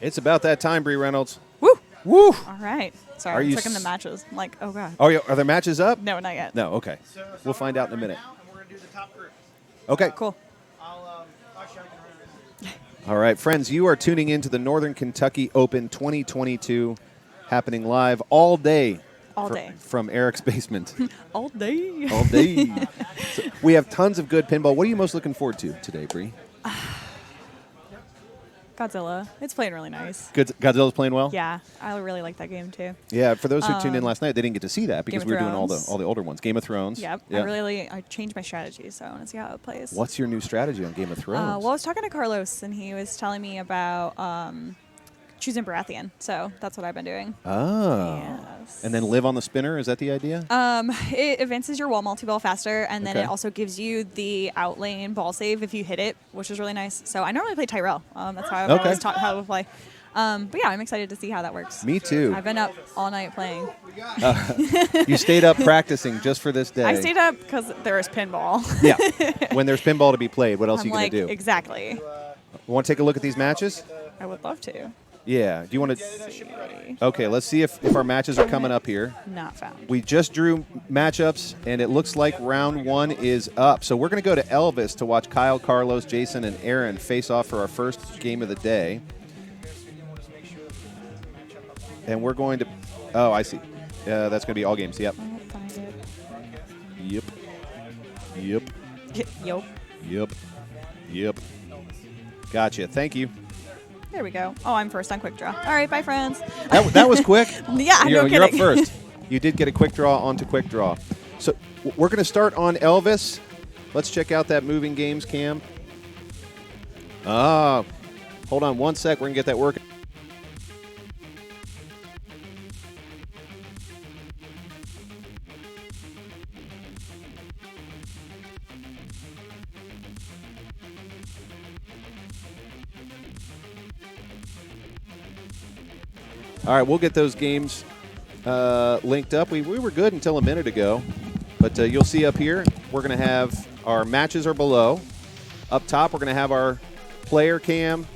It's about that time, Bree Reynolds. Woo! Woo! All right. Sorry, I'm checking the matches. I'm like, oh, God. Oh, yeah, are there matches up? No, not yet. No, okay. So we'll find out in a minute. Now, and we're going to do the top group. Okay. Cool. I'll show you. All right, friends, you are tuning into the Northern Kentucky Open 2022, happening live all day. All day. From Erik's basement. All day. All day. So we have tons of good pinball. What are you most looking forward to today, Bree? Godzilla. It's playing really nice. Godzilla's playing well? Yeah, I really like that game, too. Yeah, for those who tuned in last night, they didn't get to see that because Game we of were doing all Thrones. the older ones. Game of Thrones. Yep. Yeah. I changed my strategy, so I want to see how it plays. What's your new strategy on Game of Thrones? Well, I was talking to Carlos, and he was telling me about choosing Baratheon, so that's what I've been doing. Oh. Yes. And then live on the spinner, is that the idea? It advances your wall multi-ball faster, and then Okay. it also gives you the outlane ball save if you hit it, which is really nice. So I normally play Tyrell. That's how I've Okay. always taught how to play. But yeah, I'm excited to see how that works. Me too. I've been up all night playing. You stayed up practicing just for this day. I stayed up because there was pinball. Yeah. When there's pinball to be played, what else I'm are you like, going to do? exactly. Want to take a look at these matches? I would love to. Yeah. Do you want to? See. Okay, let's see if our matches are coming up here. Not found. We just drew matchups, and it looks like round one is up. So we're going to go to Elvis to watch Kyle, Carlos, Jason, and Aaron face off for our first game of the day. And we're going to... Oh, I see. That's going to be all games. Yep. I won't find it. Yep. Yep. Yo. Yep. Yep. Gotcha. Thank you. There we go. Oh, I'm first on quick draw. All right, bye, friends. That was quick. Yeah, you're, no you're up kidding. first. You did get a quick draw onto quick draw. So we're going to start on Elvis. Let's check out that moving games cam. Hold on one sec. We're going to get that working. All right, we'll get those games linked up. We were good until a minute ago, but you'll see up here, we're going to have our matches are below. Up top, we're going to have our player cam.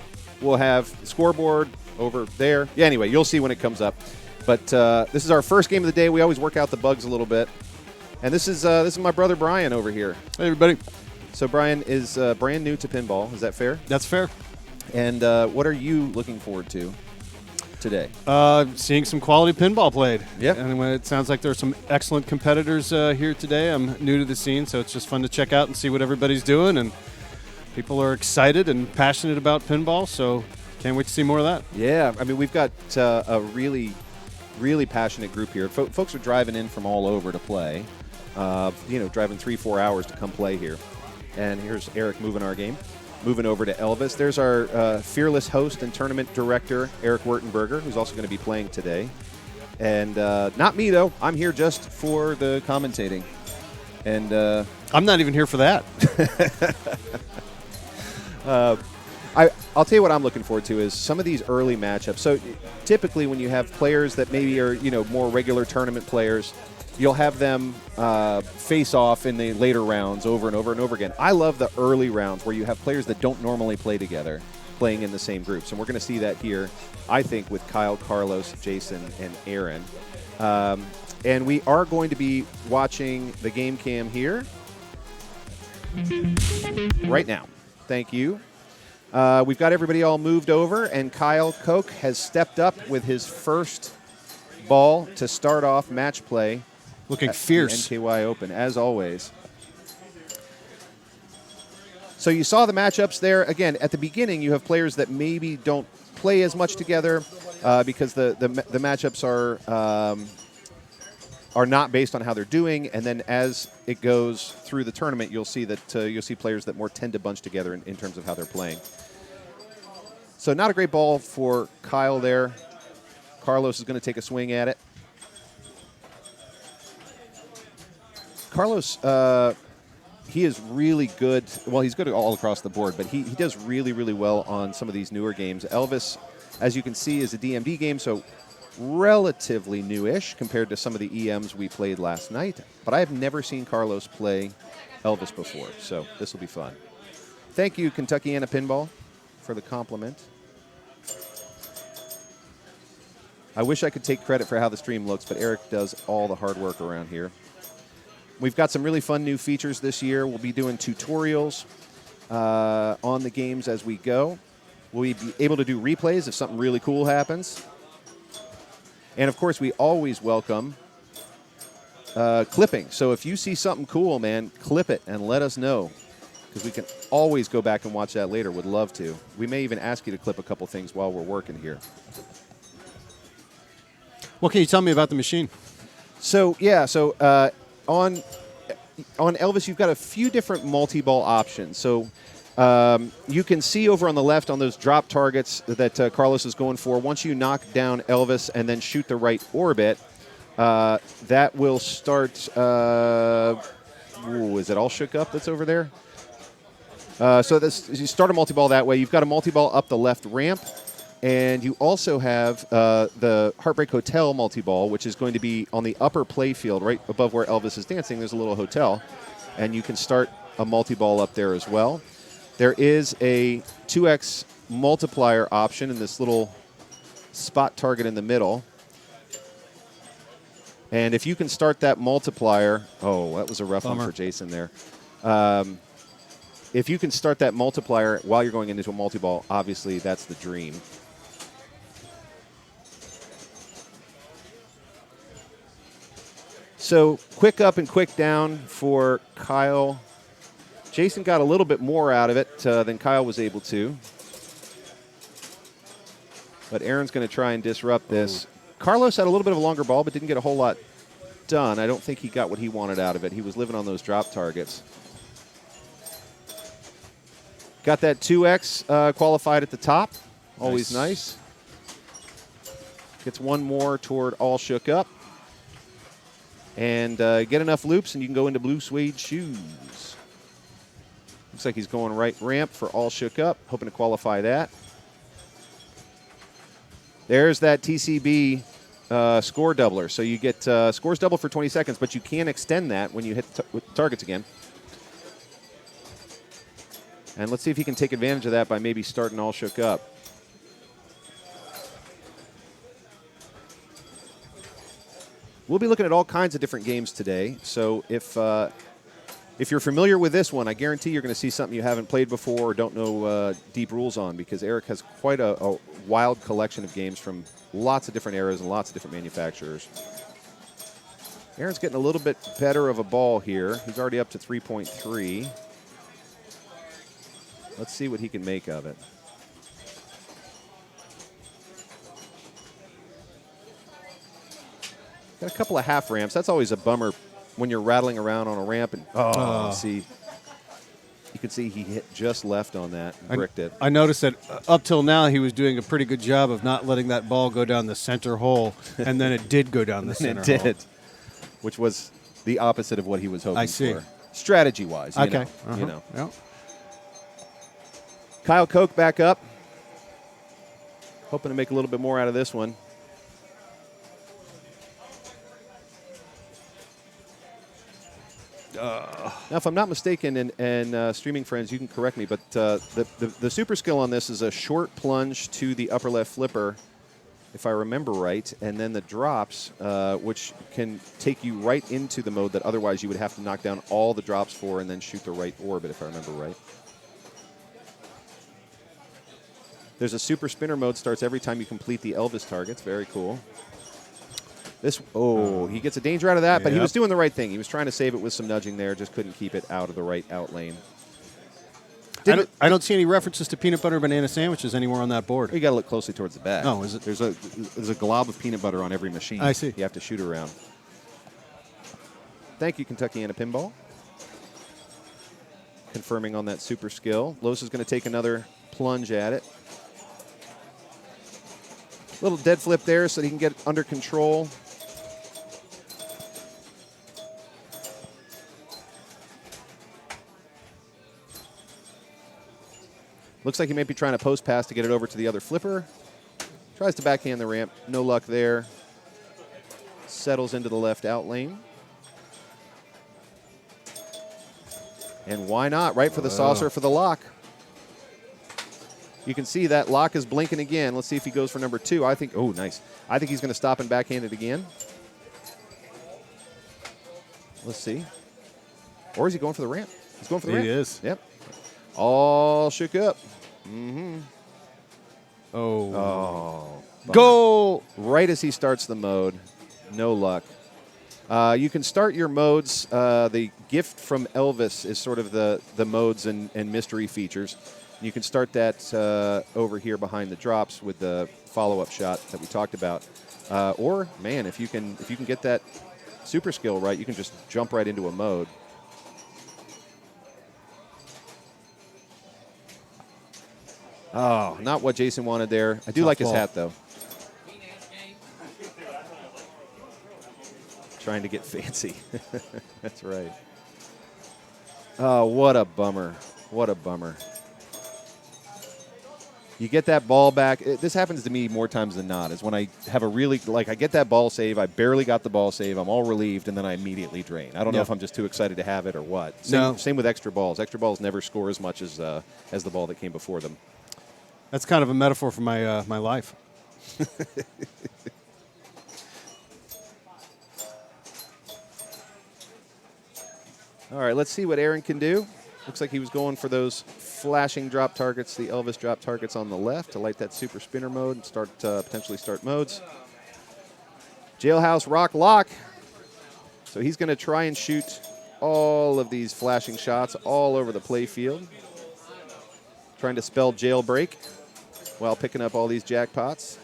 We'll have the scoreboard over there. Yeah, anyway, you'll see when it comes up. But this is our first game of the day. We always work out the bugs a little bit. And this is my brother Brian over here. Hey, everybody. So Brian is brand new to pinball. Is that fair? That's fair. And what are you looking forward to today? Seeing some quality pinball played. Yep. And it sounds like there's some excellent competitors here today. I'm new to the scene, so it's just fun to check out and see what everybody's doing. And people are excited and passionate about pinball, so can't wait to see more of that. Yeah, I mean, we've got a really, really passionate group here. Folks are driving in from all over to play, driving 3-4 hours to come play here. And here's Erik moving our game. Moving over to Elvis. There's our fearless host and tournament director, Erik Wurtenberger, who's also going to be playing today. And not me, though. I'm here just for the commentating. And I'm not even here for that. I'll tell you what I'm looking forward to is some of these early matchups. So typically when you have players that maybe are, more regular tournament players, you'll have them face off in the later rounds over and over and over again. I love the early rounds where you have players that don't normally play together playing in the same groups. And we're going to see that here, I think, with Kyle, Carlos, Jason, and Aaron. And we are going to be watching the game cam here right now. Thank you. We've got everybody all moved over, and Kyle Koch has stepped up with his first ball to start off match play. Looking at fierce. the NKY Open, as always. So you saw the matchups there. Again, at the beginning, you have players that maybe don't play as much together because the matchups are not based on how they're doing. And then as it goes through the tournament, you'll see that you'll see players that more tend to bunch together in terms of how they're playing. So not a great ball for Kyle there. Carlos is going to take a swing at it. Carlos, he is really good. Well, he's good all across the board, but he does really, really well on some of these newer games. Elvis, as you can see, is a DMD game, so relatively newish compared to some of the EMs we played last night. But I have never seen Carlos play Elvis before, so this will be fun. Thank you, Kentuckiana Pinball, for the compliment. I wish I could take credit for how the stream looks, but Erik does all the hard work around here. We've got some really fun new features this year. We'll be doing tutorials on the games as we go. We'll be able to do replays if something really cool happens. And, of course, we always welcome clipping. So if you see something cool, man, clip it and let us know, because we can always go back and watch that later. Would love to. We may even ask you to clip a couple things while we're working here. What can you tell me about the machine? So, on Elvis, you've got a few different multi-ball options. So you can see over on the left on those drop targets that Carlos is going for, once you knock down Elvis and then shoot the right orbit, that will start, is it all shook up that's over there? So you start a multi-ball that way. You've got a multi-ball up the left ramp. And you also have the Heartbreak Hotel multi-ball, which is going to be on the upper play field, right above where Elvis is dancing. There's a little hotel, and you can start a multi-ball up there as well. There is a 2x multiplier option in this little spot target in the middle. And if you can start that multiplier, oh, that was a rough one for Jason there. If you can start that multiplier while you're going into a multi-ball, obviously that's the dream. So quick up and quick down for Kyle. Jason got a little bit more out of it than Kyle was able to. But Aaron's going to try and disrupt this. Carlos had a little bit of a longer ball, but didn't get a whole lot done. I don't think he got what he wanted out of it. He was living on those drop targets. Got that 2X qualified at the top. Always nice. Gets one more toward All Shook Up. And get enough loops, and you can go into blue suede shoes. Looks like he's going right ramp for All Shook Up, hoping to qualify that. There's that TCB score doubler. So you get scores double for 20 seconds, but you can extend that when you hit with targets again. And let's see if he can take advantage of that by maybe starting All Shook Up. We'll be looking at all kinds of different games today. So if you're familiar with this one, I guarantee you're going to see something you haven't played before or don't know deep rules on, because Erik has quite a wild collection of games from lots of different eras and lots of different manufacturers. Aaron's getting a little bit better of a ball here. He's already up to 3.3. Let's see what he can make of it. Got a couple of half ramps. That's always a bummer when you're rattling around on a ramp and see. You can see he hit just left on that and bricked it. I noticed that up till now he was doing a pretty good job of not letting that ball go down the center hole, and then it did go down the center hole. It did, which was the opposite of what he was hoping I see. for. Strategy-wise, you know. You know. Yep. Kyle Koch back up. Hoping to make a little bit more out of this one. Now, if I'm not mistaken, and streaming friends, you can correct me, but the super skill on this is a short plunge to the upper left flipper, if I remember right, and then the drops, which can take you right into the mode that otherwise you would have to knock down all the drops for and then shoot the right orbit, if I remember right. There's a super spinner mode, starts every time you complete the Elvis targets. Very cool. This, he gets a danger out of that, but he was doing the right thing. He was trying to save it with some nudging there, just couldn't keep it out of the right out lane. I don't see any references to peanut butter banana sandwiches anywhere on that board. You got to look closely towards the back. Oh, is it? There's a glob of peanut butter on every machine. I see. You have to shoot around. Thank you, Kentuckiana Pinball. Confirming on that super skill. Los is going to take another plunge at it. Little dead flip there so that he can get under control. Looks like he may be trying to post pass to get it over to the other flipper. Tries to backhand the ramp. No luck there. Settles into the left out lane. And why not? Right for the saucer for the lock. You can see that lock is blinking again. Let's see if he goes for number 2. I think, oh, nice. I think he's going to stop and backhand it again. Let's see. Or is he going for the ramp? He's going for the ramp. He is. Yep. All shook up. Mm-hmm. Oh. Bummer. Goal! Right as he starts the mode. No luck. You can start your modes. The gift from Elvis is sort of the modes and mystery features. You can start that over here behind the drops with the follow-up shot that we talked about. Or, man, if you can get that super skill right, you can just jump right into a mode. Oh, not what Jason wanted there. I do Tough like his ball. hat, though. Trying to get fancy. That's right. Oh, what a bummer. What a bummer. You get that ball back. This happens to me more times than not, is when I have a really, like, I get that ball save, I barely got the ball save, I'm all relieved, and then I immediately drain. I don't know if I'm just too excited to have it or what. Same with extra balls. Extra balls never score as much as the ball that came before them. That's kind of a metaphor for my my life. All right, let's see what Aaron can do. Looks like he was going for those flashing drop targets, the Elvis drop targets on the left to light that super spinner mode and start potentially start modes. Jailhouse Rock Lock. So he's going to try and shoot all of these flashing shots all over the play field. Trying to spell jailbreak while picking up all these jackpots.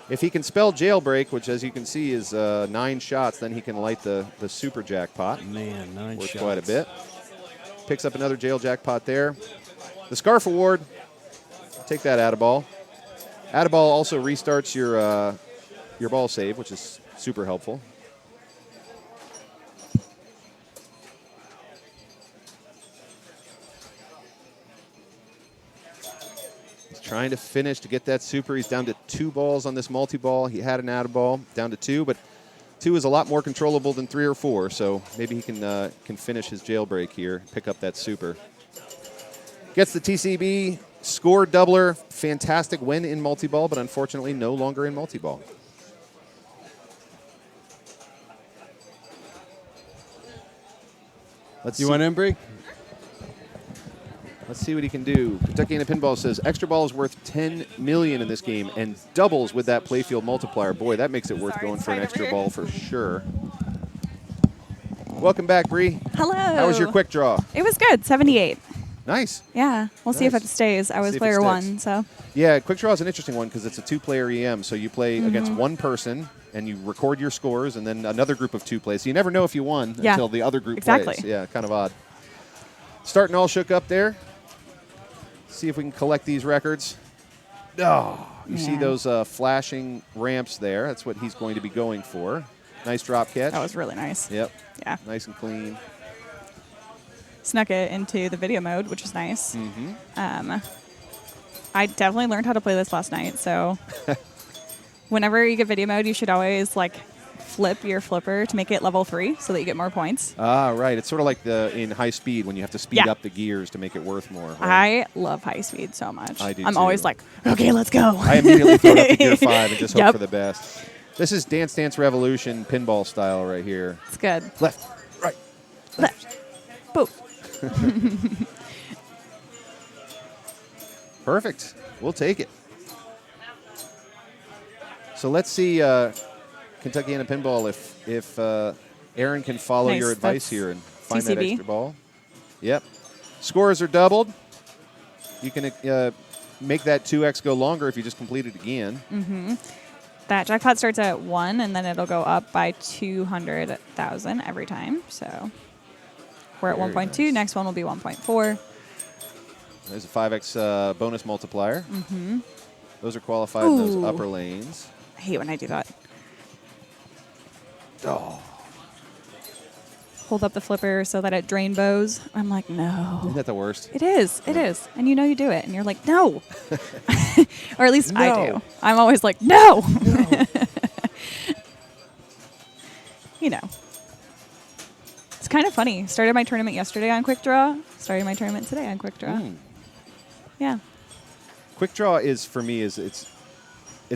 If he can spell jailbreak, which as you can see is 9 shots, then he can light the super jackpot. Man, 9 Worth shots. quite a bit. Picks up another jail jackpot there. The Scarf Award, take that Addaball. Addaball also restarts your ball save, which is super helpful. Trying to finish to get that super. He's down to 2 balls on this multi-ball. He had an Addaball, down to 2, but 2 is a lot more controllable than 3 or 4, so maybe he can finish his jailbreak here, pick up that super. Gets the TCB, score doubler, fantastic win in multi-ball, but unfortunately no longer in multi-ball. You want Embry? Let's see what he can do. Kentucky and Pinball says extra ball is worth $10 million in this game and doubles with that playfield multiplier. Boy, that makes it worth going for an extra ball for sure. Welcome back, Bree. Hello. How was your quick draw? It was good. 78. Nice. Yeah. We'll see if Nice. it stays. I was See if it player sticks. 1, so. Yeah, quick draw is an interesting one because it's a 2-player EM. So you play against one person and you record your scores, and then another group of 2 plays. So you never know if you won until the other group Exactly. plays. Yeah, kind of odd. Starting all shook up there. See if we can collect these records. Oh, you see those flashing ramps there. That's what he's going to be going for. Nice drop catch. That was really nice. Yep. Yeah. Nice and clean. Snuck it into the video mode, which is nice. Mm-hmm. I definitely learned how to play this last night, so whenever you get video mode, you should always like flip your flipper to make it level 3 so that you get more points. Ah, right. It's sort of like in high speed when you have to speed up the gears to make it worth more. Right? I love high speed so much. I do I'm too. always like, okay, let's go. I immediately throw it up to gear 5 and just hope Yep. for the best. This is Dance Dance Revolution pinball style right here. It's good. Left, right, Left. Boom. Perfect. We'll take it. So let's see Kentucky and Pinball if Aaron can follow Nice. your advice That's here and find that TCB. extra ball. Yep. Scores are doubled. You can make that 2x go longer if you just complete it again. That jackpot starts at 1, and then it'll go up by 200,000 every time. So we're at Very 1.2. nice. Next one will be 1.4. There's a 5x bonus multiplier. Those are qualified in those Ooh. upper lanes. I hate when I do that. Oh. hold up the flipper so that it drain bows. I'm like, no. Isn't that the worst? It is. It is. And you know you do it. And you're like, no. Or at least I No. do. I'm always like, no. You know. It's kind of funny. Started my tournament yesterday on Quick Draw. Started my tournament today on Quick Draw. Yeah. Quick Draw is, for me, it's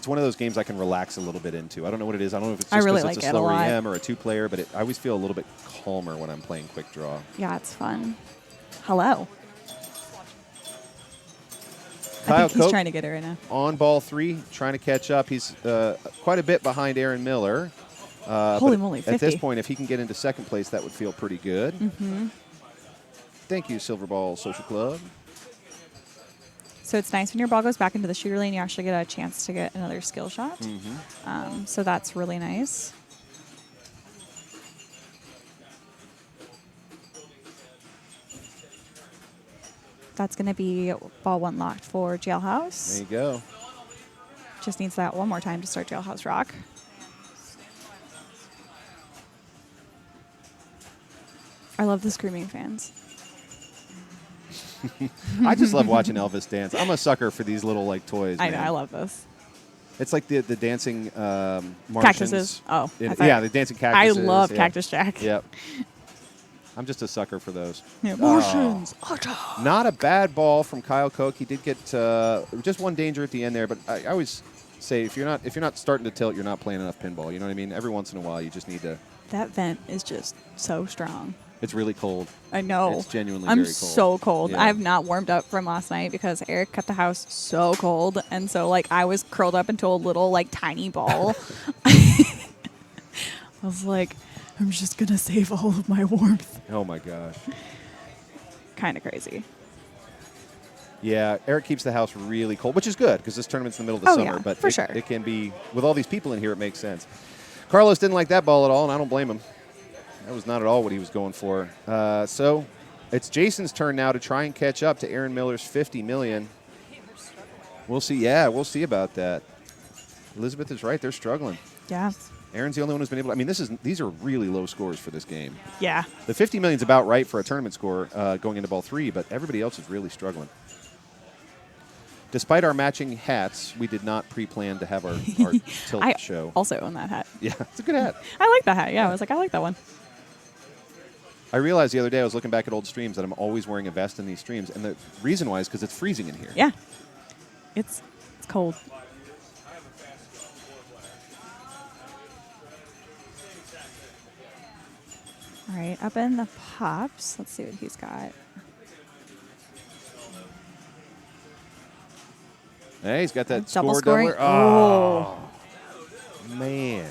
one of those games I can relax a little bit into. I don't know what it is. I don't know if it's I just really because like it's a it a slower lot. EM or a two-player, but I always feel a little bit calmer when I'm playing Quick Draw. Yeah, it's fun. Hello. I Kyle think he's Koch trying to get it right now. on ball 3, trying to catch up. He's quite a bit behind Aaron Miller. Holy but moly, At 50. this point, if he can get into second place, that would feel pretty good. Thank you, Silver Ball Social Club. So it's nice when your ball goes back into the shooter lane, you actually get a chance to get another skill shot. So that's really nice. That's going to be ball 1 locked for Jailhouse. There you go. Just needs that one more time to start Jailhouse Rock. I love the screaming fans. I just love watching Elvis dance. I'm a sucker for these little like toys. I know, man. I love this. It's like the dancing Martians. Cactuses. Oh, I thought- yeah, the dancing cactuses. I love yeah. Cactus Jack. Yep. I'm just a sucker for those. Yeah, Martians. Not a bad ball from Kyle Koch. He did get just one danger at the end there, but I always say if you're not starting to tilt, you're not playing enough pinball. You know what I mean? Every once in a while, you just need to. That vent is just so strong. It's really cold. I know. It's genuinely I'm very cold. so cold. Yeah. I have not warmed up from last night because Eric kept the house so cold, and so like I was curled up into a little like tiny ball. I was like, I'm just gonna save all of my warmth. Oh my gosh. Kind of crazy. Yeah, Eric keeps the house really cold, which is good because this tournament's in the middle of the summer. Yeah, but for sure. It can be, with all these people in here, it makes sense. Carlos didn't like that ball at all, and I don't blame him. That was not at all what he was going for. So it's Jason's turn now to try and catch up to Aaron Miller's $50 million. We'll see. Yeah, we'll see about that. Elizabeth is right. They're struggling. Yeah. Aaron's the only one who's been able to. I mean, these are really low scores for this game. Yeah. The $50 million's about right for a tournament score going into ball 3, but everybody else is really struggling. Despite our matching hats, we did not pre-plan to have our tilt I show. also own that hat. Yeah, it's a good hat. I like that hat. Yeah, I was like, I like that one. I realized the other day I was looking back at old streams that I'm always wearing a vest in these streams, and the reason why is because it's freezing in here. Yeah. It's cold. All right, up in the pops. Let's see what he's got. Hey, he's got that Double score scoring. doubler. Oh, man.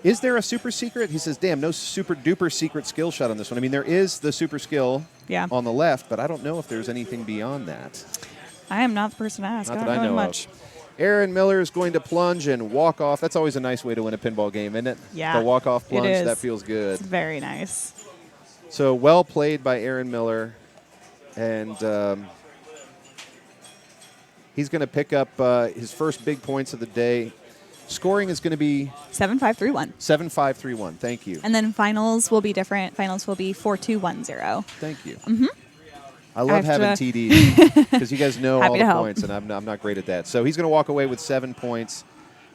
Is there a super secret? He says, damn, no super duper secret skill shot on this one. I mean, there is the super skill on the left, but I don't know if there's anything beyond that. I am not the person to ask. Not I that don't I know much. of. Aaron Miller is going to plunge and walk off. That's always a nice way to win a pinball game, isn't it? Yeah. The walk-off plunge, is. that feels good. It's very nice. So well played by Aaron Miller. And he's going to pick up his first big points of the day. Scoring is going to be 7-5-3-1. 7-5-3-1. Thank you. And then finals will be different. Finals will be 4-2-1-0. Thank you. Mm-hmm. I love having Extra. TDs because you guys know all Happy the to help. points, and I'm not great at that. So he's going to walk away with 7 points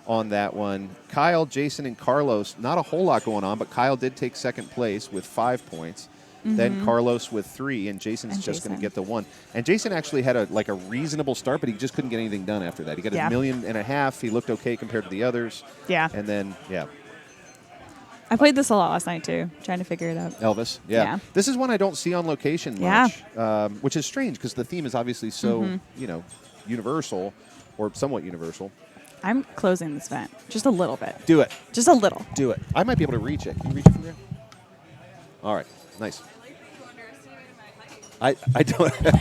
on that one. Kyle, Jason, and Carlos, not a whole lot going on, but Kyle did take second place with 5 points. Then Carlos with 3, and Jason's just going to get the 1. And Jason actually had a reasonable start, but he just couldn't get anything done after that. He got his $1.5 million. He looked okay compared to the others. Yeah. And then, I played this a lot last night, too, trying to figure it out. Elvis, Yeah. This is one I don't see on location much, which is strange because the theme is obviously so, universal or somewhat universal. I'm closing this vent just a little bit. Do it. Just a little. Do it. I might be able to reach it. Can you reach it from there? All right. Nice. I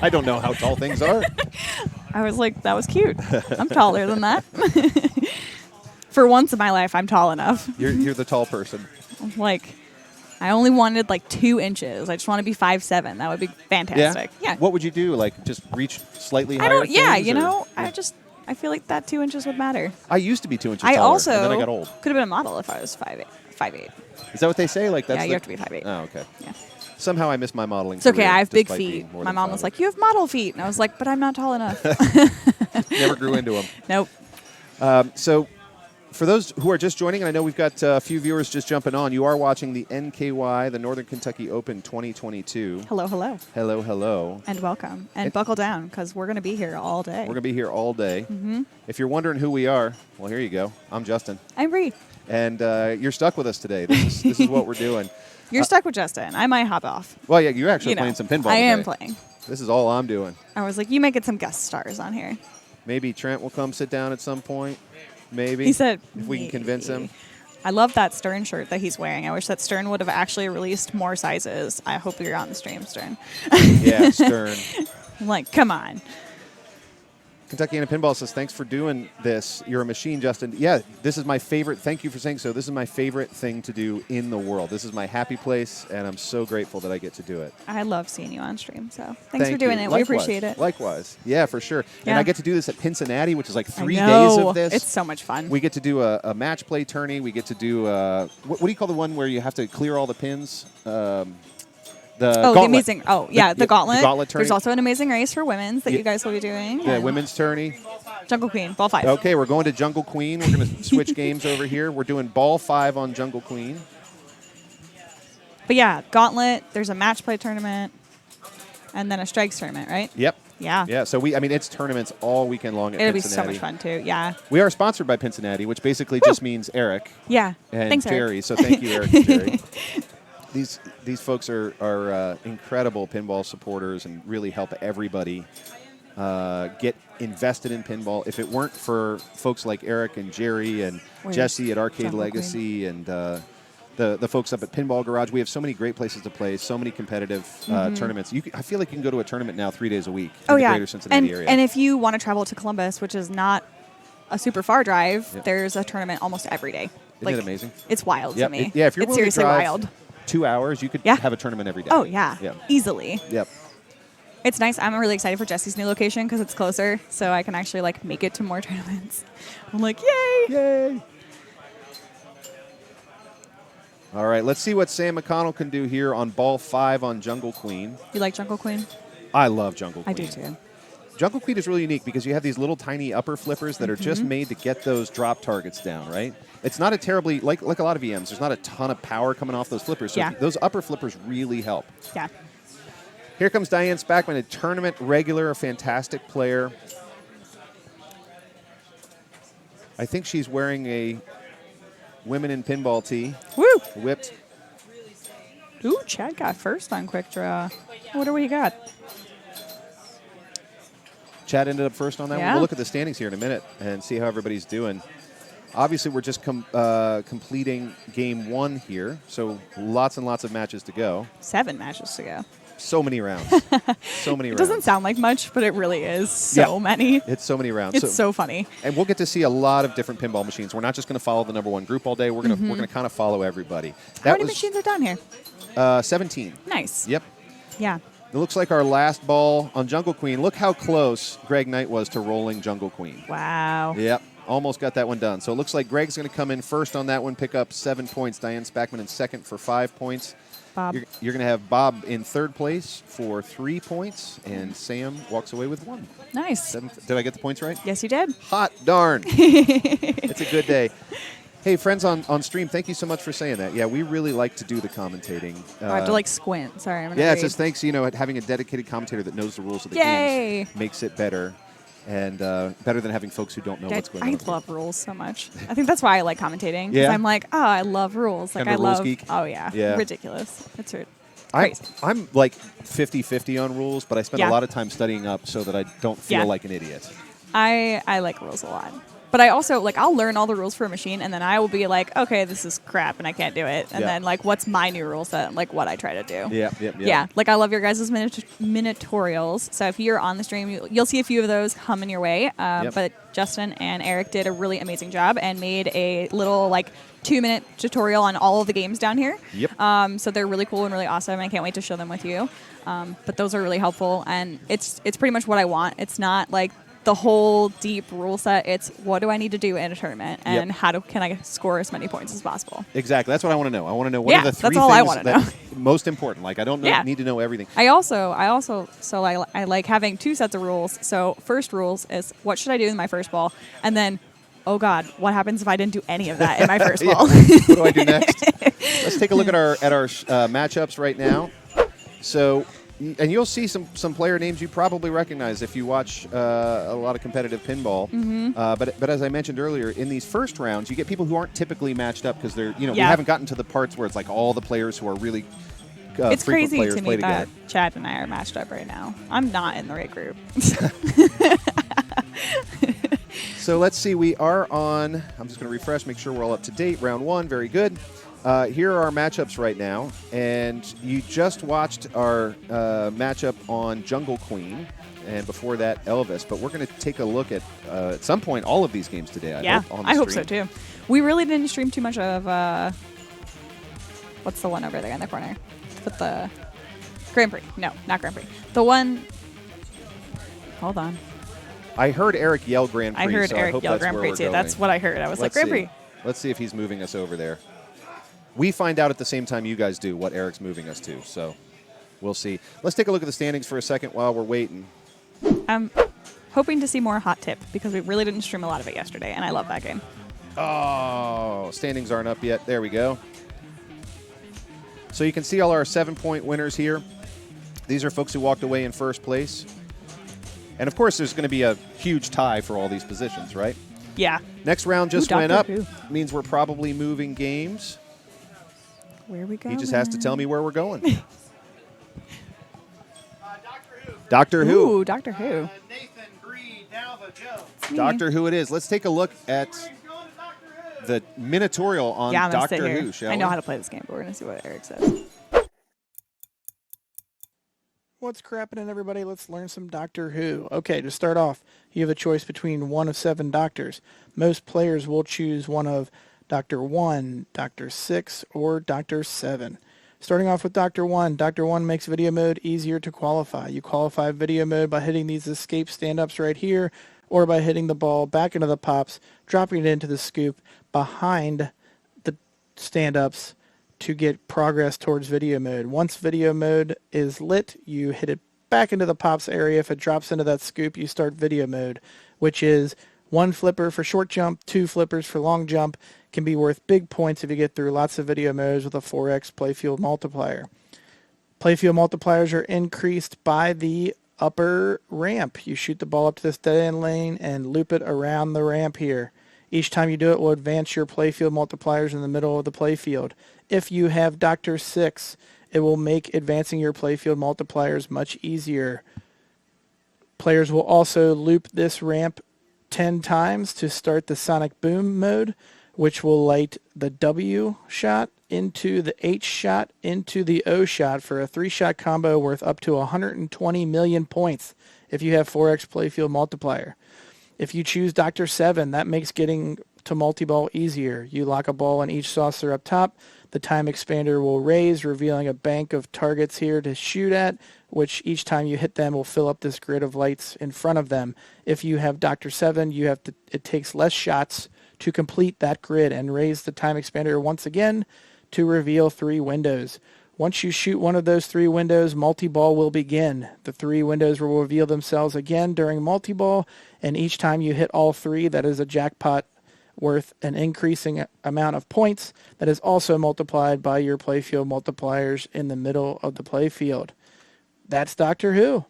don't know how tall things are. I was like, that was cute. I'm taller than that. For once in my life, I'm tall enough. You're the tall person. Like, I only wanted like 2 inches. I just want to be 5'7". That would be fantastic. Yeah. What would you do? Like just reach slightly higher? I don't. Yeah. things, You or- know, I feel like that 2 inches would matter. I used to be 2 inches I taller, also and then I got old. could have been a model if I was 5'8". 5'8". Is that what they say? Like that's Yeah, you have to be 5'8". Oh, okay. Yeah. Somehow I missed my modeling. It's okay. career I have big despite feet. being more My than mom was 5'8". like, "You have model feet," and I was like, "But I'm not tall enough." Never grew into them. Nope. So, for those who are just joining, and I know we've got a few viewers just jumping on, you are watching the NKY, the Northern Kentucky Open 2022. Hello, hello, Hello, hello. and welcome, and buckle down because we're gonna be here all day. We're going to be here all day. If you're wondering who we are, well, here you go. I'm Justin. I'm Bree. And you're stuck with us today. This is what we're doing. You're stuck with Justin. I might hop off. Well, yeah, you're actually You know, playing some pinball I today. am playing. This is all I'm doing. I was like, you might get some guest stars on here. Maybe Trent will come sit down at some point. Maybe. He said, if we can convince him. I love that Stern shirt that he's wearing. I wish that Stern would have actually released more sizes. I hope you're on the stream, Stern. Yeah, Stern. I'm like, come on. Kentuckiana Pinball says, thanks for doing this. You're a machine, Justin. Yeah, this is my favorite. Thank you for saying so. This is my favorite thing to do in the world. This is my happy place, and I'm so grateful that I get to do it. I love seeing you on stream, so thanks for Thank doing you. it. Likewise. We appreciate it. Likewise. Yeah, for sure. And Yeah. I get to do this at Pincinnati, which is like 3 I days know. of this. It's so much fun. We get to do a match play tourney. We get to do, what do you call the one where you have to clear all the pins? The the gauntlet. amazing. Oh, yeah, the gauntlet. The gauntlet tourney. There's also an amazing race for women's that Yeah. you guys will be doing. The and women's tourney. Jungle Queen, ball 5. Okay, we're going to Jungle Queen. We're going to switch games over here. We're doing ball 5 on Jungle Queen. But yeah, gauntlet. There's a match play tournament, and then a strikes tournament, right? Yep. Yeah. Yeah, so it's tournaments all weekend long at It'll be so Pincinnati. much fun too. Yeah. We are sponsored by Pincinnati, which basically just means Eric Yeah. and Thanks, Eric. Jerry. So thank you, Eric and Jerry. These folks are incredible pinball supporters and really help everybody get invested in pinball. If it weren't for folks like Eric and Jerry and Where's Jesse at Arcade Jungle Legacy and the folks up at Pinball Garage, we have so many great places to play, so many competitive tournaments. I feel like you can go to a tournament now 3 days a week in Oh the yeah. greater Cincinnati area. And if you want to travel to Columbus, which is not a super far drive, Yep. there's a tournament almost every day. Isn't it amazing? It's wild Yep. to me. Yeah, if you're it's willing to seriously drive wild. 2 hours, you could Yeah. have a tournament every day. Oh yeah. Yep. Easily. Yep. It's nice. I'm really excited for Jesse's new location because it's closer, so I can actually like make it to more tournaments. I'm like, yay! Yay! All right, let's see what Sam McConnell can do here on ball 5 on Jungle Queen. You like Jungle Queen? I love Jungle Queen. I do too. Jungle Queen is really unique because you have these little tiny upper flippers that are Mm-hmm. just made to get those drop targets down, right? It's not a terribly, like a lot of EMs, there's not a ton of power coming off those flippers. So Yeah. those upper flippers really help. Yeah. Here comes Diane Spackman, a tournament regular, a fantastic player. I think she's wearing a Women in Pinball tee. Woo! Whipped. Ooh, Chad got first on Quick Draw. I wonder what he got. Chad ended up first on that one. Yeah. We'll look at the standings here in a minute and see how everybody's doing. Obviously, we're just completing game 1 here, so lots and lots of matches to go. 7 matches to go. So many rounds. So many It rounds. doesn't sound like much, but it really is so many. It's so many rounds. It's so funny. And we'll get to see a lot of different pinball machines. We're not just going to follow the number 1 group all day. We're going to kind of follow everybody. How That many was machines are down here? 17. Nice. Yep. Yeah. It looks like our last ball on Jungle Queen. Look how close Greg Knight was to rolling Jungle Queen. Wow. Yep. Almost got that one done. So it looks like Greg's going to come in first on that one, pick up 7 points. Diane Spackman in second for 5 points. Bob. You're going to have Bob in third place for 3 points, and Sam walks away with 1. Nice. Did I get the points right? Yes, you did. Hot darn. It's a good day. Hey, friends on stream, thank you so much for saying that. Yeah, we really like to do the commentating. I have to like squint. Sorry, I'm gonna Yeah, it read. says thanks, at having a dedicated commentator that knows the rules of the Yay. games makes it better. And better than having folks who don't know what's going I on. love rules so much. I think that's why I like commentating. 'Cause Yeah? I'm like, oh, I love rules. Like Kind of a I rules love. geek? Oh yeah. Yeah. Ridiculous. It's crazy. I'm like 50-50 on rules, but I spend Yeah. a lot of time studying up so that I don't feel Yeah. like an idiot. I like rules a lot. But I also, like, I'll learn all the rules for a machine, and then I will be like, okay, this is crap, and I can't do it. And Yeah. then, like, what's my new rule set? Like, what I try to do. Yeah. Like, I love your guys' minitorials. So if you're on the stream, you'll see a few of those coming your way. Yep. But Justin and Eric did a really amazing job and made a little, like, 2-minute tutorial on all of the games down here. Yep. So they're really cool and really awesome. I can't wait to show them with you. But those are really helpful, and it's pretty much what I want. It's not, like, the whole deep rule set. It's what do I need to do in a tournament, and can I score as many points as possible? Exactly. That's what I want to know. I want to know what are the three that's all I things wanna that know. most important. Like I don't know, need to know everything. I like having 2 sets of rules. So first rules is what should I do in my first ball, and then, oh God, what happens if I didn't do any of that in my first ball? What do I do next? Let's take a look at our matchups right now. So, and you'll see some player names you probably recognize if you watch a lot of competitive pinball. But as I mentioned earlier, in these first rounds, you get people who aren't typically matched up because they're we haven't gotten to the parts where it's like all the players who are really it's frequent crazy players to play me that together. Chad and I are matched up right now. I'm not in the right group. So let's see. We are on. I'm just going to refresh, make sure we're all up to date. Round 1, very good. Here are our matchups right now, and you just watched our matchup on Jungle Queen, and before that, Elvis. But we're going to take a look at some point all of these games today. I hope so too. We really didn't stream too much of what's the one over there in the corner with the Grand Prix? No, not Grand Prix. The one. Hold on. I heard Erik yell Grand Prix. I heard so Erik I hope yell that's Grand where Prix we're too. going. That's what I heard. I was like, Grand Prix. Let's see if he's moving us over there. We find out at the same time you guys do what Eric's moving us to, so we'll see. Let's take a look at the standings for a second while we're waiting. I'm hoping to see more Hot Tip because we really didn't stream a lot of it yesterday, and I love that game. Oh, standings aren't up yet. There we go. So you can see all our 7-point winners here. These are folks who walked away in first place. And, of course, there's going to be a huge tie for all these positions, right? Yeah. Next round just Ooh, went up. Who? Means we're probably moving games. Where are we going? He just has to tell me where we're going. Doctor Who. Doctor Who. Ooh, Doctor Who. Nathan, Bree, Dalva, Joe. It's me. Doctor Who it is. Let's take a look at He's going to Doctor Who. the Minotaurial on Yeah, I'm gonna sit Doctor here. Who, shall I know we? how to play this game, but we're going to see what Erik says. What's crapping, everybody? Let's learn some Doctor Who. Okay, to start off, you have a choice between one of 7 doctors. Most players will choose one of Doctor 1, Doctor 6, or Doctor 7. Starting off with Doctor 1, Doctor 1 makes video mode easier to qualify. You qualify video mode by hitting these escape stand-ups right here, or by hitting the ball back into the pops, dropping it into the scoop behind the stand-ups to get progress towards video mode. Once video mode is lit, you hit it back into the pops area. If it drops into that scoop, you start video mode, which is 1 flipper for short jump, 2 flippers for long jump. Can be worth big points if you get through lots of video modes with a 4x playfield multiplier. Playfield multipliers are increased by the upper ramp. You shoot the ball up to this dead end lane and loop it around the ramp here. Each time you do it will advance your playfield multipliers in the middle of the playfield. If you have Doctor 6, it will make advancing your playfield multipliers much easier. Players will also loop this ramp 10 times to start the Sonic Boom mode, which will light the W shot into the H shot into the O shot for a 3-shot combo worth up to 120 million points if you have 4x playfield multiplier. If you choose Doctor 7, that makes getting to multi-ball easier. You lock a ball in each saucer up top. The time expander will raise, revealing a bank of targets here to shoot at, which each time you hit them will fill up this grid of lights in front of them. If you have Doctor 7, it takes less shots to complete that grid and raise the time expander once again to reveal 3 windows. Once you shoot one of those 3 windows, multi-ball will begin. The 3 windows will reveal themselves again during multi-ball, and each time you hit all 3, that is a jackpot worth an increasing amount of points that is also multiplied by your playfield multipliers in the middle of the playfield. That's Doctor Who.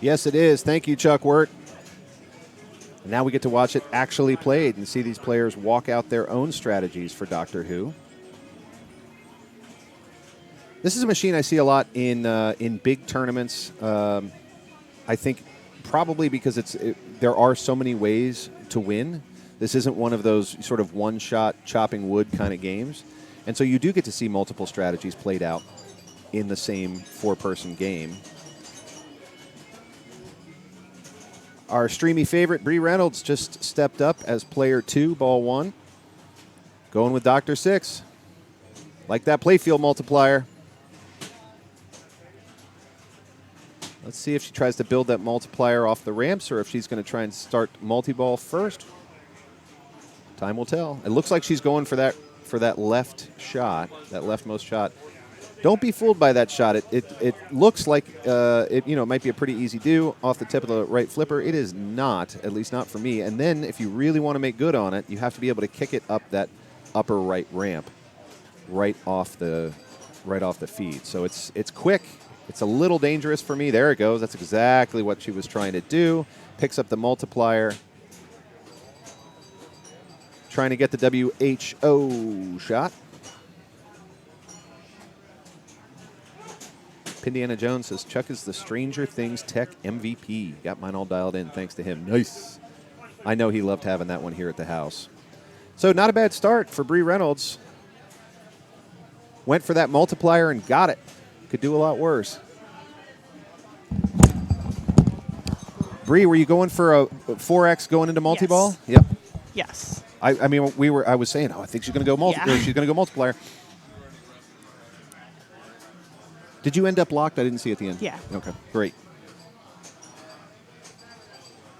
Yes, it is. Thank you, Chuck Wurt. And now we get to watch it actually played and see these players walk out their own strategies for Doctor Who. This is a machine I see a lot in big tournaments. I think probably because there are so many ways to win. This isn't one of those sort of one-shot chopping wood kind of games. And so you do get to see multiple strategies played out in the same 4-person game. Our streamy favorite, Bree Reynolds, just stepped up as player 2, ball 1. Going with Dr. 6. Like that playfield multiplier. Let's see if she tries to build that multiplier off the ramps or if she's going to try and start multi-ball first. Time will tell. It looks like she's going for that left shot, that leftmost shot. Don't be fooled by that shot. It looks like it might be a pretty easy do off the tip of the right flipper. It is not, at least not for me. And then if you really want to make good on it, you have to be able to kick it up that upper right ramp, right off the feed. So it's quick. It's a little dangerous for me. There it goes. That's exactly what she was trying to do. Picks up the multiplier. Trying to get the WHO shot. Indiana Jones says, Chuck is the Stranger Things Tech MVP. Got mine all dialed in thanks to him. Nice. I know he loved having that one here at the house. So not a bad start for Bree Reynolds. Went for that multiplier and got it. Could do a lot worse. Bree, were you going for a 4X going into multi-ball? Yes. Yep. Yes. I was saying, I think she's going to go she's going to go multiplier. Did you end up locked? I didn't see at the end. Yeah. Okay, great.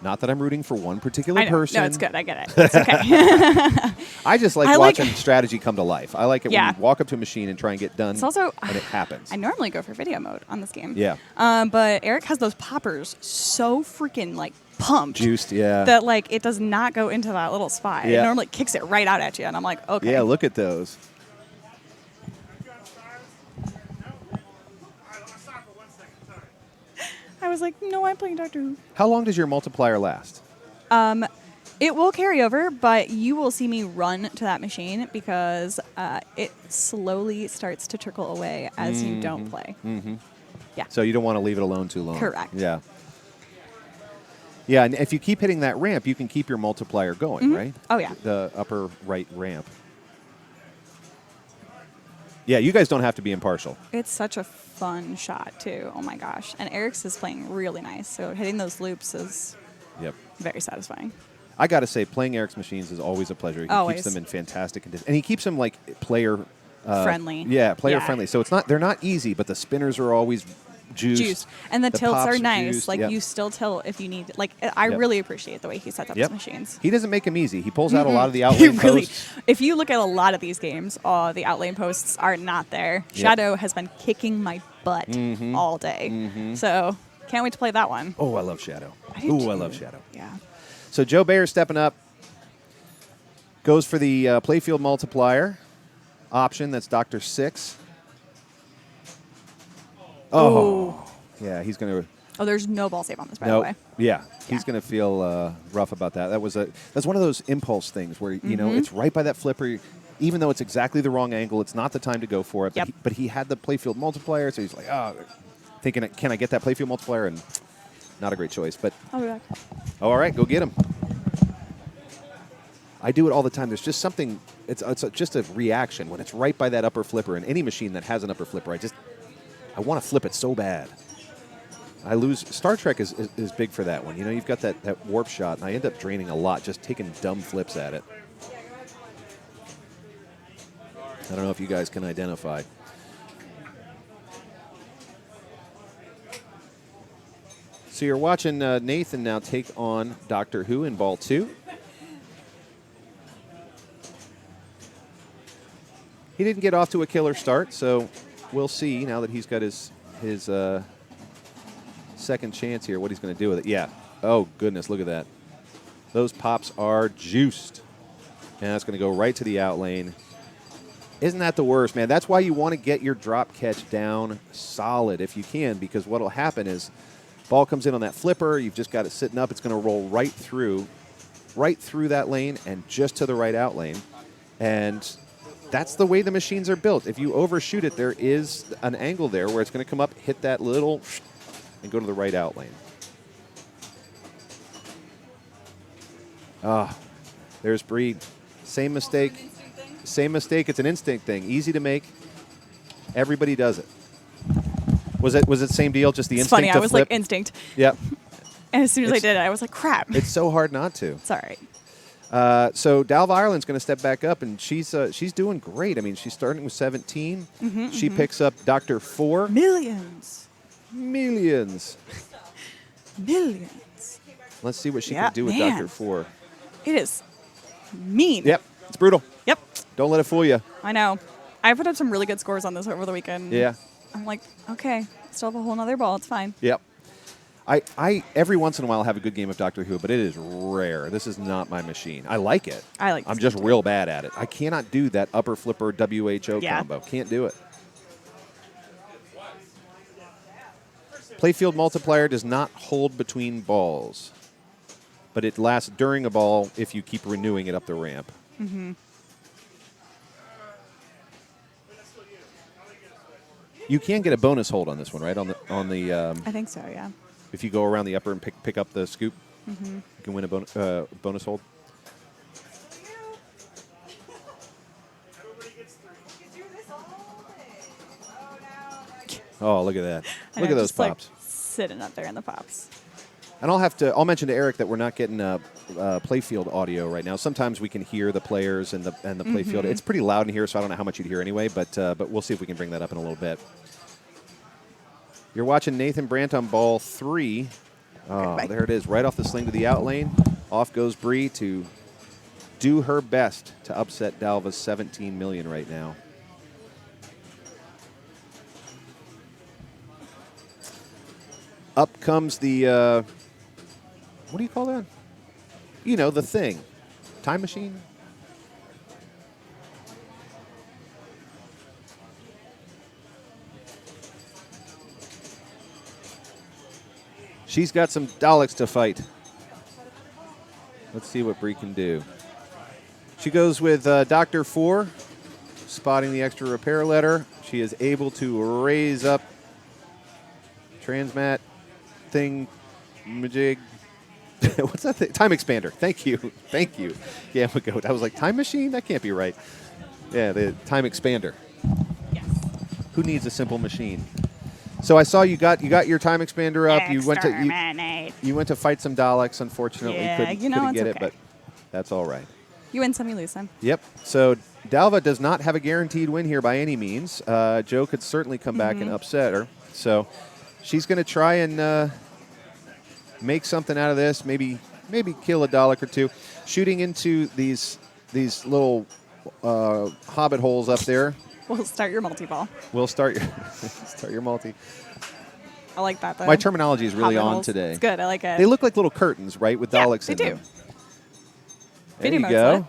Not that I'm rooting for one particular person. No, it's good. I get it. It's okay. I just like watching strategy come to life. I like it when you walk up to a machine and try and get done. It's also, and it happens. I normally go for video mode on this game. Yeah. But Erik has those poppers so freaking pumped. Juiced, yeah. That it does not go into that little spot. Yeah. It normally kicks it right out at you, and I'm like, okay. Yeah, look at those. I was like, no, I'm playing Doctor Who. How long does your multiplier last? It will carry over, but you will see me run to that machine because it slowly starts to trickle away as you don't play. Mm-hmm. Yeah. So you don't want to leave it alone too long. Correct. Yeah. Yeah, and if you keep hitting that ramp, you can keep your multiplier going, right? Oh, yeah. The upper right ramp. Yeah, you guys don't have to be impartial. It's such a fun shot, too. Oh, my gosh. And Erik's is playing really nice, so hitting those loops is very satisfying. I got to say, playing Erik's machines is always a pleasure. He keeps them in fantastic condition. And he keeps them, player... friendly. Yeah, player friendly. So they're not easy, but the spinners are always juiced. And the tilts pops are nice. juiced. You still tilt if you need. I really appreciate the way he sets up his machines. He doesn't make them easy. He pulls out a lot of the outlane posts. If you look at a lot of these games, the outlane posts are not there. Shadow has been kicking my butt all day. So can't wait to play that one. Oh, I love Shadow. I love Shadow. Yeah. So Joe Bayer stepping up. Goes for the playfield multiplier option. That's Dr. 6. Oh. Yeah, he's going to... Oh, there's no ball save on this, by the way. Yeah, he's going to feel rough about that. That's one of those impulse things where, it's right by that flipper. Even though it's exactly the wrong angle, it's not the time to go for it. But he had the playfield multiplier, so he's like, thinking, can I get that playfield multiplier? And not a great choice. But I'll be back. All right, go get him. I do it all the time. There's just something, it's just a reaction when it's right by that upper flipper. And any machine that has an upper flipper, I want to flip it so bad. I lose. Star Trek is big for that one. You've got that warp shot, and I end up draining a lot just taking dumb flips at it. I don't know if you guys can identify. So you're watching Nathan now take on Doctor Who in Ball 2. He didn't get off to a killer start, so we'll see now that he's got his second chance here what he's going to do with it. Yeah. Oh, goodness, look at that. Those pops are juiced. And that's going to go right to the out lane. Isn't that the worst, man? That's why you want to get your drop catch down solid if you can, because what will happen is ball comes in on that flipper. You've just got it sitting up. It's going to roll right through that lane and just to the right out lane. And that's the way the machines are built. If you overshoot it, there is an angle there where it's going to come up, hit that little, and go to the right out lane. There's Bree. Same mistake. Same mistake. It's an instinct thing. Easy to make. Everybody does it. Was it same deal? Just the It's instinct funny. to I was flip? like instinct. Yep. And as soon as I did it, I was like, crap. It's so hard not to. It's all right. So Dalva Ireland's going to step back up, and she's doing great. I mean, she's starting with 17. She picks up Dr. 4. Millions. millions. Millions. Let's see what she Yeah, can do with man. Dr. 4. It is mean. Yep, it's brutal. Yep. Don't let it fool you. I know. I put up some really good scores on this over the weekend. Yeah. I'm like, okay, still have a whole nother ball. It's fine. Yep. I every once in a while have a good game of Doctor Who, but it is rare. This is not my machine. I like it. I like I'm this just one, too. real bad at it. I cannot do that upper flipper WHO Yeah. combo. Can't do it. Playfield multiplier does not hold between balls, but it lasts during a ball if you keep renewing it up the ramp. Mm-hmm. You can get a bonus hold on this one, right? On the I think so, yeah. if you go around the upper and pick up the scoop, Mm-hmm. you can win a bonus hold. Oh, look at that! I Look know, at those just, like, pops. sitting up there in the pops. And I'll mention to Eric that we're not getting playfield audio right now. Sometimes we can hear the players and the playfield. It's pretty loud in here, so I don't know how much you'd hear anyway. But we'll see if we can bring that up in a little bit. You're watching Nathan Brandt on ball 3. Oh, Bye. there it is, right off the sling to the out lane. Off goes Bree to do her best to upset Dalva's 17 million right now. Up comes the, what do you call that? You know, the thing. Time machine? She's got some Daleks to fight. Let's see what Bree can do. She goes with Dr. 4, spotting the extra repair letter. She is able to raise up Transmat thing, majig. What's that thing? Time expander. Thank you. Thank you. Yeah, Goat. I was like, time machine? That can't be right. Yeah, the time expander. Yes. Who needs a simple machine? So I saw you got your time expander up. Exterminate. You went to fight some Daleks. Unfortunately, Yeah, couldn't it's get it, okay. but that's all right. You win some, you lose some. Yep. So Dalva does not have a guaranteed win here by any means. Joe could certainly come back and upset her. So she's going to try and make something out of this. Maybe kill a Dalek or two. Shooting into these little hobbit holes up there. We'll start your multi-ball. We'll start your multi. I like that, though. My terminology is really Hobbit on holes. today. It's good. I like it. They look like little curtains, right, with Yeah, Daleks they in do. them. There Video you mode's go. lit.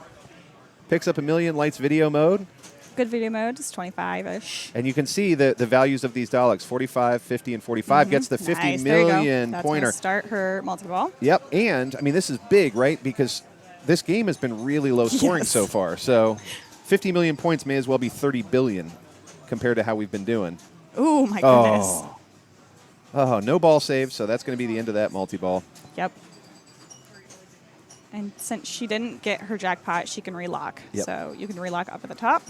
Picks up 1 million, lights video mode. Good video mode. It's 25-ish. And you can see the values of these Daleks, 45, 50, and 45. Gets the 50 Nice. There you go. million That's pointer. gonna start her multi-ball. Yep, and, I mean, this is big, right, because this game has been really low scoring Yes. so far. So 50 million points may as well be 30 billion compared to how we've been doing. Ooh, my goodness. Oh, no ball save, so that's going to be the end of that multi-ball. Yep. And since she didn't get her jackpot, she can relock. Yep. So you can relock up at the top.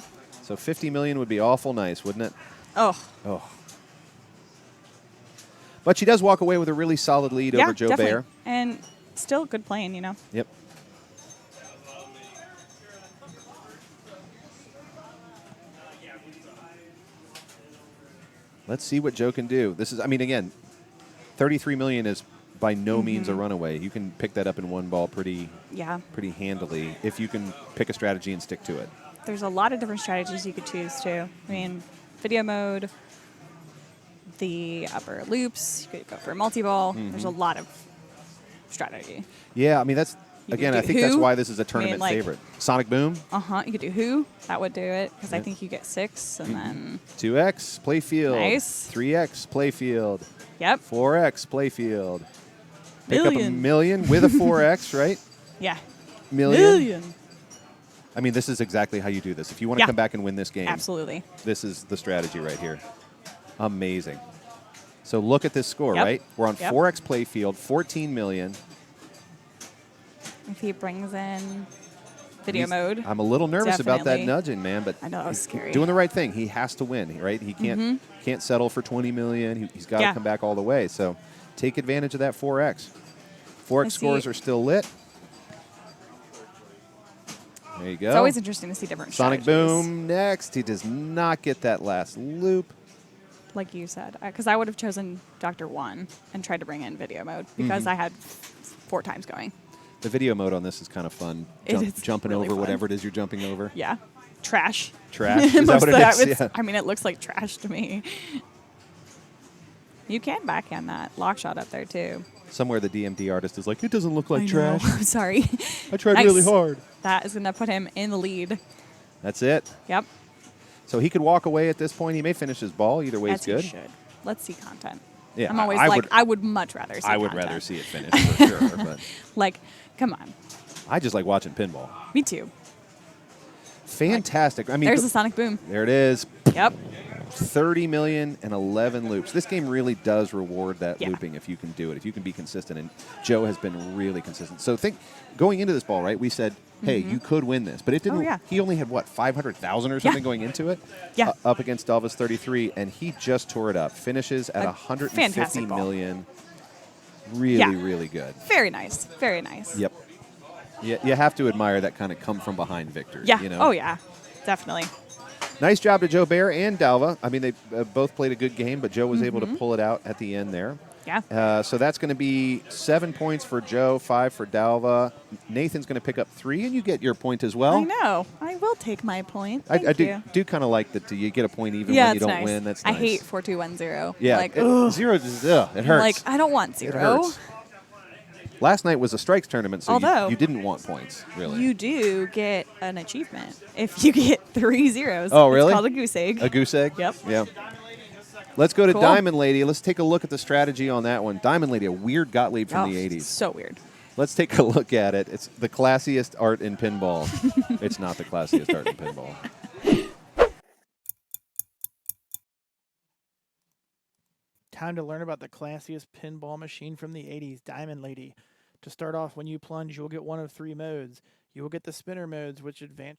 So 50 million would be awful nice, wouldn't it? Oh, Oh. But she does walk away with a really solid lead yeah, over Joe definitely. Bayer. And still good playing, you know. Yep. Let's see what Joe can do. This is, I mean, again, 33 million is by no means a runaway. You can pick that up in one ball pretty Yeah. handily if you can pick a strategy and stick to it. There's a lot of different strategies you could choose too. I mean, video mode, the upper loops, you could go for multi-ball. There's a lot of strategy. Yeah, I mean, that's, You again, could I do think that's who. why this is a tournament like- favorite. Sonic Boom, You could do who. That would do it because I Yeah. think you get 6 and then, 2X, playfield. Nice. 3X, playfield. yep. 4X, playfield. Pick up a Million. million with a 4X, right? Yeah. Million. I mean, this is exactly how you do this. If you want to Yeah. come back and win this game, Absolutely. this is the strategy right here. Amazing. So look at this score, Yep. right? We're on Yep. 4X playfield, 14 million. If he brings in video He's- mode. I'm a little nervous about that Definitely. nudging, man, but I know, that was he's scary. doing the right thing. He has to win, right? He can't settle for 20 million. He's got to Yeah. come back all the way. So take advantage of that 4X. 4X I see- scores are still lit. There you go. It's always interesting to see different Sonic strategies. Boom next. He does not get that last loop. like you said, because I would have chosen Dr. 1 and tried to bring in video mode because I had 4 times going. The video mode on this is kind of fun. It is Jumping really over fun. whatever it is you're jumping over. Yeah. Trash. Trash? Is that Most what of it that, is? it's- Yeah. I mean, it looks like trash to me. You can backhand that lock shot up there, too. Somewhere the DMD artist is like, it doesn't look like I trash. know. Sorry. I tried Nice. really hard. That is going to put him in the lead. That's it. Yep. So he could walk away at this point. He may finish his ball. Either way, As it's he good. should. Let's see content. Yeah, I'm always I would much rather see I would content. rather see it finish for sure. But Like, come on. I just like watching pinball. Me too. Fantastic. I mean, There's the sonic boom. there it is. Yep. 30 million and 11 loops. This game really does reward that Yeah. looping if you can do it, if you can be consistent. And Joe has been really consistent. So think, going into this ball, right, we said, hey, you could win this. But it didn't. Oh, yeah. He only had, what, 500,000 or something going into it? Yeah. Up against Delva's 33, and he just tore it up. Finishes at A 150 fantastic ball. million. Really, Yeah. really good. Very nice. Very nice. Yep. You have to admire that kind of come from behind victory. Yeah. You know? Oh, yeah. Definitely. Nice job to Joe Bear and Dalva. I mean, they both played a good game, but Joe was able to pull it out at the end there. Yeah. So that's going to be 7 points for Joe, 5 for Dalva. Nathan's going to pick up 3, and you get your point as well. I know. I will take my point. I Thank you. do kind of like that you get a point even Yeah, when you it's don't nice. win. That's I nice. hate 4-2-1-0. Yeah, Like, zero, it hurts. Like, I don't want It 0. hurts. Last night was a strikes tournament, so Although, you didn't want points, really. You do get an achievement if you get 3 zeros. Oh, really? It's called a goose egg. A goose egg? Yep. Yeah. Let's go to Cool. Diamond Lady. Let's take a look at the strategy on that one. Diamond Lady, a weird Gottlieb from the 80s. So weird. Let's take a look at it. It's the classiest art in pinball. It's not the classiest art in pinball. Time to learn about the classiest pinball machine from the 80s, Diamond Lady. To start off, when you plunge, you will get one of 3 modes. You will get the spinner modes, which advance.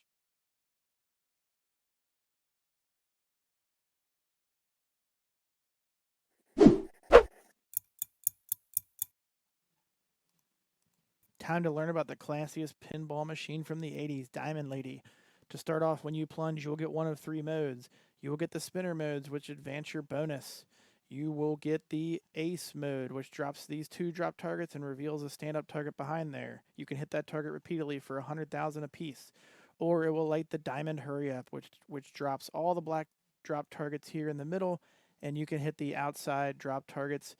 Time to learn about the classiest pinball machine from the 80s, Diamond Lady. To start off, when you plunge, you will get one of 3 modes. You will get the spinner modes, which advance your bonus. You will get the ace mode, which drops these 2 drop targets and reveals a stand-up target behind there. You can hit that target repeatedly for 100,000 apiece. Or it will light the diamond hurry up, which drops all the black drop targets here in the middle, and you can hit the outside drop targets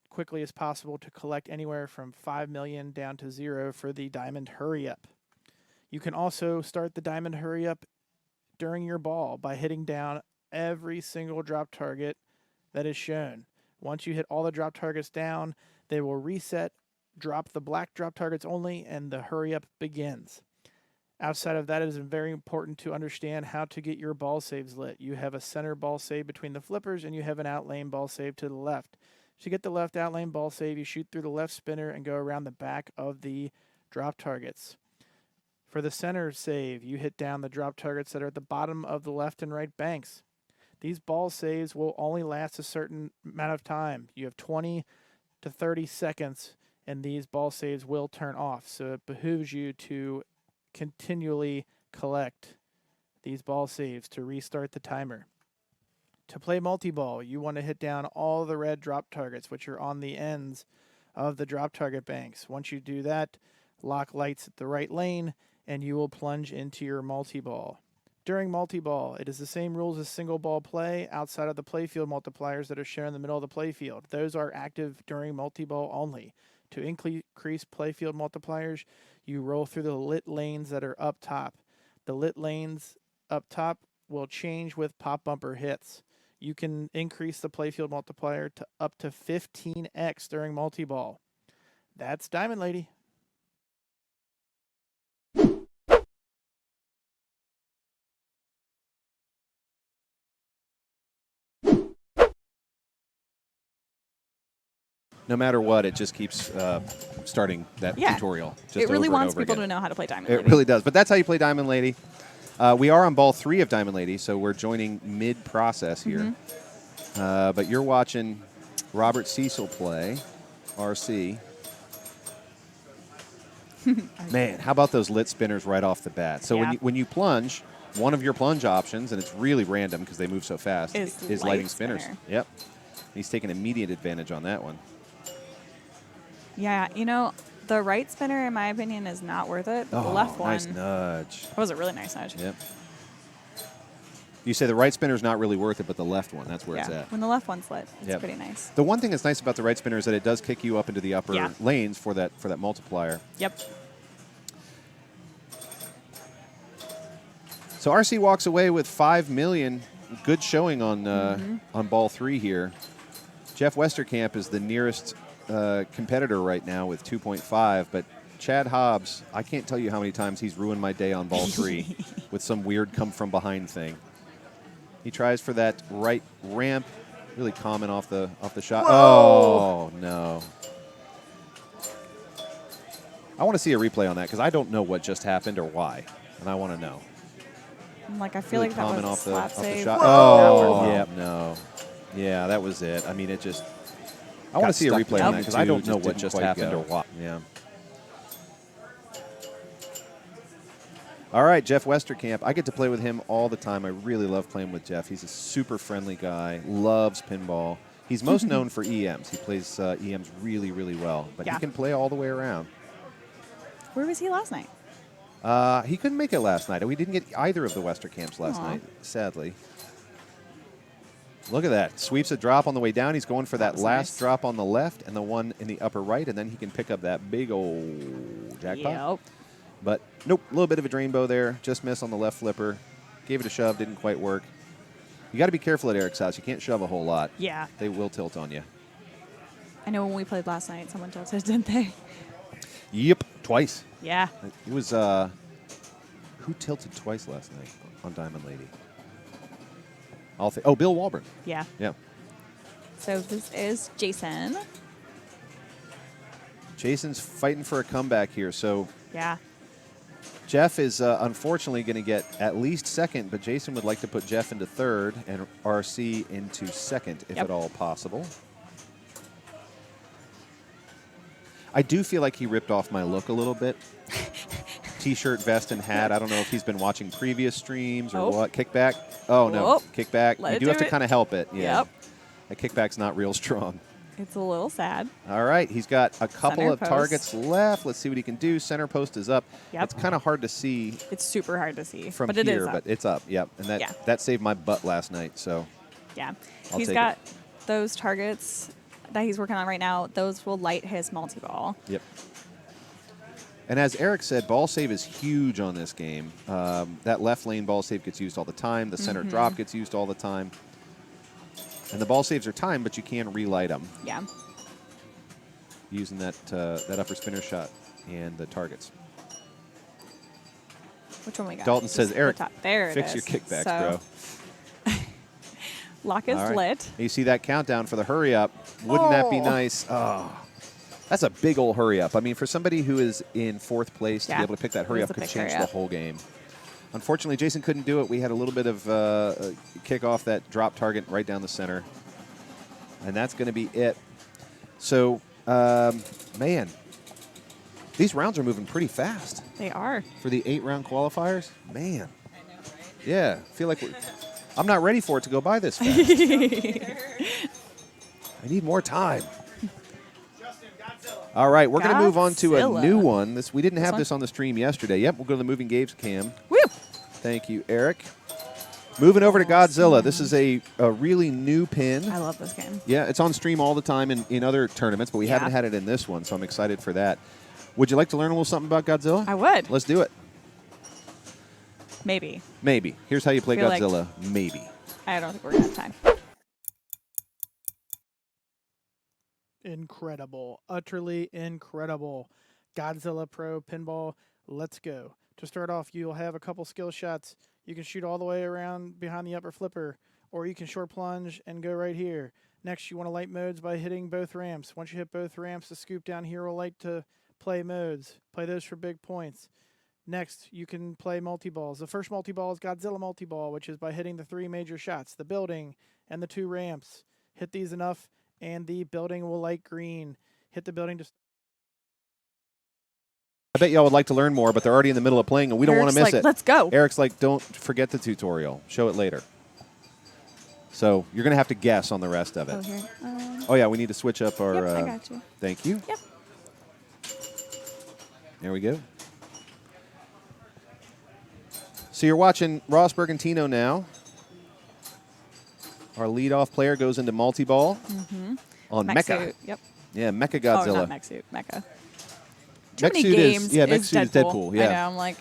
quickly as possible to collect anywhere from 5 million down to 0 for the diamond hurry up. You can also start the diamond hurry up during your ball by hitting down every single drop target that is shown. Once you hit all the drop targets down, they will reset, drop the black drop targets only, and the hurry up begins. Outside of that, it is very important to understand how to get your ball saves lit. You have a center ball save between the flippers, and you have an out lane ball save to the left. To get the left out lane ball save, you shoot through the left spinner and go around the back of the drop targets. For the center save, you hit down the drop targets that are at the bottom of the left and right banks. These ball saves will only last a certain amount of time. You have 20 to 30 seconds, and these ball saves will turn off. So it behooves you to continually collect these ball saves to restart the timer. To play multi-ball, you want to hit down all the red drop targets, which are on the ends of the drop target banks. Once you do that, lock lights at the right lane, and you will plunge into your multi-ball. During multi-ball, it is the same rules as single ball play outside of the playfield multipliers that are shown in the middle of the playfield. Those are active during multi-ball only. To increase playfield multipliers, you roll through the lit lanes that are up top. The lit lanes up top will change with pop bumper hits. You can increase the playfield multiplier to up to 15x during multi-ball. That's Diamond Lady. No matter what, it just keeps starting that Yeah. tutorial. Just It really over and wants over people again. to know how to play Diamond It Lady. really does. But that's how you play Diamond Lady. We are on ball 3 of Diamond Lady, so we're joining mid-process here. But you're watching Robert Cecil play RC. Man, how about those lit spinners right off the bat? So Yeah. when you plunge, one of your plunge options, and it's really random because they move so fast, is lighting light spinners. spinner. Yep. He's taking immediate advantage on that one. Yeah, you know, the right spinner, in my opinion, is not worth it. But the left one nice nudge. was a really nice nudge. Yep. You say the right spinner's not really worth it, but the left one, that's where it's at. When the left one's lit, it's Yep. pretty nice. The one thing that's nice about the right spinner is that it does kick you up into the upper lanes for that multiplier. Yep. So RC walks away with $5 million. Good showing on ball 3 here. Jeff Westerkamp is the nearest competitor right now with 2.5, but Chad Hobbs, I can't tell you how many times he's ruined my day on ball 3 with some weird come-from-behind thing. He tries for that right ramp, really common off the shot. Whoa. Oh, no. I want to see a replay on that because I don't know what just happened or why, and I want to know. I'm like, I feel Really like that was common a off the slap save. shot. Not Oh, worth it. yeah, no. Yeah, that was it. I mean, it just... I want to see a stuck replay on that between because the I two, don't know just what didn't just quite happened go. or why. Yeah. All right, Jeff Westerkamp. I get to play with him all the time. I really love playing with Jeff. He's a super friendly guy, loves pinball. He's most known for EMs. He plays EMs really, really well, but he can play all the way around. Where was he last night? He couldn't make it last night. We didn't get either of the Westerkamps last Aw. night, sadly. Look at that. Sweeps a drop on the way down. He's going for that was last nice. drop on the left and the one in the upper right, and then he can pick up that big old jackpot. Yep. But nope, a little bit of a drain bow there. Just miss on the left flipper. Gave it a shove, didn't quite work. You got to be careful at Eric's house. You can't shove a whole lot. Yeah. They will tilt on you. I know when we played last night, someone tilted, didn't they? Yep, twice. Yeah. It was, who tilted twice last night on Diamond Lady? Bill Walburn. Yeah. Yeah. So this is Jason. Jason's fighting for a comeback here. So Yeah. Jeff is unfortunately going to get at least second, but Jason would like to put Jeff into third and RC into second, if Yep. at all possible. I do feel like he ripped off my look a little bit. T-shirt, vest, and hat. I don't know if he's been watching previous streams or Oh. what. Kickback. Oh, no. Oh. Kickback. Let You it do do have to it. kind of help it. Yeah. Yep. That kickback's not real strong. It's a little sad. All right, he's got a couple Center of post. targets left. Let's see what he can do. Center post is up. Yep. It's kind of hard to see It's super hard to see. from but it is here, up. but it's up. Yep, and Yeah. that saved my butt last night. So Yeah. I'll He's take got those targets that he's working on right now. Those will light his multi-ball. yep. And as Eric said, ball save is huge on this game. That left lane ball save gets used all the time. The center drop gets used all the time. And the ball saves are timed, but you can relight them Yeah. using that upper spinner shot and the targets. Which one we got? Dalton Just says, the Eric, top. There it fix is. your kickbacks, So, bro. Lock is All right. lit. You see that countdown for the hurry up. Wouldn't that be Oh. nice? Oh, that's a big old hurry up. I mean, for somebody who is in fourth place, to Yeah. be able to pick that hurry It up was a could big change hurry the up. whole game. Unfortunately, Jason couldn't do it. We had a little bit of a kick off that drop target right down the center. And that's going to be it. So, man, these rounds are moving pretty fast They are. for the 8-round qualifiers. Man. Yeah, feel like I'm not ready for it to go by this fast. I need more time. Justin, Godzilla. All right, we're going to move on to a Godzilla. new one. We didn't have one? this on the stream yesterday. Yep, we'll go to the moving games cam. Woo! Thank you, Eric. Moving over to Godzilla. This is a really new pin. I love this game. Yeah, it's on stream all the time in other tournaments, but we Yeah. haven't had it in this one, so I'm excited for that. Would you like to learn a little something about Godzilla? I would. Let's do it. Maybe. Maybe. Here's how you play Feel like- Godzilla. Maybe. I don't think we're going to have time. Incredible. Utterly incredible. Godzilla Pro Pinball, let's go. To start off, you'll have a couple skill shots. You can shoot all the way around behind the upper flipper, or you can short plunge and go right here. Next, you want to light modes by hitting both ramps. Once you hit both ramps, the scoop down here will light to play modes. Play those for big points. Next, you can play multi-balls. The first multi-ball is Godzilla Multiball, which is by hitting the 3 major shots, the building and the 2 ramps. Hit these enough, and the building will light green. Hit the building to I bet y'all would like to learn more, but they're already in the middle of playing, and we don't want to miss Eric's like, it. let's go. Eric's like, don't forget the tutorial. Show it later. So you're going to have to guess on the rest of it. Oh, here. Oh, yeah, we need to switch up our... Yep, I got you. Thank you. Yep. There we go. So you're watching Ross Bergantino now. Our leadoff player goes into multi-ball on Mech Mecha. suit. Yep. Yeah, Mecha Oh, Godzilla. not mech suit. Mecha. Too Mech many suit games is, yeah, Mech is suit is Deadpool. Yeah. I know. I'm like,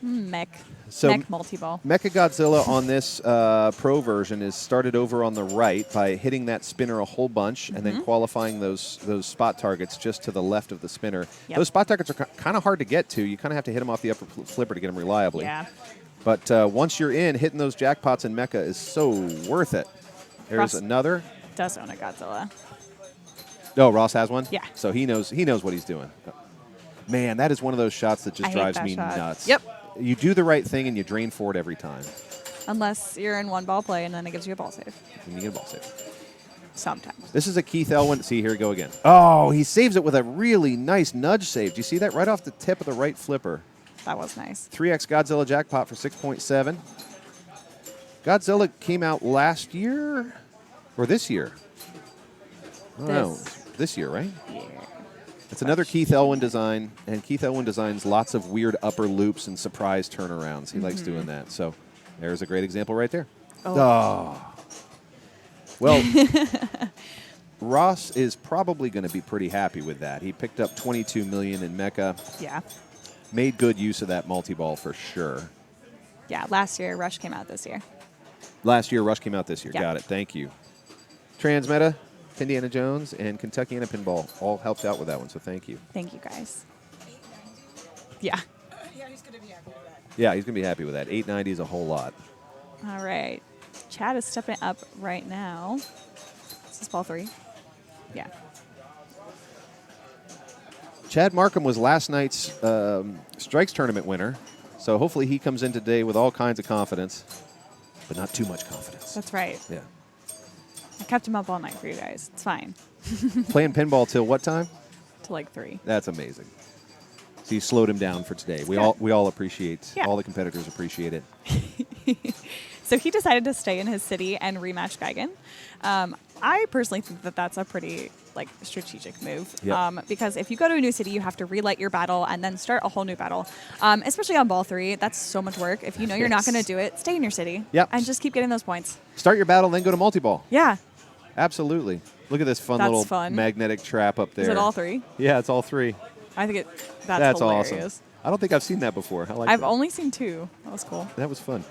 mech. So mech multi-ball. Mecha Godzilla on this pro version is started over on the right by hitting that spinner a whole bunch and then qualifying those spot targets just to the left of the spinner. Yep. Those spot targets are kind of hard to get to. You kind of have to hit them off the upper flipper to get them reliably. Yeah. But once you're in, hitting those jackpots in Mecha is so worth it. There's Ross another. does own a Godzilla. Oh, Ross has one? Yeah. So he knows what he's doing. Man, that is one of those shots that I just hate drives that me shot. nuts. Yep. You do the right thing and you drain for it every time. Unless you're in one ball play and then it gives you a ball save. And you get a ball save. Sometimes. This is a Keith Elwin. See, here we go again. Oh, he saves it with a really nice nudge save. Do you see that? Right off the tip of the right flipper. That was nice. 3x Godzilla jackpot for 6.7. Godzilla came out last year or this year? I don't know. This year, right? Yeah. It's another Keith Elwin design, and Keith Elwin designs lots of weird upper loops and surprise turnarounds. He likes doing that. So there's a great example right there. Oh. Well, Ross is probably going to be pretty happy with that. He picked up $22 million in Mecha. Yeah. Made good use of that multi-ball for sure. Yeah. Last year, Rush came out this year. Last year, Rush came out this year. Yeah. Got it. Thank you. Transmeta, Indiana Jones, and Kentuckiana Pinball all helped out with that one, so thank you. Thank you, guys. Yeah. Yeah, he's going to be happy with that. 890 is a whole lot. All right. Chad is stepping up right now. This is ball 3. Yeah. Chad Markham was last night's Strikes tournament winner, so hopefully he comes in today with all kinds of confidence, but not too much confidence. That's right. Yeah. I kept him up all night for you guys. It's fine. Playing pinball till what time? To like 3. That's amazing. So you slowed him down for today. We good. all appreciate. Yeah. All the competitors appreciate it. So he decided to stay in his city and rematch Geigen. I personally think that that's a pretty strategic move. Yep. Because if you go to a new city, you have to relight your battle and then start a whole new battle. Especially on ball 3, that's so much work. If you know you're not going to do it, stay in your city. Yep. And just keep getting those points. Start your battle, then go to multi-ball. Yeah. Absolutely. Look at this fun That's little fun. magnetic trap up there. Is it all 3? Yeah, it's all 3. I think that's That's hilarious. awesome. I don't think I've seen that before. I like I've that. only seen 2. That was cool. That was fun.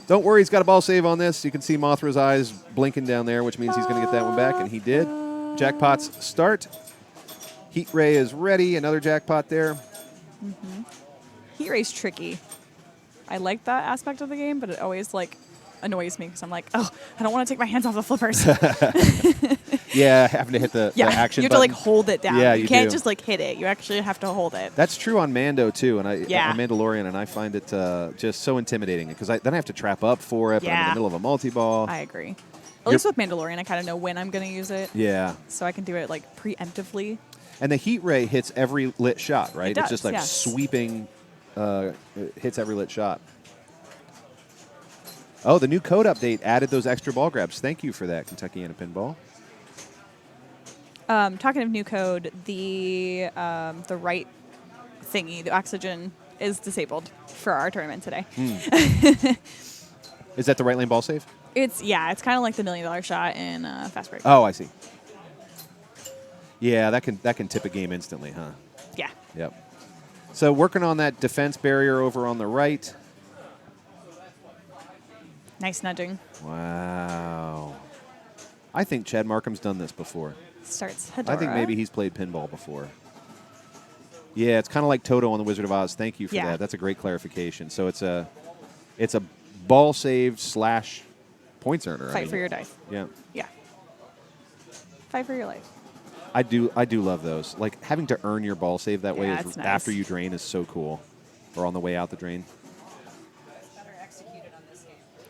Don't worry, he's got a ball save on this. You can see Mothra's eyes blinking down there, which means he's going to get that one back, and he did. Jackpots start. Heat Ray is ready. Another jackpot there. Heat Ray's tricky. I like that aspect of the game, but it always annoys me because I'm like, oh, I don't want to take my hands off the flippers. Yeah, having to hit the action you have button. to hold it down. Yeah, you you can't do. just hit it. You actually have to hold it. That's true on Mando too, and on Mandalorian, and I find it just so intimidating because then I have to trap up for it. But I'm in the middle of a multi-ball. I agree. At least with Mandalorian, I kind of know when I'm going to use it. Yeah. So I can do it preemptively. And the Heat Ray hits every lit shot, right? It It's just does, yes. sweeping, it hits every lit shot. Oh, the new code update added those extra ball grabs. Thank you for that, Kentuckiana Pinball. Talking of new code, the right thingy, the oxygen, is disabled for our tournament today. Is that the right lane ball save? It's kind of like the $1 million shot in Fast Break. Oh, I see. Yeah, that can tip a game instantly, huh? Yeah. Yep. So working on that defense barrier over on the right. Nice nudging. Wow. I think Chad Markham's done this before. Starts Hedora. I think maybe he's played pinball before. Yeah, it's kind of like Toto on the Wizard of Oz. Thank you for that. That's a great clarification. So it's a ball save / points earner. Fight for your dice. Yeah. Yeah. Fight for your life. I do love those. Like having to earn your ball save that way it's nice. after you drain is so cool. Or on the way out the drain.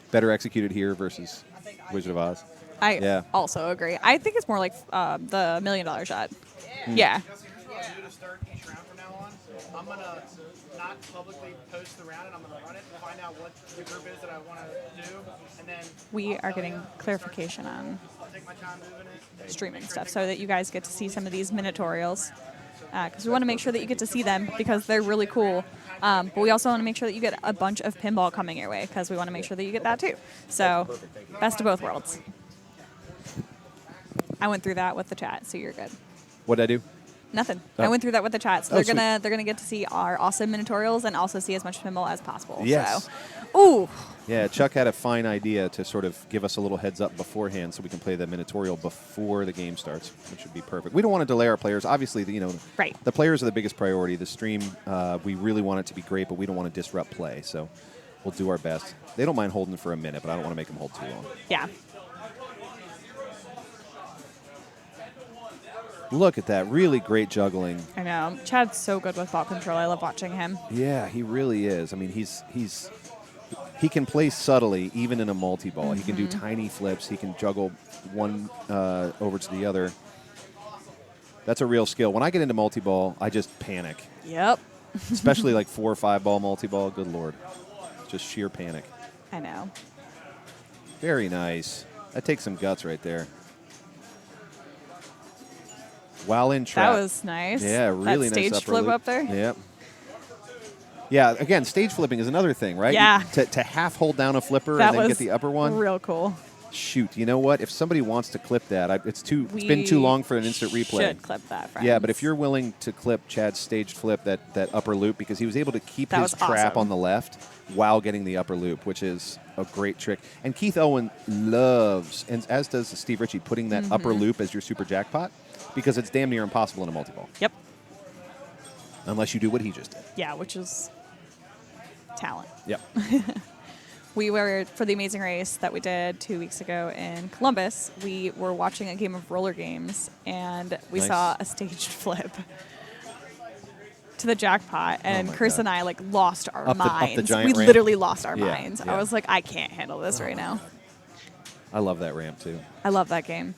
Better executed here versus Wizard of Oz. I also agree. I think it's more like the $1 million shot. Yeah. I'm going to not publicly post the round, and I'm going to run it and find out what the group is that I want to do. And then We are getting clarification on I'll take my time moving it. streaming stuff so that you guys get to see some of these minitorials. Because we want to make sure that you get to see them because they're really cool. But we also want to make sure that you get a bunch of pinball coming your way because we want to make sure that you get that too. So, best of both worlds. I went through that with the chat, so you're good. What'd I do? Nothing. Oh. I went through that with the chat, so Oh, they're gonna get to see our awesome minitorials and also see as much pinball as possible. Yes. So, ooh, Yeah, Chuck had a fine idea to sort of give us a little heads up beforehand so we can play the minitorial before the game starts, which would be perfect. We don't want to delay our players. Obviously, Right. the players are the biggest priority. The stream, we really want it to be great, but we don't want to disrupt play, so we'll do our best. They don't mind holding for a minute, but I don't want to make them hold too long. yeah. Look at that. Really great juggling. I know. Chad's so good with ball control. I love watching him. Yeah, he really is. I mean, he can play subtly even in a multi-ball. He can do tiny flips. He can juggle one over to the other. That's a real skill. When I get into multi-ball, I just panic, Yep. especially like 4 or 5 ball multi-ball. Good Lord. Just sheer panic. I know. Very nice. That takes some guts right there. While in trap. That was nice. Yeah, really that nice stage upper flip loop. up there. Yep. Yeah, again, stage flipping is another thing, right? Yeah. To half hold down a flipper That and then was get the upper one. real cool. Shoot, you know what? If somebody wants to clip that, it's been We too long for an instant replay. Should clip that, friends. Yeah, but if you're willing to clip Chad's staged flip, that upper loop, because he was able to keep That his was trap awesome. on the left while getting the upper loop, which is a great trick. And Keith Owen loves, and as does Steve Ritchie, putting that upper loop as your super jackpot, because it's damn near impossible in a multi-ball, Yep. unless you do what he just did. Yeah, which is talent. Yep. We were, for the Amazing Race that we did 2 weeks ago in Columbus, we were watching a game of roller games, and we Nice. saw a staged flip to the jackpot, and my Chris God. and I lost our Up the minds. giant We ramp? literally lost our Yeah, minds. yeah. I was like, I can't handle this right now. I love that ramp, too. I love that game.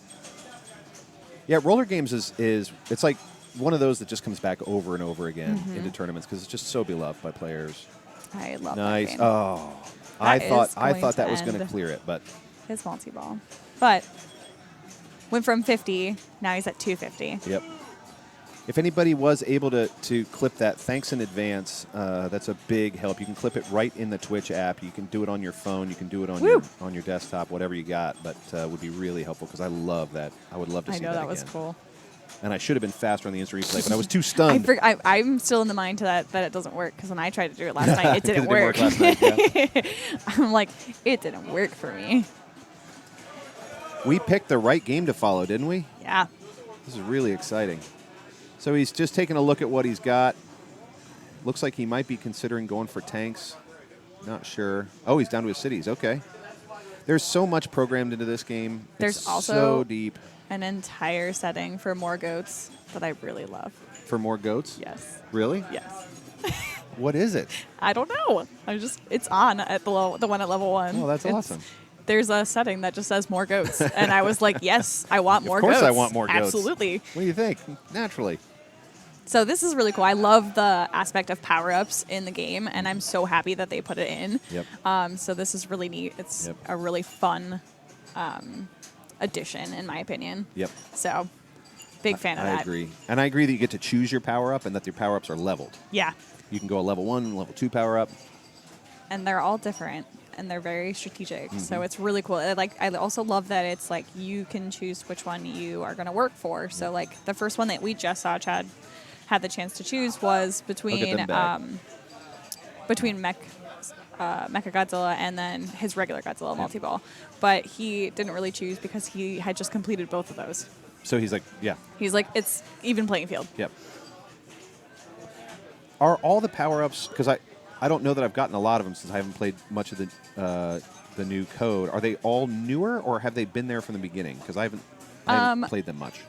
Yeah, roller games is it's like one of those that just comes back over and over again into tournaments because it's just so beloved by players. I love Nice. that game. Oh, That I is thought going to that was going to end. clear it, but His multi-ball. But went from 50, now he's at 250. yep. If anybody was able to clip that, thanks in advance. That's a big help. You can clip it right in the Twitch app. You can do it on your phone. You can do it on your desktop, whatever you got. But would be really helpful because I love that. I would love to I see know that again. was cool. And I should have been faster on the instant replay, but I was too stunned. I'm still in the mind to that it doesn't work because when I tried to do it last night, it 'Cause didn't work. last night, yeah. I'm like, it didn't work for me. We picked the right game to follow, didn't we? Yeah. This is really exciting. So he's just taking a look at what he's got. Looks like he might be considering going for tanks. Not sure. Oh, he's down to his cities. Okay. There's so much programmed into this game. There's it's also so deep. an entire setting for more goats that I really love. For more goats? Yes. Really? Yes. What is it? I don't know. It's on at the one at level 1. Oh, that's It's- awesome. There's a setting that just says more goats, and I was like, yes, I want more Of course goats. I want more goats. Absolutely. What do you think? Naturally. So this is really cool. I love the aspect of power-ups in the game, and I'm so happy that they put it in. Yep. So this is really neat. It's Yep. a really fun addition, in my opinion. Yep. So big fan of that. I agree. And I agree that you get to choose your power-up and that your power-ups are leveled. Yeah. You can go a level 1, level 2 power-up. And they're all different, and they're very strategic. Mm-hmm. So it's really cool. I also love that it's like you can choose which one you are going to work for. So like the first one that we just saw Chad had the chance to choose was between them back. Mecha Godzilla and then his regular Godzilla multi-ball. But he didn't really choose because he had just completed both of those. So he's like, yeah. He's like, it's even playing field. Yep. Are all the power-ups, because I don't know that I've gotten a lot of them since I haven't played much of the new code. Are they all newer, or have they been there from the beginning? Because I haven't played them much.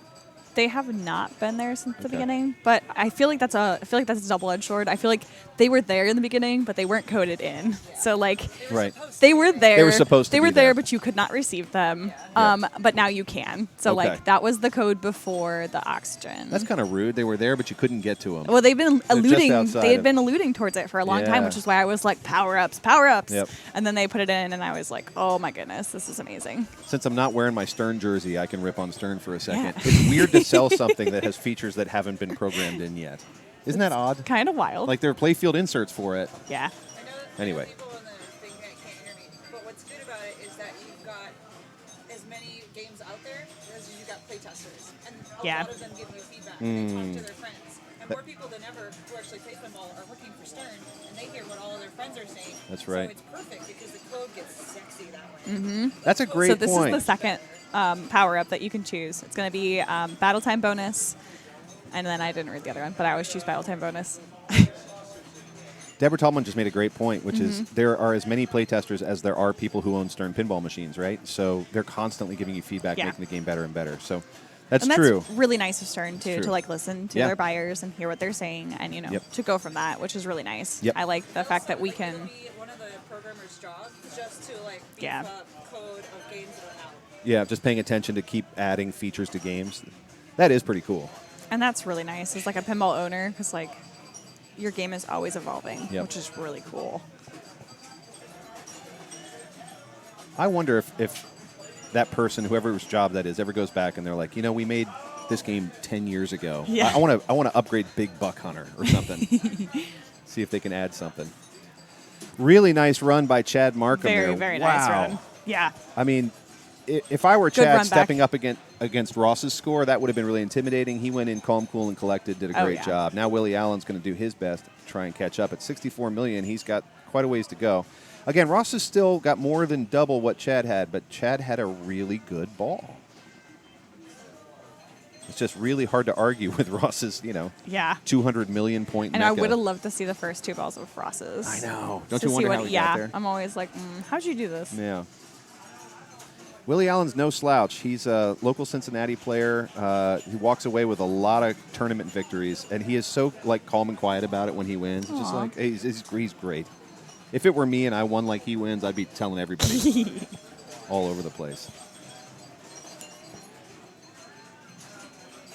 They have not been there since the Okay. beginning, but I feel like that's a double-edged sword. I feel like they were there in the beginning, but they weren't coded in. So like Right. they were there. They were supposed to They be were there, there. but you could not receive them. Yeah. But now you can. So Okay. like that was the code before the oxygen. That's kind of rude. They were there, but you couldn't get to them. Well, they've been They're just alluding. outside They had of- been alluding towards it for a long time, Yeah. which is why I was like, power ups, power ups. Yep. And then they put it in, and I was like, oh my goodness, this is amazing. Since I'm not wearing my Stern jersey, I can rip on Stern for a second. Yeah. It's weird to sell something that has features that haven't been programmed in yet. Isn't that odd? Kind of wild. Like there are playfield inserts for it. yeah. Anyway. People in the thing can't hear me. But what's good about it is that you've got as many games out there as you've got playtesters. And a Yeah. lot of them give you feedback and they talk to their friends. And more people than ever who actually play Pinball are looking for Stern and they hear what all of their friends are saying. That's right. So it's perfect because the code gets sexy that way. That's a great So this point. is the second power up that you can choose. It's going to be battle time bonus, and then I didn't read the other one, but I always choose battle time bonus. Deborah Tallman just made a great point, which is Mm-hmm. there are as many playtesters as there are people who own Stern pinball machines, right? So they're constantly giving you feedback, Yeah. making the game better and better. So that's And true. that's really nice of Stern too, True. to like listen to Yeah. their buyers and hear what they're saying, and Yep. to go from that, which is really nice. Yep. I like the fact that we can. Be one of the programmer's jobs just to like beef Yeah. up code of games that are out. Yeah, just paying attention to keep adding features to games. That is pretty cool. And that's really nice as like a pinball owner, because like your game is always evolving, Yep. which is really cool. I wonder if that person, whoever's job that is, ever goes back and they're like, we made this game 10 years ago. Yeah. I want to upgrade Big Buck Hunter or something. See if they can add something. Really nice run by Chad Markham Very, there. very Wow. nice run. Yeah. I mean, if I were Good Chad run stepping back. up against Ross's score, that would have been really intimidating. He went in calm, cool, and collected, did a Oh, great yeah. job. Now Willie Allen's going to do his best to try and catch up. At 64 million, he's got quite a ways to go. Again, Ross has still got more than double what Chad had, but Chad had a really good ball. It's just really hard to argue with Ross's, Yeah. 200 million point And I mecha. would have loved to see the first two balls of Ross's. I know. Don't To you see wonder what, how he yeah, got there? I'm always like, how'd you do this? Yeah. Willie Allen's no slouch. He's a local Cincinnati player. He walks away with a lot of tournament victories, and he is so calm and quiet about it when he wins. It's just Aw. like he's great. If it were me and I won like he wins, I'd be telling everybody all over the place.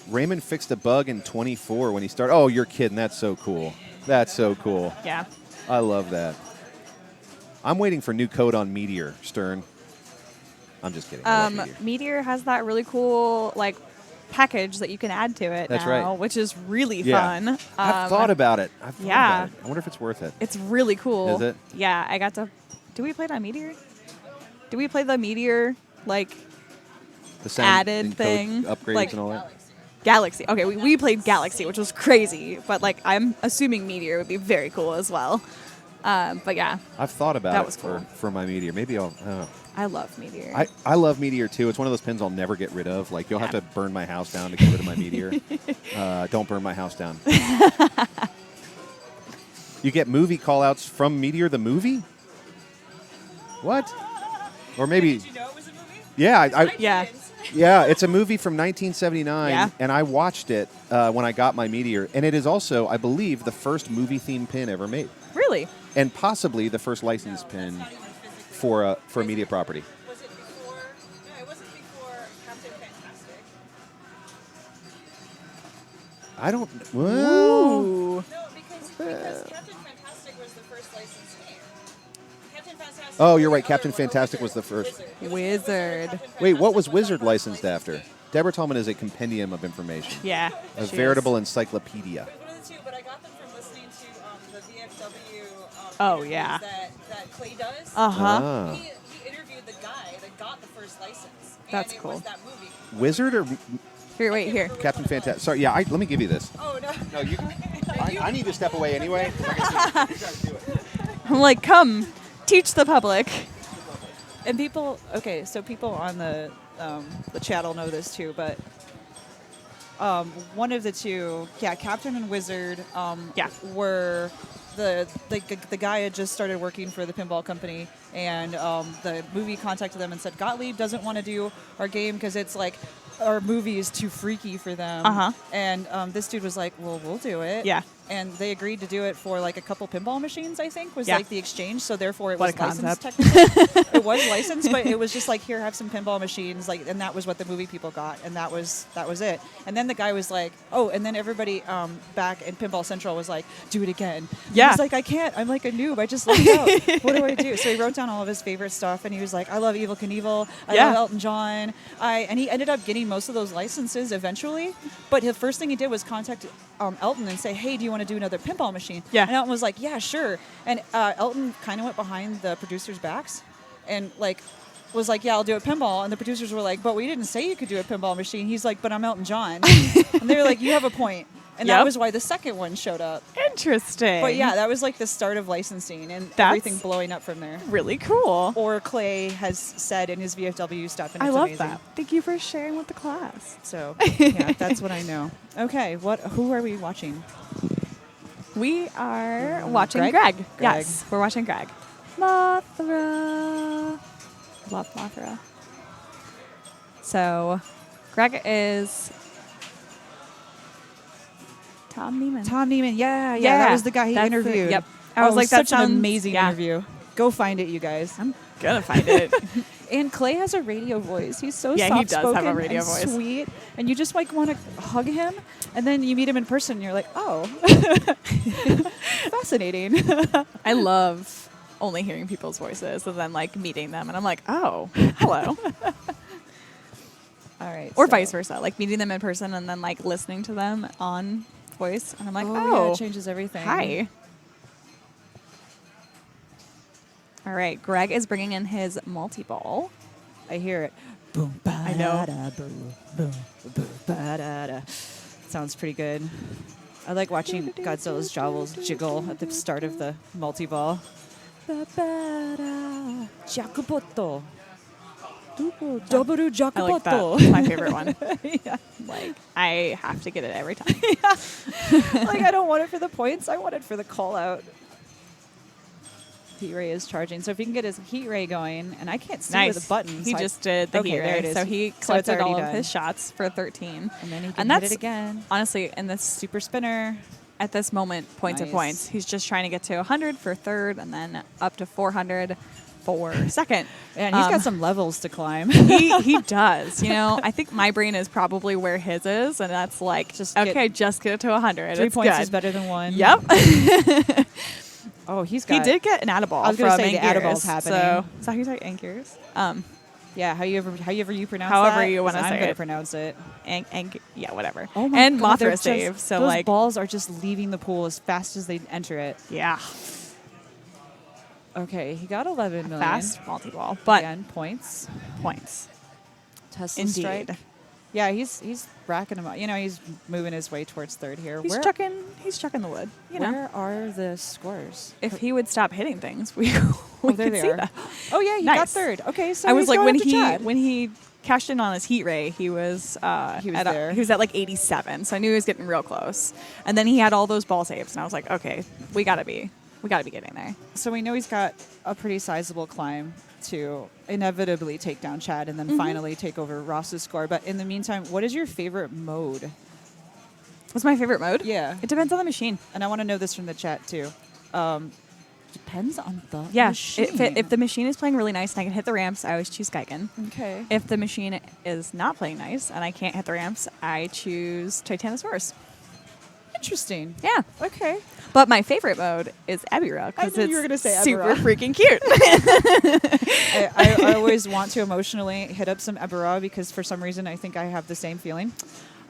Raymond fixed a bug in 24 when he started. Oh, you're kidding. That's so cool. That's so cool. Yeah. I love that. I'm waiting for new code on Meteor, Stern. I'm just kidding. I love Meteor. Meteor has that really cool package that you can add to it That's now, right. which is really Yeah. fun. I've thought about it. yeah. I wonder if it's worth it. It's really cool. Is it? Yeah, I got to. Did we play it on Meteor? Did we play the Meteor The sound added and code thing, upgrades and all that. Galaxy? Okay, we played Galaxy, which was crazy, but I'm assuming Meteor would be very cool as well. But yeah, I've thought about That it was cool. for my Meteor. Maybe I'll. I love Meteor. I love Meteor too. It's one of those pins I'll never get rid of. You'll have to burn my house down to get rid of my Meteor. Don't burn my house down. You get movie call-outs from Meteor the movie? What? Or maybe. Did you know it was a movie? Yeah, yeah. yeah, it's a movie from 1979, Yeah. and I watched it when I got my Meteor, and it is also, I believe, the first movie-themed pin ever made, Really? and possibly the first licensed pin for a media property. Was it before? No, it wasn't before Captain Fantastic. I don't. Well, Ooh. No, because Captain Fantastic was the first licensed game. Captain Fantastic. Oh, you're was right, the Captain other one, Fantastic Wizard. was the first. Wizard. It was Wizard. Captain wait, what was Fantastic Wizard our licensed first after? license. Deborah Tallman is a compendium of information, Yeah. a she veritable is. encyclopedia. One of the two, but I got them from listening to the VFW. Oh, interviews yeah. That Clay does. Uh-huh. Ah. He interviewed the guy that got the first license. That's and it cool. was that movie. Wizard or Here, wait, here. Captain Fantastic? Sorry, yeah. Let me give you this. Oh no. No, you. I need to step away anyway. You guys do it. I'm like, come, teach the public. And people, okay, so people on the chat will know this too, but one of the two, Captain and Wizard, were the guy had just started working for the pinball company, and the movie contacted them and said Gottlieb doesn't want to do our game because it's our movie is too freaky for them. Uh-huh. And this dude was like, well, we'll do it. Yeah. And they agreed to do it for like a couple pinball machines, I think, was Yeah. like the exchange. So therefore it What was a licensed concept. technically. It was licensed, but it was just like, here, have some pinball machines. Like, and that was what the movie people got. And that was it. And then the guy was like, oh, and then everybody back in Pinball Central was like, do it again. Yeah. He was like, I can't. I'm like a noob. I just lucked out. What do I do? So he wrote down all of his favorite stuff, and he was like, I love Evel Knievel. I Yeah. love Elton John. And he ended up getting most of those licenses eventually. But the first thing he did was contact Elton and say, hey, do you want to do another pinball machine? Yeah. And Elton was like, yeah, sure. And Elton kind of went behind the producers' backs and like was like, yeah, I'll do a pinball. And the producers were like, but we didn't say you could do a pinball machine. He's like, but I'm Elton John. And they were like, you have a point. And that Yep. was why the second one showed up. Interesting. But yeah, that was like the start of licensing and That's everything blowing up from there. really cool. Or Clay has said in his VFW stuff, and I it's love amazing. that. Thank you for sharing with the class. So yeah, that's what I know. Okay, who are we watching? We are watching Greg? Greg. Greg. Yes, we're watching Greg. Mothra. Love Mothra. So, Greg is Tom Neiman. Tom Neiman. Yeah, that was the guy he that's the- interviewed. yep. I was like, that such an sounds- amazing yeah. interview. Go find it, you guys. I'm gonna find it. And Clay has a radio voice. He's so Yeah, he does have a soft-spoken radio and voice. sweet, and you just like want to hug him. And then you meet him in person, and you're like, oh, fascinating. I love only hearing people's voices and then like meeting them, and I'm like, oh, hello. All right, Or so- vice versa, like meeting them in person and then like listening to them on voice, and I'm like, Oh, oh, yeah, it changes everything. hi. All right, Greg is bringing in his multi-ball. I hear it. Boom, I know. boom, boom, boom, ba-da-da. Sounds pretty good. I like watching Godzilla's jowls jiggle at the start of the multi-ball. Jacopoto. Doboru I like that. Jacopoto. It's my favorite one. Yeah. Like, I have to get it every time. Like, I don't want it for the points. I want it for the call out. Heat ray is charging. So if he can get his heat ray going, and I can't see Nice. with the buttons. He so just did the Okay, heat there ray. it is. So he So it's collected already all of done. his shots for 13. And then he And can hit that's it again. honestly, in this Super spinner. at this moment, points of Nice. points. He's just trying to get to 100 for third, and then up to 400 for second. And he's got some levels to climb. he does. You know, I think my brain is probably where his is, and that's like, Just get- okay, just get it to 100. 3 It's points good. is better than 1. Yep. Oh, he's He got. did get an Atta-ball I was gonna from say the Angears, Atta-ball's happening. So, is that how you say Angears? Yeah, however you pronounce However that. you wanna 'cause I'm say gonna it. pronounce it. Yeah, whatever. Oh my and God, they're Mothra just- save. So those like, balls are just leaving the pool as fast as they enter it. yeah, Okay, he got 11 million. fast multi-ball, but Again, points. points. Tesla Indeed. strike. Yeah, he's racking them up. You know, he's moving his way towards third here. He's chucking the wood. You know, Where are the scores? if he would stop hitting things, we Oh, could there they see are. that. Oh yeah, he got Nice. third. Okay, so I was he's like, going when up to Chad. he cashed in on his heat ray, he was there. he was at like 87, so I knew he was getting real close. And then he had all those ball saves, and I was like, okay, we gotta be getting there. So we know he's got a pretty sizable climb to inevitably take down Chad and then Mm-hmm. finally take over Ross's score. But in the meantime, what is your favorite mode? What's my favorite mode? Yeah. It depends on the machine. And I want to know this from the chat too. Depends on the Yeah, machine. if the machine is playing really nice and I can hit the ramps, I always choose Geigen. Okay. If the machine is not playing nice and I can't hit the ramps, I choose Titanosaurus. Interesting. Yeah. Okay. But my favorite mode is Ebirah because knew it's you were gonna say super Ebirah. freaking cute. I always want to emotionally hit up some Ebirah because for some reason I think I have the same feeling.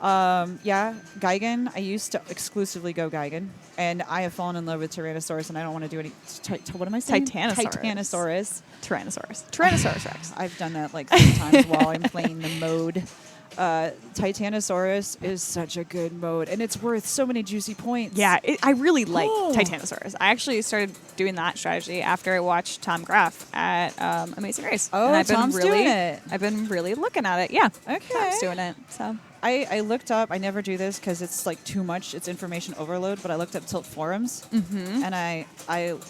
Yeah, Geigen. I used to exclusively go Geigen, and I have fallen in love with Tyrannosaurus, and I don't want to do any. What am I saying? Titanosaurus. Tyrannosaurus. Tyrannosaurus Rex. I've done that like 3 times while I'm playing the mode. Titanosaurus is such a good mode, and it's worth so many juicy points. Yeah, I really like Oh. Titanosaurus. I actually started doing that strategy after I watched Tom Graff at Amazing Race. Oh, and I've Tom's been really, doing it. I've been really looking at it. Yeah. Okay. Tom's doing it. So I looked up. I never do this because it's like too much. It's information overload. But I looked up Tilt forums, and I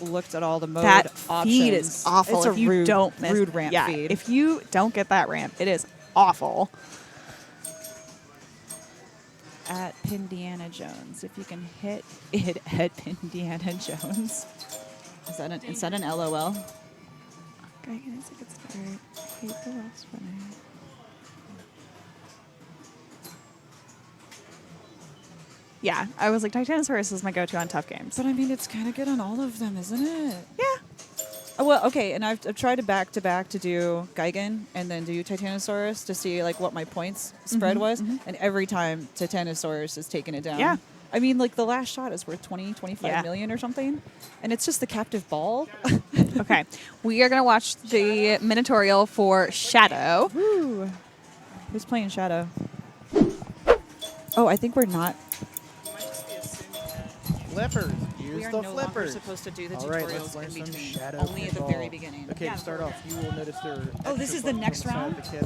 looked at all the mode that options. feed is awful. It's if a you rude, don't miss, rude ramp yeah, feed. if you don't get that ramp, it is awful. at Pindiana Jones. If you can hit it at Pindiana Jones. Is that an LOL? I guess I could start. I hate the last one. Yeah, I was like, Titanosaurus is my go-to on tough games. But I mean, it's kind of good on all of them, isn't it? Yeah. Oh, well, okay, and I've tried to back to do Gigan and then do Titanosaurus to see like what my points spread was, and every time Titanosaurus has taken it down. Yeah. I mean, like the last shot is worth 25 million or something, and it's just the captive ball. Okay, we are going to watch the Minotaurial for Shadow. Woo. Who's playing Shadow? Oh, I think we're not. Flippers. We Use are the no longer flippers. supposed to do the All right, let's tutorials learn in some between. shadow Only at the pinball. very beginning. Okay, to start off, you will notice there. Oh, this is the next round? Yeah,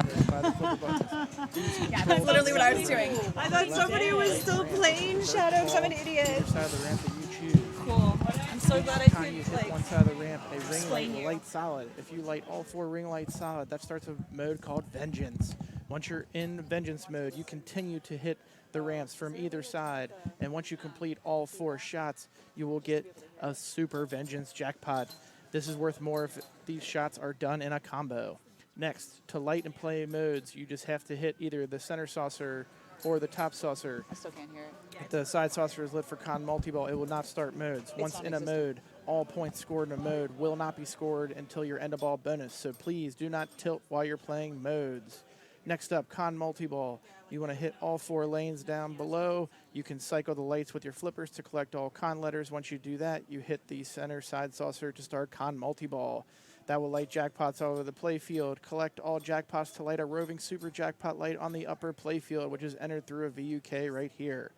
that's literally what I was doing. I thought somebody was still playing Shadow because I'm an idiot. Side of the ramp that you choose. Cool. I'm so glad I Each time you could hit one like. side of the ramp, a ring light explain will you. light solid. If you light all 4 ring lights solid, that starts a mode called Vengeance. Once you're in Vengeance mode, you continue to hit the ramps from either side, and once you complete all 4 shots, you will get a Super Vengeance jackpot. This is worth more if these shots are done in a combo. Next, to light and play modes, you just have to hit either the center saucer or the top saucer. I still can't hear it. If the side saucer is lit for con multi-ball, it will not start modes. Once in a mode, all points scored in a mode will not be scored until your end of ball bonus. So please do not tilt while you're playing modes. Next up, con multi-ball. You want to hit all 4 lanes down below. You can cycle the lights with your flippers to collect all con letters. Once you do that, you hit the center side saucer to start con multi-ball. That will light jackpots all over the playfield. Collect all jackpots to light a roving super jackpot light on the upper playfield, which is entered through a VUK right here.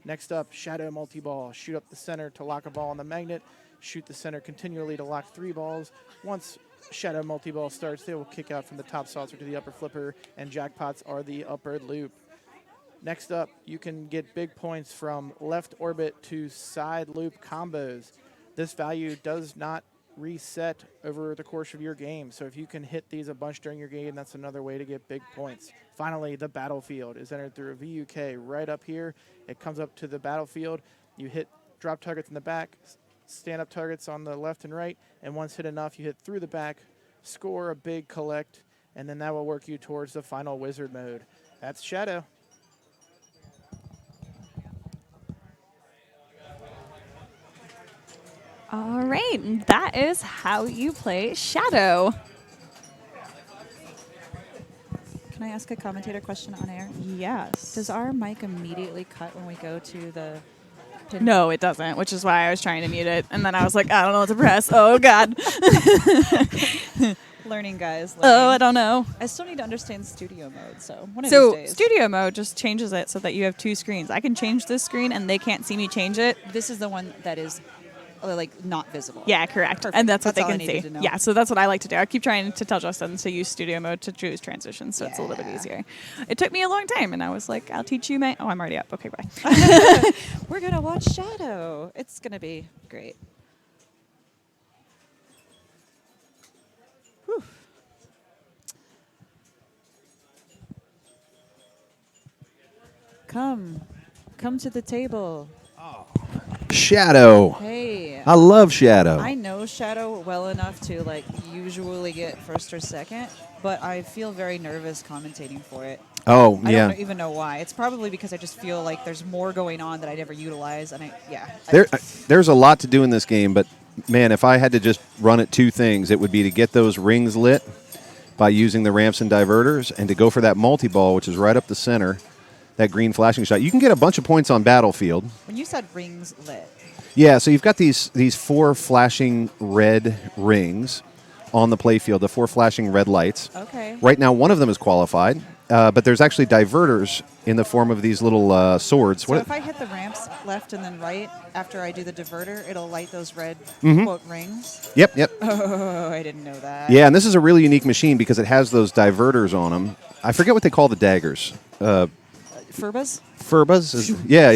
Next up, Shadow Multi-Ball. Shoot up the center to lock a ball on the magnet. Shoot the center continually to lock 3 balls. Once Shadow Multi-Ball starts, they will kick out from the top saucer to the upper flipper, and jackpots are the upper loop. Next up, you can get big points from left orbit to side loop combos. This value does not reset over the course of your game, so if you can hit these a bunch during your game, that's another way to get big points. Finally, the battlefield is entered through a VUK right up here. It comes up to the battlefield. You hit drop targets in the back, stand-up targets on the left and right, and once hit enough, you hit through the back, score a big collect, and then that will work you towards the final wizard mode. That's Shadow. All right, that is how you play Shadow. Can I ask a commentator question on air? Yes. Does our mic immediately cut when we go to the pin? No, it doesn't, which is why I was trying to mute it. And then I was like, I don't know what to press. Oh, God. Learning, guys. Oh, I don't know. I still need to understand studio mode, so one of So these days. studio mode just changes it so that you have 2 screens. I can change this screen and they can't see me change it. This is the one that is like not visible. Yeah, correct. Perfect. And that's what That's all I they can needed see. to know. Yeah, so that's what I like to do. I keep trying to tell Justin to use studio mode to choose transitions, so it's a little bit easier. It took me a long time, and I was like, I'll teach you, Oh, I'm already up. Okay, bye. We're going to watch Shadow. It's going to be great. Whew. Come to the table. Shadow. Hey. I love Shadow. I know Shadow well enough to like usually get first or second, but I feel very nervous commentating for it. Oh, I yeah. don't even know why. It's probably because I just feel like there's more going on that I never utilize, and There's a lot to do in this game, but man, if I had to just run it 2 things, it would be to get those rings lit by using the ramps and diverters, and to go for that multi-ball, which is right up the center, that green flashing shot. You can get a bunch of points on Battlefield. When you said rings lit, Yeah, so you've got these 4 flashing red rings on the playfield, the 4 flashing red lights. okay. Right now, one of them is qualified, but there's actually diverters in the form of these little swords. So if I hit the ramps left and then right after I do the diverter, it'll light those red quote rings. Yep. Oh, I didn't know that. Yeah, and this is a really unique machine because it has those diverters on them. I forget what they call the daggers. Furbas? Furbas? Yeah.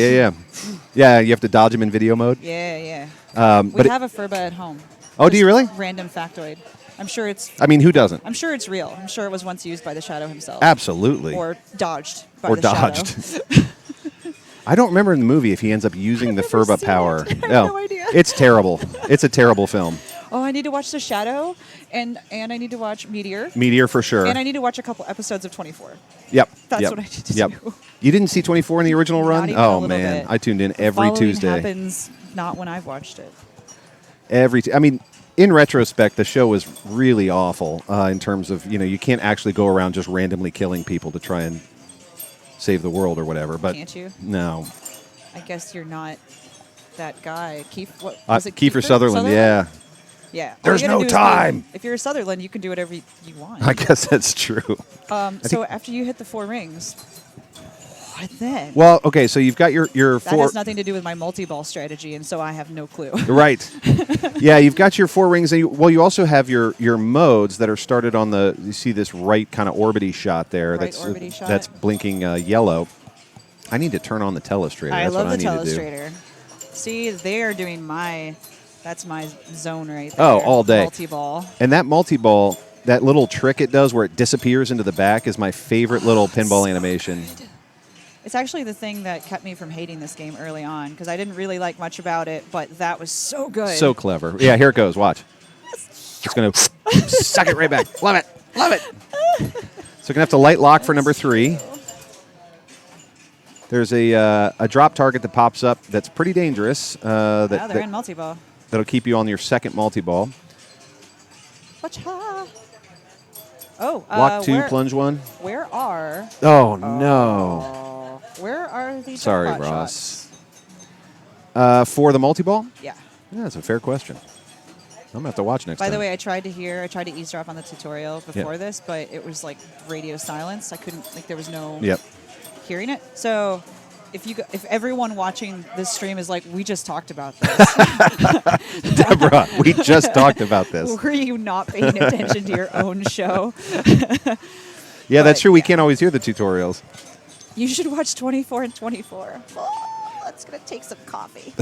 Yeah, you have to dodge them in video mode. Yeah. But We have a Furba at home. Oh, do you really? Random factoid. I'm sure it's who doesn't? I'm sure it's real. I'm sure it was once used by the Shadow himself. Absolutely. Or dodged by Or the dodged. Shadow. I don't remember in the movie if he ends up using the never Furba seen power. it. I have no idea. It's terrible. It's a terrible film. Oh, I need to watch The Shadow, and I need to watch Meteor, Meteor for sure. and I need to watch a couple episodes of 24. Yep. That's yep. what I need to yep. do. You didn't see 24 in the original run? Not even a Oh, little man. bit. I tuned in The every following Tuesday. happens not when I've watched it. I mean, in retrospect, the show was really awful in terms of, you can't actually go around just randomly killing people to try and save the world or whatever. But Can't you? No. I guess you're not that guy. What was it? Kiefer Sutherland, yeah. Yeah. All There's you gotta no do is time. if you're a Sutherland, you can do whatever you want. I guess that's true. So after you hit the 4 rings, what then? Well, okay, so you've got your That 4... has nothing to do with my multi-ball strategy, and so I have no clue. Right. Yeah, you've got your 4 rings. And you also have your modes that are started on you see this right kind of orbity shot there. Right orbity shot. That's blinking yellow. I need to turn on the telestrator. I That's love what the I need to do. telestrator. See, they're doing that's my zone right there. Oh, all day. Multi-ball. And that multi-ball, that little trick it does where it disappears into the back is my favorite little pinball animation. It's actually the thing that kept me from hating this game early on, because I didn't really like much about it, but that was so good. So clever. Yeah, here it goes. Watch. It's going to suck it right back. Love it. Love it. So you're going to have to light lock for number 3. There's a drop target that pops up that's pretty dangerous. They're in multi-ball. That'll keep you on your second multi-ball. Oh, Walk 2, plunge 1. Where are... Oh, no. Where are the Sorry, jackpot Ross. shots? For the multi-ball? Yeah. Yeah, that's a fair question. I'm going to have to watch next By time. the way, I tried to eavesdrop on the tutorial before this, but it was like radio silence. I couldn't, there was no hearing it. So if everyone watching this stream is like, we just talked about this. Deborah, we just talked about this. Were you not paying attention to your own show? Yeah, that's true. We can't always hear the tutorials. You should watch 24 and 24. Oh, that's going to take some coffee.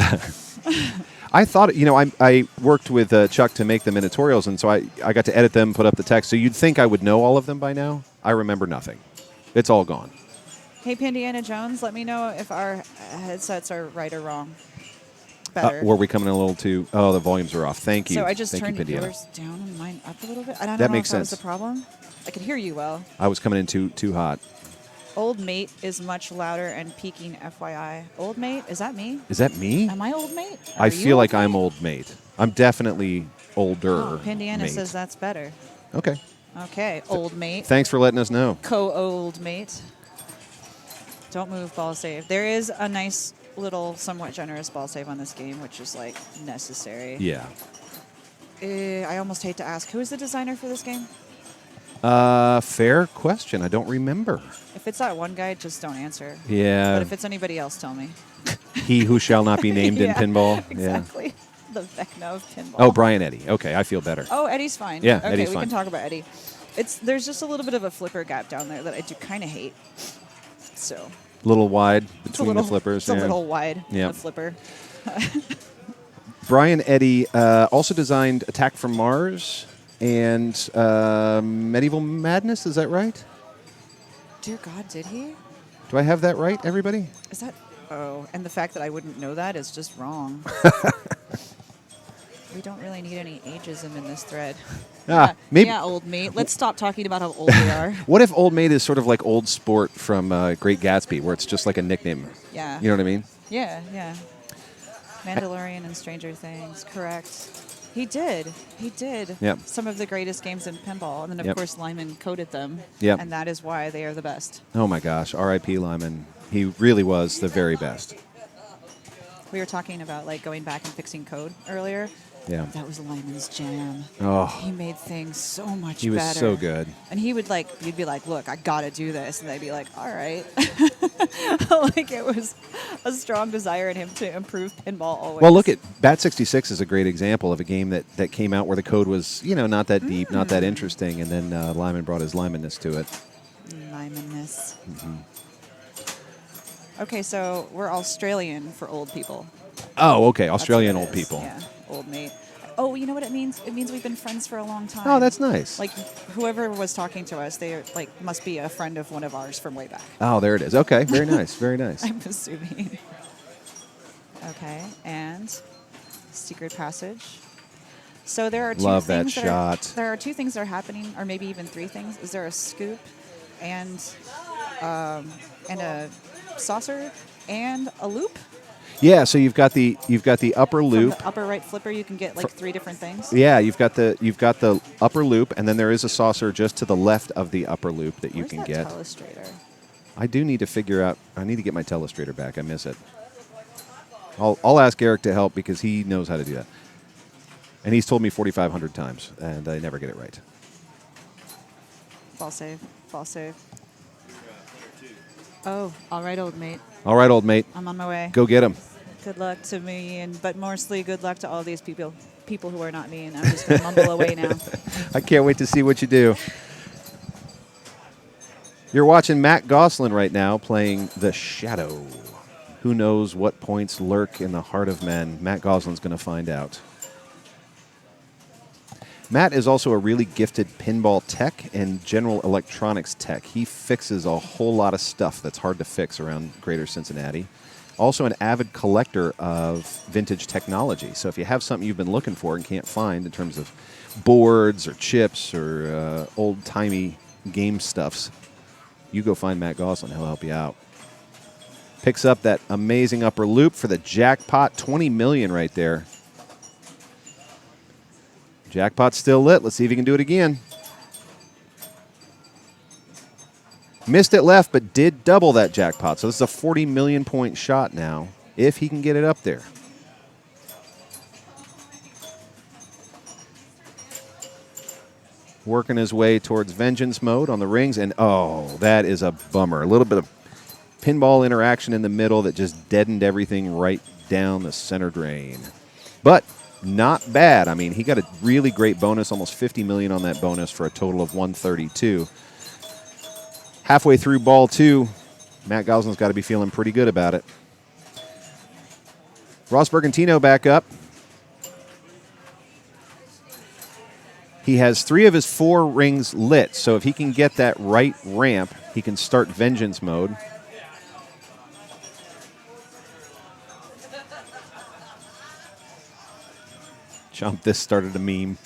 I thought, I worked with Chuck to make the miniatorials, and so I got to edit them, put up the text. So you'd think I would know all of them by now. I remember nothing. It's all gone. Hey, Pandiana Jones, let me know if our headsets are right or wrong. Better. Were we coming in a little too... Oh, the volumes are off. Thank you. So I just Thank turned you, Pindiana. yours down and mine up a little bit. I don't That know makes if that was sense. the problem. I could hear you well. I was coming in too hot. Old mate is much louder and peaking, FYI. Old mate? Is that me? Is that me? Am I old mate? I Are you feel like old I'm mate? old mate. I'm definitely older. Oh, Pandiana mate. says that's better. Okay. Okay, old mate. Thanks for letting us know. Co-old mate. Don't move, ball save. There is a nice little, somewhat generous ball save on this game, which is necessary. Yeah. I almost hate to ask, who is the designer for this game? Fair question. I don't remember. If it's that one guy, just don't answer. Yeah. But if it's anybody else, tell me. He who shall not be named in Yeah, pinball. Exactly. Yeah. The Vecna of pinball. Oh, Brian Eddy. Okay, I feel better. Oh, Eddie's fine. Yeah, okay, Eddie's we fine. can talk about Eddie. There's just a little bit of a flipper gap down there that I do kind of hate. So. A little wide It's between the flippers. It's a little wide. Yeah. The flipper. Brian Eddy also designed Attack from Mars and Medieval Madness. Is that right? Dear God, did he? Do I have that right, everybody? Is that? Oh, and the fact that I wouldn't know that is just wrong. We don't really need any ageism in this thread. Maybe. Yeah, old mate. Let's stop talking about how old we are. What if Old Mate is sort of like Old Sport from Great Gatsby, where it's just like a nickname? Yeah. You know what I mean? Yeah, yeah. Mandalorian and Stranger Things, correct. He did. Yep. Some of the greatest games in pinball. And then, of Yep. course, Lyman coded them. Yep. And that is why they are the best. Oh, my gosh. R.I.P. Lyman. He really was the very best. We were talking about going back and fixing code earlier. Yeah. That was Lyman's jam. Oh. He made things so much better. He was so good. And he would you'd be like, look, I got to do this. And they'd be like, all right. It was a strong desire in him to improve pinball always. Well, look at Bat 66 is a great example of a game that came out where the code was, not that deep, not that interesting. And then Lyman brought his Lymanness to it. Lymanness. Mm-hmm. Okay, so we're Australian for old people. Oh, okay. Australian old people. Yeah, old mate. Oh, you know what it means? It means we've been friends for a long time. Oh, that's nice. Like whoever was talking to us, they like must be a friend of one of ours from way back. Oh, there it is. Okay, very nice, very nice. I'm assuming. Okay, and secret passage. So there are two Love that things shot. There are two things that are happening, or maybe even three things. Is there a scoop, and a saucer, and a loop? Yeah, so you've got the upper loop. From the upper right flipper, you can get like three different things. Yeah, you've got the upper loop, and then there is a saucer just to the left of the upper loop that you Where's can that get. telestrator? I do need to figure out. I need to get my telestrator back. I miss it. I'll ask Eric to help because he knows how to do that, and he's told me 4,500 times, and I never get it right. Ball save. Ball save. Oh, all right, old mate. All right, old mate, I'm on my way. go get him. Good luck to me, but mostly good luck to all these people who are not me, and I'm just going to mumble away now. I can't wait to see what you do. You're watching Matt Gosselin right now playing The Shadow. Who knows what points lurk in the heart of men? Matt Gosselin's going to find out. Matt is also a really gifted pinball tech and general electronics tech. He fixes a whole lot of stuff that's hard to fix around Greater Cincinnati. Also an avid collector of vintage technology. So if you have something you've been looking for and can't find in terms of boards or chips or old-timey game stuffs, you go find Matt Gosselin. He'll help you out. Picks up that amazing upper loop for the jackpot. $20 million right there. Jackpot's still lit. Let's see if he can do it again. Missed it left, but did double that jackpot. So this is a 40 million point shot now, if he can get it up there. Working his way towards vengeance mode on the rings, and oh, that is a bummer. A little bit of pinball interaction in the middle that just deadened everything right down the center drain. But not bad. I mean, he got a really great bonus, almost 50 million on that bonus for a total of 132. Halfway through ball two, Matt Gosselin's got to be feeling pretty good about it. Ross Bergantino back up. He has 3 of his 4 rings lit, so if he can get that right ramp, he can start vengeance mode. Jump, this started a meme.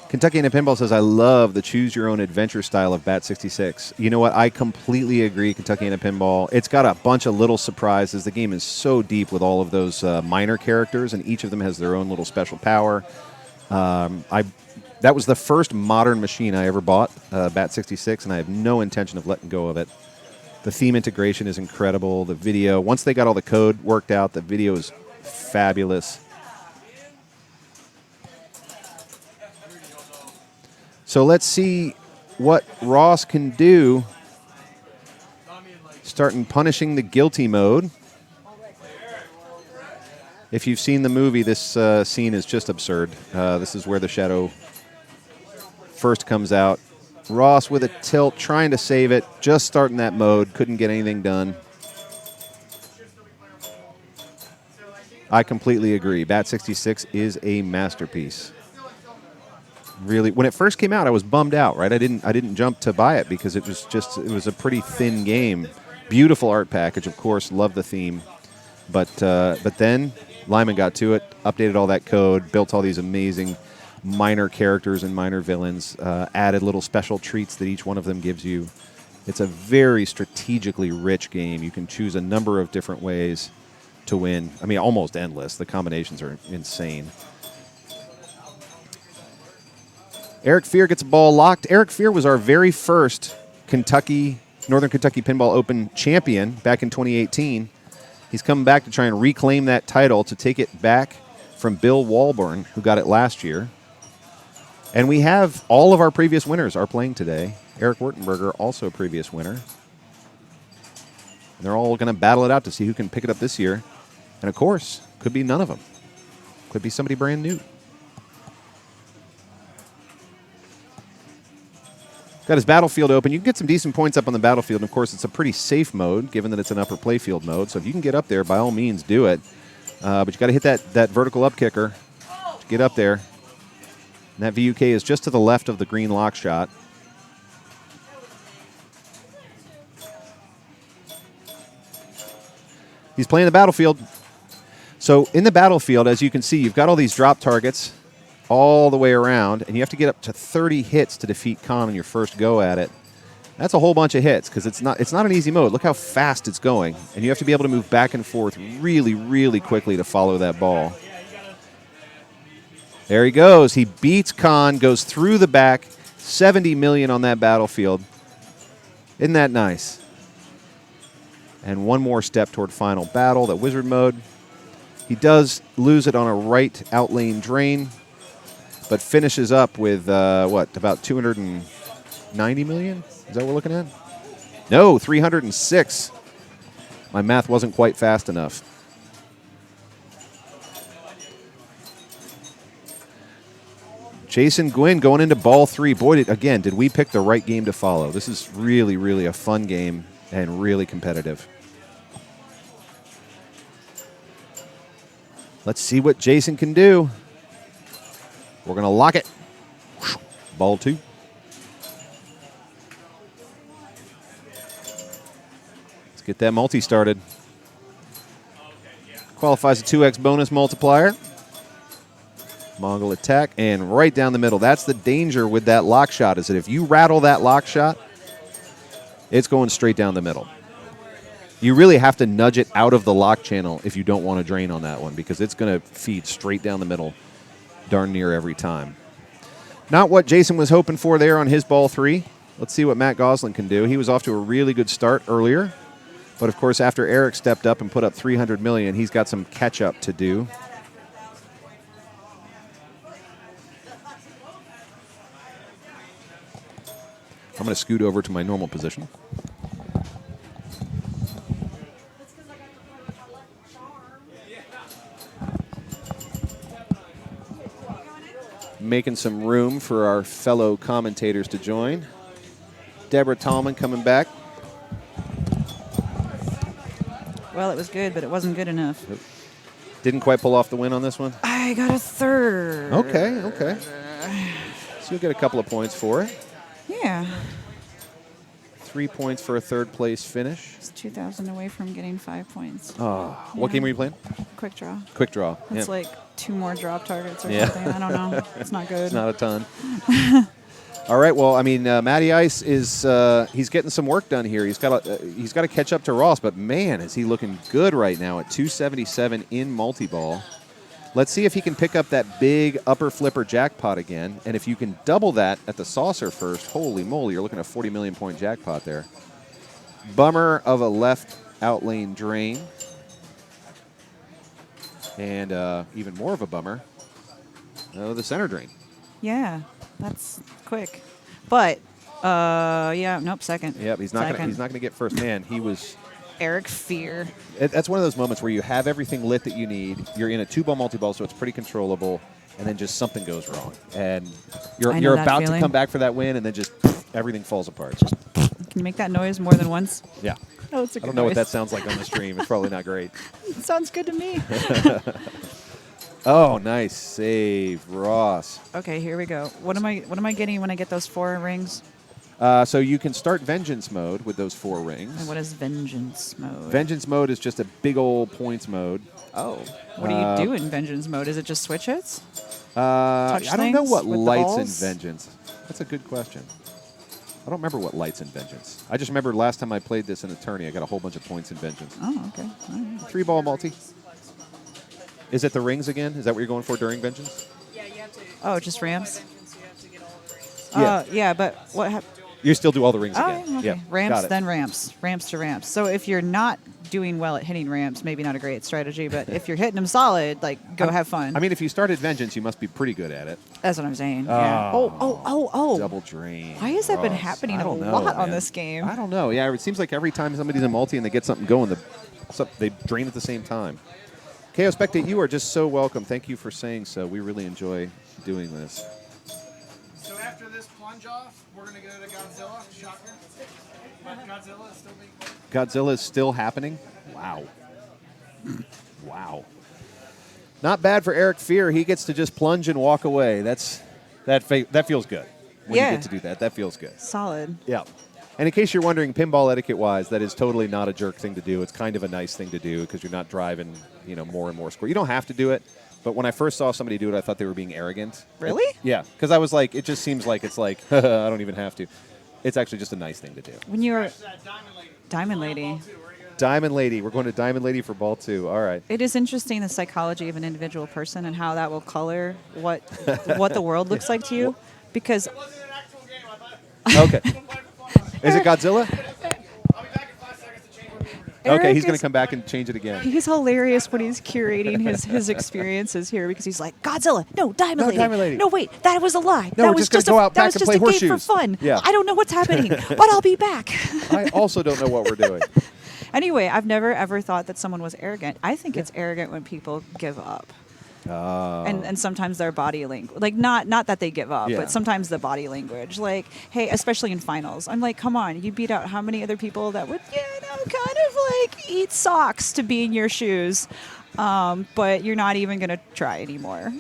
Kentucky and Pinball says, I love the choose-your-own-adventure style of Bat 66. You know what? I completely agree, Kentucky and Pinball. It's got a bunch of little surprises. The game is so deep with all of those minor characters, and each of them has their own little special power. That was the first modern machine I ever bought, Bat 66, and I have no intention of letting go of it. The theme integration is incredible. The video, once they got all the code worked out, the video is fabulous. So let's see what Ross can do. Starting punishing the guilty mode. If you've seen the movie, this scene is just absurd. This is where the shadow first comes out. Ross with a tilt, trying to save it, just starting that mode, couldn't get anything done. I completely agree. Bat 66 is a masterpiece. Really, when it first came out, I was bummed out. Right, I didn't jump to buy it because it was a pretty thin game. Beautiful art package, of course. Love the theme, but then Lyman got to it, updated all that code, built all these amazing minor characters and minor villains, added little special treats that each one of them gives you. It's a very strategically rich game. You can choose a number of different ways to win. I mean, almost endless. The combinations are insane. Eric Fear gets a ball locked. Eric Fear was our very first Northern Kentucky Pinball Open champion back in 2018. He's coming back to try and reclaim that title, to take it back from Bill Walburn, who got it last year. And we have all of our previous winners are playing today. Erik Wurtenberger, also a previous winner. And they're all going to battle it out to see who can pick it up this year. And of course, could be none of them. Could be somebody brand new. Got his battlefield open. You can get some decent points up on the battlefield. And of course, it's a pretty safe mode, given that it's an upper playfield mode. So if you can get up there, by all means, do it. But you got to hit that vertical up kicker to get up there. And that VUK is just to the left of the green lock shot. He's playing the battlefield. So in the battlefield, as you can see, you've got all these drop targets all the way around, and you have to get up to 30 hits to defeat Khan on your first go at it. That's a whole bunch of hits because it's not an easy mode. Look how fast it's going, and you have to be able to move back and forth really, really quickly to follow that ball. There he goes. He beats Khan, goes through the back, 70 million on that battlefield. Isn't that nice? And one more step toward final battle, the wizard mode. He does lose it on a right outlane drain, but finishes up with, about 290 million? Is that what we're looking at? No, 306. My math wasn't quite fast enough. Jason Gwynn going into ball 3. Boy, did we pick the right game to follow. This is really, really a fun game and really competitive. Let's see what Jason can do. We're going to lock it. Ball 2. Let's get that multi started. Qualifies a 2x bonus multiplier. Mongol attack, and right down the middle. That's the danger with that lock shot, is that if you rattle that lock shot, it's going straight down the middle. You really have to nudge it out of the lock channel if you don't want to drain on that one, because it's going to feed straight down the middle darn near every time. Not what Jason was hoping for there on his ball 3. Let's see what Matt Goslin can do. He was off to a really good start earlier, but of course after Erik stepped up and put up 300 million, he's got some catch-up to do. I'm going to scoot over to my normal position. Making some room for our fellow commentators to join. Deborah Tallman coming back. Well, it was good, but it wasn't good enough. Didn't quite pull off the win on this one? I got a 3rd. Okay. So you'll get a couple of points for it. Yeah. 3 points for a 3rd place finish. It's 2,000 away from getting 5 points. Oh, what game were you playing? Quick draw. Quick draw. It's like 2 more drop targets or something. I don't know. It's not good. It's not a ton. All right. Well, I mean, Matty Ice is he's getting some work done here. He's got to catch up to Ross, but man, is he looking good right now at 277 in multi-ball. Let's see if he can pick up that big upper flipper jackpot again. And if you can double that at the saucer first, holy moly, you're looking at a 40 million point jackpot there. Bummer of a left outlane drain. And even more of a bummer, the center drain. Yeah, that's quick. But, second. Yep, he's not gonna get first. Man, he was... Erik Fear. That's one of those moments where you have everything lit that you need. You're in a 2-ball multi-ball, so it's pretty controllable, and then just something goes wrong. And you're about to come back for that win, and then just everything falls apart. Can you make that noise more than once? Yeah. Oh, it's a good I don't know noise. what that sounds like on the stream. It's probably not great. It sounds good to me. Oh, nice save, Ross. Okay, here we go. What am I getting when I get those 4 rings? So you can start Vengeance mode with those 4 rings. And what is Vengeance mode? Vengeance mode is just a big old points mode. Oh. What do you do in Vengeance mode? Is it just switch hits? I don't know what with the lights in balls? Vengeance. That's a good question. I don't remember what lights in Vengeance. I just remember last time I played this in a tourney, I got a whole bunch of points in Vengeance. Oh, okay. All right. 3-ball multi. Is it the rings again? Is that what you're going for during Vengeance? Yeah, you have to. Oh, just ramps? Vengeance, you have to get all the rings. Yeah, but what happened? You still do all the rings Oh, again. okay. Yep, Ramps, got it. then ramps. Ramps to ramps. So if you're not doing well at hitting ramps, maybe not a great strategy, but if you're hitting them solid, go have fun. I mean, if you started Vengeance, you must be pretty good at it. That's what I'm saying. Yeah. Oh. Double drain. Why has that been Ross. happening I a don't know, lot on man. this game? I don't know. Yeah, it seems like every time somebody's in multi and they get something going, they drain at the same time. KO Spectate, you are just so welcome. Thank you for saying so. We really enjoy doing this. So after this plunge off, we're going to go to Godzilla. Shocker. But Godzilla is still being played. Godzilla is still happening? Wow. Wow. Not bad for Eric Fear. He gets to just plunge and walk away. That feels good. When Yeah. you get to do that, that feels good. Solid. Yeah. And in case you're wondering, pinball etiquette-wise, that is totally not a jerk thing to do. It's kind of a nice thing to do because you're not driving, more and more score. You don't have to do it, but when I first saw somebody do it, I thought they were being arrogant. Really? Yeah, because I was like, it just seems like it's like, I don't even have to. It's actually just a nice thing to do. When you were Diamond Lady. Diamond Lady. We're going to Diamond Lady for ball 2. All right. It is interesting the psychology of an individual person and how that will color what the world looks like to you. Because Okay. Is it Godzilla? I'll be back in 5 seconds to change what we were doing. Okay, Eric he's going to is- come back and change it again. he's hilarious when he's curating his experiences here because he's like, Godzilla, no, Diamond No, Lady. Diamond Lady. No, wait, that was a lie. No, that we're was just gonna go out that back was and just play a game for horseshoes. fun. Yeah. I don't know what's happening, but I'll be back. I also don't know what we're doing. Anyway, I've never ever thought that someone was arrogant. I think it's arrogant when people give up. And sometimes their body language, like not that they give up, Yeah. but sometimes the body language, like, hey, especially in finals, I'm like, come on, you beat out how many other people that would, kind of like eat socks to be in your shoes, but you're not even gonna try anymore.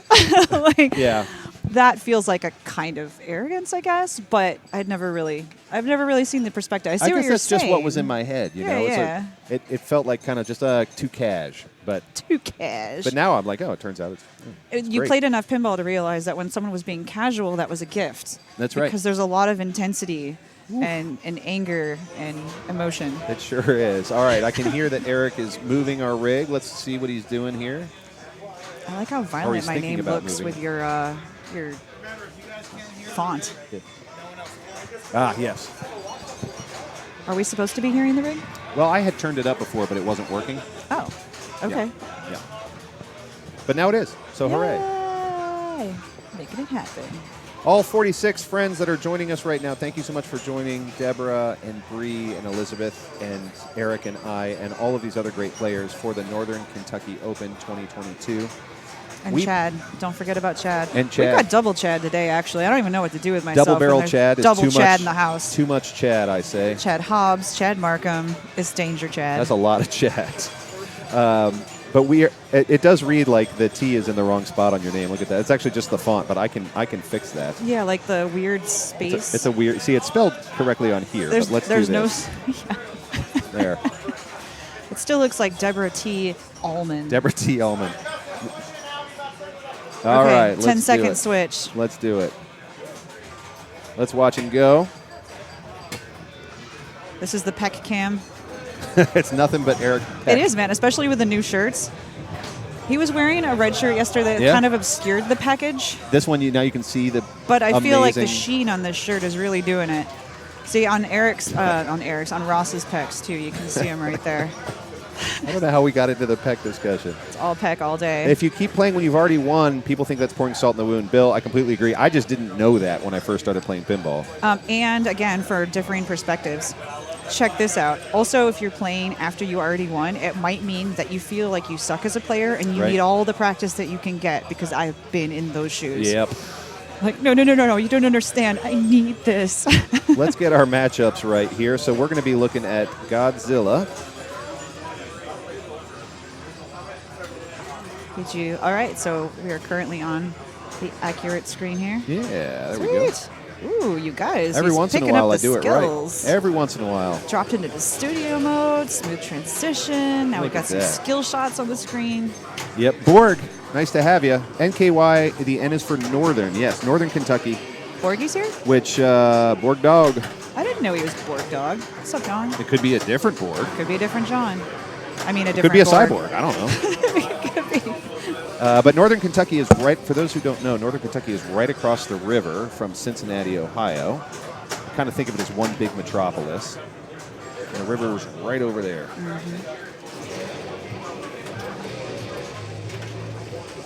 Like, Yeah. that feels like a kind of arrogance, I guess, but I've never really seen the perspective. I see I what guess you're that's saying. just what was in my head. Yeah, It's yeah. like, it felt like kind of just too cash. But Too cash. now I'm like, oh, it turns out it's You great. played enough pinball to realize that when someone was being casual, that was a gift. That's right. Because there's a lot of intensity and anger and emotion. It sure is. All right, I can hear that Eric is moving our rig. Let's see what he's doing here. I like how he's violent my thinking name about looks moving. with your font. Ah, yes. Are we supposed to be hearing the rig? Well, I had turned it up before, but it wasn't working. Oh, okay. Yeah. But now it is. So hooray. Yay. Making it happen. All 46 friends that are joining us right now, thank you so much for joining Deborah and Bree and Elizabeth and Eric and I and all of these other great players for the Northern Kentucky Open 2022. And We- Chad. Don't forget about Chad. And We've Chad. got double Chad today, actually. I don't even know what to do with myself. Double barrel when there's Chad is double too Chad much. in the house. Too much Chad, I say. Chad Hobbs, Chad Markham, it's Danger Chad. That's a lot of Chads. But it does read like the T is in the wrong spot on your name. Look at that. It's actually just the font, but I can fix that. Yeah, like the weird space. It's a weird. See, it's spelled correctly on here. There's, but let's there's do no. this. Yeah. There. It still looks like Deborah T. Allman. Deborah T. Ullman. All okay, right, 10 let's second do it. switch. Let's do it. Let's watch and go. This is the Peck Cam. It's nothing but Eric Peck. It is, man, especially with the new shirts. He was wearing a red shirt yesterday that Yeah. kind of obscured the package, This one, now you can see the. but I feel like the amazing- sheen on this shirt is really doing it. See, on Ross's pecs too, you can see him right there. I don't know how we got into the Peck discussion. It's all Peck all day. If you keep playing when you've already won, people think that's pouring salt in the wound. Bill, I completely agree. I just didn't know that when I first started playing pinball. And again, for differing perspectives, check this out. Also, if you're playing after you already won, it might mean that you feel like you suck as a player and you Right. need all the practice that you can get, because I've been in those shoes. Yep. Like, no, you don't understand. I need this. Let's get our matchups right here. So we're going to be looking at Godzilla. Did you? All right, so we are currently on the accurate screen here. Yeah, there we go. Sweet. Ooh, you guys. Every he's once in a picking while up I the do skills. it right. Every once in a while. Dropped into the studio mode, smooth transition. Now Look we've got at some that. skill shots on the screen. Yep. Borg, nice to have you. NKY, the N is for Northern. Yes, Northern Kentucky, Borgie's here? which Borg Dog. I didn't know he was Borg Dog. What's up, John? It could be a different Borg. Could be a different John. I mean, a Could different be a Borg. cyborg. I don't know. But Northern Kentucky is right, for those who don't know, Northern Kentucky is right across the river from Cincinnati, Ohio. Kind of think of it as one big metropolis. And the river is right over there.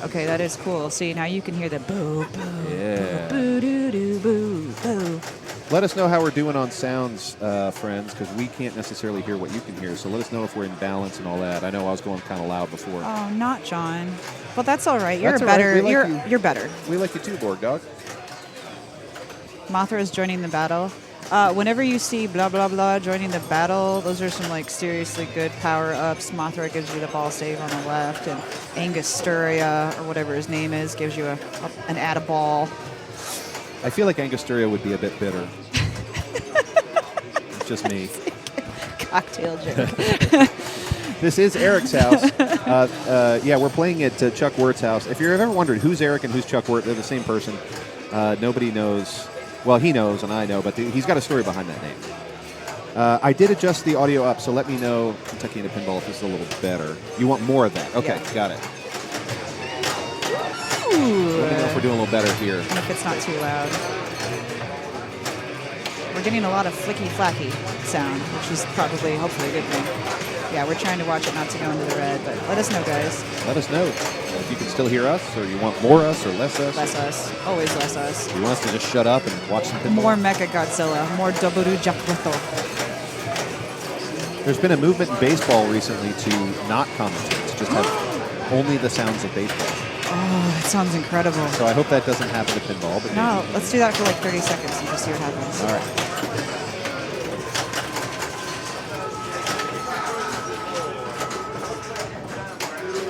Okay, that is cool. See, now you can hear the boo, boo, Yeah. boo, doo, doo, boo, boo. Let us know how we're doing on sounds, friends, because we can't necessarily hear what you can hear. So let us know if we're in balance and all that. I know I was going kind of loud before. Oh, not John. Well, that's all right. You're That's a all right. better. We like you. You're better. We like you too, Borg Dog. Mothra is joining the battle. Whenever you see blah blah blah joining the battle, those are some like seriously good power ups. Mothra gives you the ball save on the left, and Angustura or whatever his name is gives you an add a ball. I feel like Angustura would be a bit bitter. It's just me. Cocktail joke. This is Erik's house. Yeah, we're playing at Chuck Wurt's house. If you've ever wondered who's Erik and who's Chuck Wurt, they're the same person. Nobody knows. Well, he knows and I know, but he's got a story behind that name. I did adjust the audio up, so let me know, Kentucky into Pinball, if this is a little better. You want more of that? Okay, Yeah. got it. Let me know if we're doing a little better here. And if it's not too loud. We're getting a lot of flicky-flacky sound, which is probably, hopefully, a good thing. Yeah, we're trying to watch it not to go into the red, but let us know, guys. Let us know if you can still hear us, or you want more us or less us. Less us. Always less us. You want us to just shut up and watch some Pinball? More Mecha Godzilla. More Doboru Jakuto. There's been a movement in baseball recently to not commentate, to just have only the sounds of baseball. Oh, it sounds incredible. So I hope that doesn't happen to Pinball. But No, maybe. let's do that for like 30 seconds and just see what happens. All right.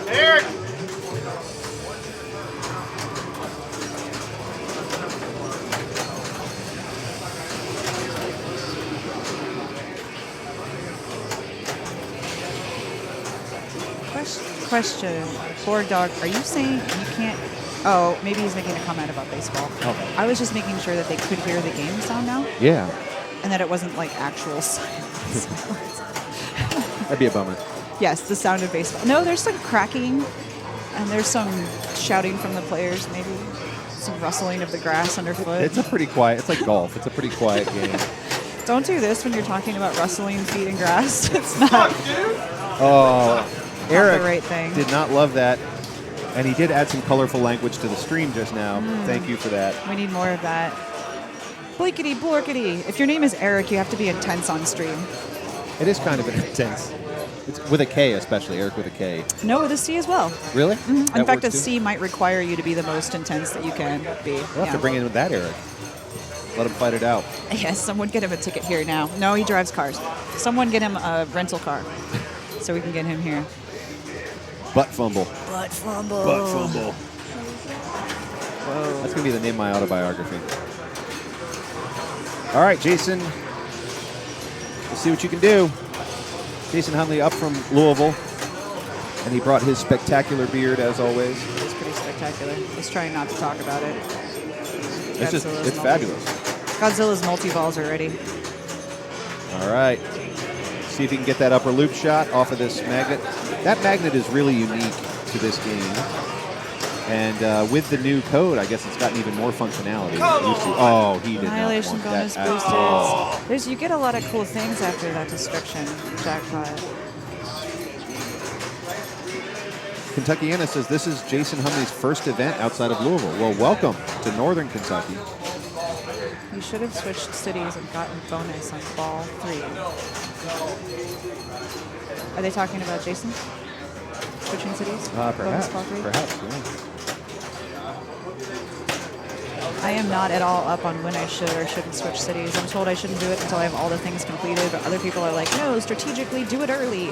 Erik! Question. Board Dog, are you saying you can't... Oh, maybe he's making a comment about baseball. Oh. I was just making sure that they could hear the game sound now Yeah, and that it wasn't like actual silence. that'd be a bummer. Yes, the sound of baseball. No, there's some cracking and there's some shouting from the players, maybe some rustling of the grass underfoot. It's a pretty quiet. It's like golf. It's a pretty quiet game. Don't do this when you're talking about rustling feet and grass. It's not Oh, Erik the right thing. did not love that, and he did add some colorful language to the stream just now. Thank you for that. We need more of that. Blinkety blorkety. If your name is Erik, you have to be intense on stream. It is kind of intense. It's with a K, especially Erik with a K. No, with a C as well. Really? In That fact, a works too? C might require you to be the most intense that you can be. We'll have to bring in with that Erik. Let him fight it out. Yes, someone get him a ticket here now. No, he drives cars. Someone get him a rental car so we can get him here. Butt fumble. Butt fumble. Butt fumble. That's going to be the name of my autobiography. All right, Jason. Let's see what you can do. Jason Hunley up from Louisville. And he brought his spectacular beard, as always. It's pretty spectacular. Let's try not to talk about it. It's just, Godzilla's it's fabulous. Godzilla's multi-balls are ready. All right. See if you can get that upper loop shot off of this magnet. That magnet is really unique to this game. And with the new code, I guess it's gotten even more functionality. Than it used to. Oh, he did Annihilation not want bonus that at all. boosters. You get a lot of cool things after that destruction jackpot. Kentuckiana says this is Jason Hunley's first event outside of Louisville. Well, welcome to Northern Kentucky. You should have switched cities and gotten bonus on ball 3. Are they talking about Jason? Switching cities? Bonus Perhaps. ball 3? Perhaps, yeah. I am not at all up on when I should or shouldn't switch cities. I'm told I shouldn't do it until I have all the things completed, but other people are like, no, strategically do it early.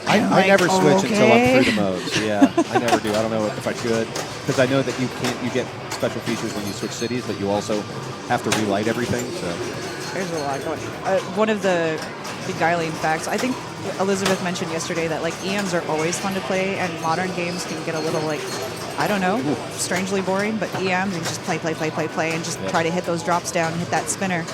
I like, never switch until I'm okay. through the modes. Yeah, I never do. I don't know if I should, because I know that you can't. You get special features when you switch cities, but you also have to relight everything. So There's a lot going on. One of the beguiling facts, I think Elizabeth mentioned yesterday that like EMs are always fun to play, and modern games can get a little like, I don't know, strangely boring, but EMs, you just play, and just try to hit those drops down and hit that spinner.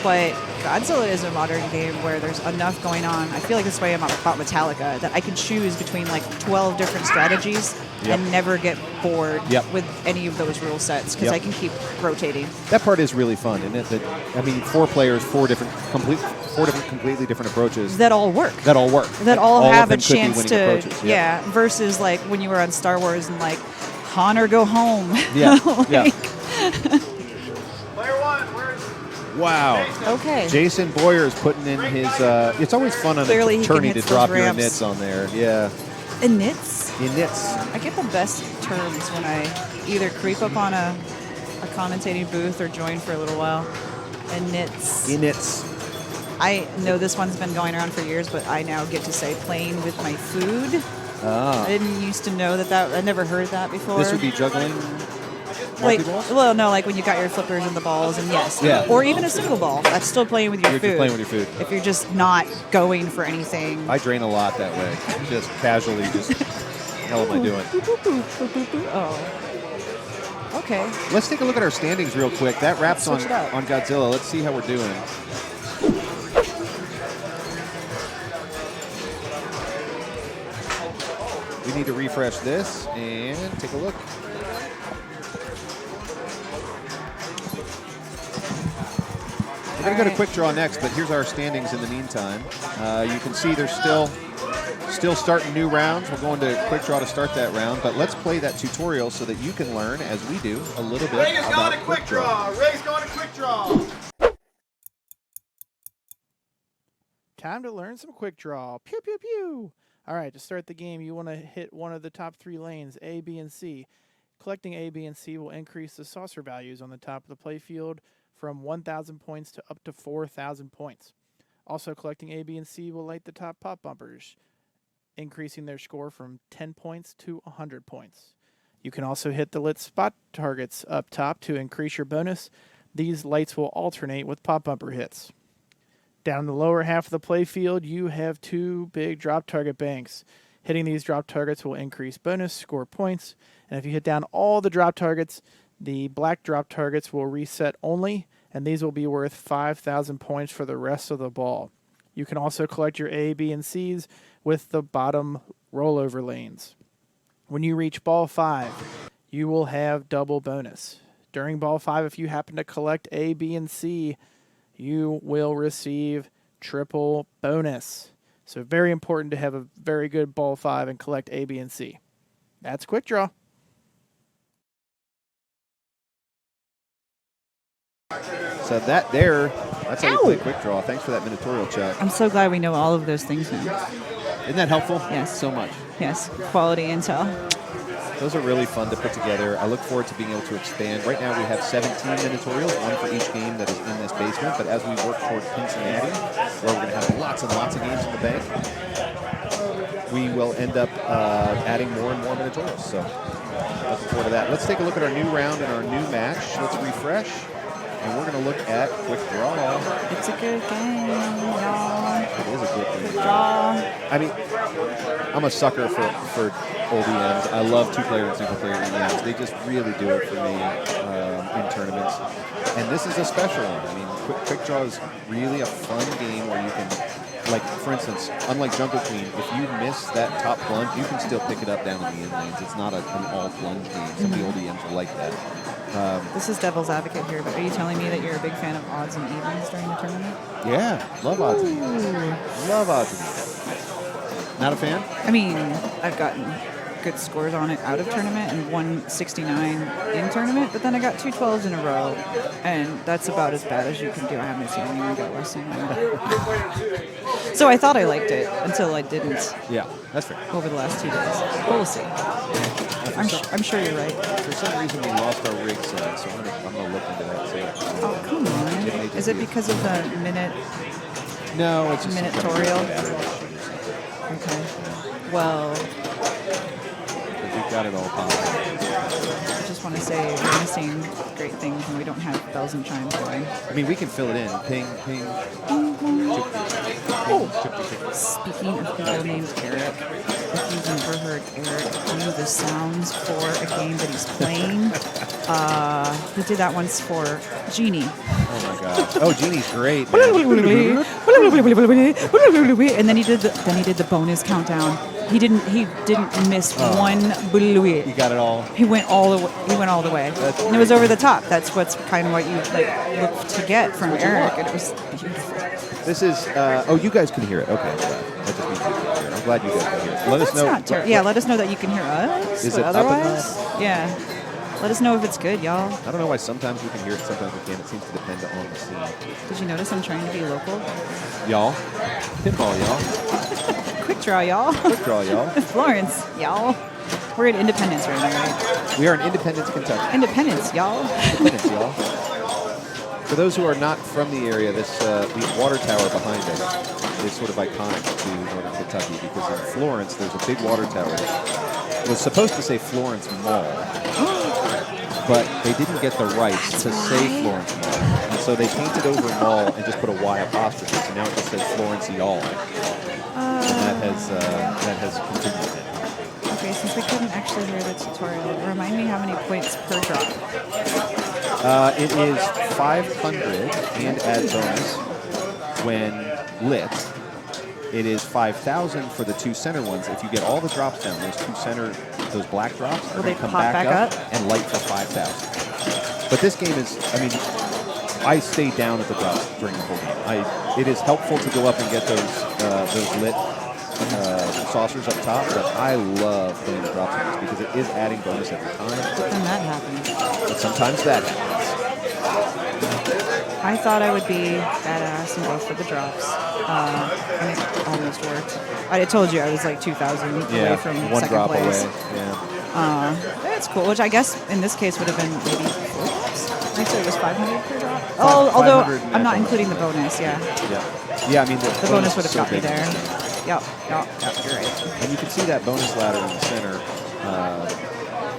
But Godzilla is a modern game where there's enough going on. I feel like this way about Metallica, that I can choose between like 12 different strategies and never get bored with any of those rule sets because I can keep rotating. that part is really fun, isn't it? That, I mean, 4 players, 4 completely different approaches. That all work. That all work. That all of have a them could be chance winning to, approaches. versus like when you were on Star Wars and like, Han or go home. Yeah. Like, Player 1, where's Wow. okay. Jason Boyer is putting in his. It's always fun on Clearly a he can tourney hit to those drop your ramps. nits on there. Yeah. And knits. He nits. I get the best terms when I either creep up on a commentating booth or join for a little while. And knits. Inits. I know this one's been going around for years, but I now get to say playing with my food. Ah. I didn't used to know that. I never heard that before. This would be juggling like, multi-balls? well, no, like when you got your flippers and the balls, and yes, Yeah. or even a single ball. That's still playing with your You're food. just playing with your food. If you're just not going for anything. I drain a lot that way. Just casually, just, hell am I doing? Oh. Okay. Let's take a look at our standings real quick. That wraps on Switch it up. Godzilla. Let's see how we're doing. We need to refresh this and take a look. We're going to go to quick draw next, but here's our standings in the meantime. You can see there's still starting new rounds. We're going to quick draw to start that round, but let's play that tutorial so that you can learn, as we do, a little bit Ray's about going to quick draw. Ray's going to quick draw. Time to learn some quick draw. Pew, pew, pew. All right, to start the game, you want to hit one of the top 3 lanes, A, B, and C. Collecting A, B, and C will increase the saucer values on the top of the playfield from 1,000 points to up to 4,000 points. Also, collecting A, B, and C will light the top pop bumpers, increasing their score from 10 points to 100 points. You can also hit the lit spot targets up top to increase your bonus. These lights will alternate with pop bumper hits. Down in the lower half of the playfield, you have 2 big drop target banks. Hitting these drop targets will increase bonus score points, and if you hit down all the drop targets, the black drop targets will reset only, and these will be worth 5,000 points for the rest of the ball. You can also collect your A, B, and C's with the bottom rollover lanes. When you reach ball 5, you will have double bonus. During ball 5, if you happen to collect A, B, and C, you will receive triple bonus. So very important to have a very good ball 5 and collect A, B, and C. That's quick draw. So that's how you play quick draw. Thanks for that minitorial, Chuck. I'm so glad we know all of those things now. Isn't that helpful? Yes. So much. Yes, quality intel. Those are really fun to put together. I look forward to being able to expand. Right now we have 17 minitorials, one for each game that is in this basement. But as we work toward Pincinnati, where we're going to have lots and lots of games in the bank, we will end up adding more and more minitorials. So looking forward to that. Let's take a look at our new round and our new match. Let's refresh. And we're going to look at quick draw. It's a good game, y'all. It is a good game. Quick draw. I mean, I'm a sucker for ODMs. I love 2-player and single-player EDMs. They just really do it for me in tournaments. And this is a special one. I mean, quick draw is really a fun game where you can, like, for instance, unlike Jungle Queen, if you miss that top plunge, you can still pick it up down in the in lanes. It's not an all-plunge game. Some of the ODMs are like that. This is devil's advocate here, but are you telling me that you're a big fan of odds and evens during the tournament? Yeah, love odds and evens. Love odds and evens. Not a fan? I mean, I've gotten good scores on it out of tournament and 169 in tournament, but then I got 2 12s in a row, and that's about as bad as you can do. I haven't seen anyone get worse than that. So I thought I liked it until I didn't. Yeah, that's fair. Over the last 2 days. But we'll see. I'm sure you're right. For some reason, we lost our rig set, so I'm going to look into that too. Oh, come on. Is it because of the minute? No, it's just minitorial. Okay. Well, we've got it all powered. I just want to say we're missing great things and we don't have bells and chimes going. I mean, we can fill it in. Ping, ping. Speaking of people named Eric, if you've never heard Eric do the sounds for a game that he's playing, he did that once for Genie. Oh my gosh! Oh, Genie's great. And then he did the bonus countdown. He didn't miss one bluey. He got it all. He went all the way. And it was over the top. That's what's kind of what you look to get from Eric. And it was beautiful. This is. Oh, you guys can hear it. Okay, that just means you can hear it. I'm glad you guys can hear it. Let us know. Yeah, let us know that you can hear us. Is but it otherwise, up and yeah. Let us know if it's good, y'all. I don't know why sometimes we can hear it, sometimes we can't. It seems to depend on the scene. Did you notice I'm trying to be local? Y'all. Pinball, y'all. Quick draw, y'all. Quick draw, y'all. Florence, y'all. We're in Independence right now, right? We are in Independence, Kentucky. Independence, y'all. Independence, y'all. For those who are not from the area, this the water tower behind us is sort of iconic to Northern Kentucky because in Florence there's a big water tower. It was supposed to say Florence Mall, but they didn't get the rights to say Florence Mall, and so they painted over Mall and just put a Y apostrophe. So now it just says Florence Y'all, and that has continued. Okay, since we couldn't actually hear the tutorial, remind me how many points per drop. It is 500 and add bonus when lit. It is 5,000 for the two center ones. If you get all the drops down, those black drops are going to come back up and light for 5,000. But this game is, I mean, I stay down at the drops during the whole game. It is helpful to go up and get those lit saucers up top, but I love playing the drops on this because it is adding bonus every time. But then that happens. But sometimes that happens. I thought I would be badass and go for the drops. And it almost worked. I told you I was like 2,000 away from one second drop place. away. Yeah. That's cool, which I guess in this case would have been maybe 4 drops. I said it was 500 per drop. Although I'm not including the bonus, yeah. Yeah, I mean, the bonus would have so got me big. there. Yep, you're right. And you can see that bonus ladder in the center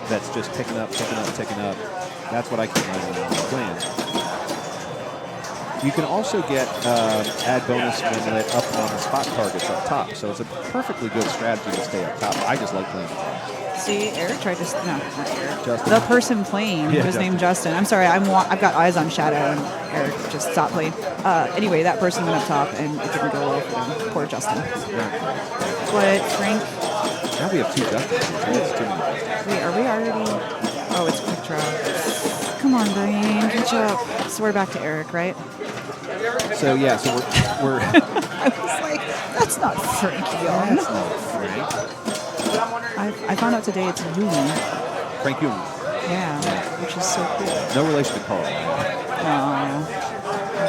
that's just ticking up. That's what I keep my eye on the plan. You can also get add bonus when lit up on the spot targets up top. So it's a perfectly good strategy to stay up top. I just like playing it. See, Eric tried to... No, not Eric. Justin. The person playing was Justin. named Justin. I'm sorry, I've got eyes on Shadow, and Eric just stopped playing. Anyway, that person went up top, and it didn't go well for them. Poor Justin. But, Frank... Now we have 2 Justins. That's too many. Wait, are we already... Oh, it's quick draw. Come on, Brain, catch up. So we're back to Eric, right? So yeah, so we're I was like, that's not Frank Young. That's not Frank. I found out today it's Young. Frank Young. Yeah, which is so cool. No relation to Carl. Alright,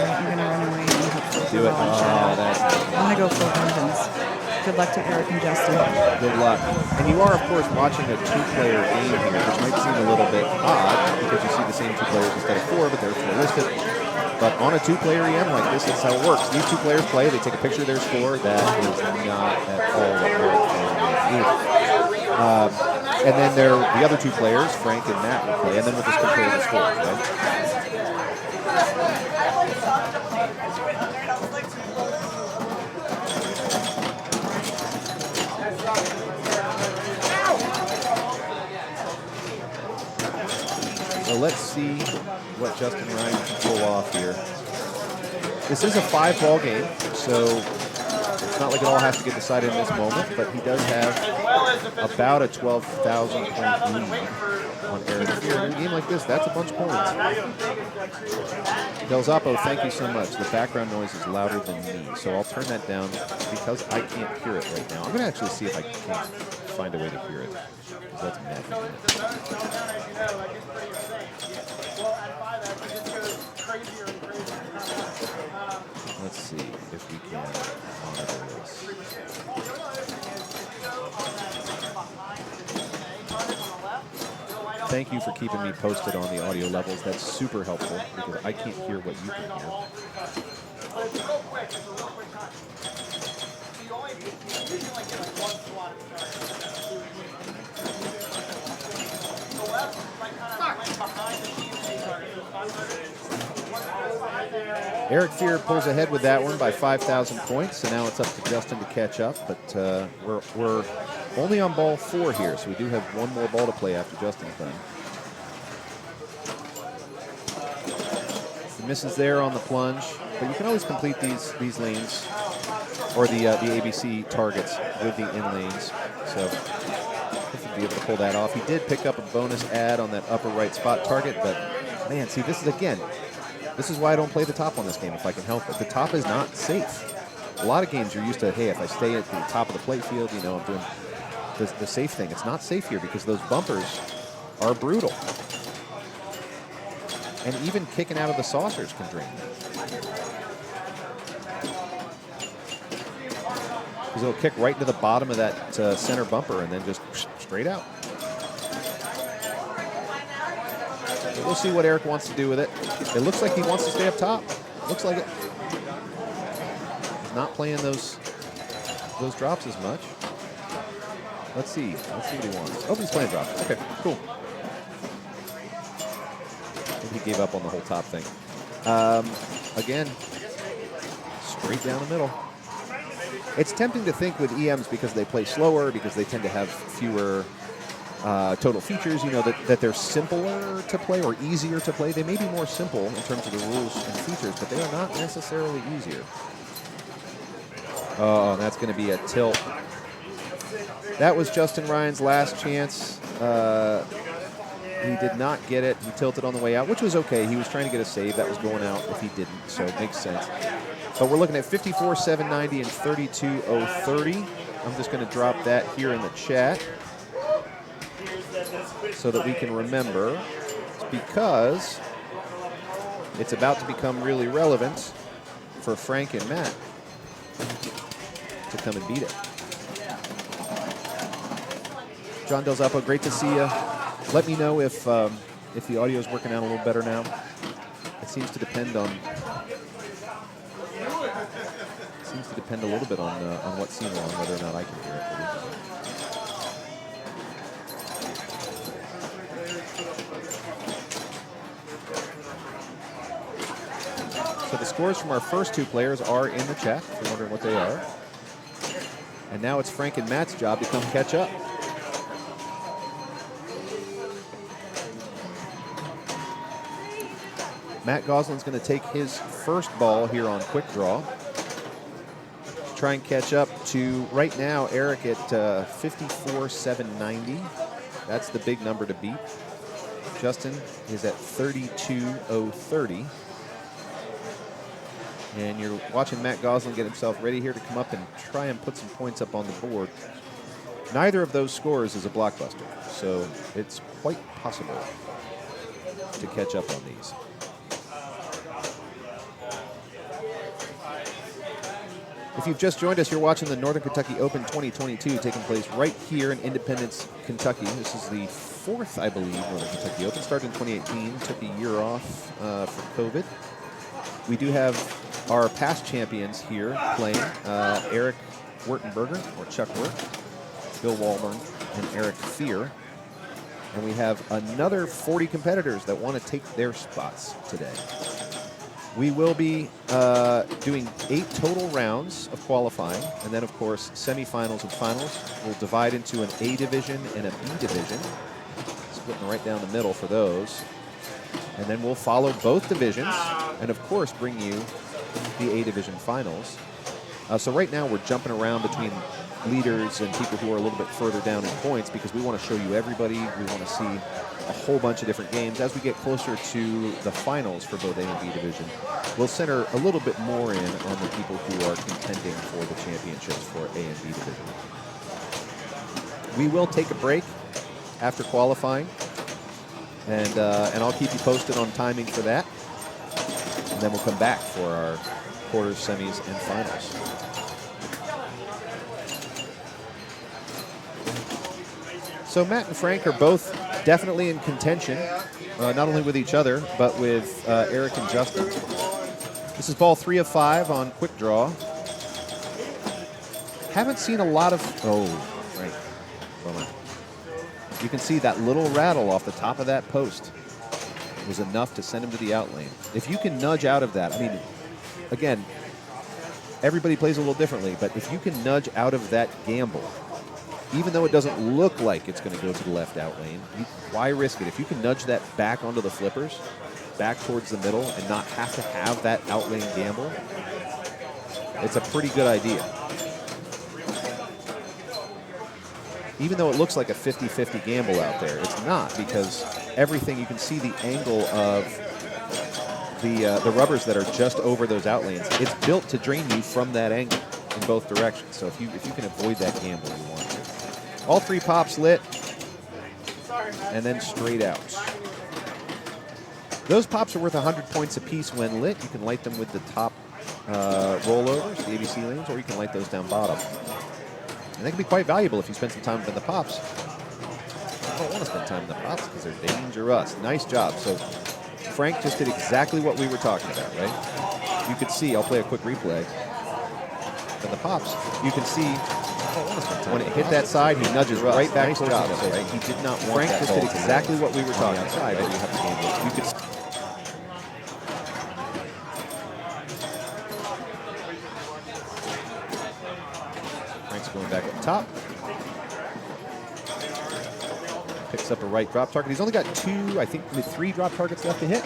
I'm going to run away and hopefully Do it. fall on Oh, Shadow. that's I'm going to go full vengeance. Good luck to Eric and Justin. good luck. And you are, of course, watching a 2-player game here, which might seem a little bit odd because you see the same 2 players instead of 4, but they're 4 listed. But on a 2-player EM like this, that's how it works. These 2 players play, they take a picture of their score. That is not at all what we're and then the other 2 players, Frank and Matt, will play, and then we'll just compare the scores, right? So let's see what Justin Ryan can pull off here. This is a 5-ball game, so it's not like it all has to get decided in this moment, but he does have about a 12,000 point lead on Erik. In a game like this, that's a bunch of points. Del Zappo, thank you so much. The background noise is louder than me, so I'll turn that down because I can't hear it right now. I'm going to actually see if I can find a way to hear it, because that's magic. Let's see if we can monitor this. Thank you for keeping me posted on the audio levels. That's super helpful because I can't hear what you can hear. Eric Fear pulls ahead with that one by 5,000 points, so now it's up to Justin to catch up. But we're only on ball 4 here, so we do have one more ball to play after Justin's done. The misses there on the plunge, but you can always complete these lanes or the ABC targets with the in lanes. So hopefully be able to pull that off. He did pick up a bonus add on that upper right spot target, but man, see, this is why I don't play the top on this game if I can help it. The top is not safe. A lot of games you're used to, hey, if I stay at the top of the play field, you know, I'm doing the safe thing. It's not safe here because those bumpers are brutal. And even kicking out of the saucers can drain them. Because it'll kick right into the bottom of that center bumper and then just straight out. So we'll see what Erik wants to do with it. It looks like he wants to stay up top. Looks like it. He's not playing those drops as much. Let's see. Let's see what he wants. Oh, he's playing drops. Okay, cool. I think he gave up on the whole top thing. Again, straight down the middle. It's tempting to think with EMs because they play slower, because they tend to have fewer total features, you know, that they're simpler to play or easier to play. They may be more simple in terms of the rules and features, but they are not necessarily easier. Oh, that's going to be a tilt. That was Justin Ryan's last chance. He did not get it. He tilted on the way out, which was okay. He was trying to get a save. That was going out if he didn't, so it makes sense. But we're looking at 54,790 and 32,030. I'm just going to drop that here in the chat so that we can remember, because it's about to become really relevant for Frank and Matt to come and beat it. John Del Zappo, great to see you. Let me know if the audio is working out a little better now. It seems to depend on. Seems to depend a little bit on what scene we're on, whether or not I can hear it. So the scores from our first two players are in the chat, if you're wondering what they are. And now it's Frank and Matt's job to come catch up. Matt Goslin's going to take his first ball here on quick draw. Try and catch up to, right now, Erik at 54,790. That's the big number to beat. Justin is at 32,030. And you're watching Matt Goslin get himself ready here to come up and try and put some points up on the board. Neither of those scores is a blockbuster, so it's quite possible to catch up on these. If you've just joined us, you're watching the Northern Kentucky Open 2022 taking place right here in Independence, Kentucky. This is the fourth, I believe, Northern Kentucky Open. Started in 2018, took a year off for COVID. We do have our past champions here playing, Erik Wurtenberger, or Chuck Wurt, Bill Walburn, and Eric Fear. And we have another 40 competitors that want to take their spots today. We will be doing 8 total rounds of qualifying, and then, of course, semifinals and finals. We'll divide into an A division and a B division, splitting right down the middle for those. And then we'll follow both divisions, and, of course, bring you the A division finals. So right now we're jumping around between leaders and people who are a little bit further down in points because we want to show you everybody. We want to see a whole bunch of different games. As we get closer to the finals for both A and B division, we'll center a little bit more in on the people who are contending for the championships for A and B division. We will take a break after qualifying, and I'll keep you posted on timing for that. And then we'll come back for our quarters, semis, and finals. So Matt and Frank are both definitely in contention, not only with each other, but with Erik and Justin. This is ball 3 of 5 on quick draw. Haven't seen a lot of, oh, right. Bummer. You can see that little rattle off the top of that post was enough to send him to the out lane. If you can nudge out of that, I mean, again, everybody plays a little differently, but if you can nudge out of that gamble, even though it doesn't look like it's going to go to the left out lane, why risk it? If you can nudge that back onto the flippers, back towards the middle, and not have to have that out lane gamble, it's a pretty good idea. Even though it looks like a 50-50 gamble out there, it's not, because everything, you can see the angle of the rubbers that are just over those out lanes. It's built to drain you from that angle in both directions. So if you can avoid that gamble, you want to. All 3 pops lit, and then straight out. Those pops are worth 100 points apiece when lit. You can light them with the top rollovers, the ABC lanes, or you can light those down bottom. And they can be quite valuable if you spend some time with the pops. I don't want to spend time in the pops because they're dangerous. Nice job. So Frank just did exactly what we were talking about, right? You could see, I'll play a quick replay. And the pops, you can see when it hit that side, he nudges right back towards it. Right? He did not want Frank just did exactly what we were talking about. Right? You have to gamble. You could. Frank's going back up top. Picks up a right drop target. He's only got 2, I think, 3 drop targets left to hit.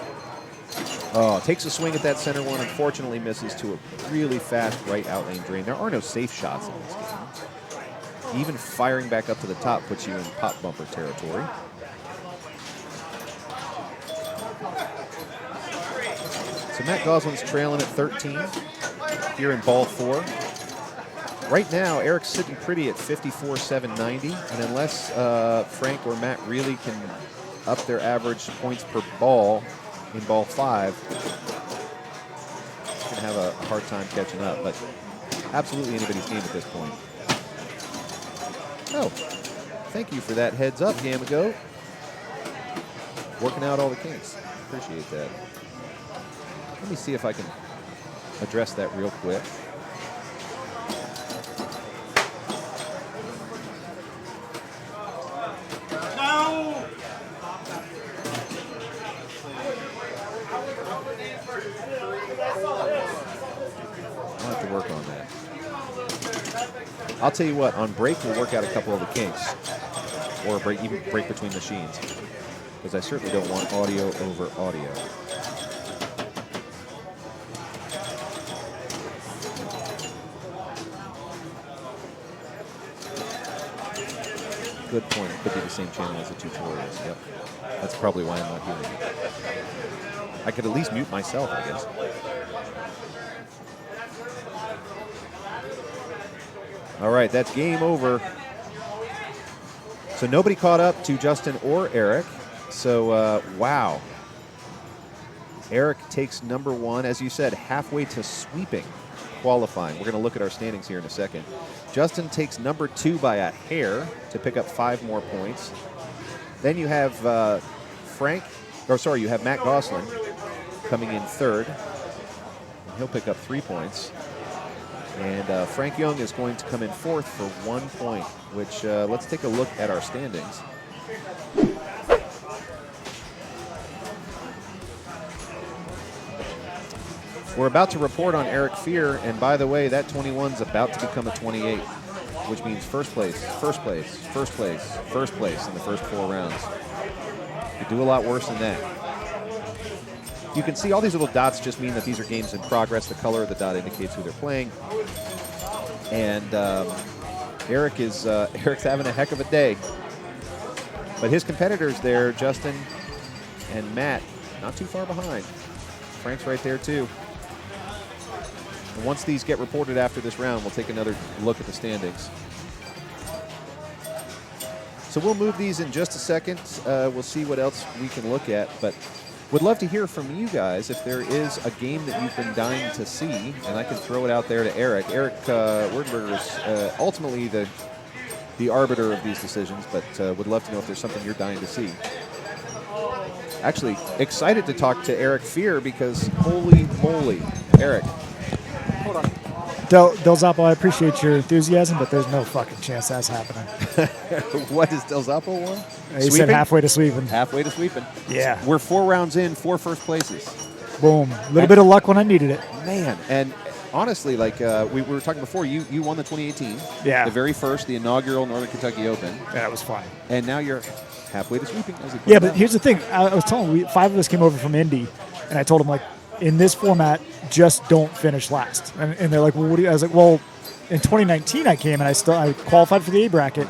Oh, takes a swing at that center one. Unfortunately, misses to a really fast right out lane drain. There are no safe shots in this game. Even firing back up to the top puts you in pop bumper territory. So Matt Goslin's trailing at 13 here in ball 4. Right now, Erik's sitting pretty at 54,790, and unless Frank or Matt really can up their average points per ball in ball 5, he's going to have a hard time catching up, but absolutely anybody's game at this point. Oh, thank you for that heads up, Yamago. Working out all the kinks. Appreciate that. Let me see if I can address that real quick. I'll have to work on that. I'll tell you what, on break, we'll work out a couple of the kinks. Or even break between machines. Because I certainly don't want audio over audio. Good point. It could be the same channel as the tutorials. Yep. That's probably why I'm not hearing it. I could at least mute myself, I guess. All right, that's game over. So nobody caught up to Justin or Erik. So, wow. Erik takes number 1, as you said, halfway to sweeping qualifying. We're going to look at our standings here in a second. Justin takes number 2 by a hair to pick up 5 more points. Then you have you have Matt Goslin coming in 3rd. And he'll pick up 3 points. And Frank Young is going to come in 4th for 1 point, which let's take a look at our standings. We're about to report on Eric Fear, and by the way, that 21's about to become a 28, which means first place in the first 4 rounds. You do a lot worse than that. You can see all these little dots just mean that these are games in progress. The color of the dot indicates who they're playing. And Erik's having a heck of a day. But his competitors there, Justin and Matt, not too far behind. Frank's right there too. And once these get reported after this round, we'll take another look at the standings. So we'll move these in just a second. We'll see what else we can look at, but would love to hear from you guys if there is a game that you've been dying to see, and I can throw it out there to Erik. Erik Wurtenberger is ultimately the arbiter of these decisions, but would love to know if there's something you're dying to see. Actually, excited to talk to Erik Fear because holy moly, Erik. Hold on. Del Zappo, I appreciate your enthusiasm, but there's no fucking chance that's happening. What does Del Zappo want? He said halfway to sweeping. Halfway to sweeping. Yeah. We're 4 rounds in, 4 first places. Boom. A little bit of luck when I needed it. Man, and honestly, like we were talking before, you won the 2018. Yeah. The very first, the inaugural Northern Kentucky Open. Yeah, that was fun. And now you're halfway to sweeping. Yeah, but here's the thing. I was telling him, 5 of us came over from Indy, and I told him, like, in this format, just don't finish last. And they're like, well, what do you? I was like, well, in 2019 I came and I qualified for the A bracket.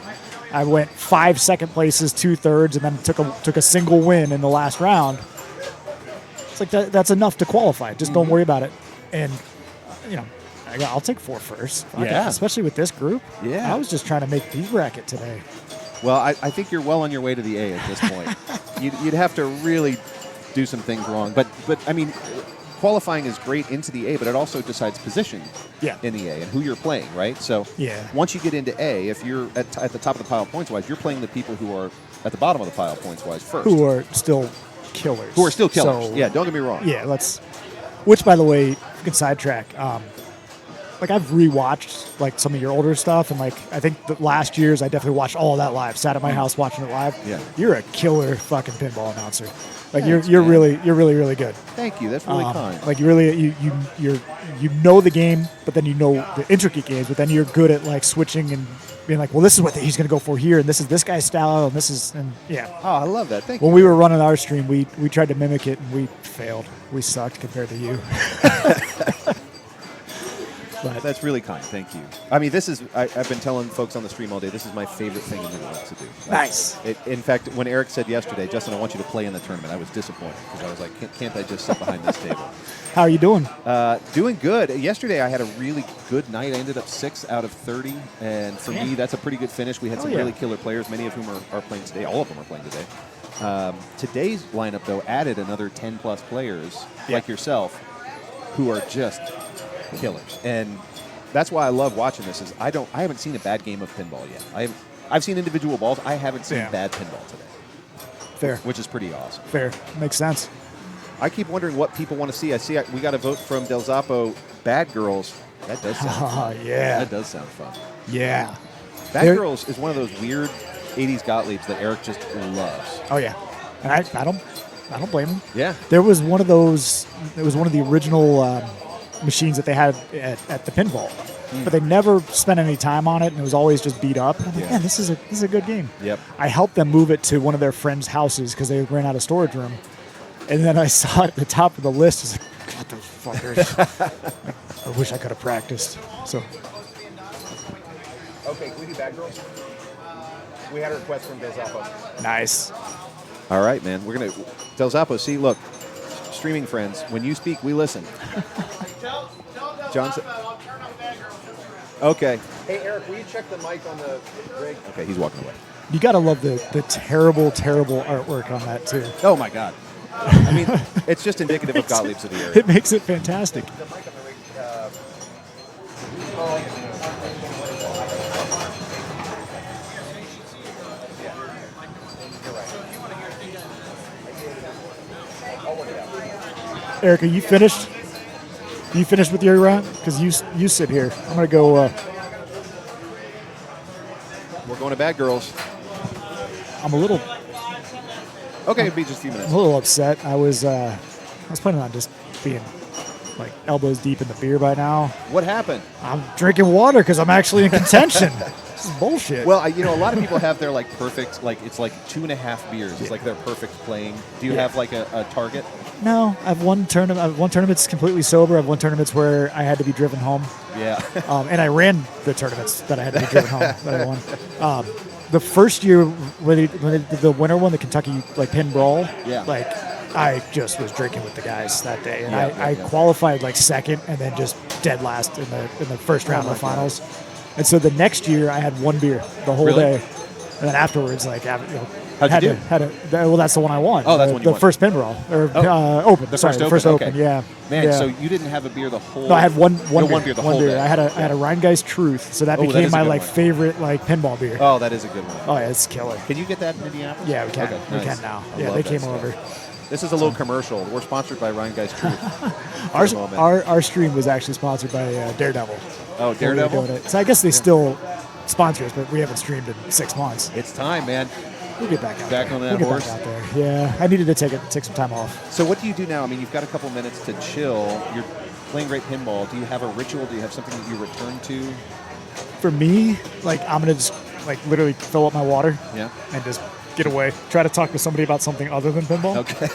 I went 5 second places, 2 thirds, and then took a single win in the last round. It's like that's enough to qualify. Just don't worry about it. And I'll take 4 firsts. Yeah, especially with this group. Yeah, I was just trying to make B bracket today. Well, I think you're well on your way to the A at this point. You'd have to really do some things wrong, but I mean, qualifying is great into the A, but it also decides position in the A and who you're playing, right? So once you get into A, if you're at the top of the pile points-wise, you're playing the people who are at the bottom of the pile points-wise first. Who are still killers. Who are still killers. So, Yeah, don't get me wrong. Yeah, which, by the way, you can sidetrack. Like, I've rewatched, like, some of your older stuff, and, like, I think the last year's I definitely watched all of that live. Sat at my house watching it live. Yeah. You're a killer fucking pinball announcer. Like, Thanks, you're man. really, really good. Thank you. That's really kind. Like, you know the game, but then you know the intricate games, but then you're good at, like, switching and being like, well, this is what he's going to go for here, and this is this guy's style, and yeah. Oh, I love that. Thank you. When we were running our stream, we tried to mimic it, and we failed. We sucked compared to you. But That's really kind. Thank you. I mean, I've been telling folks on the stream all day, this is my favorite thing in the world to do. nice. In fact, when Erik said yesterday, Justin, I want you to play in the tournament, I was disappointed because I was like, can't I just sit behind this table? How are you doing? Doing good. Yesterday, I had a really good night. I ended up 6 out of 30, and for me, that's a pretty good finish. We had some really killer players, many of whom are playing today. All of them are playing today. Today's lineup, though, added another 10-plus players like yourself who are just killers. And that's why I love watching this. I haven't seen a bad game of pinball yet. I've seen individual balls. I haven't seen bad pinball today. Fair. Which is pretty awesome. Fair. Makes sense. I keep wondering what people want to see. I see we got a vote from Del Zappo. Bad Girls. That does sound fun. Yeah. That does sound fun. Yeah. Bad Girls is one of those weird 80s Gottliebs that Erik just loves. Oh yeah. And I don't blame him. Yeah. There was one of those. It was one of the original machines that they had at the pinball, but they never spent any time on it, and it was always just beat up. And I'm like, man, this is a good game. Yep. I helped them move it to one of their friends' houses because they ran out of storage room, and then I saw it at the top of the list. I was like, God, those fuckers! I wish I could have practiced. So. Okay, can we do Bad Girls? We had a request from Del Zappo. Nice. All right, man. We're gonna Del Zappo. See, look, streaming friends. When you speak, we listen. Tell John Del Zappo I'll turn on Bad Girls. Okay. Hey, Erik, will you check the mic on the rig? Okay, he's walking away. You gotta love the terrible artwork on that too. Oh my God. I mean, it's just indicative of Gottliebs of the area. It makes it fantastic. The mic on the rig. Erik, are you finished? You finished with your round? Because you sit here. I'm gonna go. We're going to Bad Girls. I'm a little Okay, it'll be just a few minutes. I'm a little upset. I was planning on just being like elbows deep in the beer by now. What happened? I'm drinking water because I'm actually in contention. This is bullshit. Well, a lot of people have their like perfect, like it's like 2.5 beers. It's like their perfect playing. Do you have like a target? No, I have one tournament. One tournament's completely sober. I have one tournament's where I had to be driven home. Yeah. And I ran the tournaments that I had to be driven home that I won. The first year when they did the winter one, the Kentucky like pin brawl, like I just was drinking with the guys that day, and I qualified like second, and then just dead last in the first round of the finals. And so the next year I had one beer the whole day, and then afterwards, like how'd you do? Well, that's the one I won. Oh, that's the one you won. first pin brawl or open. The Sorry, first open. open. Yeah. Man, yeah. so you didn't have a beer the whole. No, I had one beer the whole day. I had a Rheingeist Truth, so that that became is a my good like one. favorite like pinball beer. Oh, that is a good one. Oh yeah, it's killer. Can you get that in Indianapolis? Yeah, we can. Okay, We nice. can now. I Yeah, love they that came stuff. over. This is a little commercial. We're sponsored by Rheingeist Truth. Our stream was actually sponsored by Daredevil. Oh, when we were Daredevil? doing it. So I guess they still sponsor us, but we haven't streamed in 6 months. It's time, man. We'll get back out Back there. on that we'll horse. Get back out there. Yeah, I needed to take some time off. So what do you do now? I mean, you've got a couple minutes to chill. You're playing great pinball. Do you have a ritual? Do you have something that you return to? For me, like I'm gonna just like literally fill up my water. Yeah. And just get away. Try to talk to somebody about something other than pinball. Okay.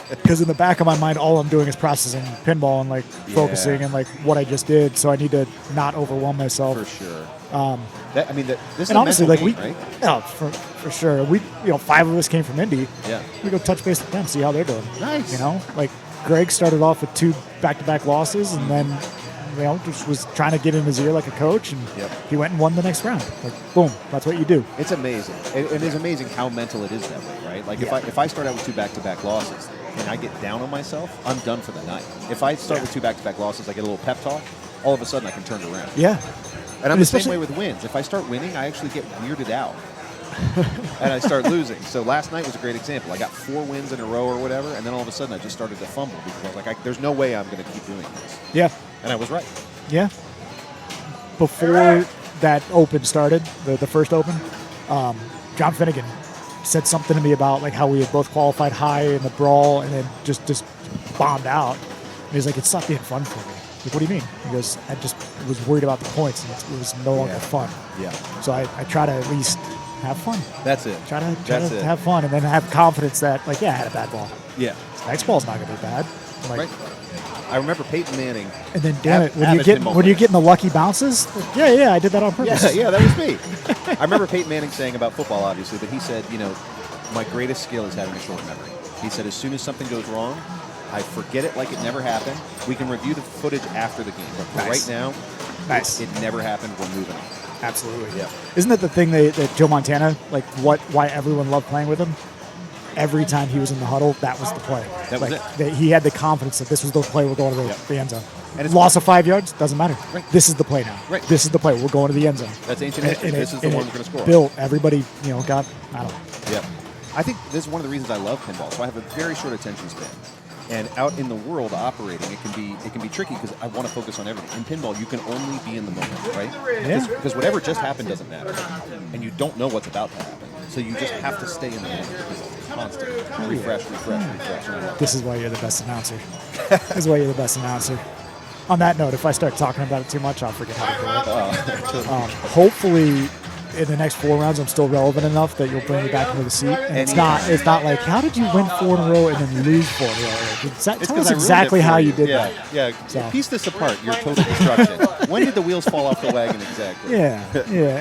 Because in the back of my mind, all I'm doing is processing pinball and like focusing and like what I just did. So I need to not overwhelm myself. For sure. This is And a honestly, mental like game, right? yeah, for sure. We, 5 of us came from Indy. Yeah. We go touch base with them, see how they're doing. Nice. Like Greg started off with 2 back-to-back losses, and then just was trying to get in his ear like a coach, and he went and won the next round. Like boom, that's what you do. It's amazing. It is amazing how mental it is that way, right? Like if I start out with 2 back-to-back losses and I get down on myself, I'm done for the night. If I start with 2 back-to-back losses, I get a little pep talk. All of a sudden, I can turn it around. Yeah. And I'm the same way with wins. If I start winning, I actually get weirded out. and I start losing. So last night was a great example. I got 4 wins in a row or whatever, and then all of a sudden I just started to fumble because I was like, there's no way I'm going to keep doing this. Yeah. And I was right. Yeah. Before that Open started, the first Open, John Finnegan said something to me about like how we had both qualified high in the brawl and then just bombed out. And he's like, it stopped being fun for me. Like, what do you mean? He goes, I just was worried about the points, and it was no longer fun. Yeah. So I try to at least have fun. That's it. Try to have fun, and then have confidence that, like, yeah, I had a bad ball. Yeah. Next ball's not going to be bad. Like, Right. I remember Peyton Manning. and then, damn it, when avid you're pinball player. getting the lucky bounces, like, yeah, I did that on purpose. Yeah, that was me. I remember Peyton Manning saying about football, obviously, but he said, my greatest skill is having a short memory. He said, as soon as something goes wrong, I forget it like it never happened. We can review the footage after the game, but for Nice. right now, Nice. it never happened. We're moving on. Absolutely. Yeah. Isn't that the thing that Joe Montana, like, why everyone loved playing with him? Every time he was in the huddle, that was the play. That was it. He had the confidence that this was the play. We're going to the end zone. And it's Loss of 5 yards doesn't matter. Right. This is the play now. Right. This is the play. We're going to the end zone. That's ancient history. This is the one we're going to score. Built. Everybody, got, I don't know. Yeah. I think this is one of the reasons I love pinball. So I have a very short attention span. And out in the world operating, it can be tricky because I want to focus on everything. In pinball, you can only be in the moment, right? Yeah. Because whatever just happened doesn't matter. And you don't know what's about to happen. So you just have to stay in the moment because it's constant. Refresh. This is why you're the best announcer. This is why you're the best announcer. On that note, if I start talking about it too much, I'll forget how to do it. Hopefully, in the next 4 rounds, I'm still relevant enough that you'll bring me back into the seat. And it's not like, how did you win 4 in a row and then lose 4 in a row? Tell us exactly how you did that. Yeah. So. Piece this apart. Your total destruction. When did the wheels fall off the wagon exactly? Yeah.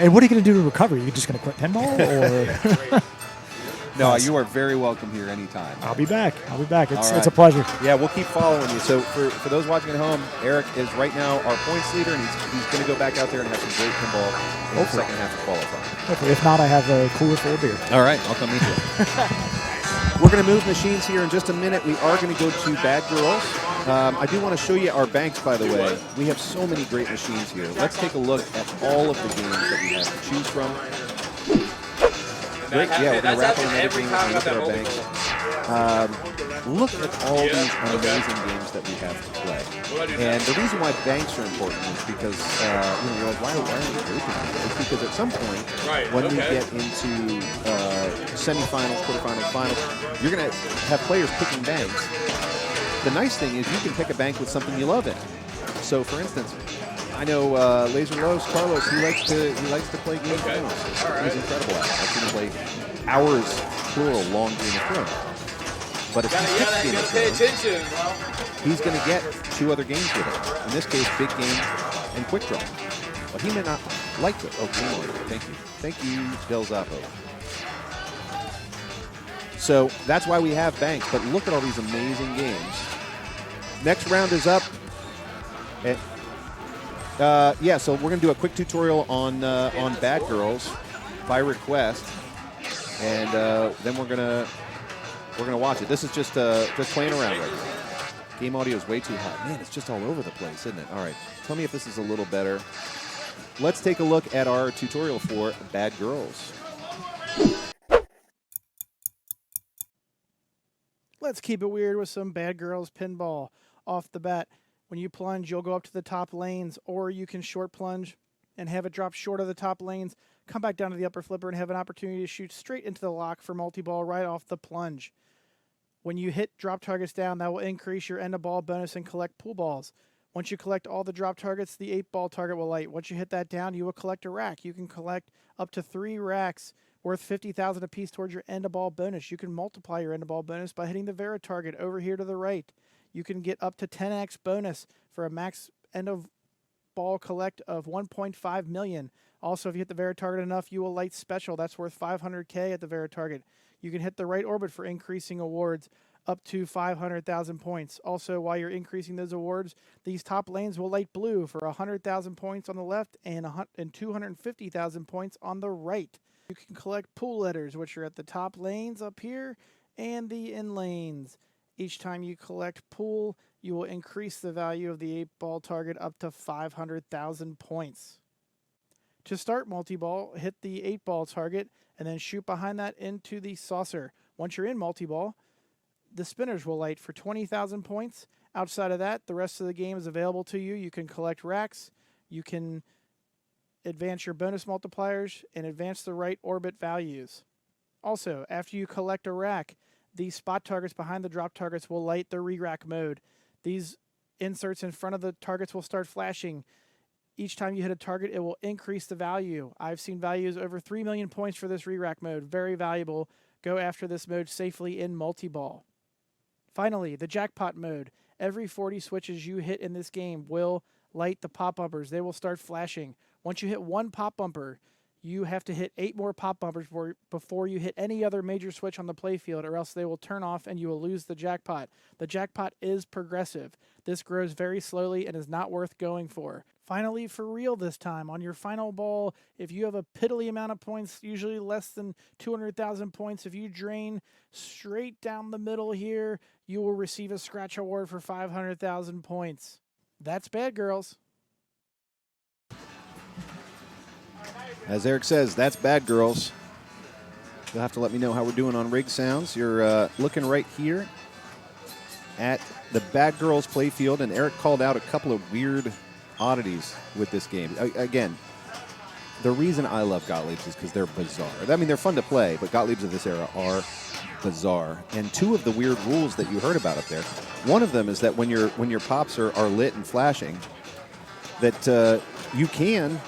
And what are you going to do to recover? Are you just going to quit pinball? Or No, you are very welcome here anytime. I'll be back. It's right. a pleasure. Yeah, we'll keep following you. So for those watching at home, Erik is right now our points leader, and he's going to go back out there and have some great pinball in the second half of qualifying. Hopefully. If not, I have a cooler full of beer. All right, I'll come meet you. We're going to move machines here in just a minute. We are going to go to Bad Girls. I do want to show you our banks, by the way. We have so many great machines here. Let's take a look at all of the games that we have to choose from. Great. Yeah, we're going to wrap on another game and look at our banks. Look at all these amazing games that we have to play. And the reason why banks are important is because, you're like, why are we grouping these? It's because at some point, when we get into semifinals, quarterfinals, finals, you're going to have players picking banks. The nice thing is you can pick a bank with something you love in. So, for instance, I know Laser Rose Carlos. He likes to play Game of Thrones. He's incredible at it. I've seen him play hours, plural, long Game of Thrones. But if he picks Game of Thrones, he's going to get 2 other games with it. In this case, Big Game and Quick Draw. But he may not like it. Oh, thank you, Del Zappo. So that's why we have banks. But look at all these amazing games. Next round is up. So we're going to do a quick tutorial on Bad Girls by request, and then we're gonna watch it. This is just playing around right now. Game audio is way too hot. Man, it's just all over the place, isn't it? All right, tell me if this is a little better. Let's take a look at our tutorial for Bad Girls. Let's keep it weird with some Bad Girls pinball. Off the bat, when you plunge, you'll go up to the top lanes, or you can short plunge and have it drop short of the top lanes, come back down to the upper flipper, and have an opportunity to shoot straight into the lock for multi-ball right off the plunge. When you hit drop targets down, that will increase your end-of-ball bonus and collect pool balls. Once you collect all the drop targets, the 8-ball target will light. Once you hit that down, you will collect a rack. You can collect up to 3 racks worth $50,000 apiece towards your end-of-ball bonus. You can multiply your end-of-ball bonus by hitting the Vera target over here to the right. You can get up to 10x bonus for a max end-of-ball collect of 1.5 million. Also, if you hit the Vera target enough, you will light special. That's worth 500K at the Vera target. You can hit the right orbit for increasing awards up to 500,000 points. Also, while you're increasing those awards, these top lanes will light blue for 100,000 points on the left and 250,000 points on the right. You can collect pool letters, which are at the top lanes up here and the in lanes. Each time you collect pool, you will increase the value of the 8-ball target up to 500,000 points. To start multi-ball, hit the 8-ball target and then shoot behind that into the saucer. Once you're in multi-ball, the spinners will light for 20,000 points. Outside of that, the rest of the game is available to you. You can collect racks, you can advance your bonus multipliers, and advance the right orbit values. Also, after you collect a rack, the spot targets behind the drop targets will light the re-rack mode. These inserts in front of the targets will start flashing. Each time you hit a target, it will increase the value. I've seen values over 3 million points for this re-rack mode. Very valuable. Go after this mode safely in multi-ball. Finally, the jackpot mode. Every 40 switches you hit in this game will light the pop bumpers. They will start flashing. Once you hit one pop bumper, you have to hit 8 more pop bumpers before you hit any other major switch on the playfield, or else they will turn off and you will lose the jackpot. The jackpot is progressive. This grows very slowly and is not worth going for. Finally, for real this time, on your final ball, if you have a piddly amount of points, usually less than 200,000 points, if you drain straight down the middle here, you will receive a scratch award for 500,000 points. That's bad, girls. As Eric says, that's bad, girls. You'll have to let me know how we're doing on rig sounds. You're looking right here at the Bad Girls playfield, and Eric called out a couple of weird oddities with this game. Again, the reason I love Gottliebs is because they're bizarre. I mean, they're fun to play, but Gottliebs of this era are bizarre. And two of the weird rules that you heard about up there, one of them is that when your pops are lit and flashing, that you can...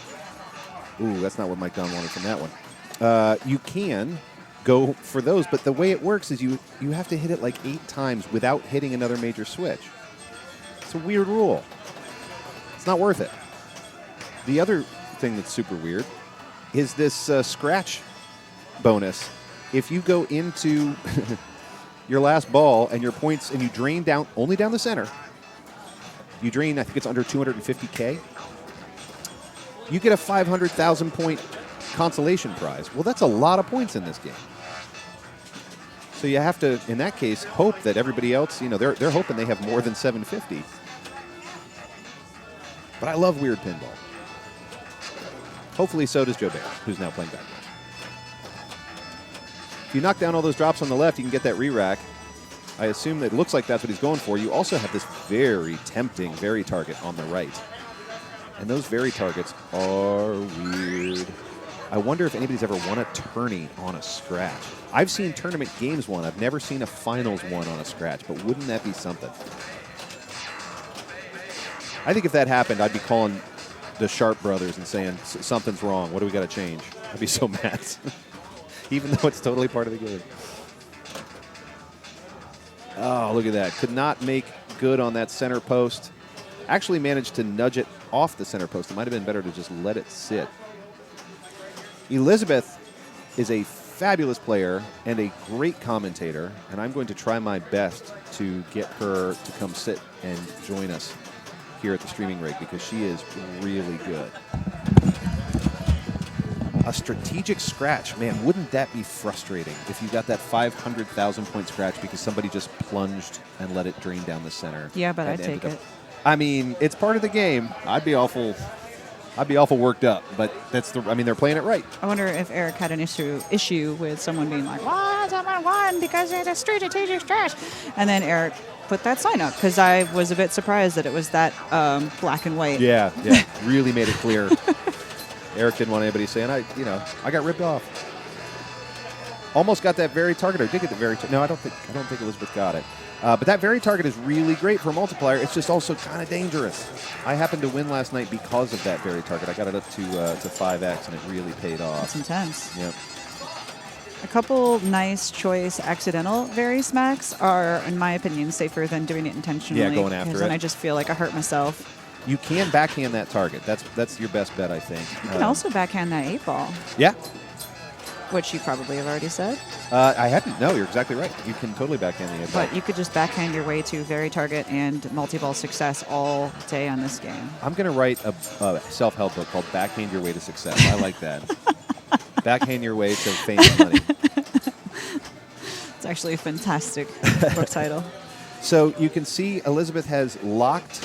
Ooh, that's not what Mike Don wanted from that one. You can go for those, but the way it works is you have to hit it like 8 times without hitting another major switch. It's a weird rule. It's not worth it. The other thing that's super weird is this scratch bonus. If you go into your last ball and your points and you drain down only down the center, you drain, I think it's under 250K, you get a 500,000 point consolation prize. Well, that's a lot of points in this game. So you have to, in that case, hope that everybody else, they're hoping they have more than 750. But I love weird pinball. Hopefully so does Joe Bear, who's now playing backwards. If you knock down all those drops on the left, you can get that re-rack. I assume that it looks like that's what he's going for. You also have this very tempting very target on the right. And those very targets are weird. I wonder if anybody's ever won a tourney on a scratch. I've seen tournament games won. I've never seen a finals won on a scratch, but wouldn't that be something? I think if that happened, I'd be calling the Sharp brothers and saying, something's wrong. What do we got to change? I'd be so mad. Even though it's totally part of the game. Oh, look at that. Could not make good on that center post. Actually managed to nudge it off the center post. It might have been better to just let it sit. Elizabeth is a fabulous player and a great commentator, and I'm going to try my best to get her to come sit and join us here at the streaming rig because she is really good. A strategic scratch. Man, wouldn't that be frustrating if you got that 500,000 point scratch because somebody just plunged and let it drain down the center? Yeah, but I'd take it. I mean, it's part of the game. I'd be awful worked up, but they're playing it right. I wonder if Eric had an issue with someone being like, "Why someone won because it's a strategic stretch," and then Eric put that sign up because I was a bit surprised that it was that black and white. Yeah, really made it clear. Eric didn't want anybody saying I got ripped off. Almost got that very target. Or did get the very no, I don't think Elizabeth got it. But that very target is really great for a multiplier. It's just also kind of dangerous. I happened to win last night because of that very target. I got it up to 5x, and it really paid off. That's intense. Yep. A couple nice choice accidental very smacks are, in my opinion, safer than doing it intentionally. Yeah, going after it. Because then I just feel like I hurt myself. You can backhand that target. That's your best bet, I think. You can also backhand that 8-ball. Yeah. Which you probably have already said. I hadn't. No, you're exactly right. You can totally backhand the 8-ball. But you could just backhand your way to very target and multi-ball success all day on this game. I'm going to write a self-help book called Backhand Your Way to Success. I like that. Backhand your way to fame and money. It's actually a fantastic book title. So you can see Elizabeth has locked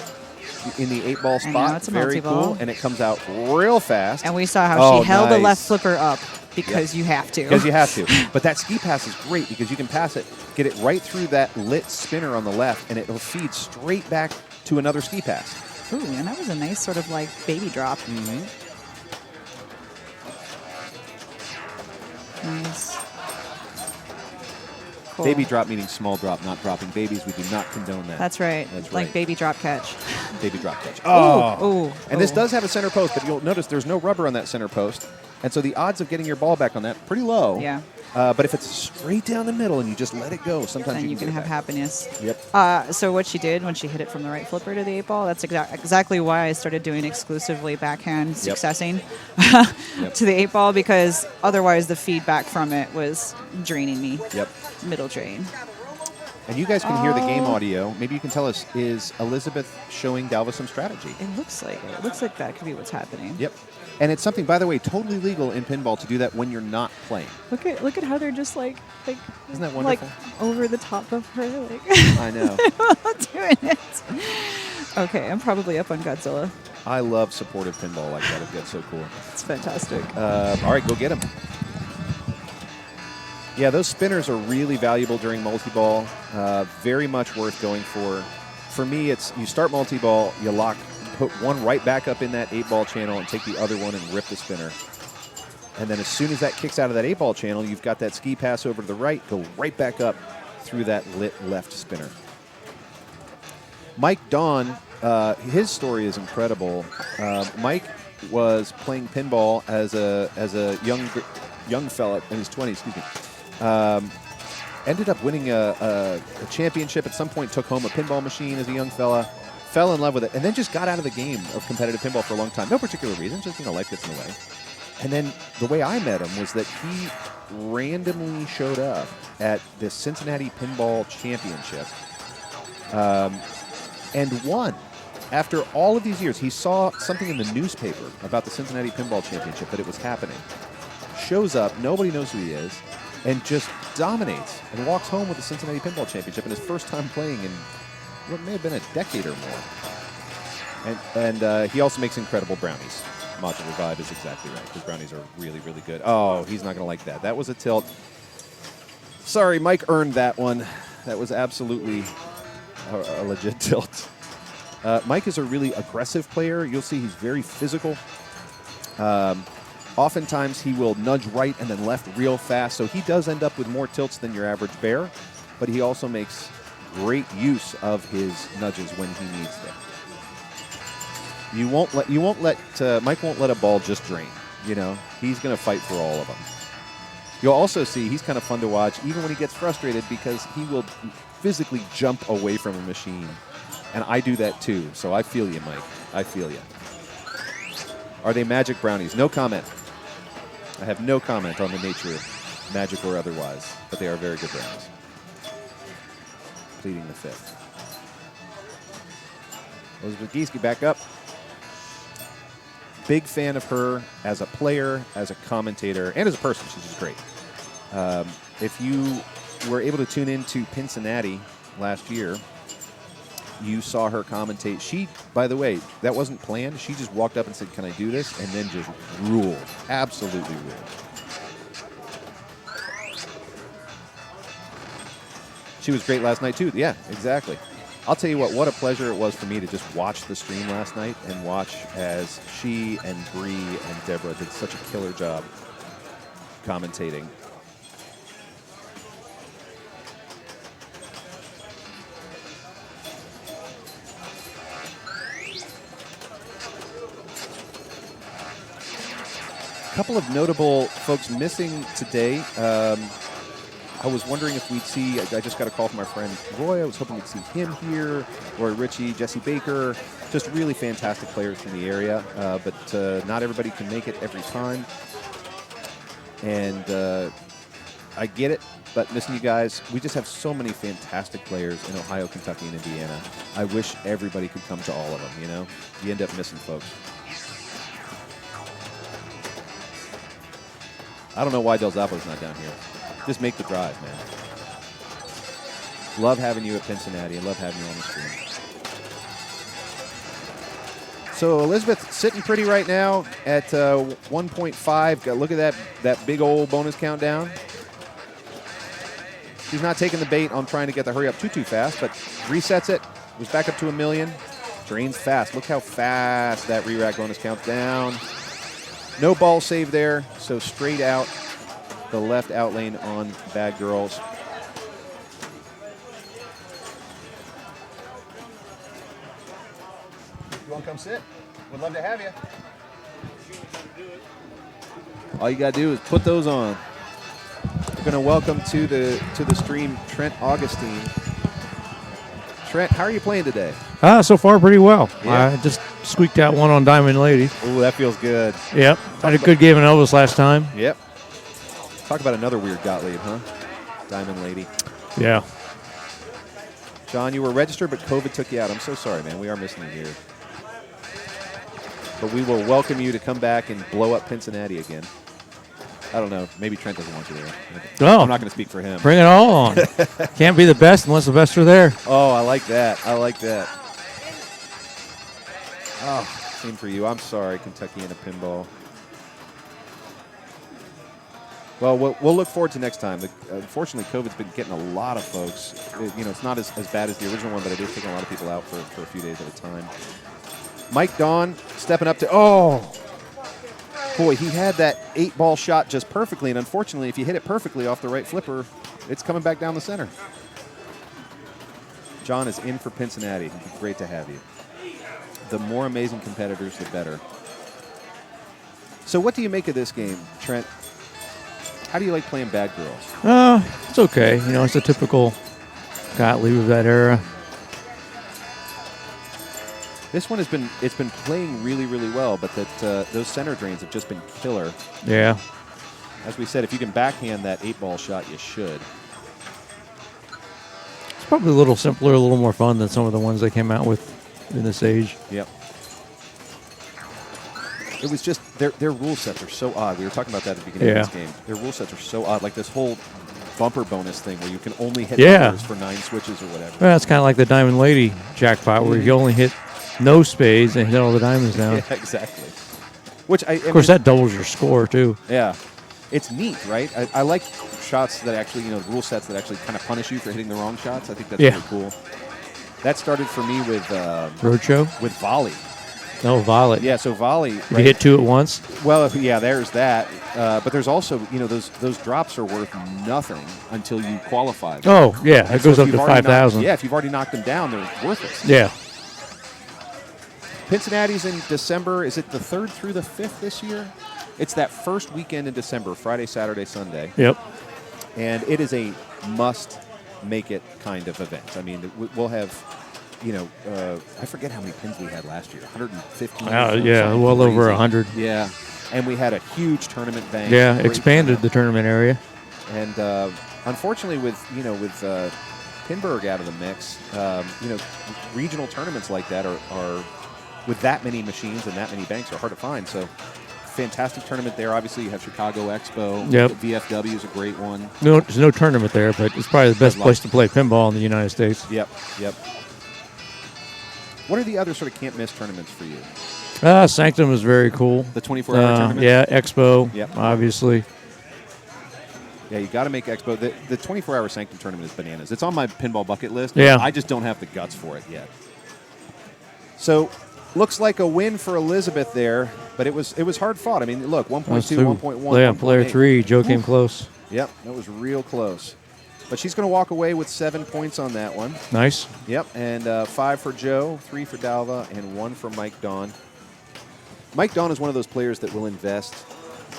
in the 8-ball I spot. know, it's a Very multi-ball. cool, and it comes out real fast. And we saw how Oh, she held the nice. left flipper up because you have to. Because you have to. But that ski pass is great because you can pass it, get it right through that lit spinner on the left, and it'll feed straight back to another ski pass. Ooh, and that was a nice sort of like baby drop. Mm-hmm. Nice. Cool. Baby drop meaning small drop, not dropping babies. We do not condone that. That's right. That's Like right. baby drop catch. Baby drop catch. Oh. Ooh. And this does have a center post, but you'll notice there's no rubber on that center post. And so the odds of getting your ball back on that pretty low. Yeah. But if it's straight down the middle and you just let it go, sometimes Then you you can can get have it back. happiness. Yep. So what she did when she hit it from the right flipper to the 8-ball, that's exactly why I started doing exclusively backhand successing to the 8-ball, because otherwise the feedback from it was draining me. Yep. Middle drain. And you guys can hear the game audio. Maybe you can tell us, is Elizabeth showing Dalva some strategy? It looks like it. It looks like that could be what's happening. Yep. And it's something, by the way, totally legal in pinball to do that when you're not playing. Look at how they're just like Isn't that wonderful? like over the top of her, like I know. doing it. Okay, I'm probably up on Godzilla. I love supportive pinball like that. It's so cool. It's fantastic. All right, go get him. Yeah, those spinners are really valuable during multi-ball. Very much worth going for. For me, it's you start multi-ball, you put one right back up in that 8-ball channel and take the other one and rip the spinner. And then as soon as that kicks out of that 8-ball channel, you've got that ski pass over to the right, go right back up through that lit left spinner. Mike Dawn, his story is incredible. Mike was playing pinball as a young fella in his 20s, excuse me. Ended up winning a championship at some point, took home a pinball machine as a young fella, fell in love with it, and then just got out of the game of competitive pinball for a long time. No particular reason, just, life gets in the way. And then the way I met him was that he randomly showed up at the Cincinnati Pinball Championship and won. After all of these years, he saw something in the newspaper about the Cincinnati Pinball Championship, that it was happening. Shows up, nobody knows who he is, and just dominates and walks home with the Cincinnati Pinball Championship in his first time playing in what may have been a decade or more. And he also makes incredible brownies. Modular Vibe is exactly right. His brownies are really, really good. Oh, he's not going to like that. That was a tilt. Sorry, Mike earned that one. That was absolutely a legit tilt. Mike is a really aggressive player. You'll see he's very physical. Oftentimes he will nudge right and then left real fast, so he does end up with more tilts than your average bear, but he also makes great use of his nudges when he needs them. Mike won't let a ball just drain. He's going to fight for all of them. You'll also see he's kind of fun to watch, even when he gets frustrated, because he will physically jump away from a machine, and I do that too. So I feel you, Mike. I feel you. Are they magic brownies? No comment. I have no comment on the nature, magic or otherwise, but they are very good brownies. Pleading the fifth. Elizabeth Gieske back up. Big fan of her as a player, as a commentator, and as a person. She's just great. If you were able to tune into Pincinnati last year, you saw her commentate. She, by the way, that wasn't planned. She just walked up and said, "Can I do this?" And then just ruled. Absolutely ruled. She was great last night, too. Yeah, exactly. I'll tell you what a pleasure it was for me to just watch the stream last night and watch as she and Bree and Deborah did such a killer job commentating. A couple of notable folks missing today. I was wondering if we'd see, I just got a call from our friend Roy. I was hoping we'd see him here, Roy Ritchie, Jesse Baker, just really fantastic players from the area, but not everybody can make it every time. And I get it, but missing you guys, we just have so many fantastic players in Ohio, Kentucky, and Indiana. I wish everybody could come to all of them, You end up missing folks. I don't know why Del Zappo's not down here. Just make the drive, man. Love having you at Pincinnati. I love having you on the screen. So Elizabeth sitting pretty right now at 1.5. Look at that big old bonus countdown. She's not taking the bait on trying to get the hurry up too fast, but resets it. Goes back up to 1 million. Drains fast. Look how fast that re-rack bonus counts down. No ball save there, so straight out the left out lane on Bad Girls. You want to come sit? Would love to have you. All you got to do is put those on. We're going to welcome to the stream Trent Augustine. Trent, how are you playing today? So far pretty well. Yeah. I just squeaked out one on Diamond Lady. Ooh, that feels good. Yep. Had a good game in Elvis last time. Yep. Talk about another weird Gottlieb, huh? Diamond Lady. Yeah. John, you were registered, but COVID took you out. I'm so sorry, man. We are missing you here. But we will welcome you to come back and blow up Pincinnati again. I don't know. Maybe Trent doesn't want you there. Oh. I'm not going to speak for him. Bring it all on. Can't be the best unless the best are there. Oh, I like that. I like that. Oh, same for you. I'm sorry, Kentucky in a pinball. Well, we'll look forward to next time. Unfortunately, COVID's been getting a lot of folks. It's not as bad as the original one, but it is taking a lot of people out for a few days at a time. Mike Dawn stepping up to, boy, he had that 8-ball shot just perfectly, and unfortunately, if you hit it perfectly off the right flipper, it's coming back down the center. John is in for Pincinnati. It'd be great to have you. The more amazing competitors, the better. So what do you make of this game, Trent? How do you like playing Bad Girls? It's okay. It's a typical Gottlieb of that era. This one it's been playing really, really well, but those center drains have just been killer. Yeah. As we said, if you can backhand that 8-ball shot, you should. It's probably a little simpler, a little more fun than some of the ones they came out with in this age. Yep. It was just their rule sets are so odd. We were talking about that at the beginning of this game. Their rule sets are so odd, like this whole bumper bonus thing where you can only hit bumpers for 9 switches or whatever. Well, it's kind of like the Diamond Lady jackpot where you only hit no spades and hit all the diamonds down. Yeah, exactly. Which of course, that doubles your score too. Yeah, it's neat, right? I like shots that actually, rule sets that actually kind of punish you for hitting the wrong shots. I think that's really cool. That started for me with Roadshow with volley. No, volley. Yeah, so volley. If you hit 2 at once. Well, yeah, there's that. But there's also, those drops are worth nothing until you qualify. Oh, yeah, it goes up to 5,000. Yeah, if you've already knocked them down, they're worthless. Yeah. Pincinnati's in December. Is it the 3rd through the 5th this year? It's that first weekend in December, Friday, Saturday, Sunday. Yep. And it is a must-make-it kind of event. I mean, we'll have, I forget how many pins we had last year. 150. Yeah, well over 100. Yeah. And we had a huge tournament bank. Yeah, expanded the tournament area. And unfortunately, with Pinberg out of the mix, regional tournaments like that are with that many machines and that many banks are hard to find. So, fantastic tournament there. Obviously, you have Chicago Expo. Yep. VFW is a great one. No, there's no tournament there, but it's probably the best place to play pinball in the United States. Yep. What are the other sort of can't miss tournaments for you? Sanctum is very cool. The 24-hour tournament? Yeah, Expo, Yep. obviously. Yeah, you got to make Expo. The 24-hour Sanctum tournament is bananas. It's on my pinball bucket list. Yeah. I just don't have the guts for it yet. So, looks like a win for Elizabeth there, but it was hard fought. I mean, look, 1.2, 1.1. Yeah, 1.8. player 3, Joe came close. Yep, that was real close. But she's going to walk away with 7 points on that one. Nice. Yep, and 5 for Joe, 3 for Dalva, and 1 for Mike Dawn. Mike Dawn is one of those players that will invest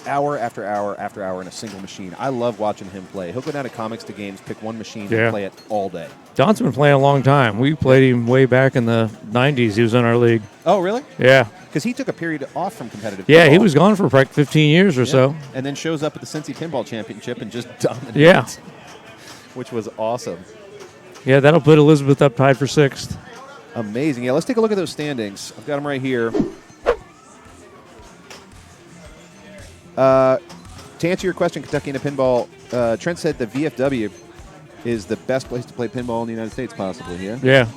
hour after hour after hour in a single machine. I love watching him play. He'll go down to Comics to Games, pick one machine, and play it all day. Don's been playing a long time. We played him way back in the 90s. He was in our league. Oh, really? Yeah. Because he took a period off from competitive Yeah, pinball. he was gone for like 15 years or so. And then shows up at the Cincy Pinball Championship and just dominates. Yeah. Which was awesome. Yeah, that'll put Elizabeth up tied for 6th. Amazing. Yeah, let's take a look at those standings. I've got them right here. To answer your question, Kentucky in a pinball, Trent said the VFW is the best place to play pinball in the United States, possibly, yeah? Yeah.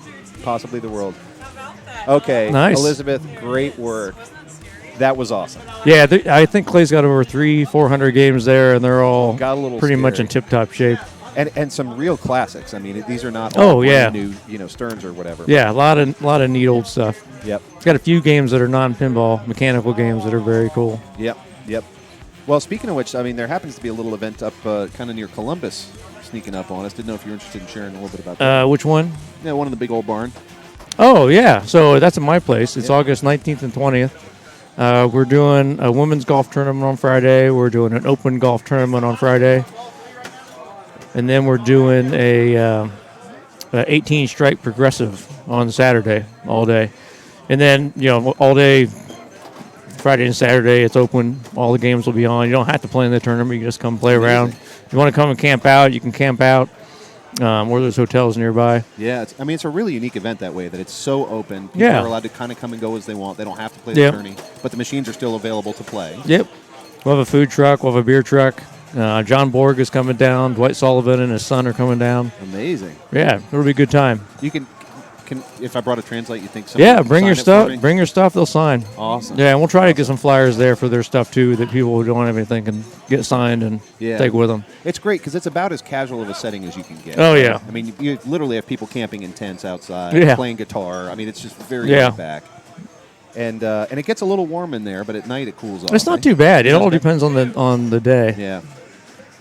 Possibly the world. How about that? Okay, Nice. Elizabeth, great work. That was awesome. Yeah, I think Clay's got over 300-400 games there, and they're all Got a little pretty much scary. in tip-top shape. And some real classics. I mean, these are not Oh, all yeah. brand new, Stearns or whatever. Yeah, a lot of neat old stuff. Yep. Got a few games that are non-pinball, mechanical games that are very cool. Yep. Well, speaking of which, I mean, there happens to be a little event up kind of near Columbus sneaking up on us. Didn't know if you're interested in sharing a little bit about that. Which one? Yeah, one in the big old barn. Oh, yeah. So that's at my place. It's Yeah. August 19th and 20th. We're doing a women's golf tournament on Friday. We're doing an open golf tournament on Friday. And then we're doing a 18-strike progressive on Saturday, all day. And then, all day, Friday and Saturday, it's open. All the games will be on. You don't have to play in the tournament. You just come play around. If you want to come and camp out, you can camp out. Or there's hotels nearby. Yeah, it's a really unique event that way, that it's so open. People Yeah. are allowed to kind of come and go as they want. They don't have to play the Yep. tourney, but the machines are still available to play. Yep. We'll have a food truck. We'll have a beer truck. John Borg is coming down. Dwight Sullivan and his son are coming down. Amazing. Yeah, it'll be a good time. You can if I brought a translate, you think somebody Yeah, would bring sign your it for stuff. me? Bring your stuff. They'll sign. Awesome. Yeah, and we'll try to get some flyers there for their stuff too, that people who don't have anything can get signed and take with them. It's great because it's about as casual of a setting as you can get. Oh, yeah. I mean, you literally have people camping in tents outside, Yeah. playing guitar. I mean, it's just very Yeah. laid back. And it gets a little warm in there, but at night it cools off. It's not right? too bad. It Not all bad. depends on the day. Yeah.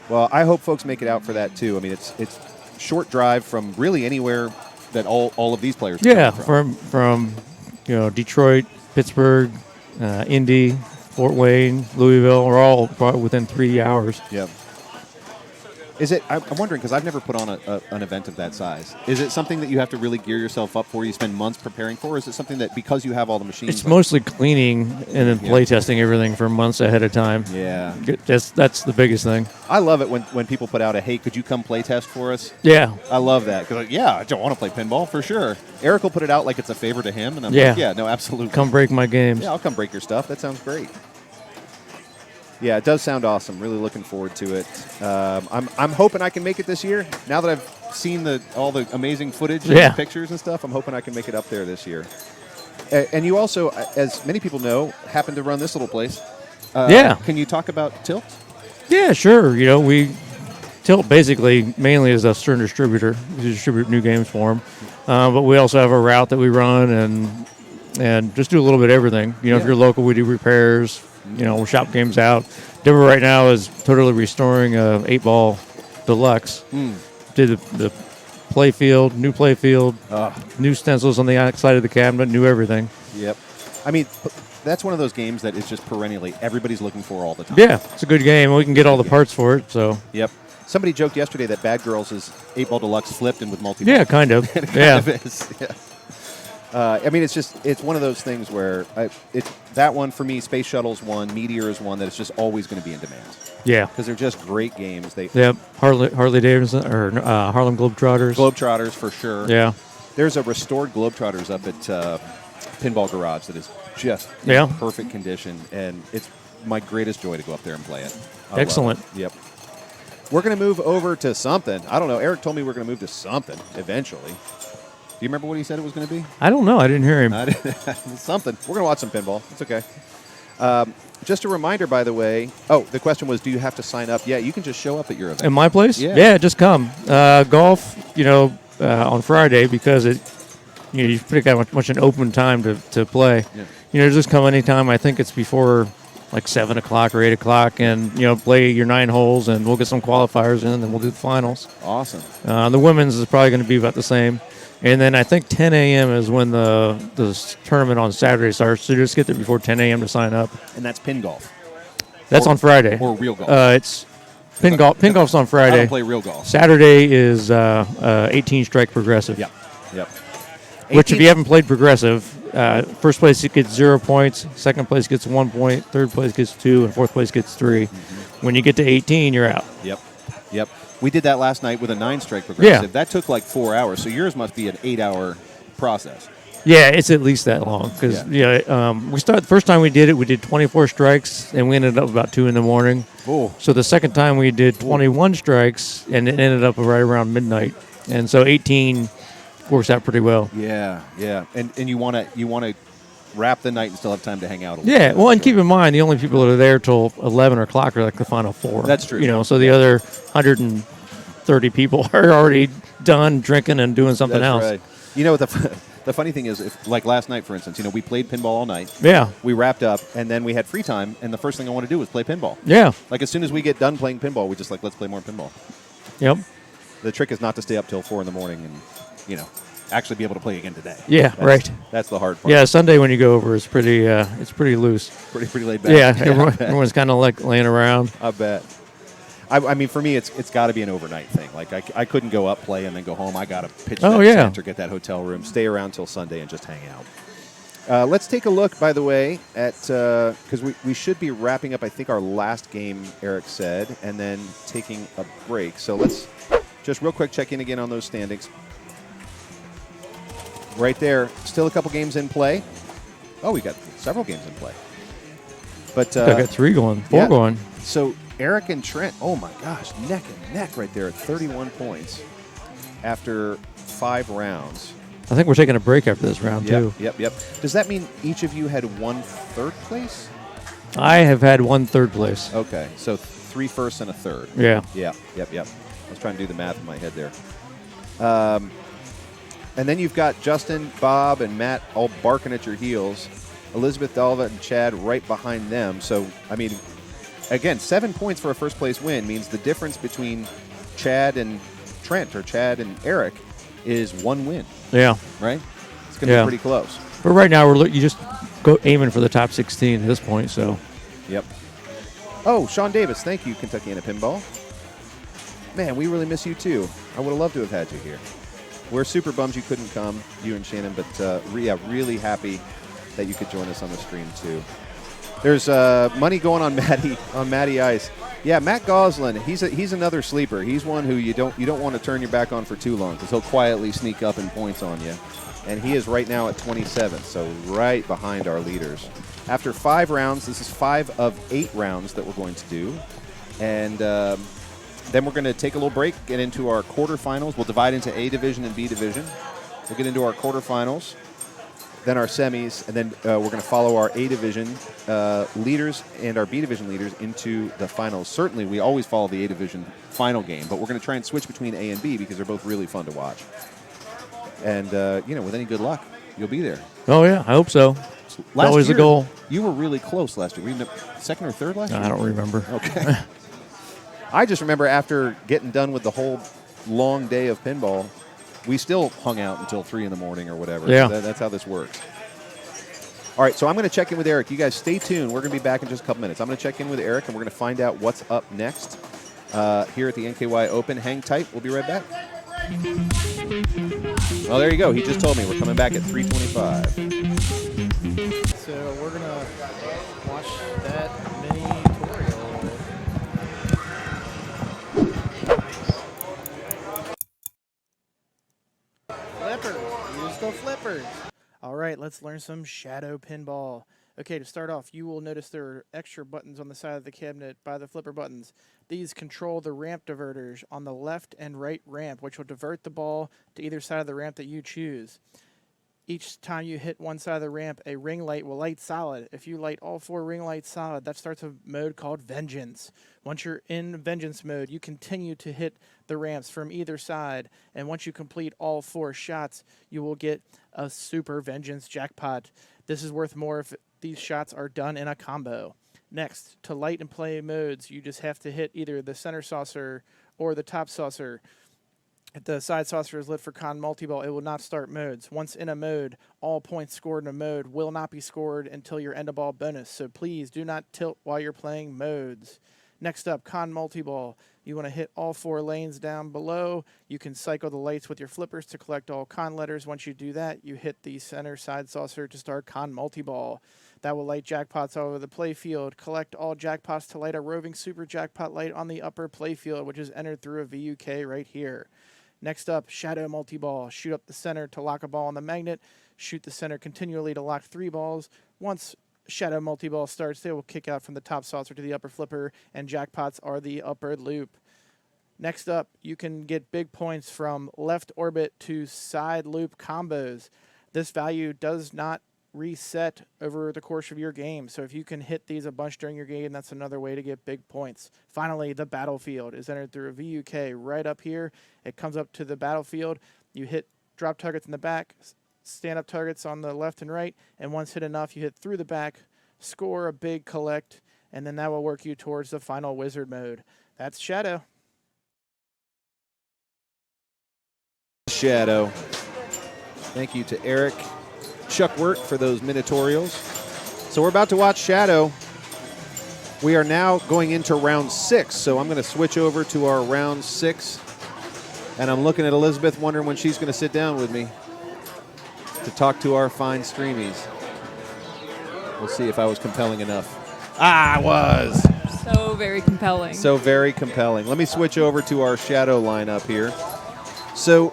Well, I hope folks make it out for that too. I mean, it's short drive from really anywhere that all of these players. are Yeah, coming from Detroit, Pittsburgh, Indy, Fort Wayne, Louisville are all probably within 3 hours. Yep. Is it? I'm wondering because I've never put on an event of that size. Is it something that you have to really gear yourself up for? You spend months preparing for? Or is it something that because you have all the machines? It's mostly cleaning and then play testing everything for months ahead of time. Yeah. That's the biggest thing. I love it when people put out a, hey, could you come play test for us? Yeah. I love that. Because, I don't want to play pinball for sure. Eric will put it out like it's a favor to him. And I'm like, yeah, no, absolutely. Come break my games. Yeah, I'll come break your stuff. That sounds great. Yeah, it does sound awesome. Really looking forward to it. I'm hoping I can make it this year. Now that I've seen all the amazing footage and pictures and stuff, I'm hoping I can make it up there this year. And you also, as many people know, happen to run this little place. Can you talk about Tilt? Yeah, sure. We Tilt basically mainly is a Stern distributor. We distribute new games for them. But we also have a route that we run and just do a little bit of everything. If you're local, we do repairs. We'll shop games out. Denver right now is totally restoring a 8-ball deluxe. Did the play field, new play field, new stencils on the outside of the cabinet, new everything. Yep. I mean, that's one of those games that is just perennially everybody's looking for all the time. Yeah, it's a good game. We can get all the parts for it. So. Yep. Somebody joked yesterday that Bad Girls is 8-ball deluxe flipped and with multi-ball. Yeah, kind of. It kind of is. Yeah. I mean, it's one of those things where it's that one for me. Space Shuttle's one, Meteor is one that is just always going to be in demand. Yeah, because they're just great games. Harley Davidson or Harlem Globetrotters. Globetrotters for sure. Yeah, there's a restored Globetrotters up at Pinball Garage that is just in perfect condition, and it's my greatest joy to go up there and play it. Excellent. Yep. We're going to move over to something. I don't know. Eric told me we're going to move to something eventually. Do you remember what he said it was going to be? I don't know. I didn't hear him. Something. We're going to watch some pinball. It's okay. Just a reminder, by the way. Oh, the question was, do you have to sign up? Yeah, you can just show up at your event. At my place? Yeah, just come. Golf, on Friday because you pretty much an open time to play. Yeah. Just come anytime. I think it's before like 7 o'clock or 8 o'clock, and play your 9 holes, and we'll get some qualifiers in, and then we'll do the finals. Awesome. The women's is probably going to be about the same. And then I think 10 a.m. is when the tournament on Saturday starts. So just get there before 10 a.m. to sign up. And that's pin golf. That's on Friday. Or real golf. It's pin golf. Pin golf's on Friday. I don't play real golf. Saturday is 18-strike progressive. Yep. 18? Which, if you haven't played progressive, first place gets 0 points, second place gets 1 point, third place gets 2, and fourth place gets 3. Mm-hmm. When you get to 18, you're out. Yep. We did that last night with a 9-strike progressive. Yeah. That took like 4 hours, so yours must be an 8-hour process. Yeah, it's at least that long because we started the first time we did it. We did 24 strikes and we ended up about 2 in the morning. Ooh. So the second time we did 21 strikes and it ended up right around midnight. And so 18 works out pretty well. Yeah, yeah. And you want to wrap the night and still have time to hang out a little Yeah, bit. well, and keep in mind, the only people that are there till 11 o'clock are like the final four. That's true. You know, so the other 130 people are already done drinking and doing something That's else. right. You know, the funny thing is, like last night, for instance, we played pinball all night. Yeah. We wrapped up, and then we had free time, and the first thing I want to do was play pinball. Yeah. Like, as soon as we get done playing pinball, we just let's play more pinball. Yep. The trick is not to stay up till 4 in the morning and, actually be able to play again today. Yeah, right. That's the hard part. Yeah, Sunday when you go over is pretty loose. Pretty laid back. Yeah, everyone's kind of like laying around. I bet. I mean, for me, it's got to be an overnight thing. Like, I couldn't go up, play, and then go home. I got to pitch that tent or get that hotel room, stay around till Sunday, and just hang out. Let's take a look, by the way, at because we should be wrapping up, I think, our last game, Erik said, and then taking a break. So let's just real quick check in again on those standings. Right there, still a couple games in play. Oh, we got several games in play. But I got 3 going, 4 going. So Erik and Trent, oh my gosh, neck and neck right there at 31 points after 5 rounds. I think we're taking a break after this round, too. Yep. Does that mean each of you had 1 third place? I have had 1 third place. Okay, so 3 firsts and a third. Yeah. Yep. I was trying to do the math in my head there. And then you've got Justin, Bob, and Matt all barking at your heels. Elizabeth, Dalva, and Chad right behind them. So, I mean, again, 7 points for a first-place win means the difference between Chad and Trent or Chad and Erik is 1 win. Yeah. Right? It's going to be pretty close. But right now, you just go aiming for the top 16 at this point, so. Yep. Oh, Sean Davis, thank you, Kentucky and a Pinball. Man, we really miss you, too. I would have loved to have had you here. We're super bummed you couldn't come, you and Shannon, but really happy that you could join us on the stream too. There's money going on Matty Ice. Yeah, Matt Goslin, he's another sleeper. He's one who you don't want to turn your back on for too long because he'll quietly sneak up in points on you. And he is right now at 27, so right behind our leaders. After 5 rounds, this is 5 of 8 rounds that we're going to do. And then we're going to take a little break, get into our quarterfinals. We'll divide into A division and B division. We'll get into our quarterfinals, then our semis, and then we're going to follow our A division leaders and our B division leaders into the finals. Certainly, we always follow the A division final game, but we're going to try and switch between A and B because they're both really fun to watch. And, with any good luck, you'll be there. Oh, yeah, I hope so. Last always year, the goal. You were really close last year. Were you second or third last year? I don't remember. Okay. I just remember after getting done with the whole long day of pinball, we still hung out until 3 in the morning or whatever. Yeah. That's how this works. All right, so I'm going to check in with Erik. You guys stay tuned. We're going to be back in just a couple minutes. I'm going to check in with Erik, and we're going to find out what's up next here at the NKY Open. Hang tight. We'll be right back. Oh, there you go. He just told me we're coming back at 3:25. So we're going to watch that mini tutorial. Flippers. Use the flippers. All right, let's learn some shadow pinball. Okay, to start off, you will notice there are extra buttons on the side of the cabinet by the flipper buttons. These control the ramp diverters on the left and right ramp, which will divert the ball to either side of the ramp that you choose. Each time you hit one side of the ramp, a ring light will light solid. If you light all 4 ring lights solid, that starts a mode called Vengeance. Once you're in Vengeance mode, you continue to hit the ramps from either side, and once you complete all 4 shots, you will get a Super Vengeance jackpot. This is worth more if these shots are done in a combo. Next, to light and play modes, you just have to hit either the center saucer or the top saucer. If the side saucer is lit for Con Multiball, it will not start modes. Once in a mode, all points scored in a mode will not be scored until your end of ball bonus. So please do not tilt while you're playing modes. Next up, Con Multiball. You want to hit all 4 lanes down below. You can cycle the lights with your flippers to collect all Con letters. Once you do that, you hit the center side saucer to start Con Multiball. That will light jackpots all over the playfield. Collect all jackpots to light a roving super jackpot light on the upper playfield, which is entered through a VUK right here. Next up, Shadow Multiball. Shoot up the center to lock a ball on the magnet. Shoot the center continually to lock 3 balls. Once Shadow Multiball starts, they will kick out from the top saucer to the upper flipper, and jackpots are the upper loop. Next up, you can get big points from left orbit to side loop combos. This value does not reset over the course of your game. So if you can hit these a bunch during your game, that's another way to get big points. Finally, the battlefield is entered through a VUK right up here. It comes up to the battlefield. You hit drop targets in the back, stand-up targets on the left and right, and once hit enough, you hit through the back, score a big collect, and then that will work you towards the final wizard mode. That's Shadow. Shadow. Thank you to Erik Chuck Wurt for those Minotaurials. So we're about to watch Shadow. We are now going into round 6, so I'm going to switch over to our round 6. And I'm looking at Elizabeth, wondering when she's going to sit down with me to talk to our fine streamies. We'll see if I was compelling enough. I was. So very compelling. So very compelling. Let me switch over to our Shadow lineup here. So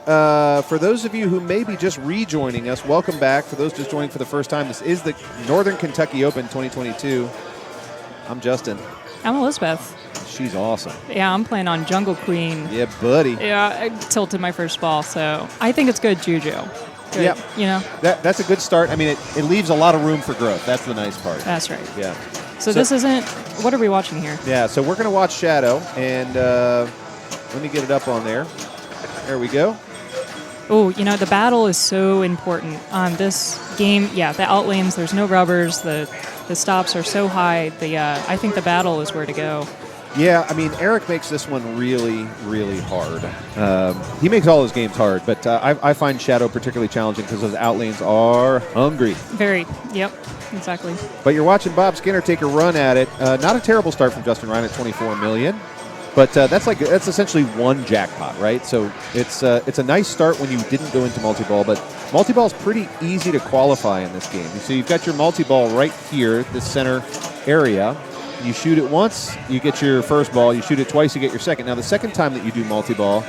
for those of you who may be just rejoining us, welcome back. For those just joining for the first time, this is the Northern Kentucky Open 2022. I'm Justin. I'm Elizabeth. She's awesome. Yeah, I'm playing on Jungle Queen. Yeah, buddy. Yeah, I tilted my first ball, so I think it's good juju. Good, yep. You know? That's a good start. I mean, it leaves a lot of room for growth. That's the nice part. That's right. Yeah. So this isn't, what are we watching here? Yeah, so we're going to watch Shadow, and let me get it up on there. There we go. Oh, you know, the battle is so important. On this game, yeah, the outlanes, there's no rubbers, the stops are so high. I think the battle is where to go. Yeah, I mean, Erik makes this one really, really hard. He makes all his games hard, but I find Shadow particularly challenging because those outlanes are hungry. Very, yep, exactly. But you're watching Bob Skinner take a run at it. Not a terrible start from Justin Ryan at 24 million. But that's essentially one jackpot, right? So it's a nice start when you didn't go into multi-ball, but multi-ball is pretty easy to qualify in this game. So you've got your multi-ball right here, this center area. You shoot it once, you get your first ball. You shoot it twice, you get your second. Now, the second time that you do multi-ball,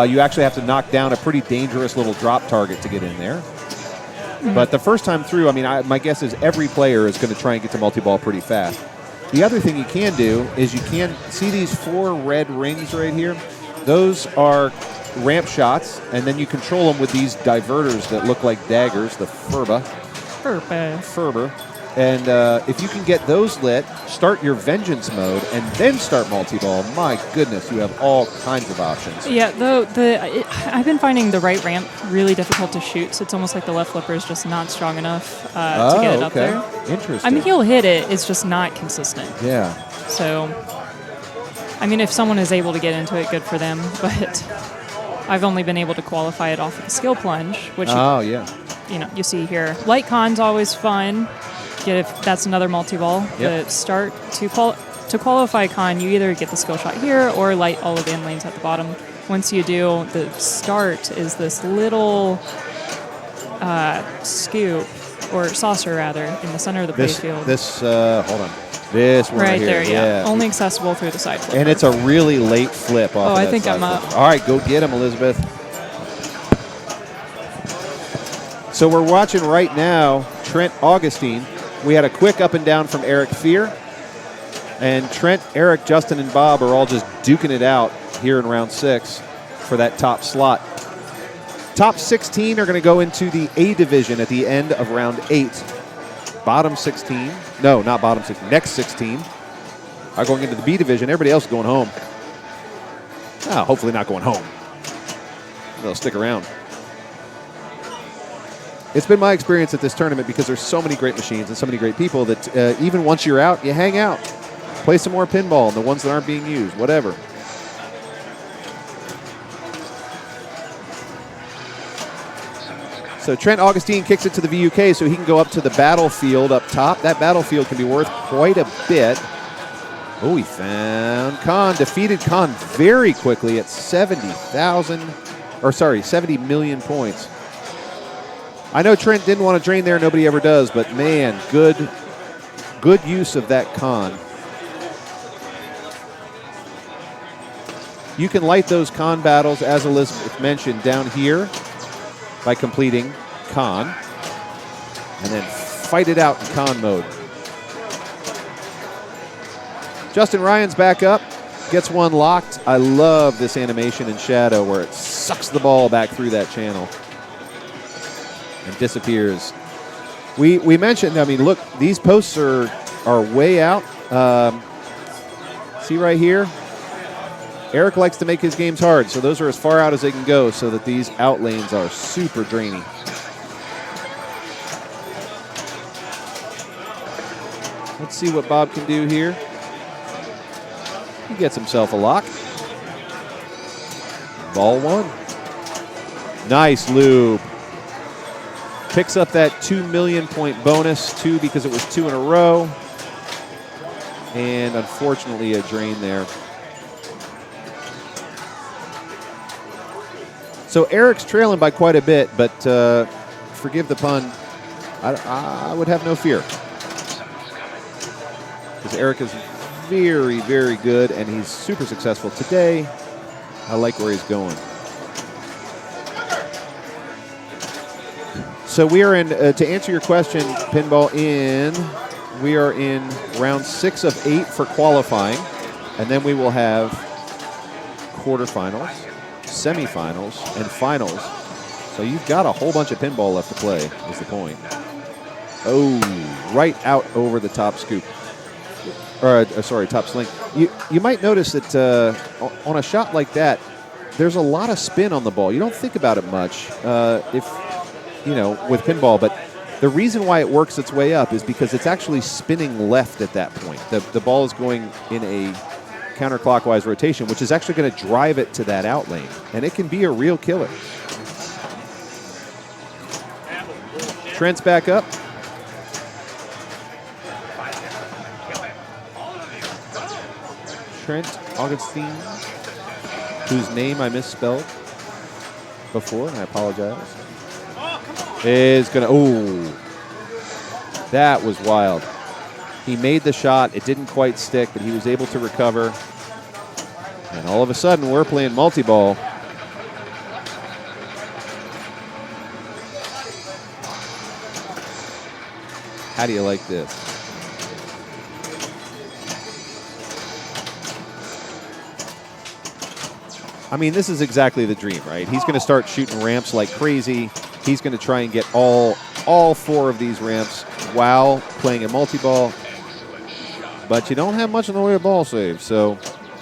you actually have to knock down a pretty dangerous little drop target to get in there. Mm-hmm. But the first time through, I mean, my guess is every player is going to try and get to multi-ball pretty fast. The other thing you can do is you can see these 4 red rings right here. Those are ramp shots, and then you control them with these diverters that look like daggers, the Ferber. And if you can get those lit, start your vengeance mode, and then start multi-ball, my goodness, you have all kinds of options. Yeah, I've been finding the right ramp really difficult to shoot, so it's almost like the left flipper is just not strong enough to get it up there. Interesting. I mean, he'll hit it, it's just not consistent. Yeah. So, I mean, if someone is able to get into it, good for them, but I've only been able to qualify it off of the skill plunge, which you see here. Light con's always fun. If that's another multi-ball. Yep. The start to qualify con, you either get the skill shot here or light all of the in lanes at the bottom. Once you do, the start is this little scoop or saucer rather in the center of the playfield. Hold on. This one right here. there, yeah. Only accessible through the side flipper. And it's a really late flip off. I think I'm up. All right, go get him, Elizabeth. So we're watching right now Trent Augustine. We had a quick up and down from Eric Fear. And Trent, Erik, Justin, and Bob are all just duking it out here in round 6 for that top slot. Top 16 are going to go into the A division at the end of round 8. Bottom 16, no, not bottom 16, next 16 are going into the B division. Everybody else is going home. Hopefully not going home. They'll stick around. It's been my experience at this tournament because there's so many great machines and so many great people that even once you're out, you hang out. Play some more pinball and the ones that aren't being used, whatever. So Trent Augustine kicks it to the VUK so he can go up to the battlefield up top. That battlefield can be worth quite a bit. Oh, he found Khan, defeated Khan very quickly at 70 million points. I know Trent didn't want to drain there. Nobody ever does. But, man, good use of that con. You can light those con battles, as Elizabeth mentioned, down here by completing con. And then fight it out in con mode. Justin Ryan's back up. gets one locked. I love this animation in Shadow where it sucks the ball back through that channel and disappears. We mentioned, I mean, look, these posts are way out. See right here? Erik likes to make his games hard, so those are as far out as they can go so that these out lanes are super drainy. Let's see what Bob can do here. He gets himself a lock. Ball one. Nice loop. Picks up that 2 million point bonus, 2 because it was 2 in a row. And unfortunately a drain there. So Erik's trailing by quite a bit, but forgive the pun, I would have no fear. Because Erik is very, very good, and he's super successful today. I like where he's going. So we are in, to answer your question, Pinball, we are in round 6 of 8 for qualifying, and then we will have quarterfinals, semifinals, and finals. So you've got a whole bunch of pinball left to play, is the point. Oh, right out over the top scoop. Or, sorry, top sling. You might notice that on a shot like that, there's a lot of spin on the ball. You don't think about it much with pinball, but the reason why it works its way up is because it's actually spinning left at that point. The ball is going in a counterclockwise rotation, which is actually going to drive it to that out lane, and it can be a real killer. Trent's back up. Trent Augustine, whose name I misspelled before, and I apologize, is going to, that was wild. He made the shot. It didn't quite stick, but he was able to recover. And all of a sudden, we're playing multi-ball. How do you like this? I mean, this is exactly the dream, right? He's going to start shooting ramps like crazy. He's going to try and get all 4 of these ramps while playing a multi-ball. But you don't have much in the way of ball save, so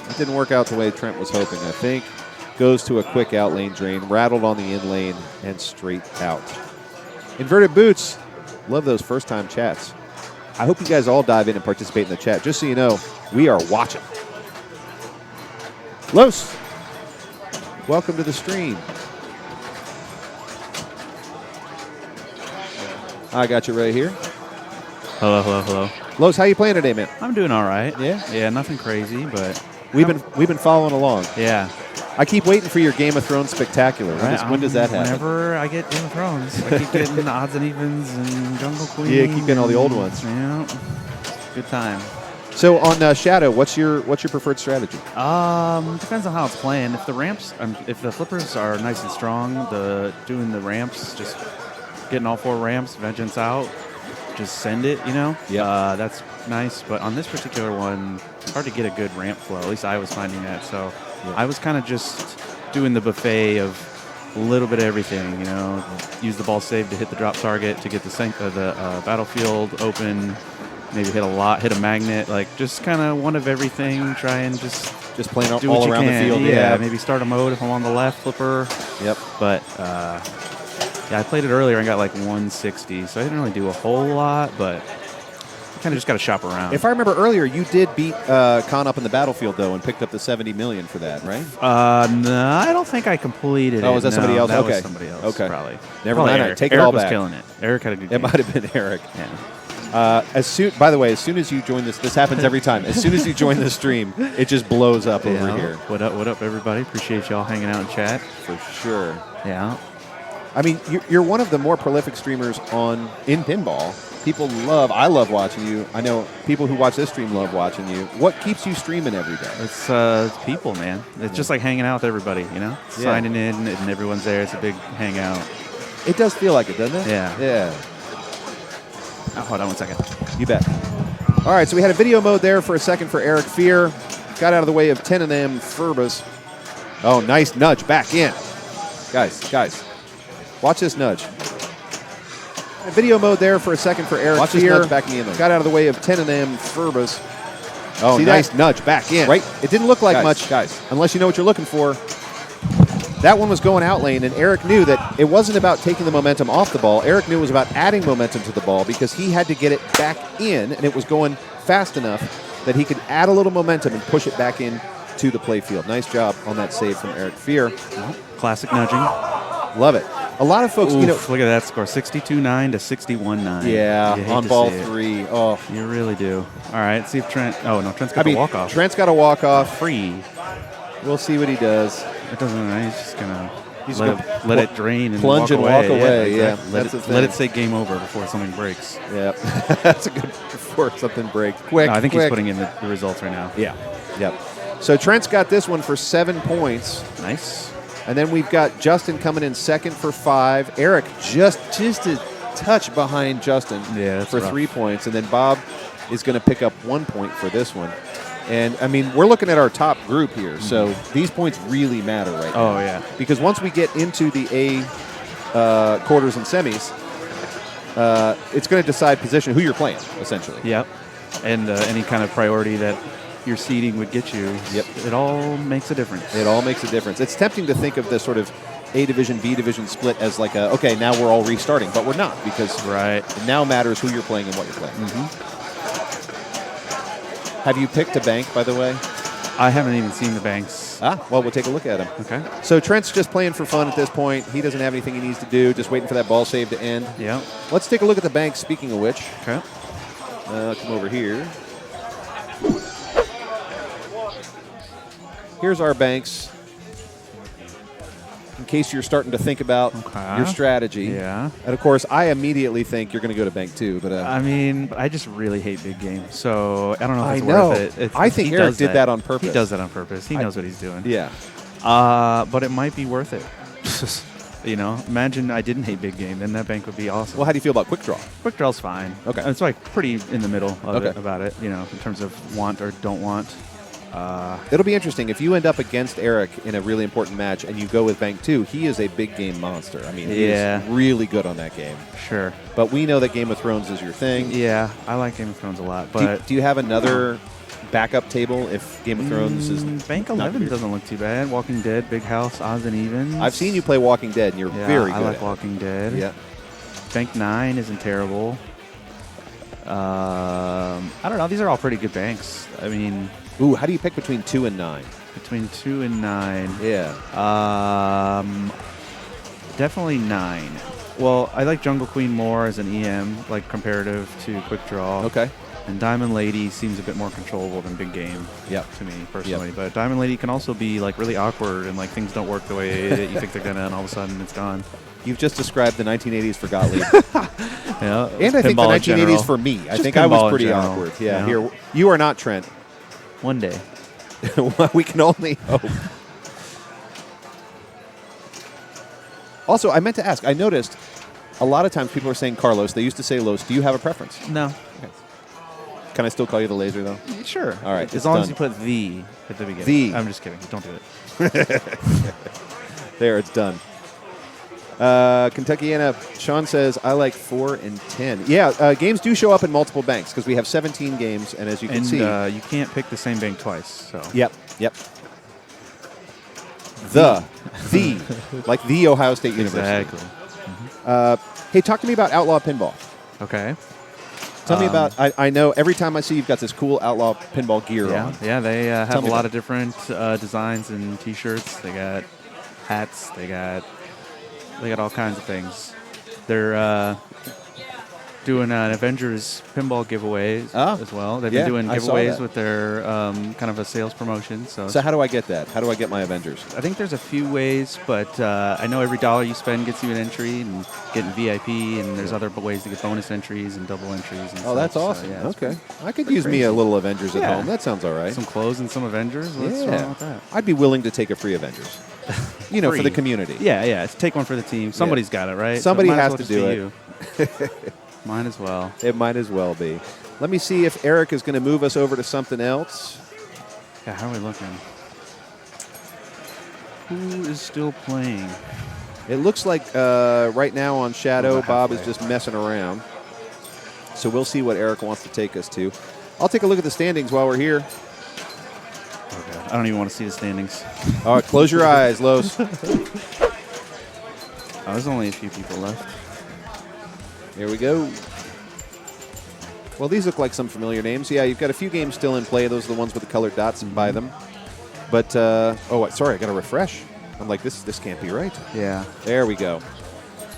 it didn't work out the way Trent was hoping, I think. Goes to a quick out lane drain, rattled on the in lane, and straight out. Inverted Boots, love those first-time chats. I hope you guys all dive in and participate in the chat. Just so you know, we are watching. Los, welcome to the stream. I got you right here. Hello, hello, hello. Los, how you playing today, man? I'm doing all right. Yeah? Yeah, nothing crazy, but we've been following along. Yeah. I keep waiting for your Game of Thrones spectacular. When does that happen? Whenever I get Game of Thrones, I keep getting odds and evens and Jungle Queen. Yeah, keep getting all the old ones. Yeah, good time. So on Shadow, what's your preferred strategy? Depends on how it's playing. If the ramps, if the flippers are nice and strong, doing the ramps, just getting all 4 ramps, vengeance out, just send it. Yeah. That's nice. But on this particular one, it's hard to get a good ramp flow. At least I was finding that. So I was kind of just doing the buffet of a little bit of everything. Use the ball save to hit the drop target to get the battlefield open. Maybe hit a magnet, like just kind of one of everything. Try and just playing do all what you around can. the field. Yeah, maybe start a mode if I'm on the left flipper. Yep. But I played it earlier and got like 160, so I didn't really do a whole lot, but you kind of just got to shop around. If I remember earlier, you did beat Khan up in the battlefield though, and picked up the 70 million for that, right? No, I don't think I completed it. Oh, was that somebody else? That Okay. was somebody else. Okay. Probably. Never mind. Erik. Take it all Erik was back. killing it. Erik had a good game. It might have been Erik. Yeah. By the way, as soon as you join this happens every time. As soon as you join the stream, it just blows up over here. What up, everybody? Appreciate y'all hanging out in chat. For sure. Yeah. I mean, you're one of the more prolific streamers in pinball. I love watching you. I know people who watch this stream love watching you. What keeps you streaming every day? It's people, man. It's just like hanging out with everybody, Signing in and everyone's there. It's a big hangout. It does feel like it, doesn't it? Yeah. Yeah. Oh, hold on one second. You bet. All right, so we had a video mode there for a second for Erik Fear. Got out of the way of 10 of them Furbas. Oh, nice nudge back in. Guys. Watch this nudge. Video mode there for a second for Erik. Watch this nudge backing in there. Got out of the way of 10 of them Furbas. Oh, See nice that? nudge back in. Right. It didn't look like much, unless you know what you're looking for. That one was going out lane, and Erik knew that it wasn't about taking the momentum off the ball. Erik knew it was about adding momentum to the ball because he had to get it back in, and it was going fast enough that he could add a little momentum and push it back in to the playfield. Nice job on that save from Erik Fear. Classic nudging. Love it. A lot of folks, Oof, you know. Look at that score, 62-9 to 61-9. Yeah, You hate on to ball see it. 3. Oh, You really do. All right, see if Trent. Oh no, Trent's got the walk off. Trent's got a walk off. Free. We'll see what he does. It doesn't matter. He's just gonna He's let it drain and plunge walk and away. walk away. Yeah, exactly. that's the thing. Let it say game over before something breaks. Yeah, that's a good before something breaks. Quick. No, I think quick. he's putting in the results right now. Yeah. Yep. So Trent's got this one for 7 points. Nice. And then we've got Justin coming in second for 5. Erik just a touch behind Justin that's for rough. 3 points. And then Bob is going to pick up 1 point for this one. And, I mean, we're looking at our top group here. So these points really matter right now. Oh, yeah. Because once we get into the A quarters and semis, it's going to decide position, who you're playing, essentially. Yep. And any kind of priority that your seeding would get you. Yep. It all makes a difference. It all makes a difference. It's tempting to think of the sort of A division, B division split as like a, okay, now we're all restarting, but we're not because it now matters who you're playing and what you're playing. Have you picked a bank, by the way? I haven't even seen the banks. Well, we'll take a look at them. Okay. So Trent's just playing for fun at this point. He doesn't have anything he needs to do, just waiting for that ball save to end. Yeah. Let's take a look at the banks, speaking of which. Okay. Come over here. Here's our banks. In case you're starting to think about your strategy. Yeah. And, of course, I immediately think you're going to go to bank 2. But I mean, I just really hate big games, so I don't know if it's I know. worth it. I think he Erik does did that on purpose. He does that on purpose. He knows what he's doing. Yeah. But it might be worth it. You know, imagine I didn't hate big game, then that bank would be awesome. Well, how do you feel about quick draw? Quick draw's fine. Okay. It's like pretty in the middle of it, about it, you know, in terms of want or don't want. It'll be interesting. If you end up against Erik in a really important match and you go with bank 2, he is a big game monster. I mean, he is really good on that game. Sure. But we know that Game of Thrones is your thing. Yeah, I like Game of Thrones a lot. But do you have another backup table if Game of Thrones is Bank 11 doesn't look too bad. Walking Dead, Big House, Odds and Evens. I've seen you play Walking Dead, and you're very good. I like at Walking Dead. Yeah. Bank 9 isn't terrible. I don't know. These are all pretty good banks. I mean, ooh, how do you pick between 2 and 9? Between 2 and 9. Yeah. Definitely 9. Well, I like Jungle Queen more as an EM, like comparative to Quick Draw. Okay. And Diamond Lady seems a bit more controllable than Big Game. To me personally. But Diamond Lady can also be like really awkward and like things don't work the way that you think they're gonna, and all of a sudden it's gone. You've just described the 1980s for Gottlieb. Yeah, and I think the 1980s for me. I think I was pretty awkward. Yeah. Here, you are not, Trent. One day. We can only hope. Also, I meant to ask. I noticed a lot of times people are saying Carlos. They used to say Los. Do you have a preference? No. Okay. Can I still call you the laser, though? Sure. All right. As long as you put the at the beginning. The. I'm just kidding. Don't do it. There, it's done. Kentuckiana, Sean says, I like 4 and 10. Yeah, games do show up in multiple banks because we have 17 games, and as you can see. You can't pick the same bank twice. So. Yep. The, like the Ohio State University. Exactly. Hey, talk to me about Outlaw Pinball. Okay. Tell me about, I know every time I see you've got this cool Outlaw Pinball gear on. Yeah, they have a lot of different designs and T-shirts. They got hats. They got all kinds of things. They're doing an Avengers pinball giveaways as well. They've been doing giveaways with their kind of a sales promotion. So how do I get that? How do I get my Avengers? I think there's a few ways, but I know every dollar you spend gets you an entry and getting VIP, and there's other ways to get bonus entries and double entries. And oh, that's awesome. So, okay. I could use me a little Avengers at home. That sounds all right. Some clothes and some Avengers. What's wrong with that? I'd be willing to take a free Avengers. You know, for the community. Yeah. Take one for the team. Somebody's got it, right? Somebody has to do it. Might as well. It might as well be. Let me see if Erik is going to move us over to something else. God, how are we looking? Who is still playing? It looks like right now on Shadow, About Bob is halfway. just messing around. So we'll see what Erik wants to take us to. I'll take a look at the standings while we're here. Oh, God. I don't even want to see the standings. All right, close your eyes, Los. There's only a few people left. Here we go. Well, these look like some familiar names. Yeah, you've got a few games still in play. Those are the ones with the colored dots by them. But, sorry, I got to refresh. I'm like, this can't be right. Yeah. There we go.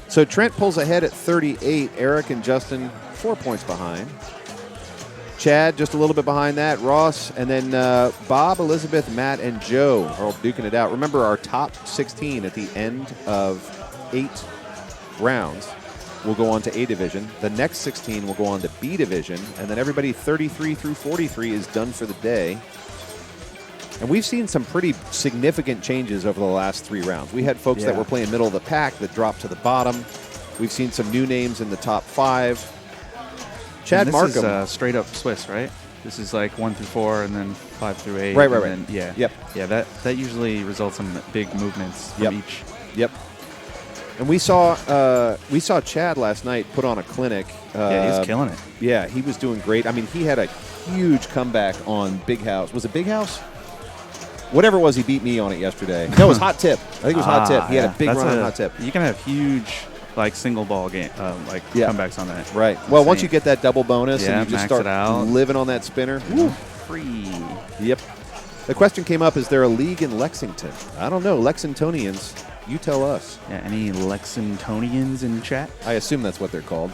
So Trent pulls ahead at 38. Erik and Justin 4 points behind. Chad just a little bit behind that. Ross, and then Bob, Elizabeth, Matt, and Joe are all duking it out. Remember, our top 16 at the end of 8 rounds will go on to A Division. The next 16 will go on to B Division. And then everybody 33 through 43 is done for the day. And we've seen some pretty significant changes over the last 3 rounds. We had folks that were playing middle of the pack that dropped to the bottom. We've seen some new names in the top 5. Chad Markham. This is straight up Swiss, right? This is like 1 through 4 and then 5 through 8. Right. Then, yeah. Yep. Yeah, that usually results in big movements from each. Yep. And we saw Chad last night put on a clinic. Yeah, he's killing it. Yeah, he was doing great. I mean, he had a huge comeback on Big House. Was it Big House? Whatever it was, he beat me on it yesterday. No, it was Hot Tip. I think it was Hot Tip. He had a big run on Hot Tip. You can have huge, like, single ball game, comebacks on that. Right. Well, once you get that double bonus and you just max start it out. living on that spinner. Woo. Free. Yep. The question came up, is there a league in Lexington? I don't know. Lexingtonians, you tell us. Yeah, any Lexingtonians in chat? I assume that's what they're called.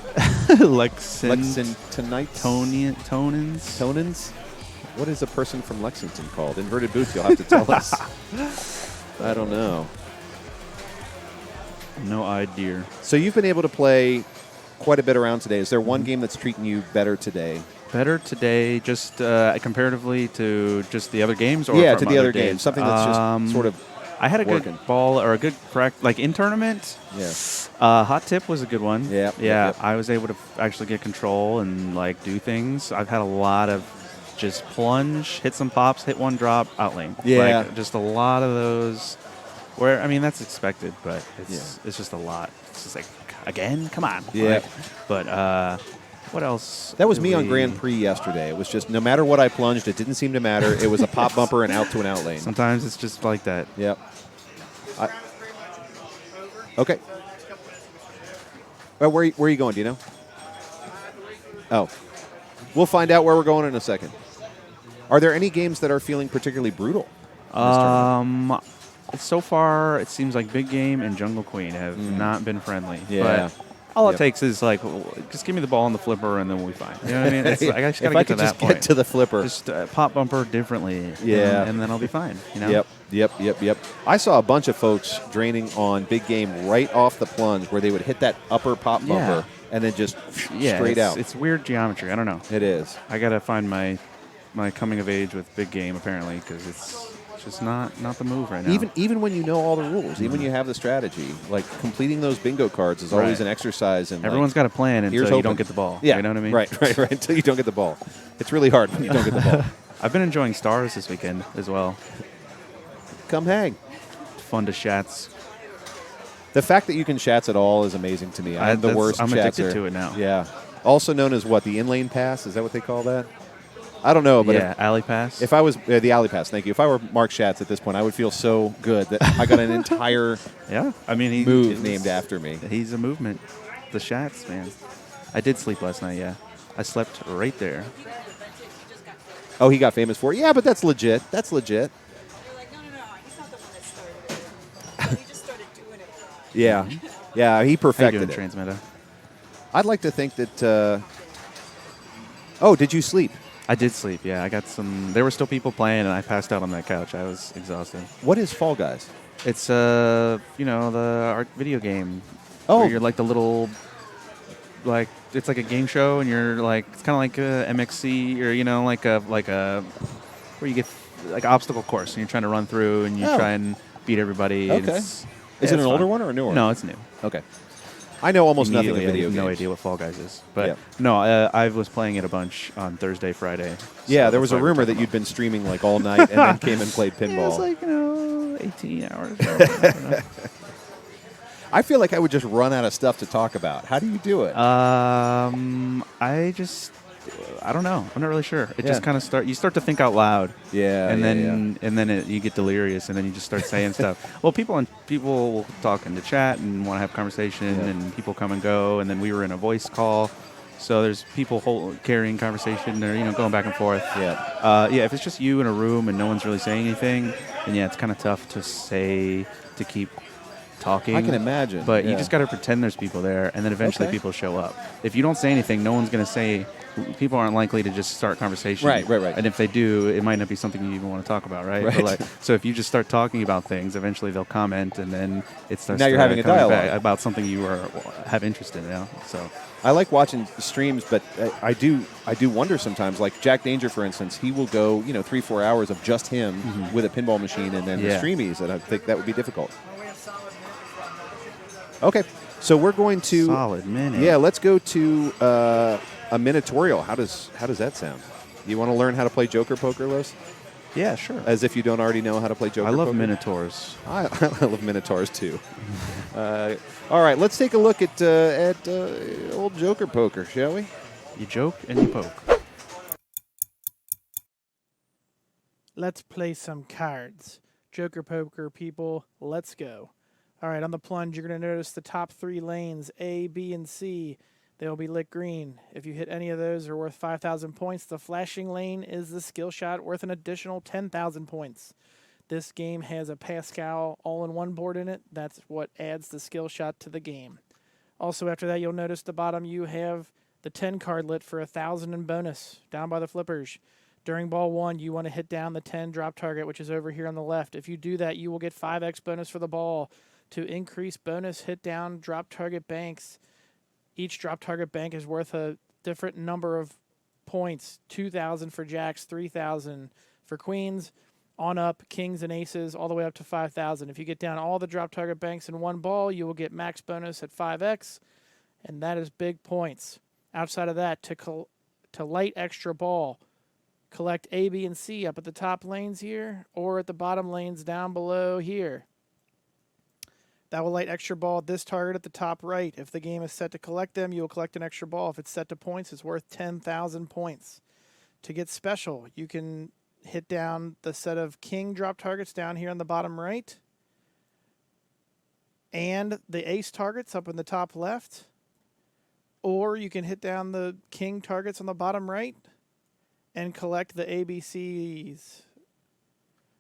Lexingtonites? Tonans? Tonans? What is a person from Lexington called? Inverted boots, you'll have to tell us. I don't know. No idea. So you've been able to play quite a bit around today. Is there one game that's treating you better today? Better today, just comparatively to just the other games? Or yeah, from to the other days? games. Something that's just sort of I had a working. good ball or a good like in tournament. Yeah. Hot Tip was a good one. Yeah. Yeah. I was able to actually get control and like do things. I've had a lot of just plunge, hit some pops, hit one drop, out lane. Yeah. Like, just a lot of those where, I mean, that's expected, but it's just a lot. It's just like, again? Come on. Yeah. Like, but what else? That was me on Grand Prix yesterday. It was just no matter what I plunged, it didn't seem to matter. It was a pop bumper and out to an out lane. Sometimes it's just like that. Yep. Okay. Well, where are you going? Do you know? Oh. We'll find out where we're going in a second. Are there any games that are feeling particularly brutal? So far, it seems like Big Game and Jungle Queen have not been friendly. Yeah. But all it takes is like, just give me the ball on the flipper and then we'll be fine. You know what I mean? It's, I just got to get to that point. Get to the flipper. Just pop bumper differently. Yeah. And then I'll be fine. You know? Yep. I saw a bunch of folks draining on Big Game right off the plunge where they would hit that upper pop bumper and then just straight out. It's weird geometry. I don't know. It is. I got to find my coming of age with Big Game apparently because it's just not the move right now. Even when you know all the rules, even when you have the strategy, like completing those bingo cards is always an exercise. And everyone's got a plan until you don't get the ball. Yeah, you know what I mean? Right. Until you don't get the ball, it's really hard when you don't get the ball. I've been enjoying Stars this weekend as well. Come hang. Fun to shats. The fact that you can shats at all is amazing to me. I'm the worst. I'm addicted chatser. to it now. Yeah. Also known as what? The in-lane pass? Is that what they call that? I don't know, but alley pass. If I was the alley pass, thank you. If I were Mark Schatz at this point, I would feel so good that I got an entire move named after me. He's a movement. The Shats, man. I did sleep last night. Yeah, I slept right there. Oh, he got famous for it. Yeah, but that's legit. That's legit. They're like, no, he's not the one that started it. He just started doing it. Yeah, yeah, he perfected it. Transmitter. I'd like to think that. Oh, did you sleep? I did sleep, yeah. I got some. There were still people playing, and I passed out on that couch. I was exhausted. What is Fall Guys? It's the art video game. Oh, where you're like the little, like it's like a game show, and you're like it's kind of like a MXC or like a where you get like obstacle course, and you're trying to run through, and you try and beat everybody. Okay. Is it an older one or a newer one? No, it's new. Okay. I know almost nothing of immediately, video I have no games. idea what Fall Guys is. But Yeah. no, I was playing it a bunch on Thursday, Friday. Yeah, so there was that's a why we're rumor talking that you'd about- been streaming like all night and then came and played pinball. Yeah, it's like 18 hours. I don't know. I feel like I would just run out of stuff to talk about. How do you do it? I don't know. I'm not really sure. It Yeah. just kind of you start to think out loud. Yeah, And yeah, then you get delirious, and then you just start saying stuff. Well, people will talk in the chat and want to have conversation, and people come and go. And then we were in a voice call, so there's people carrying conversation or going back and forth. Yeah. If it's just you in a room and no one's really saying anything, then it's kind of tough to keep talking. I can imagine. But you yeah. just got to pretend there's people there, and then eventually Okay. people show up. If you don't say anything, no one's going to say. People aren't likely to just start conversation. Right. And if they do, it might not be something you even want to talk about, right? Right. But so if you just start talking about things, eventually they'll comment, and then it starts. Now you're having a coming back dialogue. about something you have interest in. So I like watching streams, but I do wonder sometimes. Like Jack Danger, for instance, he will go 3-4 hours of just him with a pinball machine and then the streamies, and I think that would be difficult. Okay, so we're going to solid minute. Yeah, let's go to a Minotaurial. How does that sound? You want to learn how to play Joker Poker, Los? Yeah, sure. As if you don't already know how to play Joker I love Poker? Minotaurs. I love Minotaurs too. All right, let's take a look at old Joker Poker, shall we? You joke and you poke. Let's play some cards. Joker Poker people, let's go. All right, on the plunge, you're going to notice the top 3 lanes, A, B, and C. They will be lit green. If you hit any of those, they're worth 5,000 points. The flashing lane is the skill shot, worth an additional 10,000 points. This game has a Pascal all-in-one board in it. That's what adds the skill shot to the game. Also, after that, you'll notice the bottom you have the 10 card lit for 1,000 in bonus, down by the flippers. During ball 1, you want to hit down the 10 drop target, which is over here on the left. If you do that, you will get 5x bonus for the ball. To increase bonus hit down drop target banks, each drop target bank is worth a different number of points. 2,000 for jacks, 3,000 for queens, on up, kings and aces, all the way up to 5,000. If you get down all the drop target banks in one ball, you will get max bonus at 5x, and that is big points. Outside of that, to light extra ball, collect A, B, and C up at the top lanes here, or at the bottom lanes down below here. That will light extra ball at this target at the top right. If the game is set to collect them, you will collect an extra ball. If it's set to points, it's worth 10,000 points. To get special, you can hit down the set of king drop targets down here on the bottom right, and the ace targets up in the top left, or you can hit down the king targets on the bottom right and collect the ABCs.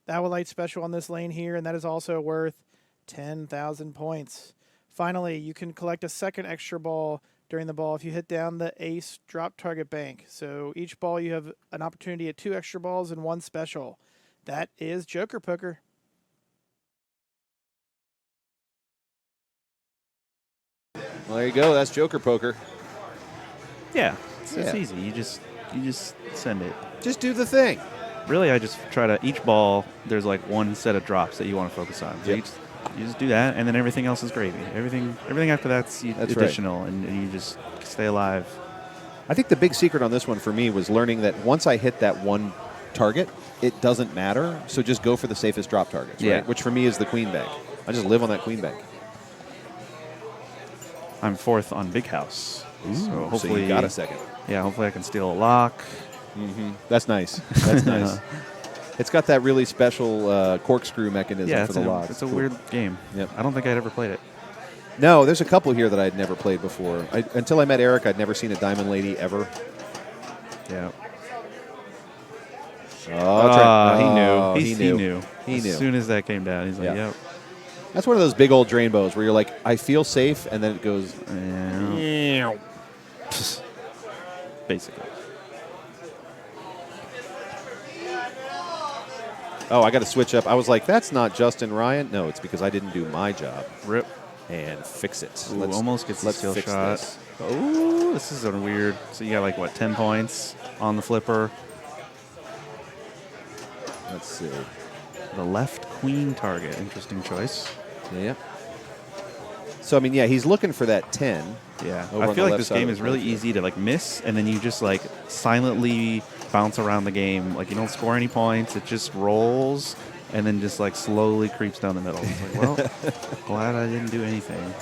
That will light special on this lane here, and that is also worth 10,000 points. Finally, you can collect a second extra ball during the ball if you hit down the ace drop target bank. So each ball you have an opportunity at 2 extra balls and 1 special. That is Joker Poker. Well, there you go. That's Joker Poker. Yeah, it's Yeah. easy. You just send it. Just do the thing. Really, I just try to each ball. There's like one set of drops that you want to focus on. So Yep. you just do that, and then everything else is gravy. Everything after that's That's additional, and you just stay alive. I think the big secret on this one for me was learning that once I hit that one target, it doesn't matter. So just go for the safest drop targets, Yeah. right? Which for me is the queen bank. I just live on that queen bank. I'm 4th on Big House, so So hopefully you got a second. Yeah, hopefully I can steal a lock. That's nice. That's nice. It's got that really special corkscrew mechanism Yeah, for the lock. it's a Cool. weird game. Yep. I don't think I'd ever played it. No, there's a couple here that I'd never played before. Until I met Eric, I'd never seen a Diamond Lady ever. Yeah. He knew. He As knew. soon as that came down, he's like, Yeah. "Yep." That's one of those big old drain bows where you're like, I feel safe, and then it goes. Yeah. Basically. Oh, I got to switch up. I was like, that's not Justin Ryan. No, it's because I didn't do my job. Rip. And fix it. Ooh, almost gets the let's steal fix shot. this. Oh, this is a weird. So you got like what, 10 points on the flipper. Let's see. The left queen target. Interesting choice. Yeah. So, I mean, yeah, he's looking for that 10. Yeah, over I on feel the like left this side game of is the really board. easy to like miss, and then you just like silently bounce around the game. Like you don't score any points; it just rolls, and then just like slowly creeps down the middle. It's like, well, glad I didn't do anything.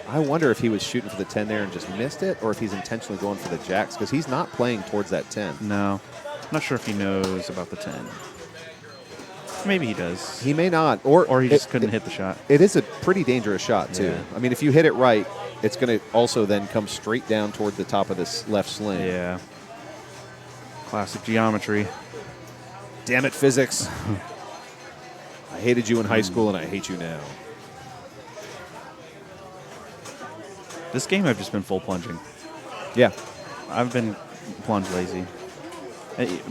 I wonder if he was shooting for the 10 there and just missed it, or if he's intentionally going for the jacks, because he's not playing towards that 10. No, not sure if he knows about the 10. Maybe he does. He may not, or he just couldn't hit the shot. It is a pretty dangerous shot too. Yeah. I mean, if you hit it right, it's going to also then come straight down toward the top of this left sling. Yeah. Classic geometry. Damn it, physics. I hated you in high school, and I hate you now. This game, I've just been full plunging. Yeah. I've been plunge lazy.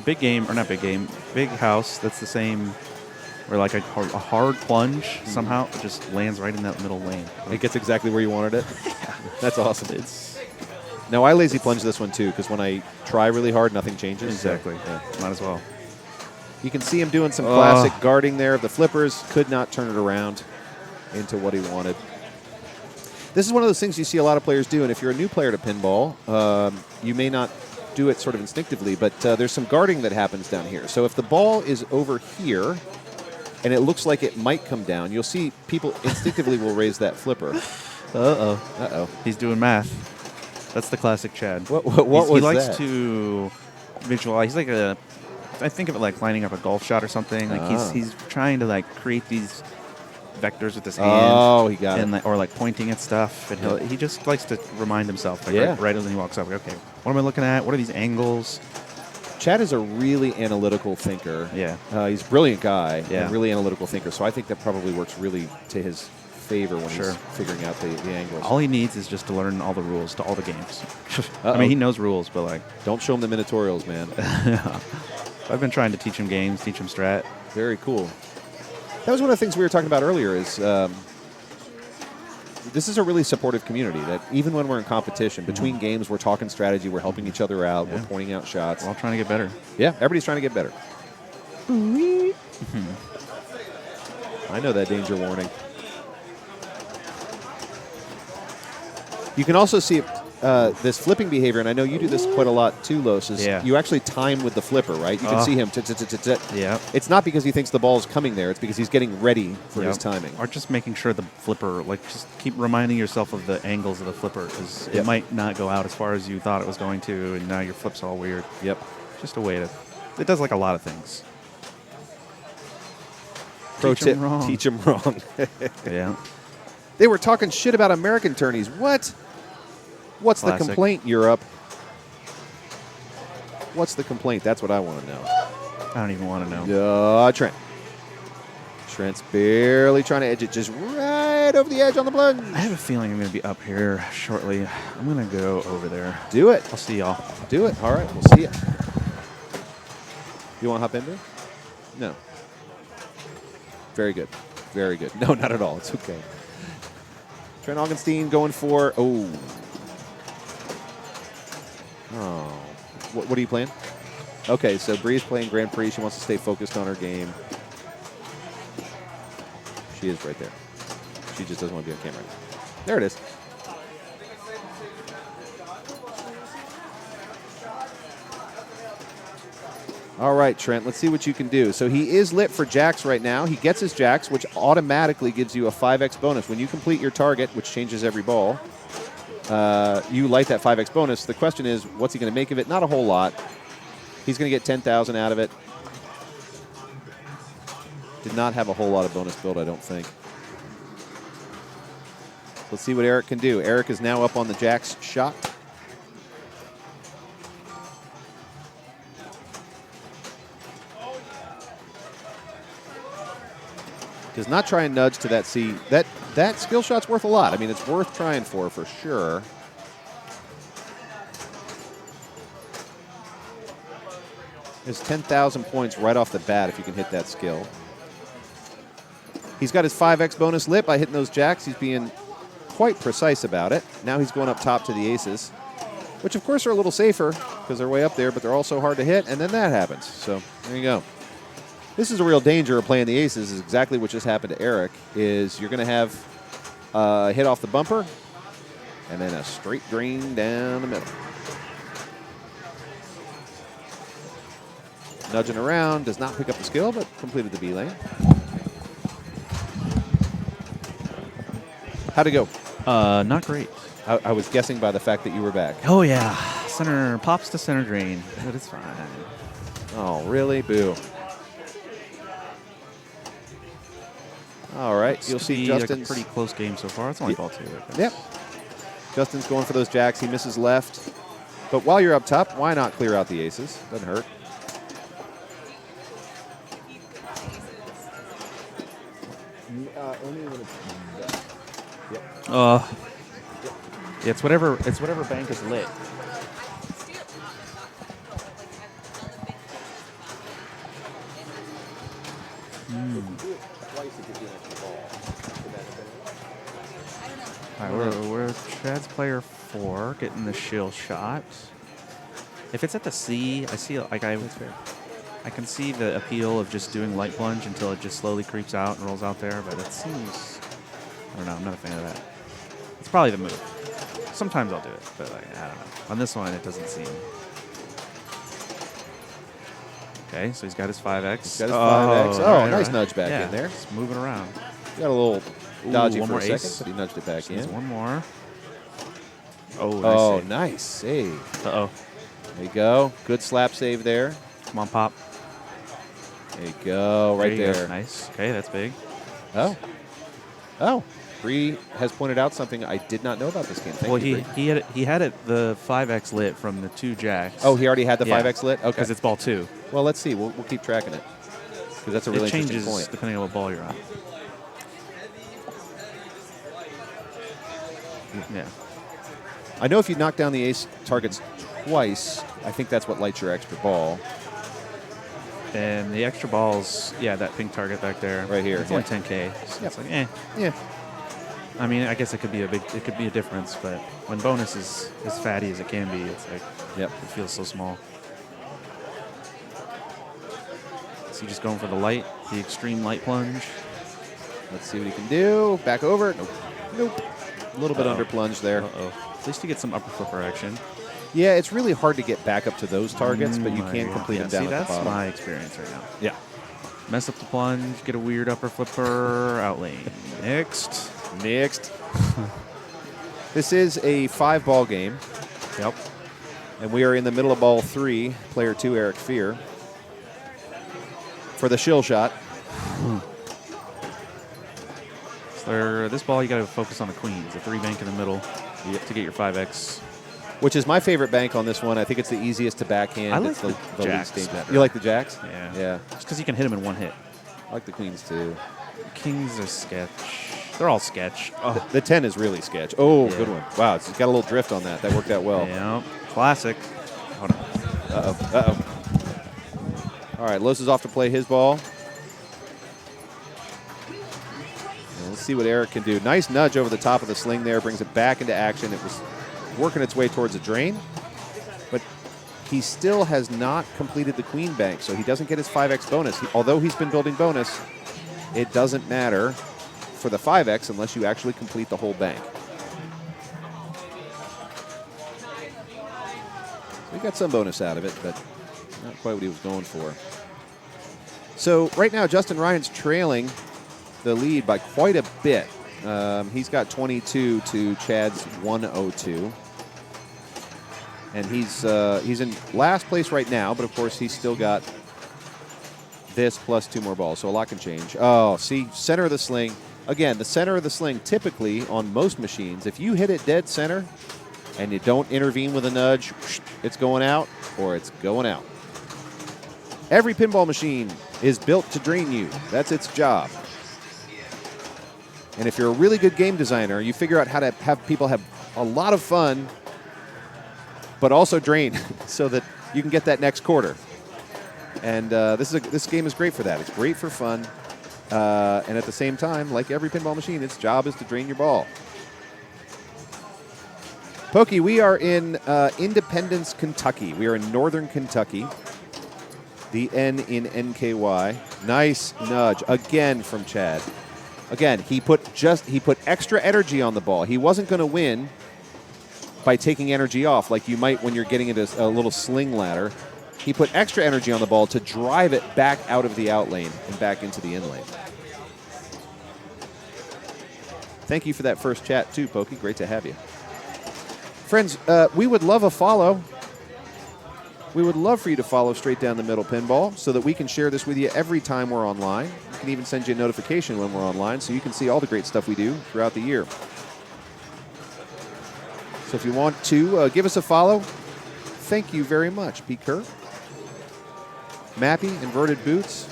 Big game, or not big game, big house, that's the same, where like a hard plunge somehow just lands right in that middle lane. It gets exactly where you wanted it. That's awesome. Now, I lazy plunge this one too, because when I try really hard, nothing changes. Exactly. So, yeah. Might as well. You can see him doing some classic guarding there of the flippers. Could not turn it around into what he wanted. This is one of those things you see a lot of players do, and if you're a new player to pinball, you may not do it sort of instinctively, but there's some guarding that happens down here. So if the ball is over here and it looks like it might come down, you'll see people instinctively will raise that flipper. Uh-oh. He's doing math. That's the classic Chad. What was he likes that? to visualize. He's like I think of it like lining up a golf shot or something. Like he's trying to like create these vectors with his hand. Oh, he got and it. Or like pointing at stuff. And he just likes to remind himself. Like right as he walks up. Like, okay, what am I looking at? What are these angles? Chad is a really analytical thinker. Yeah. He's a brilliant guy. Yeah. And a really analytical thinker. So I think that probably works really to his favor when he's figuring out the angles. All he needs is just to learn all the rules to all the games. I mean, he knows rules, but like... Don't show him the Minotaurials, man. I've been trying to teach him games, teach him strat. Very cool. That was one of the things we were talking about earlier is this is a really supportive community that even when we're in competition, between games, we're talking strategy, we're helping each other out, we're pointing out shots. We're all trying to get better. Yeah, everybody's trying to get better. I know that danger warning. You can also see this flipping behavior, and I know you do this quite a lot too, Los, is you actually time with the flipper, right? You can see him. Yeah. It's not because he thinks the ball's coming there. It's because he's getting ready for his timing. Or just making sure the flipper, like just keep reminding yourself of the angles of the flipper because it might not go out as far as you thought it was going to, and now your flip's all weird. Yep. Just a way to... It does like a lot of things. Pro Teach 'em tip, wrong. teach him wrong. Yeah. They were talking shit about American tourneys. What? What's Classic. the complaint, Europe? What's the complaint? That's what I want to know. I don't even want to know. Trent. Trent's barely trying to edge it just right over the edge on the plunge. I have a feeling I'm going to be up here shortly. I'm going to go over there. Do it. I'll see y'all. Do it. All right. We'll see you. You want to hop in there? No. Very good. Very good. No, not at all. It's okay. Trent Augenstein going for... Oh. What are you playing? Okay, so Bree's playing Grand Prix. She wants to stay focused on her game. She is right there. She just doesn't want to be on camera. There it is. All right, Trent, let's see what you can do. So he is lit for jacks right now. He gets his jacks, which automatically gives you a 5x bonus. When you complete your target, which changes every ball, you light that 5x bonus. The question is, what's he going to make of it? Not a whole lot. He's going to get 10,000 out of it. Did not have a whole lot of bonus build, I don't think. Let's see what Erik can do. Erik is now up on the jacks shot. Does not try and nudge to that C. That skill shot's worth a lot. I mean, it's worth trying for sure. There's 10,000 points right off the bat if you can hit that skill. He's got his 5x bonus lit by hitting those jacks. He's being quite precise about it. Now he's going up top to the aces, which of course are a little safer because they're way up there, but they're also hard to hit, and then that happens. So there you go. This is a real danger of playing the aces, is exactly what just happened to Erik, is you're going to have hit off the bumper, and then a straight drain down the middle. Nudging around, does not pick up the skill, but completed the B lane. How'd it go? Not great. I was guessing by the fact that you were back. Oh, yeah. Center pops to center drain, but it's fine. Oh, really? Boo. All right, you'll see Justin's Justin's like a pretty close game so far. It's only ball 2. Yep. Justin's going for those jacks. He misses left. But while you're up top, why not clear out the aces? Doesn't hurt. Yeah, it's whatever bank is lit. All right, we're Chad's player 4 getting the shill shot. If it's at the C, I see like I can see the appeal of just doing light plunge until it just slowly creeps out and rolls out there, but it seems, I don't know, I'm not a fan of that. It's probably the move. Sometimes I'll do it, but like, I don't know. On this one, it doesn't seem. Okay, so he's got his 5X. He's got his 5X. Oh, right, nice right. nudge back Yeah, in there. It's moving around. Got a little dodgy one for more a second, ace. but he nudged it back There's in. one more. Oh, nice Oh, save. nice save. Uh-oh. There you go. Good slap save there. Come on, Pop. There you go, right you go. there. Nice. Okay, that's big. Oh. Oh. Bree has pointed out something I did not know about this game. Thank you, Bree. he had it the 5X lit from the 2 jacks. Oh, he already had the Yeah. 5X lit? Okay. Because it's ball 2. Well, let's see. We'll keep tracking it. Because that's a really It changes interesting point. depending on what ball you're on. Yeah. I know if you knock down the ace targets twice, I think that's what lights your extra ball. And the extra balls, yeah, that pink target back there. Right here, It's only 10K. So it's like, Yeah. I mean, I guess it could be a difference, but when bonus is as fatty as it can be, it's like, Yep. it feels so small. So just going for the extreme light plunge. Let's see what he can do. Back over. Nope. Nope. A little bit under plunge there. Uh-oh. At least you get some upper flipper action. Yeah, it's really hard to get back up to those targets, but you can complete them down see, at the that's bottom. my experience right now. Yeah. Mess up the plunge, get a weird upper flipper, out lane. Next. This is a 5-ball game. Yep. And we are in the middle of ball 3. Player 2, Eric Fear. For the shill shot. So this ball, you got to focus on the queens, the 3 bank in the middle to get your 5X. Which is my favorite bank on this one. I think it's the easiest to backhand. I like it's the jacks least dangerous. better. You like the jacks? Yeah. Yeah. Just because you can hit them in one hit. I like the queens too. Kings are sketch. They're all sketch. Oh, The 10 is really sketch. Oh, Yeah. good one. Wow, it's got a little drift on that. That worked out well. yeah. Classic. Hold on. Uh-oh. Uh-oh. All right, Los is off to play his ball. And let's see what Eric can do. Nice nudge over the top of the sling there. Brings it back into action. It was working its way towards a drain. But he still has not completed the queen bank, so he doesn't get his 5X bonus. Although he's been building bonus, it doesn't matter for the 5X unless you actually complete the whole bank. We got some bonus out of it, but not quite what he was going for. So right now, Justin Ryan's trailing the lead by quite a bit. He's got 22 to Chad's 102. And he's in last place right now, but of course he's still got this plus 2 more balls, so a lot can change. Oh, see, center of the sling. Again, the center of the sling, typically on most machines, if you hit it dead center and you don't intervene with a nudge, it's going out or it's going out. Every pinball machine is built to drain you. That's its job. And if you're a really good game designer, you figure out how to have people have a lot of fun, but also drain so that you can get that next quarter. And this game is great for that. It's great for fun. And at the same time, like every pinball machine, its job is to drain your ball. Pokey, we are in Independence, Kentucky. We are in northern Kentucky. The N in NKY. Nice nudge again from Chad. Again, he put extra energy on the ball. He wasn't going to win by taking energy off like you might when you're getting into a little sling ladder. He put extra energy on the ball to drive it back out of the out lane and back into the in lane. Thank you for that first chat too, Pokey. Great to have you. Friends, we would love a follow. We would love for you to follow Straight Down the Middle Pinball so that we can share this with you every time we're online. We can even send you a notification when we're online so you can see all the great stuff we do throughout the year. So if you want to give us a follow, thank you very much, Pete Kerr. Mappy, Inverted Boots,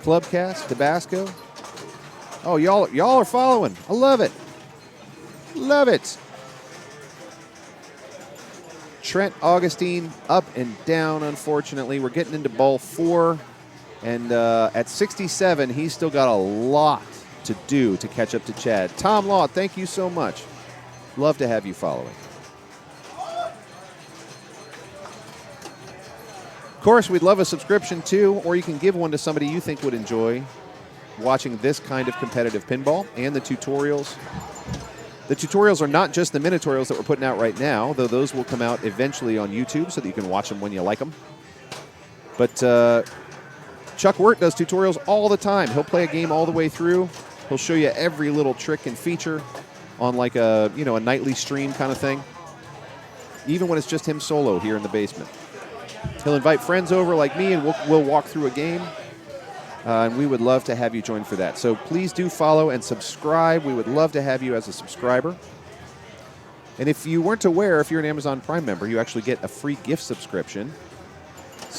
Clubcast, Tabasco. Oh, y'all are following. I love it. Love it. Trent Augustine up and down, unfortunately. We're getting into ball 4. And at 67, he's still got a lot to do to catch up to Chad. Tom Law, thank you so much. Love to have you following. Of course, we'd love a subscription too, or you can give one to somebody you think would enjoy watching this kind of competitive pinball and the tutorials. The tutorials are not just the mini-tutorials that we're putting out right now, though those will come out eventually on YouTube so that you can watch them when you like them. But Chuck Wurt does tutorials all the time. He'll play a game all the way through. He'll show you every little trick and feature on like a nightly stream kind of thing, even when it's just him solo here in the basement. He'll invite friends over like me, and we'll walk through a game. And we would love to have you join for that. So please do follow and subscribe. We would love to have you as a subscriber. And if you weren't aware, if you're an Amazon Prime member, you actually get a free gift subscription.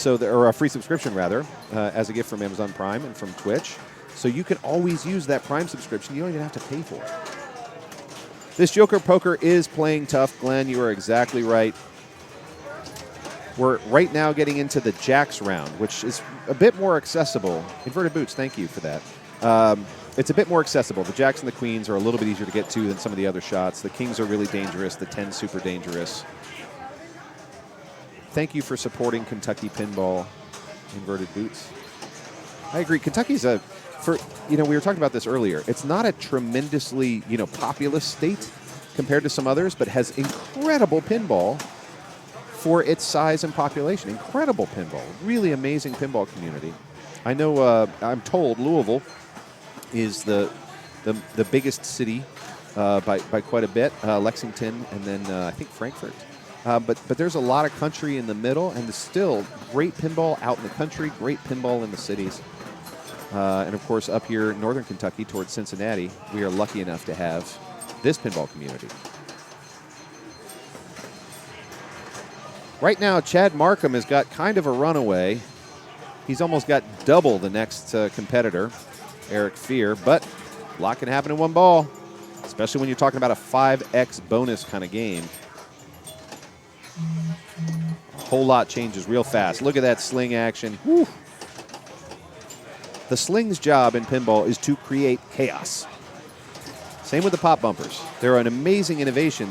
Or a free subscription, rather, as a gift from Amazon Prime and from Twitch. So you can always use that Prime subscription. You don't even have to pay for it. This Joker Poker is playing tough, Glenn. You are exactly right. We're right now getting into the Jacks round, which is a bit more accessible. Inverted Boots, thank you for that. It's a bit more accessible. The Jacks and the Queens are a little bit easier to get to than some of the other shots. The Kings are really dangerous. The 10's super dangerous. Thank you for supporting Kentucky Pinball, Inverted Boots. I agree. Kentucky's we were talking about this earlier. It's not a tremendously, populous state compared to some others, but has incredible pinball for its size and population. Incredible pinball. Really amazing pinball community. I know, I'm told Louisville is the biggest city by quite a bit. Lexington, and then I think Frankfurt. But there's a lot of country in the middle, and there's still great pinball out in the country, great pinball in the cities. And, of course, up here in northern Kentucky towards Cincinnati, we are lucky enough to have this pinball community. Right now, Chad Markham has got kind of a runaway. He's almost got double the next competitor, Eric Fear, but a lot can happen in one ball, especially when you're talking about a 5X bonus kind of game. A whole lot changes real fast. Look at that sling action. Whew. The sling's job in pinball is to create chaos. Same with the pop bumpers. They're an amazing innovation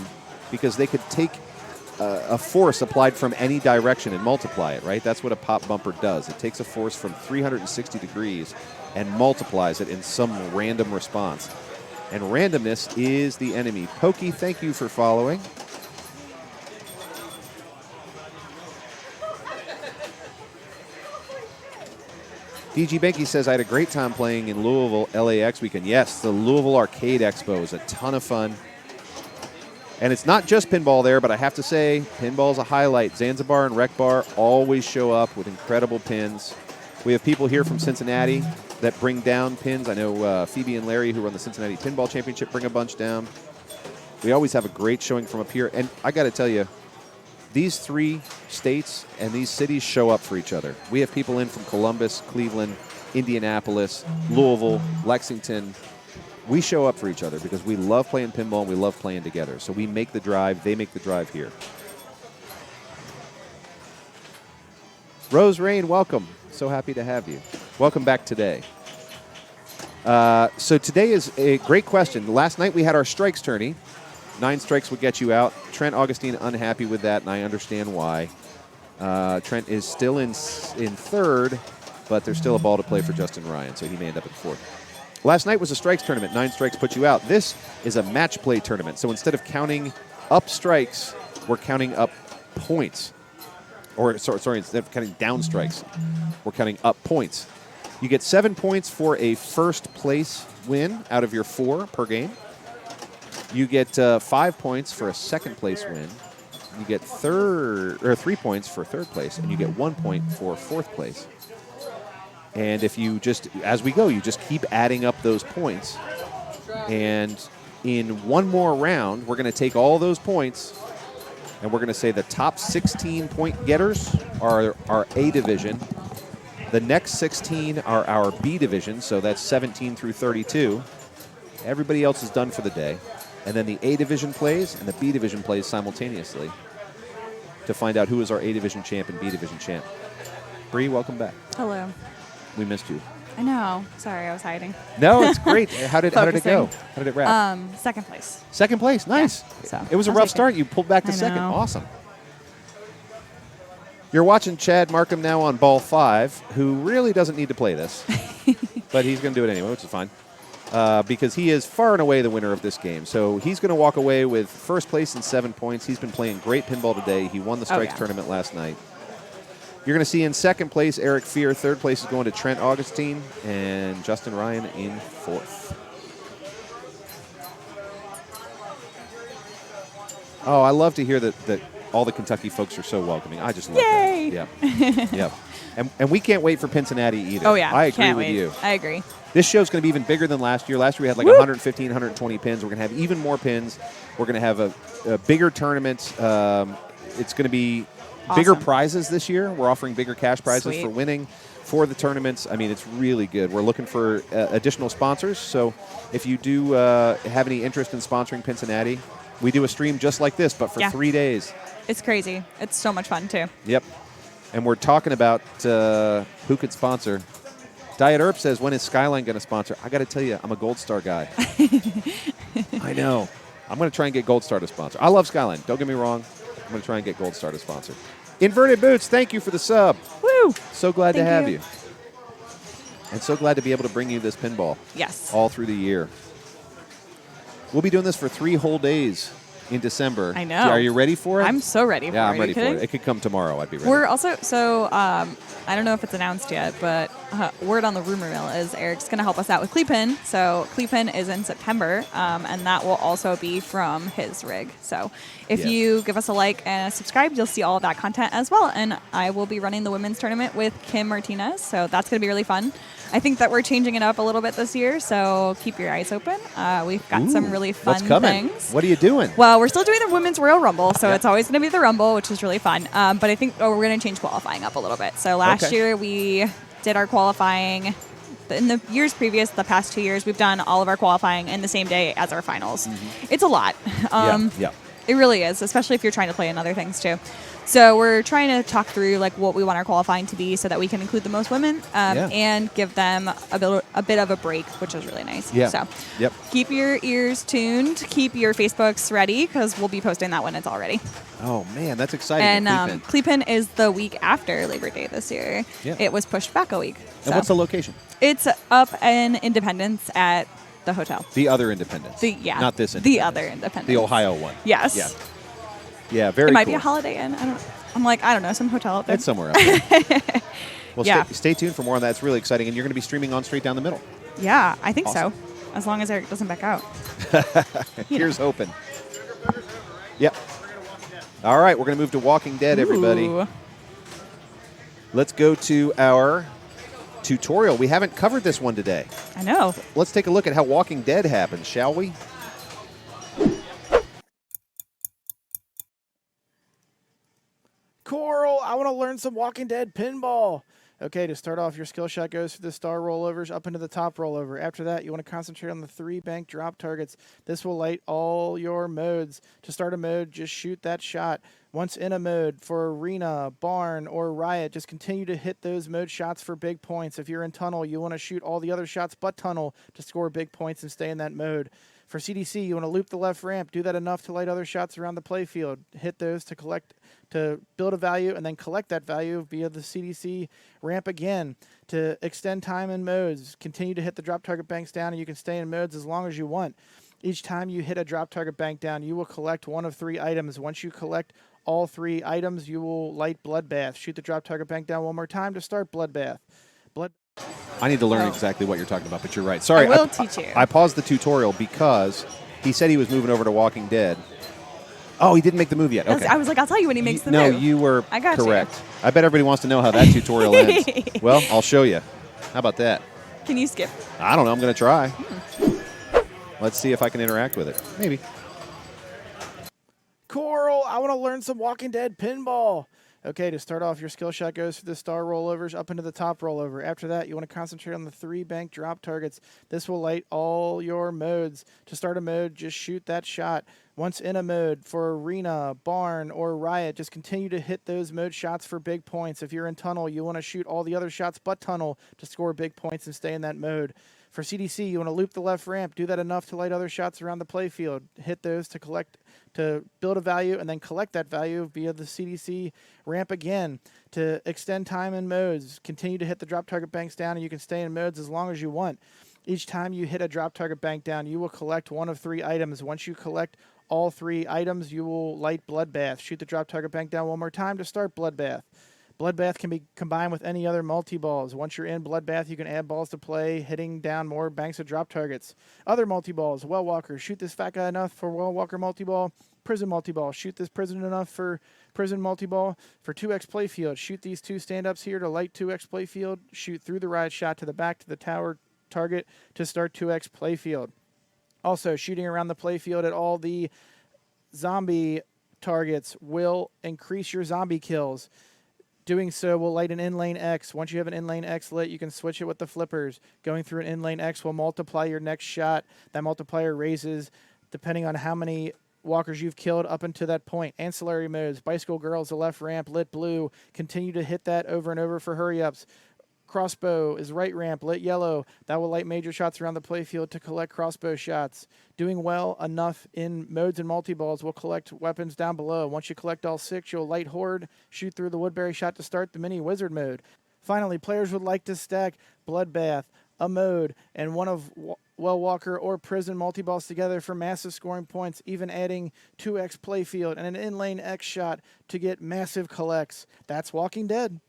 because they could take a force applied from any direction and multiply it, right? That's what a pop bumper does. It takes a force from 360 degrees and multiplies it in some random response. And randomness is the enemy. Pokey, thank you for following. DG Benke says, I had a great time playing in Louisville LAX weekend. Yes, the Louisville Arcade Expo is a ton of fun. And it's not just pinball there, but I have to say, pinball is a highlight. Zanzibar and Rec Bar always show up with incredible pins. We have people here from Cincinnati that bring down pins. I know Phoebe and Larry, who run the Cincinnati Pinball Championship, bring a bunch down. We always have a great showing from up here. And I got to tell you, these 3 states and these cities show up for each other. We have people in from Columbus, Cleveland, Indianapolis, Louisville, Lexington. We show up for each other because we love playing pinball and we love playing together. So we make the drive, they make the drive here. Rose Rain, welcome. So happy to have you. Welcome back today. So today is a great question. Last night we had our strikes tourney. 9 strikes would get you out. Trent Augustine unhappy with that, and I understand why. Trent is still in third, but there's still a ball to play for Justin Ryan, so he may end up at 4th. Last night was a strikes tournament. 9 strikes put you out. This is a match play tournament. So instead of counting up strikes, we're counting up points. Or, sorry, instead of counting down strikes, we're counting up points. You get 7 points for a first place win out of your 4 per game. You get 5 points for a second place win. You get 3 points for third place, and you get 1 point for fourth place. And if you just, as we go, you just keep adding up those points. And in one more round, we're going to take all those points, and we're going to say the top 16 point getters are our A division. The next 16 are our B division, so that's 17 through 32. Everybody else is done for the day. And then the A division plays and the B division plays simultaneously to find out who is our A division champ and B division champ. Bree, welcome back. Hello. We missed you. I know. Sorry, I was hiding. No, it's great. How did it go? How did it wrap? Second place. Second place. Nice. Yeah, so it was a I'll rough take start. it. You pulled back to I second. know. Awesome. You're watching Chad Markham now on ball 5, who really doesn't need to play this, but he's going to do it anyway, which is fine, because he is far and away the winner of this game. So he's going to walk away with first place and 7 points. He's been playing great pinball today. He won the strikes tournament last night. You're going to see in second place Eric Fear. Third place is going to Trent Augustine, and Justin Ryan in fourth. Oh, I love to hear that all the Kentucky folks are so welcoming. I just love Yay! that. Yeah. Yeah. And we can't wait for Pincinnati either. Oh, yeah. I agree Can't with wait. you. I agree. This show's going to be even bigger than last year. Last year we had like 115, 120 pins. We're going to have even more pins. We're going to have a bigger tournament. It's going to be bigger prizes this year. We're offering bigger cash prizes for winning for the tournaments. I mean, it's really good. We're looking for additional sponsors. So if you do have any interest in sponsoring Pincinnati, we do a stream just like this, but for 3 days. It's crazy. It's so much fun, too. Yep. And we're talking about who could sponsor. Diet Herb says, when is Skyline going to sponsor? I got to tell you, I'm a Gold Star guy. I know. I'm going to try and get Gold Star to sponsor. I love Skyline. Don't get me wrong. I'm going to try and get Gold Star to sponsor. Inverted Boots, thank you for the sub. Woo! So glad to have you. And so glad to be able to bring you this pinball. Yes. All through the year. We'll be doing this for 3 whole days in December. I know. Are you ready for it? I'm so ready for it. Yeah, I'm ready for it. It could come tomorrow. I'd be ready. We're also, I don't know if it's announced yet, but word on the rumor mill is Eric's going to help us out with Cleepin. So Cleepin is in September, and that will also be from his rig. So if you give us a like and a subscribe, you'll see all of that content as well. And I will be running the women's tournament with Kim Martinez, so that's going to be really fun. I think that we're changing it up a little bit this year, so keep your eyes open. We've got some really fun things. What are you doing? Well, we're still doing the Women's Royal Rumble, so it's always going to be the Rumble, which is really fun. But I think we're going to change qualifying up a little bit. So last year we did our qualifying. In the years previous, the past 2 years, we've done all of our qualifying in the same day as our finals. It's a lot. It really is, especially if you're trying to play in other things too. So we're trying to talk through like what we want our qualifying to be so that we can include the most women and give them a bit of a break, which is really nice. Yeah. So keep your ears tuned. Keep your Facebooks ready because we'll be posting that when it's all ready. Oh, man, that's exciting. And Cleepin is the week after Labor Day this year. Yeah. It was pushed back a week. And what's the location? It's up in Independence at the hotel. The other Independence. Not this Independence. The other Independence. The Ohio one. Yes. Yeah. Yeah, very cool. It might be a Holiday Inn. I don't know, some hotel out there. It's somewhere out there. Well, stay tuned for more on that. It's really exciting. And you're going to be streaming on Straight Down the Middle. Yeah, I think so. As long as Eric doesn't back out. Here's hoping. Yep. All right, we're going to move to Walking Dead, everybody. Ooh. Let's go to our tutorial. We haven't covered this one today. I know. Let's take a look at how Walking Dead happens, shall we? Coral, I want to learn some Walking Dead pinball. Okay, to start off, your skill shot goes through the star rollovers up into the top rollover. After that, you want to concentrate on the 3 bank drop targets. This will light all your modes. To start a mode, just shoot that shot. Once in a mode, for Arena, Barn, or Riot, just continue to hit those mode shots for big points. If you're in Tunnel, you want to shoot all the other shots but Tunnel to score big points and stay in that mode. For CDC, you want to loop the left ramp, do that enough to light other shots around the playfield, hit those to build a value, and then collect that value via the CDC ramp again to extend time in modes. Continue to hit the drop target banks down, and you can stay in modes as long as you want. Each time you hit a drop target bank down, you will collect one of 3 items. Once you collect all 3 items, you will light Bloodbath. Shoot the drop target bank down one more time to start Bloodbath. I need to learn exactly what you're talking about, but you're right. Sorry, I will teach you. I paused the tutorial because he said he was moving over to Walking Dead. Oh, he didn't make the move yet. Okay. I was like, I'll tell you when he makes the no, move. No, you were I got correct. You. I bet everybody wants to know how that tutorial ends. Well, I'll show you. How about that? Can you skip? I don't know. I'm going to try. Let's see if I can interact with it. Maybe. Coral, I want to learn some Walking Dead pinball. Okay, to start off, your skill shot goes for the star rollovers up into the top rollover. After that, you want to concentrate on the 3 bank drop targets. This will light all your modes. To start a mode, just shoot that shot. Once in a mode, for Arena, Barn, or Riot, just continue to hit those mode shots for big points. If you're in Tunnel, you want to shoot all the other shots but Tunnel to score big points and stay in that mode. For CDC, you want to loop the left ramp, do that enough to light other shots around the playfield. Hit those to build a value, and then collect that value via the CDC ramp again to extend time in modes. Continue to hit the drop target banks down, and you can stay in modes as long as you want. Each time you hit a drop target bank down, you will collect one of 3 items. Once you collect all 3 items, you will light Bloodbath. Shoot the drop target bank down one more time to start Bloodbath. Bloodbath can be combined with any other multi-balls. Once you're in Bloodbath, you can add balls to play, hitting down more banks of drop targets. Other multi-balls, Well Walker. Shoot this fat guy enough for Well Walker multi-ball. Prison multi-ball. Shoot this prison enough for prison multi-ball. For 2x playfield, shoot these 2 stand-ups here to light 2x playfield. Shoot through the riot shot to the back to the tower target to start 2x playfield. Also, shooting around the playfield at all the zombie targets will increase your zombie kills. Doing so will light an in-lane X. Once you have an in-lane X lit, you can switch it with the flippers. Going through an in-lane X will multiply your next shot. That multiplier raises depending on how many walkers you've killed up until that point. Ancillary modes, Bicycle Girls, the left ramp, lit blue. Continue to hit that over and over for hurry-ups. Crossbow is right ramp, lit yellow. That will light major shots around the playfield to collect crossbow shots. Doing well enough in modes and multi-balls will collect weapons down below. Once you collect all 6, you'll light Horde, shoot through the Woodbury shot to start the mini wizard mode. Finally, players would like to stack Bloodbath, a mode, and one of Well Walker or Prison multi-balls together for massive scoring points, even adding 2x playfield and an in-lane X shot to get massive collects. That's Walking Dead.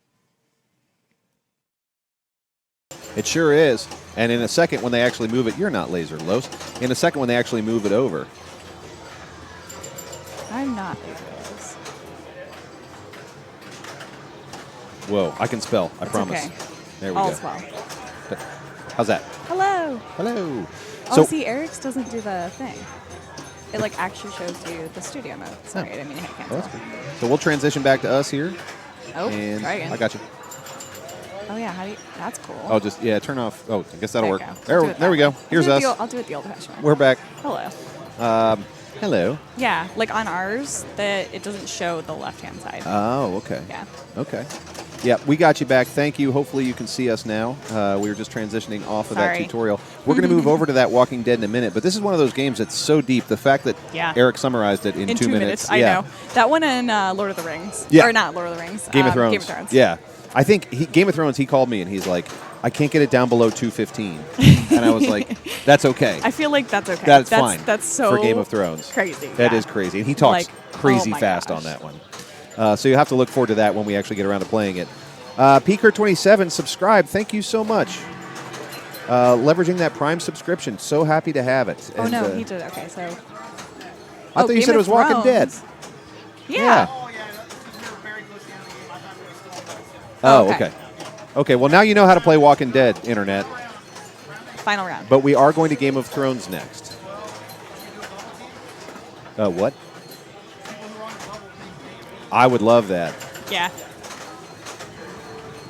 It sure is. And in a second when they actually move it, you're not laser, Los. In a second when they actually move it over. I'm not laser Los. Whoa, I can spell, I promise. Okay. There we All's go. well. How's that? Hello. Hello. Oh, see, Eric's doesn't do the thing. It like actually shows you the studio mode. Sorry, I didn't mean to hit cancel. That's good. So we'll transition back to us here. Oh, and try again. I got you. Oh yeah, how do you? That's cool. Oh, just turn off. Oh, I guess that'll work. There you go. There we go. Here's us. I'll do it the old-fashioned way. We're back. Hello. Hello. Yeah, like on ours, it doesn't show the left-hand side. Oh, okay. Yeah. Okay. Yeah, we got you back. Thank you. Hopefully you can see us now. We were just transitioning off of that tutorial. We're going to move over to that Walking Dead in a minute, but this is one of those games that's so deep. The fact that Eric summarized it in 2 minutes. I know. That one in Lord of the Rings. Yeah. Or not Lord of the Rings. Game of Thrones. Game of Thrones. Yeah. I think Game of Thrones, he called me and he's like, I can't get it down below 215. And I was like, that's okay. I feel like that's okay. That's fine. That's so for Game of Thrones. Crazy. That is crazy. And he talks crazy fast gosh. on that one. So you have to look forward to that when we actually get around to playing it. Peaker27, subscribe. Thank you so much. Leveraging that Prime subscription. So happy to have it. Oh, and, no, he did. Okay, so. I thought you said it was Walking Dead. Yeah. Oh, okay. Okay, well, now you know how to play Walking Dead, Internet. Final round. But we are going to Game of Thrones next. What? I would love that. Yeah.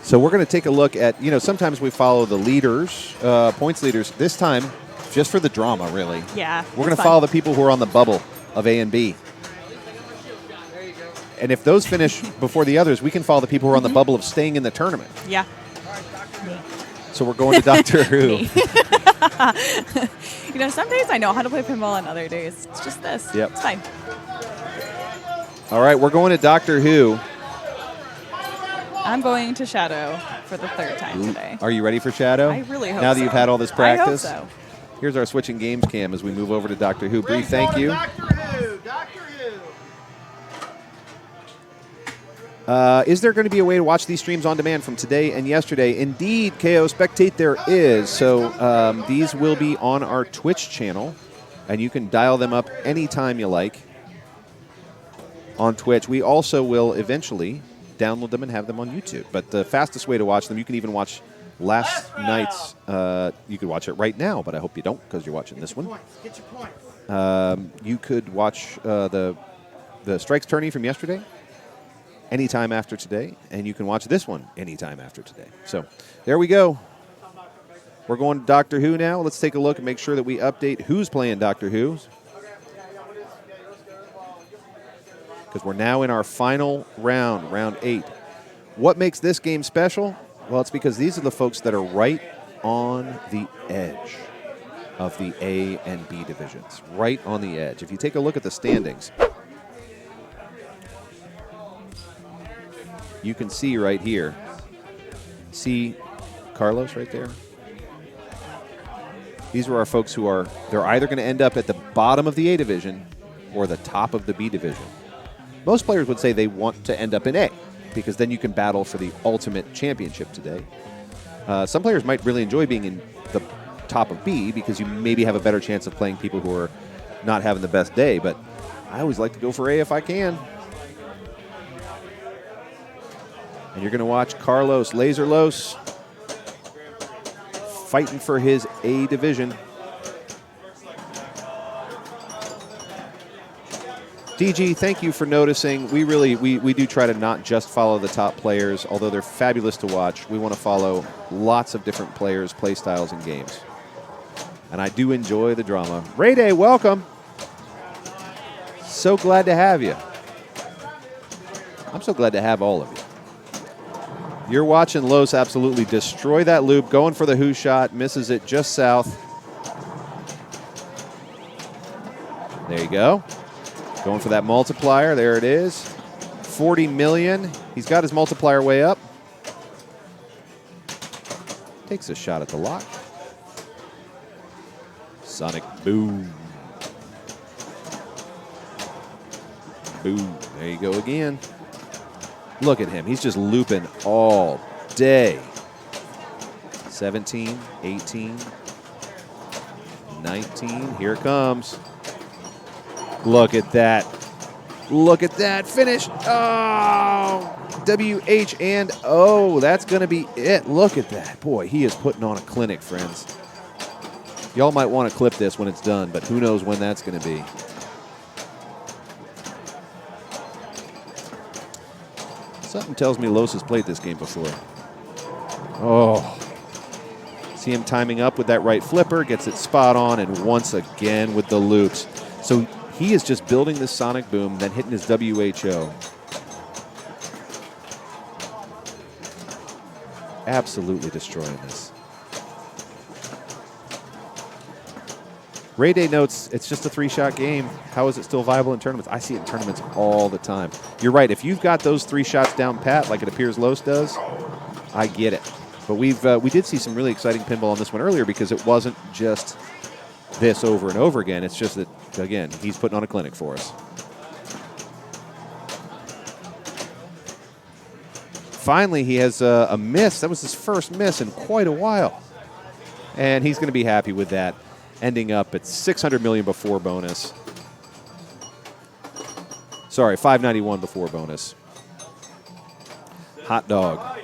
So we're going to take a look at, sometimes we follow the leaders, points leaders. This time, just for the drama, really. Yeah. We're going to follow the people who are on the bubble of A and B. And if those finish before the others, we can follow the people who are on the bubble of staying in the tournament. Yeah. So we're going to Doctor Who. You know, some days I know how to play pinball, and other days it's just this. Yep. It's fine. All right, we're going to Doctor Who. I'm going to Shadow for the 3rd time today. Are you ready for Shadow? I really hope Now that so. you've had all this practice? I hope so. Here's our switching games cam as we move over to Doctor Who. Bree, thank you. Doctor Who. Doctor Who. Is there going to be a way to watch these streams on demand from today and yesterday? Indeed, KO Spectate, there is. So these will be on our Twitch channel, and you can dial them up anytime you like on Twitch. We also will eventually download them and have them on YouTube. But the fastest way to watch them, you can even watch last night's. You could watch it right now, but I hope you don't because you're watching this one. Get your points. You could watch the Strikes tourney from yesterday anytime after today, and you can watch this one anytime after today. So there we go. We're going to Doctor Who now. Let's take a look and make sure that we update who's playing Doctor Who, because we're now in our final round, round 8. What makes this game special? Well, it's because these are the folks that are right on the edge of the A and B divisions, right on the edge. If you take a look at the standings, you can see right here, see Carlos right there? These are our folks who are, they're either going to end up at the bottom of the A division or the top of the B division. Most players would say they want to end up in A because then you can battle for the ultimate championship today. Some players might really enjoy being in the top of B because you maybe have a better chance of playing people who are not having the best day, but I always like to go for A if I can. And you're going to watch Carlos Laserlos fighting for his A division. DG, thank you for noticing. We do try to not just follow the top players, although they're fabulous to watch. We want to follow lots of different players, play styles, and games. And I do enjoy the drama. Ray Day, welcome. So glad to have you. I'm so glad to have all of you. You're watching Los absolutely destroy that loop, going for the Who shot, misses it just south. There you go. Going for that multiplier. There it is. 40 million. He's got his multiplier way up. Takes a shot at the lock. Sonic boom. Boom. There you go again. Look at him. He's just looping all day. 17, 18, 19. Here it comes. Look at that. Look at that finish. Oh, WH and O. That's going to be it. Look at that. Boy, he is putting on a clinic, friends. Y'all might want to clip this when it's done, but who knows when that's going to be. Something tells me Los has played this game before. Oh. See him timing up with that right flipper, gets it spot on, and once again with the loops. So he is just building this sonic boom, then hitting his WHO. Absolutely destroying this. Ray Day notes, it's just a 3-shot game. How is it still viable in tournaments? I see it in tournaments all the time. You're right. If you've got those 3 shots down pat, like it appears Los does, I get it. But we did see some really exciting pinball on this one earlier because it wasn't just this over and over again. It's just that, again, he's putting on a clinic for us. Finally, he has a miss. That was his first miss in quite a while. And he's going to be happy with that. Ending up at 600 million before bonus. Sorry, 591 before bonus. Hot dog.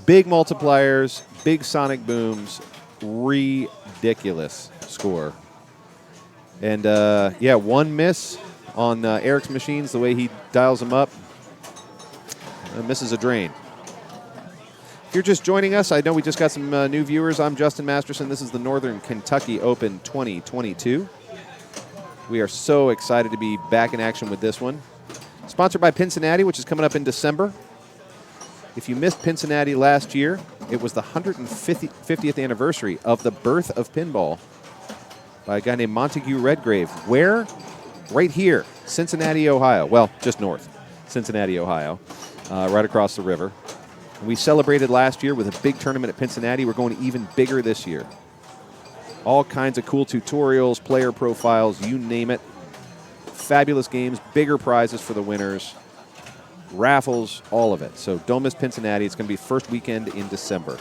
Big multipliers, big sonic booms, ridiculous score. And yeah, one miss on Erik's machines, the way he dials them up. Misses a drain. If you're just joining us, I know we just got some new viewers. I'm Justin Masterson. This is the Northern Kentucky Open 2022. We are so excited to be back in action with this one. Sponsored by Pincinnati, which is coming up in December. If you missed Pincinnati last year, It was the 150th anniversary of the birth of pinball by a guy named Montague Redgrave. Where? Right here, Cincinnati, Ohio. Well, just north, Cincinnati, Ohio, right across the river. We celebrated last year with a big tournament at Pincinnati. We're going even bigger this year. All kinds of cool tutorials, player profiles, you name it. Fabulous games, bigger prizes for the winners, raffles, all of it. So don't miss Pincinnati. It's going to be first weekend in December.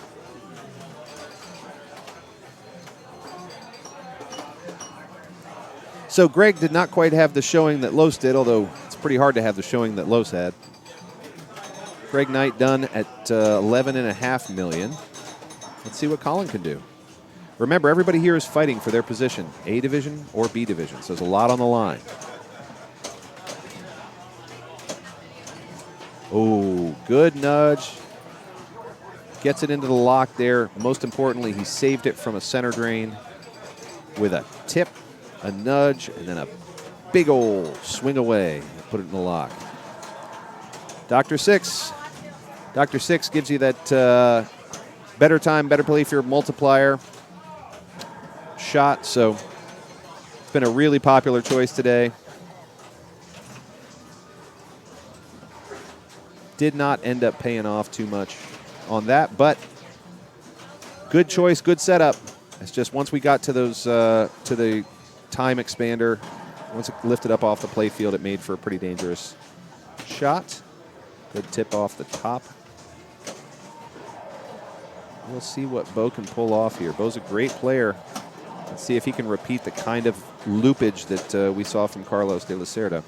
So Greg did not quite have the showing that Los did, although it's pretty hard to have the showing that Los had. Greg Knight done at $11.5 million. Let's see what Colin can do. Remember, everybody here is fighting for their position, A division or B division, so there's a lot on the line. Oh, good nudge. Gets it into the lock there. Most importantly, he saved it from a center drain with a tip, a nudge, and then a big old swing away. Put it in the lock. Dr. Six. Dr. Six gives you that better time, better play for your multiplier shot. So it's been a really popular choice today. Did not end up paying off too much on that, but good choice, good setup. It's just once we got to those to the time expander, once it lifted up off the play field, it made for a pretty dangerous shot. Good tip off the top. We'll see what Bo can pull off here. Bo's a great player. Let's see if he can repeat the kind of loopage that we saw from Carlos de la Cerda.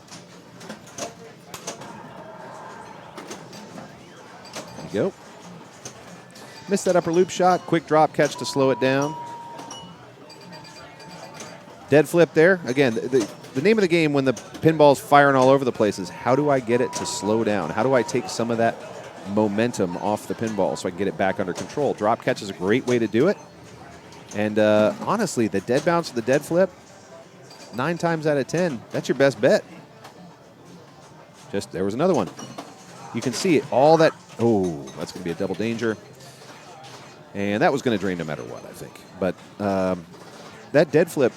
There you go. Missed that upper loop shot. Quick drop catch to slow it down. Dead flip there. Again, the name of the game when the pinball's firing all over the place is how do I get it to slow down? How do I take some of that momentum off the pinball so I can get it back under control? Drop catch is a great way to do it. And honestly, the dead bounce of the dead flip, 9 times out of 10, that's your best bet. Just, there was another one. You can see it, all that, oh, that's going to be a double danger. And that was going to drain no matter what, I think. But that dead flip,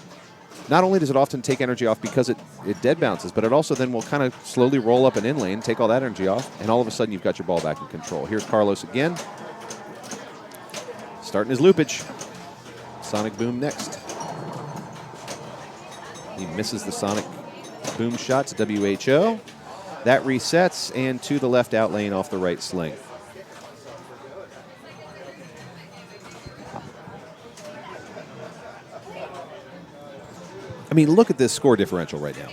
not only does it often take energy off because it dead bounces, but it also then will kind of slowly roll up an in lane, take all that energy off, and all of a sudden you've got your ball back in control. Here's Carlos again. Starting his loopage. Sonic Boom next. He misses the Sonic Boom shot to WHO. That resets, and to the left out lane off the right sling. I mean, look at this score differential right now.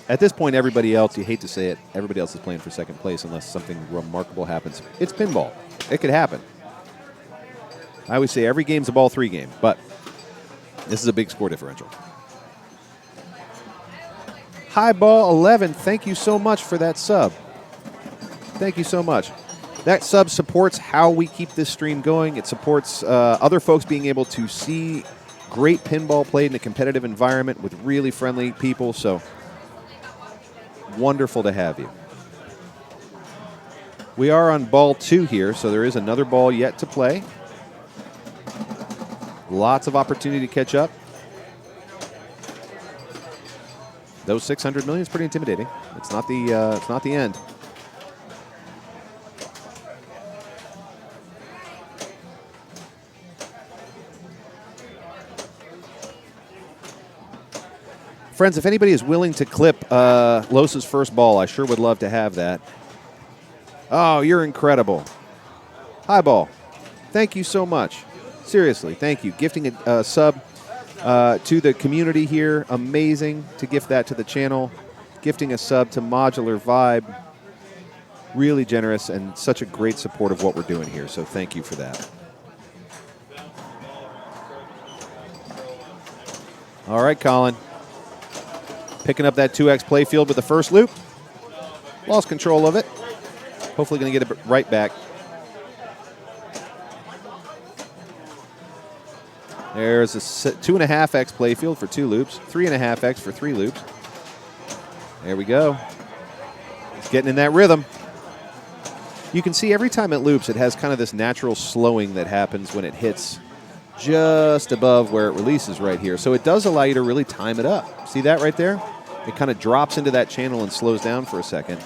At this point, everybody else, you hate to say it, everybody else is playing for second place unless something remarkable happens. It's pinball. It could happen. I always say every game's a ball 3 game, but this is a big score differential. Highball 11, thank you so much for that sub. Thank you so much. That sub supports how we keep this stream going. It supports other folks being able to see great pinball played in a competitive environment with really friendly people, so wonderful to have you. We are on ball 2 here, so there is another ball yet to play. Lots of opportunity to catch up. Those 600 million is pretty intimidating. It's not the end. Friends, if anybody is willing to clip Los's first ball, I sure would love to have that. Oh, you're incredible. Highball, thank you so much. Seriously, thank you. Gifting a sub to the community here. Amazing to gift that to the channel. Gifting a sub to Modular Vibe. Really generous and such a great support of what we're doing here, so thank you for that. All right, Colin. Picking up that 2X playfield with the first loop. Lost control of it. Hopefully going to get it right back. There's a 2.5X playfield for 2 loops. 3.5X for 3 loops. There we go. He's getting in that rhythm. You can see every time it loops, it has kind of this natural slowing that happens when it hits just above where it releases right here. So it does allow you to really time it up. See that right there? It kind of drops into that channel and slows down for a second.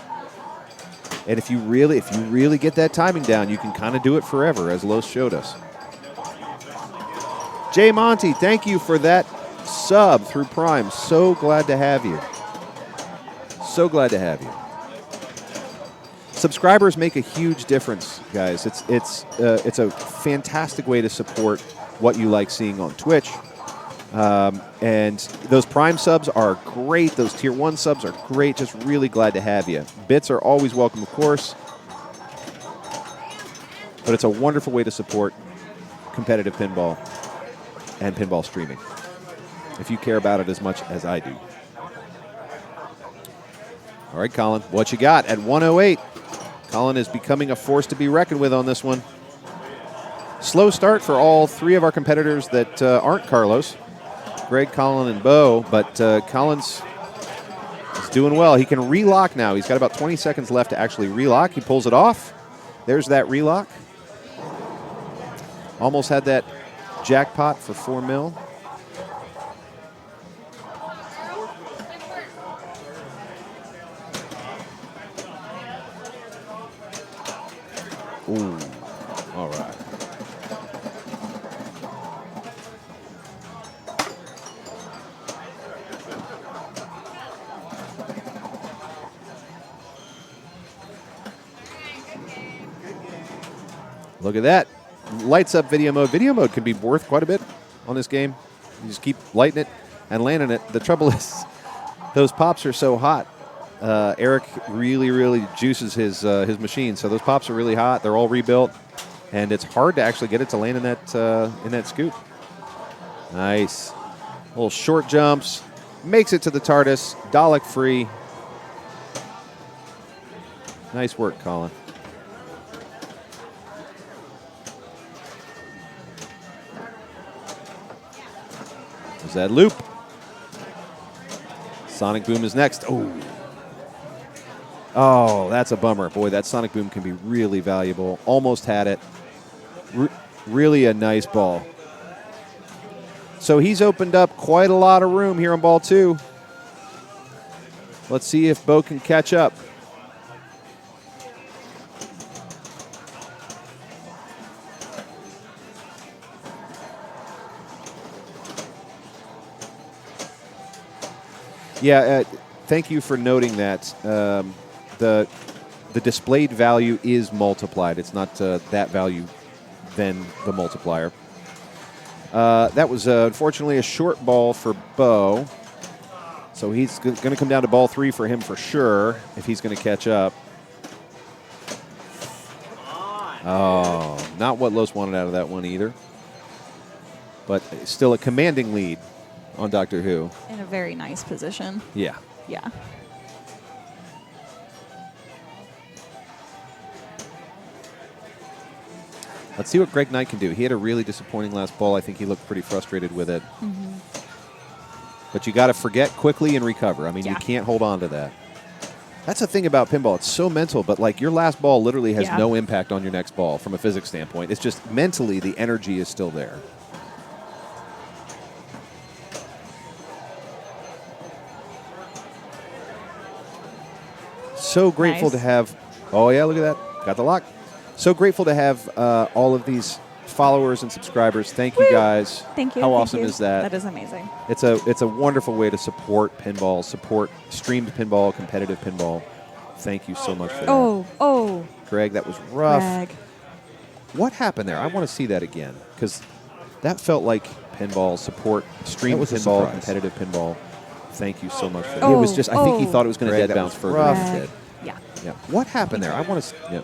And if you really get that timing down, you can kind of do it forever, as Los showed us. Jay Monty, thank you for that sub through Prime. So glad to have you. So glad to have you. Subscribers make a huge difference, guys. It's a fantastic way to support what you like seeing on Twitch. And those Prime subs are great. Those Tier 1 subs are great. Just really glad to have you. Bits are always welcome, of course. But it's a wonderful way to support competitive pinball and pinball streaming, if you care about it as much as I do. All right, Colin, what you got at 108? Colin is becoming a force to be reckoned with on this one. Slow start for all three of our competitors that aren't Carlos. Greg, Colin, and Bo, but Colin's is doing well. He can relock now. He's got about 20 seconds left to actually relock. He pulls it off. There's that relock. Almost had that jackpot for 4 mil. Ooh, all right. Look at that. Lights up video mode. Video mode can be worth quite a bit on this game. You just keep lighting it and landing it. The trouble is those pops are so hot. Erik really juices his machine. So those pops are really hot. They're all rebuilt. And it's hard to actually get it to land in that scoop. Nice. Little short jumps. Makes it to the TARDIS. Dalek free. Nice work, Colin. There's that loop. Sonic Boom is next. Oh, that's a bummer. Boy, that Sonic Boom can be really valuable. Almost had it. Really a nice ball. So he's opened up quite a lot of room here on ball 2. Let's see if Bo can catch up. Yeah, thank you for noting that. The displayed value is multiplied. It's not that value, then the multiplier. That was unfortunately a short ball for Bo. So he's going to come down to ball 3 for him for sure, if he's going to catch up. Oh, not what Los wanted out of that one either. But still a commanding lead on Doctor Who. In a very nice position. Yeah. Yeah. Let's see what Greg Knight can do. He had a really disappointing last ball. I think he looked pretty frustrated with it. Mm-hmm. But you got to forget quickly and recover. I mean, you can't hold on to that. That's the thing about pinball. It's so mental, but like your last ball literally has no impact on your next ball from a physics standpoint. It's just mentally the energy is still there. So grateful to have, oh yeah, look at that. Got the lock. So grateful to have all of these followers and subscribers. Thank you guys. Thank you. How awesome is that? That is amazing. It's a wonderful way to support pinball, support streamed pinball, competitive pinball. Thank you so much for that. Oh. Greg, that was rough. Greg. What happened there? I want to see that again because that felt like pinball support, streamed pinball, competitive pinball. Thank you so much for that. It was just, I think he thought it was going to dead bounce further than it did. Yeah. Yeah. What happened there? I want to. Yeah.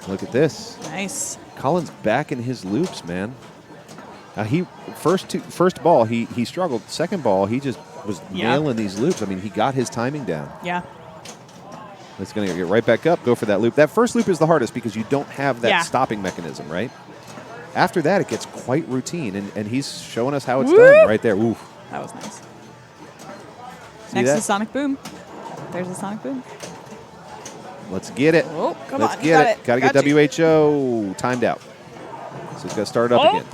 Look at this. Nice. Colin's back in his loops, man. He first ball he struggled. Second ball he just was nailing these loops. I mean, he got his timing down. Yeah. It's going to get right back up. Go for that loop. That first loop is the hardest because you don't have that stopping mechanism, right? After that, it gets quite routine, and he's showing us how it's done right there. Ooh. That was nice. See Next that? is Sonic Boom. There's a Sonic Boom. Let's get it. Oh, come Let's on. get it. Got to Got get WHO timed out. So he's got to start it up again.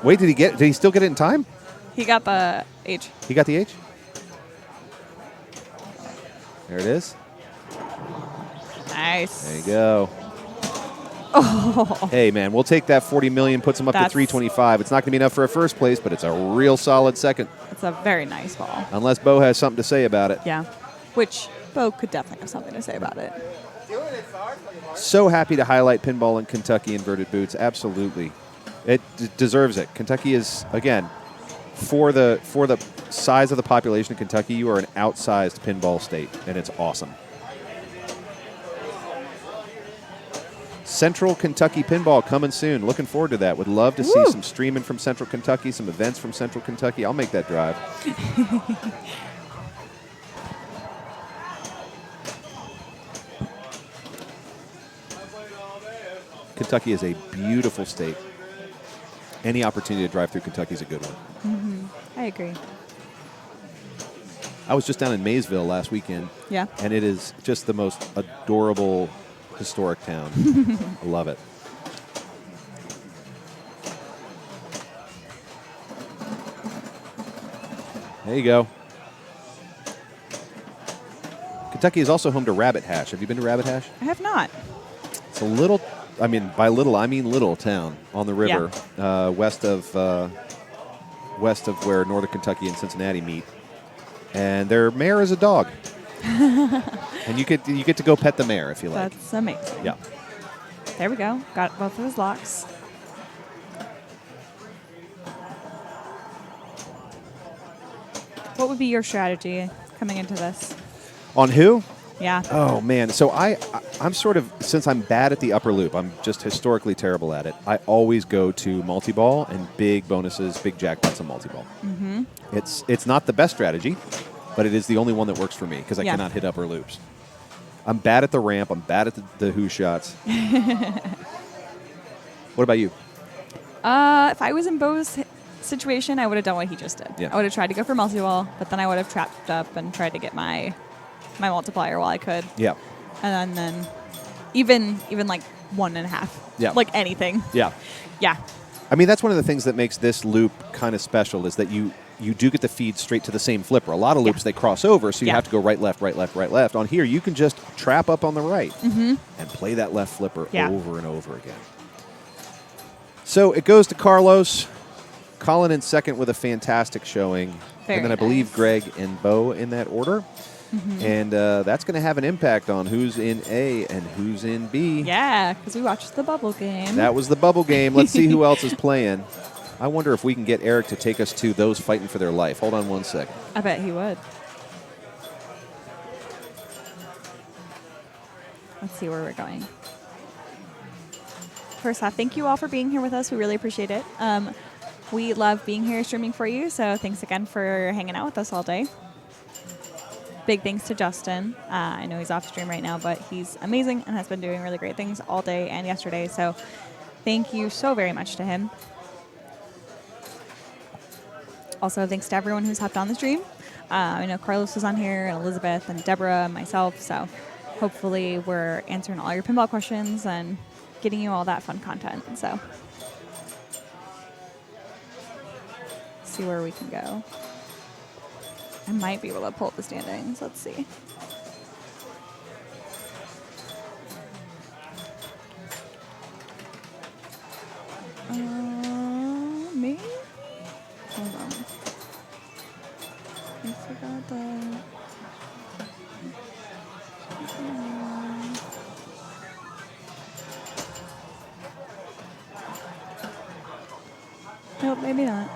Wait, did he still get it in time? He got the H. He got the H? There it is. Nice. There you go. Oh. Hey, man, we'll take that 40 million, puts him up to 325. It's not going to be enough for a first place, but it's a real solid second. It's a very nice ball. Unless Bo has something to say about it. Yeah. Which Bo could definitely have something to say about it. So happy to highlight pinball in Kentucky inverted boots. Absolutely. It deserves it. Kentucky is, again, for the size of the population of Kentucky, you are an outsized pinball state, and it's awesome. Central Kentucky Pinball coming soon. Looking forward to that. Would love to see some streaming from Central Kentucky, some events from Central Kentucky. I'll make that drive. Kentucky is a beautiful state. Any opportunity to drive through Kentucky is a good one. I agree. I was just down in Maysville last weekend. Yeah. And it is just the most adorable historic town. I love it. There you go. Kentucky is also home to Rabbit Hash. Have you been to Rabbit Hash? I have not. It's a little, I mean, by little, I mean little town on the river, west of where Northern Kentucky and Cincinnati meet. And their mayor is a dog. And you get to go pet the mayor if you like. That's amazing. Yeah. There we go. Got both of his locks. What would be your strategy coming into this? On who? Yeah. Oh, man. So I'm sort of, since I'm bad at the upper loop, I'm just historically terrible at it. I always go to multi-ball and big bonuses, big jackpots on multi-ball. Mm-hmm. It's not the best strategy, but it is the only one that works for me because I cannot hit upper loops. I'm bad at the ramp. I'm bad at the who shots. What about you? If I was in Bo's situation, I would have done what he just did. Yeah. I would have tried to go for multi-ball, but then I would have trapped up and tried to get my multiplier while I could. Yeah. And then even like 1.5. Yeah. Like anything. Yeah. Yeah. I mean, that's one of the things that makes this loop kind of special is that you do get the feed straight to the same flipper. A lot of loops, they cross over, so you have to go right, left, right, left, right, left. On here, you can just trap up on the right and play that left flipper over and over again. So it goes to Carlos. Colin in second with a fantastic showing. Very and then I believe Greg and Bo in that order. And that's going to have an impact on who's in A and who's in B. Yeah, because we watched the bubble game. That was the bubble game. Let's see who else is playing. I wonder if we can get Erik to take us to those fighting for their life. Hold on 1 second. I bet he would. Let's see where we're going. First off, thank you all for being here with us. We really appreciate it. We love being here streaming for you, so thanks again for hanging out with us all day. Big thanks to Justin. I know he's off stream right now, but he's amazing and has been doing really great things all day and yesterday, so thank you so very much to him. Also, thanks to everyone who's hopped on the stream. I know Carlos was on here, and Elizabeth, and Deborah, and myself, so hopefully we're answering all your pinball questions and getting you all that fun content. So, see where we can go. I might be able to pull up the standings. Let's see. Me? Hold on. I forgot that. Nope, maybe not.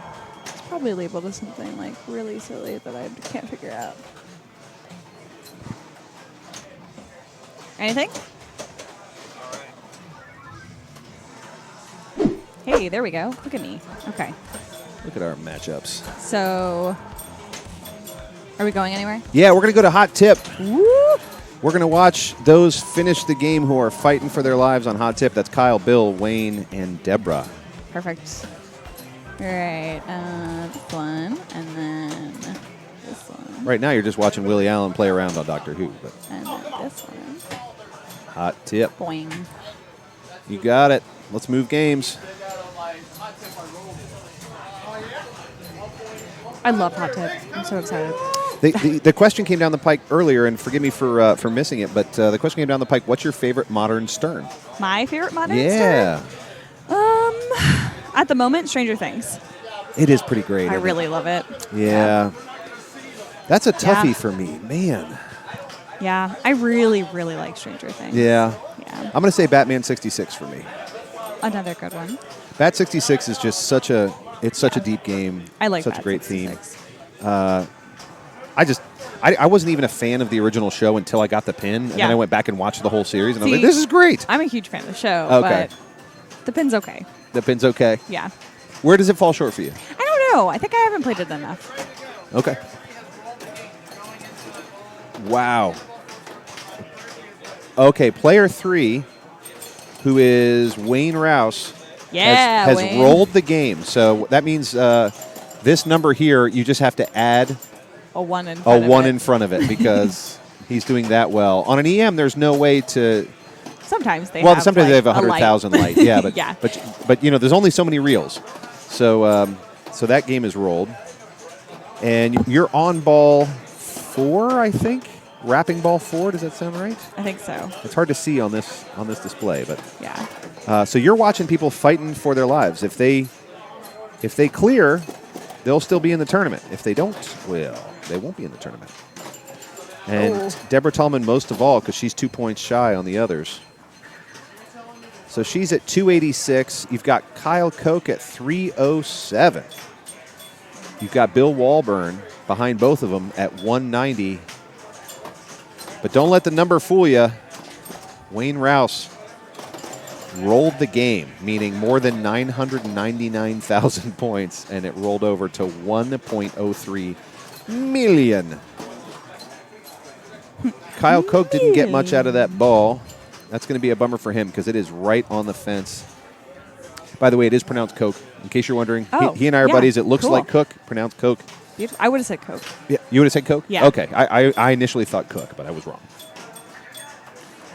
It's probably labeled as something like really silly that I can't figure out. Anything? Hey, there we go. Look at me. Okay. Look at our matchups. So, are we going anywhere? Yeah, we're going to go to Hot Tip. Woo! We're going to watch those finish the game who are fighting for their lives on Hot Tip. That's Kyle, Bill, Wayne, and Deborah. Perfect. All right. This one, and then this one. Right now, you're just watching Willie Allen play around on Doctor Who. But And then this one. Hot Tip. Boing. You got it. Let's move games. I love Hot Tip. I'm so excited. The question came down the pike earlier, and forgive me for missing it, but the question came down the pike, what's your favorite modern Stern? My favorite modern Yeah. Stern? At the moment, Stranger Things. It is pretty great. I isn't really it? love it. Yeah. That's a toughie Yeah. for me. Man. Yeah, I really, really like Stranger Things. Yeah. Yeah. I'm going to say Batman 66 for me. Another good one. Bat 66 is just such a deep game. I like such a Bat great 66. theme. I wasn't even a fan of the original show until I got the pin, and then Yeah. I went back and watched the whole series, and I was See, like, this is great. I'm a huge fan of the show, Okay. but the pin's okay. The pin's okay. Yeah. Where does it fall short for you? I don't know. I think I haven't played it enough. Okay. Wow. Okay, player 3, who is Wayne Rouse, Yeah, has Wayne. rolled the game. So that means this number here, you just have to add A one in a front of 1 it. in front of it because he's doing that well. On an EM, there's no way to. Sometimes they Well, have sometimes they have like, a light. 100,000 light. Yeah, but Yeah. but you know, there's only so many reels. So so that game is rolled, and you're on ball 4, I think. Wrapping ball 4. Does that sound right? I think so. It's hard to see on this display, but Yeah. so you're watching people fighting for their lives. If they clear, they'll still be in the tournament. If they don't, well, they won't be in the tournament. And Oh. Deborah Tallman most of all because she's 2 points shy on the others. So she's at 286. You've got Kyle Koch at 307. You've got Bill Walburn behind both of them at 190. But don't let the number fool you. Wayne Rouse rolled the game, meaning more than 999,000 points, and it rolled over to 1.03 million. Kyle Koch didn't get much out of that ball. That's going to be a bummer for him because it is right on the fence. By the way, it is pronounced Koch. In case you're wondering, Oh, he and I are yeah, buddies. It looks cool. like Cook, pronounced Koch. Beautiful. I would have said Coke. Yeah, you would have said Koch? Yeah. Okay, I initially thought Cook, but I was wrong.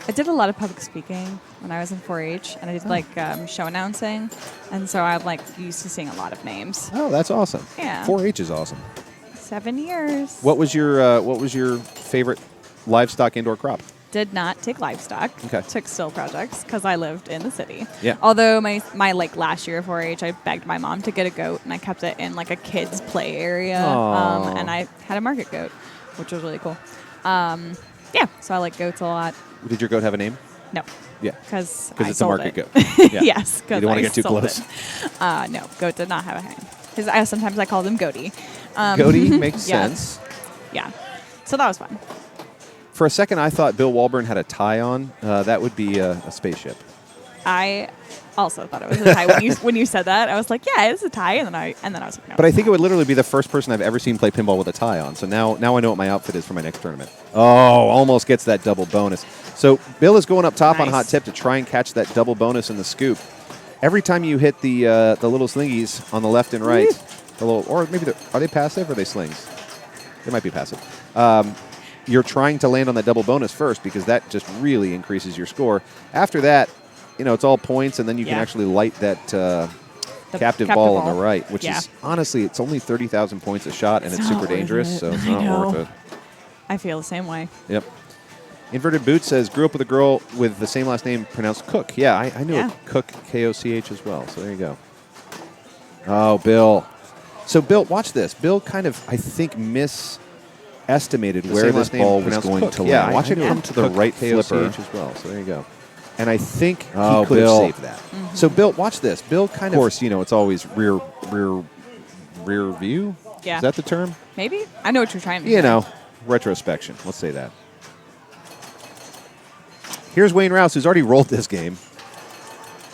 I did a lot of public speaking when I was in 4-H, and I did like show announcing, and so I'm like used to seeing a lot of names. Oh, that's awesome. Yeah. 4-H is awesome. 7 years. What was your favorite livestock indoor crop? Did not take livestock. Okay. Took still projects because I lived in the city. Yeah. Although my like last year of 4-H, I begged my mom to get a goat, and I kept it in like a kids play area. Aw. And I had a market goat, which was really cool. Yeah. So I like goats a lot. Did your goat have a name? No. Yeah. Because it's a market goat. Yeah. Yes. You don't want to get too close. No, goat did not have a name. Sometimes I called him Goaty. Goatee makes yes. sense. Yeah. So that was fun. For a second, I thought Bill Walburn had a tie on. That would be a spaceship. I also thought it was a tie when you said that. I was like, yeah, it's a tie, and then I was like, no. But I think it would literally be the first person I've ever seen play pinball with a tie on. So now I know what my outfit is for my next tournament. Oh, almost gets that double bonus. So Bill is going up top on Nice. Hot Tip to try and catch that double bonus in the scoop. Every time you hit the little slingies on the left and right, or maybe are they passive or are they slings? They might be passive. You're trying to land on that double bonus first because that just really increases your score. After that, it's all points, and then you can Yeah. actually light that captive ball on the right, which is honestly, it's only 30,000 points a shot, and it's super not worth dangerous, it. so it's I not know. worth it. I feel the same way. Yep. Inverted Boots says, grew up with a girl with the same last name pronounced Cook. Yeah, I knew Yeah. it. Cook, K-O-C-H as well, so there you go. Oh, Bill. So, Bill, watch this. Bill kind of, I think, estimated The where same this last name ball was pronounced going Cook. to Yeah, land. I Watch it knew come it. to the Cook right flipper. KOCH as well. So there you go. And I think he Oh, could have Bill. saved that. So Bill, watch this. Bill kind of course, it's always rear view. Yeah. Is that the term? Maybe? I know what you're trying to say. Retrospection. Let's say that. Here's Wayne Rouse, who's already rolled this game.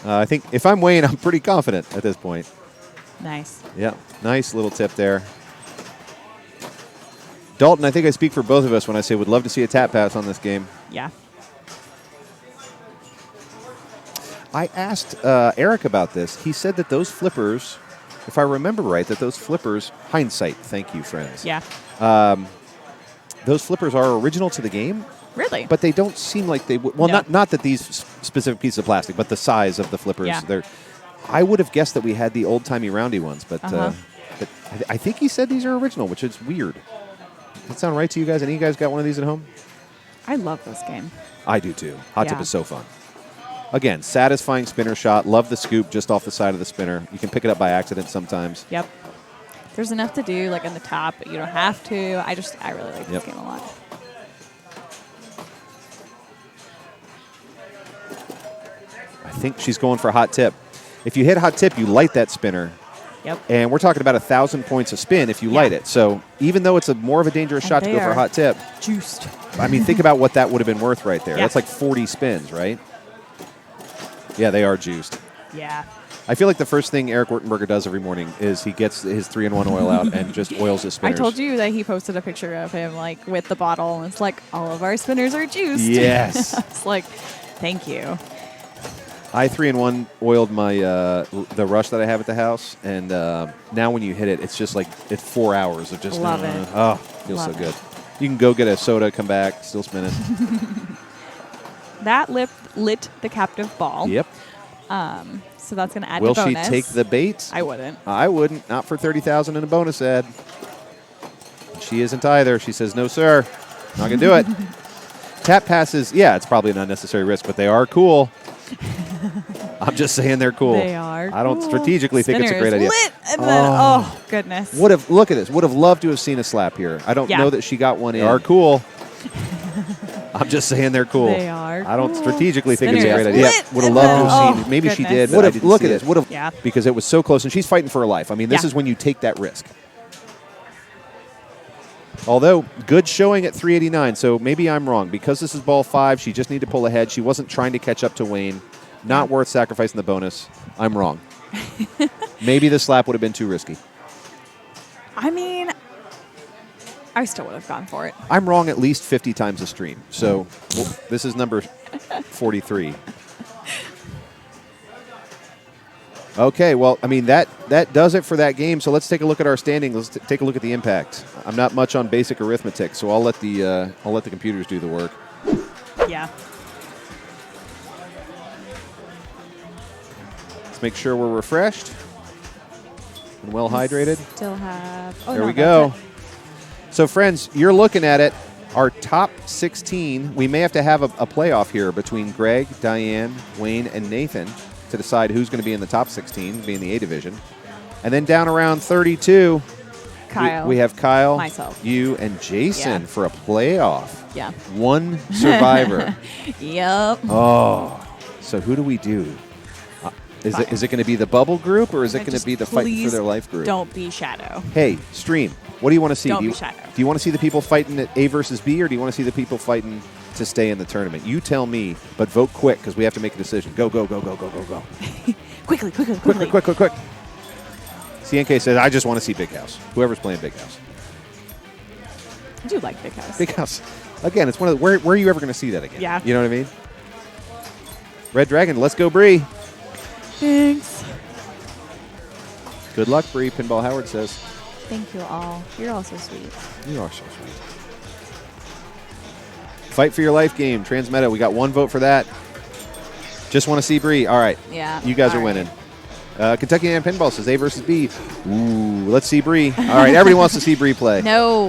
I think if I'm Wayne, I'm pretty confident at this point. Nice. Yeah, nice little tip there. Dalton, I think I speak for both of us when I say would love to see a tap pass on this game. Yeah. I asked Erik about this. He said that those flippers, if I remember right, that those flippers, hindsight, thank you, friends. Yeah. Those flippers are original to the game. Really? But they don't seem like they would. Well, No. not that these specific pieces of plastic, but the size of the flippers. Yeah. I would have guessed that we had the old-timey roundy ones, but, Uh-huh. but I think he said these are original, which is weird. Does that sound right to you guys? Any of you guys got one of these at home? I love this game. I do too. Hot tip Yeah. is so fun. Again, satisfying spinner shot. Love the scoop just off the side of the spinner. You can pick it up by accident sometimes. Yep. There's enough to do like in the top, but you don't have to. I really like this Yep. game a lot. I think she's going for hot tip. If you hit hot tip, you light that spinner. Yep. And we're talking about 1,000 points of spin if you light it. So even though it's more of a dangerous And shot to they go for a are hot tip, Juiced. I mean, think about what that would have been worth right there. Yeah. That's like 40 spins, right? Yeah, they are juiced. Yeah. I feel like the first thing Erik Wurtenberger does every morning is he gets his 3-in-1 oil out and just oils his I spinners. told you that he posted a picture of him like with the bottle, and it's like all of our spinners are juiced. Yes. It's like, thank you. I 3-in-1 oiled my the rush that I have at the house, and now when you hit it, it's just like it's 4 hours of just Love it. Oh, feels Love so it. good. You can go get a soda, come back, still spinning. That lit the captive ball. Yep. So that's going to add Will to she bonus. take the bait? I wouldn't. I wouldn't. Not for 30,000 in a bonus ad. She isn't either. She says, no, sir. Not going to do it. Tap passes, yeah, it's probably an unnecessary risk, but they are cool. I'm just saying they're cool. They are I don't cool. strategically think it's a great Spinner idea. is lit, and then, oh, goodness. Look at this. Would have loved to have seen a slap here. I don't Yeah. know that she got one in. They are cool. I'm just saying they're cool. They are I don't cool. strategically think it's a Spinner great is idea. lit, Would have and loved then- to have seen oh, it. Maybe she goodness. did. but Would I have- didn't look see at it. this. Would have, Yeah. because it was so close, and she's fighting for her life. I mean, this Yeah. is when you take that risk. Although, good showing at 389, so maybe I'm wrong. Because this is ball 5, she just needed to pull ahead. She wasn't trying to catch up to Wayne. Not worth sacrificing the bonus. I'm wrong. Maybe the slap would have been too risky. I mean, I still would have gone for it. I'm wrong at least 50 times a stream. So this is number 43. Okay, well, I mean, that does it for that game. So let's take a look at our standings. Let's take a look at the impact. I'm not much on basic arithmetic, so I'll let the computers do the work. Yeah. Let's make sure we're refreshed and well hydrated. Still have. Oh, There no, we that's go. it. So, friends, you're looking at it. Our top 16, we may have to have a playoff here between Greg, Diane, Wayne, and Nathan to decide who's going to be in the top 16, be in the A division. And then down around 32, Kyle. we have Kyle, Myself. you, and Jason Yeah. for a playoff. Yeah. One survivor. Yep. Oh, so who do we do? Is it going to be the bubble group, or is it going to Just be the fight for please their life group? Don't be Shadow. Hey, stream. What do you want to see? Don't do be you, Shadow. Do you want to see the people fighting at A versus B, or do you want to see the people fighting to stay in the tournament? You tell me, but vote quick because we have to make a decision. Go, go, go, go, go, go, go. Quickly. Quick. CNK says, I just want to see Big House. Whoever's playing Big House. I do like Big House. Big House. Again, it's one of the, where are you ever going to see that again? Yeah. You know what I mean? Red Dragon, let's go, Bree. Thanks. Good luck, Bree. Pinball Howard says. Thank you all. You're all so sweet. You are so sweet. Fight for your life game. Transmeta, we got one vote for that. Just want to see Bree. All right. Yeah. You guys all are right. winning. Kentucky Man Pinball says A versus B. Ooh, let's see Bree. All right, everybody wants to see Bree play. No.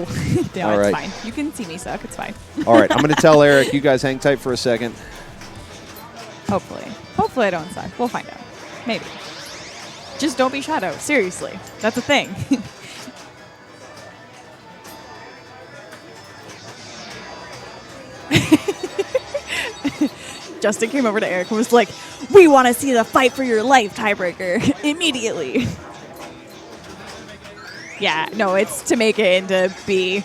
No, All it's right. fine. You can see me suck. It's fine. All right, I'm going to tell Erik, you guys hang tight for a second. Hopefully. Hopefully I don't suck. We'll find out. Maybe. Just don't be Shadow. Seriously. That's a thing. Justin came over to Erik and was like, we want to see the fight for your life tiebreaker immediately. Yeah, no, it's to make it into B.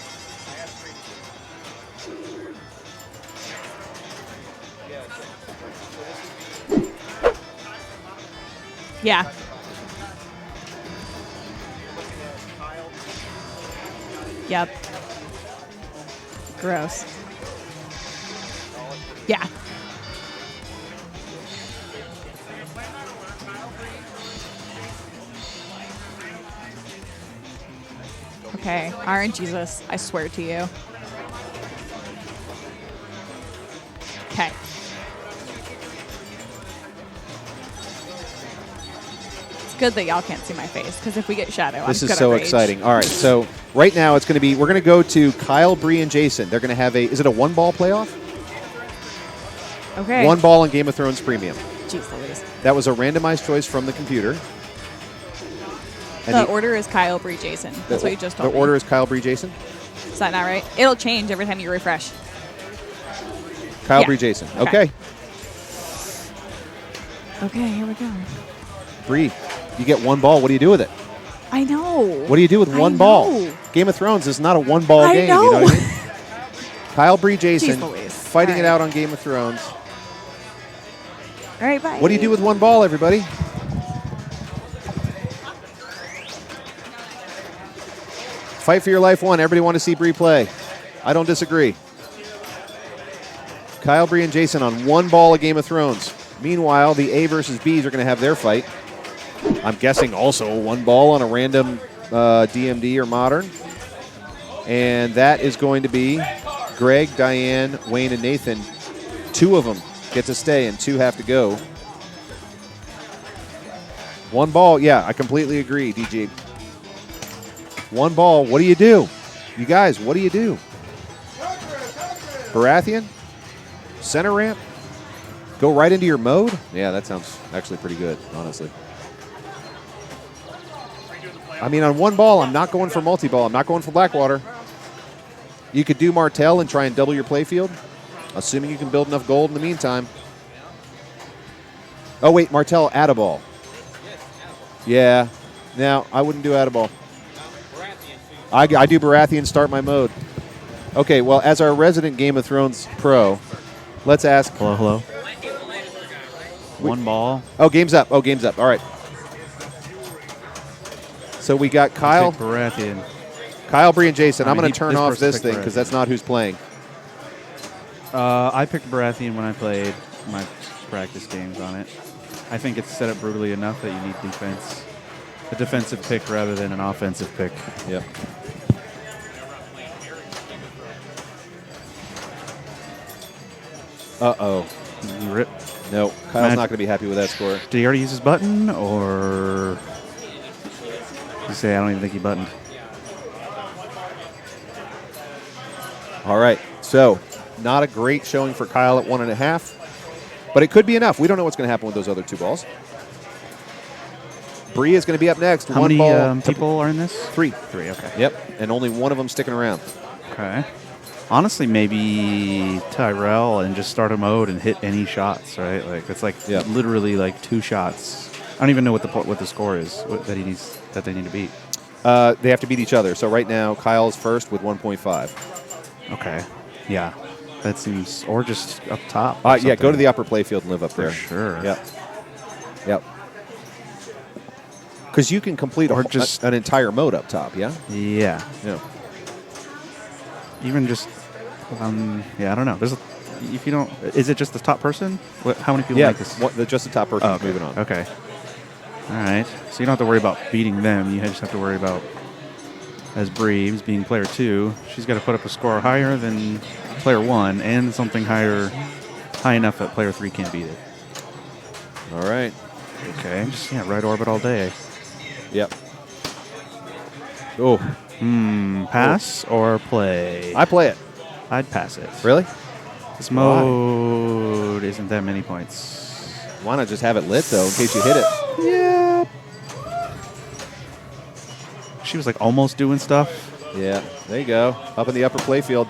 Yeah. Yep. Gross. Yeah. Okay, Iron Jesus, I swear to you. Okay. It's good that y'all can't see my face, because if we get shadow, This I'm is gonna so rage. exciting. All right, so right now it's going to be, we're going to go to Kyle, Bree, and Jason. They're going to have is it a one-ball playoff? Okay. One ball in Game of Thrones Premium. Jeez Louise. That was a randomized choice from the computer. And The order is Kyle, Bree, Jason. That's what you just told me. The order is Kyle, Bree, Jason? Is that not right? It'll change every time you refresh. Kyle, Yeah. Bree, Jason. Okay. Okay. Okay, here we go. Bree, you get one ball. What do you do with it? I know. What do you do with one I ball? know. Game of Thrones is not a one-ball I game. know. You know what I mean? Kyle, Bree, Jason Jeez Louise. fighting All it right. out on Game of Thrones. All right, bye. What do you do with one ball, everybody? Fight for your life one. Everybody want to see Bree play. I don't disagree. Kyle, Bree, and Jason on one ball of Game of Thrones. Meanwhile, the A versus Bs are going to have their fight. I'm guessing also one ball on a random DMD or Modern. And that is going to be Greg, Diane, Wayne, and Nathan. Two of them get to stay and two have to go. One ball, yeah, I completely agree, DG. One ball, what do you do? You guys, what do you do? Baratheon? Center ramp? Go right into your mode? Yeah, that sounds actually pretty good, honestly. I mean, on one ball, I'm not going for multi-ball. I'm not going for Blackwater. You could do Martell and try and double your playfield, assuming you can build enough gold in the meantime. Oh, wait, Martell, add a ball. Yeah. Now, I wouldn't do add a ball. I do Baratheon, start my mode. Okay, well, as our resident Game of Thrones pro, let's ask. Hello, hello. One ball. Oh, game's up. Oh, game's up. All right. So we got Kyle, Pick Baratheon. Kyle, Bree, and Jason. I I'm mean, going to turn this off person this picked thing because Baratheon. that's not who's playing. I picked Baratheon when I played my practice games on it. I think it's set up brutally enough that you need defense. A defensive pick rather than an offensive pick. Yep. Uh-oh. Rip. No, Kyle's not going to be happy with that score. Did he already use his button, or you say I don't even think he buttoned? All right. So, not a great showing for Kyle at 1.5, but it could be enough. We don't know what's going to happen with those other two balls. Bree is going to be up next. How one many ball. people are in this? Three. Three, okay. Yep, and only one of them sticking around. Okay. Honestly, maybe Tyrell and just start a mode and hit any shots, right? Like it's like literally like 2 shots. I don't even know what the score is that they need to beat. They have to beat each other. So right now, Kyle's first with 1.5. Okay. Yeah. That seems, or just up top. Yeah, go to the upper playfield and live up there. Sure. Yep. Yep. Because you can complete an entire mode up top, yeah? Yeah. Yeah. Even just, yeah, I don't know. If you don't, is it just the top person? How many people make this? Just the top person okay. moving on. Okay. All right. So you don't have to worry about beating them. You just have to worry about, as Breves being player 2, she's got to put up a score higher than player 1 and something high enough that player 3 can't beat it. All right. Okay. Just, right orbit all day. Yep. Oh. Pass or play? I play it. I'd pass it. Really? This mode isn't that many points. Why not just have it lit, though, in case you hit it? Yeah. She was like almost doing stuff. Yeah. There you go. Up in the upper playfield.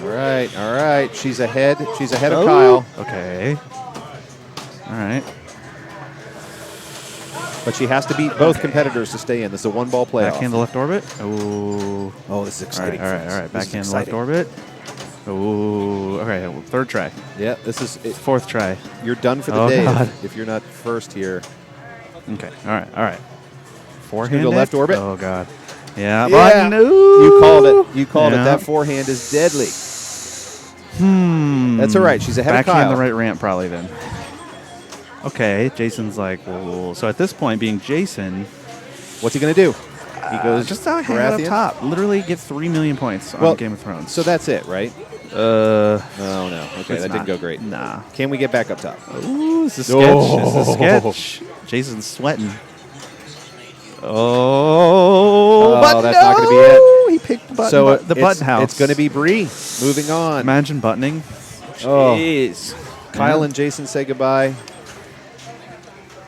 All right. All right. She's ahead. She's ahead of Kyle. Okay. All right. But she has to beat both competitors to stay in. This is a one-ball playoff. Backhand the left orbit. Oh. Oh, this is exciting. All right. Backhand the left orbit. Oh. Okay. Well, 3rd try. Yeah. This is it. 4th try. You're done for the day if you're not first here. Okay. All right. Forehand. Go left orbit. Oh God. Yeah, Yeah. button. Ooh. You called it. You called it. Yeah. That forehand is deadly. Hmm. That's all right. She's ahead of Backhand Kyle. the right ramp probably then. Okay, Jason's like, whoa. So at this point, being Jason, What's he going to do? He goes just out hang it up Baratheon? top. Literally get 3 million points on Well, Game of Thrones. So that's it, right? Oh no. Okay, that didn't go great. Nah. Can we get back up top? Ooh, it's a sketch. It's a sketch. Jason's sweating. Oh, but that's not going to be it. He picked the button. So the button house. It's going to be Bree. Moving on. Imagine buttoning. Oh. Jeez. Kyle Yeah. and Jason say goodbye.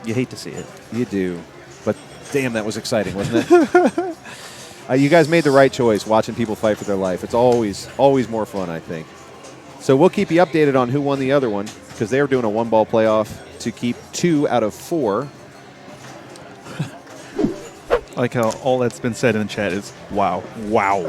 You hate to see it. You do. But damn, that was exciting, wasn't it? You guys made the right choice watching people fight for their life. It's always more fun, I think. So we'll keep you updated on who won the other one because they were doing a one-ball playoff to keep 2 out of 4. I like how all that's been said in the chat is wow. Wow.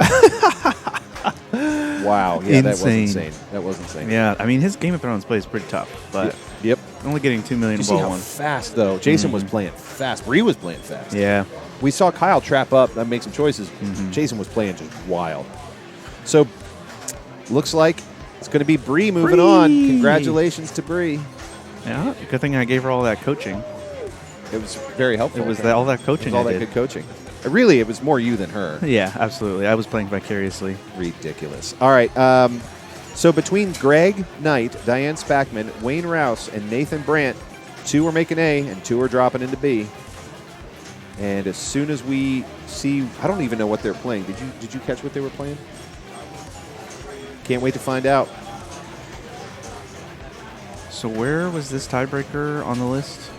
Wow. Yeah, that was Insane. insane. That was insane. Yeah, I mean, his Game of Thrones play is pretty tough, but Yep. only getting 2 million You see ball how one. fast, though. Jason was playing fast. Bree was playing fast. Yeah. We saw Kyle trap up and make some choices. Jason was playing just wild. So, looks like it's going to be Bree moving on. Congratulations to Bree. Yeah, good thing I gave her all that coaching. It was very helpful. It was all that coaching all I that did. good coaching. Really, it was more you than her. Yeah, absolutely. I was playing vicariously. Ridiculous. All right. So between Greg Knight, Diane Spackman, Wayne Rouse, and Nathan Brandt, 2 are making A and 2 are dropping into B. And as soon as we see, I don't even know what they're playing. Did you catch what they were playing? Can't wait to find out. So where was this tiebreaker on the list?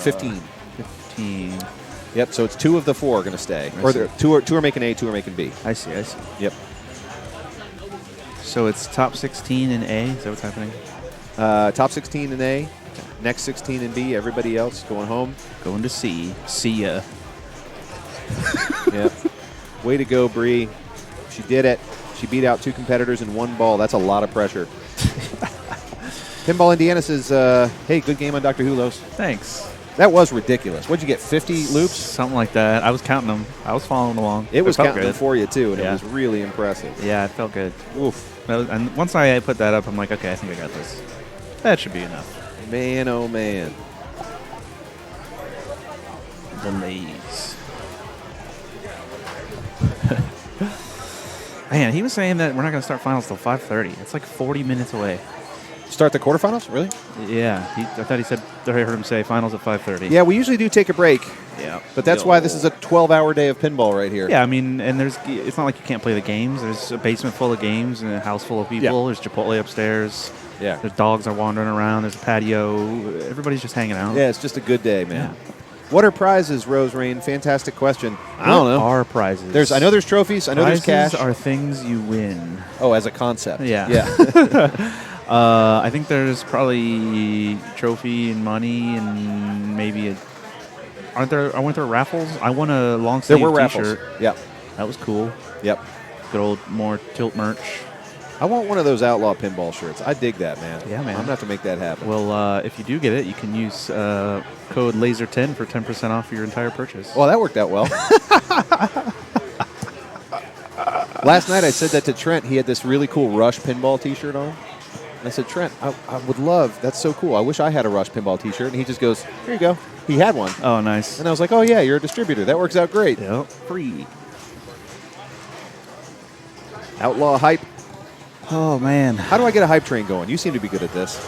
15. 15. Yep. So it's 2 of the 4 are going to stay, I or see. two are making A, 2 are making B. I see. Yep. So it's top 16 in A? Is that what's happening? Top 16 in A, next 16 in B. Everybody else going home. Going to C. See ya. Yep. Way to go, Bree. She did it. She beat out 2 competitors in 1 ball. That's a lot of pressure. Pinball Indiana says, hey, good game on Dr. Hulos. Thanks. That was ridiculous. What'd you get, 50 loops? Something like that. I was counting them. I was following along. It was felt counting them good. for you, too, and Yeah. it was really impressive. Yeah, it felt good. Oof. And once I put that up, I'm like, okay, I think I got this. That should be enough. Man, oh, man. Delays. Man, he was saying that we're not going to start finals till 5:30. It's like 40 minutes away. Start the quarterfinals? Really? Yeah, I thought he said. I heard him say finals at 5:30. Yeah, we usually do take a break. Yeah, But that's why this is a 12-hour day of pinball right here. Yeah, I mean, and it's not like you can't play the games. There's a basement full of games and a house full of people. Yeah. There's Chipotle upstairs. Yeah. There's dogs are wandering around. There's a patio. Everybody's just hanging out. Yeah, it's just a good day, man. What are prizes, Rose Rain? Fantastic question. I don't know. What are prizes? I know there's trophies. I know Prizes there's cash. are things you win. Oh, as a concept. Yeah. Yeah. I think there's probably trophy and money and maybe aren't there raffles? I won a long There sleeve were raffles. t-shirt. Yep. That was cool. Yep. Good old more tilt merch. I want one of those Outlaw Pinball shirts. I dig that, man. Yeah, man. I'm going to have to make that happen. Well, if you do get it, you can use code LASER10 for 10% off your entire purchase. Well, that worked out well. Last night I said that to Trent. He had this really cool Rush Pinball t-shirt on. And I said, Trent, I would love, that's so cool. I wish I had a Rush Pinball t-shirt. And he just goes, here you go. He had one. Oh, nice. And I was like, oh, yeah, you're a distributor. That works out great. Yep. Free. Outlaw Hype. Oh, man. How do I get a hype train going? You seem to be good at this.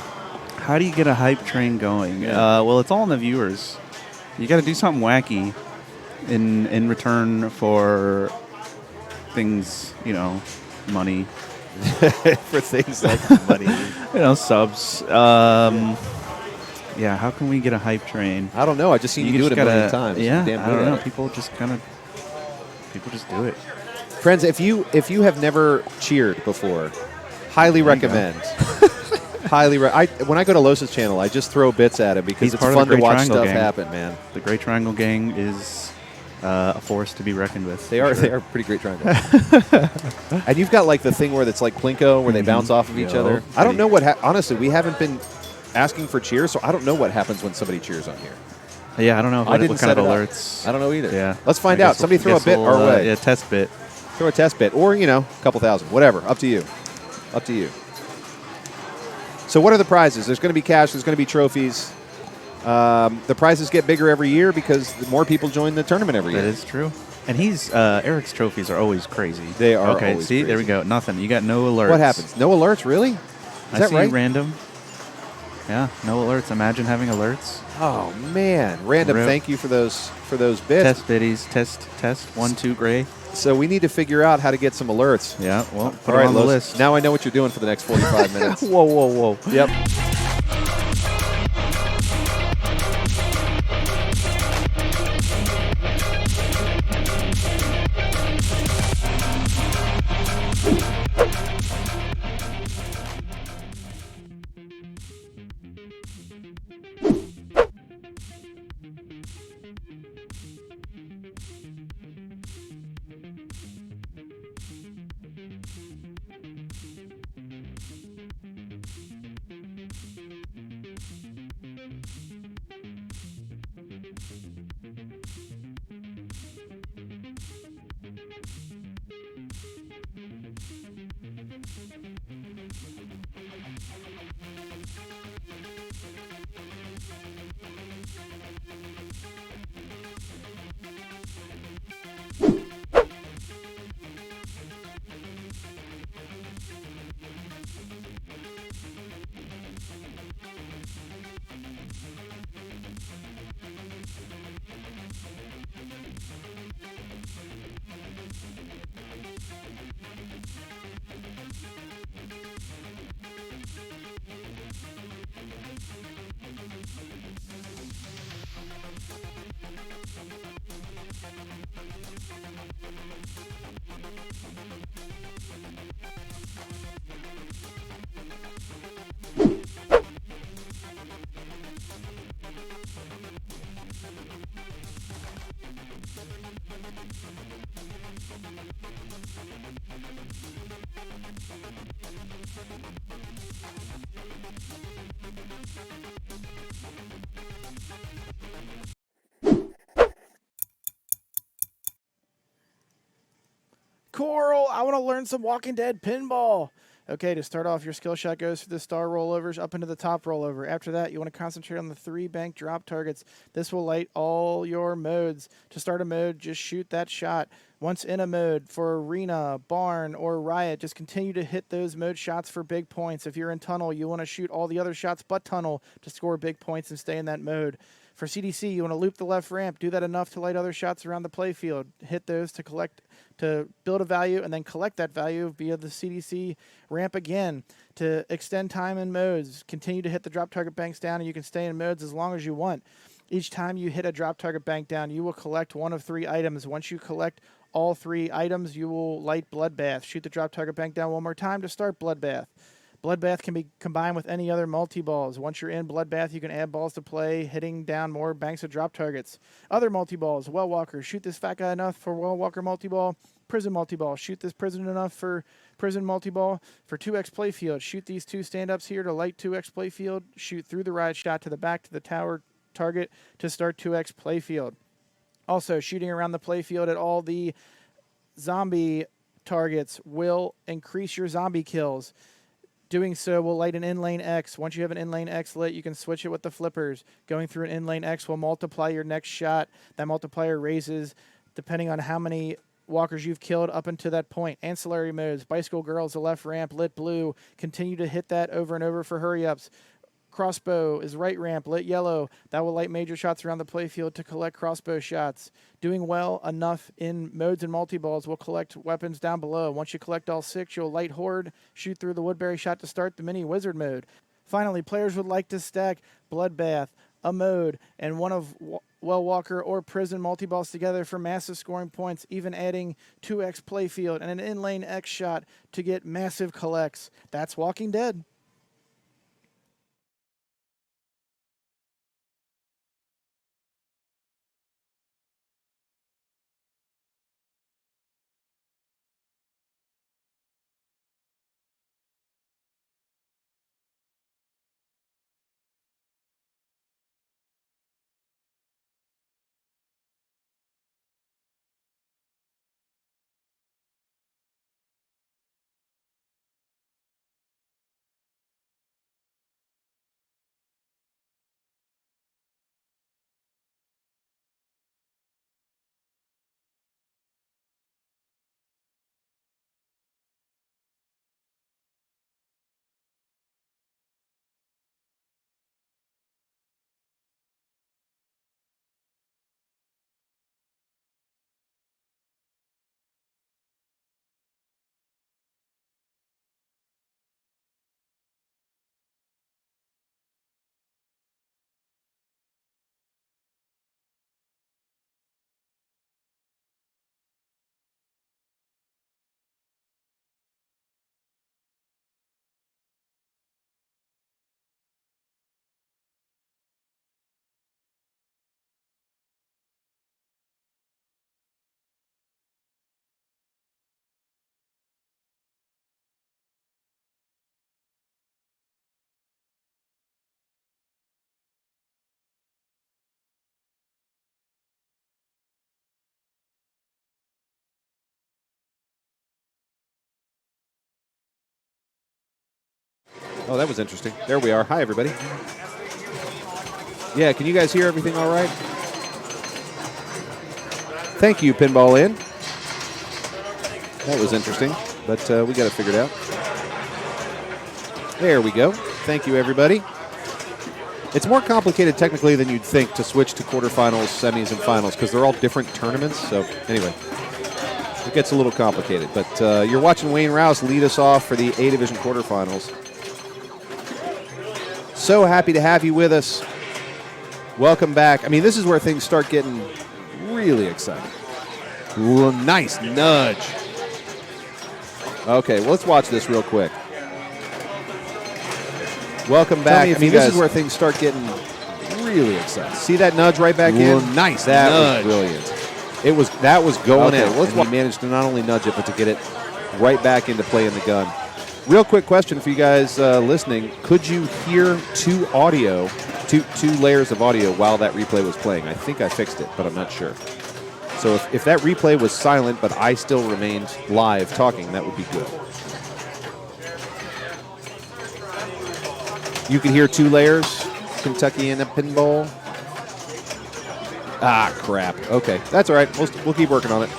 How do you get a hype train going? Yeah. Well, it's all in the viewers. You got to do something wacky in return for things, money. For things like money. Subs. Yeah, how can we get a hype train? I don't know. I just seen you do it a million times. Yeah, You're damn I good don't at know. it. People just do it. Friends, if you have never cheered before, highly recommend. When I go to Los's channel, I just throw bits at him because He's it's part of fun the to Great watch Triangle stuff gang. happen, man. The Great Triangle Gang is a force to be reckoned with. They are pretty great triangle. And you've got like the thing where it's like Plinko, where they bounce off of each Yeah, other. I don't know what. Honestly, we haven't been asking for cheers, so I don't know what happens when somebody cheers on here. Yeah, I don't know I what didn't kind set of it up. alerts. I don't know either. Yeah. Let's find I out. guess Somebody throw a bit our way. Yeah, test bit. Throw a test bit, or a couple thousand, whatever. Up to you. Up to you. So, what are the prizes? There's going to be cash. There's going to be trophies. The prizes get bigger every year because more people join the tournament every year. That is true. And Eric's trophies are always crazy. They are okay, always see, crazy. there we go. Nothing. You got no alerts. What happens? No alerts, really? Is I that see right? random. Yeah, no alerts. Imagine having alerts. Oh man, random. Rip. Thank you for those bits. Test biddies. Test. 1, 2, gray. So we need to figure out how to get some alerts. Yeah. Well, put All right, them on the Los, list. Now I know what you're doing for the next 45 minutes. Whoa. Yep. Coral, I want to learn some Walking Dead pinball. Okay, to start off, your skill shot goes through the star rollovers up into the top rollover. After that, you want to concentrate on the 3 bank drop targets. This will light all your modes. To start a mode, just shoot that shot. Once in a mode, for Arena, Barn, or Riot, just continue to hit those mode shots for big points. If you're in Tunnel, you want to shoot all the other shots but Tunnel to score big points and stay in that mode. For CDC, you want to loop the left ramp. Do that enough to light other shots around the playfield. Hit those to build a value, and then collect that value via the CDC ramp again. To extend time in modes, continue to hit the drop target banks down, and you can stay in modes as long as you want. Each time you hit a drop target bank down, you will collect one of 3 items. Once you collect all 3 items, you will light Bloodbath. Shoot the drop target bank down one more time to start Bloodbath. Bloodbath can be combined with any other multi-balls. Once you're in Bloodbath, you can add balls to play, hitting down more banks of drop targets. Other multi-balls, Well Walker. Shoot this fat guy enough for Well Walker multi-ball. Prison multi-ball. Shoot this prison enough for prison multi-ball. For 2x playfield, shoot these 2 stand-ups here to light 2x playfield. Shoot through the riot shot to the back to the tower target to start 2x playfield. Also, shooting around the playfield at all the zombie targets will increase your zombie kills. Doing so will light an in-lane X. Once you have an in-lane X lit, you can switch it with the flippers. Going through an in-lane X will multiply your next shot. That multiplier raises depending on how many walkers you've killed up until that point. Ancillary modes, Bicycle Girls, the left ramp, lit blue. Continue to hit that over and over for hurry-ups. Crossbow is right ramp, lit yellow. That will light major shots around the playfield to collect crossbow shots. Doing well enough in modes and multi-balls will collect weapons down below. Once you collect all 6, you'll light Horde, shoot through the Woodbury shot to start the mini wizard mode. Finally, players would like to stack Bloodbath, a mode, and one of Well Walker or Prison multi-balls together for massive scoring points, even adding 2x playfield and an in-lane X shot to get massive collects. That's Walking Dead. Oh, that was interesting. There we are. Hi, everybody. Yeah, can you guys hear everything all right? Thank you, Pinball In. That was interesting, but we got it figured out. There we go. Thank you, everybody. It's more complicated technically than you'd think to switch to quarterfinals, semis, and finals because they're all different tournaments. So anyway, it gets a little complicated. But you're watching Wayne Rouse lead us off for the A Division quarterfinals. So happy to have you with us. Welcome back. I mean, this is where things start getting really exciting. Ooh, nice nudge. Okay, well, let's watch this real quick. Welcome back. I mean, this is where things start getting really exciting. See that nudge right back in? Nice. That was brilliant. That was going in. And he managed to not only nudge it, but to get it right back into play in the gun. Real quick question for you guys listening. Could you hear two layers of audio while that replay was playing? I think I fixed it, but I'm not sure. So if that replay was silent, but I still remained live talking, that would be good. You can hear two layers, Kentucky and a pinball. Ah, crap. Okay, that's all right. We'll keep working on it.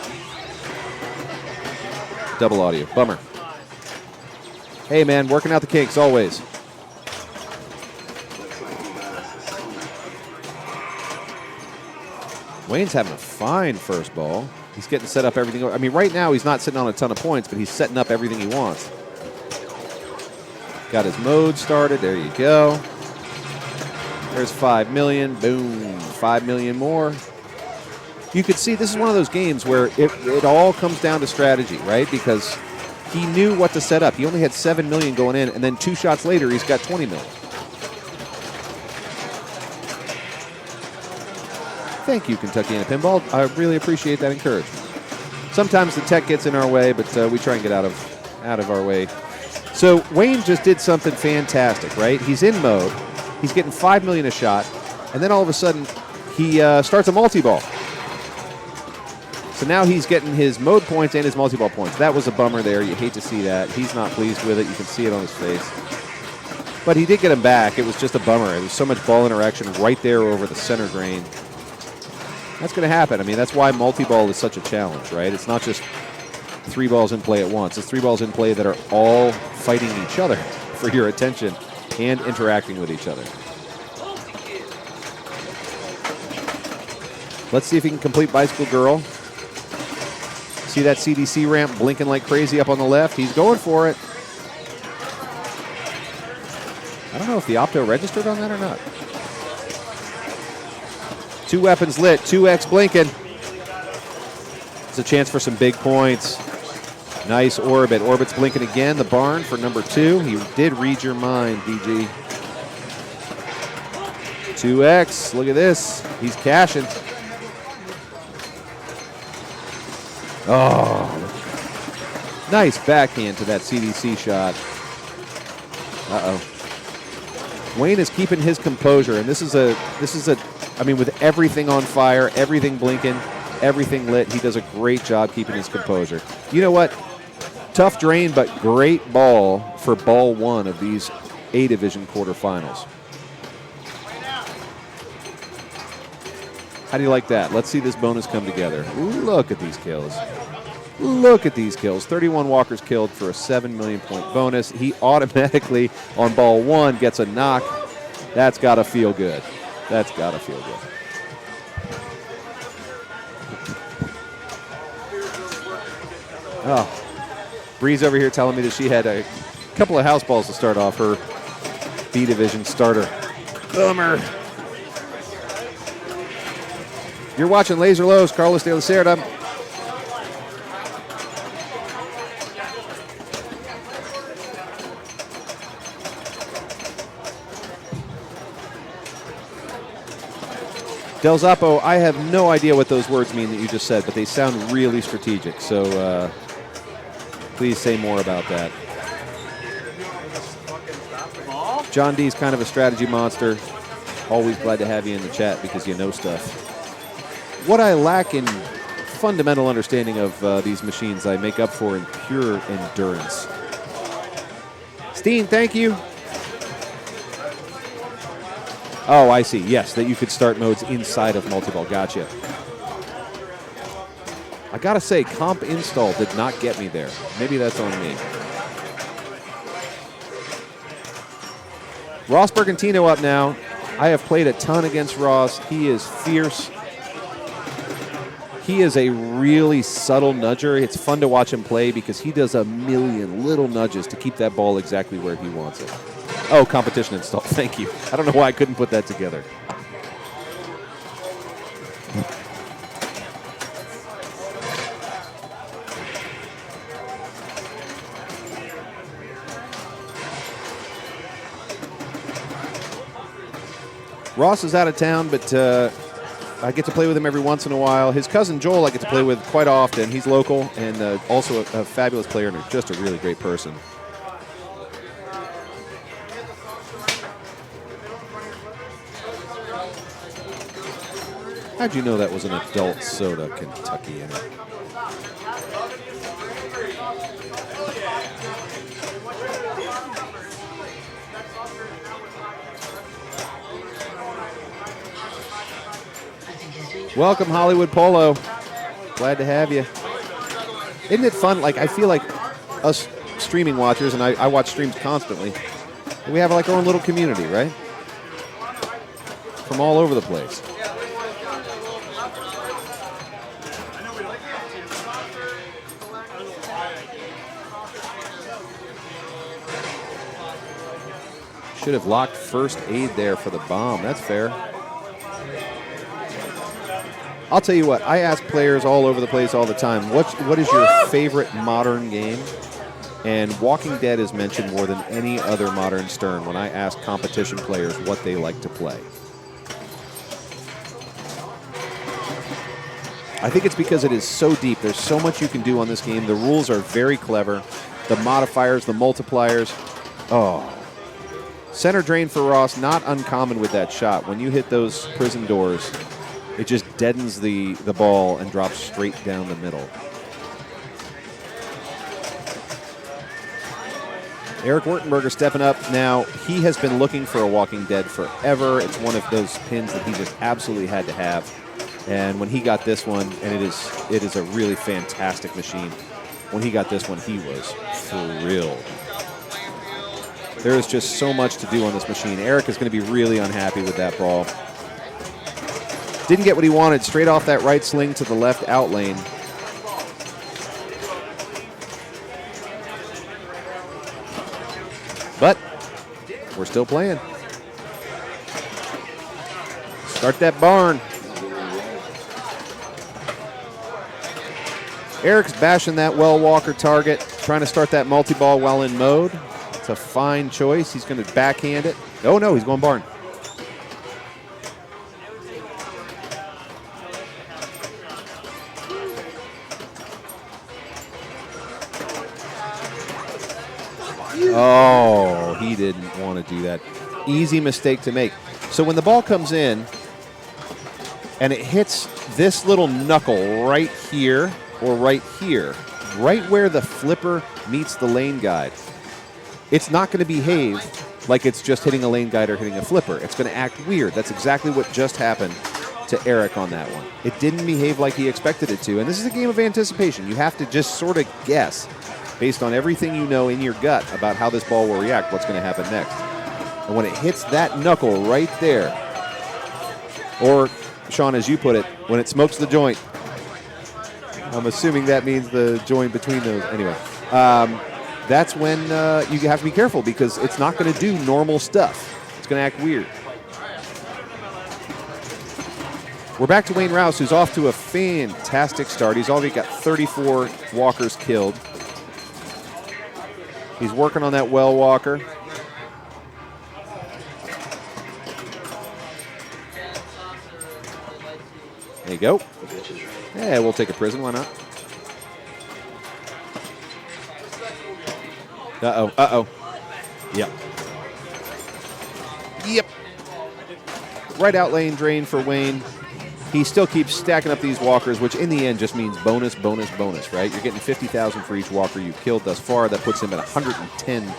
Double audio. Bummer. Hey, man, working out the kinks always. Wayne's having a fine first ball. He's getting set up everything. I mean, right now he's not sitting on a ton of points, but he's setting up everything he wants. Got his mode started. There you go. There's 5 million. Boom. 5 million more. You could see this is one of those games where it all comes down to strategy, right? Because he knew what to set up. He only had 7 million going in, and then 2 shots later, he's got 20 million. Thank you, Kentucky and a Pinball. I really appreciate that encouragement. Sometimes the tech gets in our way, but we try and get out of our way. So Wayne just did something fantastic, right? He's in mode. He's getting 5 million a shot, and then all of a sudden, he starts a multi-ball. So now he's getting his mode points and his multi-ball points. That was a bummer there. You hate to see that. He's not pleased with it. You can see it on his face. But he did get him back. It was just a bummer. There was so much ball interaction right there over the center grain. That's going to happen. I mean, that's why multi-ball is such a challenge, right? It's not just 3 balls in play at once. It's 3 balls in play that are all fighting each other for your attention and interacting with each other. Let's see if he can complete Bicycle Girl. See that CDC ramp blinking like crazy up on the left? He's going for it. I don't know if the Opto registered on that or not. 2 weapons lit, 2X blinking. It's a chance for some big points. Nice Orbit. Orbit's blinking again. The barn for number 2. He did read your mind, BG. 2X. Look at this. He's cashing. Oh. Nice backhand to that CDC shot. Uh-oh. Wayne is keeping his composure, and this is a I mean, with everything on fire, everything blinking, everything lit, he does a great job keeping his composure. You know what? Tough drain, but great ball for ball 1 of these A Division quarterfinals. How do you like that? Let's see this bonus come together. Ooh, look at these kills. Look at these kills. 31 walkers killed for a 7 million point bonus. He automatically, on ball 1, gets a knock. That's got to feel good. That's got to feel good. Oh, Bree's over here telling me that she had a couple of house balls to start off her B Division starter. Bummer. You're watching Laser Lows, Carlos de la Cerda. Del Zappo, I have no idea what those words mean that you just said, but they sound really strategic. So please say more about that. John D's kind of a strategy monster. Always glad to have you in the chat because you know stuff. What I lack in fundamental understanding of these machines, I make up for in pure endurance. Steen, thank you. Oh, I see. Yes, that you could start modes inside of Multiball. Gotcha. I gotta say, comp install did not get me there. Maybe that's on me. Ross Bergantino up now. I have played a ton against Ross. He is fierce. He is a really subtle nudger. It's fun to watch him play because he does a million little nudges to keep that ball exactly where he wants it. Oh, competition install. Thank you. I don't know why I couldn't put that together. Ross is out of town, but I get to play with him every once in a while. His cousin Joel I get to play with quite often. He's local and also a fabulous player and just a really great person. How'd you know that was an adult soda, Kentucky, in it? Welcome, Hollywood Polo. Glad to have you. Isn't it fun? Like, I feel like us streaming watchers, and I watch streams constantly, we have like our own little community, right? From all over the place. Should have locked first aid there for the bomb. That's fair. I'll tell you what, I ask players all over the place all the time, what is your favorite modern game? And Walking Dead is mentioned more than any other modern Stern when I ask competition players what they like to play. I think it's because it is so deep. There's so much you can do on this game. The rules are very clever. The modifiers, the multipliers. Oh. Center drain for Ross, not uncommon with that shot. When you hit those prison doors, it just deadens the ball and drops straight down the middle. Erik Wurtenberger stepping up now. He has been looking for a Walking Dead forever. It's one of those pins that he just absolutely had to have. And when he got this one, and it is a really fantastic machine. When he got this one, he was thrilled. There is just so much to do on this machine. Erik is going to be really unhappy with that ball. Didn't get what he wanted. Straight off that right sling to the left out lane. But we're still playing. Start that barn. Erik's bashing that well walker target, trying to start that multi-ball while in mode. It's a fine choice. He's going to backhand it. Oh, no, he's going barn. Oh, he didn't want to do that. Easy mistake to make. So when the ball comes in and it hits this little knuckle right here or right here, right where the flipper meets the lane guide, it's not going to behave like it's just hitting a lane guide or hitting a flipper. It's going to act weird. That's exactly what just happened to Erik on that one. It didn't behave like he expected it to. And this is a game of anticipation. You have to just sort of guess based on everything you know in your gut about how this ball will react, what's going to happen next. And when it hits that knuckle right there, or, Sean, as you put it, when it smokes the joint, I'm assuming that means the joint between those. Anyway, that's when you have to be careful because it's not going to do normal stuff. It's going to act weird. We're back to Wayne Rouse, who's off to a fantastic start. He's already got 34 walkers killed. He's working on that well walker. There you go. Yeah, we'll take a prison. Why not? Uh-oh. Uh-oh. Yep. Yep. Right out lane drain for Wayne. He still keeps stacking up these walkers, which in the end just means bonus, bonus, bonus, right? You're getting 50,000 for each walker you've killed thus far. That puts him at 110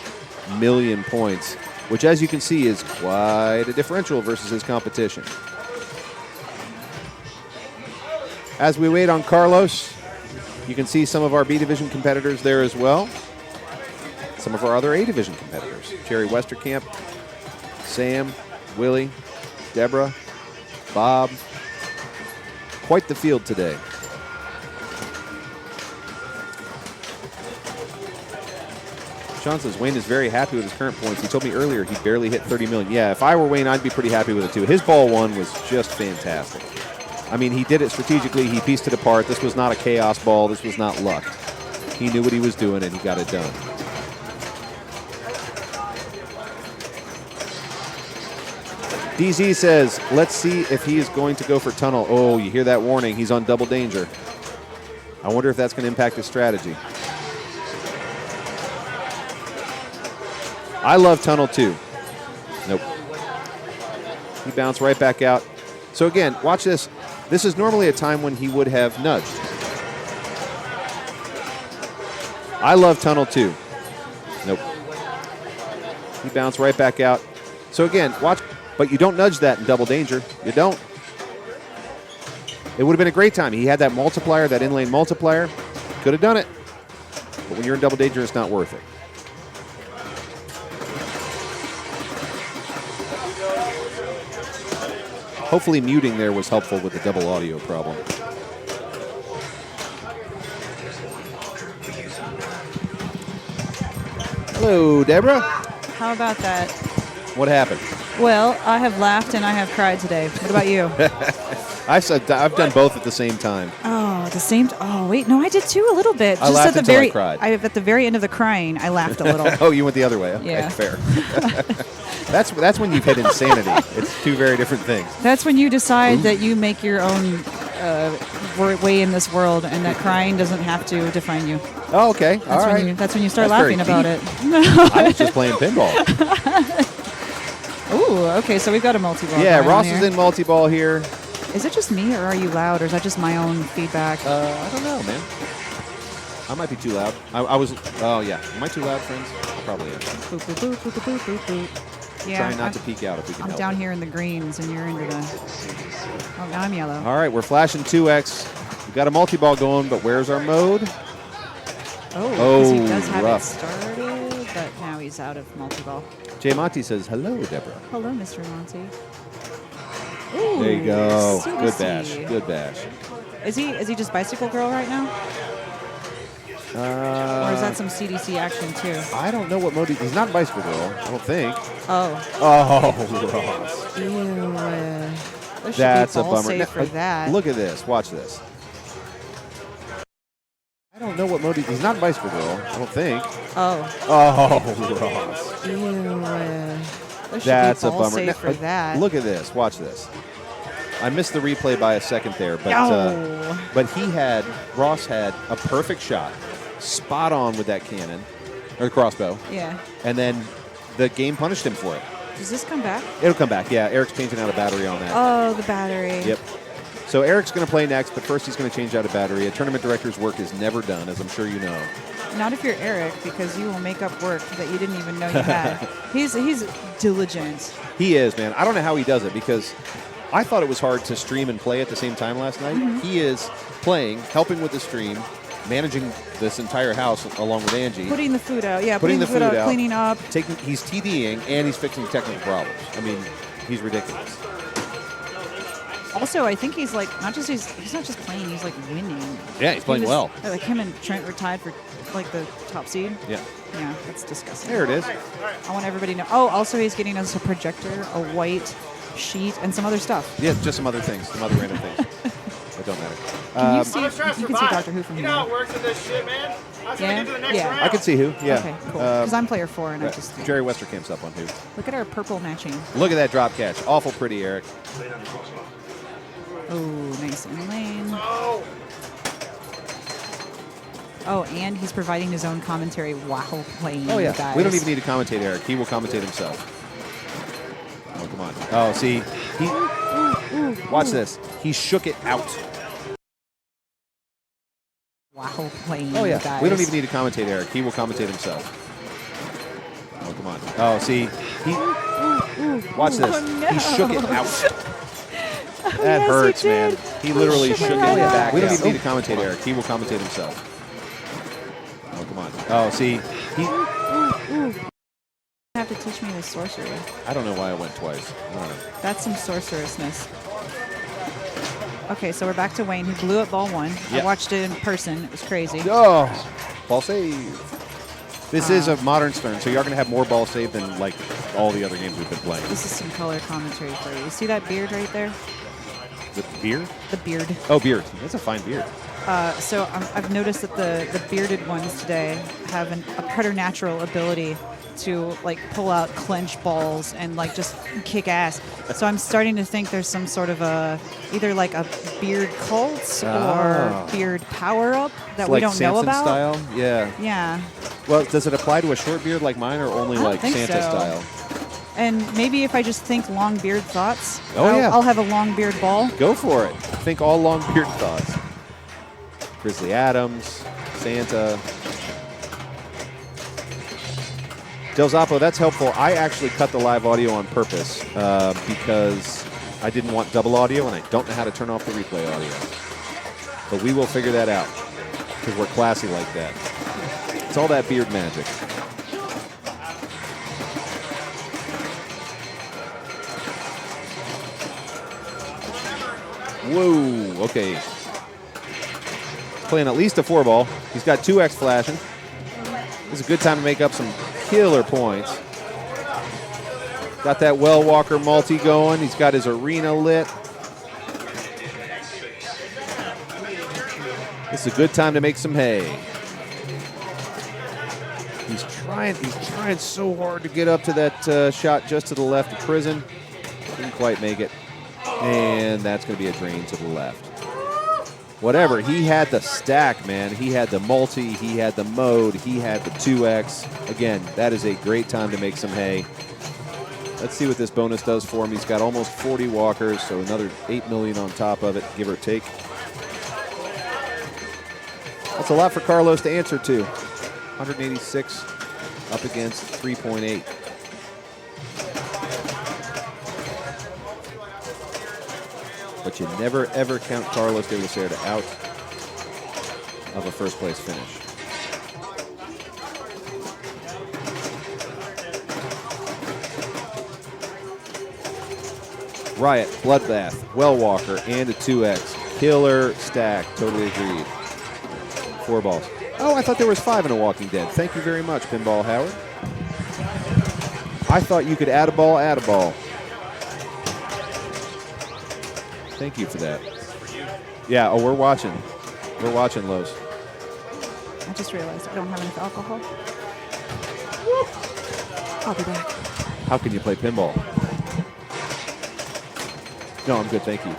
million points. which, as you can see, is quite a differential versus his competition. As we wait on Carlos, you can see some of our B Division competitors there as well. Some of our other A Division competitors. Jerry Westerkamp, Sam, Willie, Deborah, Bob. Quite the field today. Sean says Wayne is very happy with his current points. He told me earlier he barely hit 30 million. Yeah, if I were Wayne, I'd be pretty happy with it too. His ball one was just fantastic. I mean, he did it strategically. He pieced it apart. This was not a chaos ball. This was not luck. He knew what he was doing, and he got it done. DZ says, let's see if he is going to go for tunnel. Oh, you hear that warning. He's on double danger. I wonder if that's going to impact his strategy. I love tunnel too. Nope. He bounced right back out. So again, watch this. This is normally a time when he would have nudged. I love tunnel too. Nope. He bounced right back out. So again, watch, but you don't nudge that in double danger. You don't. It would have been a great time. He had that multiplier, that in-lane multiplier. Could have done it. But when you're in double danger, it's not worth it. Hopefully muting there was helpful with the double audio problem. Hello, Deborah. How about that? What happened? Well, I have laughed and I have cried today. What about you? I've done both at the same time. Oh, the same. Oh, wait. No, I did too a little bit. I laughed at the until very, I cried. At the very end of the crying, I laughed a little. Oh, you went the other way. Okay, Yeah. fair. That's when you've hit insanity. It's two very different things. That's when you decide that you make your own way in this world, and that crying doesn't have to define you. Oh, okay. That's All when right. you. That's when you start That's very laughing about deep. it. I was just playing pinball. Ooh, okay. So we've got a multi-ball. Yeah, going Ross on is here. in multi-ball here. Is it just me, or are you loud, or is that just my own feedback? I don't know, man. I might be too loud. I was. Oh yeah. Am I too loud, friends? I probably am. Boop, boop, boop, boop, boop, boop, boop. Yeah, Trying not to peek out if we can I'm help down it. here in the greens, and you're into the. Oh, now I'm yellow. All right, we're flashing 2X. We've got a multi-ball going, but where's our mode? Oh, because he Oh, does have rough. it started, but now he's out of multi-ball. Jay Monty says, hello, Deborah. Hello, Mr. Monty. Ooh, There you go. so Good easy. bash. Good bash. Is he just bicycle girl right now, or is that some CDC action too? I don't know what mode he's not bicycle girl. I don't think. Oh. Oh, Ross. Ew. There should That's be a ball bummer. save for that. Look at this. Watch this. I don't know what mode he's not bicycle girl. I don't think. Oh. Oh, Ross. Ew. There should That's be a ball bummer. save for that. Look at this. Watch this. I missed the replay by a second there, but No. but Ross had a perfect shot, spot on with that cannon or crossbow, Yeah. and then the game punished him for it. Does this come back? It'll come back. Yeah, Eric's changing out a battery on that. Oh, the battery. Yep. So Eric's going to play next, but first he's going to change out a battery. A tournament director's work is never done, as I'm sure you know. Not if you're Eric, because you will make up work that you didn't even know you had. He's diligent. He is, man. I don't know how he does it because I thought it was hard to stream and play at the same time last night. Mm-hmm. He is playing, helping with the stream, managing this entire house along with Angie. Putting the food out. Yeah, Putting the food out, cleaning up. He's TDing and he's fixing technical problems. I mean, he's ridiculous. Also, I think he's like he's not just playing, he's like winning. Yeah, he's playing well. Like him and Trent were tied for like the top seed. Yeah. Yeah, that's disgusting. There it is. I want everybody to know. Oh, also he's getting us a projector, a white sheet, and some other stuff. Yeah, just some other things, some other random things. That don't matter. Can you see? You can see Doctor Who from You here. know how it works with this shit, man? Let's Yeah? get to the next Yeah. round. I can see who. Yeah. Okay, cool. Because I'm player 4, and I just Jerry Westerkamp's up on who. look at our purple matching. Look at that drop catch. Awful pretty, Eric. Oh, nice in lane. Oh, Oh, and he's providing his own commentary while playing. Oh, yeah. Guys. We don't even need to commentate Eric. He will commentate himself. Oh, come on. Oh, see. Watch this. He shook it out. While playing. Oh, yeah. Guys. We don't even need to commentate Eric. He will commentate himself. Oh, come on. Oh, see. Watch this. Oh, no. He shook it out. That yes, hurts, he man. did. He literally shook shook it it right back. out. We don't even need to commentate Eric. He will commentate himself. Oh, come on. Oh, see, You have to teach me the sorcery. I don't know why I went twice. I don't know. That's some sorcerousness. Okay, so we're back to Wayne, who blew up ball 1. Yeah. I watched it in person. It was crazy. Oh, ball save. This is a modern Stern, so you're going to have more ball save than like all the other games we've been playing. This is some color commentary for you. You see that beard right there? The beard? The beard. Oh, beard. That's a fine beard. So I've noticed that the bearded ones today have a preternatural ability to like pull out clench balls and like just kick ass. So I'm starting to think there's some sort of either like a beard cult or beard power up that we like don't Samson know about. style? Yeah. Yeah. Well, does it apply to a short beard like mine or only I don't like think Santa so. style? And maybe if I just think long beard thoughts, yeah. I'll have a long beard ball. Go for it. Think all long beard thoughts. Grizzly Adams, Santa. Del Zoppo, that's helpful. I actually cut the live audio on purpose because I didn't want double audio and I don't know how to turn off the replay audio. But we will figure that out because we're classy like that. It's all that beard magic. Whoa, okay. Playing at least a 4-ball. He's got 2X flashing. This is a good time to make up some killer points. Got that Well Walker multi going. He's got his arena lit. This is a good time to make some hay. He's trying so hard to get up to that shot just to the left of prison. Didn't quite make it. And that's going to be a drain to the left. Whatever, he had the stack, man. He had the multi, he had the mode, he had the 2X. Again, that is a great time to make some hay. Let's see what this bonus does for him. He's got almost 40 walkers, so another 8 million on top of it, give or take. That's a lot for Carlos to answer to. 186 up against 3.8. But you never, ever count Carlos de la Cerda out of a first-place finish. Riot, Bloodbath, Well Walker, and a 2X. Killer stack, totally agreed. 4 balls. Oh, I thought there was 5 in a Walking Dead. Thank you very much, Pinball Howard. I thought you could add a ball, add a ball. Thank you for that. Yeah, oh, we're watching. We're watching, Lowe's. I just realized I don't have enough alcohol. I'll be back. How can you play pinball? No, I'm good, thank you.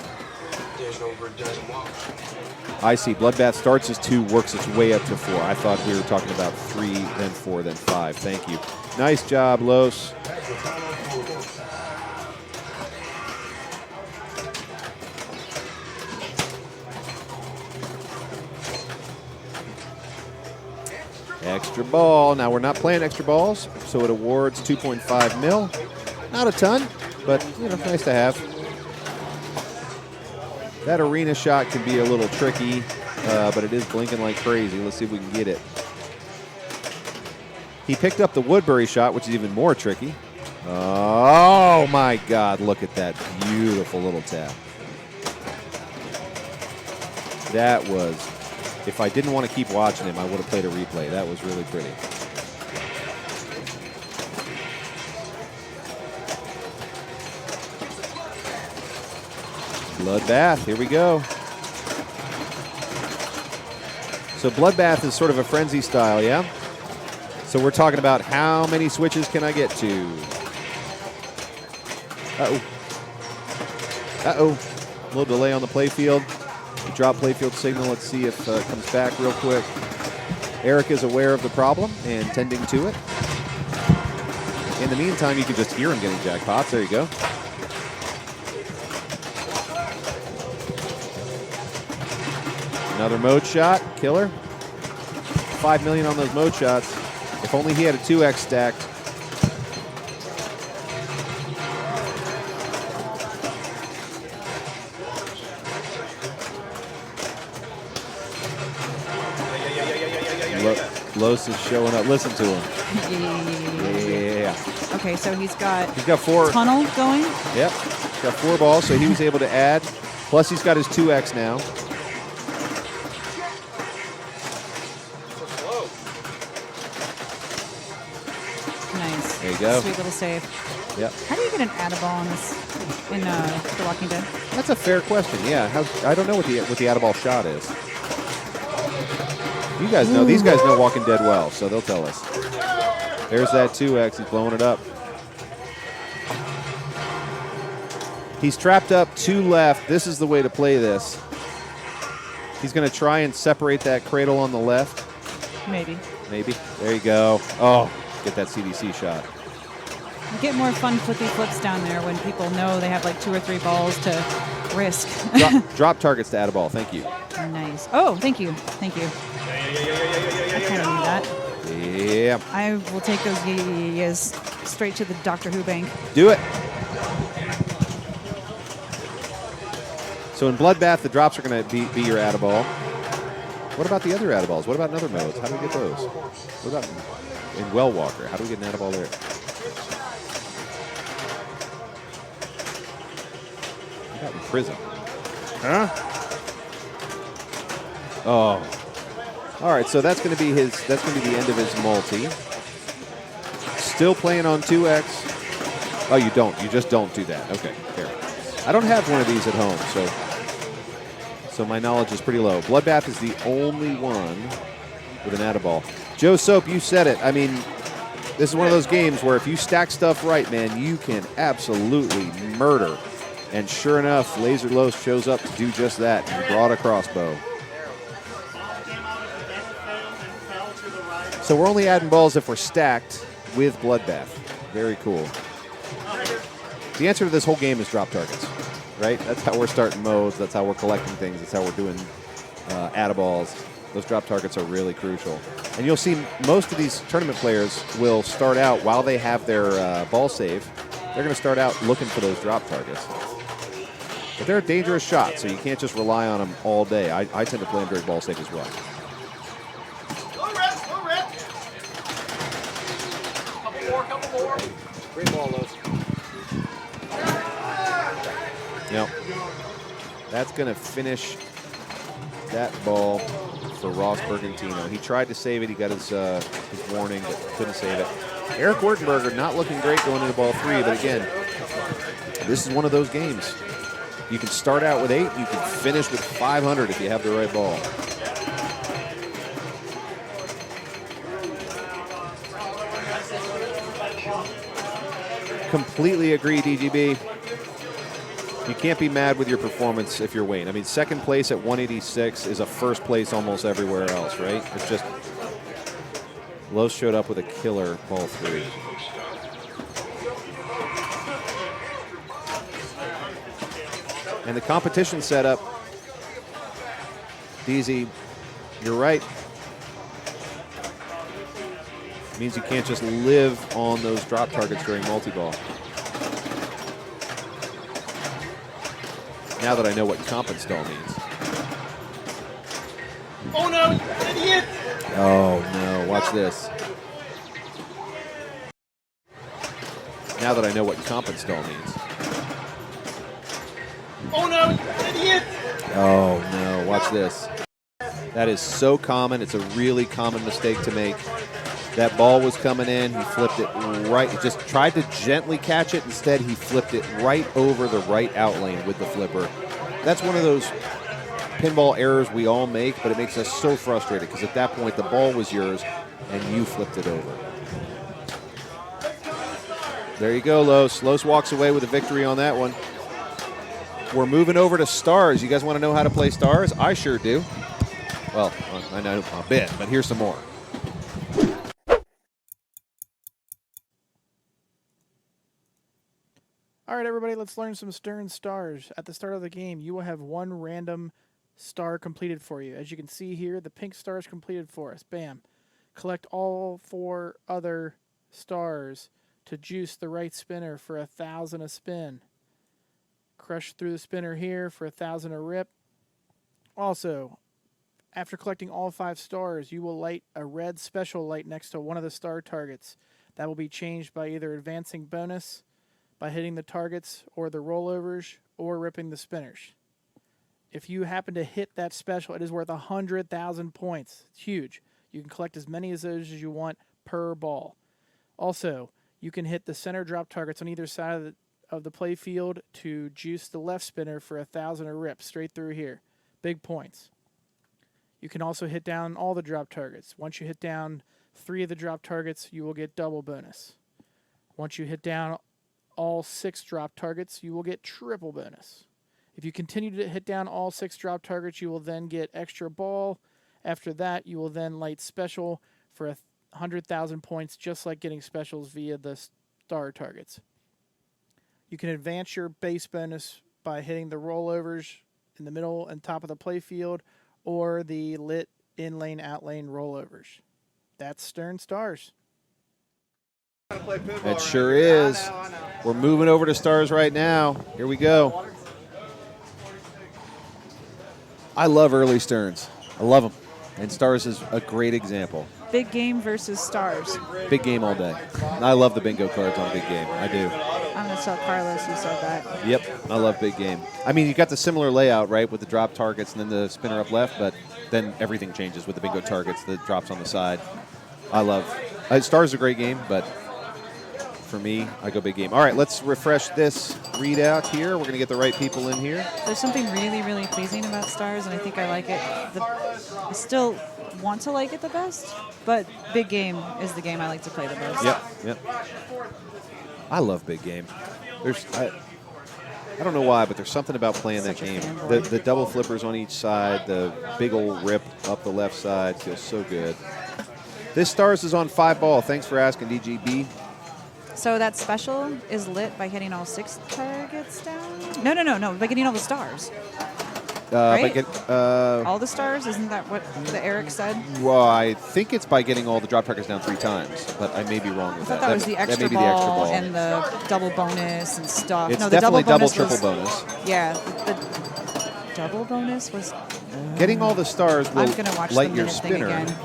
I see. Bloodbath starts as 2, works its way up to 4. I thought we were talking about 3, then 4, then 5. Thank you. Nice job, Los. Extra ball. Now we're not playing extra balls, so it awards 2.5 mil. Not a ton, but you know, nice to have. That arena shot can be a little tricky, but it is blinking like crazy. Let's see if we can get it. He picked up the Woodbury shot, which is even more tricky. Oh my God, look at that beautiful little tap. That was, if I didn't want to keep watching him, I would have played a replay. That was really pretty. Bloodbath, here we go. So Bloodbath is sort of a frenzy style, yeah? So we're talking about how many switches can I get to? Uh-oh. Uh-oh. A little delay on the playfield. We drop playfield signal. Let's see if it comes back real quick. Erik is aware of the problem and tending to it. In the meantime, you can just hear him getting jackpots. There you go. Another mode shot, killer. 5 million on those mode shots. If only he had a 2X stacked. Los is showing up. Listen to him. Yeah. Okay, so he's got 4. tunnel going. Yep. He's got 4 balls, so he was able to add. Plus, he's got his 2X now. Nice. There you go. Sweet little save. Yep. How do you get an add-a-ball in this in The Walking Dead? That's a fair question. Yeah. I don't know what the out-of-ball shot is. You guys know. These guys know Walking Dead well, so they'll tell us. There's that 2X. He's blowing it up. He's trapped up 2 left. This is the way to play this. He's going to try and separate that cradle on the left. Maybe. There you go. Oh, get that CDC shot. You get more fun flippy flips down there when people know they have like 2 or 3 balls to risk. Drop targets to add a ball. Thank you. Nice. Oh, thank you. I kind of knew that. Yeah. I will take those yes straight to the Doctor Who bank. Do it. So in Bloodbath, the drops are going to be your add-a-ball. What about the other add-a-balls? What about in other modes? How do we get those? What about in Well Walker? How do we get an add-a-ball there? What about in Prison? Huh? Oh. All right, so that's going to be the end of his multi. Still playing on 2X. Oh, you don't. You just don't do that. Okay, fair. I don't have one of these at home, so my knowledge is pretty low. Bloodbath is the only one with an add-a-ball. Joe Soap, you said it. I mean, this is one of those games where if you stack stuff right, man, you can absolutely murder. And sure enough, Laser Los shows up to do just that. He brought a crossbow. So we're only adding balls if we're stacked with Bloodbath. Very cool. The answer to this whole game is drop targets, right? That's how we're starting modes. That's how we're collecting things. That's how we're doing add-a-balls. Those drop targets are really crucial. And you'll see most of these tournament players will start out while they have their ball save. They're going to start out looking for those drop targets. But they're a dangerous shot, so you can't just rely on them all day. I tend to play them during ball save as well. Couple more. Great ball, Los. Yep. That's going to finish that ball for Ross Bergantino. He tried to save it. He got his warning, but couldn't save it. Erik Wurtenberger not looking great going into ball 3, but again, this is one of those games. You can start out with 8. You can finish with 500 if you have the right ball. Completely agree, DGB. You can't be mad with your performance if you're Wayne. I mean, second place at 186 is a first place almost everywhere else, right? It's just Los showed up with a killer ball 3. And the competition setup, DZ, you're right. Means you can't just live on those drop targets during multi-ball. Now that I know what comp install means. Oh no, you idiot! Oh no, watch this. Now that I know what comp install means. Oh no, you idiot! Oh no, watch this. That is so common. It's a really common mistake to make. That ball was coming in. He flipped it right. He just tried to gently catch it. Instead, he flipped it right over the right out lane with the flipper. That's one of those pinball errors we all make, but it makes us so frustrated because at that point, the ball was yours and you flipped it over. There you go, Los. Los walks away with a victory on that one. We're moving over to stars. You guys want to know how to play stars? I sure do. Well, I know a bit, but here's some more. All right, everybody, let's learn some Stern stars. At the start of the game, you will have one random star completed for you. As you can see here, the pink star is completed for us. Bam. Collect all 4 other stars to juice the right spinner for 1,000 a spin. Crush through the spinner here for 1,000 a rip. Also, After collecting all 5 stars, you will light a red special light next to one of the star targets. That will be changed by either advancing bonus, by hitting the targets, or the rollovers, or ripping the spinners. If you happen to hit that special, it is worth 100,000 points. It's huge. You can collect as many of those as you want per ball. Also, you can hit the center drop targets on either side of the play field to juice the left spinner for 1,000 a rip straight through here. Big points. You can also hit down all the drop targets. Once you hit down 3 of the drop targets, you will get double bonus. Once you hit down all 6 drop targets, you will get triple bonus. If you continue to hit down all 6 drop targets, you will then get extra ball. After that, you will then light special for 100,000 points, just like getting specials via the star targets. You can advance your base bonus by hitting the rollovers in the middle and top of the play field, or the lit in-lane, out-lane rollovers. That's Stern Stars. It sure is. We're moving over to Stars right now. Here we go. I love early Sterns. I love them. And Stars is a great example. Big game versus stars. Big game all day. I love the bingo cards on Big Game. I do. I'm going to tell Carlos you said that. Yep, I love Big Game. I mean, you got the similar layout, right, with the drop targets and then the spinner up left, but then everything changes with the bingo targets, the drops on the side. I love Stars is a great game, but for me, I go Big Game. All right, let's refresh this readout here. We're going to get the right people in here. There's something really, really pleasing about stars, and I think I like it. I still want to like it the best, but Big Game is the game I like to play the most. Yep. I love Big Game. I don't know why, but there's something about playing that game. The double flippers on each side, the big old rip up the left side feels so good. This Stars is on 5 ball. Thanks for asking, DGB. So that special is lit by hitting all 6 targets down? No, by getting all the stars. Right? All the stars? Isn't that what the Erik said? Well, I think it's by getting all the drop targets down 3 times, but I may be wrong with I thought that was the extra ball and the double bonus and stuff. It's no, definitely the double triple bonus. bonus. Yeah, the double bonus was... Getting all the stars will I'm gonna watch light the your minute thing spinner. again.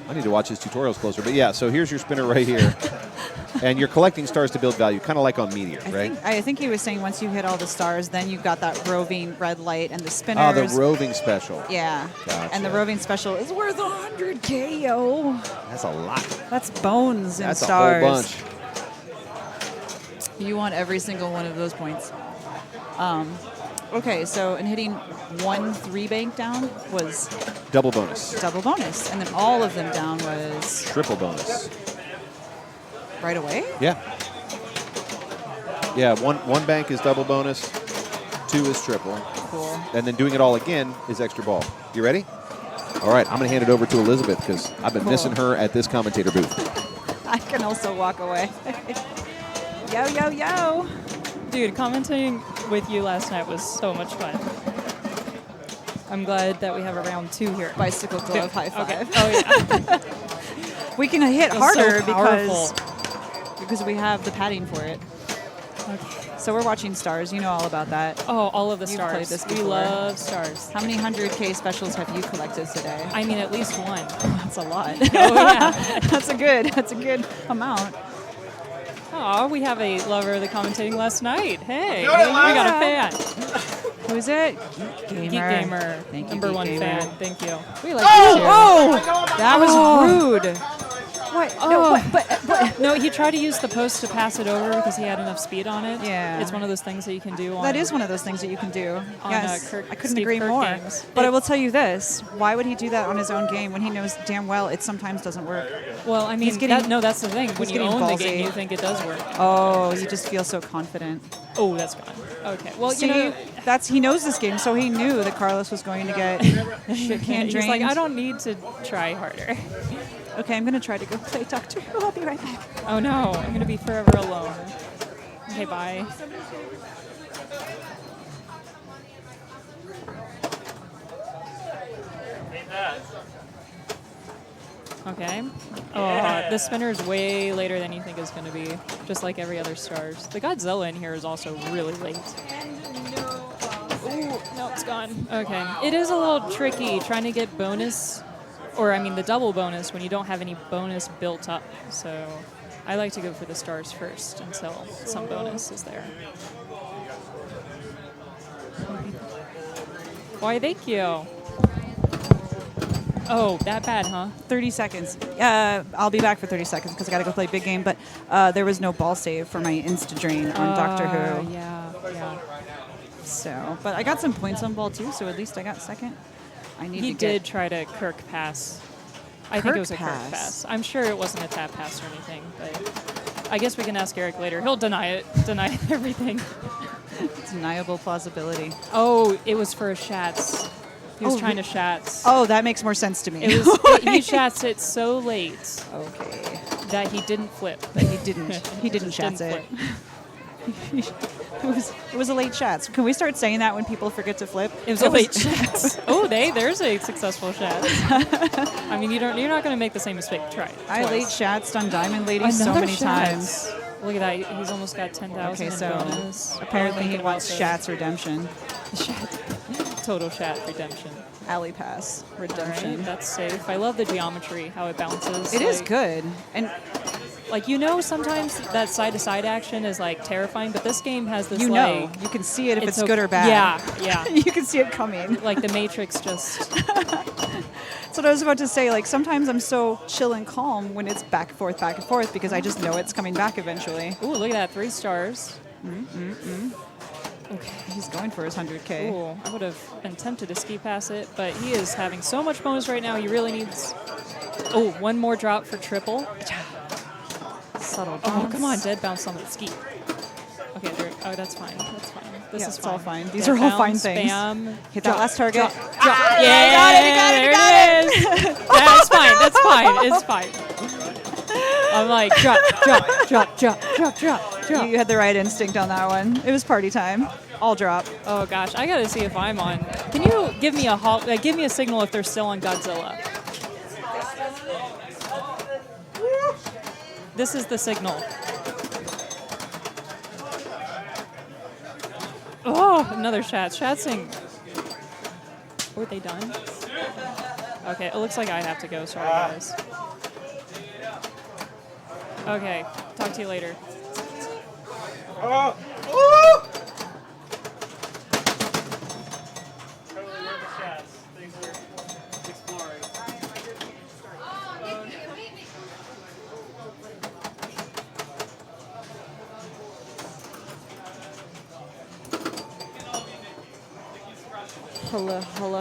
I need to watch his tutorials closer. But yeah, so here's your spinner right here. And you're collecting stars to build value, kind of like on Meteor, right? I think he was saying once you hit all the stars, then you've got that roving red light and the spinners. Oh, the roving special. Yeah. Gotcha. And the roving special is worth 100K, yo. That's a lot. That's bones and That's stars. a whole bunch. You want every single one of those points. Okay, so in hitting 1 3-bank down was double bonus. Double bonus. And then all of them down was triple bonus. Right away? Yeah. Yeah, one bank is double bonus, 2 is triple. Cool. And then doing it all again is extra ball. You ready? All right, I'm going to hand it over to Elizabeth because I've been missing her at this commentator booth. I can also walk away. Yo, yo, yo. Dude, commentating with you last night was so much fun. I'm glad that we have a round 2 here. Bicycle glove high five. Okay. Oh, yeah. We can hit harder so because we have the padding for it. Okay. So we're watching stars. You know all about that. Oh, all of the You've stars. played this We before. love stars. How many 100K specials have you collected today? I mean, at least one. That's a lot. Oh, yeah. That's a good amount. Oh, we have a lover of the commentating last night. Hey, we got a fan. Who is it? Geek Gamer. Thank you, Number Geek 1 Gamer. fan. Thank you. We like you too. Oh! That was rude. What? Oh. No, but No, he tried to use the post to pass it over because he had enough speed on it. Yeah. It's one of those things that you can do on... that is one of those things that you can do. On, Yes, Kirk- I couldn't Steve agree Kirk more. games. But I will tell you this: why would he do that on his own game when he knows damn well it sometimes doesn't work? Well, I mean, He's getting- that's the thing. When he's you getting own the ballsy. game, you think it does work. Oh, you just feel so confident. Oh, that's gone. Okay. Well, See, you know, he knows this game, so he knew that Carlos was going to get shit can he's drained. like, I don't need to try harder. Okay, I'm going to try to go play Doctor Who. I'll be right back. Oh, no. I'm going to be forever alone. Okay, bye. Okay. Oh, the spinner is way later than you think it's going to be, just like every other stars. The Godzilla in here is also really late. Ooh, no, it's gone. Okay. It is a little tricky trying to get bonus, or I mean the double bonus when you don't have any bonus built up. So I like to go for the stars first until some bonus is there. Why, thank you. Oh, that bad, huh? 30 seconds. I'll be back for 30 seconds because I got to go play big game. But there was no ball save for my Insta Drain on Doctor Who. Yeah. So, but I got some points on ball too, so at least I got second. He did try to Kirk pass. I think it was a Kirk pass. I'm sure it wasn't a tap pass or anything, but I guess we can ask Erik later. He'll deny everything. Deniable plausibility. Oh, it was for a Shats. He was trying to Shats. Oh, that makes more sense to me. He Shats it so late. Okay. That he didn't flip. That he didn't. He didn't Shats it. It was a late Shats. Can we start saying that when people forget to flip? It was a late Shats. Oh, there's a successful Shats. I mean, you're not going to make the same mistake. Try it. I late Shatsed on Diamond Lady so many times. Look at that. He's almost got 10,000 Okay, so bonus. apparently he wants Shats Redemption. Total Shat Redemption. Alley Pass Redemption. Right, that's safe. I love the geometry, how it bounces. It is good. And sometimes that side-to-side action is like terrifying, but this game has this you can see it if it's good or bad. Yeah. You can see it coming. Like the Matrix just... That's what I was about to say. Like sometimes I'm so chill and calm when it's back and forth because I just know it's coming back eventually. Ooh, look at that. 3 stars. Okay, he's going for his 100K. Ooh, I would have been tempted to ski pass it, but he is having so much bonus right now. He really needs... Oh, one more drop for triple. Subtle bounce. Oh, come on. Dead bounce on the ski. Okay, that's fine. That's fine. This is it's all fine. These Dead are all bounce, fine things. Bam. Hit that last target. Drop. Yeah, you got it. That's fine. That's fine. It's fine. I'm like, drop. You had the right instinct on that one. It was party time. All drop. Oh gosh, I gotta see if I'm on. Can you give me a signal if they're still on Godzilla? This is the signal. Oh, another Shat. Shatsing. Were they done? Okay, it looks like I have to go. Sorry, guys. Okay, talk to you later. Hello.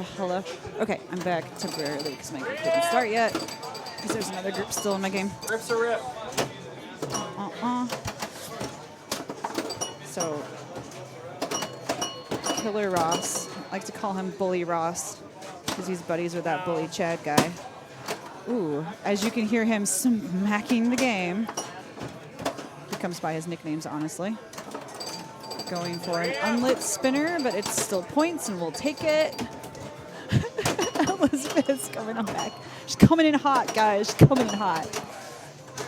Okay, I'm back temporarily because my group didn't start yet. Because there's another group still in my game. Rip's a rip. So, Killer Ross. I like to call him Bully Ross because he's buddies with that Bully Chad guy. Ooh, as you can hear him smacking the game. He comes by his nicknames, honestly. Going for an unlit spinner, but it's still points, and we'll take it. Elizabeth's coming on back. She's coming in hot, guys. She's coming in hot.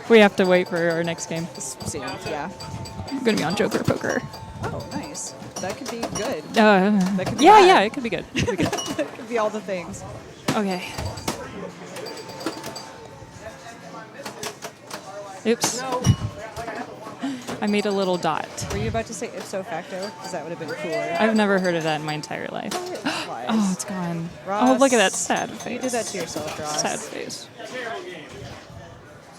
We have to wait for our next game. Yeah. I'm going to be on Joker Poker. Oh, nice. That could be good. That could be yeah, it could be good. It could be good. That could be all the things. Okay. Oops. No. I made a little dot. Were you about to say ipso facto? Because that would have been cooler. I've never heard of that in my entire life. Oh, it's gone. Ross, Oh, look at that sad face. You did that to yourself, Ross. Sad face.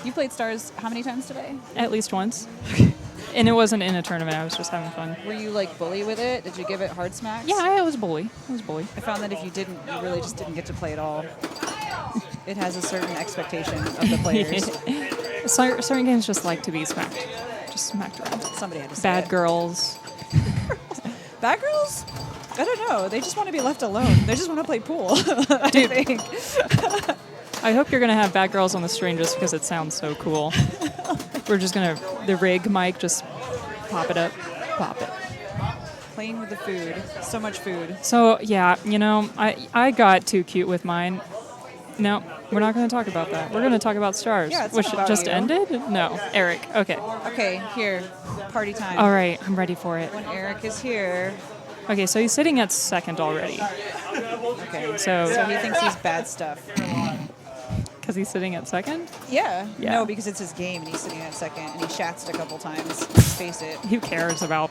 You played Stars how many times today? At least once. And it wasn't in a tournament. I was just having fun. Were you like bully with it? Did you give it hard smacks? Yeah, I was bully. I I found that if you didn't, you really just didn't get to play at all. It has a certain expectation of the players. Certain games just like to be smacked. Just smacked around. Somebody had to say Bad it. girls. Bad girls? I don't know. They just want to be left alone. They just want to play pool. Dude. I think. I hope you're going to have bad girls on the stream just because it sounds so cool. We're just going to, the rig mic, just pop it up, pop it. Playing with the food. So much food. So, yeah, I got too cute with mine. No, we're not going to talk about that. We're going to talk about Stars, Yeah, it's which not about just you. ended? No, Erik. Okay. Okay, here. Party time. All right, I'm ready for it. When Erik is here, Okay, so he's sitting at second already. Okay, So he thinks he's bad stuff. because he's sitting at second? Yeah. Yeah. No, because it's his game and he's sitting at second and he shatzed a couple times. Let's face it. Who cares about?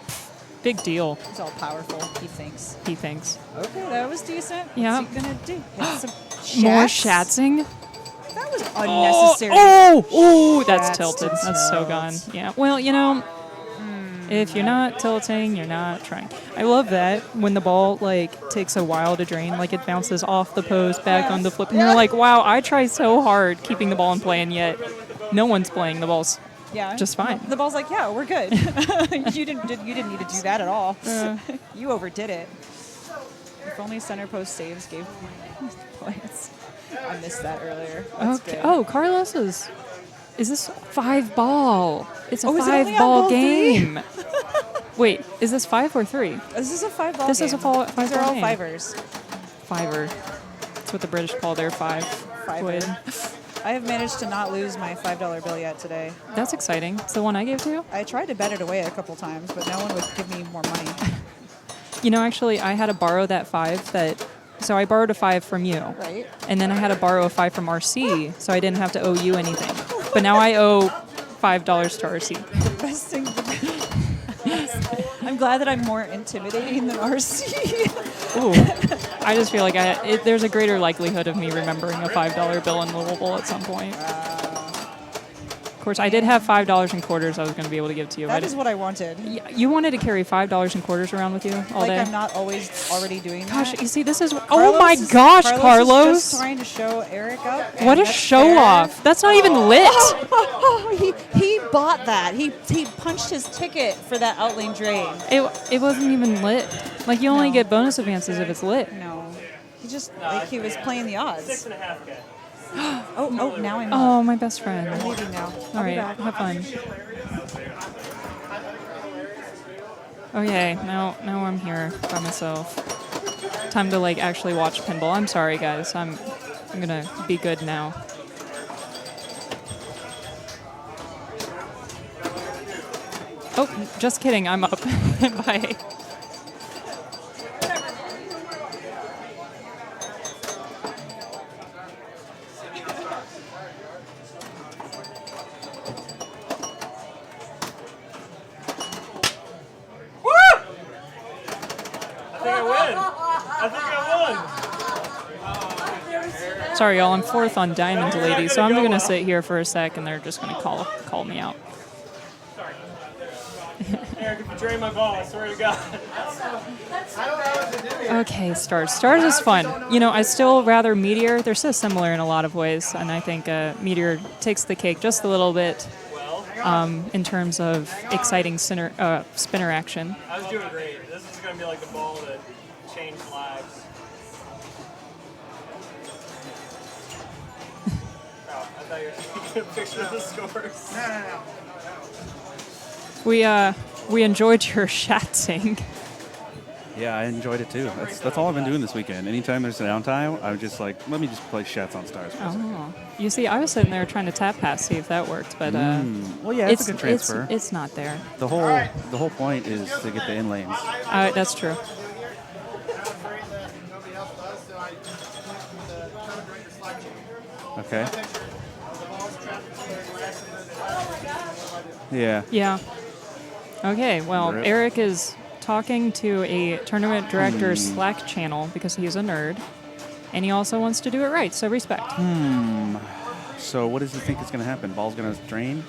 Big deal. He's all powerful, he thinks. He thinks. Okay, that was decent. Yeah. What's he gonna do? Hit some More shats? shatzing? That was unnecessary. Oh, that's Shats tilted. to That's so tilt. gone. Yeah. Well, you know, if you're not tilting, you're not trying. I love that when the ball like takes a while to drain, like it bounces off the post back on the flip, and you're like, wow, I try so hard keeping the ball in play, and yet no one's playing the balls. Yeah. Just fine. The ball's like, yeah, we're good. you didn't need to do that at all. You overdid it. If only center post saves gave points. I missed that earlier. That's Okay. good. Oh, Carlos is this 5-ball? It's a Oh, is it only on 5-ball ball game. Wait, is this 5 or 3? This is a 5-ball This game. is a five These are ball all game. fivers. Fiver. That's what the British call their 5. Fiver. I have managed to not lose my $5 bill yet today. That's exciting. It's the one I gave to you? I tried to bet it away a couple times, but no one would give me more money. You know, actually, I had to borrow that 5 so I borrowed a 5 from you. Right. And then I had to borrow a 5 from RC, so I didn't have to owe you anything. But now I owe $5 to RC. Best thing. I'm glad that I'm more intimidating than RC. Ooh. I just feel like there's a greater likelihood of me remembering a $5 bill in Louisville at some point. Of course, I did have $5 in quarters I was going to be able to give to you. That is what I wanted. You wanted to carry $5 in quarters around with you all Like day? I'm not always already doing Gosh, that. you see, this is... Carlos oh my is- gosh, Carlos! Carlos! Is just trying to show Eric up. and What a that's show fair. off. That's not even lit. He bought that. He punched his ticket for that outlane drain. It wasn't even lit. Like, you only get bonus advances if it's lit. No. He just, like, he was playing the odds. 6.5K. Oh, now I'm up. Oh, my best friend. I'm leaving now. All I'll be right, back. have fun. Okay, now I'm here by myself. Time to like actually watch pinball. I'm sorry, guys. I'm gonna be good now. Oh, just kidding. I'm up. Bye. Sorry, y'all. I'm fourth on Diamond Lady, so I'm gonna sit here for a sec, and they're just gonna call me out. Eric, if you drain my ball, I swear to God. Okay, Stars. Stars is fun. You know, I still rather Meteor. They're so similar in a lot of ways, and I think Meteor takes the cake just a little bit in terms of exciting spinner action. I was doing great. This is going to be like the ball that changed lives. Oh, I thought you were taking a picture of the scores. No. We enjoyed your shatzing. Yeah, I enjoyed it too. That's all I've been doing this weekend. Anytime there's a downtime, I'm just like, let me just play Shats on Stars. Oh, you see, I was sitting there trying to tap pass, see if that worked, but Well, yeah, it's a good transfer. It's not there. The whole point is to get the in lanes. That's true. Okay. Yeah. Yeah. Okay, well, Rip. Eric is talking to a tournament director's Slack channel because he's a nerd, and he also wants to do it right, so respect. So what does he think is going to happen? Ball's going to drain?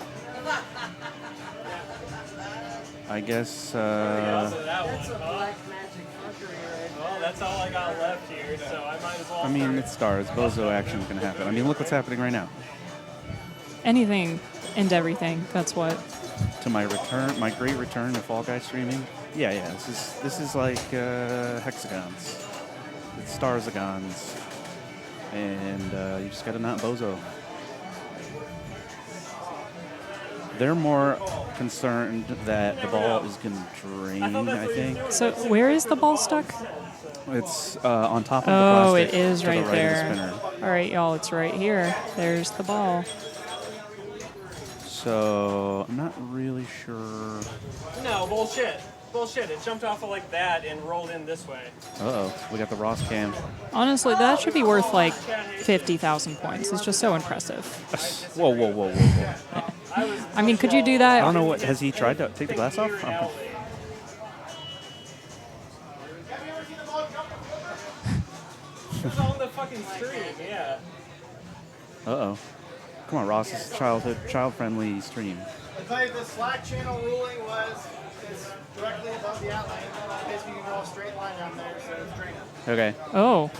I guess. Well, that's all I got left here, so I might as well. I mean, it's Stars. Bozo action's going to happen. I mean, look what's happening right now. Anything and everything, that's what. To my great return to Fall Guy streaming. Yeah. This is like hexagons. It's starsagons. And you just got to not bozo. They're more concerned that the ball is going to drain, I think. So where is the ball stuck? It's on top of the Oh, plastic. it is to the right of the there. spinner. All right, y'all, it's right here. There's the ball. So I'm not really sure. No, bullshit. Bullshit, it jumped off of like that and rolled in this way. Uh-oh. We got the Ross cam. Honestly, that should be worth like 50,000 points. It's just so impressive. Whoa, whoa, whoa, whoa, whoa. I mean, could you do that? I don't know what. Has he tried to take the glass off? It's on the fucking stream, yeah. Uh-oh. Come on, Ross. This is child-friendly stream. I'll tell you, the Slack channel ruling was it's directly above the outline. Basically, you can draw a straight line down there, so it's drained. Okay. Oh,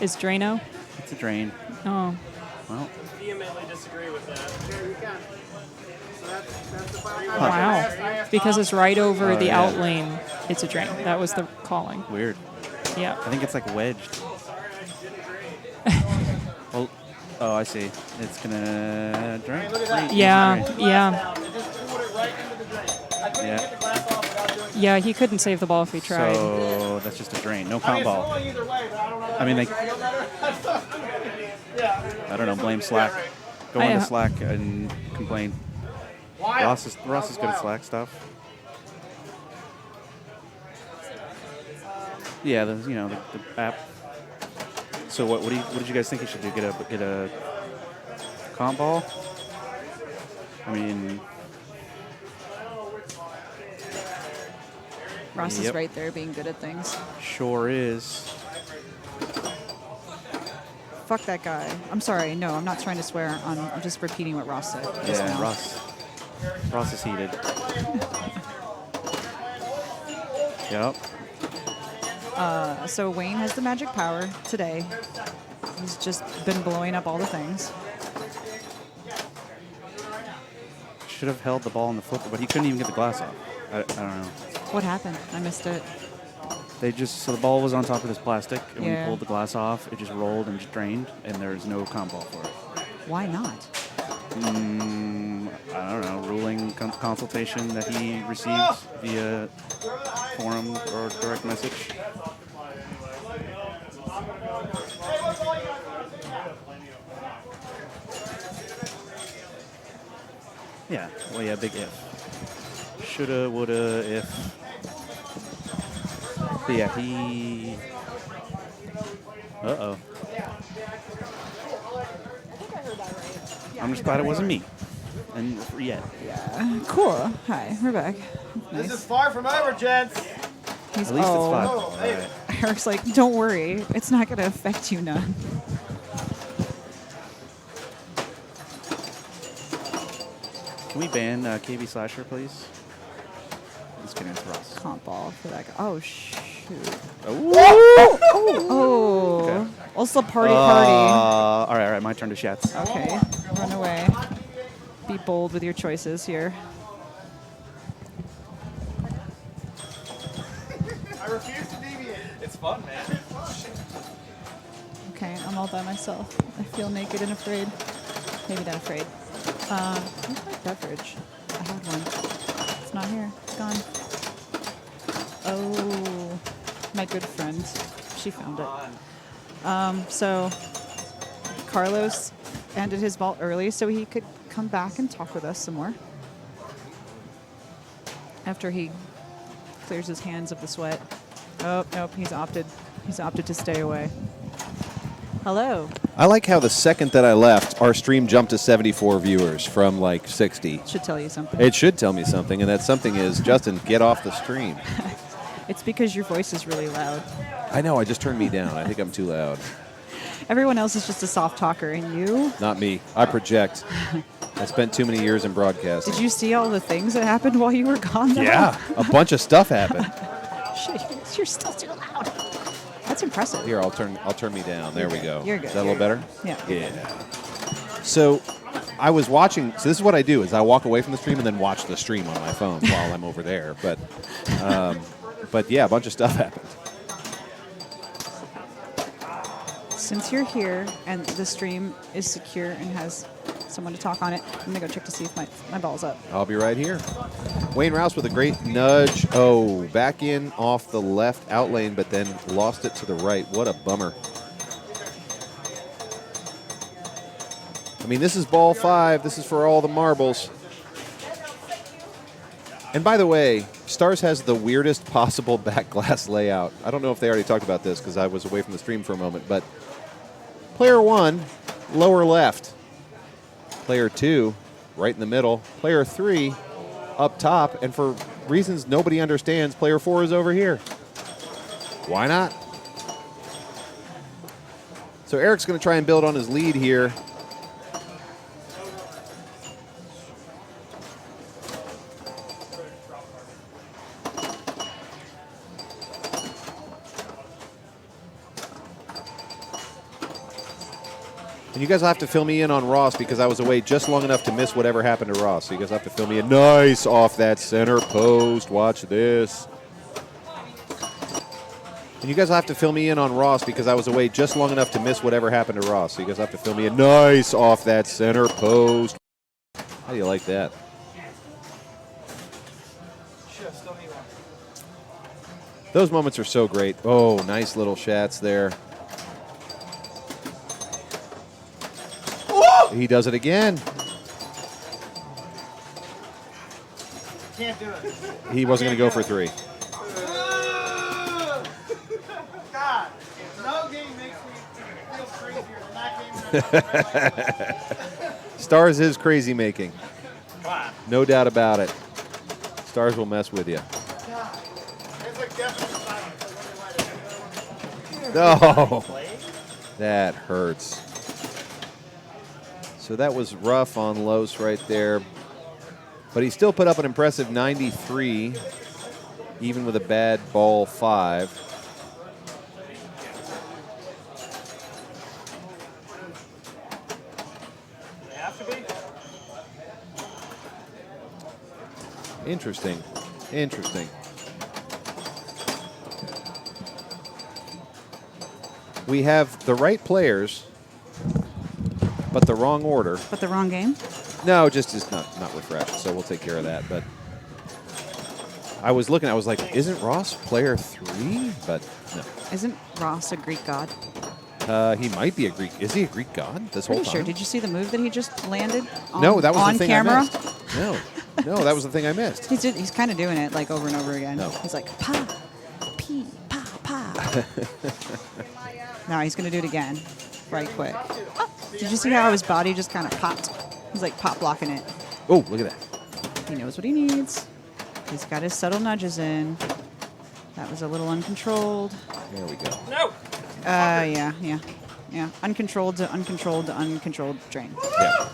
is Drano? It's a drain. Oh. Well. Vehemently disagree with that. Sure, you can. So that's the final time. Wow. Because it's right over the yeah. out lane. It's a drain. That was the calling. Weird. Yeah. I think it's like wedged. Well, oh, I see. It's gonna drain. Yeah, yeah. Yeah. Yeah, he couldn't save the ball if he tried. So that's just a drain. No comp ball. I mean, I don't know. Blame Slack. Go into Slack and complain. Ross is good at Slack stuff. Yeah, the app. So what did you guys think he should do? Get a comp ball? I mean, Ross is right there being good at things. Sure is. Fuck that guy. I'm sorry. No, I'm not trying to swear. I'm just repeating what Ross said. just now. Ross is heated. Yep. So Wayne has the magic power today. He's just been blowing up all the things. Should have held the ball in the flipper, but he couldn't even get the glass off. I don't know. What happened? I missed it. So the ball was on top of this plastic, and when Yeah. he pulled the glass off, it just rolled and just drained, and there's no comp ball for it. Why not? I don't know, ruling consultation that he received via forum or direct message. Yeah, well, yeah, big if. Shoulda, woulda, if. But yeah, he... Uh-oh. I'm just glad it wasn't me. And yet. Yeah. Cool. Hi, we're back. Nice. This is far from over, gents. At least it's fun. All right. Eric's like, don't worry. It's not going to affect you none. Can we ban KB Slasher, please? Let's get into Ross. Comp ball for that guy. Oh, shoot. Oh. Okay. Also party. All right. My turn to Shats. Okay. Run away. Be bold with your choices here. I refuse to deviate. It's fun, man. Okay, I'm all by myself. I feel naked and afraid. Maybe not afraid. Where's my beverage? I had one. It's not here. It's gone. Oh, my good friend. She found it. So Carlos ended his vault early so he could come back and talk with us some more. After he clears his hands of the sweat. Oh, nope, he's opted to stay away. Hello. I like how the second that I left, our stream jumped to 74 viewers from like 60. Should tell you something. It should tell me something, and that something is, Justin, get off the stream. It's because your voice is really loud. I know, I just turned me down. I think I'm too loud. Everyone else is just a soft talker, and you? Not me. I project. I spent too many years in broadcasting. Did you see all the things that happened while you were gone, though? Yeah, a bunch of stuff happened. Shit, you're still too loud. That's impressive. Here, I'll turn me down. There we go. You're good. Is that a little better? Yeah. Yeah. So I was watching. So this is what I do: is I walk away from the stream and then watch the stream on my phone while I'm over there. But yeah, a bunch of stuff happened. Since you're here and the stream is secure and has someone to talk on it, I'm going to go check to see if my ball's up. I'll be right here. Wayne Rouse with a great nudge. Oh, back in off the left out lane, but then lost it to the right. What a bummer. I mean, this is ball 5. This is for all the marbles. And by the way, Stars has the weirdest possible back glass layout. I don't know if they already talked about this because I was away from the stream for a moment, but player 1, lower left. Player 2, right in the middle. Player 3, up top. And for reasons nobody understands, player 4 is over here. Why not? So Erik's going to try and build on his lead here. And you guys will have to fill me in on Ross because I was away just long enough to miss whatever happened to Ross. So you guys have to fill me in. Nice off that center post. Watch this. And you guys will have to fill me in on Ross because I was away just long enough to miss whatever happened to Ross. So you guys have to fill me in. Nice off that center post. How do you like that? Those moments are so great. Oh, nice little shots there. He does it again. Can't do it. He wasn't going to go for 3. God, no game makes me feel crazier than that game. Stars is crazy making. No doubt about it. Stars will mess with you. It's like definite silence. No. That hurts. So that was rough on Los right there. But he still put up an impressive 93, even with a bad ball 5. They have to be. Interesting. Interesting. We have the right players, but the wrong order. But the wrong game? No, just is not refreshed, so we'll take care of that. But I was looking, I was like, isn't Ross player 3? But no. Isn't Ross a Greek god? He might be a Greek. Is he a Greek god this whole Pretty time? sure. Did you see the move that he just landed on, No, that was on the thing camera? I missed. No, that was the thing I missed. He's kind of doing it like over and over again. No. He's like, pa, pee, pa, pa. Now he's going to do it again right quick. Oh, did you see how his body just kind of popped? He's like pop blocking it. Oh, look at that. He knows what he needs. He's got his subtle nudges in. That was a little uncontrolled. There we go. No. Yeah. Uncontrolled to uncontrolled to uncontrolled drain. Yeah.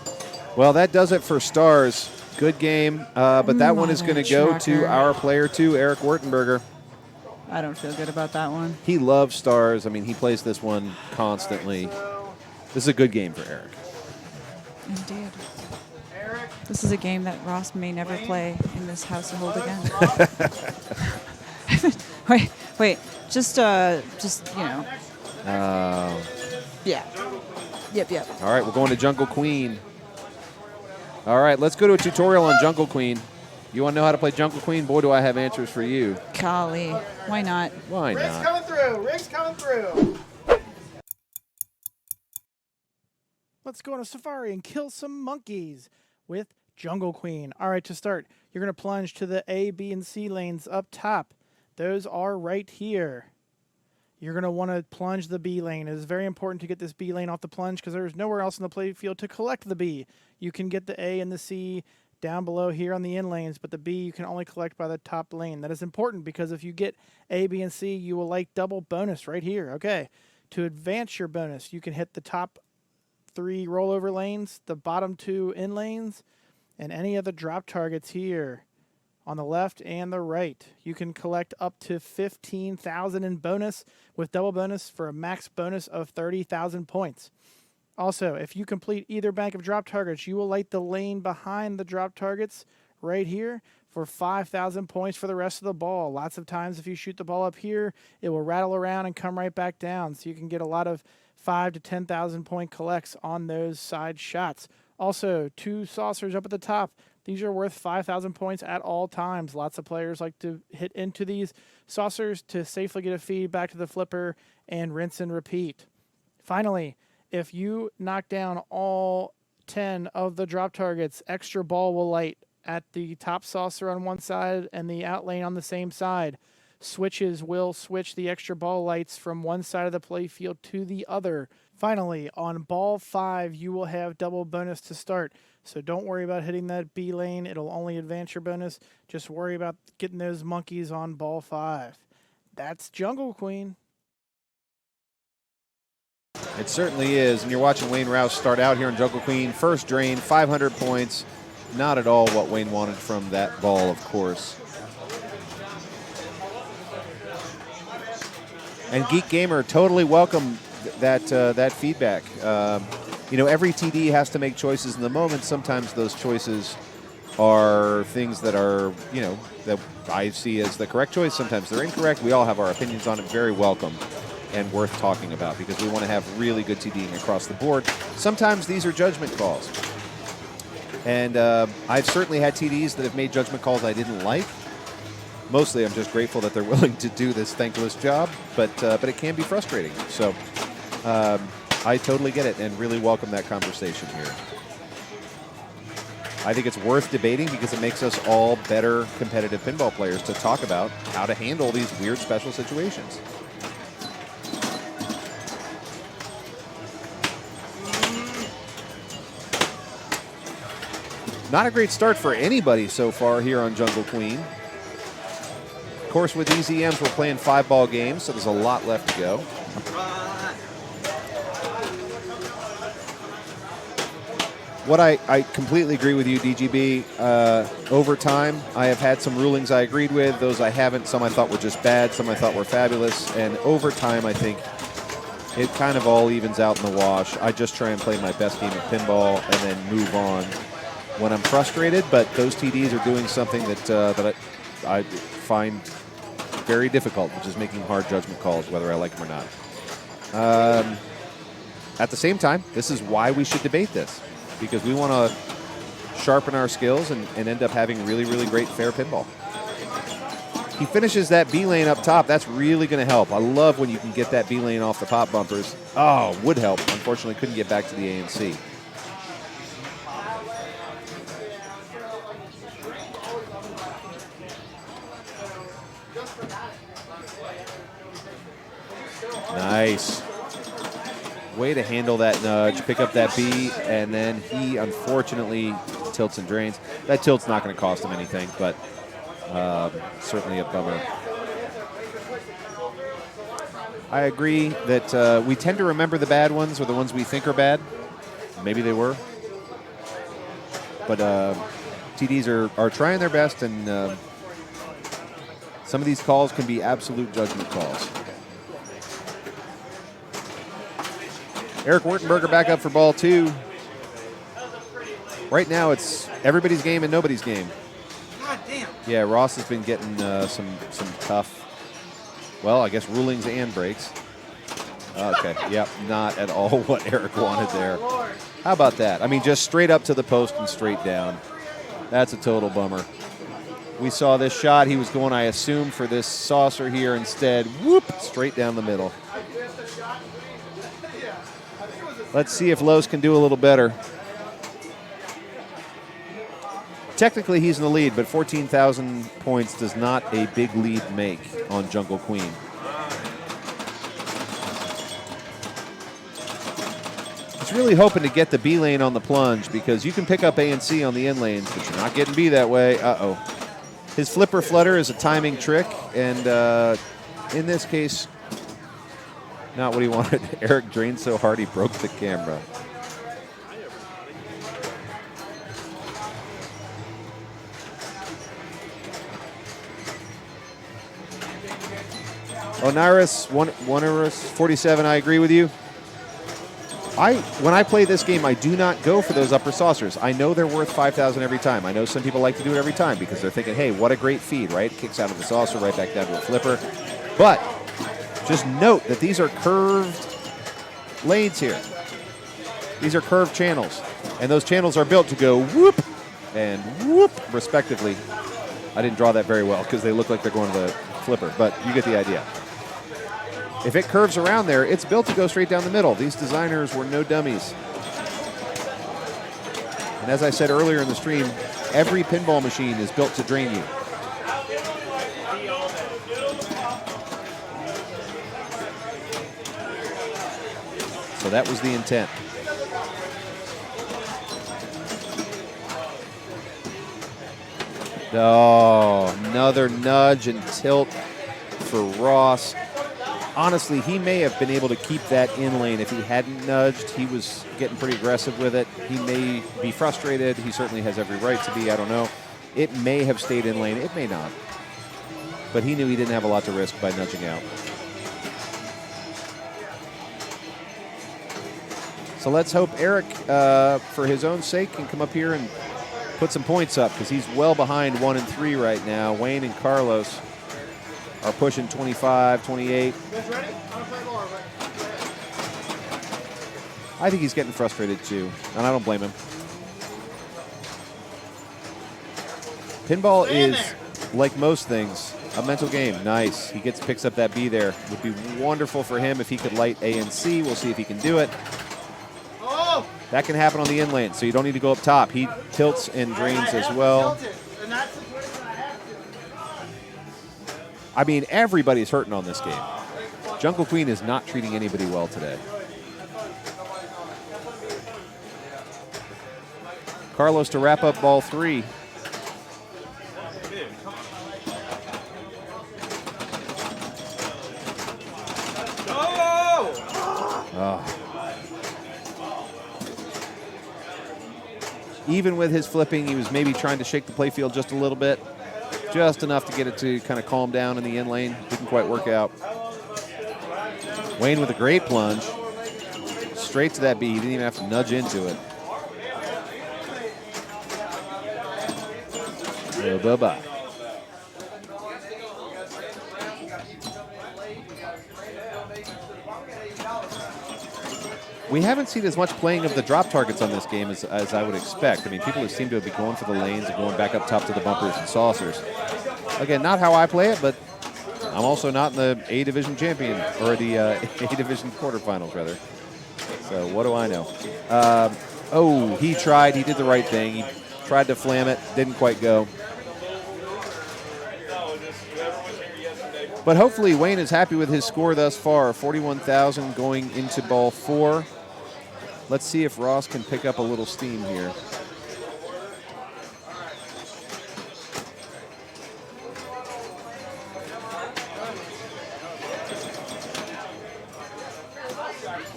Well, that does it for Stars. Good game, but that one is going to go to our player 2, Erik Wurtenberger. I don't feel good about that one. He loves Stars. I mean, he plays this one constantly. This is a good game for Erik. Indeed. This is a game that Ross may never play in this household again. wait. Just you know. Yeah. Yep. All right, we're going to Jungle Queen. All right, let's go to a tutorial on Jungle Queen. You want to know how to play Jungle Queen? Boy, do I have answers for you. Golly, why not? Why Rick's not? coming through. Rick's coming through. Let's go on a safari and kill some monkeys with Jungle Queen. All right, to start, you're going to plunge to the A, B, and C lanes up top. Those are right here. You're going to want to plunge the B lane. It is very important to get this B lane off the plunge because there's nowhere else in the play field to collect the B. You can get the A and the C down below here on the in lanes, but the B you can only collect by the top lane. That is important because if you get A, B, and C, you will like double bonus right here. Okay, to advance your bonus, you can hit the top 3 rollover lanes, the bottom 2 in lanes, and any of the drop targets here on the left and the right. You can collect up to 15,000 in bonus with double bonus for a max bonus of 30,000 points. Also, if you complete either bank of drop targets, you will light the lane behind the drop targets right here for 5,000 points for the rest of the ball. Lots of times if you shoot the ball up here, it will rattle around and come right back down. So you can get a lot of 5,000 to 10,000 point collects on those side shots. Also, 2 saucers up at the top. These are worth 5,000 points at all times. Lots of players like to hit into these saucers to safely get a feed back to the flipper and rinse and repeat. Finally, if you knock down all 10 of the drop targets, extra ball will light at the top saucer on one side and the out lane on the same side. Switches will switch the extra ball lights from one side of the play field to the other. Finally, on ball 5, you will have double bonus to start. So don't worry about hitting that B lane. It'll only advance your bonus. Just worry about getting those monkeys on ball 5. That's Jungle Queen. It certainly is. And you're watching Wayne Rouse start out here in Jungle Queen. First drain, 500 points. Not at all what Wayne wanted from that ball, of course. And Geek Gamer totally welcome that feedback. Every TD has to make choices in the moment. Sometimes those choices are things that are, that I see as the correct choice. Sometimes they're incorrect. We all have our opinions on it. Very welcome and worth talking about because we want to have really good TDing across the board. Sometimes these are judgment calls. And I've certainly had TDs that have made judgment calls I didn't like. Mostly, I'm just grateful that they're willing to do this thankless job, but it can be frustrating. So I totally get it and really welcome that conversation here. I think it's worth debating because it makes us all better competitive pinball players to talk about how to handle these weird special situations. Not a great start for anybody so far here on Jungle Queen. Of course, with these EMs, we're playing 5-ball games, so there's a lot left to go. What I completely agree with you, DGB. Over time, I have had some rulings I agreed with, those I haven't. Some I thought were just bad, some I thought were fabulous. And over time, I think it kind of all evens out in the wash. I just try and play my best game of pinball and then move on when I'm frustrated. But those TDs are doing something that I find very difficult, which is making hard judgment calls, whether I like them or not. At the same time, this is why we should debate this, because we want to sharpen our skills and end up having really, really great fair pinball. He finishes that B lane up top. That's really going to help. I love when you can get that B lane off the pop bumpers. Oh, would help. Unfortunately, couldn't get back to the ANC. Nice. Way to handle that nudge, pick up that B, and then he unfortunately tilts and drains. That tilt's not going to cost him anything, but certainly a bummer. I agree that we tend to remember the bad ones or the ones we think are bad. Maybe they were. But TDs are trying their best, and some of these calls can be absolute judgment calls. Erik Wurtenberger back up for ball 2. Right now it's everybody's game and nobody's game. God damn. Yeah, Ross has been getting some tough, well, I guess rulings and breaks. Okay, yep, not at all what Erik wanted there. How about that? I mean, just straight up to the post and straight down. That's a total bummer. We saw this shot. He was going, I assume, for this saucer here instead. Whoop, straight down the middle. Let's see if Los can do a little better. Technically, he's in the lead, but 14,000 points does not a big lead make on Jungle Queen. He's really hoping to get the B lane on the plunge because you can pick up A and C on the N lanes, but you're not getting B that way. Uh-oh. His flipper flutter is a timing trick, and in this case, not what he wanted. Erik drained so hard he broke the camera. Oniris 47, I agree with you. When I play this game, I do not go for those upper saucers. I know they're worth 5,000 every time. I know some people like to do it every time because they're thinking, hey, what a great feed, right? Kicks out of the saucer right back down to a flipper. But just note that these are curved lanes here. These are curved channels. And those channels are built to go whoop and whoop, respectively. I didn't draw that very well because they look like they're going to the flipper, but you get the idea. If it curves around there, it's built to go straight down the middle. These designers were no dummies. And And as I said earlier in the stream, every pinball machine is built to drain you. So that was the intent. Oh, another nudge and tilt for Ross. Honestly, he may have been able to keep that in lane if he hadn't nudged. He was getting pretty aggressive with it. He may be frustrated. He certainly has every right to be. I don't know. It may have stayed in lane. It may not. But he knew he didn't have a lot to risk by nudging out. So let's hope Erik, for his own sake, can come up here and put some points up because he's well behind 1 and 3 right now. Wayne and Carlos are pushing 25, 28. I think he's getting frustrated too, and I don't blame him. Pinball is, like most things, a mental game. Nice. He picks up that B there. Would be wonderful for him if he could light A and C. We'll see if he can do it. That can happen on the in lane, so you don't need to go up top. He tilts and drains as well. I mean, everybody's hurting on this game. Jungle Queen is not treating anybody well today. Carlos to wrap up ball 3. Oh. Even with his flipping, he was maybe trying to shake the playfield just a little bit. Just enough to get it to kind of calm down in the in lane. Didn't quite work out. Wayne with a great plunge. Straight to that B. He didn't even have to nudge into it. Bye-bye. We haven't seen as much playing of the drop targets on this game as I would expect. I mean, people seem to be going for the lanes and going back up top to the bumpers and saucers. Again, not how I play it, but I'm also not in the A Division champion, or the A Division quarterfinals, rather. So what do I know? Oh, he tried. He did the right thing. He tried to flam it. Didn't quite go. But hopefully Wayne is happy with his score thus far. 41,000 going into ball 4. Let's see if Ross can pick up a little steam here.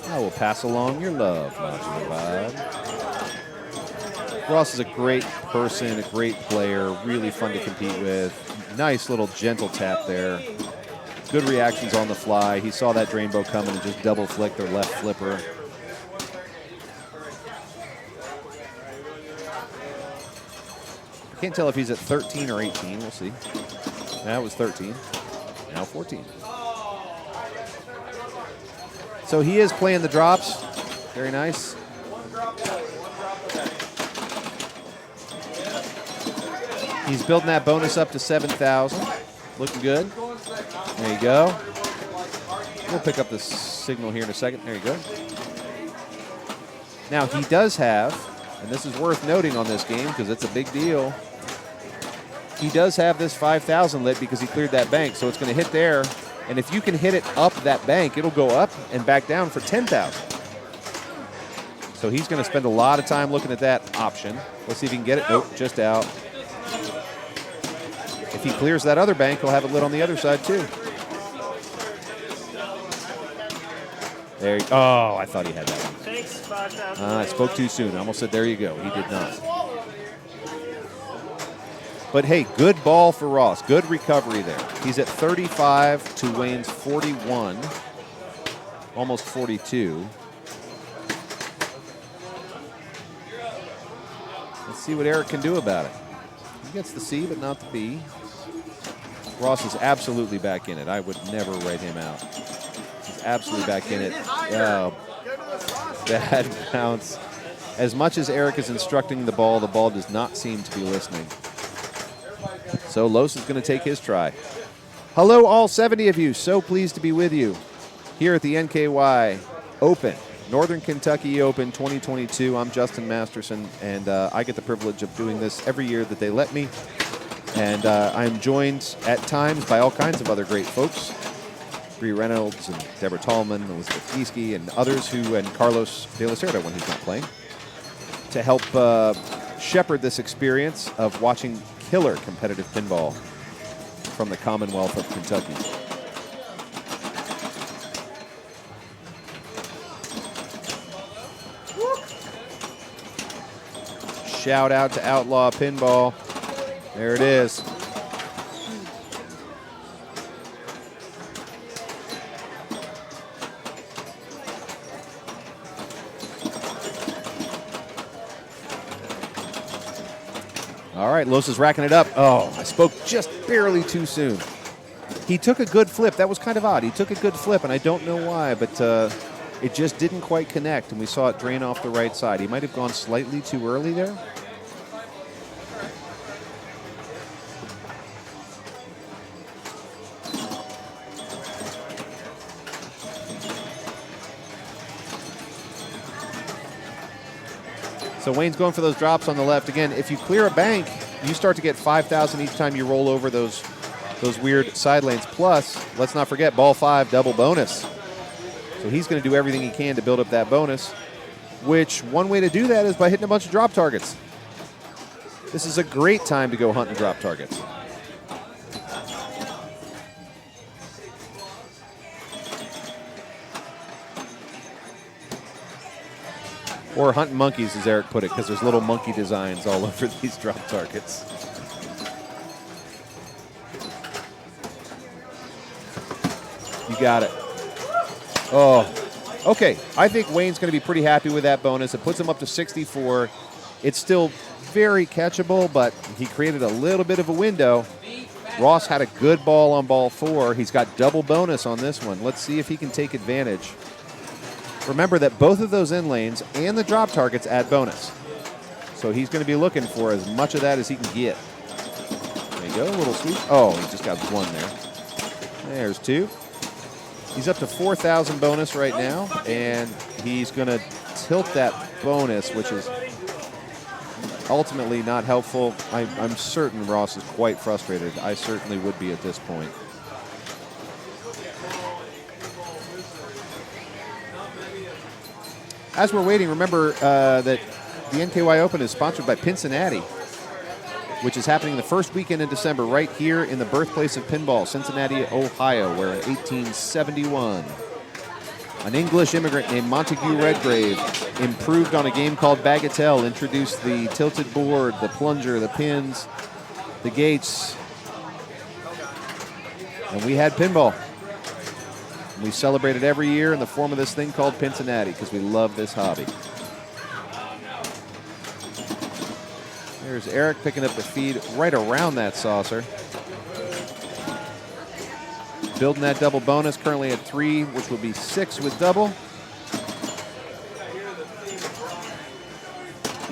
I will pass along your love, Modular Bob. Ross is a great person, a great player, really fun to compete with. Nice little gentle tap there. Good reactions on the fly. He saw that drainbow coming and just double flicked their left flipper. Can't tell if he's at 13 or 18. We'll see. That was 13. Now 14. So he is playing the drops. Very nice. He's building that bonus up to 7,000. Looking good. There you go. We'll pick up the signal here in a second. There you go. Now he does have, and this is worth noting on this game because it's a big deal, he does have this 5,000 lit because he cleared that bank, so it's going to hit there. And if you can hit it up that bank, it'll go up and back down for 10,000. So he's going to spend a lot of time looking at that option. Let's see if he can get it. Nope, just out. If he clears that other bank, he'll have it lit on the other side too. There you go. Oh, I thought he had that one. Thanks, 5,000. I spoke too soon. I almost said, there you go. He did not. But hey, good ball for Ross. Good recovery there. He's at 35 to Wayne's 41. Almost 42. Let's see what Erik can do about it. He gets the C, but not the B. Ross is absolutely back in it. I would never write him out. He's absolutely back in it. Oh, bad bounce. As much as Erik is instructing the ball does not seem to be listening. So Los is going to take his try. Hello, all 70 of you. So pleased to be with you here at the NKY Open Northern Kentucky Open 2022. I'm Justin Masterson, and I get the privilege of doing this every year that they let me. And I'm joined at times by all kinds of other great folks. Bree Reynolds and Deborah Tallman, Elizabeth Gieske, and others and Carlos de la Cerda when he's not playing, to help shepherd this experience of watching killer competitive pinball from the Commonwealth of Kentucky. Shout out to Outlaw Pinball. There it is. All right, Los is racking it up. Oh, I spoke just barely too soon. He took a good flip. That was kind of odd. He took a good flip, and I don't know why, but it just didn't quite connect, and we saw it drain off the right side. He might have gone slightly too early there. So Wayne's going for those drops on the left. Again, if you clear a bank, you start to get 5,000 each time you roll over those weird side lanes. Plus, let's not forget, ball 5, double bonus. So he's going to do everything he can to build up that bonus, which one way to do that is by hitting a bunch of drop targets. This is a great time to go hunting drop targets. Or hunting monkeys, as Eric put it, because there's little monkey designs all over these drop targets. You got it. Oh, okay. I think Wayne's going to be pretty happy with that bonus. It puts him up to 64. It's still very catchable, but he created a little bit of a window. Ross had a good ball on ball 4. He's got double bonus on this one. Let's see if he can take advantage. Remember that both of those in lanes and the drop targets add bonus. So he's going to be looking for as much of that as he can get. There you go, a little sweep. Oh, he just got 1 there. There's 2. He's up to 4,000 bonus right now, and he's going to tilt that bonus, which is ultimately not helpful. I'm certain Ross is quite frustrated. I certainly would be at this point. As we're waiting, remember that the NKY Open is sponsored by Pincinnati, which is happening the first weekend in December right here in the birthplace of pinball, Cincinnati, Ohio, where in 1871, an English immigrant named Montague Redgrave improved on a game called Bagatelle, introduced the tilted board, the plunger, the pins, the gates, and we had pinball. We celebrate it every year in the form of this thing called Pincinnati because we love this hobby. There's Eric picking up the feed right around that saucer. Building that double bonus, currently at 3, which will be 6 with double.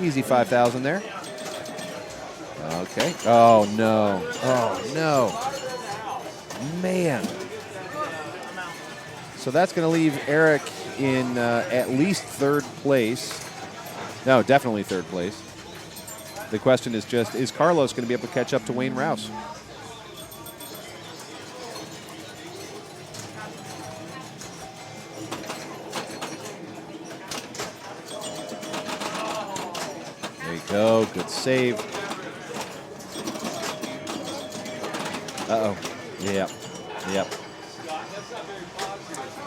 Easy 5,000 there. Okay. Oh, no. Oh, no. Man. So that's going to leave Eric in at least 3rd place. No, definitely 3rd place. The question is just, is Carlos going to be able to catch up to Wayne Rouse? There you go. Good save. Uh-oh. Yep. Yep.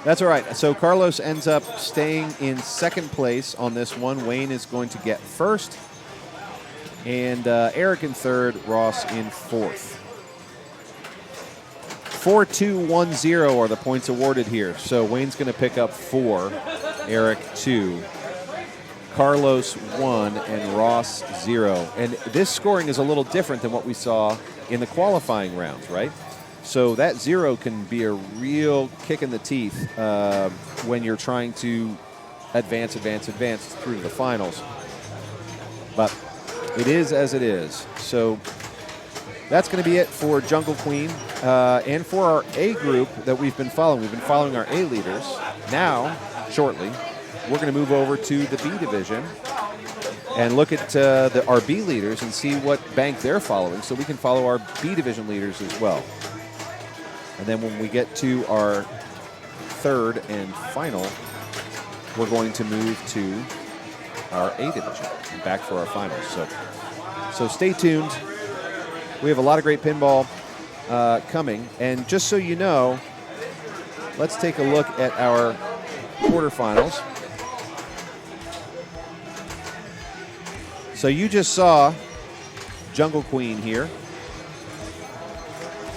That's all right. So Carlos ends up staying in 2nd place on this one. Wayne is going to get 1st. And Eric in 3rd, Ross in 4th. 4-2-1-0 are the points awarded here. So Wayne's going to pick up 4, Eric 2, Carlos 1, and Ross 0. And this scoring is a little different than what we saw in the qualifying rounds, right? So that 0 can be a real kick in the teeth when you're trying to advance through to the finals. But it is as it is. So that's going to be it for Jungle Queen and for our A group that we've been following. We've been following our A leaders. Now, shortly, we're going to move over to the B division and look at our B leaders and see what bank they're following, so we can follow our B division leaders as well. And then when we get to our third and final, we're going to move to our A division and back for our finals. So stay tuned. We have a lot of great pinball coming. And just so you know, let's take a look at our quarterfinals. So you just saw Jungle Queen here.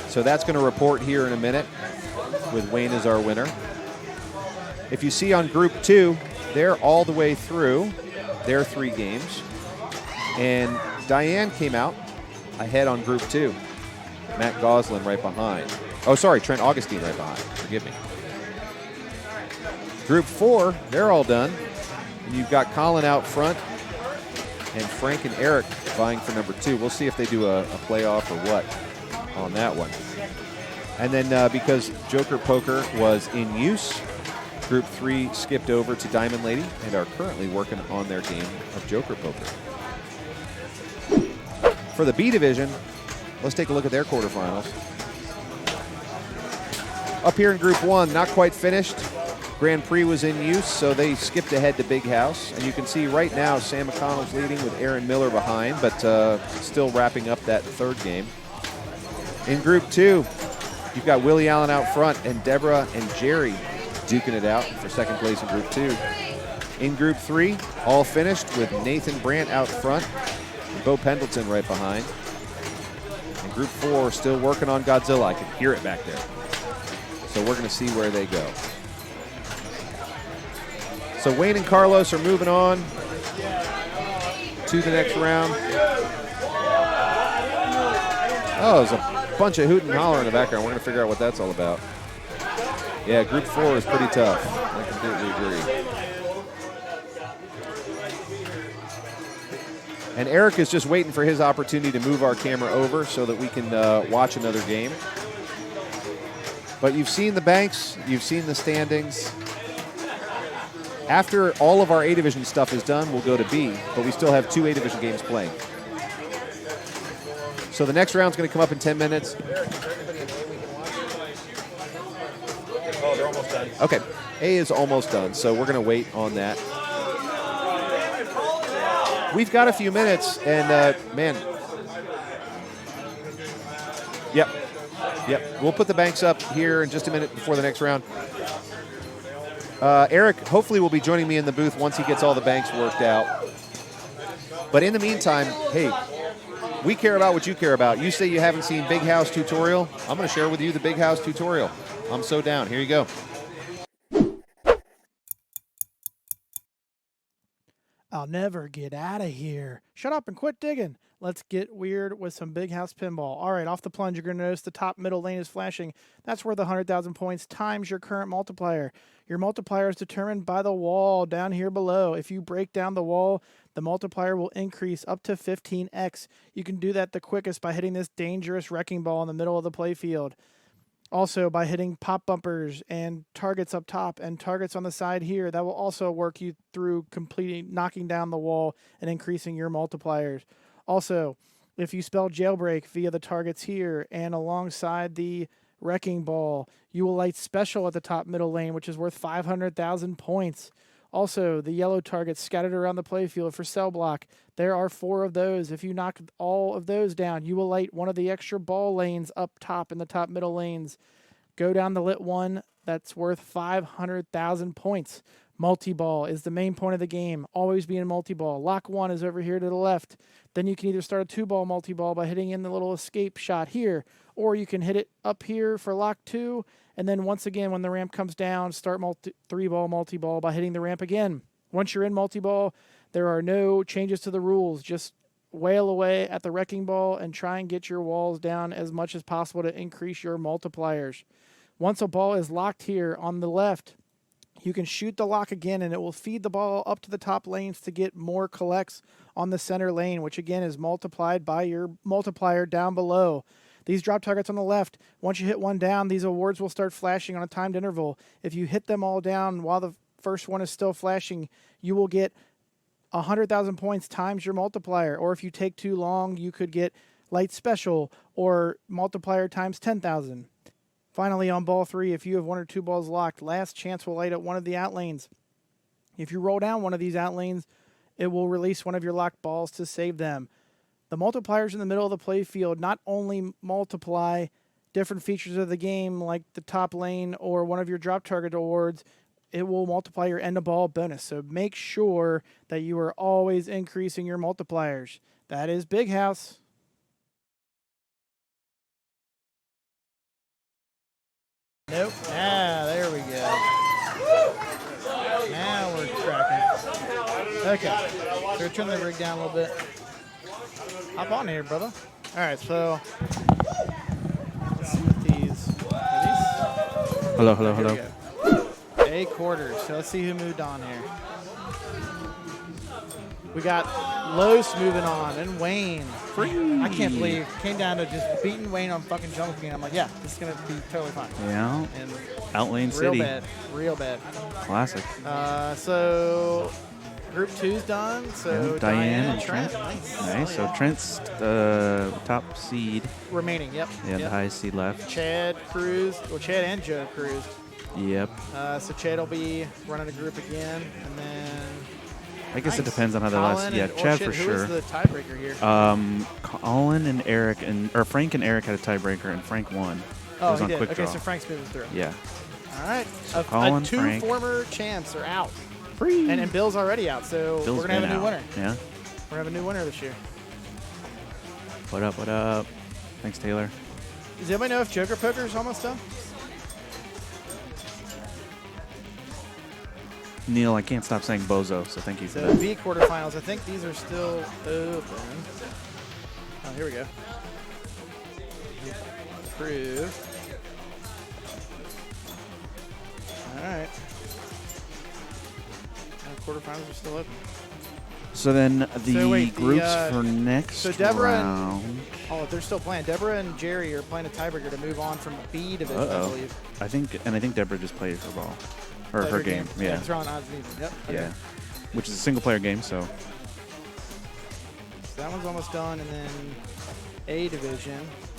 So that's going to report here in a minute with Wayne as our winner. If you see on Group 2, they're all the way through their 3 games. And Diane came out ahead on Group 2. Matt Goslin right behind. Oh, sorry, Trent Augustine right behind. Forgive me. Group 4, they're all done. And you've got Colin out front and Frank and Erik vying for number 2. We'll see if they do a playoff or what on that one. And then because Joker Poker was in use, Group 3 skipped over to Diamond Lady and are currently working on their game of Joker Poker. For the B division, let's take a look at their quarterfinals. Up here in Group 1, not quite finished. Grand Prix was in use, so they skipped ahead to Big House. And you can see right now Sam McConnell's leading with Aaron Miller behind, but still wrapping up that 3rd game. In Group 2, you've got Willie Allen out front and Deborah and Jerry duking it out for 2nd place in Group 2. In Group 3, all finished with Nathan Brandt out front and Bo Pendleton right behind. And Group 4 still working on Godzilla. I can hear it back there. So we're going to see where they go. So Wayne and Carlos are moving on to the next round. Oh, there's a bunch of hoot and holler in the background. We're going to figure out what that's all about. Yeah, Group 4 is pretty tough. I completely agree. And Erik is just waiting for his opportunity to move our camera over so that we can watch another game. But you've seen the banks, you've seen the standings. After all of our A Division stuff is done, we'll go to B, but we still have 2 A Division games playing. So the next round's going to come up in 10 minutes. Oh, they're almost done. Okay, A is almost done, so we're going to wait on that. We've got a few minutes, and man. Yep. We'll put the banks up here in just a minute before the next round. Erik hopefully will be joining me in the booth once he gets all the banks worked out. But in the meantime, hey, we care about what you care about. You say you haven't seen Big House tutorial. I'm going to share with you the Big House tutorial. I'm so down. Here you go. I'll never get out of here. Shut up and quit digging. Let's get weird with some Big House Pinball. All right, off the plunge, you're going to notice the top middle lane is flashing. That's worth 100,000 points times your current multiplier. Your multiplier is determined by the wall down here below. If you break down the wall, the multiplier will increase up to 15x. You can do that the quickest by hitting this dangerous wrecking ball in the middle of the playfield. Also, by hitting pop bumpers and targets up top and targets on the side here, that will also work you through completing knocking down the wall and increasing your multipliers. Also, if you spell jailbreak via the targets here and alongside the wrecking ball, you will light special at the top middle lane, which is worth 500,000 points. Also, the yellow targets scattered around the playfield for cell block. There are 4 of those. If you knock all of those down, you will light one of the extra ball lanes up top in the top middle lanes. Go down the lit one. That's worth 500,000 points. Multi-ball is the main point of the game. Always be in multi-ball. Lock 1 is over here to the left. Then you can either start a 2-ball multi-ball by hitting in the little escape shot here, or you can hit it up here for lock 2, and then once again when the ramp comes down, start 3-ball multi-ball by hitting the ramp again. Once you're in multi-ball, there are no changes to the rules. Just wail away at the wrecking ball and try and get your walls down as much as possible to increase your multipliers. Once a ball is locked here on the left, you can shoot the lock again, and it will feed the ball up to the top lanes to get more collects on the center lane, which again is multiplied by your multiplier down below. These drop targets on the left, once you hit one down, these awards will start flashing on a timed interval. If you hit them all down while the first one is still flashing, you will get 100,000 points times your multiplier. Or if you take too long, you could get light special or multiplier times 10,000. Finally, on ball 3, if you have 1 or 2 balls locked, last chance will light up one of the out lanes. If you roll down one of these out lanes, it will release one of your locked balls to save them. The multipliers in the middle of the play field not only multiply different features of the game like the top lane or one of your drop target awards, it will multiply your end of ball bonus. So make sure that you are always increasing your multipliers. That is Big House. Nope. There we go. Now we're tracking. Okay. So we're turning the rig down a little bit. Hop on here, brother. All right, so let's see what these. Hello, hello, hello. A quarters. So let's see who moved on here. We got Los moving on and Wayne. I can't believe it came down to just beating Wayne on fucking Jungle King. I'm like, yeah, this is going to be totally fine. Yeah. And Outlane City. Real bad. Classic. So Group 2's done. So yeah, Diane and Trent. Nice. So Trent's top seed. Remaining, yep. Yeah, the highest seed left. Chad cruised. Well, Chad and Joe cruised. Yep. So Chad will be running a group again, and then I guess it depends on how the last. Yeah, Chad for sure. Who was the tiebreaker here? Colin and Eric or Frank and Eric had a tiebreaker, and Frank won. Oh, was he on did. quick Okay, draw. so Frank's moving through. Yeah. All right. So Colin, two Frank. former champs are out. Free. And Bill's already out, so Bill's we're gonna have a new winner. Yeah. We're gonna have a new winner this year. What up? What up? Thanks, Taylor. Does anybody know if Joker Poker's almost done? Neil, I can't stop saying bozo, so thank you for So that. B quarterfinals. I think these are still open. Oh, here we go. Approved. All right. Quarterfinals are still open. So then the groups the, for next so Deborah round. And, they're still playing. Deborah and Jerry are playing a tiebreaker to move on from B division, I believe. I think Deborah just played her ball. Or her game. Yeah. Throwing odds and even. Yep. Okay. Yeah. Which is a single player game, so. So that one's almost done, and then A division.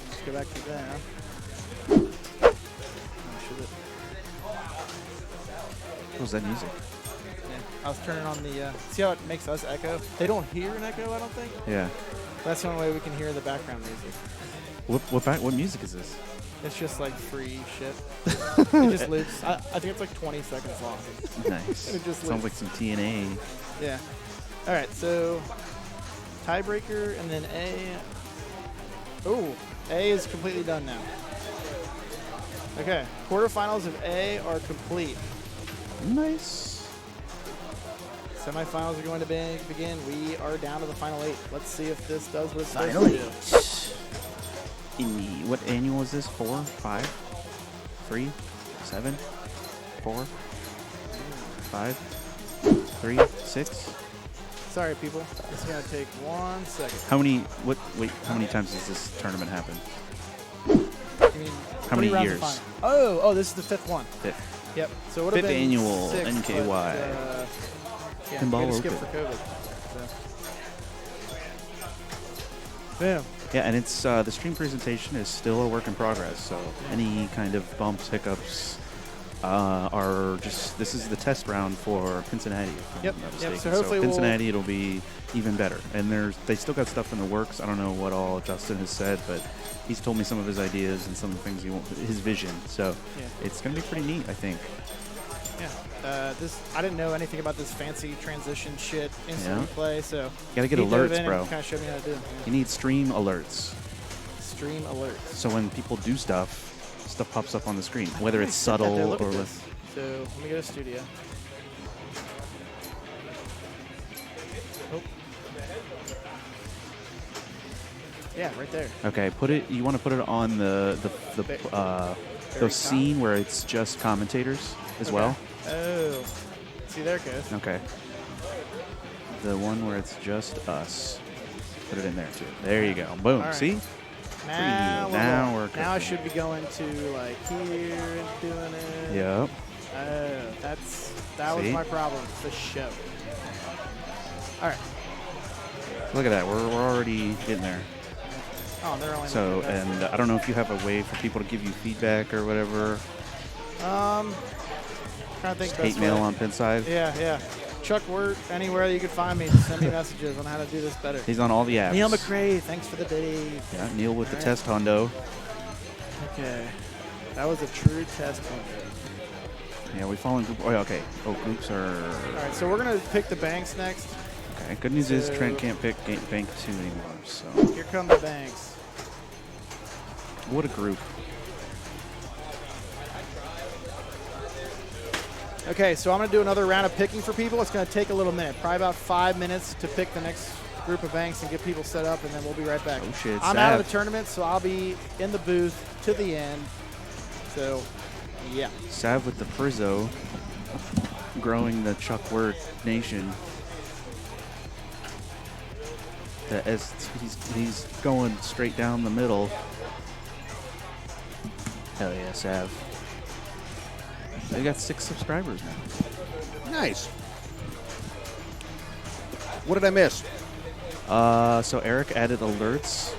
Let's go back to that. What was that music? I was turning on the, see how it makes us echo? They don't hear an echo, I don't think. Yeah. That's the only way we can hear the background music. What music is this? It's just like free shit. It just loops. I think it's like 20 seconds long. Nice. It just sounds loops. like some TNA. Yeah. All right, so tiebreaker and then A. Oh, A is completely done now. Okay, quarterfinals of A are complete. Nice. Semifinals are going to begin. We are down to the final 8. Let's see if this does what it's Final supposed to do. What annual is this? 4, 5, 3, 7, 4, 5, 3, 6. Sorry, people. It's going to take 1 second. How many? How many times does this tournament happen? You mean How many years? Oh, this is the 5th one. 5th. Yep. So it would have Fifth been annual 6, NKY. But, yeah, Pinball we had to skip open. for COVID. So. Boom. Yeah, and it's the stream presentation is still a work in progress. So any kind of bumps, hiccups are just. This is the test round for Pincinnati. Yep. So hopefully Pincinnati it'll be even better. And they still got stuff in the works. I don't know what all Justin has said, but he's told me some of his ideas and some of the things his vision. So it's going to be pretty neat, I think. Yeah. I didn't know anything about this fancy transition shit instant replay, so you gotta get he dove alerts, in bro. And kind of showed me how to do it. You need stream alerts. Stream alerts. So when people do stuff pops up on the screen, whether it's subtle or less. So let me go to studio. Oh. Yeah, right there. Okay, you want to put it on the scene where it's just commentators as well. Oh, see, there it goes. Okay. The one where it's just us. Put it in there too. There you go. Boom. Right. See? Now we're Now I should be going to like here and doing it. Yep. Oh, that's That was See? my problem. The show. All right. Look at that. We're already getting there. Oh, they're only. So, making that. and I don't know if you have a way for people to give you feedback or whatever. Trying to think. Just best hate mail way. on Pinside. Yeah. Chuck Wurt, anywhere you can find me, just send me messages on how to do this better. He's on all the apps. Neil McRae, thanks for the biddy. Yeah, Neil with the All right. test hundo. Okay. That was a true test one. Yeah, we fall in group. Oh, yeah, okay. Oh, groups are. All right, so we're going to pick the banks next. Okay. Good news is So- Trent can't pick bank 2 anymore. So, Here come the banks. what a group. Okay, so I'm going to do another round of picking for people. It's going to take a little minute, probably about 5 minutes to pick the next group of banks and get people set up, and then we'll be right back. Oh, shit. I'm out of Sav. the tournament, so I'll be in the booth to the end. So, yeah. Sav with the Frizzo, growing the Chuck Wurt Nation. He's going straight down the middle. Hell yeah, Sav. They got 6 subscribers now. Nice. What did I miss? So Eric added alerts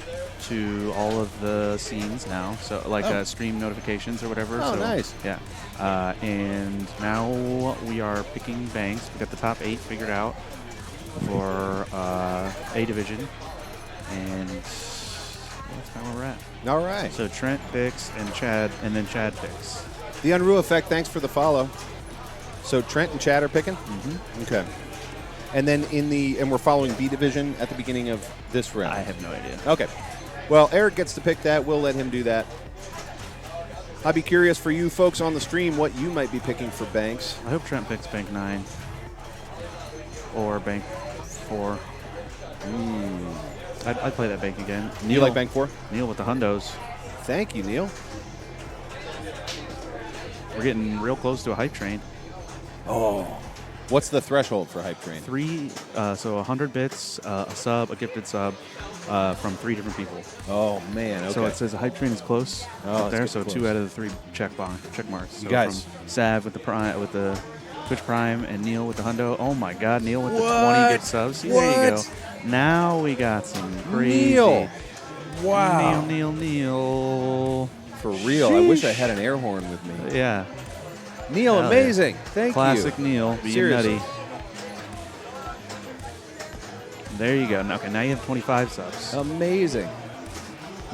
to all of the scenes now, so like stream notifications or whatever. Oh, so, nice. Yeah. And now we are picking banks. We got the top 8 figured out for A division, and that's kind of where we're at. All right. So Trent picks and then Chad picks. The Unruh Effect, thanks for the follow. So Trent and Chad are picking? Mm-hmm. Okay. And then and we're following B division at the beginning of this round. I have no idea. Okay. Well, Eric gets to pick that. We'll let him do that. I'd be curious for you folks on the stream what you might be picking for banks. I hope Trent picks bank 9 or bank 4. I'd play that bank again. You like bank 4? Neil with the hundos. Thank you, Neil. We're getting real close to a hype train. Oh. What's the threshold for hype train? 3, so 100 bits, a sub, a gifted sub from 3 different people. Oh, man. Okay. So it says a hype train is close up there. So close. 2 out of the 3 check marks. So You guys. from Sav with the Twitch Prime and Neil with the hundo. Oh my God, Neil with the 20 gift subs. See, there you go. Now we got some crazy. Neil. Wow. Neil. For real. I wish I had an air horn with me. Yeah. Neil, Hell amazing. yeah. Thank Classic you. Neil, being Seriously. nutty. There you go. Okay, now you have 25 subs. Amazing.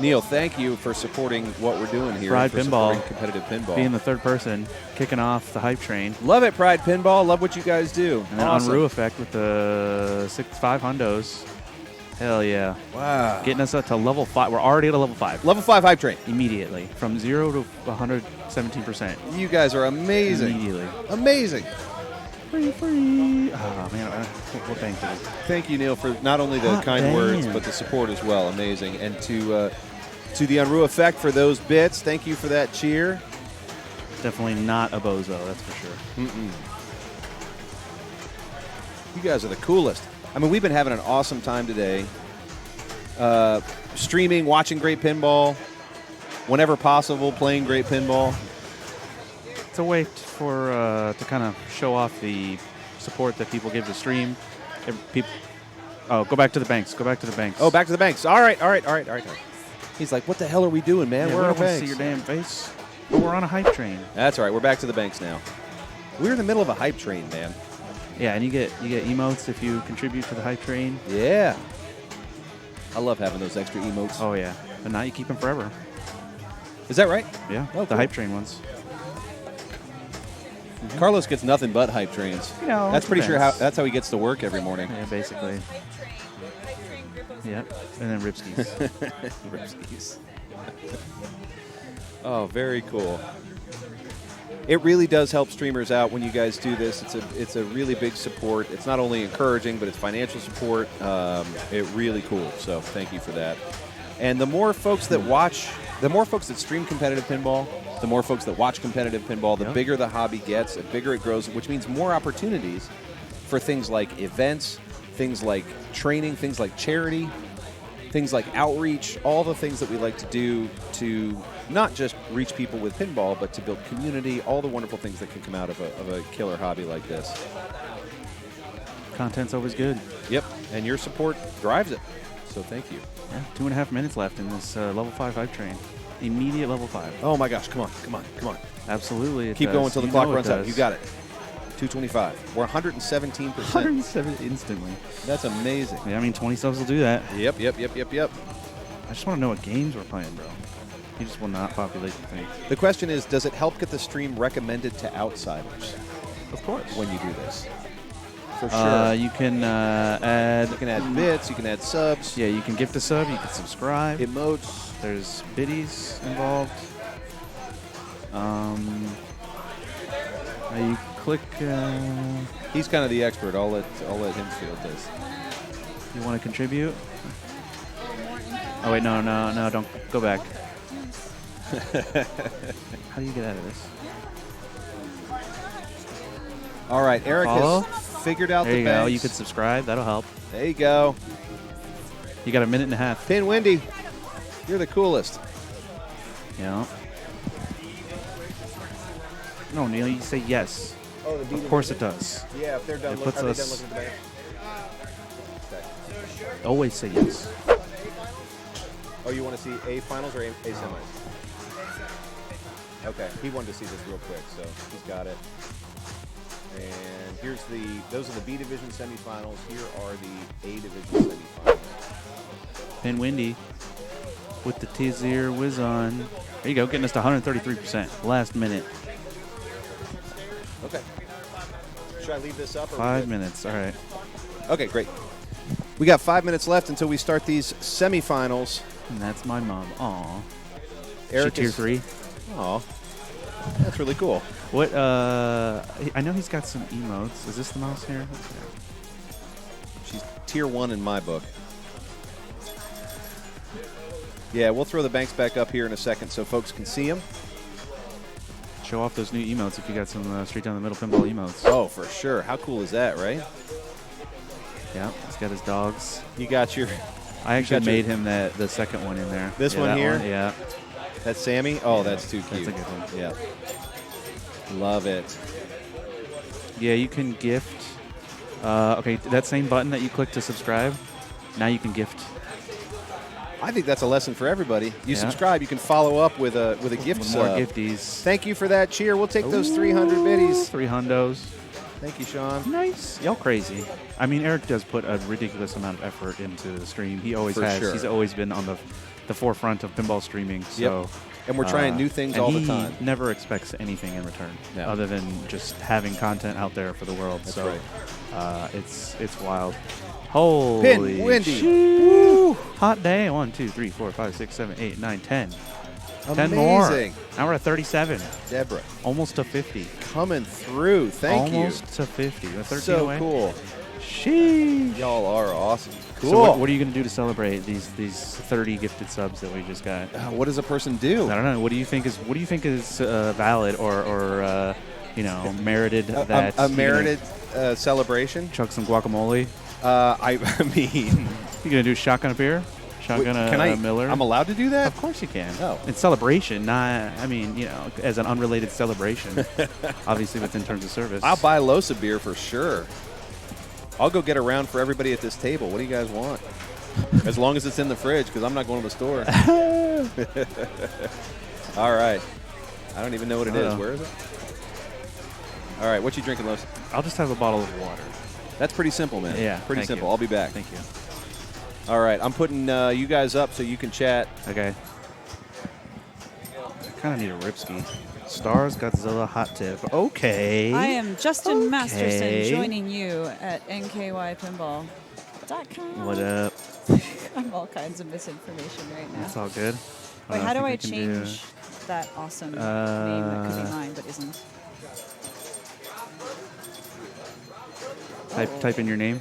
Neil, thank you for supporting what we're doing here. Pride for Pinball. supporting competitive pinball. Being the third person, kicking off the hype train. Love it, Pride Pinball. Love what you guys do. And then Awesome. Unruh Effect with the 6.5 hundos. Hell yeah. Wow. Getting us up to level 5. We're already at a level 5. Level 5 hype train. Immediately. From 0 to 117%. You guys are amazing. Immediately. Amazing. Free. Oh, man. What bank did it? Thank you, Neil, for not only the Hot kind damn. words, but the support as well. Amazing. And to the Unruh Effect for those bits. Thank you for that cheer. Definitely not a bozo, that's for sure. You guys are the coolest. I mean, we've been having an awesome time today. Streaming, watching great pinball, whenever possible, playing great pinball. It's a way to kind of show off the support that people give the stream. Go back to the banks. Go back to the banks. Oh, back to the banks. All right. He's like, what the hell are we doing, man? Yeah, Where we are don't want to banks? see your damn face. But we're on a hype train. That's all right. We're back to the banks now. We're in the middle of a hype train, man. Yeah, and you get emotes if you contribute to the hype train. Yeah. I love having those extra emotes. Oh yeah, and now you keep them forever. Is that right? Yeah, Oh, the cool. hype train ones. Carlos gets nothing but hype trains. You know, that's pretty sure depends. that's how he gets to work every morning. Yeah, basically. Yep, and then Ripskis. Ripskis. Oh, very cool. It really does help streamers out when you guys do this. It's a really big support. It's not only encouraging, but it's financial support. It really cool. So thank you for that. And the more folks that watch, the more folks that stream competitive pinball, the more folks that watch competitive pinball, the bigger the hobby gets, the bigger it grows, which means more opportunities for things like events, things like training, things like charity, things like outreach, all the things that we like to do to not just reach people with pinball, but to build community, all the wonderful things that can come out of a killer hobby like this. Content's always good. Yep, and your support drives it. So thank you. Yeah, 2.5 minutes left in this level 5 hype train. Immediate level 5. Oh my gosh, come on. Absolutely. Keep going until the clock runs out. You got it. 225. We're 117%. 107 instantly. That's amazing. Yeah, I mean, 20 subs will do that. Yep. I just want to know what games we're playing, bro. You just will not populate the thing. The question is, does it help get the stream recommended to outsiders? Of course. When you do this. For sure. You can add... You can add bits, you can add subs. Yeah, you can gift a sub, you can subscribe. Emotes. There's biddies involved. You click... He's kind of the expert. I'll let him field this. You want to contribute? Oh, wait, no, don't go back. How do you get out of this? All right, Eric has figured out there the you go. banks. You could subscribe. That'll help. There you go. You got a minute and a half. Pin Wendy, you're the coolest. Yeah. No, Neil, you say yes. Oh, the of course it does. Yeah, if they're done, It puts are they us done looking at the bank? Okay. always say yes. Oh, you want to see A finals or A semis? Okay, he wanted to see this real quick, so he's got it. And those are the B division semifinals. Here are the A division semifinals. Pin Windy with the T-Zero whiz on. There you go, getting us to 133%. Last minute. Okay. Should I leave this up? Or 5 minutes, all right. Okay, great. We got 5 minutes left until we start these semifinals. And that's my mom. Aw. Eric she tier 3. Aw. That's really cool. What? I know he's got some emotes. Is this the mouse here? Okay. She's tier 1 in my book. Yeah, we'll throw the banks back up here in a second so folks can see them. Show off those new emotes if you got some straight down the middle pinball emotes. Oh, for sure. How cool is that, right? Yeah, he's got his dogs. You got your... I actually made him the second one in there. This one here? Yeah. That's Sammy? Oh, yeah, that's too cute. That's a good one. Yeah. Love it. Yeah, you can gift. Okay, that same button that you click to subscribe, now you can gift. I think that's a lesson for everybody. You subscribe, you can follow up with a gift with sub. more gifties. Thank you for that cheer. We'll take those 300 biddies. 3 hundos. Thank you, Sean. Nice. Y'all crazy. I mean, Eric does put a ridiculous amount of effort into the stream. He always has. Sure. He's always been on the forefront of pinball streaming. So, yep. And we're trying new things all the time. He never expects anything in return, other than just having content out there for the world. That's so, right. It's wild. Holy Pin Windy. Woo. Hot day. 1, 2, 3, 4, 5, 6, 7, 8, 9, 10. Amazing. 10 more. Now we're at 37. Deborah. Almost to 50. Coming through. Thank you. Almost to 50. We're 13 so away. Cool. Sheesh. Y'all are awesome. Cool. So what are you going to do to celebrate these 30 gifted subs that we just got? What does a person do? I don't know. What do you think is valid or merited? That a merited celebration? Chuck some guacamole. I mean, you gonna do shotgun a beer? Shotgun a Miller? I'm allowed to do that? Of course you can. Oh. It's celebration, not. I mean, as an unrelated celebration. Obviously, within terms of service. I'll buy Losa beer for sure. I'll go get a round for everybody at this table. What do you guys want? As long as it's in the fridge, because I'm not going to the store. All right. I don't even know what it is. Where is it? All right. What you drinking, Losa? I'll just have a bottle of water. That's pretty simple, man. Yeah. Pretty simple. I'll be back. Thank you. All right. I'm putting you guys up so you can chat. Okay. Kind of need a ripski. Stars Godzilla hot tip. Okay. I am Justin Masterson joining you at NKY Pinball.com. What up? I have all kinds of misinformation right now. That's all good. Wait, how do I change that awesome name that could be mine but isn't? Type in your name.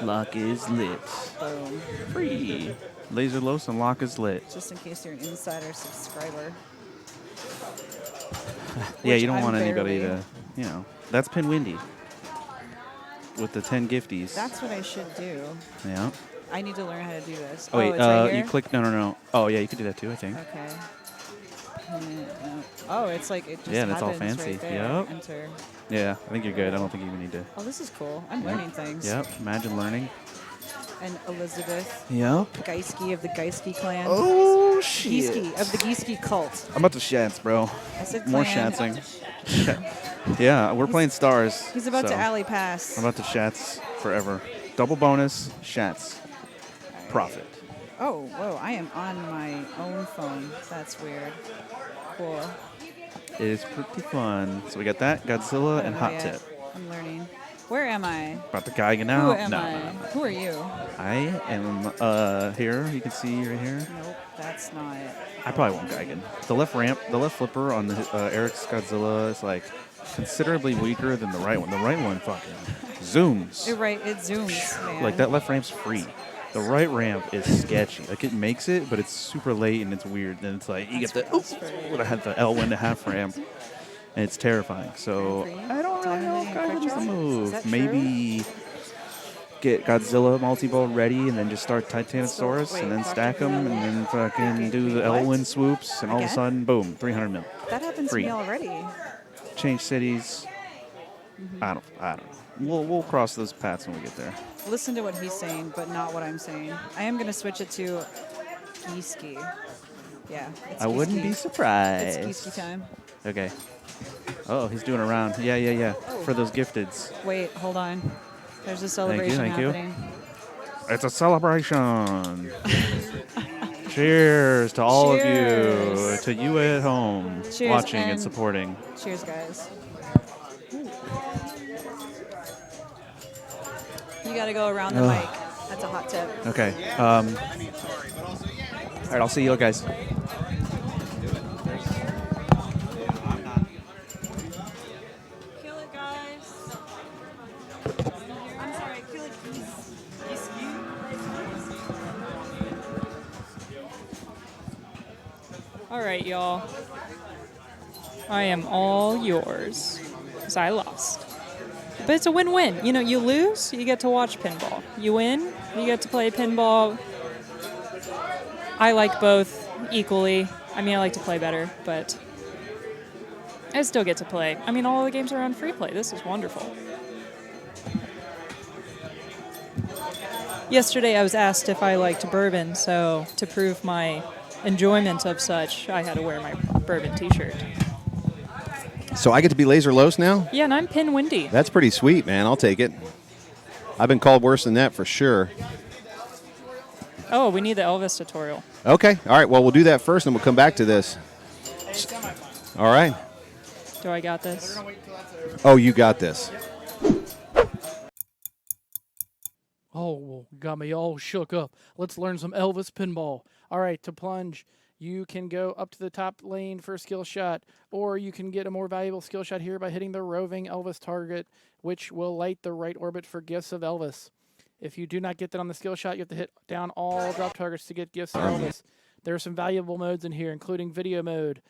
Lock is lit. Boom. Free. Laser Los and lock is lit. Just in case you're an insider subscriber. Yeah, you don't I'm want anybody barely. to, That's Pin Windy with the 10 gifties. That's what I should do. Yeah. I need to learn how to do this. Oh, wait, it's right here? you click. No. Oh, yeah, you can do that too, I think. Okay. No. Oh, it's like it just Yeah, that's all happens fancy. Right there. Yep. Enter. Yeah, I think you're good. I don't think you even need to. Oh, this is cool. I'm learning things. Yep, imagine learning. And Elizabeth Yep. Geisky of the Geisky clan. Oh, shit. Geisky of the Geisky cult. I'm about to shats, bro. I said More clan. shatsing. Yeah, we're playing stars. He's about so to alley pass. I'm about to shats forever. Double bonus, shats. Profit. Oh, whoa, I am on my own phone. That's weird. Cool. It is pretty fun. So we got that, Godzilla, and Hot Tip. I'm learning. Where am I? About to geigen out. Who am no, I? no, no. Who are you? I am here. You can see right here. Nope, that's not it. I probably won't geigen. The left ramp, the left flipper on the Erik's Godzilla is like considerably weaker than the right one. The right one fucking zooms. You're right, it zooms, man. Like that left ramp's free. The right ramp is sketchy. Like it makes it, but it's super late and it's weird. And it's like you get the I had the L1 to half ramp, and it's terrifying. So I don't really know if Geigen's the move. Maybe get Godzilla Multiball ready and then just start Titanosaurus and then stack them and then fucking do the L1 swoops and all of a sudden, boom, 300 mil. That happens Free. to me already. Change cities. I don't know. We'll cross those paths when we get there. Listen to what he's saying, but not what I'm saying. I am going to switch it to Geisky. Yeah, it's I wouldn't be surprised. It's Geisky time. Okay. Oh, he's doing a round. Yeah. Oh. For those gifteds. Wait, hold on. There's a celebration Thank you. happening. It's a celebration. Cheers to all of you, to you at home, Cheers watching and supporting. Cheers, guys. You got to go around the mic. That's a hot tip. Okay. All right, I'll see you guys. Kill it, guys. I'm sorry, kill it, All right, y'all. I am all yours because I lost. But it's a win-win. You know, you lose, you get to watch pinball. You win, you get to play pinball. I like both equally. I mean, I like to play better, but I still get to play. I mean, all the games are on free play. This is wonderful. Yesterday I was asked if I liked bourbon, so to prove my enjoyment of such, I had to wear my bourbon t-shirt. So I get to be Laser Los now? Yeah, and I'm Pin Windy. That's pretty sweet, man. I'll take it. I've been called worse than that for sure. Oh, we need the Elvis tutorial. Okay. All right. Well, we'll do that first, and we'll come back to this. All right. Do I got this? Oh, you got this. Oh, well, got me all shook up. Let's learn some Elvis pinball. All right, to plunge, you can go up to the top lane for a skill shot, or you can get a more valuable skill shot here by hitting the roving Elvis target, which will light the right orbit for gifts of Elvis. If you do not get that on the skill shot, you have to hit down all drop targets to get gifts of Elvis. There are some valuable modes in here, including video mode,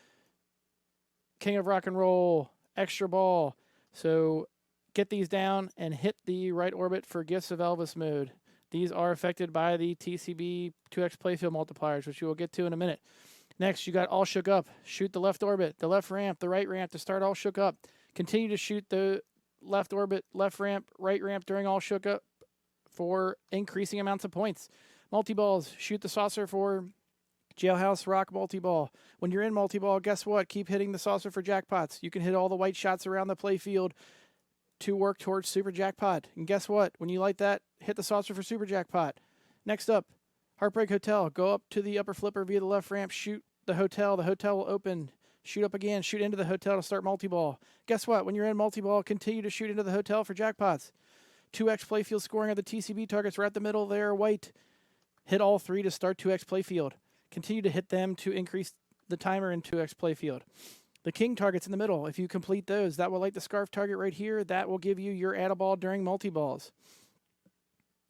King of Rock and Roll, Extra Ball. So get these down and hit the right orbit for gifts of Elvis mode. These are affected by the TCB 2x playfield multipliers, which you will get to in a minute. Next, you got All Shook Up. Shoot the left orbit, the left ramp, the right ramp to start All Shook Up. Continue to shoot the left orbit, left ramp, right ramp during All Shook Up for increasing amounts of points. Multi-balls, shoot the saucer for Jailhouse Rock Multiball. When you're in Multiball, guess what? Keep hitting the saucer for jackpots. You can hit all the white shots around the playfield to work towards Super Jackpot. And guess what? When you light that, hit the saucer for Super Jackpot. Next up, Heartbreak Hotel. Go up to the upper flipper via the left ramp, shoot the hotel. The hotel will open. Shoot up again, shoot into the hotel to start multi-ball. Guess what? When you're in multi-ball, continue to shoot into the hotel for jackpots. 2x playfield scoring of the TCB targets right at the middle there, white. Hit all three to start 2x playfield. Continue to hit them to increase the timer in 2x playfield. The king targets in the middle. If you complete those, that will light the scarf target right here. That will give you your add-a-ball during multi-balls.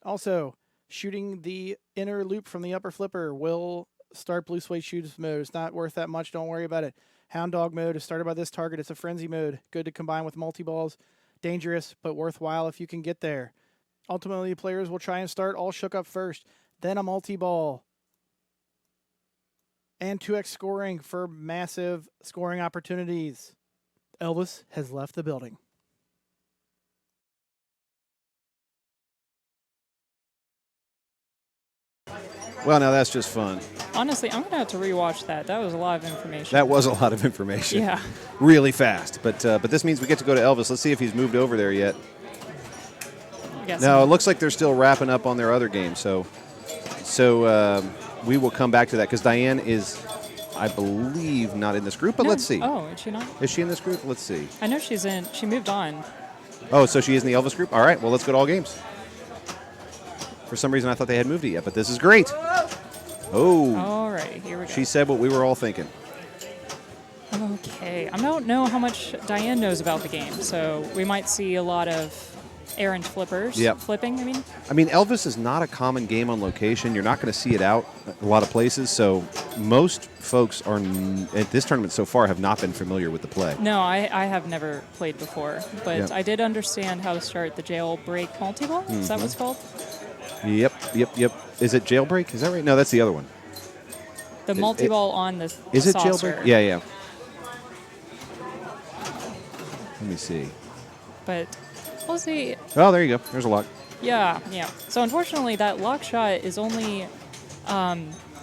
Also, shooting the inner loop from the upper flipper will start blue suede shoes mode. It's not worth that much. Don't worry about it. Hound dog mode is started by this target. It's a frenzy mode. Good to combine with multi-balls. Dangerous, but worthwhile if you can get there. Ultimately, players will try and start all shook up first, then a multi-ball. And 2x scoring for massive scoring opportunities. Elvis has left the building. Well, now that's just fun. Honestly, I'm going to have to rewatch that. That was a lot of information. That was a lot of information. Yeah. Really fast. But this means we get to go to Elvis. Let's see if he's moved over there yet. No, it looks like they're still wrapping up on their other game. So we will come back to that because Diane is, I believe, not in this group. But let's see. Oh, is she not? Is she in this group? Let's see. I know she's in. She moved on. Oh, so she is in the Elvis group? All right. Well, let's go to all games. For some reason, I thought they had moved it yet, but this is great. Oh. All right, here we go. She said what we were all thinking. Okay. I don't know how much Diane knows about the game, so we might see a lot of errant flippers. Yep. Flipping, I mean. I mean, Elvis is not a common game on location. You're not going to see it out a lot of places, so most folks are at this tournament so far have not been familiar with the play. No, I have never played before, but Yep. I did understand how to start the jailbreak multi-ball. Is that what it's called? Yep. Is it jailbreak? Is that right? No, that's the other one. The multi-ball on the Is it saucer. jailbreak? Yeah. Let me see. But we'll see. Oh, there you go. There's a lock. Yeah. So unfortunately, that lock shot is only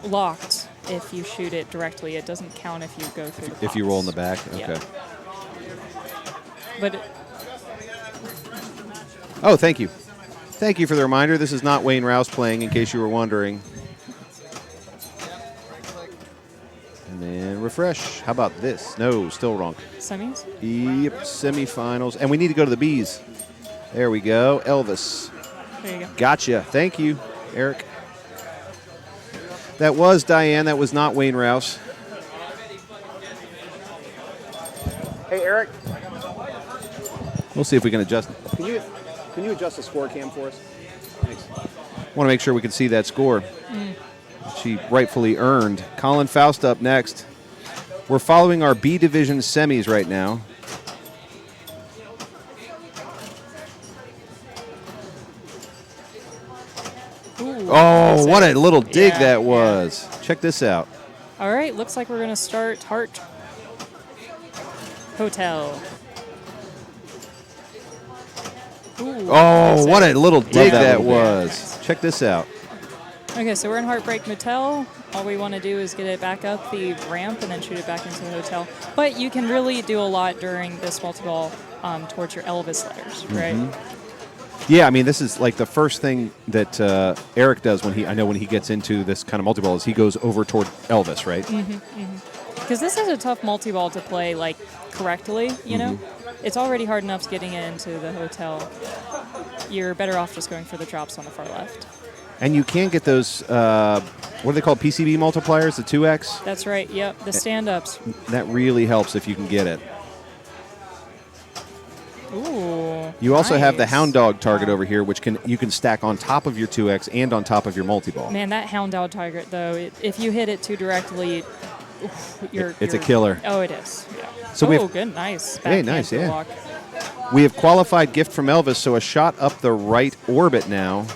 locked if you shoot it directly. It doesn't count if you go through the If you roll in the pops. back? Okay. Yeah. But Oh, thank you. Thank you for the reminder. This is not Wayne Rouse playing, in case you were wondering. And then refresh. How about this? No, still wrong. semis? Yep, semifinals. And we need to go to the B's. There we go. Elvis. There you go. Gotcha. Thank you, Eric. That was Diane. That was not Wayne Rouse. Hey, Eric. We'll see if we can adjust. Can you adjust the score cam for us? Thanks. Want to make sure we can see that score. She rightfully earned. Colin Faust up next. We're following our B division semis right now. Ooh, Oh, what a little dig Yeah, that was. Check this out. All right, looks like we're going to start Hart Hotel. Ooh, Oh, what a little dig that Yeah. was. Check this out. Okay, so we're in Heartbreak Motel. All we want to do is get it back up the ramp and then shoot it back into the hotel. But you can really do a lot during this multi-ball towards your Elvis letters, right? Yeah, I mean, this is like the first thing that Eric does when he gets into this kind of multi-ball is he goes over toward Elvis, right? Because this is a tough multi-ball to play like correctly, you know? It's already hard enough getting into the hotel. You're better off just going for the drops on the far left. And you can get those, what are they called, PCB multipliers, the 2X? That's right, yep, the stand-ups. That really helps if you can get it. Ooh, You also have the nice. Hound Dog target over here, which you can stack on top of your 2X and on top of your multi-ball. Man, that Hound Dog target, though, if you hit it too directly, It's a killer. Oh, it is. Yeah. So we have- good, nice. Hey, Backhand nice, to yeah. walk. We have qualified gift from Elvis, so a shot up the right orbit now.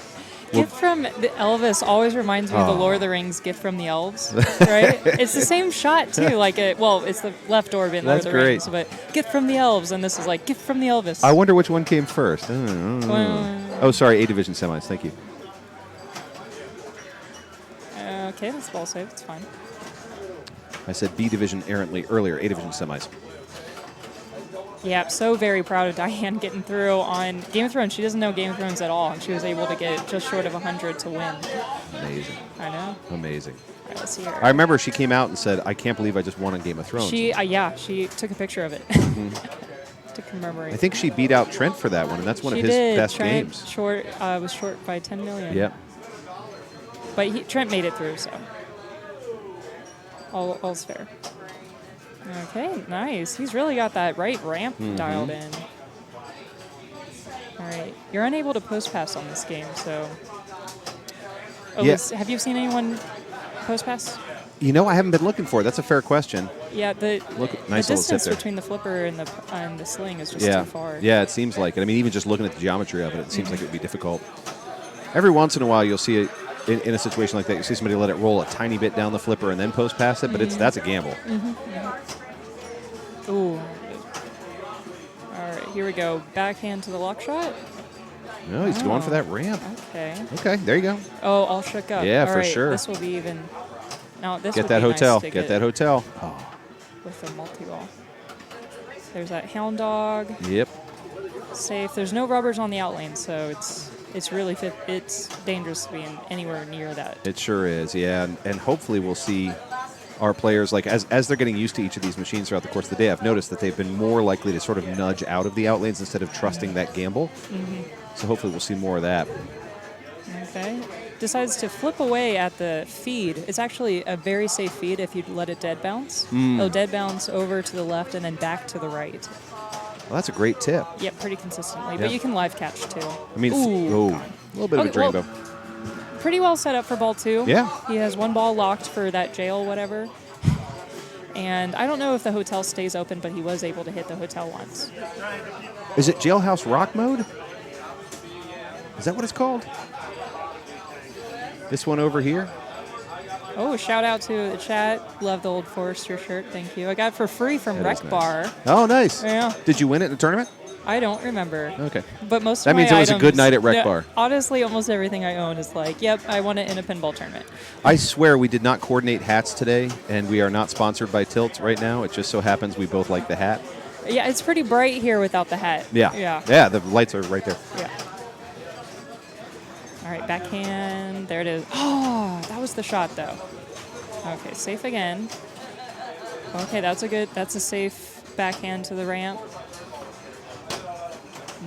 Gift from the Elvis always reminds me of the Lord of the Rings gift from the elves, right? It's the same shot, too. Like, it's the left orbit in Lord That's of the great. Rings, but gift from the elves, and this is like gift from the Elvis. I wonder which one came first. I don't know. Oh, sorry, A division semis. Thank you. Okay, that's ball safe. It's fine. I said B division errantly earlier. A division semis. Yeah, so very proud of Diane getting through on Game of Thrones. She doesn't know Game of Thrones at all, and she was able to get just short of 100 to win. Amazing. I know. Amazing. All right, let's see her. I remember she came out and said, "I can't believe I just won on Game of Thrones." She took a picture of it to commemorate. I think she beat out Trent for that one, and that's one She of his did. best Trent games. was short by 10 million. Yep. But Trent made it through, so all's fair. Okay, nice. He's really got that right ramp dialed in. All right, you're unable to post pass on this game, so. Yeah. Have you seen anyone post pass? You know, I haven't been looking for it. That's a fair question. Yeah, the Nice the little tip distance there. between the flipper and the sling is just Yeah. too far. Yeah, it seems like it. I mean, even just looking at the geometry of it, it seems like it would be difficult. Every once in a while, you'll see it in a situation like that. You see somebody let it roll a tiny bit down the flipper and then post past it, but that's a gamble. Ooh. All right, here we go. Backhand to the lock shot. No, he's going for that ramp. Okay. Okay, there you go. Oh, all shook up. Yeah, All for right, sure. This will be even. Now this Get would that be nice hotel. to Get that hotel. with the multi-ball. There's that hound dog. Yep. Safe. There's no rubbers on the outlane, so it's really it's dangerous to be anywhere near that. It sure is, yeah. And hopefully we'll see our players, like as they're getting used to each of these machines throughout the course of the day, I've noticed that they've been more likely to sort of nudge out of the outlanes instead of trusting that gamble. So hopefully we'll see more of that. Okay. Decides to flip away at the feed. It's actually a very safe feed if you let it dead bounce. It'll dead bounce over to the left and then back to the right. Well, that's a great tip. Yep, pretty consistently. Yep. But you can live catch too. I mean, a little bit of a Okay, well, dreamboat. Pretty well set up for ball 2. Yeah. He has one ball locked for that jail, whatever. And I don't know if the hotel stays open, but he was able to hit the hotel once. Is it Jailhouse Rock mode? Is that what it's called? This one over here? Oh, shout out to the chat. Love the old Forester shirt. Thank you. I got it for free from That Rec is nice. Bar. Oh, nice. Yeah. Did you win it in the tournament? I don't remember. Okay. But most That of my means it was a good items- night at Rec Yeah, Bar. Honestly, almost everything I own is like, yep, I won it in a pinball tournament. I swear we did not coordinate hats today, and we are not sponsored by Tilt right now. It just so happens we both like the hat. Yeah, it's pretty bright here without the hat. Yeah. Yeah. Yeah, the lights are right there. Yeah. All right, backhand. There it is. Oh, that was the shot, though. Okay, safe again. Okay, that's a safe backhand to the ramp.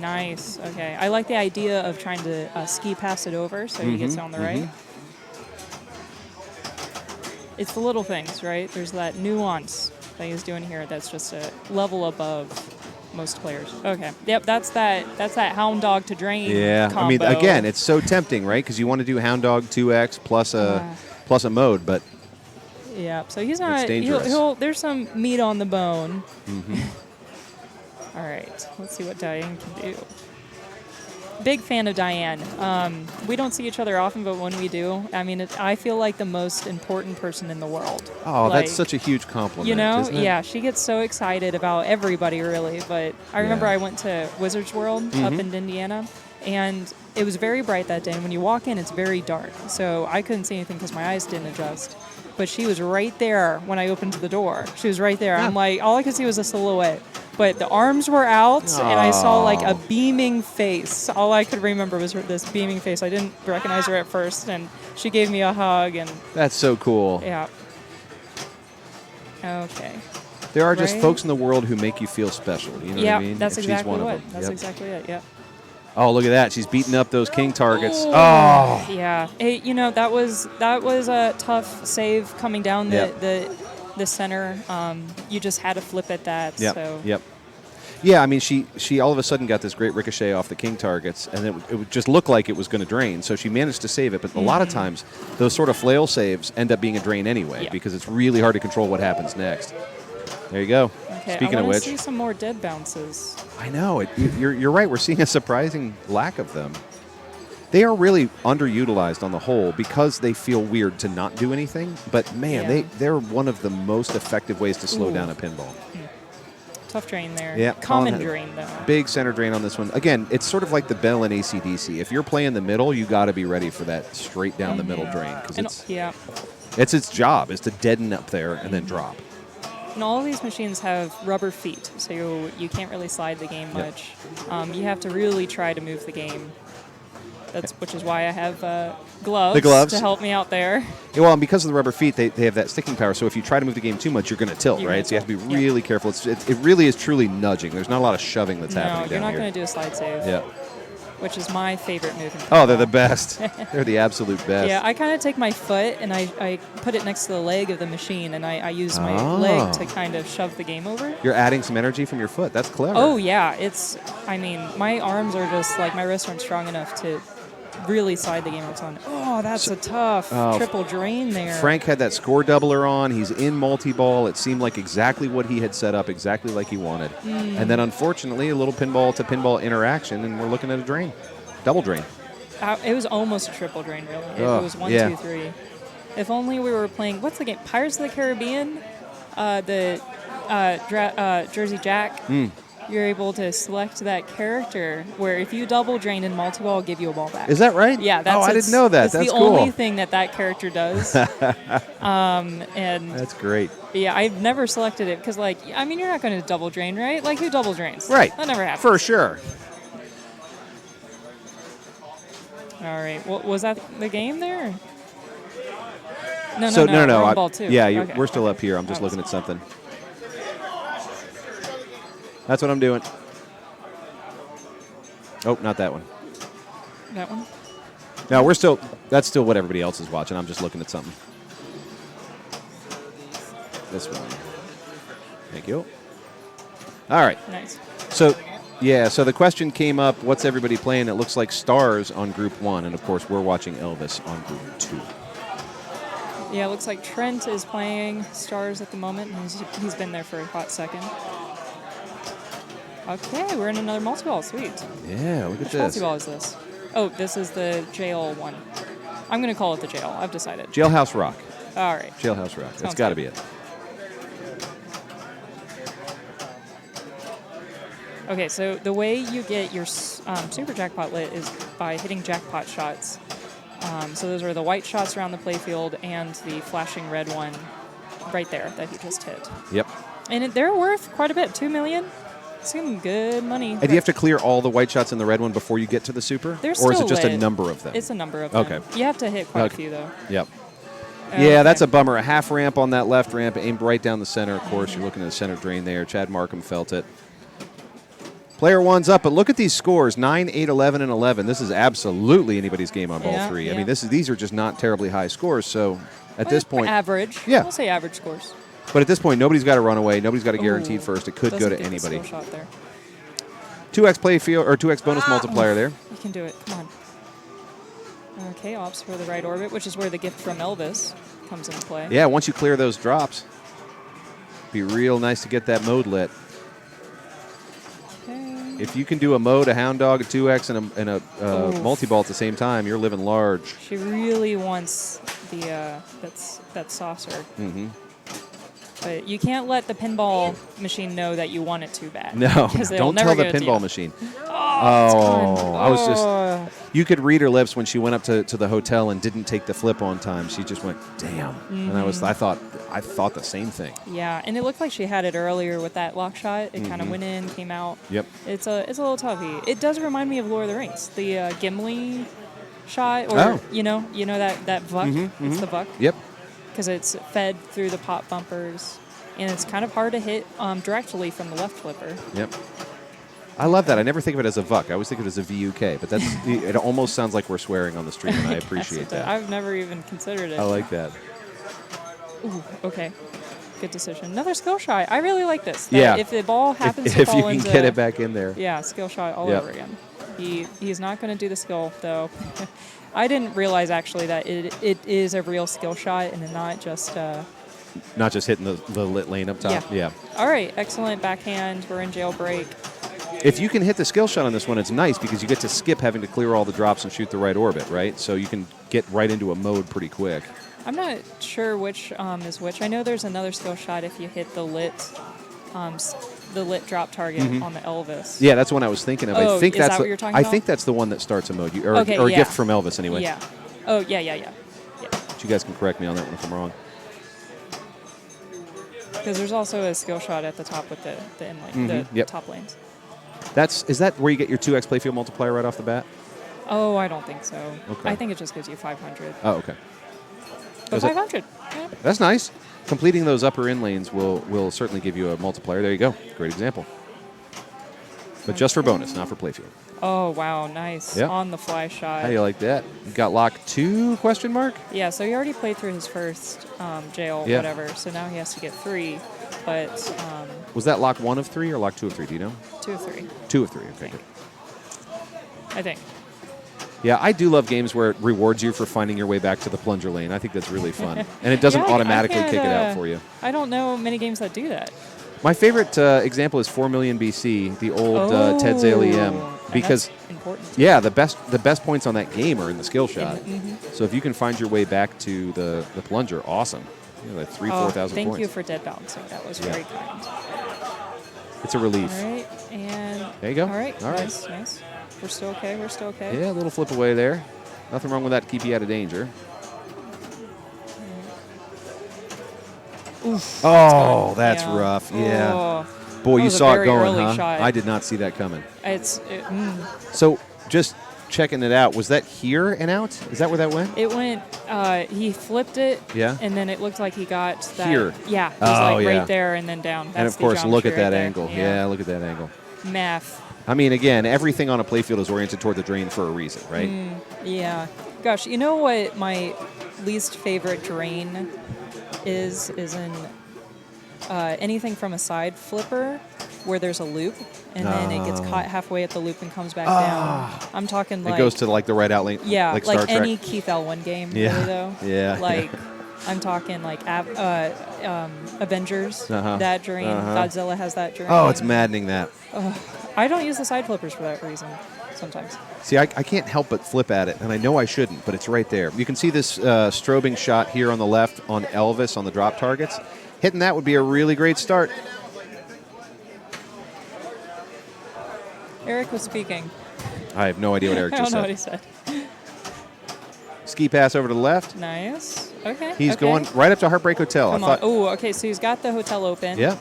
Nice. Okay, I like the idea of trying to ski pass it over so he gets on the right. It's the little things, right? There's that nuance that he's doing here that's just a level above most players. Okay. Yep, that's that hound dog to drain Yeah. combo. I mean, again, it's so tempting, right? Because you want to do Hound Dog 2X plus a mode, but yeah, so he's not. dangerous. There's some meat on the bone. All right, let's see what Diane can do. Big fan of Diane. We don't see each other often, but when we do, I mean, I feel like the most important person in the world. oh, Like, that's such a huge compliment. You know, isn't it? yeah, she gets so excited about everybody, really. But I remember Yeah. I went to Wizards World up in Indiana, and it was very bright that day. And when you walk in, it's very dark. So I couldn't see anything because my eyes didn't adjust. But she was right there when I opened the door. She was right there. I'm like, all I could see was a silhouette. But the arms were out, and I saw like a beaming face. All I could remember was this beaming face. I didn't recognize her at first, and she gave me a hug, and That's so cool. yeah. Okay. There are just Right? folks in the world who make you feel special. You know Yeah, what I mean? that's And exactly she's one what. of them. That's Yep. exactly it. Yeah. Oh, look at that. She's beating up those king targets. Ooh. Oh. Yeah. Hey, you know, that was a tough save coming down the center. You just had to flip at that. Yep. So. Yep. Yeah, I mean, she all of a sudden got this great ricochet off the king targets, and it would just look like it was going to drain. So she managed to save it. But a lot of times, those sort of flail saves end up being a drain anyway, Yeah. because it's really hard to control what happens next. There you go. Okay. Speaking I of wanna which, see some more dead bounces. I know you're right. We're seeing a surprising lack of them. They are really underutilized on the whole because they feel weird to not do anything. But man, Yeah. they're one of the most effective ways to slow Ooh. down a pinball. Tough drain there. Yeah, Common Colin had drain though. Big center drain on this one. Again, it's sort of like the bell in AC/DC. If you're playing the middle, you got to be ready for that straight down the middle drain because And, it's yeah. it's its job is to deaden up there and then drop. And all of these machines have rubber feet, so you can't really slide the game Yep. much. You have to really try to move the game. Which is why I have gloves, The gloves. to help me out there. Yeah, well, and because of the rubber feet, they have that sticking power. So if you try to move the game too much, you're going to tilt, You're right? gonna So you have to be tilt. really careful. It really is truly nudging. There's not a lot of shoving that's No, happening you're down not here. going to do a slide save. Yeah. Which is my favorite move. In Oh, they're the pinball. best. They're the absolute best. Yeah, I kind of take my foot and I put it next to the leg of the machine, and I use my Oh. leg to kind of shove the game over. You're adding some energy from your foot. That's clever. Oh yeah, I mean, my arms are just like my wrists aren't strong enough to really slide the game a ton. Oh, that's a tough triple drain there. Frank had that score doubler on. He's in multi-ball. It seemed like exactly what he had set up, exactly like he wanted. And then, unfortunately, a little pinball-to-pinball interaction, and we're looking at a drain. Double drain. It was almost a triple drain, really. It was 1, yeah. 2, 3. If only we were playing, what's the game? Pirates of the Caribbean? Jersey Jack. You're able to select that character where if you double drain in multi-ball, it'll give you a ball back. Is that right? Yeah. That's I didn't know that. That's the cool. Only thing that character does. And that's great. Yeah, I've never selected it because, like, I mean, you're not going to double drain, right? Like, who double drains? Right. That never happens. For sure. All right. Well, was that the game there? No. No. We're on ball 2. Yeah, we're still up here. I'm just looking at something. That's what I'm doing. Oh, not that one. That one? No, that's still what everybody else is watching. I'm just looking at something. This one. Thank you. All right. Nice. So the question came up, what's everybody playing? It looks like Stars on Group 1, and of course we're watching Elvis on Group 2. Yeah, it looks like Trent is playing Stars at the moment, and he's been there for a hot second. Okay, we're in another multi-ball. Sweet. Yeah, look at Which this. multi-ball is this? Oh, this is the jail one. I'm going to call it the jail. I've decided. Jailhouse Rock. All right. Jailhouse Rock. That's Sounds got to good. be it. Okay, so the way you get your super jackpot lit is by hitting jackpot shots. So those are the white shots around the playfield and the flashing red one right there that you just hit. Yep. And they're worth quite a bit, $2 million. Some good money. And do you have to clear all the white shots in the red one before you get to the super? They're or is still it just lit. a number of them? It's a number of them. Okay. You have to hit quite Okay. a few, though. Yep. Okay. Yeah, that's a bummer. A half ramp on that left ramp, aimed right down the center. Of course, you're looking at the center drain there. Chad Markham felt it. Player one's up, but look at these scores, 9, 8, 11, and 11. This is absolutely anybody's game on ball 3. I mean, these are just not terribly high scores, so at this point... Average. Yeah. We'll say average scores. But at this point, nobody's got a runaway. Nobody's got a guaranteed Ooh, first. It could go doesn't to get the anybody. skill shot there. 2x play field, or 2x bonus multiplier there. You can do it. Come on. Okay, ops for the right orbit, which is where the gift from Elvis comes into play. Yeah, once you clear those drops, be real nice to get that mode lit. Okay. If you can do a mode, a hound dog, a 2x, and a multi-ball at the same time, you're living large. She really wants the that saucer. Mm-hmm. But you can't let the pinball machine know that you want it too bad. No, 'cause they'll don't never tell the give it to pinball you. machine. Oh, I was just... You could read her lips when she went up to the hotel and didn't take the flip on time. She just went, damn. And I thought the same thing. Yeah, and it looked like she had it earlier with that lock shot. It kind of went in, came out. Yep. It's a little toughy. It does remind me of Lord of the Rings, the Gimli shot, or you know that Vuck. It's the Vuck. Yep. Because it's fed through the pop bumpers, and it's kind of hard to hit directly from the left flipper. Yep. I love that. I never think of it as a VUC. I always think of it as a VUK, but it almost sounds like we're swearing on the stream, and I appreciate that. I've never even considered it. I like that. Ooh, okay. Good decision. Another skill shot. I really like this. Yeah. If the ball happens if to fall you can into, get it back in there. Yeah, skill shot all Yep. over again. He's not going to do the skill, though. I didn't realize, actually, that it is a real skill shot and not just... Not just hitting the lit lane up top. Yeah. All right. Excellent backhand. We're in jailbreak. If you can hit the skill shot on this one, it's nice because you get to skip having to clear all the drops and shoot the right orbit, right? So you can get right into a mode pretty quick. I'm not sure which is which. I know there's another skill shot if you hit the lit drop target on the Elvis. Yeah, that's the one I was thinking of. Oh, I think is that's that what you're talking I about? think that's the one that starts a mode, or Okay, a yeah. gift from Elvis anyway. Yeah. Oh, yeah. But you guys can correct me on that one if I'm wrong. Because there's also a skill shot at the top with the inlane, the top lanes. Is that where you get your 2x playfield multiplier right off the bat? Oh, I don't think so. Okay. I think it just gives you 500. Oh, okay. But 500. Yeah. That's nice. Completing those upper in lanes will certainly give you a multiplier. There you go. Great example. But just for bonus, not for playfield. Oh, wow. Nice. Yep. On the fly shot. How do you like that? You got lock 2, question mark? Yeah, so he already played through his first jail, whatever. So now he has to get 3. But Was that lock 1 of 3 or lock 2 of 3? Do you know? 2 of 3. 2 of 3. Okay, good. I think. Yeah, I do love games where it rewards you for finding your way back to the plunger lane. I think that's really fun. And it doesn't Yeah, automatically I kick it out had, for you. I don't know many games that do that. My favorite example is 4 million BC, the old Ted Zaley M. And Because, that's important. yeah, the best points on that game are in the skill shot. Mm-hmm. So if you can find your way back to the plunger, awesome. You know, like 4,000 points. Thank you for dead bouncing. That was very kind. It's a relief. All right, and There you go. All right, All right. nice. We're still okay. We're still okay. Yeah, a little flip away there. Nothing wrong with that to keep you out of danger. Oof, Oh, that's yeah. rough. Yeah. Oh, Boy, that you was a saw it very going, early huh? shot. I did not see that coming. So So just checking it out, was that here and out? Is that where that went? it went. He flipped it. Yeah. And then it looked like he got that. Here. Yeah. It was Oh, like yeah. right there and then down. That's And of the course, look at geometry that right there. angle. Yeah, look at that angle. Math. I mean, again, everything on a playfield is oriented toward the drain for a reason, right? Yeah. Gosh, you know what my least favorite drain is in anything from a side flipper where there's a loop and then it gets caught halfway at the loop and comes back down. I'm talking like It goes to like the right out lane. yeah, like Star like Trek. any Keith L1 game, Yeah. really though. Yeah. Like I'm talking like Avengers, Uh-huh. that drain. Uh-huh. Godzilla has that drain. Oh, it's maddening that. I don't use the side flippers for that reason sometimes. See, I can't help but flip at it, and I know I shouldn't, but it's right there. You can see this strobing shot here on the left on Elvis on the drop targets. Hitting that would be a really great start. Erik was speaking. I have no idea what Erik I don't just know what he said. said. Ski pass over to the left. Nice. Okay. He's okay. going right up to Heartbreak Hotel. Come on. Oh, okay. So he's got the hotel open. Yeah.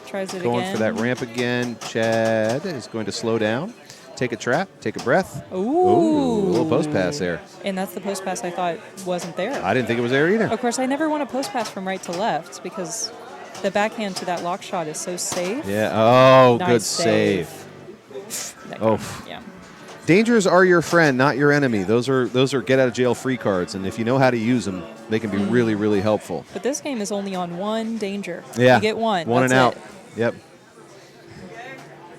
Tries it Going again. for that ramp again. Chad is going to slow down. Take a trap. Take a breath. Ooh. Ooh, a little post pass there. And that's the post pass I thought wasn't there. I didn't think it was there either. Of course, I never want to post pass from right to left because the backhand to that lock shot is so safe. Yeah. Oh, Nice good save. save. That Oh. guy, yeah. Dangers are your friend, not your enemy. Those are get out of jail free cards, and if you know how to use them, they can be really, really helpful. But this game is only on one danger. Yeah. You get one. One That's and out. it. Yep.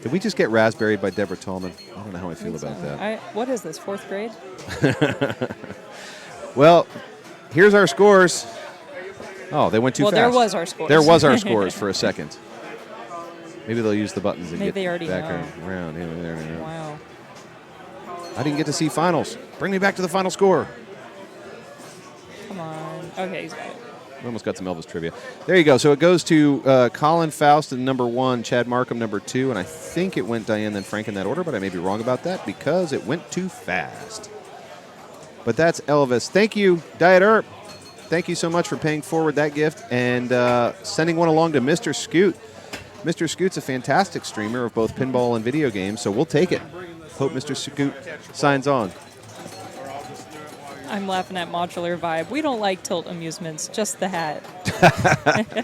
Did we just get raspberried by Deborah Tallman? I don't know how I feel about that. What is this, 4th grade? Well, here's our scores. Oh, they went too Well, fast. there was our scores. There was our scores for a second. Maybe they'll use the buttons and Maybe get they already back know. around. Yeah, there we go. Wow. I didn't get to see finals. Bring me back to the final score. Come on. Okay, he's got it. We almost got some Elvis trivia. There you go. So it goes to Colin Faust in number 1, Chad Markham number 2, and I think it went Diane then Frank in that order, but I may be wrong about that because it went too fast. But that's Elvis. Thank you, Diet Earp. Thank you so much for paying forward that gift and sending one along to Mr. Scoot. Mr. Scoot's a fantastic streamer of both pinball and video games, so we'll take it. Hope Mr. Scoot signs on. I'm laughing at Modular Vibe. We don't like Tilt Amusements, just the hat.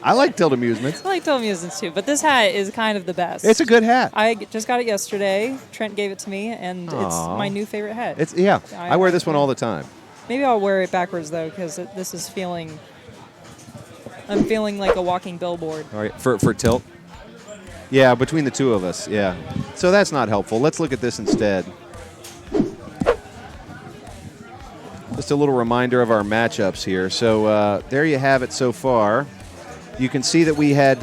I like Tilt Amusements. I like Tilt Amusements too, but this hat is kind of the best. It's a good hat. I just got it yesterday. Trent gave it to me, and it's Aw. my new favorite hat. It's I wear this one all the time. Maybe I'll wear it backwards though, because this is feeling. I'm feeling like a walking billboard. All right, for Tilt. Yeah, between the two of us, yeah. So that's not helpful. Let's look at this instead. Just a little reminder of our matchups here. So there you have it so far. You can see that we had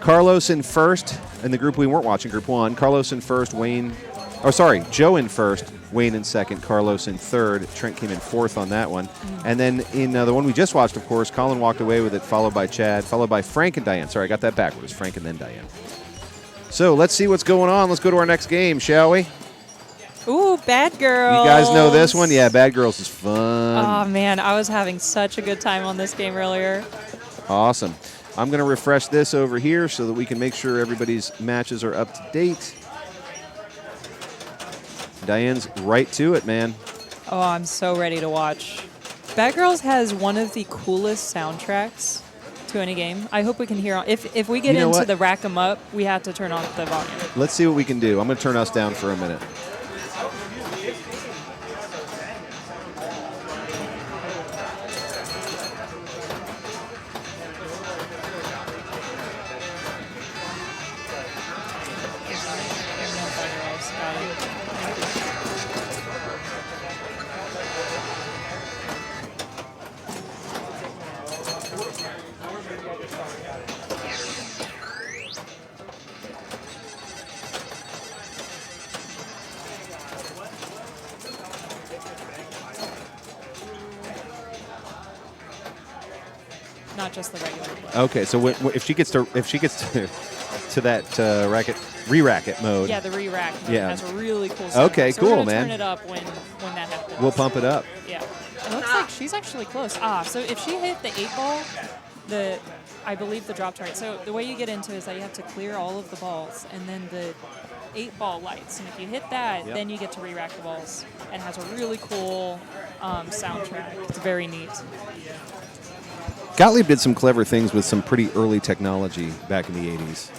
Carlos in first in the group we weren't watching, Group 1. Carlos in first, Joe in first, Wayne in second, Carlos in third. Trent came in fourth on that one. And then in the one we just watched, of course, Colin walked away with it, followed by Chad, followed by Frank and Diane. Sorry, I got that backwards. Frank and then Diane. So let's see what's going on. Let's go to our next game, shall we? Ooh, Bad Girls. You guys know this one? Yeah, Bad Girls is fun. Oh man, I was having such a good time on this game earlier. Awesome. I'm going to refresh this over here so that we can make sure everybody's matches are up to date. Diane's right to it, man. Oh, I'm so ready to watch. Bad Girls has one of the coolest soundtracks to any game. I hope we can hear. If we get You know into what? the rack 'em up, we have to turn off the volume. Let's see what we can do. I'm going to turn us down for a minute. not just the regular play. Okay, so if she gets to to that re-racket mode. Yeah, the re-rack mode has a really cool sound. Okay, so cool, we're gonna man. Turn it up when that happens. We'll pump it up. Yeah. It looks like she's actually close. So if she hit the 8-ball, I believe the drop target. So the way you get into it is that you have to clear all of the balls, and then the 8-ball lights. And if you hit that, then you get to re-rack the balls. It has a really cool soundtrack. It's very neat. Gottlieb did some clever things with some pretty early technology back in the 80s.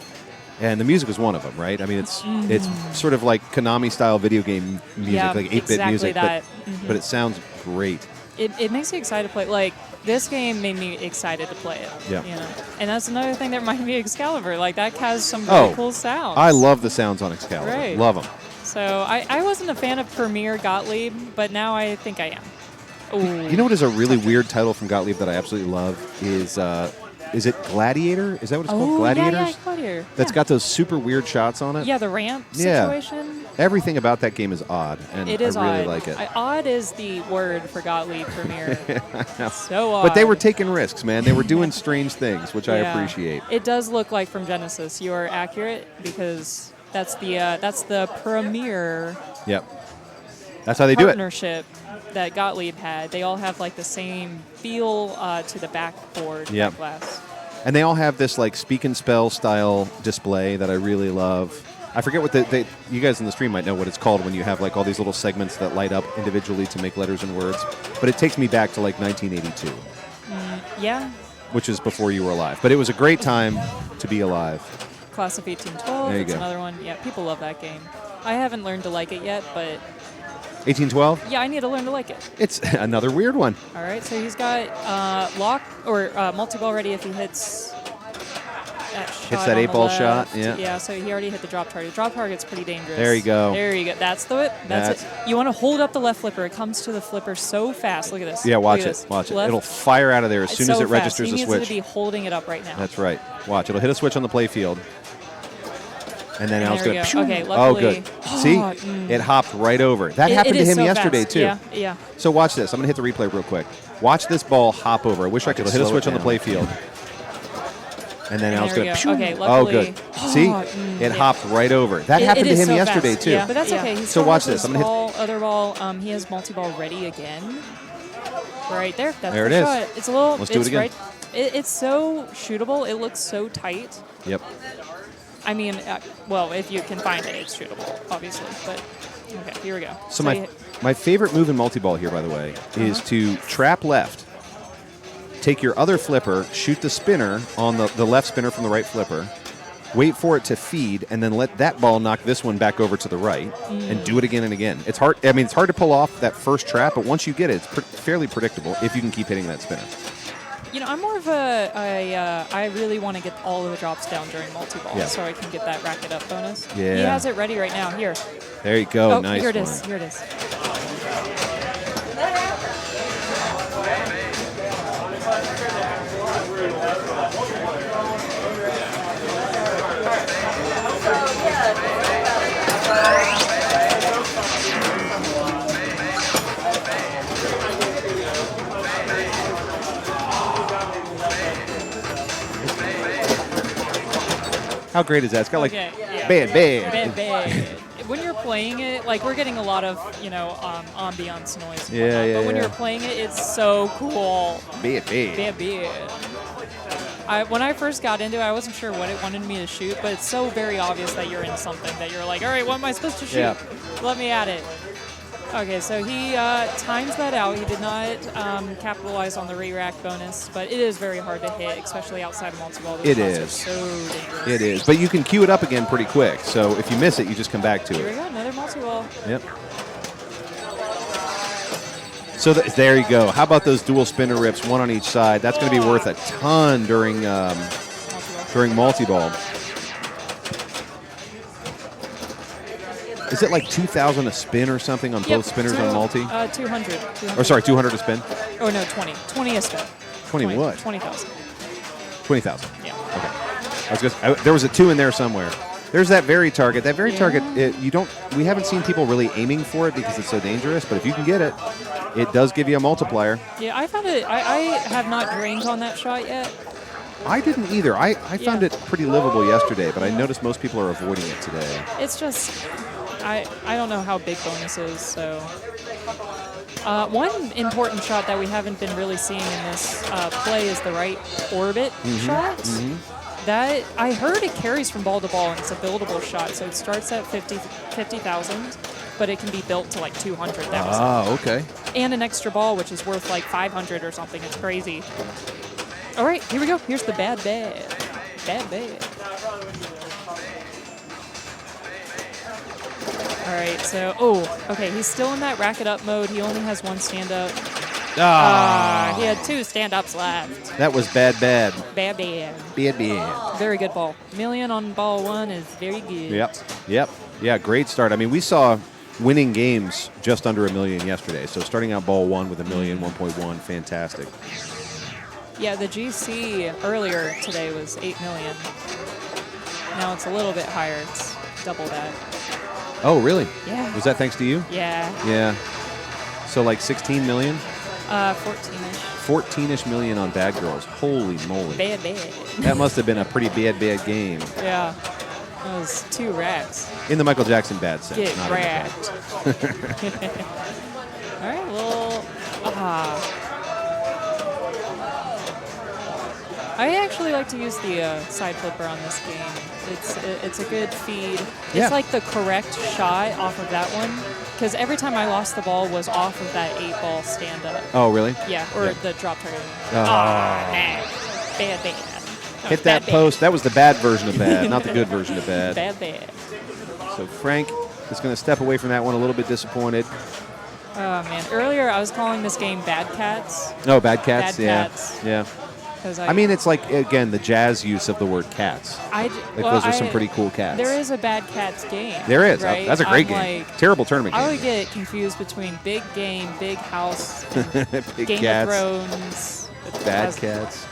And the music was one of them, right? I mean, it's sort of like Konami-style video game music, like 8-bit exactly music, that. but it sounds great. It makes you excited to play. Like, this game made me excited to play it. Yeah. You know? And that's another thing that reminded me of Excalibur. Like, that has some really cool sounds. I love the sounds on Excalibur. Right. Love them. So I wasn't a fan of Premier Gottlieb, but now I think I am. Ooh. You know what is a really weird title from Gottlieb that I absolutely love is it Gladiator? Is that what it's called? Gladiators? Yeah, Gladiator. That's got those super weird shots on it. Yeah, the ramp situation. Everything about that game is odd, and It is I really odd. like it. Odd is the word for Gottlieb Premier. So odd. But they were taking risks, man. They were doing strange things, which I appreciate. It does look like from Genesis. You are accurate because that's the Premier. Yep. That's how they do it. Partnership that Gottlieb had. They all have like the same feel to the backboard. Yep. Glass. And they all have this like speak and spell style display that I really love. I forget what you guys in the stream might know what it's called when you have like all these little segments that light up individually to make letters and words. But it takes me back to like 1982. Yeah. Which is before you were alive. But it was a great time to be alive. Class of 1812. There you That's go. another one. Yeah, people love that game. I haven't learned to like it yet, but 1812? yeah, I need to learn to like it. It's another weird one. All right, so he's got lock or multi-ball ready if he hits that shot. Hits that on the 8-ball shot, left. yeah. Yeah, so he already hit the drop target. Drop target's pretty dangerous. There you go. There you go. That's it. You want to hold up the left flipper. It comes to the flipper so fast. Look at this. Yeah, watch Look at it. this. Watch it. Left. It'll fire out of there as soon as so it fast. registers he a needs switch. to be holding it up right now. That's right. Watch. It'll hit a switch on the play field. And then now it's there going we go. to. Okay, Oh, luckily. good. See? It hopped right over. That happened to is him so yesterday, fast. too. Yeah. So watch this. I'm going to hit the replay real quick. Watch this ball hop over. I wish I could hit a switch on the play field. And then now it's going to. Okay, oh, luckily. good. See? It hopped right over. That happened to is him so yesterday, fast. too. Yeah, but that's okay. He So still watch has this. his I'm going to hit. other ball. He has multi-ball ready again. Right there. That's There the it is. shot. It's a little. Let's do it again. Right, it's so shootable. It looks so tight. Yep. I mean, well, if you can find it, it's shootable, obviously. But okay, here we go. So my favorite move in multi-ball here, by the way, is to trap left, take your other flipper, shoot the spinner on the left spinner from the right flipper, wait for it to feed, and then let that ball knock this one back over to the right, and do it again and again. It's hard. I mean, it's hard to pull off that first trap, but once you get it, it's fairly predictable if you can keep hitting that spinner. You know, I'm more of I really want to get all of the drops down during multi-ball so I can get that racket up bonus. Yeah. He has it ready right now. Here. There you go. Oh, nice here it one. is. Here it is. How great is that? It's got like Okay, yeah. bad. When you're playing it, like we're getting a lot of ambiance noise. And Yeah, whatnot, yeah, But when yeah. you're playing it, it's so cool. Bad. When I first got into it, I wasn't sure what it wanted me to shoot, but it's so very obvious that you're in something that you're like, all right, what am I supposed to shoot? Yeah. Let me at it. Okay, so he times that out. He did not capitalize on the re-rack bonus, but it is very hard to hit, especially outside of multi-ball. Those It shots are is. so dangerous. It is. But you can queue it up again pretty quick. So if you miss it, you just come back to Here we it. go, another multi-ball. Yep. So there you go. How about those dual spinner rips, one on each side? That's going to be worth a ton during multi-ball. Is it like 2,000 a spin or something on both spinners on multi? 200. Or sorry, 200 a spin? Oh, no, 20. 20 a spin. 20 what? 20,000. 20,000. Yeah. Okay. There was a 2 in there somewhere. There's that very target. That very Yeah. target, we haven't seen people really aiming for it because it's so dangerous, but if you can get it, it does give you a multiplier. Yeah, I found it. I have not drained on that shot yet. I didn't either. I found Yeah. it pretty livable yesterday, but I noticed most people are avoiding it today. It's just, I don't know how big bonus is, so. One important shot that we haven't been really seeing in this play is the right orbit shot. That I heard it carries from ball to ball, and it's a buildable shot, so it starts at 50,000, but it can be built to like 200,000. Oh, okay. And an extra ball, which is worth like 500 or something. It's crazy. All right, here we go. Here's the bad. All right, so, okay, he's still in that racket up mode. He only has one stand up. He had 2 stand-ups left. That was bad. Bad. Bad. Very good ball. Million on ball 1 is very good. Yep. Yeah, great start. I mean, we saw winning games just under $1 million yesterday. So starting out ball 1 with $1 million, 1.1, fantastic. Yeah, the GC earlier today was 8 million. Now it's a little bit higher. It's double that. Oh, really? Yeah. Was that thanks to you? Yeah. Yeah. So like 16 million? 14-ish. 14-ish million on Bad Girls. Holy moly. Bad. That must have been a pretty bad game. Yeah. That was 2 racks. In the Michael Jackson bad sense. Get not racked. All right, well, I actually like to use the side flipper on this game. It's a good feed. Yeah. It's like the correct shot off of that one, because every time I lost the ball was off of that 8-ball stand-up. Oh, really? Yeah, or the drop target. Bad. Hit that bad. post. That was the bad version of bad, not the good version of bad. Bad. So Frank is going to step away from that one a little bit disappointed. Oh, man. Earlier I was calling this game Bad Cats. Oh, Bad Cats? Bad Yeah. Cats. Yeah. I mean, it's like, again, the jazz use of the word cats. Those are some pretty cool cats. There is a Bad Cats game. There is. Right? That's a great I'm game. like, Terrible tournament game. I would get confused between Big Game, Big House, Big Game Cats. of Thrones. Bad Cats.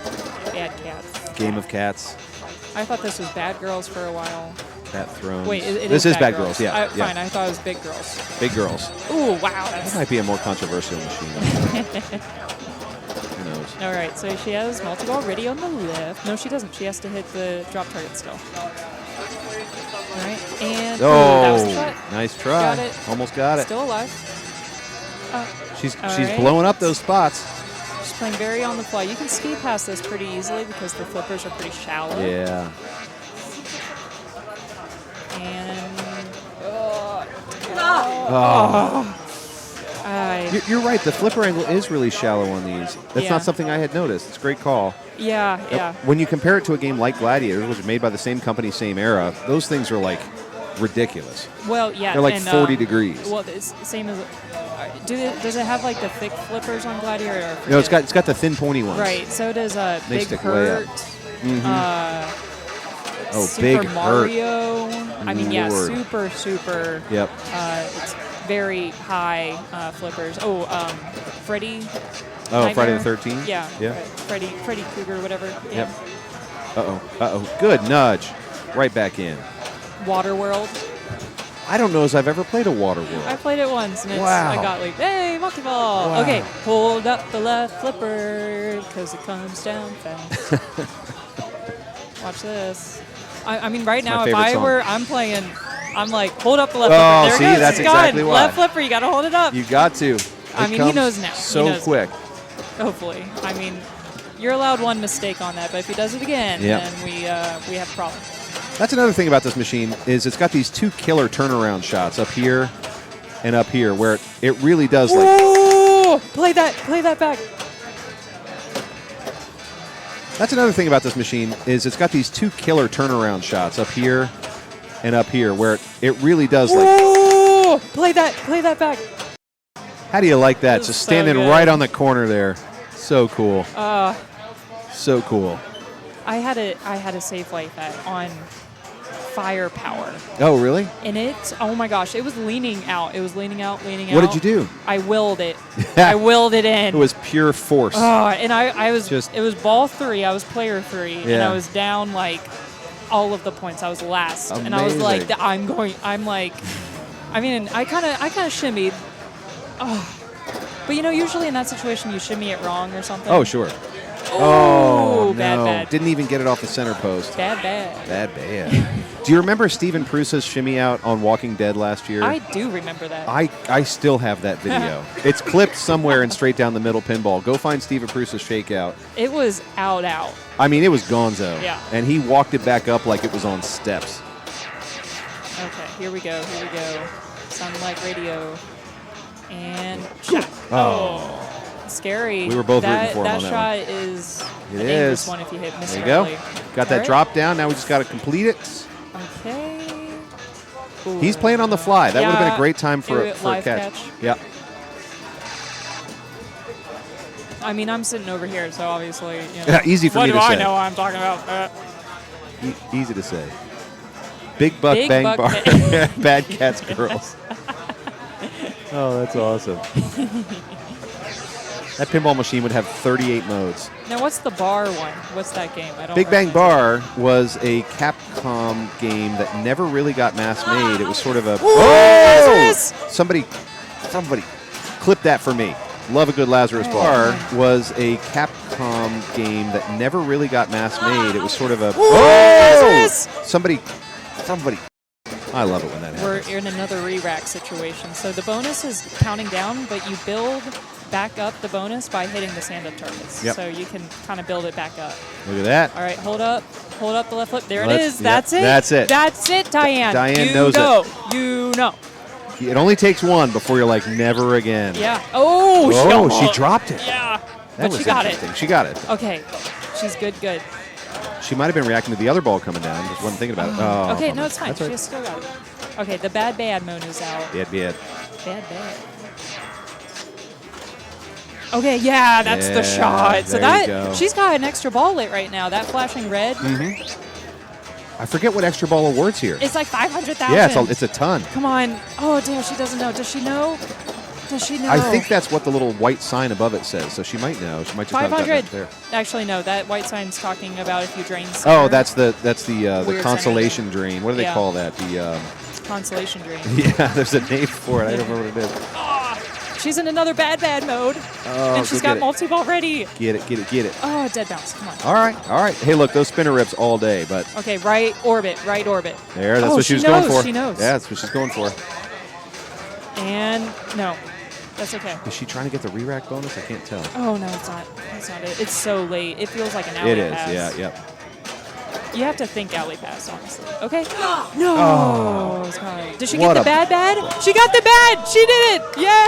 Bad Cats. Game of Cats. I thought this was Bad Girls for a while. Cat Thrones. Wait, it this is Bad Girls. Yeah. Fine, I thought it was Big Girls. Big Girls. Ooh, wow. That might be a more controversial machine. Who knows? All right, so she has multi-ball ready on the left. No, she doesn't. She has to hit the drop target still. All right, and that was the shot. Nice try. Got it. Almost got it. Still alive. She's right. blowing up those spots. She's playing very on the fly. You can ski past this pretty easily because the flippers are pretty shallow. Yeah. And You're right. The flipper angle is really shallow on these. That's Yeah. not something I had noticed. It's a great call. yeah. When you compare it to a game like Gladiators, which was made by the same company, same era, those things are like ridiculous. Well, yeah. They're like and, 40 degrees. Well, it's same as. Does it have like the thick flippers on Gladiator? Or No, it's got the thin pointy ones. Right. So does They Big stick way up. Hurt. Oh, Super Big Mario. I mean, yeah, Lord. super. Yep. It's very high flippers. Oh, Freddy. Oh, Nightmare. Friday the 13th? Yeah. Yeah. Freddy Krueger, whatever. Yeah. Yep. Uh-oh. Good nudge. Right back in. Waterworld. I don't know as I've ever played a Waterworld. I played it once, and Wow. I got like, hey, multi-ball. Wow. Okay, hold up the left flipper, because it comes down fast. Watch this. I mean, right It's my now, if favorite song. I'm playing, I'm like, hold up the left Oh, flipper. There see, it goes. that's It's gone. exactly why. Left flipper, you got to hold it up. You got to. I It mean, he comes knows now. He So knows. quick. Hopefully. I mean, you're allowed one mistake on that, but if he does it again, Yeah. then we have a problem. That's another thing about this machine is it's got these 2 killer turnaround shots up here and up here where it really does like. Ooh! Play that back. That's another thing about this machine is it's got these 2 killer turnaround shots up here and up here where it really does like. Ooh! Play that back. How do you like that? This Just is so standing good. right on the corner there. So cool. So cool. I had a save like that on firepower. Oh, really? And oh my gosh, it was leaning out. It was leaning out. What did you do? I willed it. I willed it in. It was pure force. And I was Just- it was ball 3. I was player 3, and Yeah. I was down like all of the points. I was last, and I was like, I kind of shimmied. Oh. But usually in that situation, you shimmy it wrong or something. Oh, sure. Oh, no. bad. Didn't even get it off the center post. Bad. Do you remember Steven Prusa's shimmy out on Walking Dead last year? I do remember that. I still have that video. It's clipped somewhere in Straight Down the Middle Pinball. Go find Steven Prusa's shakeout. It was out. I mean, it was gonzo. Yeah. And he walked it back up like it was on steps. Okay, here we go. Sounding like radio. And shot. Oh. Scary. We were both rooting for him on that shot is It a dangerous is. one if you hit Mr. There you go. Early. Got that All drop down. Now we just got to complete it. Okay. Ooh. He's playing on the fly. That would have been a Yeah. great time for a Live catch. catch. Yep. I mean, I'm sitting over here, so obviously, Yeah, easy for me to What say. do I know what I'm talking about? Easy to say. Big Buck Big Bang Buck Bar. Bang. Bad Cats Girls. Oh, that's awesome. That pinball machine would have 38 modes. Now, what's the bar one? What's that game? I don't. Big Bang recognize Bar was a Capcom game that never really got mass made. It was sort of a... Somebody clip that for me. Love a good Lazarus Bar was a Capcom game that never really got mass made. It was sort of a... Somebody... I love it when that happens. We're in another re-rack situation. So the bonus is counting down, but you build back up the bonus by hitting the stand-up targets. Yep. So you can kind of build it back up. Look at that. All right, hold up the left flip. There it Let's- is. yep, That's it. that's it. That's it, Diane. Diane you knows know. it. You know. It only takes one before you're like, never again. Yeah. Oh, she dropped it. Yeah. That But was she got it. interesting. She got it. Okay. She's good. She might have been reacting to the other ball coming down. Just wasn't thinking about it. Oh, Okay, bummer. no, it's fine. That's She right. has still got it. Okay, the bad mode is out. Bad. Bad. Okay, yeah, that's the Yeah, shot. So there you go. she's got an extra ball lit right now. That flashing red. I forget what extra ball awards here. It's like 500,000. Yeah, it's a ton. Come on. Oh, damn, she doesn't know. Does she know? I think that's what the little white sign above it says. So she might know. She might just not have gotten 500. it there. Actually, no. That white sign's talking about if you drain. Oh, that's the Weird consolation drain. What do they Yeah. call that? The consolation drain. yeah, there's a name for it. I don't remember what it is. She's in another bad mode. Oh, and she's go got get it. multi-ball ready. Get it. Oh, dead bounce. Come on. All right. Hey, look, those spinner rips all day, but Okay, right orbit. there, that's Oh, what she was knows, going for. she knows. Yeah, that's what she's going for. And no, that's okay. Is she trying to get the re-rack bonus? I can't tell. Oh, no, it's not. That's not it. It's so late. It feels like an alley It is. pass. Yeah. Yep. You have to think alley pass, honestly. Okay. No. Oh. It's not. Did she What get the a- bad? She got the bad. She did it. Yeah.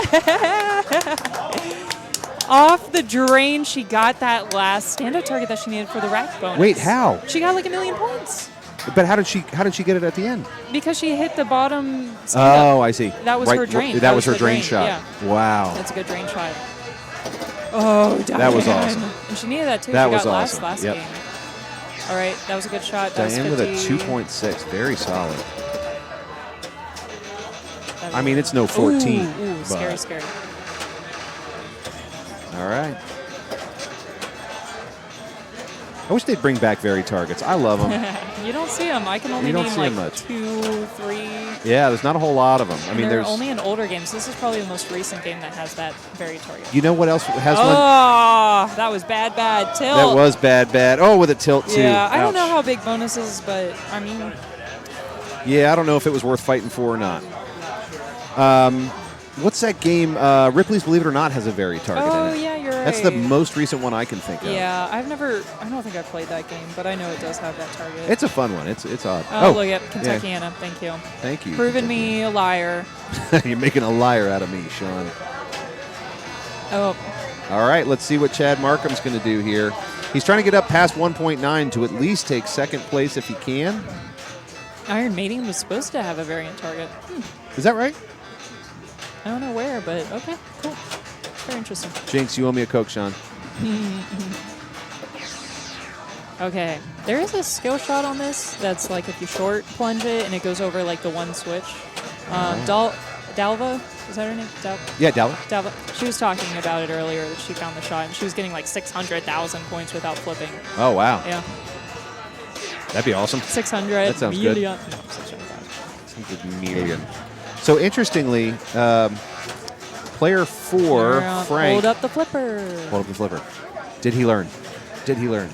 Off the drain, she got that last stand-up target that she needed for the rack bonus. Wait, how? She got like 1,000,000 points But how did she get it at the end? because she hit the bottom stand-up. Oh, I see. That was her drain. That was her the drain shot. Yeah. Wow. That's a good drain shot. Oh, That was Diane. awesome. And she needed that too. That she was got awesome. last Yep. game. All right, that was a good shot. That Diane was with a 50. 2.6, very solid. That I mean, it's no 14. Ooh, but- scary. All right. I wish they'd bring back very targets. I love them. You don't see them. I can only You don't name see 'em like much. 2, 3. Yeah, there's not a whole lot of them. I mean, they're there's. only in older games. This is probably the most recent game that has that very target. You know what else has one? Oh, that was bad tilt. That was bad. Oh, with a tilt too. Yeah, I don't know Ouch. how big bonus is, but I mean, Yeah, I don't know if it was worth fighting for or not. What's that game? Ripley's Believe It or Not has a very target in oh it. yeah, you're right. That's the most recent one I can think of. Yeah, I don't think I've played that game, but I know it does have that target. It's a fun one. It's odd. Oh, look at yeah. Kentuckiana. Thank you. Thank you. Proving me a liar. You're making a liar out of me, Sean. Oh, All right, let's see what Chad Markham's going to do here. He's trying to get up past 1.9 to at least take second place if he can. Iron Maiden was supposed to have a variant target. Is that right? I don't know where, but okay, cool. Very interesting. Jinx, you owe me a Coke, Sean. Okay, there is a skill shot on this that's like if you short plunge it and it goes over like the one switch. Dalva, is that her name? Yeah, Dalla. Dalva. She was talking about it earlier that she found the shot and she was getting like 600,000 points without flipping. Oh, wow. Yeah. That'd be awesome. 600 That sounds good. million. No, 600,000. 600 million. So interestingly, player 4, Frank. Hold up the flipper. Hold up the flipper. Did he learn?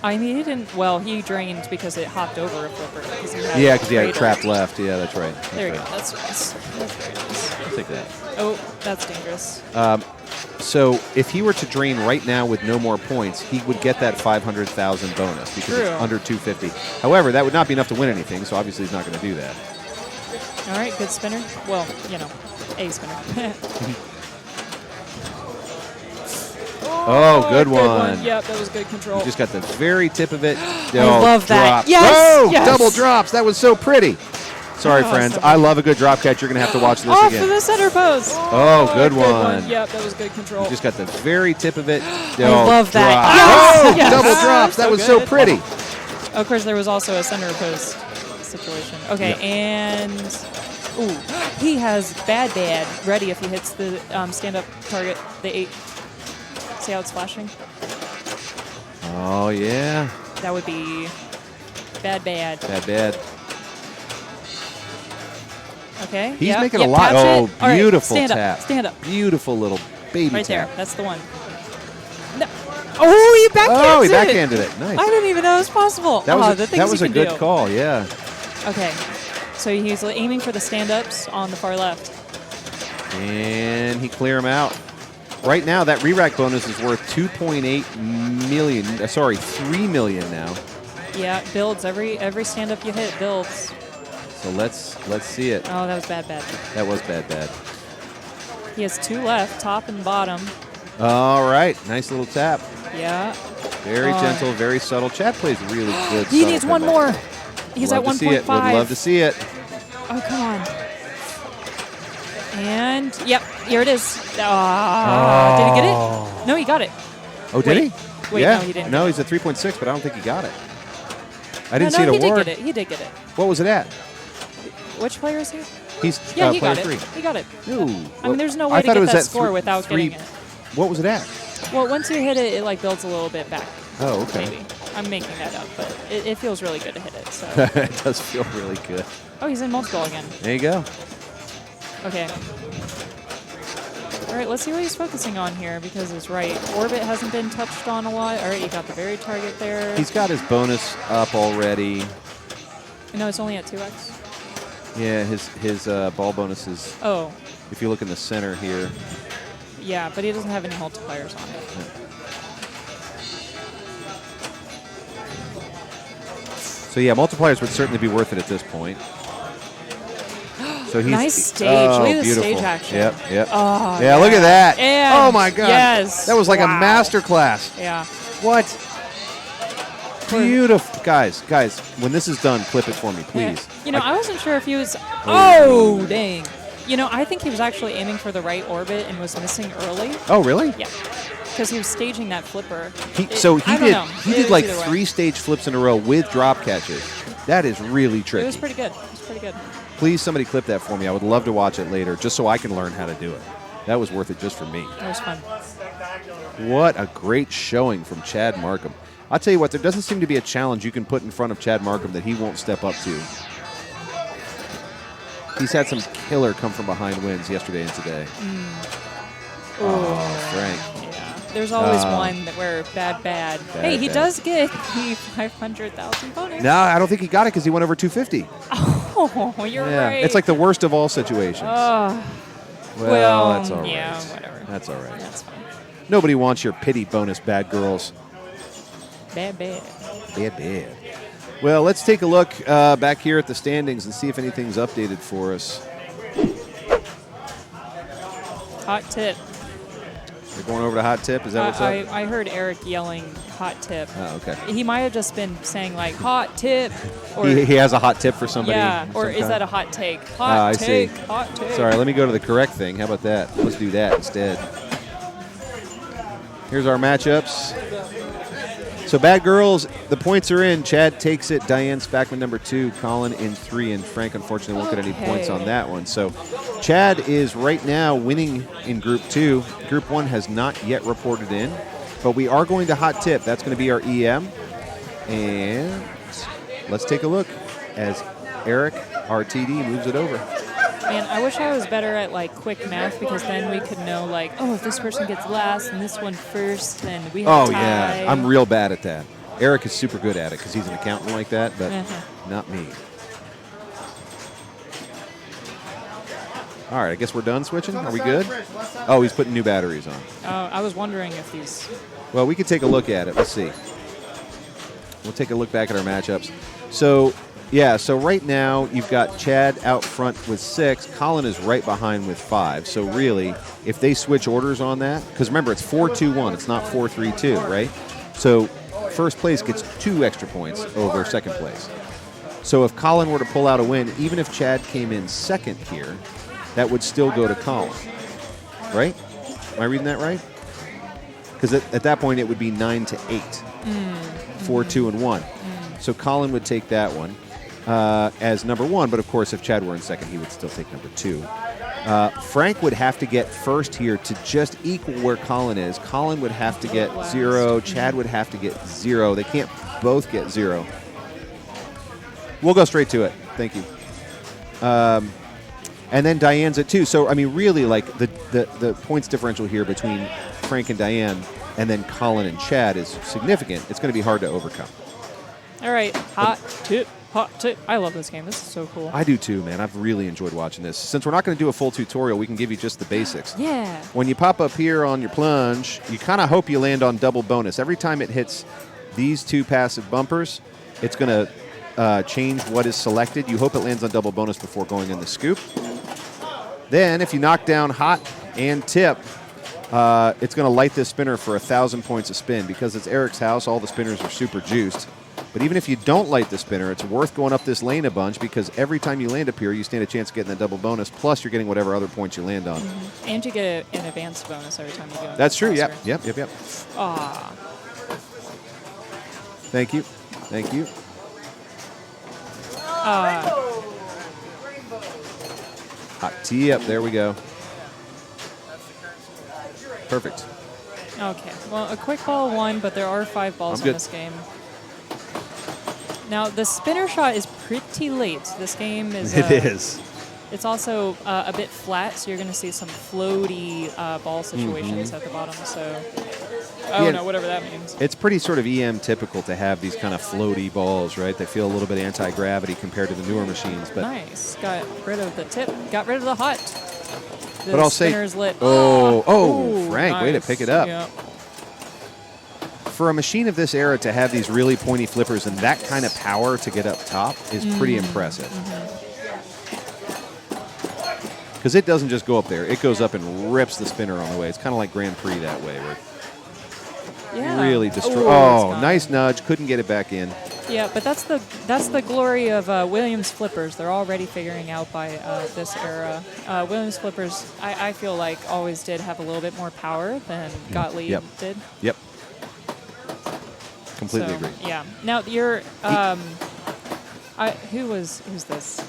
I mean, he didn't. Well, he drained because it hopped over a flipper. Because he had a trap left. Yeah, that's right. There you go. That's nice. That's very nice. I'll take that. Oh, that's dangerous. So if he were to drain right now with no more points, he would get that 500,000 bonus because it's under 250. However, that would not be enough to win anything, so obviously he's not going to do that. All right, good spinner. Well, a spinner. Oh, good one. Yep, that was good control. You just got the very tip of it. I love that. Drop. Yes, Oh, yes. double drops. That was so pretty. Sorry, friends. I love a good drop catch. You're going to have to watch this Off again. for the center post. Oh, good one. Yep, that was good control. You just got the very tip of it. I love that. Yes. Yes. Double drops. That was so pretty. Of course, there was also a center post situation. Okay, and he has bad ready if he hits the stand-up target, the 8. See how it's flashing? Oh, yeah. That would be bad. Bad. Okay. He's making a lot. Oh, beautiful tap. Stand up. Beautiful little baby right tap. There. That's the one. No. Oh, he backhanded it. Oh, he backhanded it. Nice. I didn't even know it was possible. That was a good call, yeah. Okay. So he's aiming for the stand-ups on the far left. And he clear him out. Right now, that re-rack bonus is worth 2.8 million. Sorry, 3 million now. Yeah, it builds. Every stand-up you hit builds. So let's see it. Oh, that was bad. That was bad. He has 2 left, top and bottom. All right, nice little tap. Yeah. Very gentle, very subtle. Chad plays really good. He needs one more. He's at 1.5. Would love to see it. Oh, come on. And, yep, here it is. Did he get it? No, he got it. Oh, did he? Wait, yeah. no, he didn't. No, he's at 3.6, but I don't think he got it. I didn't No, see it he award. did get it. What was it at? Which player is he? He's he player got 3. it. He got it. Ooh. I mean, there's no way to get that score without getting it. What was it at? Well, once you hit it, it like builds a little bit back. Oh, okay. Maybe. I'm making that up, but it feels really good to hit it. So. It does feel really good. Oh, he's in multiball again. There you go. Okay. All right, let's see what he's focusing on here because his right orbit hasn't been touched on a lot. All right, you got the very target there. He's got his bonus up already. No, it's only at 2x. Yeah, his ball bonus is. Oh. If you look in the center here. Yeah, but he doesn't have any multipliers on it. Yeah. So yeah, multipliers would certainly be worth it at this point. So he's nice stage. Look at the beautiful. stage action. Yep. Oh, yeah, look at that. And oh my God. Yes. That was like a master class. Yeah. What? Beautiful. Guys, when this is done, clip it for me, please. Yeah. You know, I wasn't sure if he was. Oh, dang. You know, I think he was actually aiming for the right orbit and was missing early. Oh, really? Yeah. Because he was staging that flipper. He did like 3 stage flips in a row with drop catches. That is really tricky. It was pretty good. Please, somebody clip that for me. I would love to watch it later just so I can learn how to do it. That was worth it just for me. That was fun. What a great showing from Chad Markham. I'll tell you what, there doesn't seem to be a challenge you can put in front of Chad Markham that he won't step up to. He's had some killer come from behind wins yesterday and today. Oh, Frank. Yeah. There's always one that where bad. Hey, he does get the 500,000 bonus. No, I don't think he got it because he went over 250. Oh, you're right. It's like the worst of all situations. Well, that's all right. Yeah, whatever. That's all right. That's fine. Nobody wants your pity bonus, bad girls. Bad. Well, let's take a look back here at the standings and see if anything's updated for us. Hot tip. We're going over to hot tip. Is that what's up? I heard Eric yelling hot tip. Oh, okay. He might have just been saying like hot tip. Or He has a hot tip for somebody. Yeah, or is that a hot take? Hot take. See. Hot take. Sorry, let me go to the correct thing. How about that? Let's do that instead. Here's our matchups. So bad girls, the points are in. Chad takes it. Diane Spackman number 2. Colin in 3. And Frank, unfortunately, won't get any points on that one. So Chad is right now winning in Group 2. Group 1 has not yet reported in. But we are going to hot tip. That's going to be our EM. And let's take a look as Erik, RTD, moves it over. Man, I wish I was better at like quick math because then we could know like, oh, if this person gets last and this one first, then we have Oh, a tie. yeah. I'm real bad at that. Erik is super good at it because he's an accountant like that, but not me. All right, I guess we're done switching. Are we good? Oh, he's putting new batteries on. I was wondering if these. Well, we could take a look at it. Let's see. We'll take a look back at our matchups. So, yeah, so right now you've got Chad out front with 6. Colin is right behind with 5. So really, if they switch orders on that, because remember, it's 4-2-1. It's not 4-3-2, right? So first place gets 2 extra points over second place. So if Colin were to pull out a win, even if Chad came in second here, that would still go to Colin, right? Am I reading that right? Because at that point, it would be 9-8, 4-2-1. So Colin would take that one as number 1, but of course, if Chad were in second, he would still take number 2. Frank would have to get first here to just equal where Colin is. Colin would have to get 0. Chad would have to get 0. They can't both get 0. We'll go straight to it. Thank you. And then Diane's at 2. So, I mean, really, like, the points differential here between Frank and Diane and then Colin and Chad is significant. It's going to be hard to overcome. All right, hot tip. I love this game. This is so cool. I do too, man. I've really enjoyed watching this. Since we're not going to do a full tutorial, we can give you just the basics. Yeah. When you pop up here on your plunge, you kind of hope you land on double bonus. Every time it hits these 2 passive bumpers, it's going to change what is selected. You hope it lands on double bonus before going in the scoop. Then, if you knock down hot and tip, it's going to light this spinner for 1,000 points a spin. Because it's Erik's house, all the spinners are super juiced. But even if you don't light the spinner, it's worth going up this lane a bunch because every time you land up here, you stand a chance of getting that double bonus, plus you're getting whatever other points you land on. And you get an advanced bonus every time you go. That's true, faster. yep. Ah. Thank you. Hot tee up, there we go. Perfect. Okay, well, a quick ball won, but there are 5 balls in this game. Now, the spinner shot is pretty late. This game is... It is. It's also a bit flat, so you're going to see some floaty ball situations at the bottom, so... I don't know, whatever that means. It's pretty sort of EM typical to have these kind of floaty balls, right? They feel a little bit anti-gravity compared to the newer machines. But nice. Got rid of the tip. Got rid of the hot. The but I'll say... spinner's lit. Oh, Frank, nice. way to pick it up. Yep. For a machine of this era to have these really pointy flippers and that kind of power to get up top is pretty impressive. Because it doesn't just go up there. It goes up and rips the spinner on the way. It's kind of like Grand Prix that way. Where really destroy. Oh, nice nudge. Couldn't get it back in. Yeah, but that's the glory of Williams flippers. They're already figuring out by this era. Williams flippers, I feel like, always did have a little bit more power than Gottlieb did. Yep. Completely agree. Yeah. Now you're. Who's this?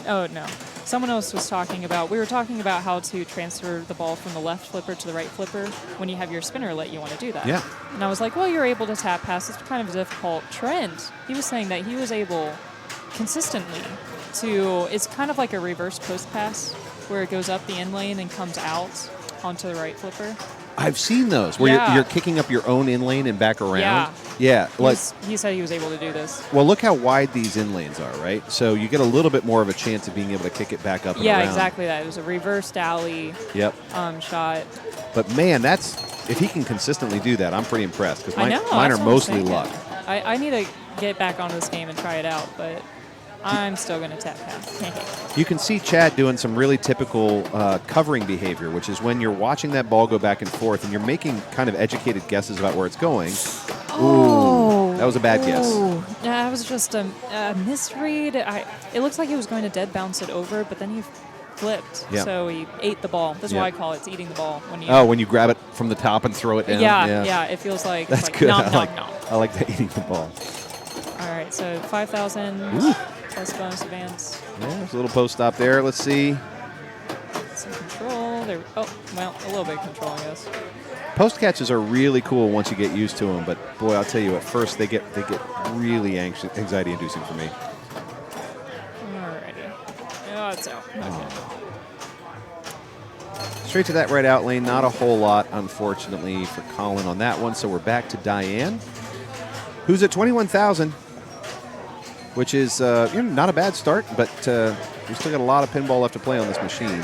Oh no. Someone else was talking about. We were talking about how to transfer the ball from the left flipper to the right flipper. When you have your spinner lit, you want to do that. Yeah. And I was like, well, you're able to tap pass. It's kind of a difficult trend. He was saying that he was able consistently to. It's kind of like a reverse post pass where it goes up the in lane and comes out onto the right flipper. I've seen those where you're kicking up your own in lane and back around. Yeah. He said he was able to do this. Well, look how wide these in lanes are, right? So you get a little bit more of a chance of being able to kick it back up and around. Yeah, exactly that. It was a reverse alley shot. But, man, if he can consistently do that, I'm pretty impressed because mine are mostly luck. I need to get back onto this game and try it out, but I'm still going to tap pass. You can see Chad doing some really typical covering behavior, which is when you're watching that ball go back and forth and you're making kind of educated guesses about where it's going. Ooh, that was a bad guess. Yeah, that was just a misread. It looks like he was going to dead bounce it over, but then he flipped. Yeah. So he ate the ball. That's why I call it eating the ball. When you grab it from the top and throw it down. Yeah, it feels like that's like, good. nom, I like the eating the ball. All right, so 5,000 plus bonus advance. Yeah, there's a little post stop there. Let's see. Some control. there. Oh, well, a little bit of control, I guess. Post catches are really cool once you get used to them, but boy, I'll tell you, at first they get really anxiety inducing for me. Alrighty. Oh, it's out. Okay. Straight to that right out lane. Not a whole lot, unfortunately, for Colin on that one. So we're back to Diane, who's at 21,000, which is not a bad start, but we still got a lot of pinball left to play on this machine.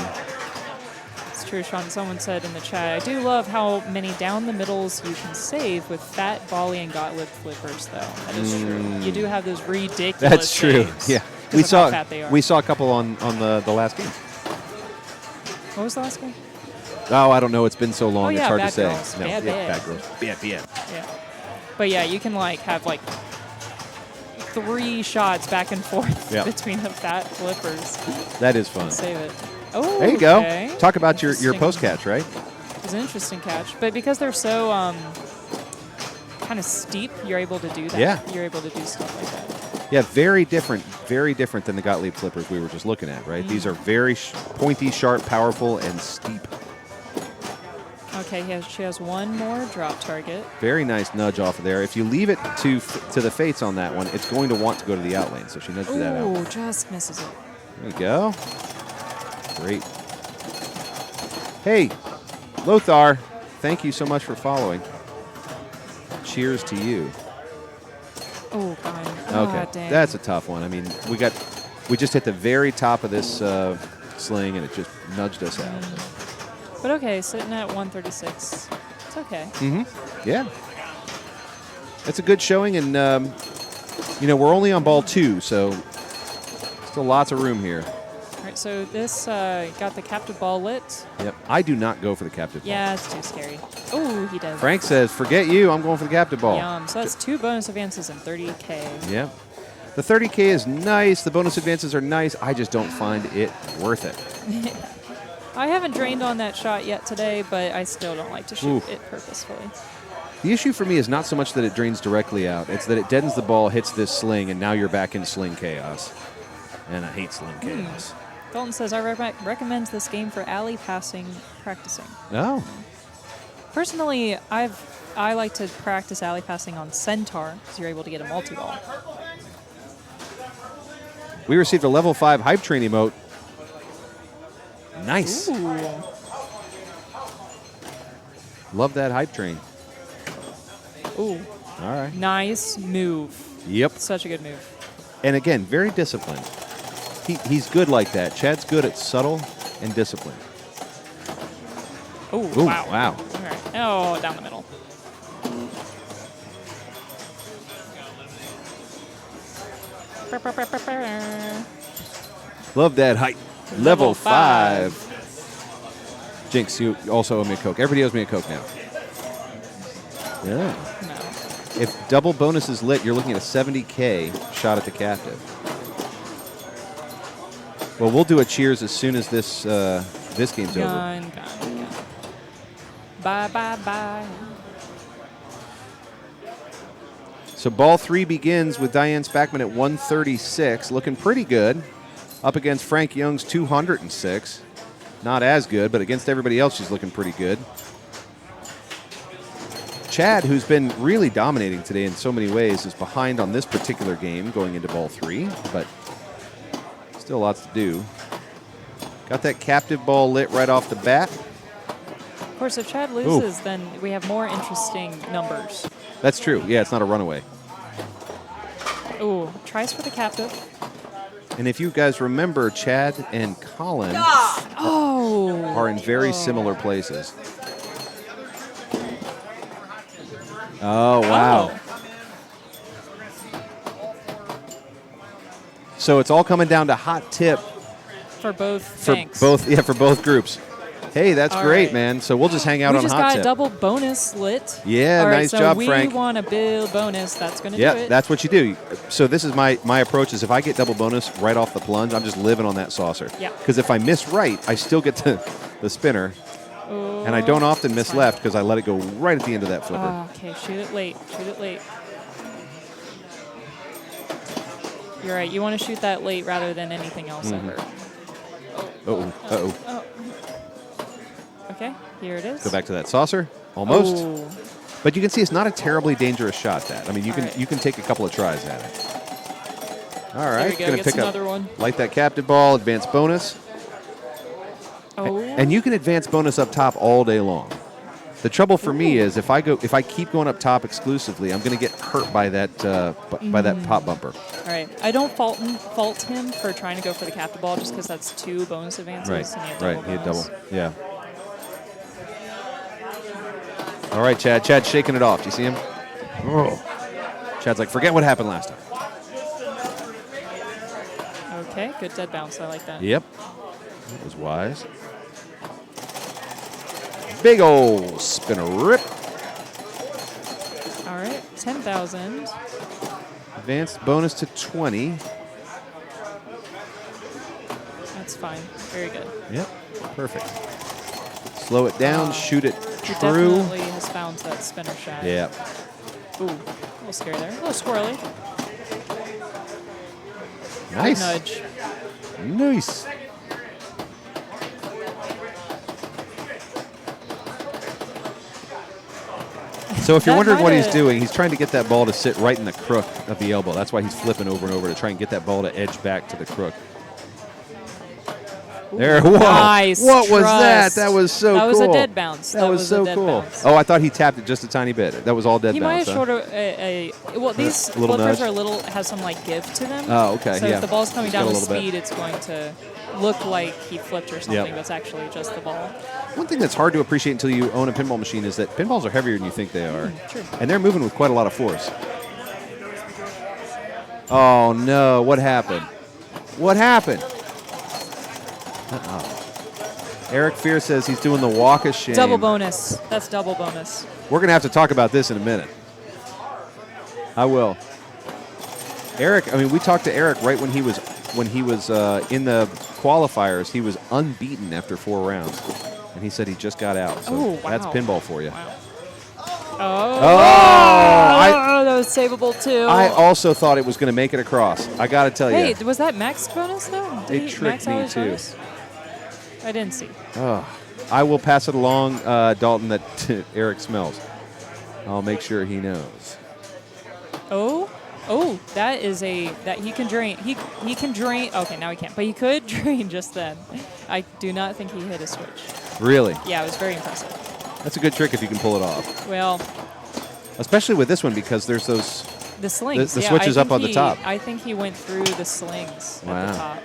It's true, Sean. Someone said in the chat, I do love how many down the middles you can save with fat volley and gauntlet flippers, though. That is true. You do have those ridiculous That's true. saves Yeah. because of how fat they are. We saw a couple on the last game. What was the last game? Oh, I don't know. It's been so long. Oh, yeah, it's hard Bad to say. Girls. Bad. Bad Girls. Bad. Yeah. But yeah, you can have 3 shots back and forth between the fat flippers. That is fun. Save it. Oh, there you go. Okay. Talk about your post catch, right? It's an interesting catch, but because they're so kind of steep, you're able to do that. Yeah. You're able to do stuff like that. Yeah, very different than the Gottlieb flippers we were just looking at, right? These are very pointy, sharp, powerful, and steep. Okay, she has one more drop target. Very nice nudge off of there. If you leave it to the fates on that one, it's going to want to go to the out lane, so she nudged that out. Oh, just misses it. There you go. Great. Hey, Lothar, thank you so much for following. Cheers to you. Oh, God. Okay, Oh, dang. that's a tough one. I mean, we just hit the very top of this sling, and it just nudged us out. But okay, sitting at 136. It's okay. Yeah. It's a good showing, and, we're only on ball 2, so still lots of room here. All right, so this got the captive ball lit. Yep. I do not go for the captive ball. Yeah, it's too scary. Oh, he does. Frank says, forget you, I'm going for the captive ball. Yum. So that's 2 bonus advances and 30K. Yeah. The 30K is nice. The bonus advances are nice. I just don't find it worth it. I haven't drained on that shot yet today, but I still don't like to shoot it purposefully. The issue for me is not so much that it drains directly out. It's that it deadens the ball, hits this sling, and now you're back in sling chaos. And I hate sling chaos. Dalton says, I recommend this game for alley passing practicing. Oh. Personally, I like to practice alley passing on Centaur because you're able to get a multi-ball. We received a level 5 hype train emote. Nice. Ooh. Love that hype train. Ooh. All right. Nice move. Yep. Such a good move. And again, very disciplined. He's good like that. Chad's good at subtle and disciplined. Ooh, wow. All right. Oh, down the middle. Love that height. Level 5. Jinx, you also owe me a Coke. Everybody owes me a Coke now. Yeah. No. If double bonus is lit, you're looking at a 70K shot at the captive. Well, we'll do a cheers as soon as this game's over. Gone. Bye. So ball 3 begins with Diane Spackman at 136, looking pretty good. Up against Frank Young's 206. Not as good, but against everybody else, she's looking pretty good. Chad, who's been really dominating today in so many ways, is behind on this particular game going into ball 3, but still lots to do. Got that captive ball lit right off the bat. Of course, if Chad loses, then we have more interesting numbers. That's true. Yeah, it's not a runaway. Ooh, tries for the captive. And if you guys remember, Chad and Colin are in very similar places. Oh, wow. So it's all coming down to hot tip For both for banks. both groups. Hey, that's All great, right. man. So we'll just hang out We on just hot got tip. a double bonus lit. Yeah, All right, nice so job, Frank. we want a big bonus. That's going to do Yeah, it. that's what you do. So this is my approach is if I get double bonus right off the plunge, I'm just living on that saucer. Yeah. Because if I miss right, I still get the spinner. And I don't often miss left because I let it go right at the end of that flipper. Oh, okay, shoot it late. You're right. You want to shoot that late rather than anything else ever. Uh-oh. Okay, here it is. Go back to that saucer. Almost. Oh. But you can see it's not a terribly dangerous shot, that. I mean, you All right. can take a couple of tries at it. All right. There we go. Gonna Gets pick up another one. light that captive ball, advance bonus. Oh. And you can advance bonus up top all day long. The trouble for me is if I keep going up top exclusively, I'm going to get hurt by that by that pop bumper. All right. I don't fault him for trying to go for the captive ball just because that's 2 bonus advances. Right. And Right. He had double. bonus. Yeah. All right, Chad. Chad's shaking it off. Do you see him? Oh. Chad's like, forget what happened last time. Okay, good dead bounce. I like that. Yep. That was wise. Big ol' spin a rip. All right, 10,000. Advanced bonus to 20. That's fine. Very good. Yep. Perfect. Slow it down. Shoot it He true. definitely has found that spinner shot. Yep. Ooh, a little scary there. A little squirrely. Nice. Nudge. Nice. So if you're That wondering what he's might've- doing, he's trying to get that ball to sit right in the crook of the elbow. That's why he's flipping over and over to try and get that ball to edge back to the crook. There, whoa. Nice What was that? trust. That was so cool. That was a dead bounce. That was a so dead cool. bounce. Oh, I thought he tapped it just a tiny bit. That was all dead He bounce. might have short well, these A little flippers nudge. are have some like give to them. Oh, okay, So yeah. if the ball's coming Just got down a with little bit. speed, it's going to look like he flipped or something, Yep. but it's actually just the ball. One thing that's hard to appreciate until you own a pinball machine is that pinballs are heavier than you think they are. True. And they're moving with quite a lot of force. Oh, no. What happened? What happened? Uh-oh. Eric Fear says he's doing the walk of shame. Double bonus. That's double bonus. We're going to have to talk about this in a minute. I will. Eric, I mean, we talked to Eric right when he was in the qualifiers. He was unbeaten after 4 rounds. And he said he just got out. So Oh, wow. that's pinball for you. Wow. Oh, that was savable too. I also thought it was going to make it across. I got to tell you. Hey, was that max bonus though? It Did he tricked max out me his too. bonus? I didn't see. Oh, I will pass it along, Dalton, that Eric smells. I'll make sure he knows. Oh, that is that he can drain. He can drain. Okay, now he can't, but he could drain just then. I do not think he hit a switch. Really? Yeah, it was very impressive. That's a good trick if you can pull it off. Well, especially with this one because there's those the slings. The yeah, switches I up think on the top. I think he went through the slings at Wow. the top.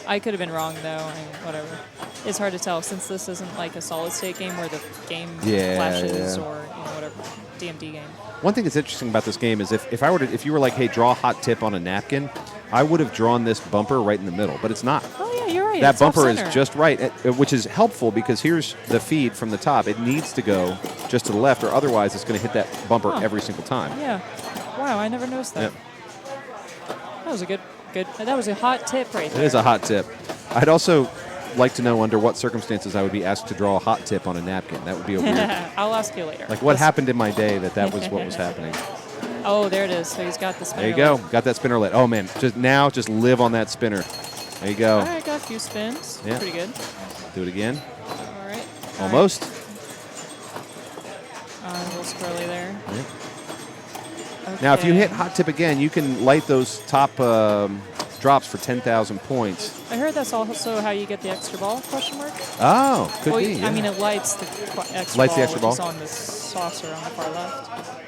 I could have been wrong though. I mean, whatever. It's hard to tell since this isn't like a solid state game where the game flashes or whatever DMD game. One thing that's interesting about this game is if you were like, hey, draw a hot tip on a napkin, I would have drawn this bumper right in the middle, but it's not. Oh yeah, you're right. That it's bumper is off-center. just right, which is helpful because here's the feed from the top. It needs to go just to the left, or otherwise it's going to hit that bumper every single time. Yeah. Wow, I never noticed that. Yep. That was a good. That was a hot tip right there. It is a hot tip. I'd also like to know under what circumstances I would be asked to draw a hot tip on a napkin. That would be a weird. I'll ask you later. Like what happened in my day that was what was happening. Oh, there it is. So he's got the spinner. There you go. lid. Got that spinner lit. Oh man, just live on that spinner. There you go. All right, got a few spins. Yeah. Pretty good. Do it again. All right. Almost. A little squirrely there. Yeah. Now, if you hit hot tip again, you can light those top drops for 10,000 points. I heard that's also how you get the extra ball? Question mark. Oh, could well, be. Yeah. I mean, it lights the extra Lights ball, the extra which ball. is on the saucer on the far left.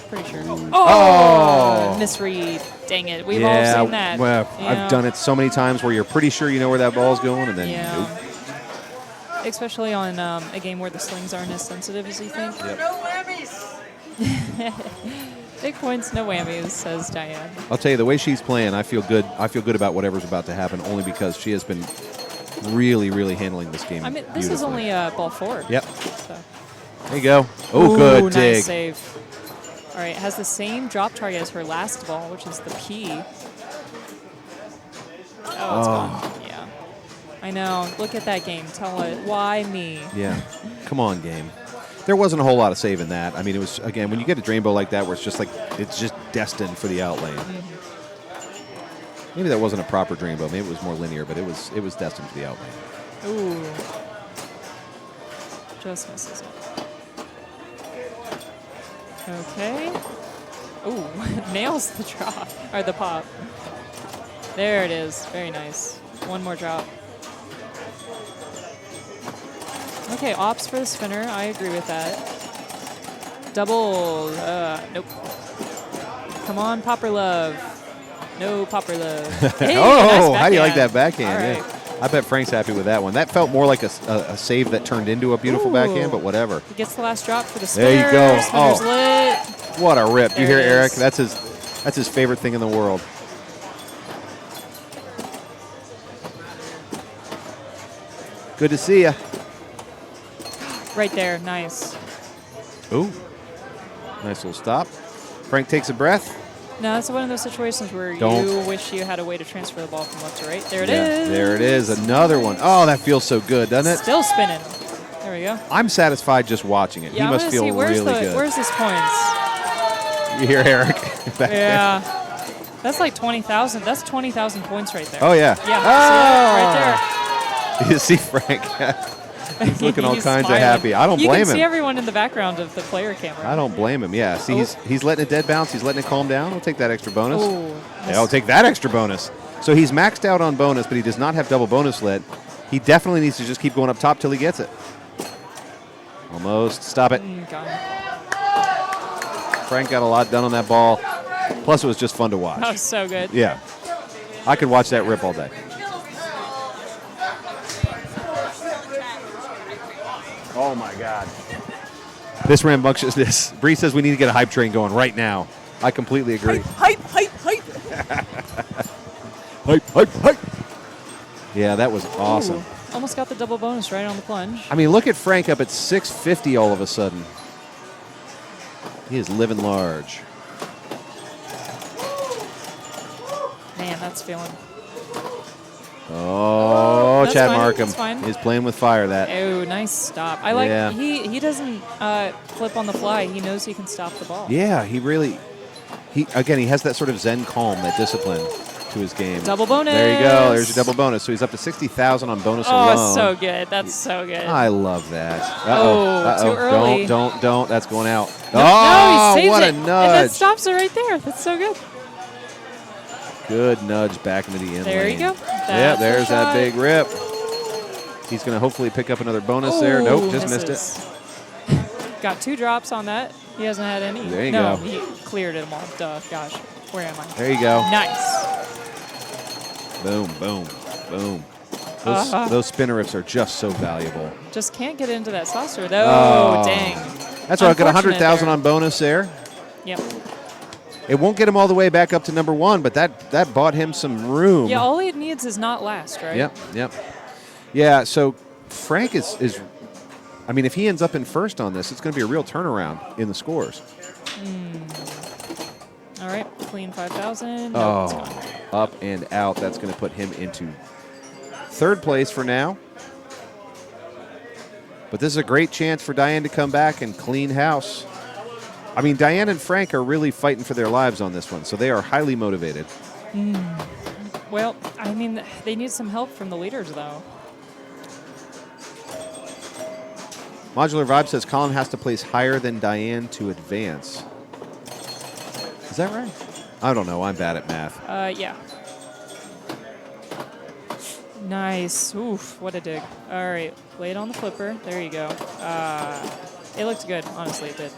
Pretty sure. Oh! Misread. Dang it. We've all seen that. Well, Yeah. I've done it so many times where you're pretty sure you know where that ball's going, and then nope. Especially on a game where the slings aren't as sensitive as you think. Yep. No whammies. Big points, no whammies, says Diane. I'll tell you, the way she's playing, I feel good. I feel good about whatever's about to happen, only because she has been really, really handling this game. I mean, this is only ball 4. Yep. So. There you go. Oh, Ooh, good nice dig. save. All right, has the same drop target as her last ball, which is the P. Oh, it's gone. Yeah. I know. Look at that game. Tell it. Why me? Yeah. Come on, game. There wasn't a whole lot of save in that. I mean, it was, again, when you get a drain bow like that where it's just like, it's just destined for the outlane. Maybe that wasn't a proper drain bow. Maybe it was more linear, but it was destined for the outlane. Ooh. Just misses it. Okay. Ooh, nails the drop, or the pop. There it is. Very nice. One more drop. Okay, ops for the spinner. I agree with that. Double. Nope. Come on, Popper Love. No Popper Love. Hey, oh, nice how do you like backhand. that backhand? All right. Yeah. I bet Frank's happy with that one. That felt more like a save that turned into a beautiful Ooh. backhand, but whatever. He gets the last drop for the spinner. There you go. Spinner's lit. What a rip. You There hear it Erik? is. That's his favorite thing in the world. Good to see you. Right there. Nice. Ooh. Nice little stop. Frank takes a breath. No, it's one of those situations where Don't. you wish you had a way to transfer the ball from left to right. There it Yeah, is. there it is. Another one. Oh, that feels so good, doesn't it? Still spinning. There we go. I'm satisfied just watching it. Yeah, He must I'm feel gonna see, where's really the, good. Where's this points? You hear Erik back there. Yeah. That's like 20,000. That's 20,000 points right there. Oh, yeah. Yeah. Oh. You see Frank. He's looking all He's kinds smiling. of happy. I don't you blame can see him. everyone in the background of the player camera. I don't blame him. Yeah. See, he's letting it dead bounce. He's letting it calm down. I'll take that extra bonus. Oh, Yeah, I'll take that extra bonus. So he's maxed out on bonus, but he does not have double bonus lit. He definitely needs to just keep going up top till he gets it. Almost. Stop it. God. Frank got a lot done on that ball. Plus, it was just fun to watch. That was so good. Yeah. I could watch that rip all day. Oh, my God. This rambunctiousness. Bree says we need to get a hype train going right now. I completely agree. Hype, hype, hype. Hype, hype, hype. Yeah, that was awesome. Ooh, almost got the double bonus right on the plunge. I mean, look at Frank up at 650 all of a sudden. He is living large. Man, that's feeling. Oh, That's Chad fine, Markham that's fine. is playing with fire. That. Oh, nice stop. I like Yeah. he doesn't flip on the fly. He knows he can stop the ball. Yeah, he really. He has that sort of Zen calm, that discipline to his game. Double bonus. There you go. There's your double bonus. So he's up to 60,000 on bonus Oh, alone. so good. That's so good. I love that. Oh, too early. Don't. That's going out. No, oh, he saves what it. a And that nudge. stops it right there. That's so good. Good nudge back into the end There lane. you go. Yeah, That's the there's that shot. big rip. He's going to hopefully pick up another bonus there. Nope, Ooh, just missed misses. it. Got 2 drops on that. He hasn't had any. There you no, go. he cleared them all. Duh. Gosh. Where am I? There you go. Nice. Boom, boom, boom. Those spinner rips are just so valuable. Just can't get into that saucer, though. Oh. Dang. That's why I got Unfortunate 100,000 there. on bonus there. Yep. It won't get him all the way back up to number 1, but that bought him some room. Yeah, all he needs is not last, right? Yep. Yeah, so Frank is I mean, if he ends up in first on this, it's going to be a real turnaround in the scores. All right, clean 5,000. Nope, it's gone. Up and out. That's going to put him into third place for now. But this is a great chance for Diane to come back and clean house. I mean, Diane and Frank are really fighting for their lives on this one, so they are highly motivated. Well, I mean, they need some help from the leaders, though. Modular Vibe says Colin has to place higher than Diane to advance. Is that right? I don't know. I'm bad at math. Yeah. Nice. Oof, what a dig. All right, lay it on the flipper. There you go. It looked good. Honestly, it did.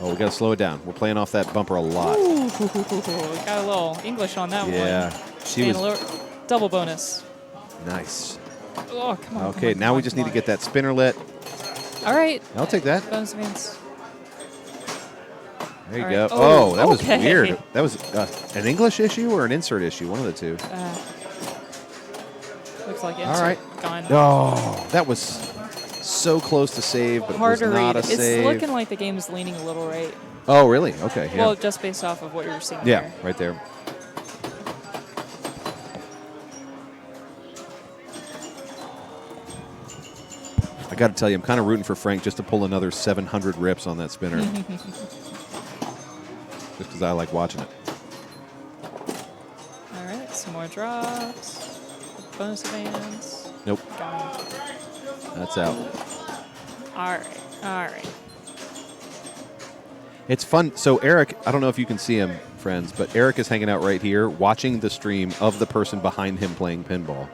Oh, we got to slow it down. We're playing off that bumper a lot. Ooh, got a little English on that one. Yeah, she And was a little double bonus. nice. Oh, come on. Okay, now we just need to get that spinner lit. All right. I'll take that. Bonus advance. There you All go. right. Oh, that was okay. weird. That was an English issue or an insert issue, one of the two. Looks like All right. gone. Oh, that was so close to save, but Hard it to was not read. a It's save. looking like the game is leaning a little right. Oh, really? Okay. Yeah. Well, just based off of what you're seeing Yeah, here. right there. I got to tell you, I'm kind of rooting for Frank just to pull another 700 rips on that spinner. Just because I like watching it. All right, some more drops. Bonus advance. Nope. That's out. All right. It's fun. So Erik, I don't know if you can see him, friends, but Erik is hanging out right here watching the stream of the person behind him playing pinball,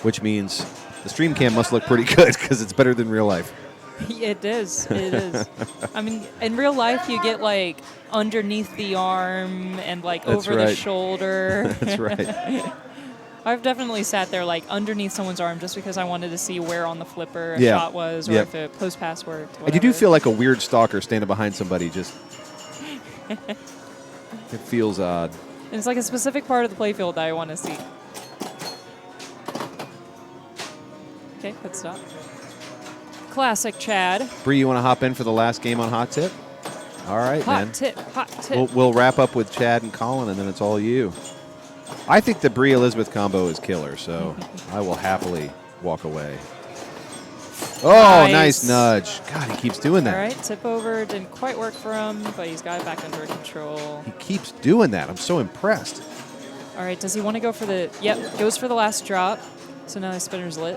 which means the stream cam must look pretty good because it's better than real life. It is. It is. I mean, in real life, you get like underneath the arm and like over the shoulder. That's right. I've definitely sat there like underneath someone's arm just because I wanted to see where on the flipper a shot was or if a post pass worked. And you do feel like a weird stalker standing behind somebody. Just it feels odd. And it's like a specific part of the playfield that I want to see. Okay, good stop. Classic Chad. Bree, you want to hop in for the last game on Hot Tip? All right, man. Hot tip. We'll wrap up with Chad and Colin, and then it's all you. I think the Bree Elizabeth combo is killer, so I will happily walk away. Oh, nice nudge. God, he keeps doing that. All right, tip over. Didn't quite work for him, but he's got it back under control. He keeps doing that. I'm so impressed. All right, does he want to go for the... Yep, goes for the last drop. So now the spinner's lit.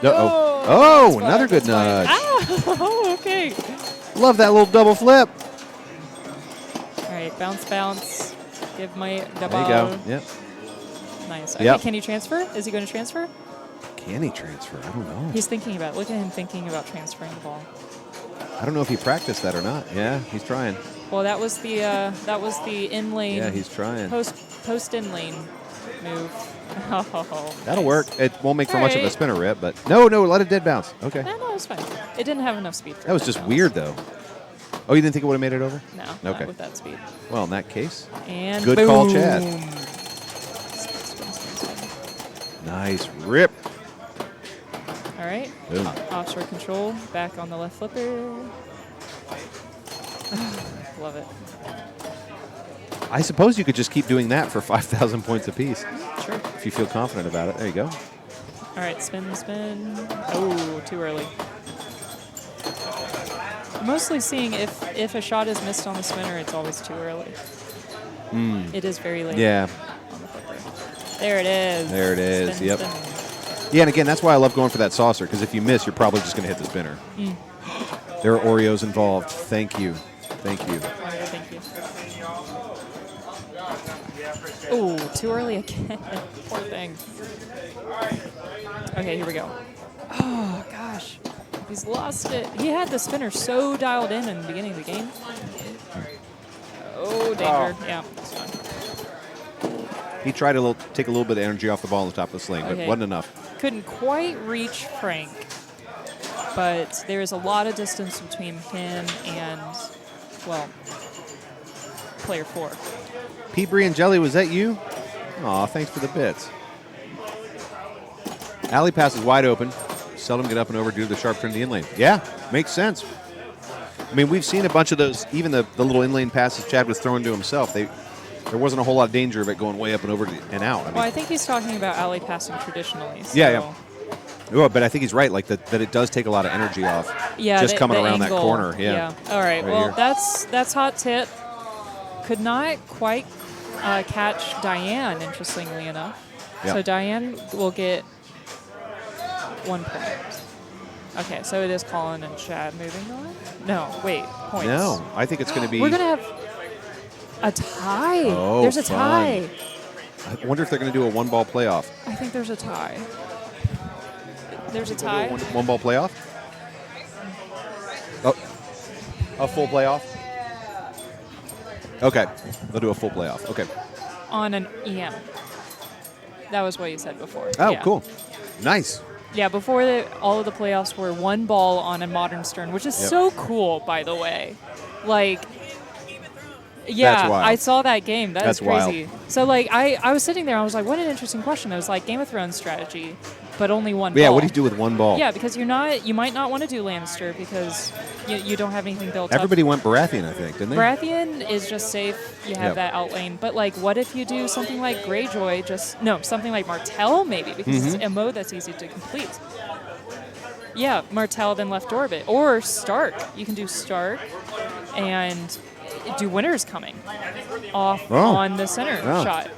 Oh, another good nudge. Oh, okay. Love that little double flip. All right, bounce. Give my the There ball. you go. Yep. Nice. Okay, Yep. can he transfer? Is he going to transfer? Can he transfer? I don't know. He's thinking about it. Look at him thinking about transferring the ball. I don't know if he practiced that or not. Yeah, he's trying. Well, that was the in lane. Yeah, he's trying. Post in lane move. Oh, That'll work. It won't make for All much of a right. spinner rip, but no, let it dead bounce. Okay. No, it's fine. It didn't have enough speed for That was it. just weird, though. Oh, you didn't think it would have made it over? No, Okay. not with that speed. Well, in that case, And good boom. call, Chad. Nice rip. All right. Boom. Offshore control. Back on the left flipper. Love it. I suppose you could just keep doing that for 5,000 points apiece. Sure. If you feel confident about it. There you go. All right, spin. Oh, too early. I'm mostly seeing if a shot is missed on the spinner, it's always too early. It is very late. Yeah. On the flipper. There it is. There it is. Spin, Yep. spin. Yeah, and again, that's why I love going for that saucer, because if you miss, you're probably just going to hit the spinner. There are Oreos involved. Thank you. Thank you. Thank you. Oh, too early again. Poor thing. Okay, here we go. Oh, gosh. He's lost it. He had the spinner so dialed in the beginning of the game. Oh, danger. Yeah, that's fine. He tried to take a little bit of energy off the ball on the top of the sling, but Okay. wasn't enough. Couldn't quite reach Frank, but there is a lot of distance between him and, well, player 4. P. Bree and Jelly, was that you? Aw, thanks for the bits. Alley pass is wide open. Seldom get up and over due to the sharp turn to the in lane. Yeah, makes sense. I mean, we've seen a bunch of those, even the little in-lane passes Chad was throwing to himself. There wasn't a whole lot of danger of it going way up and over and out. I mean, Well, I think he's talking about alley passing traditionally. So yeah. Oh, but I think he's right, like that it does take a lot of energy off. Yeah, just coming the around angle. that corner. Yeah. All right. Right Well, here. that's hot tip. Could not quite catch Diane, interestingly enough. Yeah. So Diane will get 1 point. Okay, so it is Colin and Chad moving on. No, wait, points. No, I think it's going to be. We're gonna have a tie. Oh, There's a fun. tie. I wonder if they're going to do a one-ball playoff. I think there's a tie. There's a tie. One-ball playoff? Oh, a full playoff? Okay, they'll do a full playoff. Okay. On an EM. That was what you said before. Oh, Yeah. cool. Nice. Yeah, before all of the playoffs were one ball on a modern stern, which is so cool, by the way. Like, yeah, That's wild. I saw that game. That's crazy. wild. So, like, I was sitting there, I was like, what an interesting question. I was like, Game of Thrones strategy, but only one Yeah, ball. what do you do with one ball? Yeah, because you might not want to do Lannister because you don't have anything built Everybody up. went Baratheon, I think, didn't they? Baratheon is just safe. You have Yep. that outlane. But, like, what if you do something like Greyjoy, something like Martell, maybe, because it's a mode that's easy to complete. Yeah, Martell, then left orbit. Or Stark. You can do Stark and do Winter's Coming off on the center shot.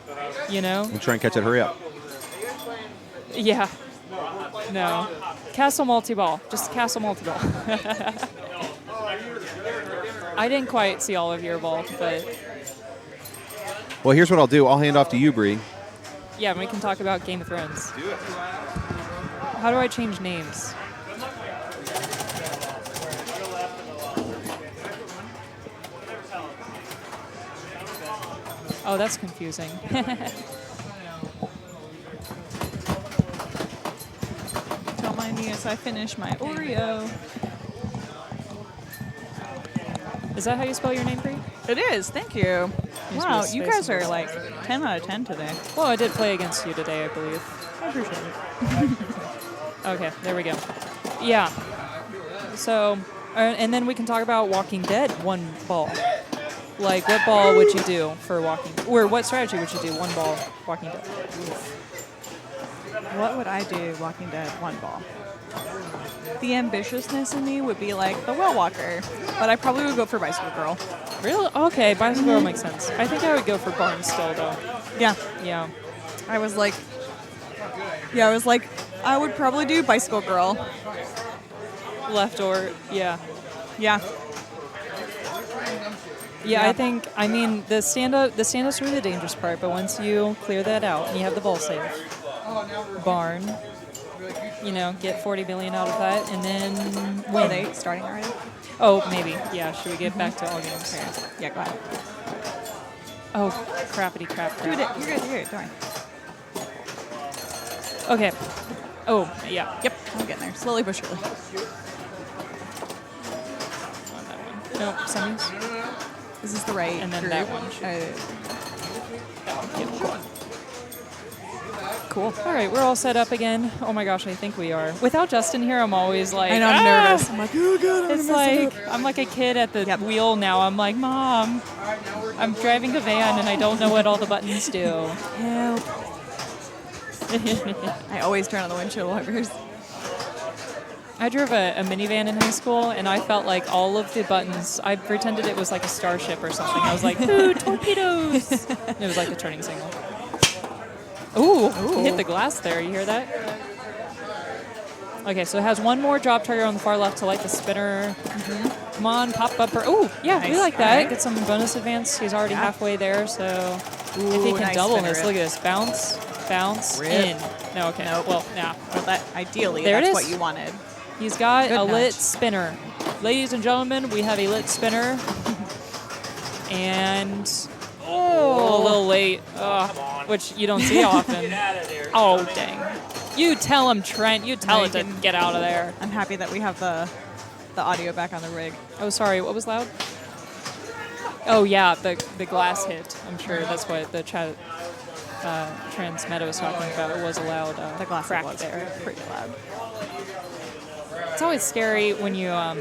You know? And try and catch it. Hurry up. Yeah. No. Castle Multiball. Just Castle Multiball. I didn't quite see all of your ball, but Well, here's what I'll do. I'll hand off to you, Bree. yeah, we can talk about Game of Thrones. How do I change names? Oh, that's confusing. Don't mind me as I finish my Oreo. Is that how you spell your name, Bree? It is. Thank you. Use Wow, with you space guys and are words. like 10 out of 10 today. Well, I did play against you today, I believe. I appreciate it. Okay, there we go. Yeah. So, and then we can talk about Walking Dead, one ball. Like, what ball would you do for Walking or what strategy would you do, one ball, Walking Dead? What would I do Walking Dead one ball? The ambitiousness in me would be like the Well Walker, but I probably would go for Bicycle Girl. Really? Okay, Bicycle Girl makes sense. I think I would go for Barn still, though. Yeah. Yeah. I was like, I would probably do Bicycle Girl. Left or, yeah. Yeah. Yeah, I mean, the stand-up's really the dangerous part, but once you clear that out and you have the ball safe, Barn, you know, get 40 million out of that, and then win. Are they starting already? Oh, maybe. Yeah, should we get back to all games? Yeah, go ahead. Oh, crappity crap. You're good, you're good. Don't worry. Okay. Oh, yeah. Yep, I'm getting there. Slowly but surely. Nope, semis. This is the right And then group. that one. Cool. Cool. All right, we're all set up again. Oh my gosh, I think we are. Without Justin here, I'm always like, I know, I'm nervous. I'm like, oh god, it's like I'm like a kid at the wheel now. I'm like, Mom, I'm driving the van and I don't know what all the buttons do. Help. I always turn on the windshield wipers. I drove a minivan in high school, and I felt like all of the buttons, I pretended it was like a starship or something. I was like, ooh, torpedoes! And it was like the turning signal. Ooh, hit the glass there. You hear that? Okay, so it has one more drop trigger on the far left to light the spinner. Come on, pop bumper. Ooh, yeah, we Nice. like that. Alright. Get some bonus advance. He's already halfway there, so if he can nice double spinner this, rip. look at this. Bounce, bounce, Rip. in. No, okay. Nope. Well, nah. Well, that ideally, There it that's is. what you wanted. He's got Good a lit nudge. spinner. Ladies and gentlemen, we have a lit spinner. And a little late, which you don't see often. Oh, dang. You tell him, Trent. You tell it to get out of there. I'm happy that we have the audio back on the rig. Oh, sorry. What was loud? Oh, yeah, the glass hit. I'm sure that's what the Transmeta was talking about. It was a loud The glass crack was there. pretty loud. It's always scary when you. I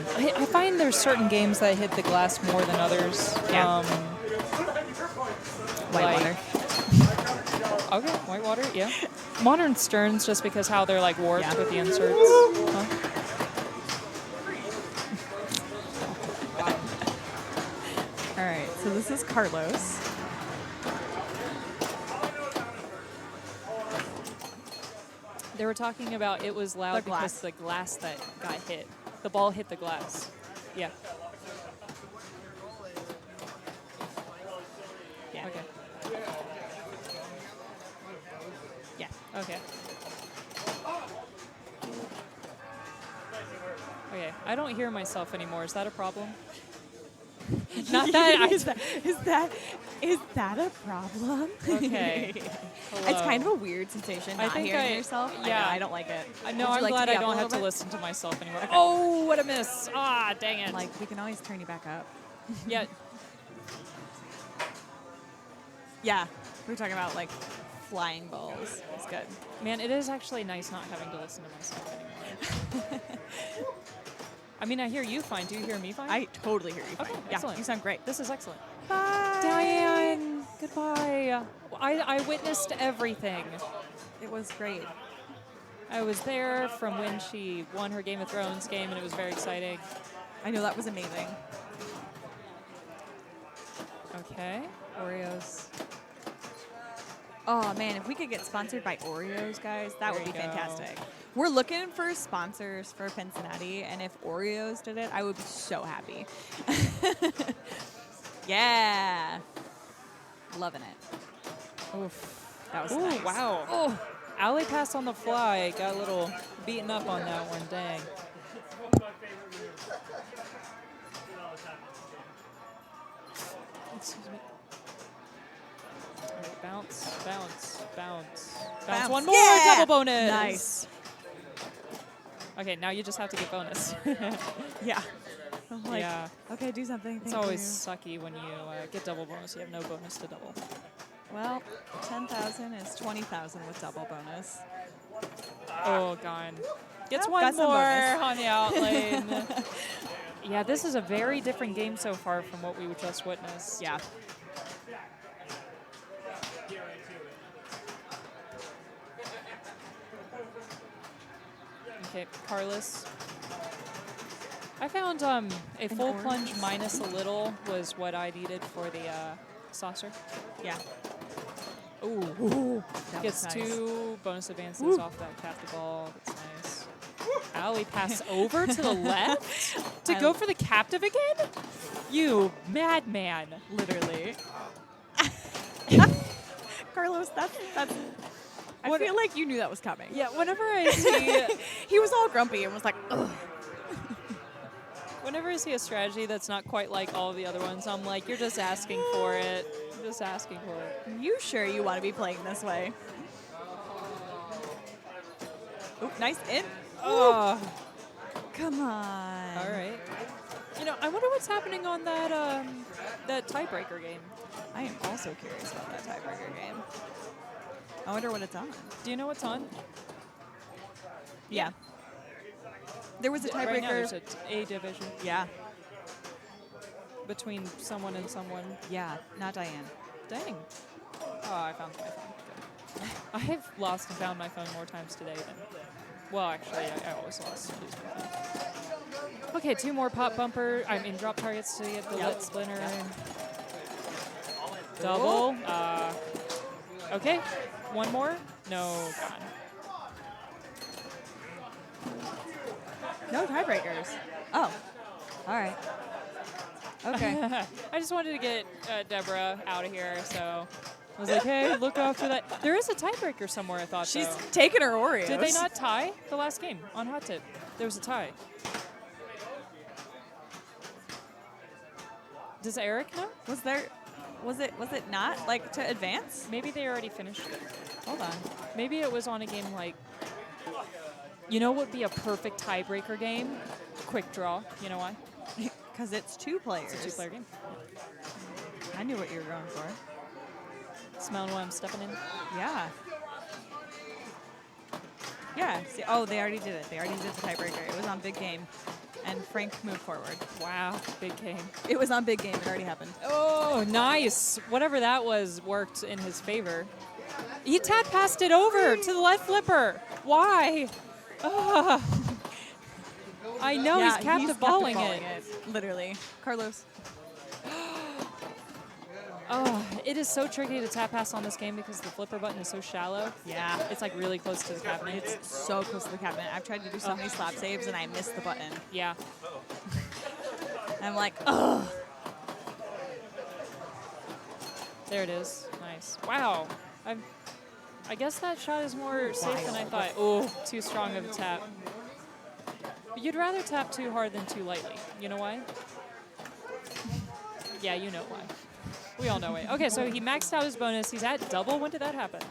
find there's certain games that hit the glass more than others. Yeah. Whitewater. Okay, Whitewater, yeah. Modern Sterns, just because how they're like warped with the inserts. Huh? All right, so this is Carlos. They were talking about it was loud The glass. because the glass that got hit. The ball hit the glass. Yeah. Yeah. Okay. Yeah. Okay. Okay. I don't hear myself anymore. Is that a problem? Not that. is that a problem? Okay. It's kind of a weird sensation not hearing yourself. Yeah. I don't like it. No, Would you I'm like glad to be I up a don't have little to bit? listen to myself anymore. Okay. Oh, what a miss. Ah, dang it. Like, we can always turn you back up. Yeah. Yeah. We were talking about, like, flying balls. It's good. Man, it is actually nice not having to listen to myself anymore. I mean, I hear you fine. Do you hear me fine? I totally hear you fine. Okay, Yeah, excellent. you sound great. This is excellent. Bye. Diane, goodbye. I witnessed everything. It was great. I was there from when she won her Game of Thrones game, and it was very exciting. I know that was amazing. Okay, Oreos. Oh man, if we could get sponsored by Oreos, guys, that would There be you go. fantastic. We're looking for sponsors for Pincinnati, and if Oreos did it, I would be so happy. Yeah. Loving it. Oof. That was Ooh, nice. wow. Oh, alley pass on the fly. Got a little beaten up on that one. Dang. Excuse me. All right, bounce, bounce, bounce. Bounce one more. Yeah! Double bonus. Nice. Okay, now you just have to get bonus. Yeah. I'm like, Yeah. okay, do something. It's thank always you. sucky when you get double bonus. You have no bonus to double. Well, 10,000 is 20,000 with double bonus. Oh, gone. Gets Oh, one got some more bonus. on the out lane. Yeah, this is a very different game so far from what we just witnessed. Yeah. Okay, Carlos. I found a full orange. plunge minus a little was what I needed for the saucer. Yeah. Ooh. That Gets was nice. 2 bonus advances off that captive ball. That's nice. Alley pass over to the left to go for the captive again? You madman. Literally. Carlos, that's. I What- feel like you knew that was coming. Yeah, whenever I see He was all grumpy and was like, ugh. whenever I see a strategy that's not quite like all of the other ones, I'm like, you're just asking for it. You're just asking for it. You sure you want to be playing this way? Ooh, nice in. Oh, Come on. all right. You know, I wonder what's happening on that that tiebreaker game. I am also curious about that tiebreaker game. I wonder what it's on. Do you know what's on? Yeah. There was a tiebreaker. Right now there's a division Yeah. between someone and someone. Yeah. Not Diane. Dang. Oh, I found my phone. Good. I have lost and found my phone more times today than. Well, actually, I always lost and lose my phone. Okay, 2 more pop bumper. I mean, drop targets to get the lit splinter. Double. Okay, 1 more. No, gone. No tiebreakers. Oh. All right. Okay. I just wanted to get Deborah out of here, so I was like, hey, look after that. There is a tiebreaker somewhere, I thought. She's though. taking her Oreos. Did they not tie the last game on hot tip? There was a tie. Does Erik know? Was it not like to advance? Maybe they already finished it. Hold on. Maybe it was on a game like. You know what would be a perfect tiebreaker game? Quick draw. You know why? Because it's 2 players. It's a 2-player game. I knew what you were going for. Smelling what I'm stepping in. Yeah. Yeah. See, oh, they already did it. They already did the tiebreaker. It was on big game, and Frank moved forward. Wow, big game. It was on big game. It already happened. Oh, nice. Whatever that was worked in his favor. He tap passed it over to the left flipper. Why? Ugh. I know Yeah, he's captive balling it. Literally. Carlos. Oh, it is so tricky to tap pass on this game because the flipper button is so shallow. Yeah. It's like really close to the cabinet. It's so close to the cabinet. I've tried to do so many slap saves and I missed the button. Yeah. I'm like, ugh. There it is. Nice. Wow. I guess that shot is more safe than I thought. Oh, too strong of a tap. But you'd rather tap too hard than too lightly. You know why? Yeah, you know why. We all know why. Okay, so he maxed out his bonus. He's at double. When did that happen?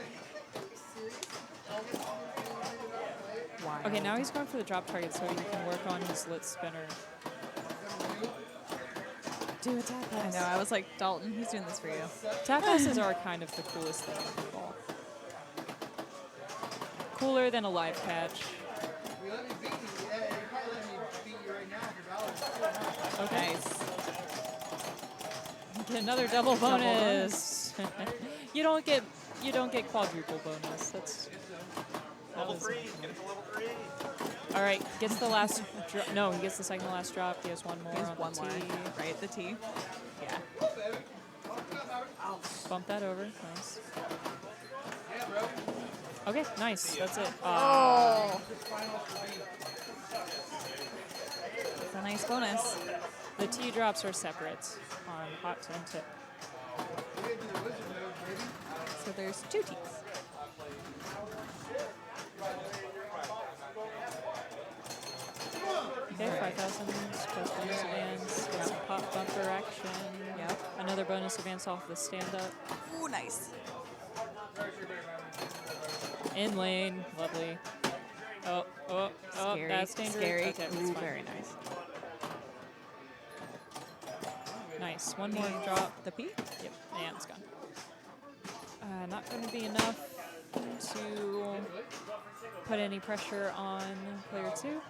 Okay, now he's going for the drop target so he can work on his lit spinner. Do a tap I pass. know. I was like, Dalton, he's doing this for you. Tap passes are kind of the coolest thing in football. Cooler than a live catch. Okay. Nice. Get another double bonus. you don't get quadruple bonus. That was all right. Gets the last. No, he gets the second to last drop. He has one more. He has on one the more. tee. Right, the T. Yeah. Bump that over. Nice. Okay, nice. That's it. Oh. It's a nice bonus. The T drops are separate on hot 10 tip. So there's 2 T's. Okay, 5,000 plus bonus advance. Get some pop bumper action. Yep. Another bonus advance off the stand up. Ooh, nice. In lane, lovely. Oh, Scary. that's dangerous. Scary. Okay, that's Ooh, fine. very nice. Nice. One more drop. The P? Yep, and it's gone. Not going to be enough to put any pressure on player 2.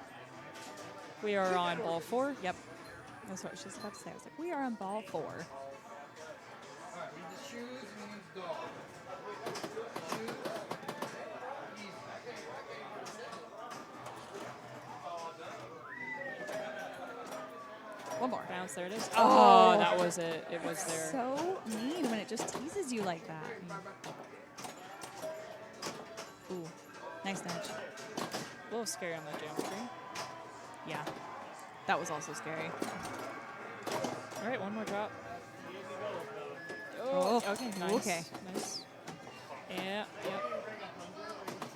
We are on ball 4. Yep. That's what I was just about to say. I was like, we are on ball 4. One more. Bounce, there it is. Oh, that was it. It was there. So mean when it just teases you like that. Ooh, nice nudge. A little scary on that geometry. Yeah, that was also scary. All right, one more drop. Oh, okay, nice. Okay. Nice. Yeah, yep.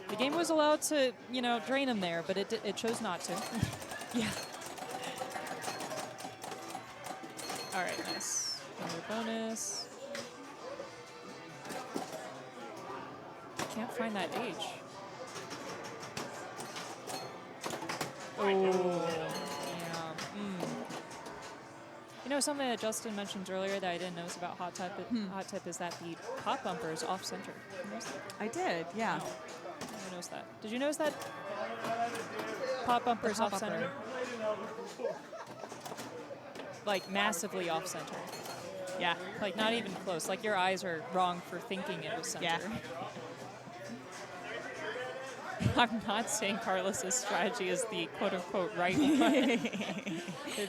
The game was allowed to, drain him there, but it chose not to. Yeah. All right, nice. Another bonus. Can't find that H. Oh, yeah. Something that Justin mentioned earlier that I didn't notice about Hot Tip is that the pop bumper is off center. Did you notice that? I did, yeah. I never noticed that. Did you notice that pop bumper is off center? Like massively off center. Yeah. Like not even close. Like your eyes are wrong for thinking it was center. Yeah. I'm not saying Carlos's strategy is the quote-unquote right one,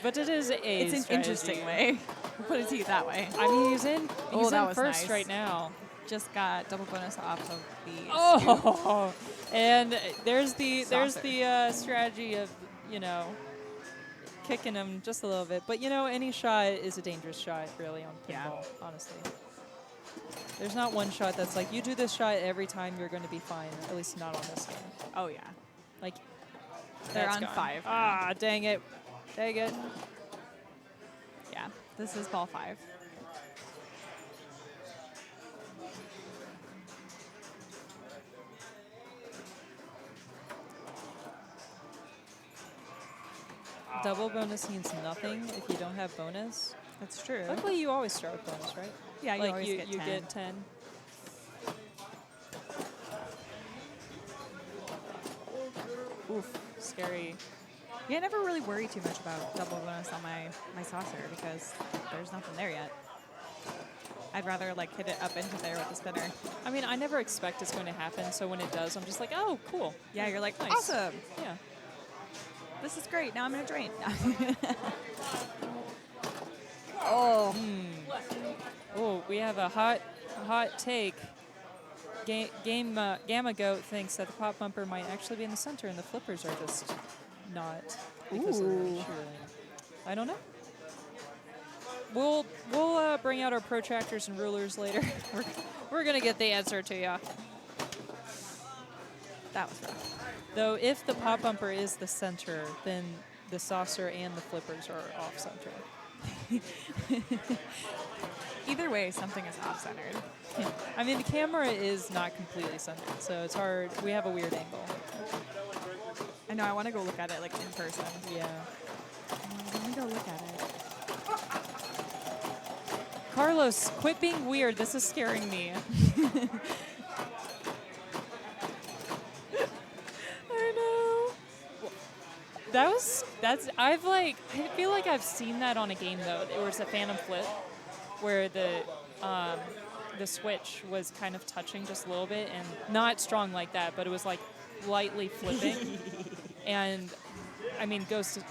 but it is It's an strategy. interesting way. Put it to you that way. I mean, he's in that was first nice. right now. Just got double bonus off of the. Oh, and there's the Saucer. strategy of kicking him just a little bit, but any shot is a dangerous shot really on pinball. Honestly. There's not one shot that's like, you do this shot every time, you're going to be fine. At least not on this game. Oh, yeah. Like, They're that's on gone. 5. Ah, dang it. Dang it. Yeah, this is ball 5. Double bonus means nothing if you don't have bonus. That's true. Luckily, you always start with bonus, right? Yeah, you like always get 10. You get 10. Oof, scary. Yeah, I never really worry too much about double bonus on my saucer because there's nothing there yet. I'd rather hit it up into there with the spinner. I mean, I never expect it's going to happen, so when it does, I'm just like, oh, cool. Yeah, you're like, nice. awesome. Yeah. This is great. Now I'm going to drain. Oh, we have a hot take. Gamma Goat thinks that the pop bumper might actually be in the center, and the flippers are just not because of the shearling. I don't know. We'll bring out our protractors and rulers later. We're gonna get the answer to ya. That was rough. Though, if the pop bumper is the center, then the saucer and the flippers are off center. Either way, something is off-centered. I mean, the camera is not completely centered, so it's hard. We have a weird angle. I know. I want to go look at it in person. Yeah. I want to go look at it. Carlos, quit being weird. This is scaring me. I know. I feel like I've seen that on a game though. It was a Phantom Flip where the switch was kind of touching just a little bit and not strong like that, but it was like lightly flipping. And I mean, Ghost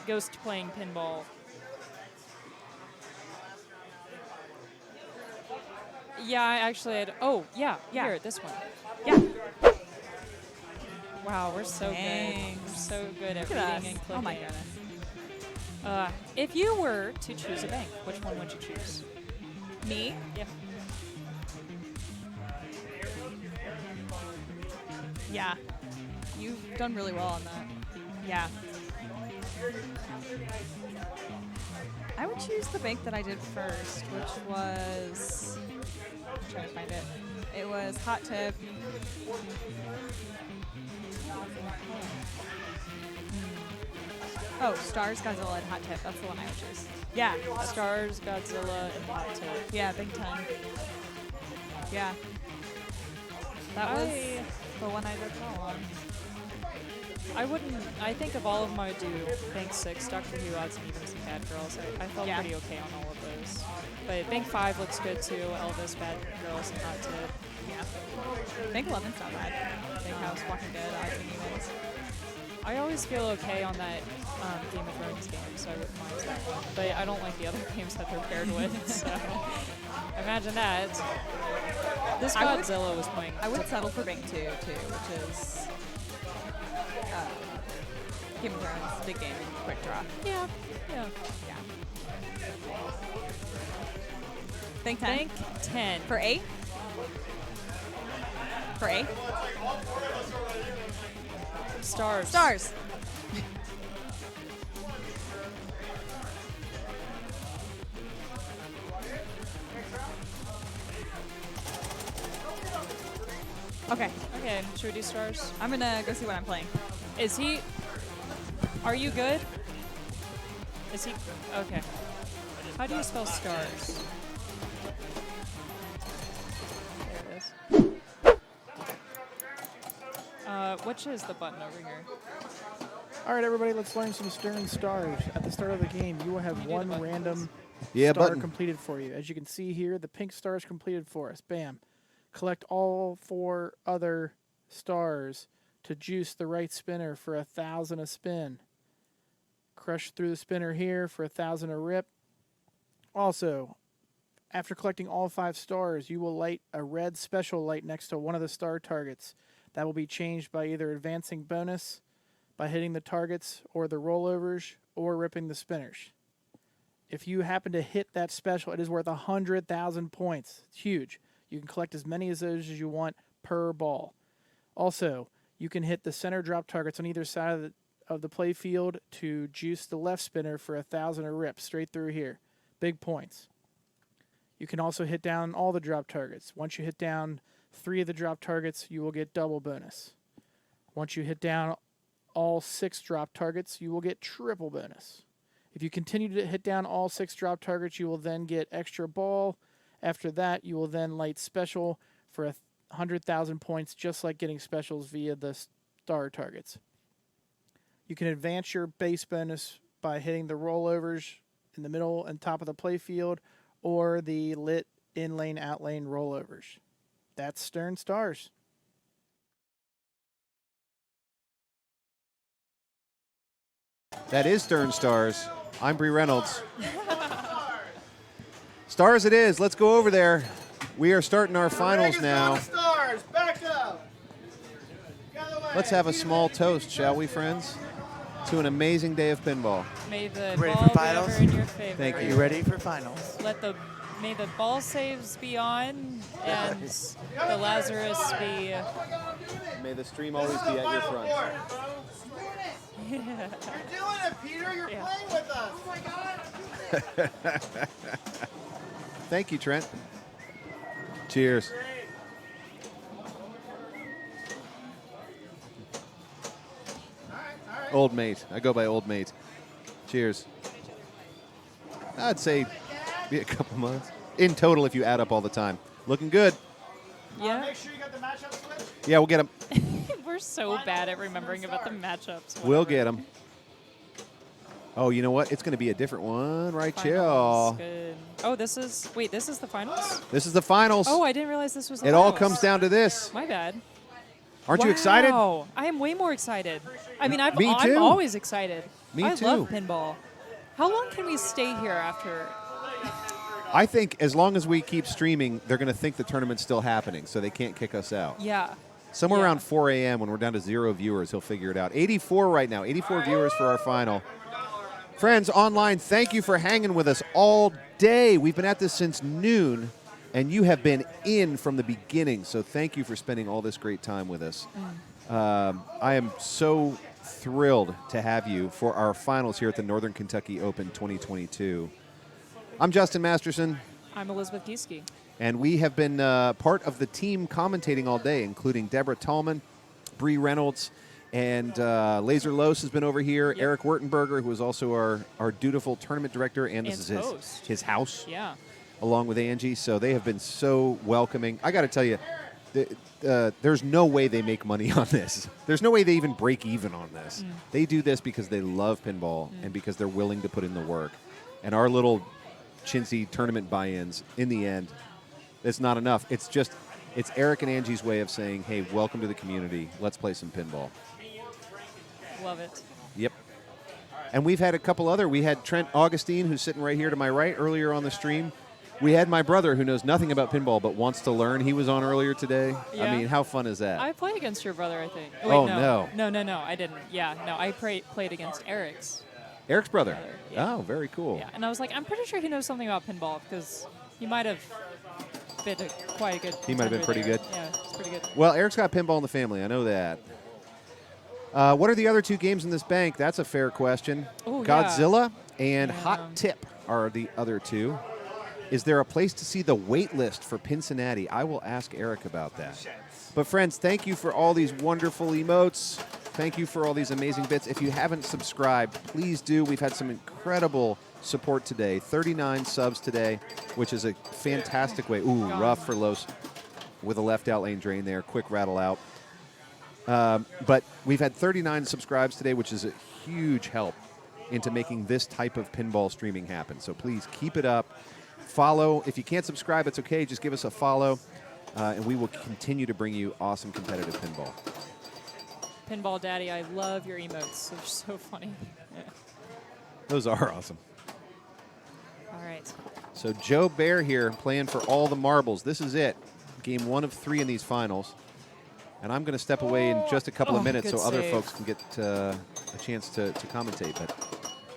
playing pinball. Yeah, I actually had. Oh, yeah, here, this one. Yeah. Wow, we're so Dang. good. We're so good at Look at reading and us. clicking. Oh my goodness. If you were to choose a bank, which one would you choose? Me? Yeah. Yeah. You've done really well on that. Yeah. I would choose the bank that I did first, which was... I'm trying to find it. It was Hot Tip. Oh, Stars, Godzilla, and Hot Tip. That's the one I would choose. Yeah. Stars, Godzilla, and Hot Tip. Yeah, Big 10. Yeah. That was the one I did well on. I wouldn't. I think of all of them, I would do Bank 6, Doctor Who, Odds and Evens, and Bad Girls. I felt pretty okay on all of those. But Bank 5 looks good too. Elvis, Bad Girls, and Hot Tip. Yeah. Bank 11's not bad. Big House, Walking Dead, Odds and Evens. I always feel okay on that Game of Thrones game, so I wouldn't mind that one. But I don't like the other games that they're paired with, so imagine that. This Godzilla was playing. I would settle for Bank 2 too, which is Game of Thrones, big game, quick draw. Yeah, yeah. Bank 10. Bank 10. For A? For A? Stars. Stars. Okay. Okay, should we do stars? I'm gonna go see what I'm playing. Is he... Are you good? Is he... Okay. How do you spell stars? There it is. Which is the button over here? All right, everybody, let's learn some Stern Stars. At the start of the game, you will have one random star button. completed for you. As you can see here, the pink star is completed for us. Bam. Collect all 4 other stars to juice the right spinner for 1,000 a spin. Crush through the spinner here for 1,000 a rip. Also, after collecting all 5 stars, you will light a red special light next to one of the star targets. That will be changed by either advancing bonus, by hitting the targets or the rollovers, or ripping the spinners. If you happen to hit that special, it is worth 100,000 points. It's huge. You can collect as many of those as you want per ball. Also, you can hit the center drop targets on either side of the play field to juice the left spinner for 1,000 a rip straight through here. Big points. You can also hit down all the drop targets. Once you hit down 3 of the drop targets, you will get double bonus. Once you hit down all 6 drop targets, you will get triple bonus. If you continue to hit down all 6 drop targets, you will then get extra ball. After that, you will then light special for 100,000 points, just like getting specials via the star targets. You can advance your base bonus by hitting the rollovers in the middle and top of the play field, or the lit in-lane, out-lane rollovers. That's Stern Stars. That is Stern Stars. I'm Bree Reynolds. Stars it is. Let's go over there. We are starting our finals now. Stars, back up. Let's have a small toast, shall we, friends? To an amazing day of pinball. May the Ready ball for be finals? ever in your favor. Thank Are you. you ready for finals? May the ball saves be on, and the Lazarus be... May the stream always be at your front. You're doing it, Peter. You're playing with us. Oh my God. Thank you, Trent. Cheers. Old mate. I go by old mate. Cheers. I'd say be a couple months. In total, if you add up all the time. Looking good. Yeah. Make sure you got the matchup switch. Yeah, we'll get them. We're so bad at remembering about the matchups. We'll get them. Oh, you know what? It's going to be a different one right Finals, here. good. Oh, this is... Wait, this is the finals? This is the finals. Oh, I didn't realize this was the It all finals. comes down to this. My bad. Aren't you excited? Wow. I am way more excited. I mean, Me I'm too. always excited. Me I too. love pinball. How long can we stay here after? I think as long as we keep streaming, they're going to think the tournament's still happening, so they can't kick us out. Yeah. Somewhere around 4 a.m. when we're down to 0 viewers, he'll figure it out. 84 right now, 84 viewers for our final. Friends online, thank you for hanging with us all day. We've been at this since noon, and you have been in from the beginning, so thank you for spending all this great time with us. I am so thrilled to have you for our finals here at the Northern Kentucky Open 2022. I'm Justin Masterson. I'm Elizabeth Gieske. And we have been part of the team commentating all day, including Deborah Tallman, Bree Reynolds, and Laser Los has been over here. Yep. Erik Wurtenberger, who is also our dutiful tournament director, and this And is host. his house, Yeah. along with Angie. So they have been so welcoming. I got to tell you, there's no way they make money on this. There's no way they even break even on this. They do this because they love pinball and because they're willing to put in the work. And our little chintzy tournament buy-ins, in the end, it's not enough. It's Erik and Angie's way of saying, hey, welcome to the community. Let's play some pinball. Love it. Yep. And we've had a couple other. We had Trent Augustine, who's sitting right here to my right earlier on the stream. We had my brother, who knows nothing about pinball but wants to learn. He was on earlier today. Yeah. I mean, how fun is that? I played against your brother, I think. Oh, Wait, no. No, I didn't. Yeah, no, I played against Eric's. Eric's brother. Yeah. Oh, very cool. Yeah, and I was like, I'm pretty sure he knows something about pinball because he might have been quite a good. He might have been pretty contender good. there. Yeah, it's pretty good. Well, Eric's got pinball in the family. I know that. What are the other two games in this bank? That's a fair question. Ooh, yeah. Godzilla and Hot Tip are the other two. Is there a place to see the wait list for Pincinnati? I will ask Erik about that. But friends, thank you for all these wonderful emotes. Thank you for all these amazing bits. If you haven't subscribed, please do. We've had some incredible support today. 39 subs today, which is a fantastic way. Ooh, rough for Los with a left out lane drain there. Quick rattle out. But we've had 39 subscribes today, which is a huge help into making this type of pinball streaming happen. So please keep it up. Follow. If you can't subscribe, it's okay. Just give us a follow, and we will continue to bring you awesome competitive pinball. Pinball Daddy, I love your emotes. They're so funny. Yeah. Those are awesome. All right. So Joe Bear here playing for all the marbles. This is it. Game 1 of 3 in these finals. And I'm going to step away in just a couple of minutes so other folks can get a chance to commentate, but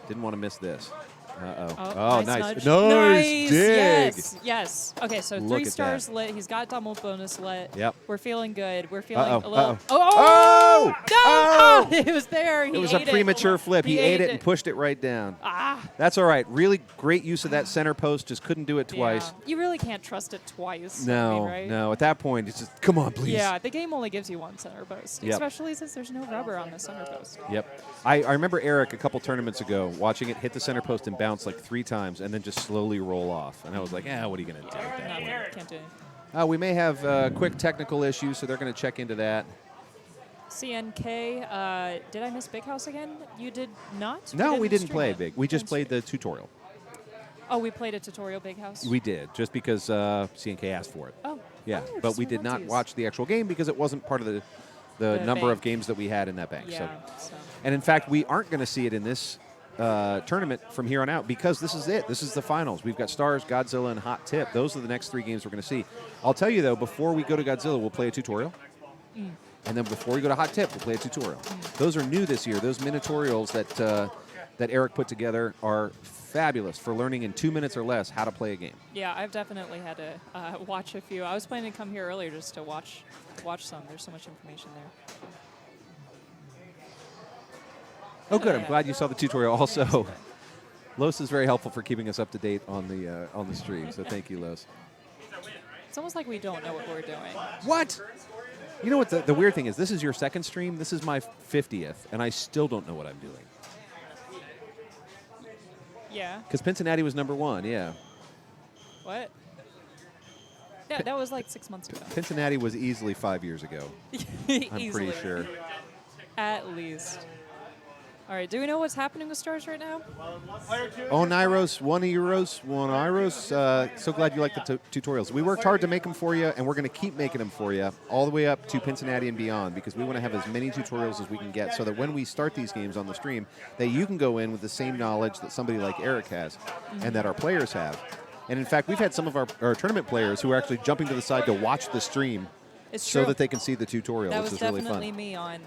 didn't want to miss this. Uh-oh. Oh, nice. Nice Dig. Yes. Okay, so Look 3 at stars that. lit. He's got double bonus lit. Yep. We're feeling good. We're feeling Uh-oh, a little. uh-oh. Oh! Oh! No! Oh! It was there. He It was a ate premature flip. He ate it and it. pushed it right down. Ah. That's all right. Really great use of that center post. Just couldn't do it twice. Yeah. You really can't trust it twice. No, I mean, right? no. At that point, it's just, come on, please. Yeah, the game only gives you one center post, Yep. especially since there's no rubber on the center post. Yep. I remember Erik a couple tournaments ago watching it hit the center post and bounce like 3 times and then just slowly roll off. And I was like, what are you going to do at that No, point? can't do it. We may have quick technical issues, so they're going to check into that. CNK, did I miss Big House again? You did not? No, we didn't stream play it. big. We just played the tutorial. Oh, we played a tutorial Big House? We did, just because CNK asked for it. Oh. Yeah, Oh, but just we did not funsies. watch the actual game because it wasn't part of the number of bank. games that we had in that bank. Yeah, So. And in fact, we aren't going to see it in this tournament from here on out because this is it. This is the finals. We've got Stars, Godzilla, and Hot Tip. Those are the next 3 games we're going to see. I'll tell you, though, before we go to Godzilla, we'll play a tutorial. And then before we go to Hot Tip, we'll play a tutorial. Those are new this year. Those minitorials that Erik put together are fabulous for learning in 2 minutes or less how to play a game. Yeah, I've definitely had to watch a few. I was planning to come here earlier just to watch some. There's so much information there. Oh, good. I'm glad you saw the tutorial. Also, Los is very helpful for keeping us up to date on the stream. So thank you, Los. It's almost like we don't know what we're doing. What? You know what the weird thing is? This is your second stream. This is my 50th, and I still don't know what I'm doing. Yeah. Because Pincinnati was number 1. Yeah. What? Yeah, that was like 6 months ago. Pincinnati was easily 5 years ago. I'm pretty sure. At least. All right, do we know what's happening with Stars right now? Oneiros, 1 euros, 1 euros. So glad you like the tutorials. We worked hard to make them for you, and we're going to keep making them for you all the way up to Pincinnati and beyond because we want to have as many tutorials as we can get so that when we start these games on the stream, that you can go in with the same knowledge that somebody like Erik has and that our players have. And in fact, we've had some of our tournament players who are actually jumping to the side to watch the stream It's so true. that they can see the tutorial, That which was is really definitely fun. me on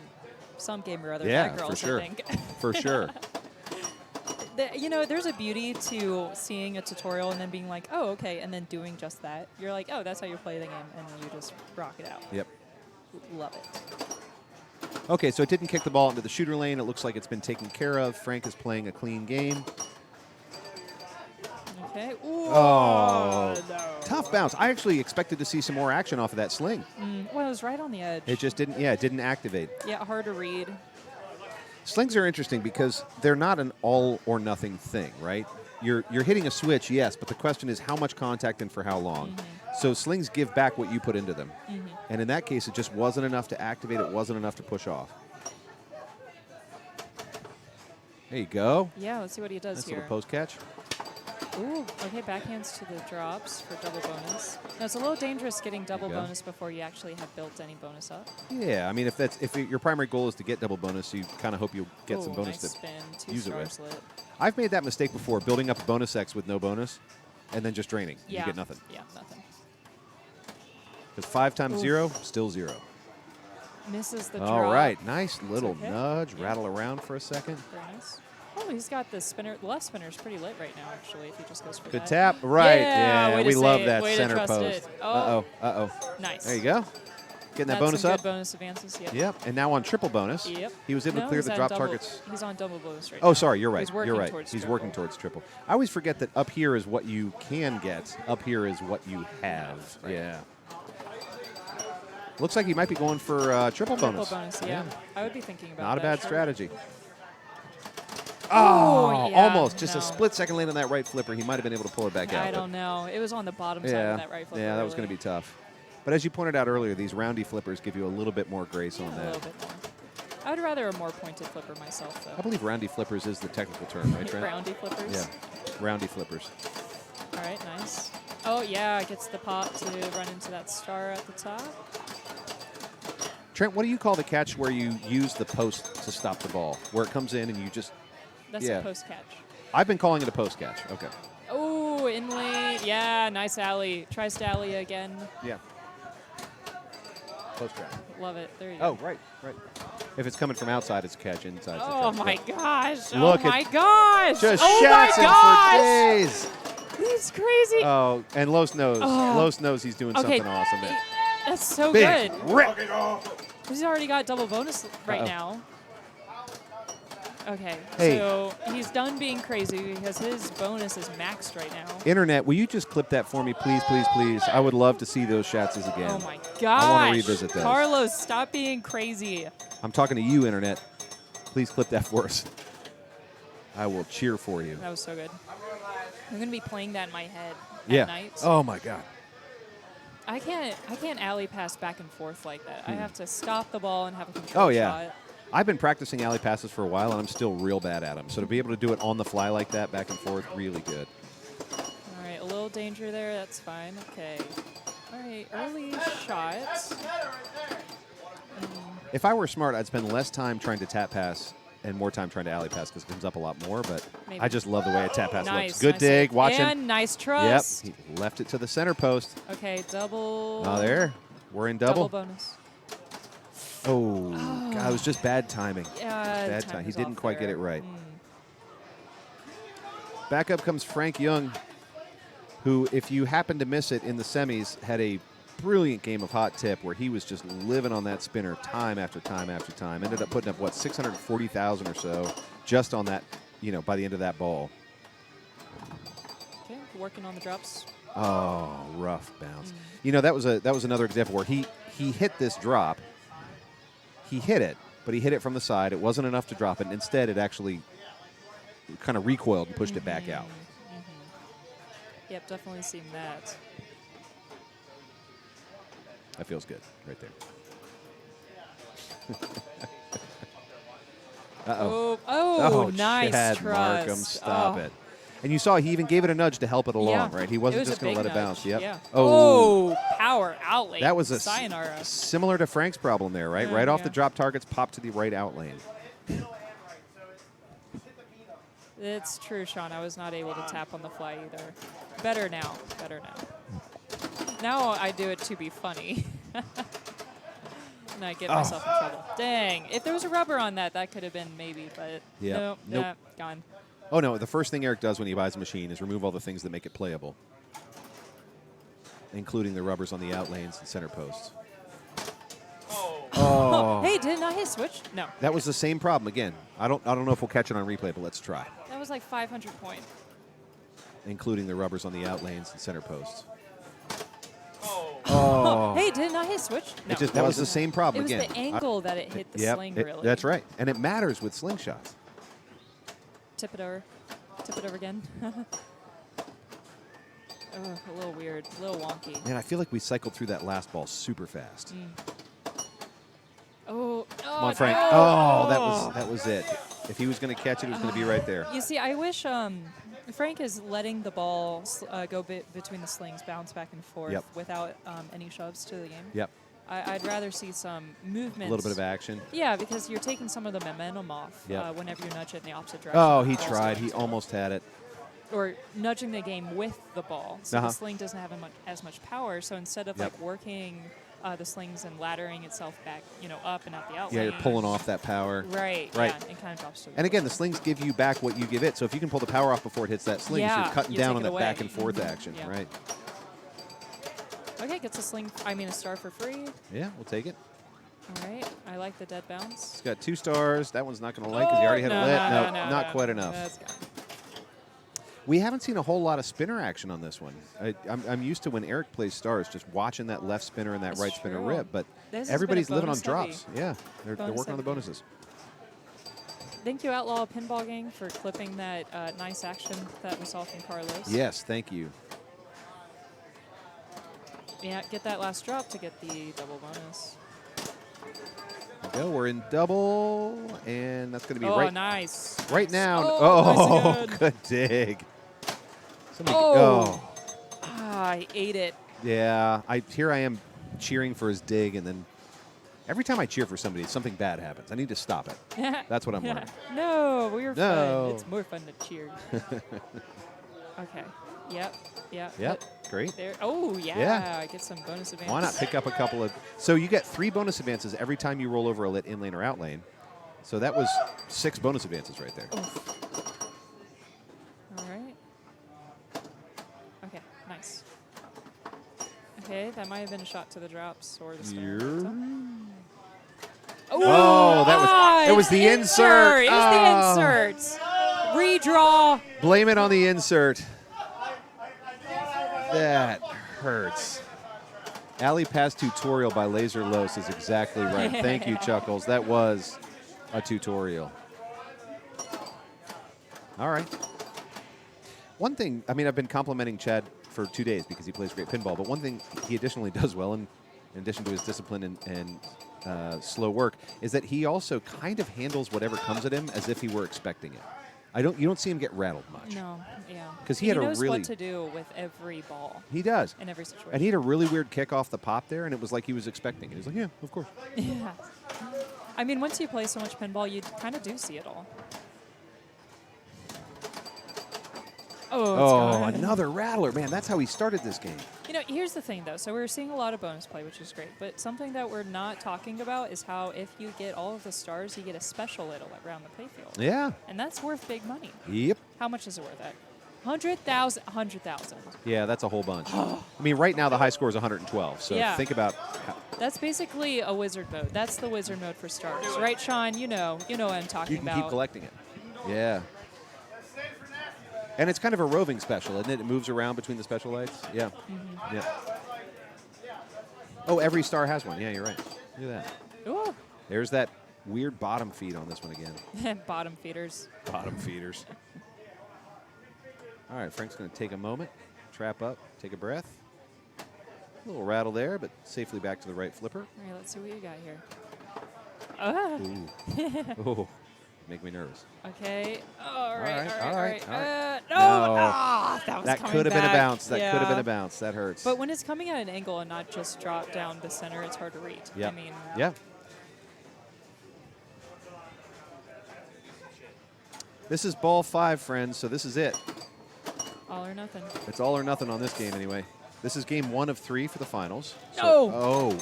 some game or other. Yeah, Bad Girls, for sure. I think. For sure. You know, there's a beauty to seeing a tutorial and then being like, oh, okay, and then doing just that. You're like, oh, that's how you play the game, and you just rock it out. Yep. Love it. Okay, so it didn't kick the ball into the shooter lane. It looks like it's been taken care of. Frank is playing a clean game. Okay. Ooh, Oh, no. tough bounce. I actually expected to see some more action off of that sling. Well, it was right on the edge. It just didn't. Yeah, it didn't activate. Yeah, hard to read. Slings are interesting because they're not an all or nothing thing, right? You're hitting a switch, yes, but the question is how much contact and for how long. So slings give back what you put into them. And in that case, it just wasn't enough to activate. It wasn't enough to push off. There you go. Yeah, let's see what he does Nice here. little post catch. Ooh, okay, backhands to the drops for double bonus. Now, it's a little dangerous getting double go. bonus before you actually have built any bonus up. Yeah, I mean, if your primary goal is to get double bonus, you kind of hope you get some Ooh, bonus nice to spin, 2 use it stars with. lit. I've made that mistake before, building up a bonus X with no bonus, and then just draining. Yeah. You get nothing. Yeah, nothing. Because 5 times Oof. 0, still 0. Misses the drop. All right, nice little okay. nudge, Yeah. rattle around for a second. Very nice. Oh, he's got the spinner. The left spinner is pretty lit right now, actually, if he just goes for Good that. tap, right? Yeah, way to we love say it, that way to center trust post. it. Oh. Uh-oh. Nice. There you go. Getting that That's bonus some up. good bonus advances, yep. Yep, and now on triple bonus, Yep. he was able to No, clear he's the on drop double- targets. He's on double bonus right now. Oh, sorry, you're right. He's working You're right. towards He's triple. working towards triple. I always forget that up here is what you can get. Up here is what you have. Right. Yeah. Looks like he might be going for triple bonus. Triple bonus, yeah. I would be thinking about Not a that. bad sure. strategy. Oh, yeah, almost. Just no. a split second lane on that right flipper. He might have been able to pull it back out. I but- don't know. It was on the bottom side Yeah, of that right flipper. yeah, that was going to be tough. But as you pointed out earlier, these roundy flippers give you a little bit more grace on A that. little bit more. I would rather a more pointed flipper myself, though. I believe roundy flippers is the technical term, right, Trent? Roundy flippers? Yeah, roundy flippers. All right, nice. Oh, yeah, gets the pop to run into that star at the top. Trent, what do you call the catch where you use the post to stop the ball? Where it comes in and you just... That's Yeah. a post catch. I've been calling it a post catch. Okay. Oh, in lane. Yeah, nice alley. Tries to alley again. Yeah. Post catch. Love it. There you go. Oh, right. If it's coming from outside, it's a catch. Inside, it's a Oh, catch. my Yeah. gosh. Look oh, at- my gosh. Just oh, shouts my him gosh. for days. He's crazy. Oh, and Los knows. Oh. Los knows he's doing Okay. something awesome. there. That's so Big good. rip. He's already got double bonus right Uh-oh. now. Okay, Hey. so he's done being crazy because his bonus is maxed right now. Internet, will you just clip that for me, please, please, please? I would love to see those shots again. Oh my gosh. I want to revisit those. Carlos, stop being crazy. I'm talking to you, Internet. Please clip that for us. I will cheer for you. That was so good. I'm gonna be playing that in my head Yeah. at night. Oh my God. I can't alley pass back and forth like that. I have to stop the ball and have a control Oh yeah. shot. I've been practicing alley passes for a while, and I'm still real bad at them. So to be able to do it on the fly like that, back and forth, really good. All right, a little danger there. That's fine. Okay. All right, early shot. If I were smart, I'd spend less time trying to tap pass and more time trying to alley pass because it comes up a lot more. But Maybe. I just love the way a tap pass Nice. looks. Good nice dig. save. Watch and him. nice Yep. trust. He left it to the center post. Okay, double. Oh, there. We're in double. bonus. Oh, God, it was just bad timing. Yeah, Bad time time. He was didn't off quite get there. it right. Back up comes Frank Young, who, if you happen to miss it in the semis, had a brilliant game of hot tip where he was just living on that spinner time after time after time. Ended up putting up, what, 640,000 or so just on that, by the end of that ball. Okay, working on the drops. Oh, rough bounce. That was another example where he hit this drop. He hit it, but he hit it from the side. It wasn't enough to drop it. Instead, it actually kind of recoiled and pushed it back out. Yep, definitely seen that. That feels good right there. Uh-oh. Oh, nice Chad trust. Markham, stop Oh. it. And you saw he even gave it a nudge to help it along, Yeah. right? He wasn't It was just a going to big let it nudge, bounce. Yep. Yeah. Oh. Oh, power outlane. That was sayonara. similar to Frank's problem there, right? Right off yeah. the drop targets, pop to the right out lane. It's true, Sean. I was not able to tap on the fly either. Better now. Better now. Now I do it to be funny. and I get myself in trouble. Dang. If there was a rubber on that, that could have been maybe, but Yeah. nope, Nope. gone. Oh, no. The first thing Eric does when he buys a machine is remove all the things that make it playable, including the rubbers on the out lanes and center posts. Oh. Hey, didn't I hit switch? No. That was the same problem again. I don't know if we'll catch it on replay, but let's try. That was like 500 point. Including the rubbers on the out lanes and center posts. Oh. Hey, didn't I hit switch? No. That was the same problem It was again. the angle that it hit the sling, really. That's right. And it matters with slingshots. Tip it over. Tip it over again. Oh, a little weird, a little wonky. Man, I feel like we cycled through that last ball super fast. Oh, Come on, Frank. no. Oh, that was it. If he was going to catch it, it was going to be right there. You see, I wish Frank is letting the ball go between the slings, bounce back and forth without any shoves to the game. Yep. I'd rather see some movement. A little bit of action. Yeah, because you're taking some of the momentum off whenever you nudge it in the opposite direction. Oh, he tried. He almost had it. Or nudging the game with the ball. So the sling doesn't have as much power. So instead of like working the slings and laddering itself back, up and out the out lane. You're pulling off that power. Right. Yeah, and kind of drops to the And again, the slings give you back what you give it. So if you can pull the power off before it hits that sling, you're cutting down on that back and forth action, right? Okay, gets a star for free. Yeah, we'll take it. All right, I like the dead bounce. It's got 2 stars. That one's not going to like because he already had a lit. No, not quite enough. That's gone. We haven't seen a whole lot of spinner action on this one. I'm used to when Eric plays stars, just watching that left spinner and that right spinner rip, but everybody's living on drops. Yeah, they're working on the bonuses. Thank you, Outlaw Pinball Gang, for clipping that nice action that we saw from Carlos. Yes, thank you. Yeah, get that last drop to get the double bonus. There we go, we're in double, and that's going to be right. Nice. Right now. Oh, nice good dig. I ate it. Yeah, here I am cheering for his dig, and then every time I cheer for somebody, something bad happens. I need to stop it. That's what I'm learning. No, we're fun. It's more fun to cheer. Okay. Yep. Great. There. Oh, yeah. I get some bonus advances. Why not pick up a couple of... So you get 3 bonus advances every time you roll over a lit in lane or out lane. So that was 6 bonus advances right there. Oof. All right. Okay, nice. Okay, that might have been a shot to the drops or the spinner. It was the insert. It was the insert. Redraw. Blame it on the insert. That hurts. Alley Pass Tutorial by Laser Los is exactly right. Thank you, Chuckles. That was a tutorial. All right. One thing, I've been complimenting Chad for 2 days because he plays great pinball, but one thing he additionally does well, in addition to his discipline and slow work, is that he also kind of handles whatever comes at him as if he were expecting it. You don't see him get rattled much. No, yeah. Because he knows what to do with every ball. He does. In every situation. And he had a really weird kick off the pop there, and it was like he was expecting it. He was like, yeah, of course. Yeah. Once you play so much pinball, you kind of do see it all. Oh, another rattler. Man, that's how he started this game. Here's the thing, though. So we're seeing a lot of bonus play, which is great. But something that we're not talking about is how if you get all of the stars, you get a special little around the playfield. Yeah. And that's worth big money. Yep. How much is it worth at? 100,000. 100,000. Yeah, that's a whole bunch. Right now the high score is 112. So think about that's basically a wizard mode. That's the wizard mode for stars. Right, Sean? You know what I'm talking about. You can keep collecting it. Yeah. And it's kind of a roving special, isn't it? It moves around between the special lights. Yeah. Mm-hmm. Yeah. Oh, every star has one. Yeah, you're right. Look at that. Ooh. There's that weird bottom feed on this one again. Bottom feeders. Bottom feeders. All right, Frank's going to take a moment, trap up, take a breath. A little rattle there, but safely back to the right flipper. All right, let's see what you got here. Oh, make me nervous. Okay. All right. No. That could have been a bounce. That could have been a bounce. That hurts. But when it's coming at an angle and not just drop down the center, it's hard to read. Yeah. Yeah. This is ball 5, friends, so this is it. All or nothing. It's all or nothing on this game anyway. This is game 1 of 3 for the finals. No!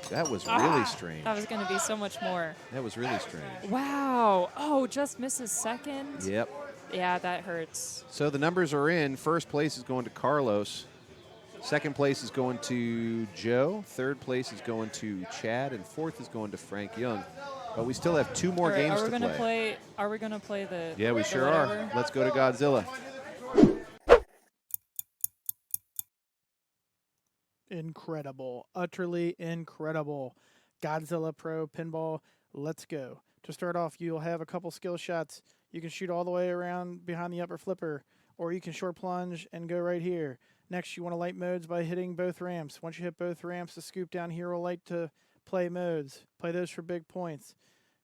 That was really strange. That was going to be so much more. That was really strange. Wow. Oh, just misses second. Yep. Yeah, that hurts. So the numbers are in. First place is going to Carlos. Second place is going to Joe. Third place is going to Chad. And fourth is going to Frank Young. But we still have 2 more games to play. Are we going to play the Yeah, we sure are. Let's go to Godzilla. Incredible. Utterly incredible. Godzilla Pro Pinball. Let's go. To start off, you'll have a couple skill shots. You can shoot all the way around behind the upper flipper, or you can short plunge and go right here. Next, you want to light modes by hitting both ramps. Once you hit both ramps, the scoop down here will light to play modes. Play those for big points.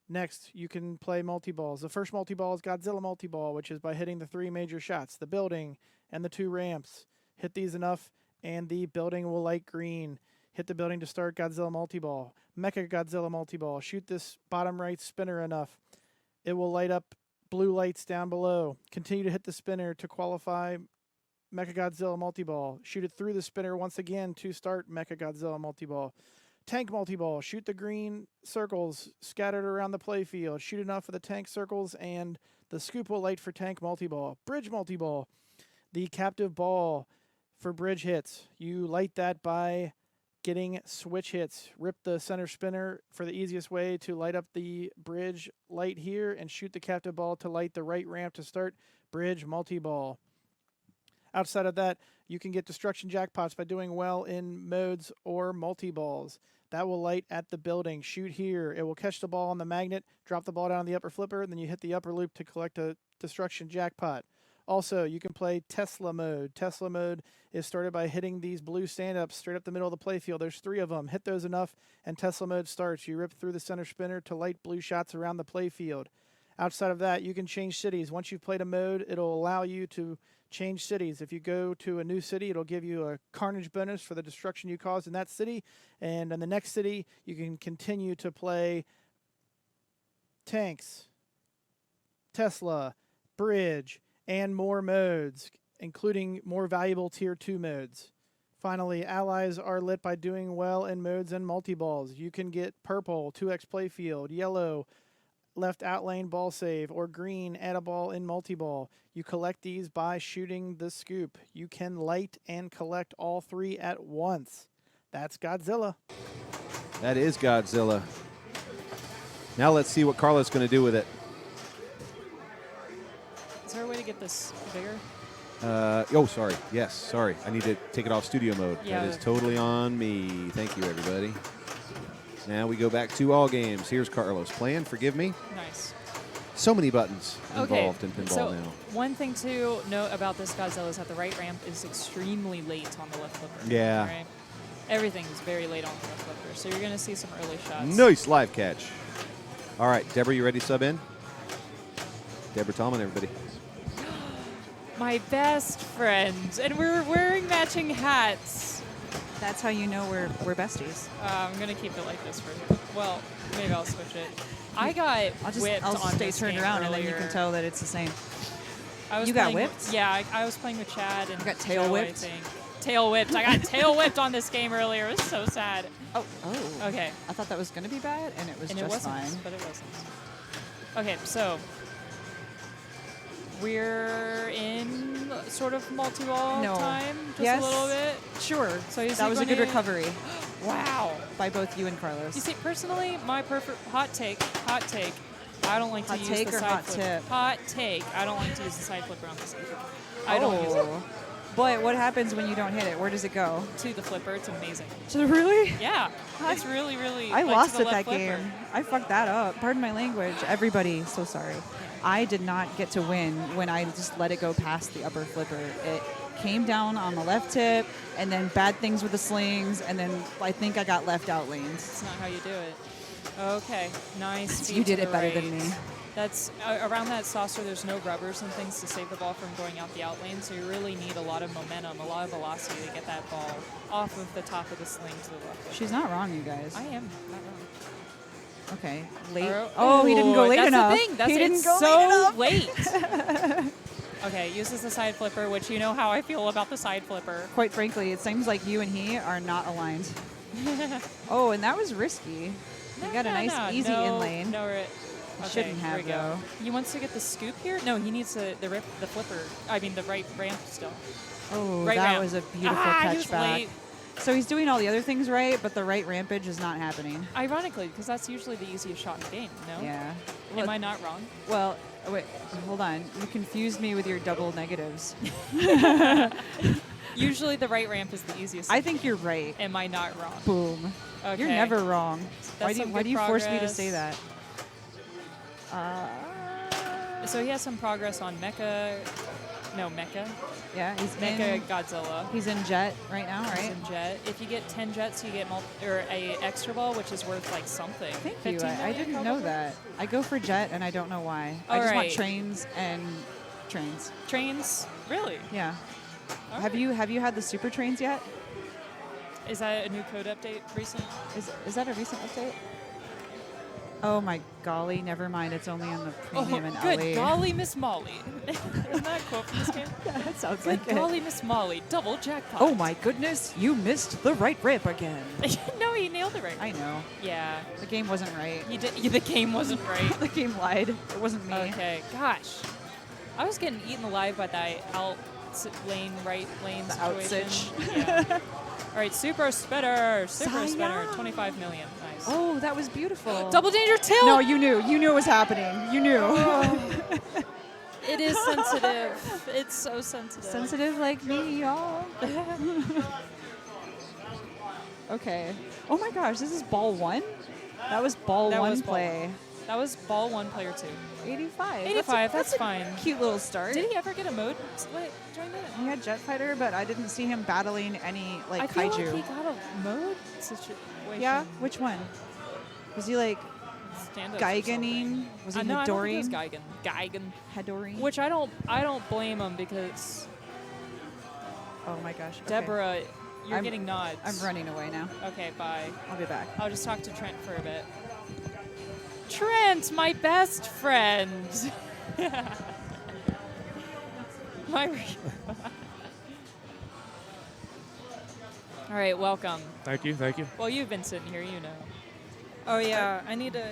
Next, you can play multi-balls. The first multi-ball is Godzilla Multiball, which is by hitting the 3 major shots, the building and the 2 ramps. Hit these enough, and the building will light green. Hit the building to start Godzilla Multiball. Mecha Godzilla Multiball. Shoot this bottom right spinner enough. It will light up blue lights down below. Continue to hit the spinner to qualify Mecha Godzilla Multiball. Shoot it through the spinner once again to start Mecha Godzilla Multiball. Tank Multiball. Shoot the green circles scattered around the playfield. Shoot enough for the tank circles, and the scoop will light for Tank Multiball. Bridge Multiball. The captive ball for bridge hits. You light that by getting switch hits. Rip the center spinner for the easiest way to light up the bridge light here, and shoot the captive ball to light the right ramp to start Bridge Multiball. Outside of that, you can get destruction jackpots by doing well in modes or multi-balls. That will light at the building. Shoot here. It will catch the ball on the magnet, drop the ball down on the upper flipper, and then you hit the upper loop to collect a destruction jackpot. Also, you can play Tesla mode. Tesla mode is started by hitting these blue stand-ups straight up the middle of the playfield. There's 3 of them. Hit those enough, and Tesla mode starts. You rip through the center spinner to light blue shots around the playfield. Outside of that, you can change cities. Once you've played a mode, it'll allow you to change cities. If you go to a new city, it'll give you a carnage bonus for the destruction you caused in that city. And in the next city, you can continue to play tanks, Tesla, bridge, and more modes, including more valuable Tier 2 modes. Finally, allies are lit by doing well in modes and multi-balls. You can get purple, 2x playfield, yellow, left out lane ball save, or green, add a ball in multi-ball. You collect these by shooting the scoop. You can light and collect all 3 at once. That's Godzilla. That is Godzilla. Now let's see what Carlos is going to do with it. Is there a way to get this bigger? Sorry. Yes, sorry. I need to take it off studio mode. Yeah. That is totally on me. Thank you, everybody. Now we go back to all games. Here's Carlos playing. Forgive me. Nice. So many buttons involved in pinball so now. One thing to note about this Godzilla is that the right ramp is extremely late on the left flipper. Yeah. Right? Everything is very late on the left flipper, so you're going to see some early shots. Nice live catch. All right, Deborah, you ready to sub in? Deborah Tallman, everybody. My best friend, and we're wearing matching hats. That's how you know we're besties. I'm going to keep it like this for, well, maybe I'll switch it. I got whipped I'll on stay this turned game around, earlier. and then you can tell that it's the same. You got whipped? Yeah, I was playing with Chad and You got tail Joe, whipped? I think. Tail whipped. I got tail whipped on this game earlier. It was so sad. Oh. Okay. I thought that was going to be bad, and it was And just it wasn't, fine. but it wasn't. Okay, so we're in sort of multi-ball time, just a little bit. Sure. So that was a good recovery. Wow. By both you and Carlos. You see, personally, my perfect hot take. I don't like to Hot use take the or side hot flipper. tip? Hot take. I don't like to use the side flipper on this game. I don't use it. But what happens when you don't hit it? Where does it go? To the flipper. It's amazing. So really? Yeah. It's really, really. I like, lost to the at that left flipper. game. I fucked that up. Pardon my language. Everybody, so sorry. I did not get to win when I just let it go past the upper flipper. It came down on the left tip, and then bad things with the slings, and then I think I got left out lanes. That's not how you do it. Okay. Nice. You did to it the better right. than me. That's around that saucer. There's no rubbers and things to save the ball from going out the out lane, so you really need a lot of momentum, a lot of velocity to get that ball off of the top of the sling to the left. She's not wrong, you guys. I am not wrong. Okay, late. Oh, he didn't go late that's enough. The thing. That's he didn't go so late enough. late. Okay, uses the side flipper, which you know how I feel about the side flipper. Quite frankly, it seems like you and he are not aligned. Oh, and that was risky. He got a nice, easy in lane. No, He shouldn't here have, we go. though. He wants to get the scoop here? No, he needs the flipper. I mean, the right ramp still. Oh, Right that ramp. was a beautiful he was catch back. late. So he's doing all the other things right, but the right rampage is not happening. Ironically, because that's usually the easiest shot in the game, no? Yeah. Am I not wrong? Well, wait, hold on. You confused me with your double negatives. Usually the right ramp is the easiest. I think you're right. Am I not wrong? Boom. Okay. You're never wrong. That's Why do you force me to say that? So he has some progress on Mecha. No, Mecha. Yeah, he's Mecha in Godzilla. He's in Jet right now, He's right? in Jet. If you get 10 jets, you get a extra ball, which is worth like something. Thank 15 you. I million, didn't know probably? that. I go for Jet, and I don't know why. I All just want right. trains and trains. Trains? Really? Yeah. All Have right. you had the super trains yet? Is that a new code update recent? Is that a recent update? Oh my golly, never mind. It's only in the premium and good LA. golly, Miss Molly. Isn't that a quote from this game? That sounds Good like it. golly, Miss Molly. Double jackpot. Oh my goodness, you missed the right ramp again. No, he nailed it right. I know. Yeah. The game wasn't right. You did. The game wasn't right. The game lied. It wasn't me. Okay. Gosh. I was getting eaten alive by that lane, right lane The situation. outsitch. Yeah. All right, Super Spinner. Super Spinner. Saya. 25 million. Nice. Oh, that was beautiful. Double danger tilt. No, you knew. You knew it was happening. You knew. It is sensitive. It's so sensitive. Sensitive like me, y'all. Okay. Oh my gosh, this is ball one? That was ball That one was ball play. one. That was ball one, player two. 85. 85, that's a fine. Cute little start. Did he ever get a mode split during that? He had Jet Fighter, but I didn't see him battling any like I feel kaiju. like he got a mode situation. Yeah, which one? Was he like Stand-ups or Geigening? something. Was he no, I don't think it was Hadoring? Geigen. Hadoring? Which I don't blame him because Oh my gosh. okay. Deborah, you're I'm- getting nods. I'm running away now. Okay, bye. I'll be back. I'll just talk to Trent for a bit. Trent, my best friend. my. All right, welcome. Thank you. Thank you. Well, you've been sitting here, you know. Oh yeah, I need to.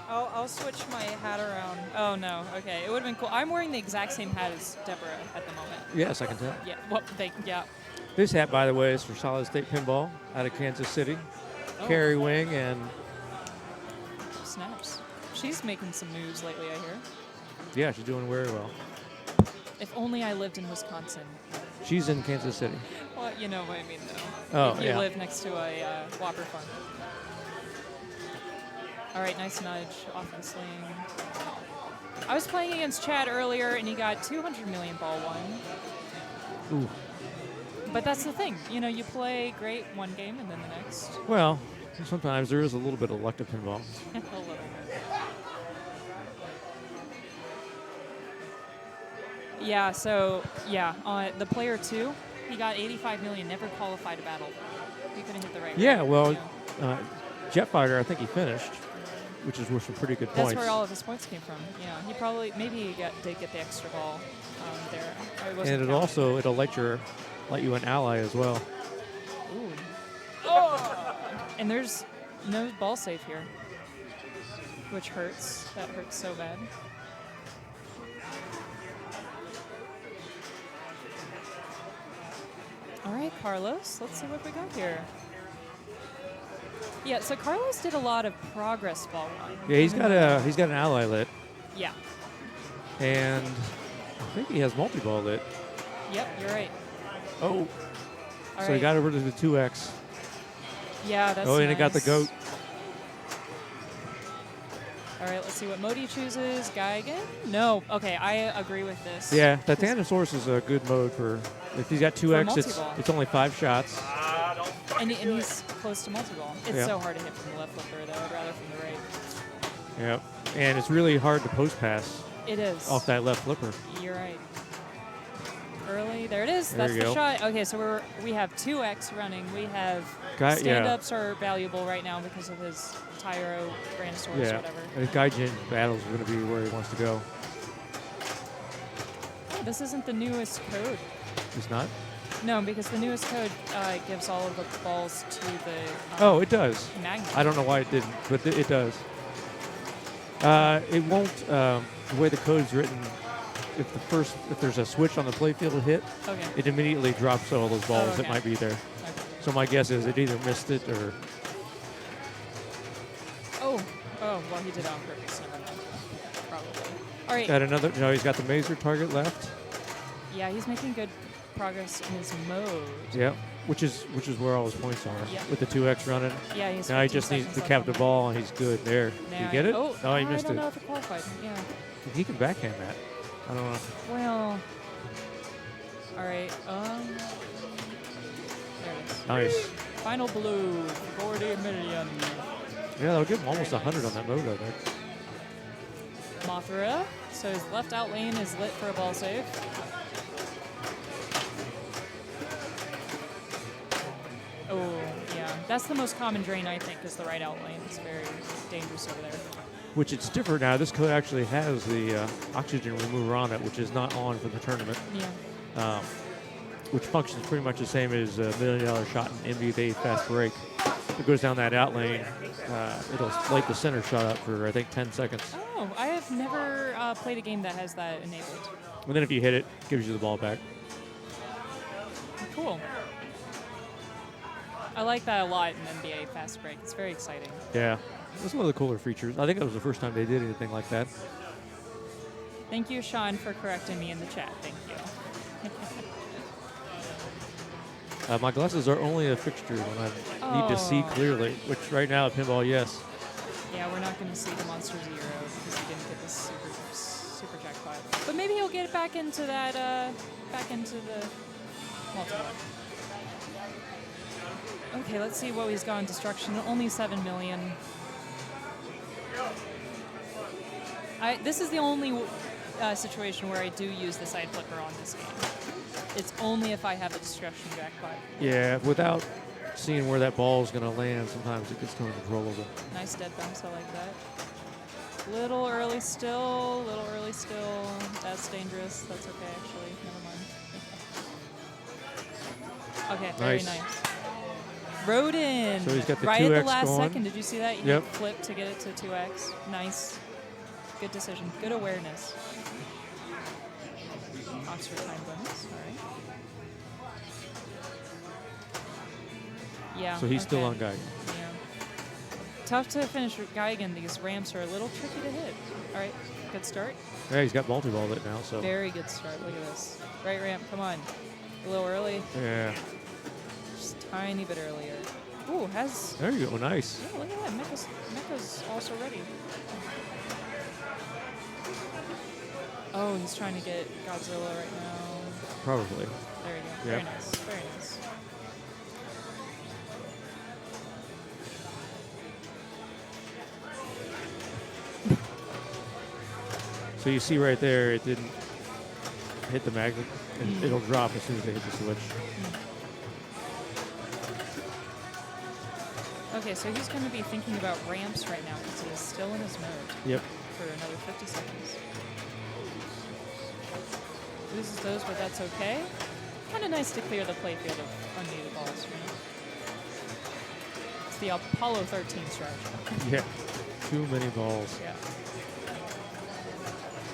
I'll switch my hat around. Oh no. Okay, it would have been cool. I'm wearing the exact same hat as Deborah at the moment. Yes, I can tell. Yeah. Well, yeah. This hat, by the way, is for Solid State Pinball out of Kansas City. Oh. Carry wing and Snaps. She's making some moves lately, I hear. yeah, she's doing very well. If only I lived in Wisconsin. She's in Kansas City. Well, you know what I mean, though. Oh, if you yeah. live next to a Whopper farm. All right, nice nudge off the sling. I was playing against Chad earlier, and he got 200 million ball one. Ooh. But that's the thing. You know, you play great one game, and then the next. Well, sometimes there is a little bit of luck to pinball. A little bit. Yeah, so, yeah, the player two, he got 85 million, never qualified a battle. He couldn't hit the right Yeah, ramp, well, you know. Jet Fighter, I think he finished, which is worth some pretty good That's points. where all of his points came from. Yeah, he probably, maybe he did get the extra ball there. I wasn't And counting. it'll let you an ally as well. Ooh. Oh! And there's no ball save here, which hurts. That hurts so bad. All right, Carlos, let's see what we got here. Yeah, so Carlos did a lot of progress ball one. Yeah, he's got an ally lit, Yeah. and I think he has multi-ball lit. Yep, you're right. Oh, All so right. he got rid of the 2X. Yeah, that's Oh, and it got the nice. goat. All right, let's see what mode he chooses. Geigen? No. Okay, I agree with this. Yeah, the Tandem Source is a good mode for if he's got 2X. multi-ball. It's only 5 shots. And he's close to multi-ball. It's Yeah. so hard to hit from the left flipper, though. I'd rather from the right. Yep, and it's really hard to post pass It is. off that left flipper. You're right. Early. There it is. There That's you the go. shot. Okay, so we have 2X running. We have Yeah. stand-ups are valuable right now because of his Tyro Brandsaurus or Yeah, whatever. and Gaijin battles are going to be where he wants to go. This isn't the newest code. It's not? No, because the newest code gives all of the balls to the. Oh, it does. Magnet. I don't know why it didn't, but it does. It won't. The way the code's written, if there's a switch on the playfield hit, Okay. it immediately drops all those balls okay. that might be there. Okay. So my guess is it either missed it or. Oh, well, he did it on purpose. Never mind. Probably. All right. Got another. No, he's got the Mazer target left. Yeah, he's making good progress in his mode. Yeah, which is where all his points are. Yeah. With the 2x running. Yeah, he's now he 15 just needs seconds to left cap on the that. ball and he's good. There. Did Now you get it? Oh, no, he missed I don't it. know if it qualified. Yeah. He can backhand that. I don't know. Well. All right. There it is. Nice. Final blue. 40 million. Yeah, they'll give him almost 100 on that mode, I think. Mothra. So his left out lane is lit for a ball save. Oh, yeah. That's the most common drain, I think, is the right out lane. It's very dangerous over there. Which it's different now. This code actually has the oxygen remover on it, which is not on for the tournament. Yeah. Which functions pretty much the same as a $1 million shot in NBA fast break. If it goes down that out lane, it'll light the center shot up for, I think, 10 seconds. Oh, I have never played a game that has that enabled. And then if you hit it, it gives you the ball back. Cool. I like that a lot in NBA fast break. It's very exciting. Yeah. That's one of the cooler features. I think that was the first time they did anything like that. Thank you, Sean, for correcting me in the chat. Thank you. My glasses are only a fixture when I need to see clearly, which right now at Pinball, yes. Yeah, we're not going to see the Monster Zero because he didn't get this super jackpot. But maybe he'll get back into that, back into the multiple. Okay, let's see what he's got in destruction. Only 7 million. This is the only situation where I do use the side flipper on this game. It's only if I have a destruction jackpot. Yeah, without seeing where that ball is going to land, sometimes it gets uncontrollable. Nice dead bounce, I like that. Little early still, That's dangerous. That's okay, actually. Never mind. Okay, very nice. Rode in. So he's got the right 2X at the last going. second. Did you see that? You Yep. flip to get it to 2x. Nice. Good decision. Good awareness. Oxford time bonus. All right. Yeah. So he's still on okay. Geigen. Yeah. Tough to finish with Geigen. These ramps are a little tricky to hit. All right. Good start. Yeah, he's got multi-ball it now, so. Very good start. Look at this. Right ramp. Come on. A little early. Yeah. Just a tiny bit earlier. Ooh, has. There you go. Nice. Yeah, look at that. Mecha's also ready. Oh, he's trying to get Godzilla right now. Probably. There you go. Yep. Very nice. Very nice. So you see right there, it didn't hit the magnet, and it'll drop as soon as they hit the switch. Okay, so he's going to be thinking about ramps right now because he is still in his mode. Yep. For another 50 seconds. Loses those, but that's okay. Kind of nice to clear the playfield of unneeded balls, you know? It's the Apollo 13 strategy. Yeah. Too many balls. Yeah.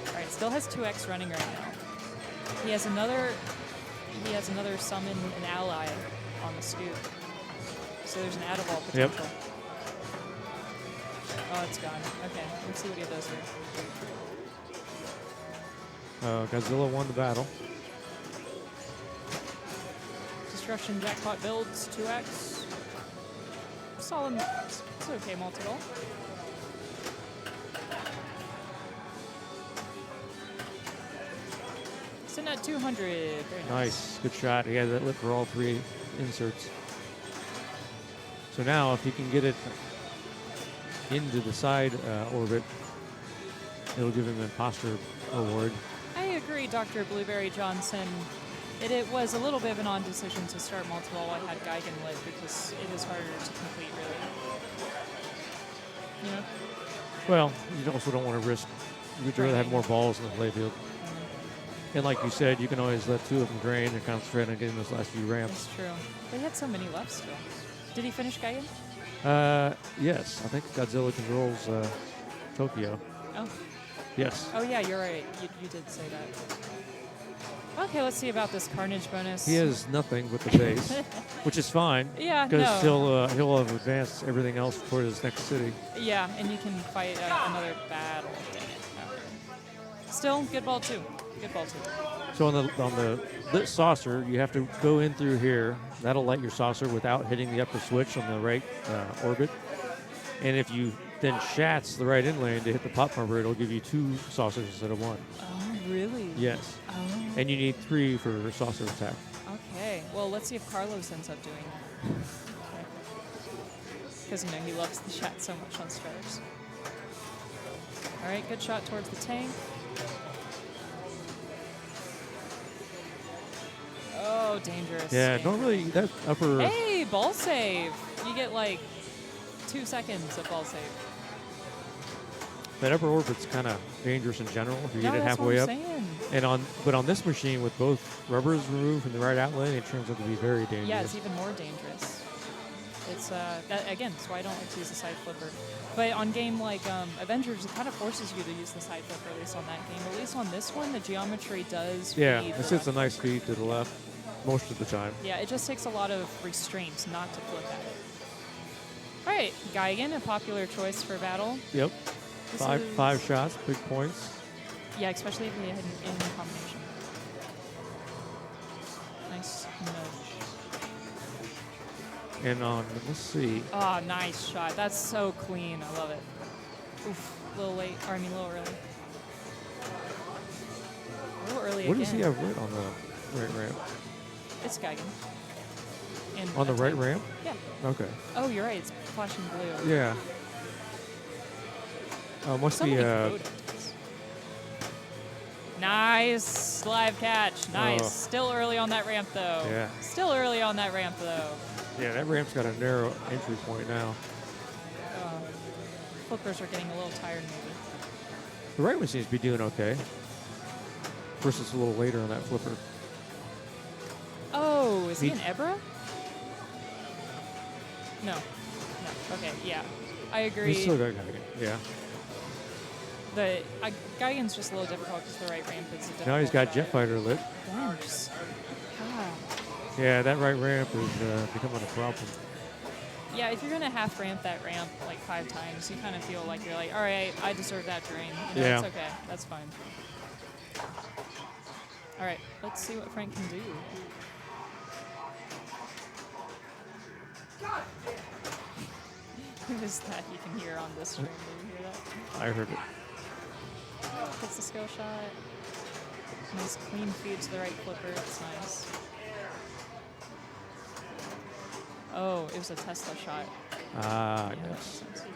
All right, still has 2x running right now. He has another summon an ally on the scoop. So there's an out-of-ball potential. Yep. Oh, it's gone. Okay, let's see what he does here. Godzilla won the battle. Destruction jackpot builds 2x. Solid. It's okay, multi-ball. Sitting at 200. Very nice. Nice. Good shot. He had that lit for all three inserts. So now, if he can get it into the side orbit, it'll give him an imposter award. I agree, Dr. Blueberry Johnson. It was a little bit of an odd decision to start multiple while I had Geigen lit because it is harder to complete, really. You know? Well, you also don't want to risk. You'd rather have more balls in the playfield. And like you said, you can always let two of them drain and concentrate on getting those last few ramps. That's true. They had so many left still. Did he finish Gaigan? Yes, I think Godzilla controls Tokyo. Oh. Yes. Oh, yeah, you're right. You did say that. Okay, let's see about this Carnage bonus. He has nothing but the base, which is fine. Yeah, Because no. he'll have advanced everything else for his next city. Yeah, and you can fight another battle. Dang it. Okay. Still, good ball, too. Good ball, too. So on the lit saucer, you have to go in through here. That'll light your saucer without hitting the upper switch on the right orbit. And if you then shats the right in lane to hit the pop pumper, it'll give you 2 saucers instead of 1. Oh, really? Yes. Oh. And you need 3 for saucer attack. Okay. Well, let's see if Carlos ends up doing that. Because, you know, he loves the shot so much on stars. All right, good shot towards the tank. Oh, dangerous. Yeah, dangerous. normally that upper... Hey, ball save. You get like 2 seconds of ball save. That upper orbit's kind of dangerous in general if you No, get it that's halfway what up. I'm saying. And but on this machine with both rubbers removed from the right outlet, it turns out to be very dangerous. Yeah, it's even more dangerous. It's that, again, that's why I don't like to use the side flipper. But on game like Avengers, it kind of forces you to use the side flipper, at least on that game. At least on this one, the geometry does. Yeah, feed it the sits a left. nice feed to the left most of the time. Yeah, it just takes a lot of restraint not to flip at it. All right, Gaigan, a popular choice for battle. Yep. This Five is- shots, big points. Yeah, especially if they had in combination. Nice nudge. And on, let's see. Oh, nice shot. That's so clean. I love it. Oof, a little late. Or, I mean, a little early. A little early What again. does he have lit on the right ramp? It's Gaigan. And On the right attack. ramp? Yeah. Okay. Oh, you're right. It's flashing blue. Yeah. Must So be many photos. Nice live catch. Nice. Oh. Still early on that ramp, though. Yeah. Still early on that ramp, though. Yeah, that ramp's got a narrow entry point now. Flippers are getting a little tired, maybe. The right one seems to be doing okay. First, it's a little later on that flipper. Oh, is he He- an Ebra? No. No. Okay, yeah. I agree. He's still got Gaigan. Yeah. The Gaigan's just a little difficult because the right ramp is a difficult Now he's got shot. Jet Fighter lit. Thanks. God. Yeah, that right ramp is becoming a problem. Yeah, if you're going to half ramp that ramp like 5 times, you kind of feel like you're like, all right, I deserve that drain. You know, Yeah. It's okay. That's fine. All right, let's see what Frank can do. Who is that you can hear on this stream? Did you hear that? I heard it. Hits the skill shot. Nice clean feed to the right flipper. It's nice. Oh, it was a Tesla shot. Ah, Yeah, that yes. makes sense.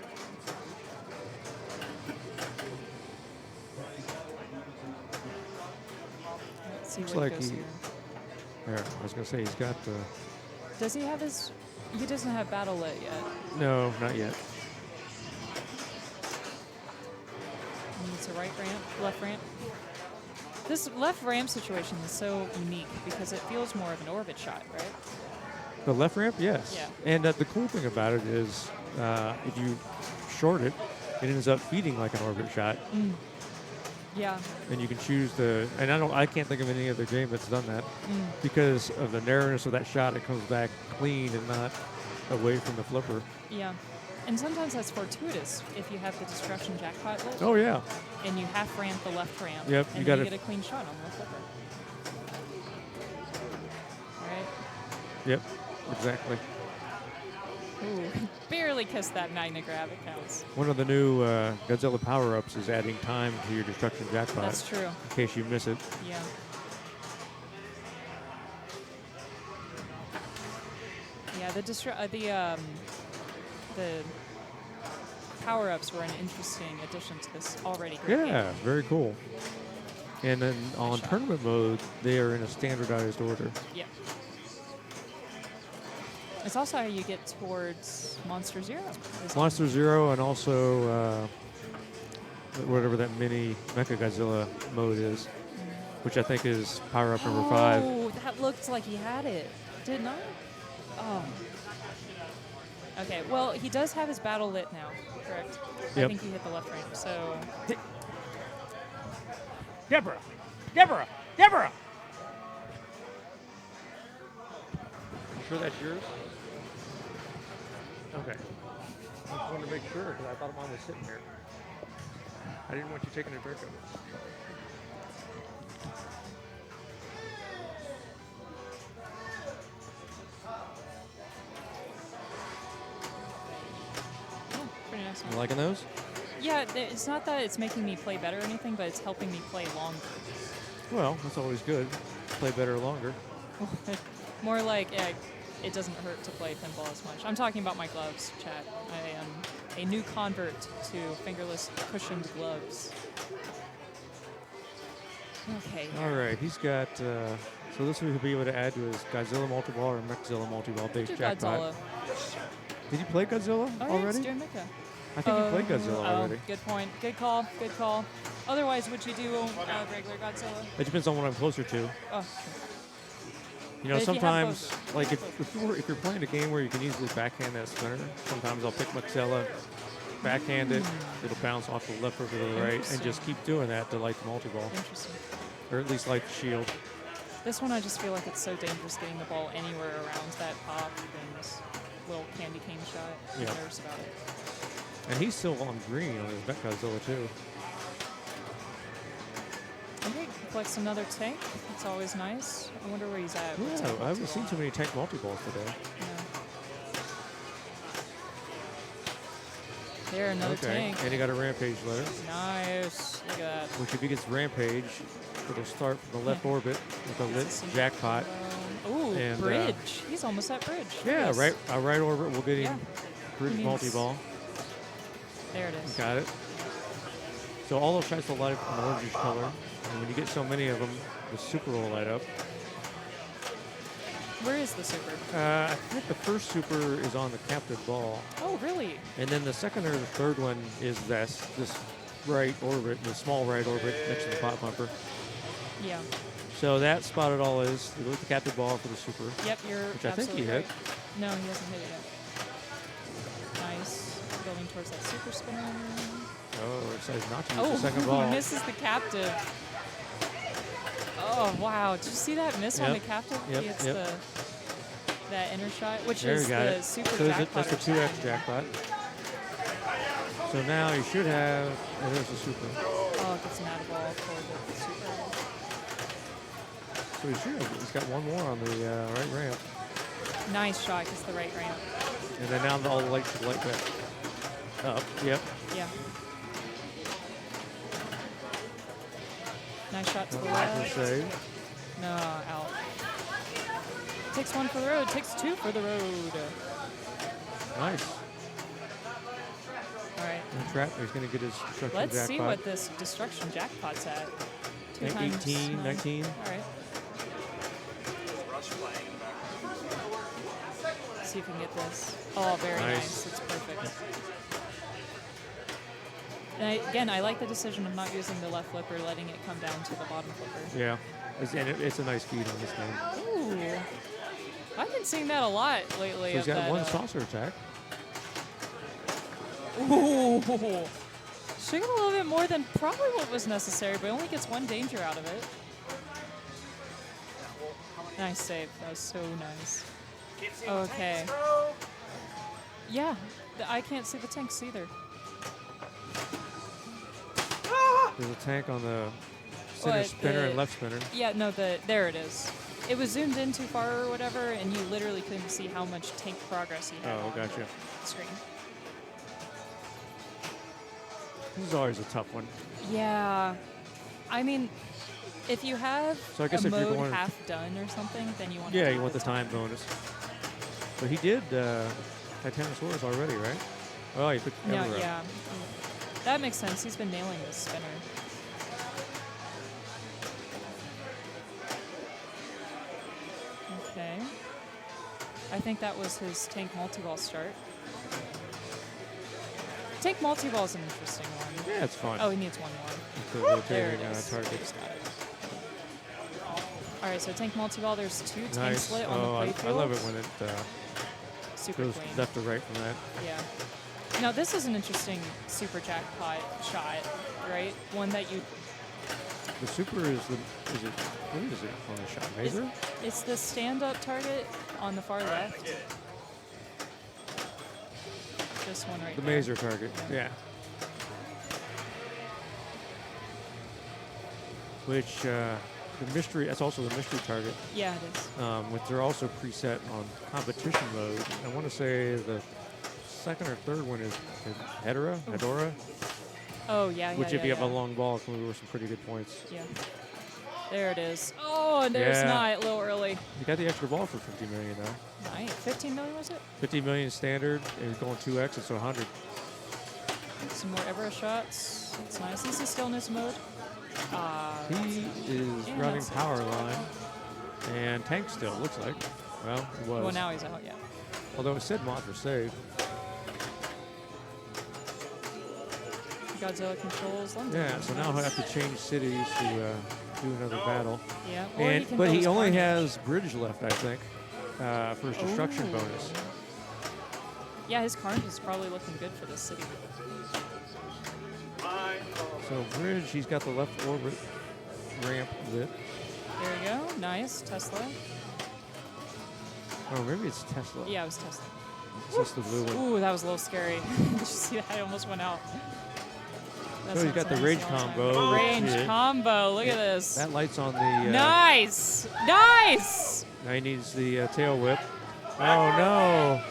Let's see Looks where like he goes he- here. There, I was going to say he's got the... Does he have his... He doesn't have battle lit yet. No, not yet. He needs a right ramp, left ramp. This left ramp situation is so unique because it feels more of an orbit shot, right? The left ramp, yes. Yeah. And the cool thing about it is if you short it, it ends up feeding like an orbit shot. Yeah. And you can choose to, and I can't think of any other game that's done that because of the narrowness of that shot. It comes back clean and not away from the flipper. Yeah. And sometimes that's fortuitous if you have the destruction jackpot lit. Oh yeah. And you half ramp the left ramp. Yep, And you then gotta- get a clean shot on the flipper. All right. Yep. Exactly. Ooh, barely kissed that Magna Grab. It counts. One of the new Godzilla power-ups is adding time to your destruction jackpot. That's true. In case you miss it. Yeah. Yeah, the power-ups were an interesting addition to this already great Yeah, game. very cool. And then on tournament mode, they are in a standardized order. Yeah. It's also how you get towards Monster Zero. Monster Zero and also whatever that mini Mecha Godzilla mode is. which I think is power up number 5. Oh, that looked like he had it. Did not? Oh. Okay, well, he does have his battle lit now, correct? I Yep. think he hit the left ramp, so... Deborah! Deborah! Deborah! You sure that's yours? Okay. I just wanted to make sure because I thought mine was sitting here. I didn't want you taking a drink of it. Yeah, pretty nice You one. liking those? Yeah, it's not that it's making me play better or anything, but it's helping me play longer. Well, that's always good. Play better longer. More like it doesn't hurt to play pinball as much. I'm talking about my gloves, chat. I am a new convert to fingerless cushioned gloves. Okay. All right, he's got. So this will be able to add to his Godzilla Multiball or Mechzilla Multiball base Do jackpot. Godzilla. Did you play Godzilla Oh, yeah, already? it's doing Mecha. I think you played Godzilla already. Good point. Good call. Good call. Otherwise, would you do regular Godzilla? It depends on what I'm closer to. Oh. You know, But if you have sometimes, like if you're playing a game where you can easily backhand that spinner, sometimes I'll pick Mechzilla, backhand it, it'll bounce off the left over to the right, and just keep doing that to light the multi-ball. Interesting. Or at least light the shield. This one, I just feel like it's so dangerous getting the ball anywhere around that pop and this little candy cane shot. I'm Yeah. nervous about it. And he's still on green on his Mechzilla too. Okay, collects another tank. It's always nice. I wonder where he's at. Yeah, I haven't seen too many tank multi-balls today. There, another Okay, tank. and he got a Rampage letter. Nice. Look at that. Which if he gets Rampage, it'll start from the left orbit with a lit jackpot. Ooh, And, bridge. He's almost at bridge. Yeah, Yes. right. A right orbit will get him Yeah. bridge He needs- multi-ball. There it is. Got it. So all those shots will light up an orange color, and when you get so many of them, the super will light up. Where is the super? I think the first super is on the captive ball, Oh, really? and then the second or the third one is this right orbit, the small right orbit next to the pot bumper. Yeah. So that spot it all is. You look at the captive ball for the super. Yep, you're which I think absolutely he hit. right. No, he hasn't hit it yet. Nice. Building towards that super spinner. Oh, it says not to use Oh, the second ball. he misses the captive. Oh, wow. Did you see that miss on the Yep. captive? Yep, He hits yep. that inner shot, which There is you got the it. super So jackpot. that's the 2x jackpot. So now you should have. Oh, there's the super. Oh, it gets an out of ball for the super. So he should have. He's got one more on the right ramp. Nice shot. Gets the right ramp. And then now all the lights should light back up. Yep. Yeah. Nice shot to the Back left. save. No, out. Takes one for the road. Takes two for the road. Nice. All right. And trap. He's going to get his destruction Let's jackpot. see what this destruction jackpot's at. Two Like times 18, 9. 19. All right. See if we can get this. Oh, very Nice. nice. It's perfect. And again, I like the decision of not using the left flipper, letting it come down to the bottom flipper. Yeah. It's a nice feed on this game. Ooh. I've been seeing that a lot lately. So he's of got that, one saucer attack. Ooh. Should get a little bit more than probably what was necessary, but only gets one danger out of it. Nice save. That was so nice. Okay. Yeah, I can't see the tanks either. There's a tank on the center What, spinner the- and left spinner. Yeah, no, there it is. It was zoomed in too far or whatever, and you literally couldn't see how much tank progress he had Oh, on gotcha. the screen. This is always a tough one. Yeah. I mean, if you have So I guess a if you're mode going- half done or something, then you want Yeah, to you want the time bonus. But he did Titanosaurus already, right? Oh, he picked No, Everett. yeah. That makes sense. He's been nailing this spinner. Okay. I think that was his tank multi-ball start. Tank multi-ball is an interesting one. Yeah, it's fun. Oh, he needs one more. The There rotating it is. target. Just got it. All right, so tank multi-ball. There's 2 tanks Nice. lit on Oh, the I playfield. love it when it Super goes clean. left to right from that. Yeah. Now this is an interesting super jackpot shot, right? One that you. The super is the, is it, what is it on the shot? Mazer? It's the stand-up target on the far left. This one right The there. Mazer target, yeah. Which, the mystery, that's also the mystery target. Yeah, it is. Which they're also preset on competition mode. I want to say the second or third one is Hedora. Oh, yeah, Which yeah, if you have yeah. a long ball, can score some pretty good points. Yeah. There it is. Oh, and there's Yeah. Knight a little early. You got the extra ball for 50 million though. Knight, 15 million was it? 50 million standard, and he's going 2x, it's 100. Some more Everest shots. It's nice. This is stillness mode. He is Yeah, running that's it. power line and tank still, looks like. Well, it was. Well, now he's out, yeah. Although it said mod for save. Godzilla controls London. Yeah, so now he'll have to change cities to do another battle. Yeah, or he And, can but build he his only Carnage. has bridge left, I think, for his destruction Ooh. bonus. Yeah, his Carnage is probably looking good for this city. So bridge, he's got the left orbit ramp lit. There you go. Nice. Tesla. Oh, maybe it's Tesla. Yeah, it was Tesla. It's just the blue one. Ooh, that was a little scary. Did you see that? I almost went out. So he's got the range combo. which Range is- combo. Look at this. That light's on the... Nice. Nice. Now he needs the tail whip. Oh, no.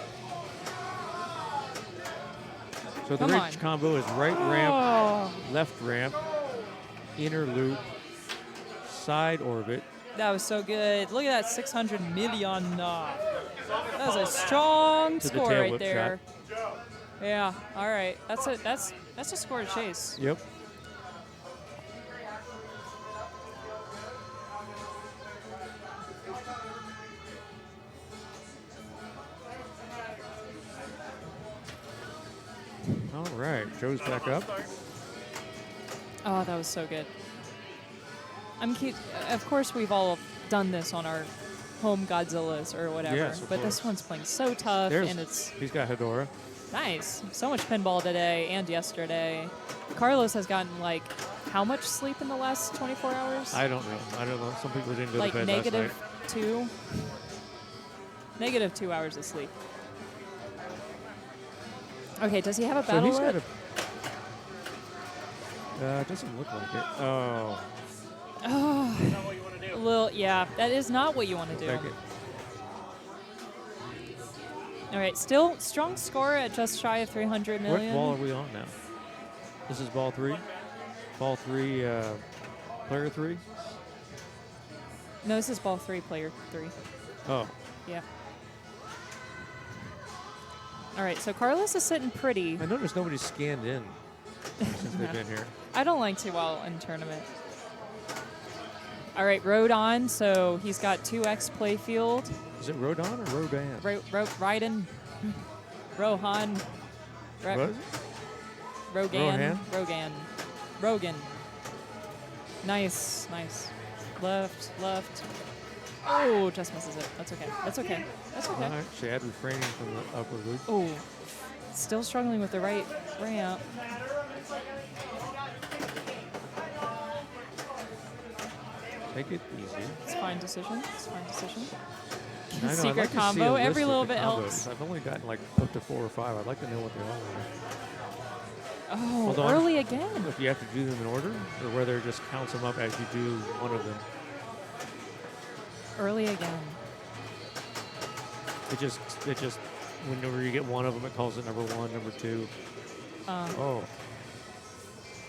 So the Come range on. combo is right ramp, Oh. left ramp, inner loop, side orbit. That was so good. Look at that 600 million. That was a strong To the score tail right whip there. Yeah. All right. That's it. That's a score to chase. Yep. All right, Joe's back up. Oh, that was so good. Of course, we've all done this on our home Godzillas or whatever. Yes, of but this course. one's playing so tough, There's, and it's he's got Hedora. nice. So much pinball today and yesterday. Carlos has gotten like how much sleep in the last 24 hours? I don't know. Some people didn't go Like to bed last night. -2. -2 hours of sleep. Okay, does he have a So battle he's got lit? it doesn't look like it. Oh. Oh, a little, yeah, that is not what you want to do. Take it. All right, still strong score at just shy of 300 What million. ball are we on now? This is ball 3? Ball 3, player 3? No, this is ball 3, player 3. Oh. Yeah. All right, so Carlos is sitting pretty. I noticed nobody's scanned in since they've been here. I don't like to well in tournament. All right, Road on, so he's got 2x playfield. Is it Rodon or Rodan? Raiden, Rohan, What is it? Rogan, Rohan? Rogan. Nice, nice. Left. Oh, just misses it. That's okay. That's okay. That's okay. All right, Chad refraining from the upward loop. Oh, still struggling with the right ramp. Take it easy. It's fine decision. It's fine decision. I know, I'd Secret like to see a combo. list Every of little the bit combos. helps. I've only gotten like up to 4 or 5. I'd like to know what they all are. Oh, Hold on. early again. If you have to do them in order, or whether it just counts them up as you do one of them. Early again. It just whenever you get one of them, it calls it number 1, number 2. Oh.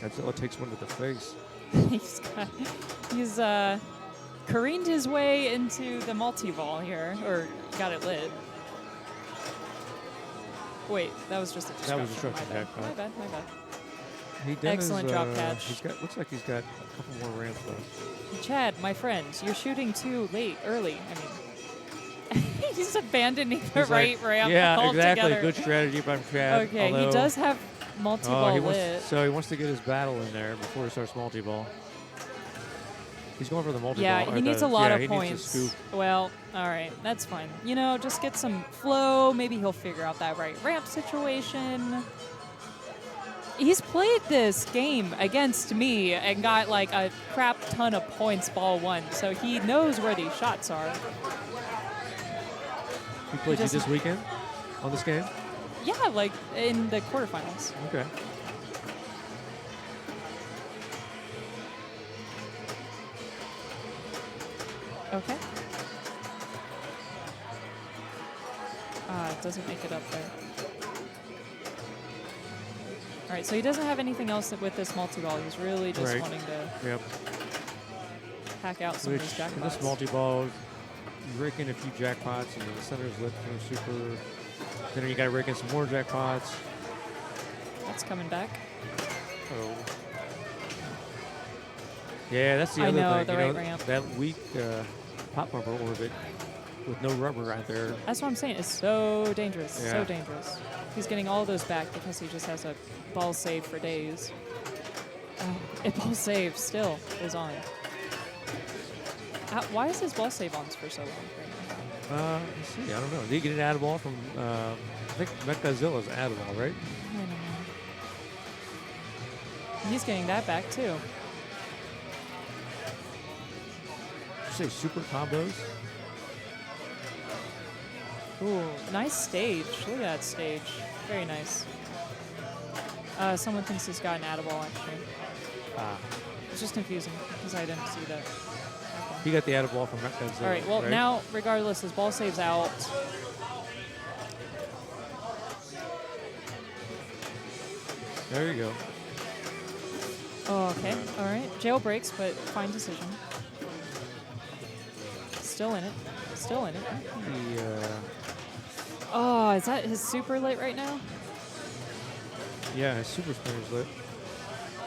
Godzilla takes one to the face. he's careened his way into the multi-ball here, or got it lit. Wait, that was just a destruction. That was destruction My bad. jackpot. My bad. My bad. He done Excellent his, drop catch. He's got, looks like he's got a couple more ramps left. Chad, my friend, you're shooting too early. I mean, he's abandoning the He's right like, ramp yeah, altogether. exactly. Good strategy by Chad. Okay, he although- does have multi-ball he lit. wants, so he wants to get his battle in there before he starts multi-ball. He's going for the multi-ball. Yeah, or he needs the- a lot yeah, of he points. Needs to scoop. Well, all right, that's fine. You know, just get some flow. Maybe he'll figure out that right ramp situation. He's played this game against me and got like a crap ton of points ball one, so he knows where these shots are. He played you this weekend on this game? Yeah, like in the quarterfinals. Okay. Okay. It doesn't make it up there. All right, so he doesn't have anything else with this multi-ball. He's really just wanting to hack out some of these jackpots. This multi-ball, you rake in a few jackpots, and then the center's lit for super. Then you got to rake in some more jackpots. That's coming back. Oh. Yeah, that's the I other know, thing. the right ramp. That weak pop bumper orbit with no rubber right there. That's what I'm saying. It's so dangerous. Yeah. So dangerous. He's getting all those back because he just has a ball save for days. Oh, it ball save still is on. Why is his ball save on for so long right now? Let's see. I don't know. Did he get an ad ball from? I think Godzilla's ad ball, right? I don't know. He's getting that back too. Did you say super combos? Ooh, nice stage. Look at that stage. Very nice. Someone thinks he's got an ad-ball, actually. It's just confusing because I didn't see that. Okay. He got the ad ball from Godzilla. All right, well, right? now, regardless, his ball save's out. There you go. Oh, okay. All right. Jailbreaks, but fine decision. Still in it. Still in it. Oh, is that his super lit right now? Yeah, his super spinner's lit.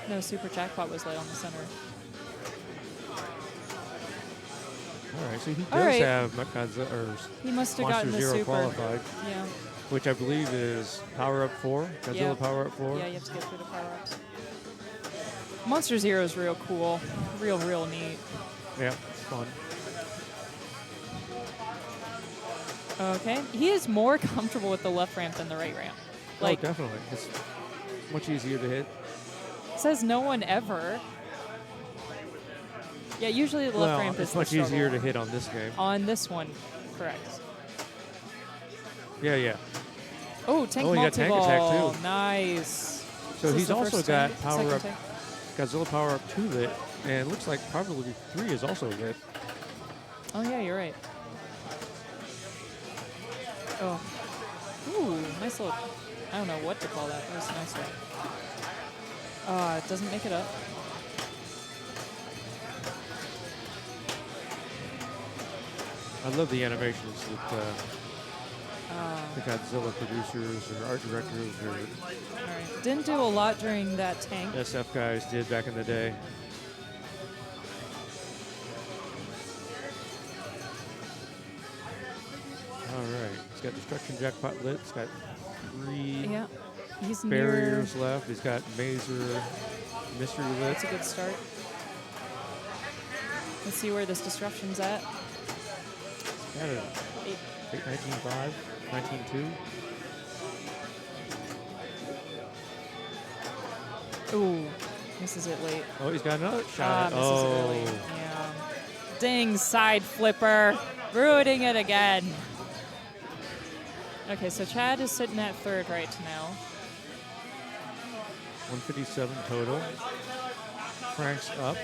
No, super jackpot was lit on the center. All right, so he All does right. have Godzilla, or He must have Monster gotten the Zero super. qualified, Yeah. which I believe is power up 4. Godzilla Yeah. power up 4. Yeah, you have to get through the power-ups. Monster Zero is real cool. Real neat. Yeah, it's fun. Okay. He is more comfortable with the left ramp than the right ramp. Like, oh, definitely. It's much easier to hit. says no one ever. Yeah, usually the left ramp is it's much the easier to struggle. hit on this game. On this one, correct. Yeah. Oh, tank Oh, he got tank attack, multi-ball. too. Nice. So Is this he's the also first got tank? power Second up, tank? Godzilla power up 2 lit, and it looks like probably 3 is also lit. Oh, yeah, you're right. Oh. Ooh, nice little, I don't know what to call that. That was a nice one. It doesn't make it up. I love the animations that the Godzilla producers or art directors or All right. Didn't do a lot during that tank. SF guys did back in the day. All right, he's got Destruction Jackpot lit. He's got 3 Yeah. He's barriers near. left. He's got Mazer Mystery lit. That's a good start. Let's see where this disruption's at. He's got a 19.5, 19.2. Ooh, misses it late. Oh, he's got another shot. Misses it early. Yeah. Ding, side flipper. Ruining it again. Okay, so Chad is sitting at third right now. 157 total. Frank's up.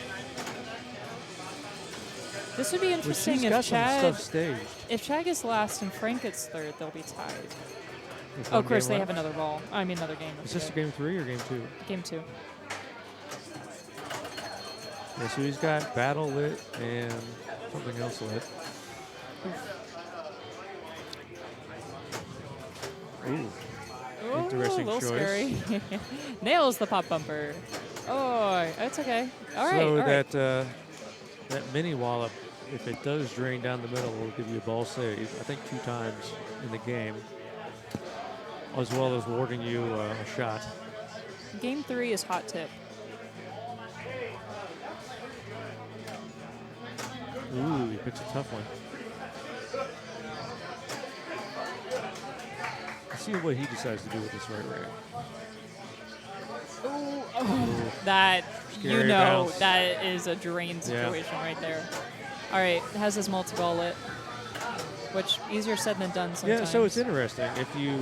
This would be interesting he's if got some Chad stuff staged. if Chad gets last and Frank gets third, they'll be tied. With Oh, one of course, game they have left. another ball. I mean, another game. Is this game 3 or game 2? Game 2. Yeah, so he's got Battle lit and something else lit. Ooh. Ooh, Interesting a little choice. scary. Nails the pop bumper. Oh, that's okay. All right. So all right. that mini wallop, if it does drain down the middle, will give you a ball save. I think 2 times in the game, as well as warding you a shot. Game 3 is hot tip. Ooh, he picks a tough one. Let's see what he decides to do with this right ramp. That, Scary you know, bounce. that is a drain situation right there. All right, has his multi-ball lit, which easier said than done sometimes. Yeah, so it's interesting. If you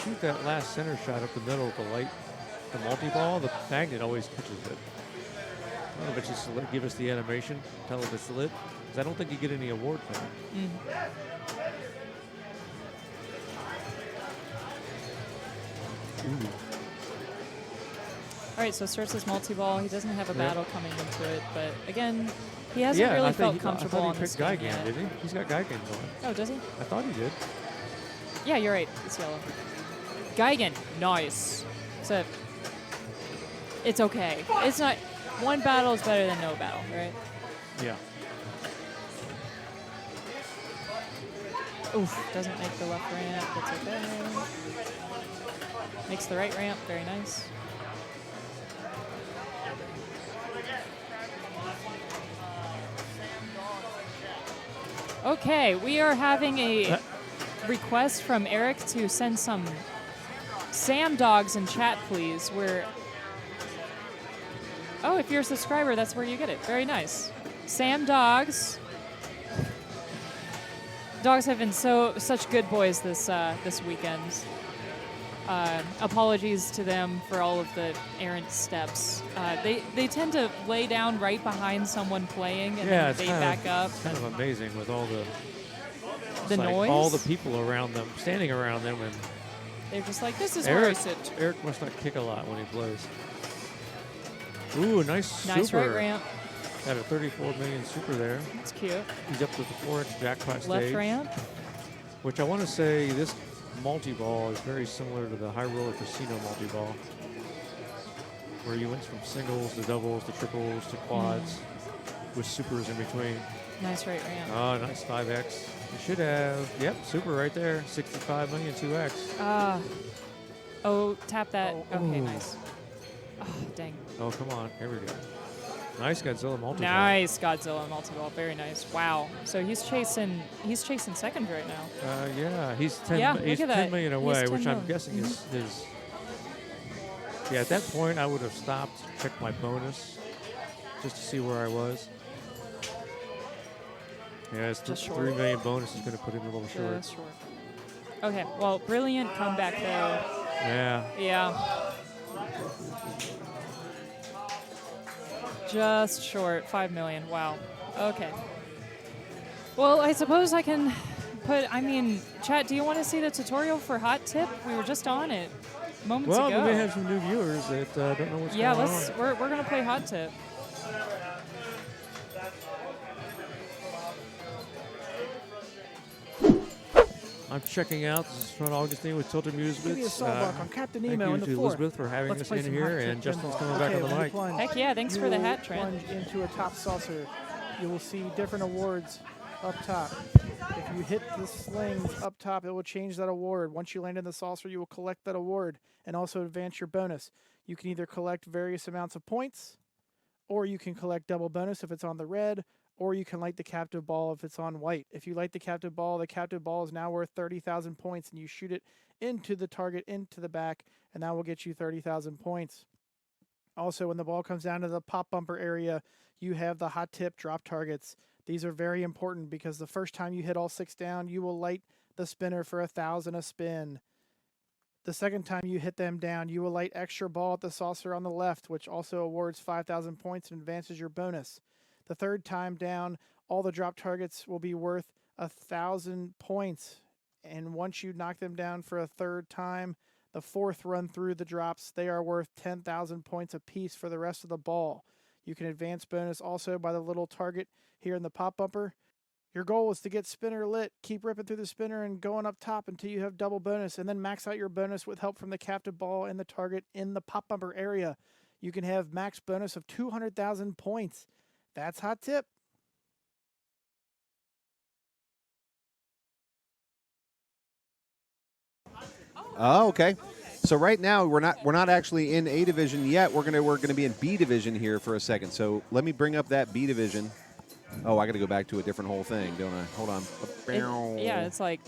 shoot that last center shot up the middle of the light, the multi-ball, the magnet always catches it. I don't know if it's just to give us the animation, tell if it's lit, because I don't think you get any award for it. Ooh. All right, so starts his multi-ball. He doesn't have a battle coming into it, but again, he hasn't really felt comfortable on this game Geigen, yet. did he? He's got Geigen going. Oh, does he? I thought he did. Yeah, you're right. It's yellow. Geigen, nice. Except, it's okay. It's not. One battle is better than no battle, right? Yeah. Oof, doesn't make the left ramp. That's okay. Makes the right ramp. Very nice. Okay, we are having a request from Erik to send some Sam dogs in chat, please. Oh, if you're a subscriber, that's where you get it. Very nice. Sam dogs. Dogs have been such good boys this weekend. Apologies to them for all of the errant steps. They tend to lay down right behind someone playing, and then they back up. It's kind of amazing with all the noise, all the people around them, standing around them, and they're just like, "This is where I sit." Erik must not kick a lot when he plays. Ooh, nice super. Right ramp. Got a 34 million super there. That's cute. He's up to the 4X jackpot stage. Left ramp. Which I want to say this multi-ball is very similar to the High Roller Casino multi-ball, where you went from singles to doubles to triples to quads with supers in between. Nice right ramp. Oh, nice 5X. You should have, super right there, 65 million 2X. Oh, tap that. Okay, nice. Oh, dang. Oh, come on. Here we go. Nice Godzilla Multiball. Nice Godzilla Multiball. Very nice. Wow. So he's chasing second right now. Yeah, he's 10 million away, which I'm guessing is his. Yeah, at that point, I would have stopped, checked my bonus, just to see where I was. Yeah, his 3 million bonus is going to put him a little short. Just short. Okay, well, brilliant comeback though. Yeah. Yeah. Just short, 5 million. Wow. Okay. Well, I suppose I can chat, do you want to see the tutorial for Hot Tip? We were just on it moments ago. Well, we may have some new viewers that don't know what's going on. Yeah, we're going to play Hot Tip. I'm checking out. This is Front Augustine with Tilted Music. Give me a sawbuck on Captain Nemo thank in you the to fourth. Elizabeth for having us in here, and Justin's coming back on the mic. Heck yeah, thanks for the hat, Trent. Plunge into a top saucer. You will see different awards up top. If you hit the slings up top, it will change that award. Once you land in the saucer, you will collect that award and also advance your bonus. You can either collect various amounts of points, or you can collect double bonus if it's on the red, or you can light the captive ball if it's on white. If you light the captive ball is now worth 30,000 points, and you shoot it into the target, into the back, and that will get you 30,000 points. Also, when the ball comes down to the pop bumper area, you have the hot tip drop targets. These are very important because the first time you hit all 6 down, you will light the spinner for 1,000 a spin. The second time you hit them down, you will light extra ball at the saucer on the left, which also awards 5,000 points and advances your bonus. The third time down, all the drop targets will be worth 1,000 points. And once you knock them down for a third time, the fourth run through the drops, they are worth 10,000 points apiece for the rest of the ball. You can advance bonus also by the little target here in the pop bumper. Your goal is to get spinner lit, keep ripping through the spinner and going up top until you have double bonus, and then max out your bonus with help from the captive ball and the target in the pop bumper area. You can have max bonus of 200,000 points. That's Hot Tip. Oh, okay. So right now we're not actually in A division yet. We're gonna be in B division here for a second. So let me bring up that B division. Oh, I got to go back to a different whole thing, don't I? Hold on. Yeah, it's like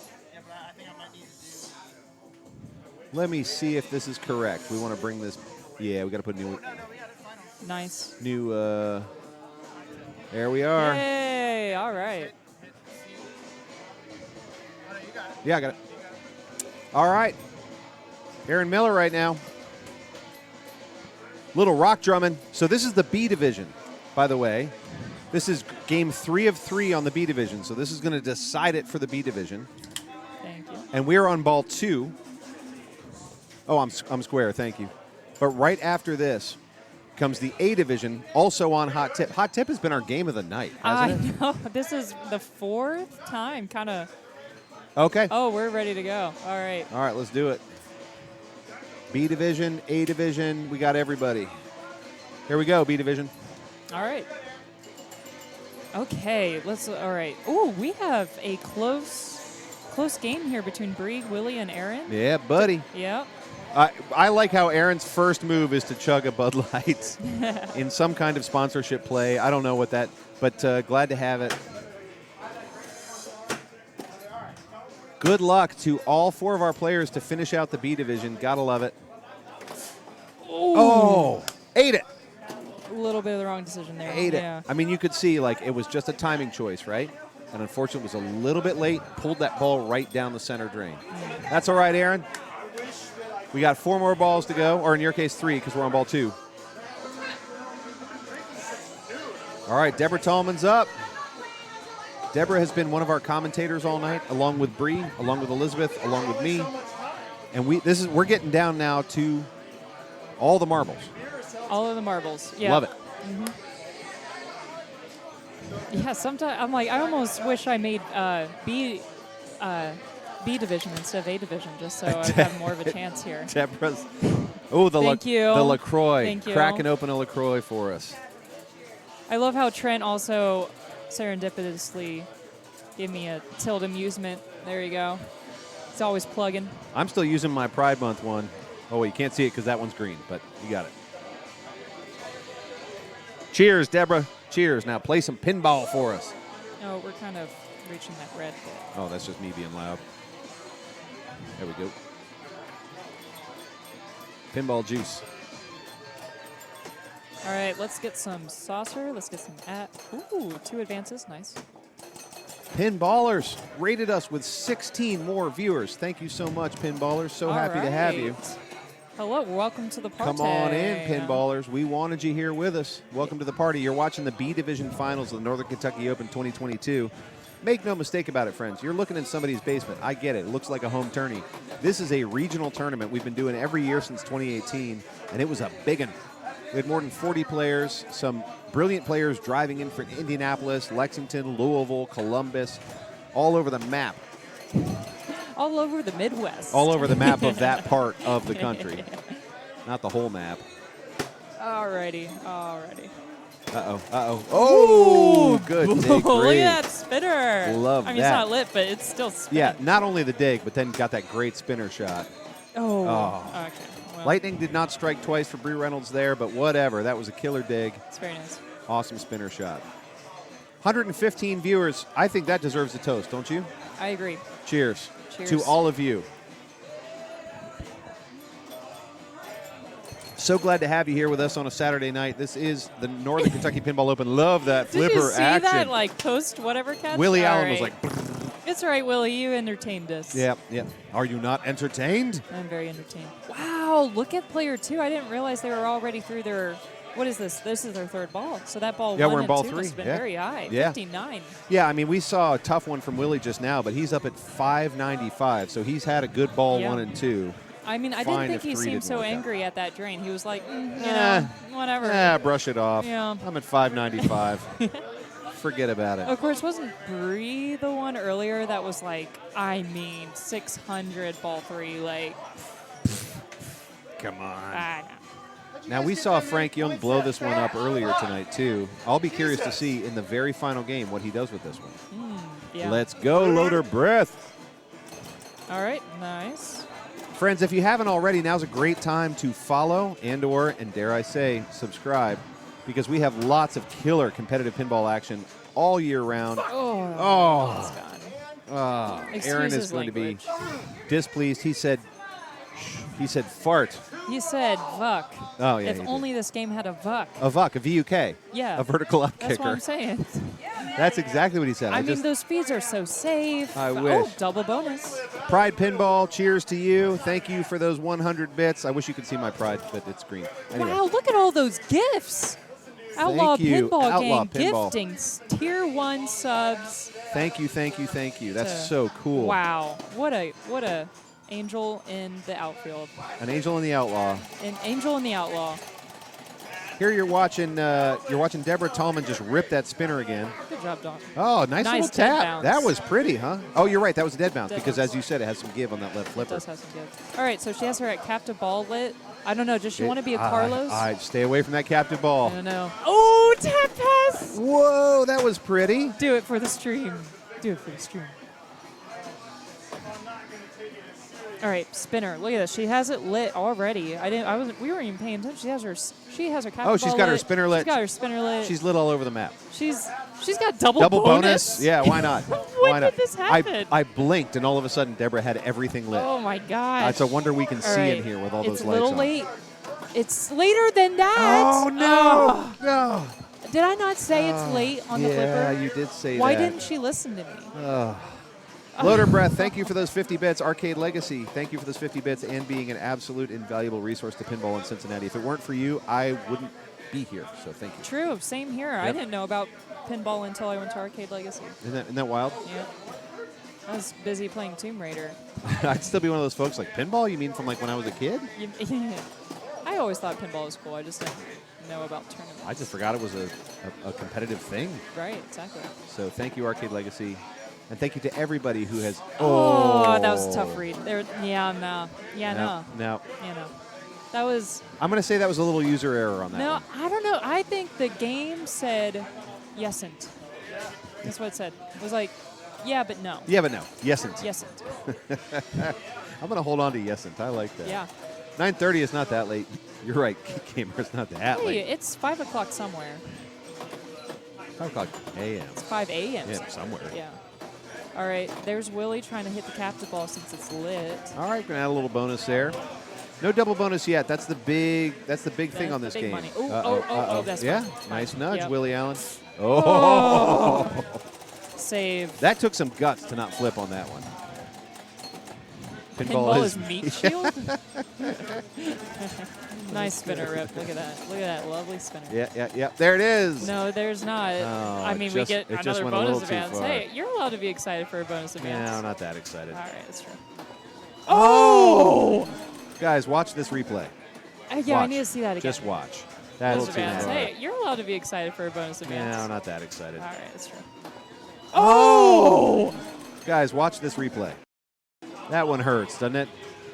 Let me see if this is correct. We want to bring this. Yeah, we got to put nice. New. There we are. Yay! All right. Yeah, I got it. All right. Aaron Miller right now. Little rock drumming. So this is the B division, by the way. This is game 3 of 3 on the B division. So this is going to decide it for the B division. Thank you. And we're on ball 2. Oh, I'm square. Thank you. But right after this comes the A division, also on Hot Tip. Hot Tip has been our game of the night, hasn't it? I know. This is the 4th time, kind of. Okay. Oh, we're ready to go. All right. All right, let's do it. B division, A division, we got everybody. Here we go, B division. All right. Okay, all right. Ooh, we have a close game here between Bree, Willie, and Aaron. Yeah, buddy. Yeah. I like how Aaron's first move is to chug a Bud Light in some kind of sponsorship play. I don't know what that, but glad to have it. Good luck to all 4 of our players to finish out the B division. Gotta love it. Oh, ate it. A little bit of the wrong decision there. Ate Yeah. it. I mean, you could see like it was just a timing choice, right? And unfortunately, it was a little bit late. Pulled that ball right down the center drain. That's all right, Aaron. We got 4 more balls to go, or in your case, 3 because we're on ball 2. All right, Deborah Tallman's up. Deborah has been one of our commentators all night, along with Bree, along with Elizabeth, along with me, and we're getting down now to all the marbles. All of the marbles. Yeah. Love it. Mm-hmm. Yeah, sometimes I'm like, I almost wish I made B division instead of A division, just so I have more of a chance here. Deborah's. Oh, the LaCroix. Thank you. Cracking open a LaCroix for us. I love how Trent also serendipitously gave me a Tilt Amusement. There you go. It's always plugging. I'm still using my Pride Month one. Oh, you can't see it because that one's green, but you got it. Cheers, Deborah. Cheers. Now play some pinball for us. Oh, we're kind of reaching that red bit. Oh, that's just me being loud. There we go. Pinball juice. All right, let's get some saucer. Let's get some ooh, 2 advances. Nice. Pinballers rated us with 16 more viewers. Thank you so much, Pinballers. So happy to have you. Hello, welcome to the party. Come on in, Pinballers. We wanted you here with us. Welcome to the party. You're watching the B Division Finals of the Northern Kentucky Open 2022. Make no mistake about it, friends. You're looking in somebody's basement. I get it. It looks like a home tourney. This is a regional tournament we've been doing every year since 2018, and it was a big one. We had more than 40 players, some brilliant players driving in from Indianapolis, Lexington, Louisville, Columbus, all over the map. All over the Midwest. All over the map of that part of the country. Not the whole map. Alrighty. Uh-oh. Oh, good dig. Look Great. at that spinner. Love that. I mean, it's not lit, but it's still spinning. Yeah, not only the dig, but then got that great spinner shot. Oh. Okay. Well, Lightning did not strike twice for Bree Reynolds there, but whatever. That was a killer dig. it's very nice. Awesome spinner shot. 115 viewers. I think that deserves a toast, don't you? I agree. Cheers. Cheers. To all of you. So glad to have you here with us on a Saturday night. This is the Northern Kentucky Pinball Open. Love that Did flipper you see action. that, like, post whatever catch? Willie All Allen was right. like, It's all right, Willie. You entertained us. yeah. Are you not entertained? I'm very entertained. Wow, look at player 2. I didn't realize they were already through their. What is this? This is their 3rd ball. So that ball 1 we're in and ball 2 3. has been Yeah. very high. Yeah. 59. Yeah, I mean, we saw a tough one from Willie just now, but he's up at 595, so he's had a good ball Yeah. 1 and 2. I mean, I Fine didn't if think he 3 seemed didn't so work out. angry at that drain. He was like, whatever. Brush it off. Yeah. I'm at 595. Forget about it. Of course, wasn't Bree the one earlier that was like, 600 ball 3, like, Come on. I know. Now, we saw Frank Young blow this one up earlier tonight, too. I'll be curious to see in the very final game what he does with this one. Yeah. Let's go, Loader Breath. All right, nice. Friends, if you haven't already, now's a great time to follow and dare I say, subscribe because we have lots of killer competitive pinball action all year round. Oh. Aaron is going to be displeased. He said fart. You said vuck. Oh, yeah. If only this game had a vuck. A VUK, a VUK. Yeah. A vertical up That's kicker. what I'm saying. That's exactly what he said. I mean, those feeds are so safe. I Oh, wish. double bonus. Pride Pinball, cheers to you. Thank you for those 100 bits. I wish you could see my Pride, but it's green. Anyway. Wow, look at all those gifts. Outlaw you. Pinball Outlaw Gang Pinball. gifting tier 1 subs. Thank you. That's so cool. Wow, what a angel in the outfield. An angel and the outlaw. An angel in the outlaw. Here you're watching Deborah Tallman just rip that spinner again. Good job, Don. Oh, nice little dead tap. bounce. That was pretty, huh? Oh, you're right. That was a dead bounce Dead because, bounce. as you said, it has some give on that left It flipper. does have some give. All right, so she has her at captive ball lit. I don't know. Does she want to be a Carlos? I'd stay away from that captive ball. I don't know. Oh, tap pass. Whoa, that was pretty. Do it for the stream. Do it for the stream. All right, spinner. Look at this. She has it lit already. We weren't even paying attention. She has her captive ball. Oh, she's got her lit. spinner lit. She's got her spinner lit. She's lit all over the map. She's got double bonus? Yeah, why not? When did this happen? I blinked, and all of a sudden, Deborah had everything lit. Oh my gosh! It's a wonder we can see in here with all those It's a lights little on. late. It's later than that. Oh no! No. Did I not say it's late on the flipper? Yeah, you did say Why that. didn't she listen to me? Loader Breath, thank you for those 50 bits. Arcade Legacy, thank you for those 50 bits and being an absolute invaluable resource to pinball in Cincinnati. If it weren't for you, I wouldn't be here, so thank you. True, same here. I didn't know about pinball until I went to Arcade Legacy. Isn't that wild? Yeah. I was busy playing Tomb Raider. I'd still be one of those folks like, pinball? You mean from like when I was a kid? I always thought pinball was cool. I just didn't know about tournaments. I just forgot it was a competitive thing. Right, exactly. So thank you, Arcade Legacy. And thank you to everybody who has... Oh, that was a tough read. No. That was... I'm going to say that was a little user error on that No, one. I don't know. I think the game said yesn't. That's what it said. It was like, yeah, but no. Yeah, but no. Yesn't. Yesn't. I'm going to hold on to yesn't. I like that. Yeah. 9:30 is not that late. You're right. Gamer, it's not that Hey, late. it's 5 o'clock somewhere. 5 o'clock a.m. It's 5 a.m. Yeah, somewhere. Yeah. All right, there's Willie trying to hit the captive ball since it's lit. All right, going to add a little bonus there. No double bonus yet. That's the big thing on this big game. money. Oh, that's yeah. fine. Nice nudge, Yep. Willie Allen. Oh. Save. That took some guts to not flip on that one. Pinball is meat shield? Nice spinner, Rip. Look at that. Look at that lovely spinner. Yeah. There it is. No, there's not. Oh, I mean, we get it just another went a bonus little too advance. far. Hey, you're allowed to be excited for a bonus advance. No, not that excited. All right, that's true. Oh! Guys, watch this replay. Yeah, I Watch. need to see that again. Just watch. That's Bonus advance. Hey, you're allowed to be excited for a bonus advance. No, not that excited. All right, that's true. Oh! Guys, watch this replay. That one hurts, doesn't it?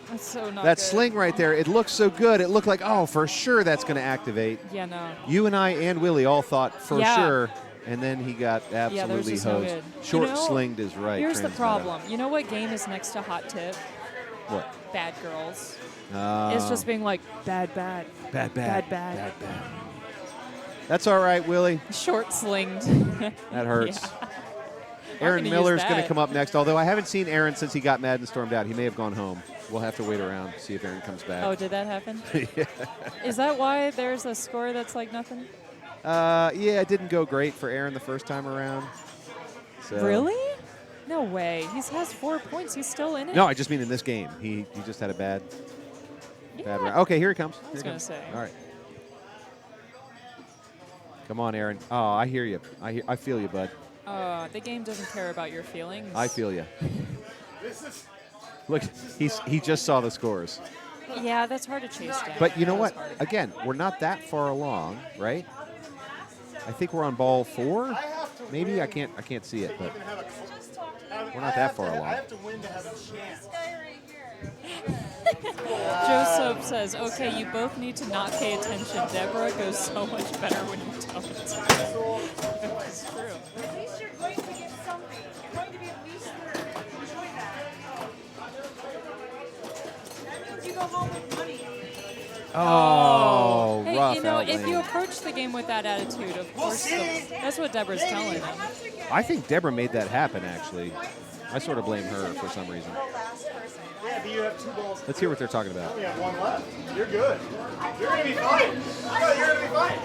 That's so not That good. sling right there, it looked so good. It looked like, oh, for sure that's going to activate. Yeah, no. You and I and Willie all thought for Yeah. sure, and then he got absolutely just no hosed. good. Short You know, slinged is right. Here's the transmeta. problem. You know what game is next to Hot Tip? What? Bad Girls. Uh, It's just being like, bad. Bad. That's That's all right, Willie. Short slinged. That hurts. Yeah. Aaron gonna Miller's use going to that. come up next, although I haven't seen Aaron since he got mad and stormed out. He may have gone home. We'll have to wait around to see if Aaron comes back. Oh, did that happen? Yeah. Is that why there's a score that's like nothing? Yeah, it didn't go great for Aaron the first time around. So. Really? No way. He has 4 points. He's still in it? No, I just mean in this game. He just had a bad round. Okay, here he comes. I was going to say. All right. Come on, Aaron. Oh, I hear you. I feel you, bud. The game doesn't care about your feelings. I feel you. Look, he just saw the scores. Yeah, that's hard to chase down. But you know That what? is hard. Again, we're not that far along, right? I think we're on ball 4. Maybe I can't see it, but we're not that far along. Joseph says, okay, you both need to not pay attention. Deborah goes so much better when you don't. It's true. At least you're going to get something. You're going to be at least third. Enjoy that. That means you go home with money. Oh, Hey, rough You know, out if you lane. approach the game with that attitude, of course, that's what Deborah's telling them. I think Deborah made that happen, actually. I sort of blame her for some reason. Yeah, but you have 2 balls. Let's hear what they're talking about. You have 1 left. You're good. You're going to be fine. No, you're going to be fine.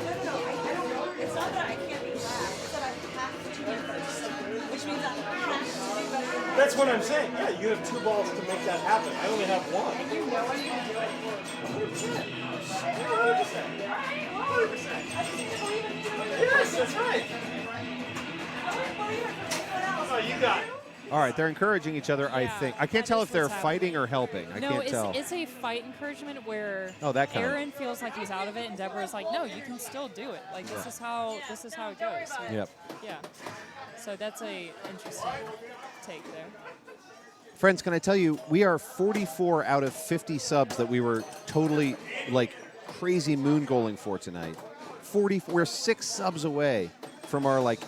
It's not that I can't be last. It's that I have to be first. Which means I have to be better. That's what I'm saying. Yeah, you have 2 balls to make that happen. I only have 1. 100%. Yes, that's right. Oh, you got it. All right, they're encouraging each other, I think. I can't tell if they're what's fighting or helping. I No, can't tell. it's a fight encouragement where That kind. Aaron feels like he's out of it, and Deborah's like, no, you can still do it. Like this is how it goes. So, Yep. Yeah. So that's a interesting take there. Friends, can I tell you, we are 44 out of 50 subs that we were totally, like, crazy moon goaling for tonight. 40. We're 6 subs away from our, like,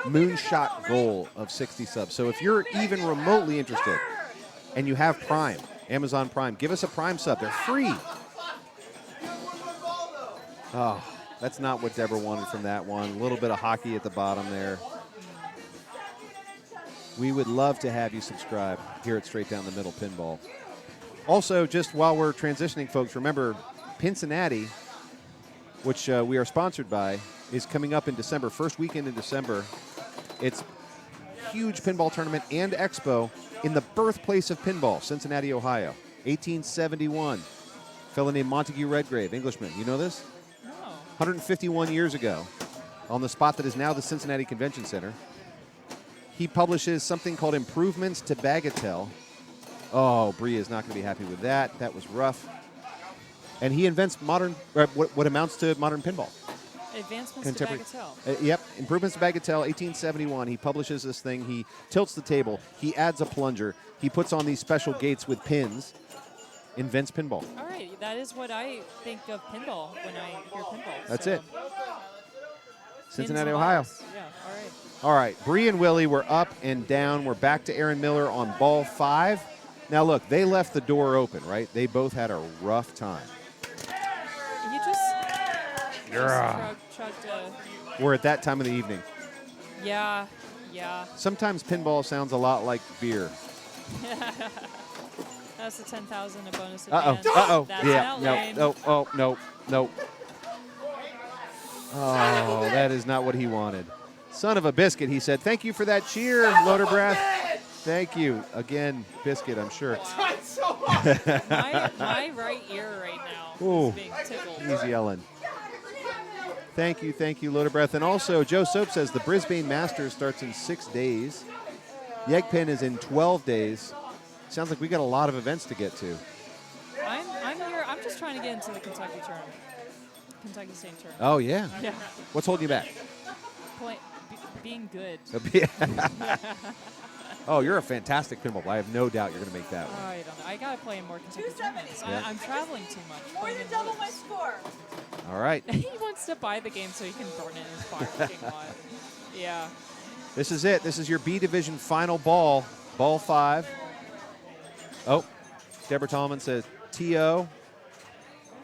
moonshot goal of 60 subs. So if you're even remotely interested and you have Prime, Amazon Prime, give us a Prime sub. They're free. Oh, that's not what Deborah wanted from that one. A little bit of hockey at the bottom there. We would love to have you subscribe here at Straight Down the Middle Pinball. Also, just while we're transitioning, folks, remember Pincinnati, which we are sponsored by, is coming up in December, first weekend in December. It's huge pinball tournament and expo in the birthplace of pinball, Cincinnati, Ohio, 1871. Fellow named Montague Redgrave, Englishman. You know this? No. 151 years ago, on the spot that is now the Cincinnati Convention Center, he publishes something called Improvements to Bagatelle. Oh, Bree is not going to be happy with that. That was rough. And he invents modern, what amounts to modern pinball. Advancements to Bagatelle. Yep, Improvements to Bagatelle, 1871. He publishes this thing. He tilts the table. He adds a plunger. He puts on these special gates with pins. Invents pinball. All right, that is what I think of pinball when I hear pinball. That's so. it. Cincinnati, Pins and Ohio. balls. Yeah, all right. All right, Bree and Willie were up and down. We're back to Aaron Miller on ball 5. Now, look, they left the door open, right? They both had a rough time. You just chugged We're at that time of the evening. yeah. Sometimes pinball sounds a lot like beer. That's the 10,000 a bonus Uh-oh. advance. Uh-oh. That's Yeah. an No. outlane. No. Oh, no. No. Oh, that is not what he wanted. Son of a biscuit, he said. Thank you for that cheer, Loader Breath. Thank you. Again, biscuit, I'm sure. my right ear right now Ooh. is being tickled. Easy, Ellen. Thank you, Loader Breath. And also, Joe Soap says the Brisbane Masters starts in 6 days. Yegpin is in 12 days. Sounds like we got a lot of events to get to. I'm here. I'm just trying to get into the Kentucky tournament. Kentucky State tournament. Oh, yeah? Yeah. What's holding you back? Being good. Oh, you're a fantastic pinball player. I have no doubt you're going to make that one. I don't know. I got to play in more Kentucky tournaments. Yeah. I'm traveling too much. More than double my score. All right. He wants to buy the game so he can burn it in his parking lot. Yeah. This is it. This is your B Division final ball, ball 5. Oh, Deborah Tallman says T.O.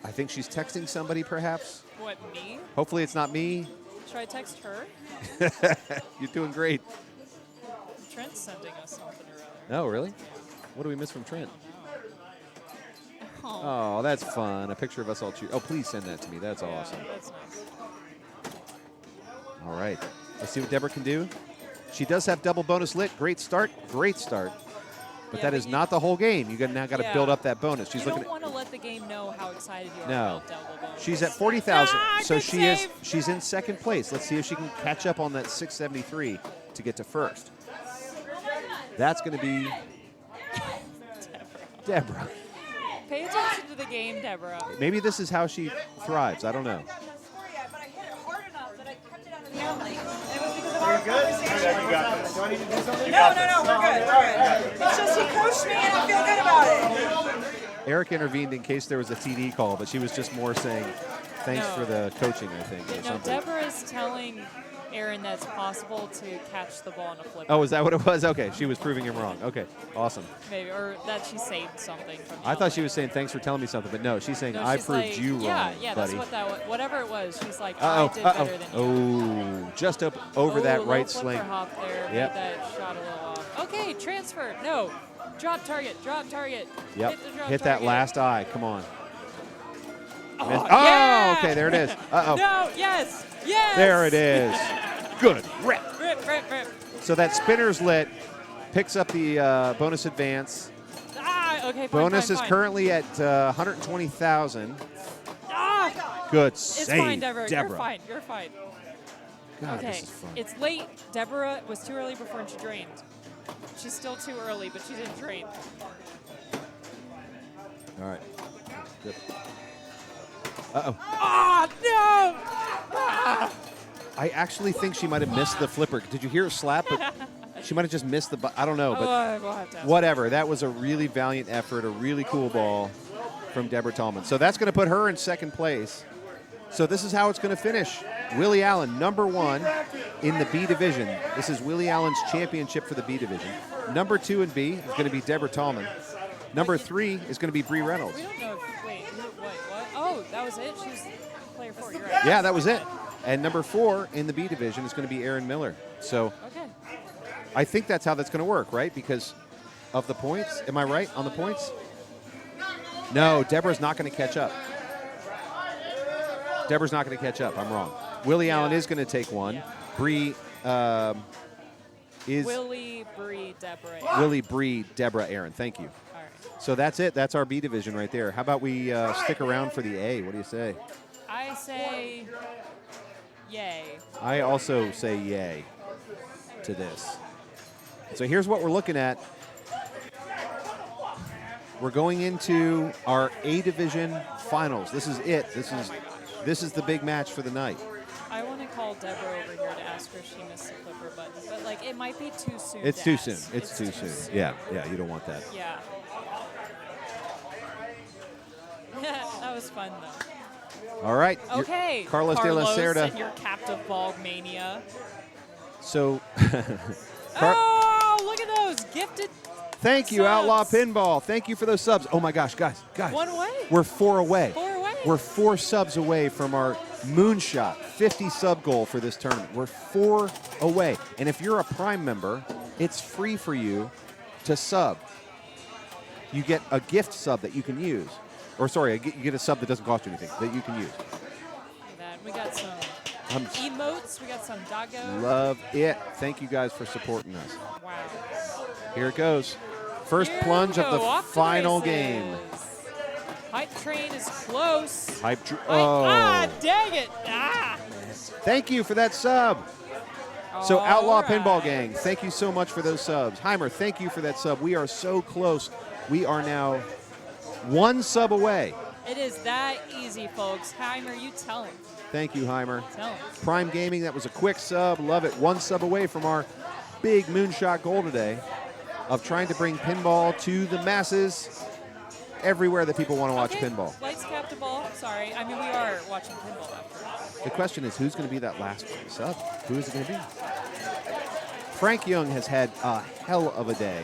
I think she's texting somebody, perhaps. What, me? Hopefully it's not me. Should I text her? You're doing great. Trent's sending us something or other. Oh, really? What do we miss from Trent? Oh. Oh, that's fun. A picture of us all cheering. Oh, please send that to me. That's awesome. That's nice. All right. Let's see what Deborah can do. She does have double bonus lit. Great start. Great start. But Yeah, that but is not the whole game. You now got to Yeah. build up that bonus. She's You looking don't want to let the game know how excited you are No. about double bonus. She's at 40,000. So good she's in second place. Let's see if she can catch up on that 673 to get to first. That's going to be Deborah. Pay attention to the game, Deborah. Maybe this is how she thrives. I don't know. You're good? You got this. Do I need to do something? No, we're good. It's just he coached me and I feel good about it. Eric intervened in case there was a TD call, but she was just more saying thanks No. for the coaching, I think, or No, something. Deborah is telling Aaron that it's possible to catch the ball in a flipper. Oh, is that what it was? Okay, she was proving him wrong. Okay, awesome. Maybe, or that she saved something from the I thought she was saying thanks for telling me something, but no, she's saying No, I she's proved like, you wrong, yeah, buddy. that's what that was. Whatever it was, she's like, Uh-oh, I did better than you. Oh, just up over Oh, that little right flipper sling. hop there, Yep. made that shot a little off. Okay, transfer. No, drop target, drop target. Yep. Hit the drop Hit that target. last eye. Come on. Oh, Missed. yeah! Okay, there it is. Uh-oh. No, yes, yes. There it is. Good. Rip. Rip, rip, rip. So that spinner's lit, picks up the bonus advance. Ah, okay, fine, Bonus fine, is fine. currently at 120,000. Ah! Good It's save, fine, Deborah. You're Deborah. fine. You're fine. God, Okay, this is fun. it's late. Deborah was too early before she drained. She's still too early, but she didn't drain. All right. Good. Uh-oh. Ah, no! Ah! I actually think she might have missed the flipper. Did you hear her slap? But she might have just missed the. I don't know, but we'll have to ask whatever. That was a really valiant effort, a really cool ball from Deborah Tallman. So that's going to put her in second place. So this is how it's going to finish. Willie Allen, number 1 in the B division. This is Willie Allen's championship for the B division. Number 2 in B is going to be Deborah Tallman. Number 3 is going to be Bree Reynolds. We don't know if, wait, what? Oh, that was it? She was player 4, you're right. Yeah, that was it. And number 4 in the B division is going to be Aaron Miller. So Okay. I think that's how that's going to work, right? Because of the points. Am I right on the points? No, Deborah's not going to catch up. Deborah's not going to catch up. I'm wrong. Willie Allen is going to take one. Yeah. Bree is Willie, Bree, Deborah. Willie, Bree, Deborah, Aaron. Thank you. All right. So that's it. That's our B division right there. How about we stick around for the A? What do you say? I say yay. I also say yay to this. So here's what we're looking at. We're going into our A division finals. This is it. This is the big match for the night. I want to call Deborah over here to ask her if she missed the flipper button, but like it might be too soon. It's to too ask. soon. It's too soon. Yeah, you don't want that. Yeah. That was fun though. All right. Okay. Carlos de la Cerda. and your captive ball mania. So Oh, look at those gifted. thank you, subs. Outlaw Pinball. Thank you for those subs. Oh my gosh, guys. One away. We're 4 away. 4 away. We're 4 subs away from our moonshot 50 sub goal for this tournament. We're 4 away. And if you're a Prime member, it's free for you to sub. You get a gift sub that you can use. Or sorry, you get a sub that doesn't cost you anything that you can use. Look at that. We got some I'm emotes. We got some doggo. Love it. Thank you guys for supporting us. Wow. Here it goes. First Here plunge we of go, the off to final races. game. Hype train is close. Oh. Dang it. Ah. Thank you for that sub. So Outlaw All Pinball right. Gang, thank you so much for those subs. Heimer, thank you for that sub. We are so close. We are now 1 sub away. It is that easy, folks. Heimer, you tell him. Thank you, Heimer. Tell him. Prime Gaming, that was a quick sub. Love it. 1 sub away from our big moonshot goal today of trying to bring pinball to the masses everywhere that people want to watch Okay, pinball. Lights captive ball. Sorry. I mean, we are watching pinball after all. The question is, who's going to be that last sub? Who is it going to be? Frank Young has had a hell of a day.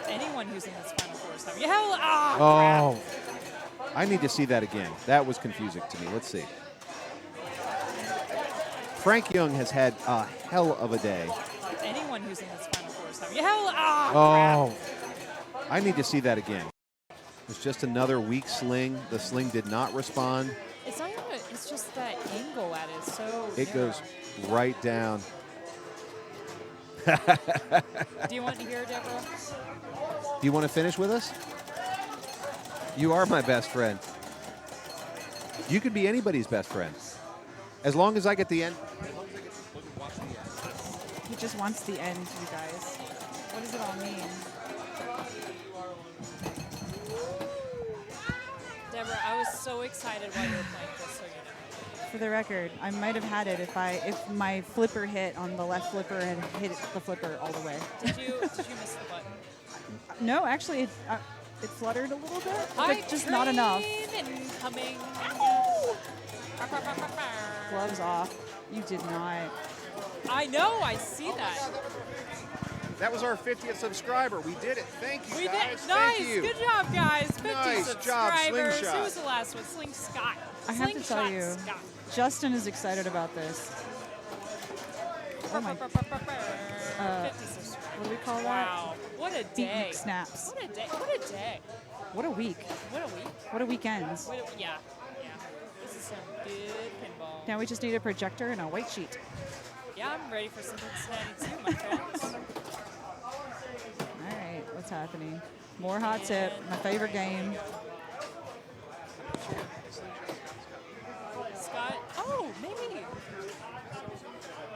Anyone who's in this Final Four sub. Hell, Oh, I need to see that again. That was confusing to me. Let's see. Frank Young has had a hell of a day. Anyone who's in this Final Four sub. Hell, Oh, I need to see that again. It's just another weak sling. The sling did not respond. It's not even. It's just that angle at it. So It narrow. goes right down. Do you want to hear, Deborah? Do you want to finish with us? You are my best friend. You could be anybody's best friend. As long as I get the end. He just wants the end, you guys. What does it all mean? Deborah, I was so excited while you were playing, just so you know. For the record, I might have had it if my flipper hit on the left flipper and hit the flipper all the way. Did you miss the button? No, actually, it fluttered a little bit, Hype but just not enough. train incoming. Gloves off. You did not. I know. I see that. That was our 50th subscriber. We did it. Thank you, We guys. did. Nice. Thank you. Good job, guys. 50 Nice job, subscribers. Slingshot. Who was the last one? Sling Scott. I have to tell Slingshot you, Scott. Justin is excited about this. Oh my! 50 subscribers. What do we call that? Wow. What a day. Beatnik snaps. What a day. What a day. What a week. What a week. What a weekends. What a, yeah. Yeah. This is some good pinball. Now we just need a projector and a white sheet. Yeah, I'm ready for some Pincinnati too, my friends. All right, what's happening? More hot tip, my favorite game. Scott. Oh, maybe.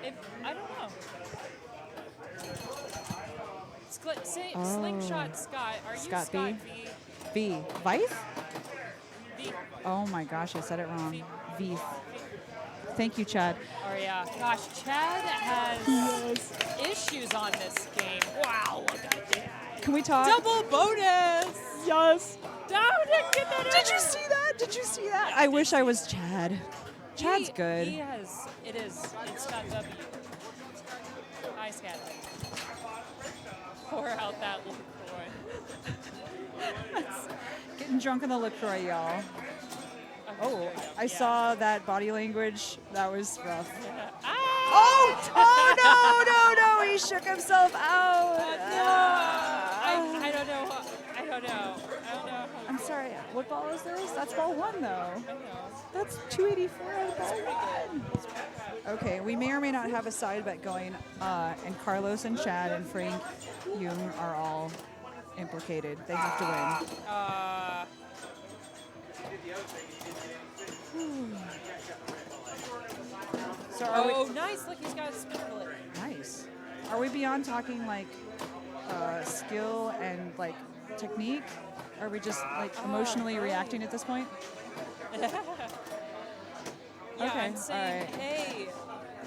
If, I don't know. Slingshot Scott. Are you Scott Scott B? V? V. Vice? V. Oh my gosh, I said it wrong. V. Thank you, Chad. Oh yeah. Gosh, Chad has issues on this game. Wow, look at that. Can we talk? Double bonus. Yes. Get that Did you see that? Did you see that? I wish I was Chad. Chad's good. He has. It is. It's got W. Hi, Scott. Pour out that LaCroix. Getting drunk on the LaCroix, y'all. Okay, Oh, there you go. I saw that body language. That was rough. Ah! Oh, no, he shook himself out. I don't know. I don't know. I'm sorry, what ball is this? That's ball one, though. I know. That's 284 out of ball one. Okay, we may or may not have a side bet going, and Carlos and Chad and Frank Jung are all implicated. They have to win. So are Oh, nice. Look, he's got a spinner bullet. Nice. Are we beyond talking like skill and like technique? Are we just like emotionally reacting at this point? Yeah, Okay, I'm saying, all right. hey,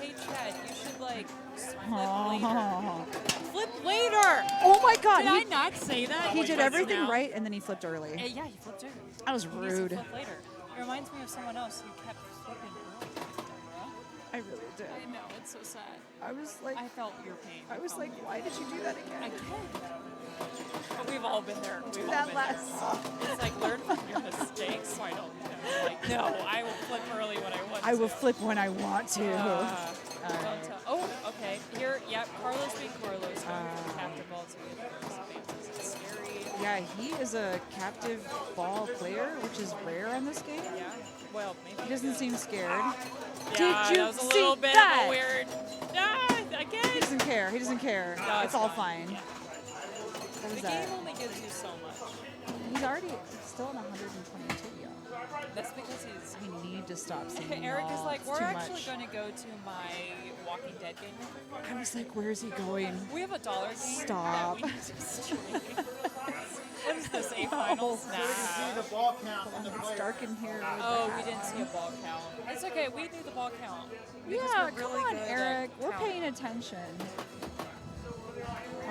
Chad, you should like flip later. Oh my God! Did I not say that? He did everything right, and then he flipped early. Yeah, he flipped early. That was He needs to rude. flip later. It reminds me of someone else who kept flipping early. I really did. I know, it's so sad. I was like, I felt your pain. I was like, why did you do that again? I did. But we've all been there. We've all that been last. there. It's like learn from your mistakes. So I don't like, no, I will flip early when I want to. I will flip when I want to. Don't tell. Oh, okay. Here, yeah, Carlos being Carlos. Captain ball to advances. It's scary. Yeah, he is a captive ball player, which is rare on this game. Yeah. Well, maybe. He doesn't seem scared. Yeah, Did you that was a see little bit that? of a weird. Again. He doesn't care. He doesn't care. No, it's all fine. Yeah. What The is that? game only gives you so much. He's already still on 122, y'all. That's because he's. We need to stop seeing Eric is like, it's we're too actually much. going to go to my Walking Dead game. I was like, where's he going? We have a dollar game. Stop. That we need to stream. What is this? A finals? See Nah. the ball count on the It's player. dark in here. Oh, we didn't see a ball count. It's okay. We knew the ball count. Because Yeah, we're come really on, good at Eric. We're counting. paying attention.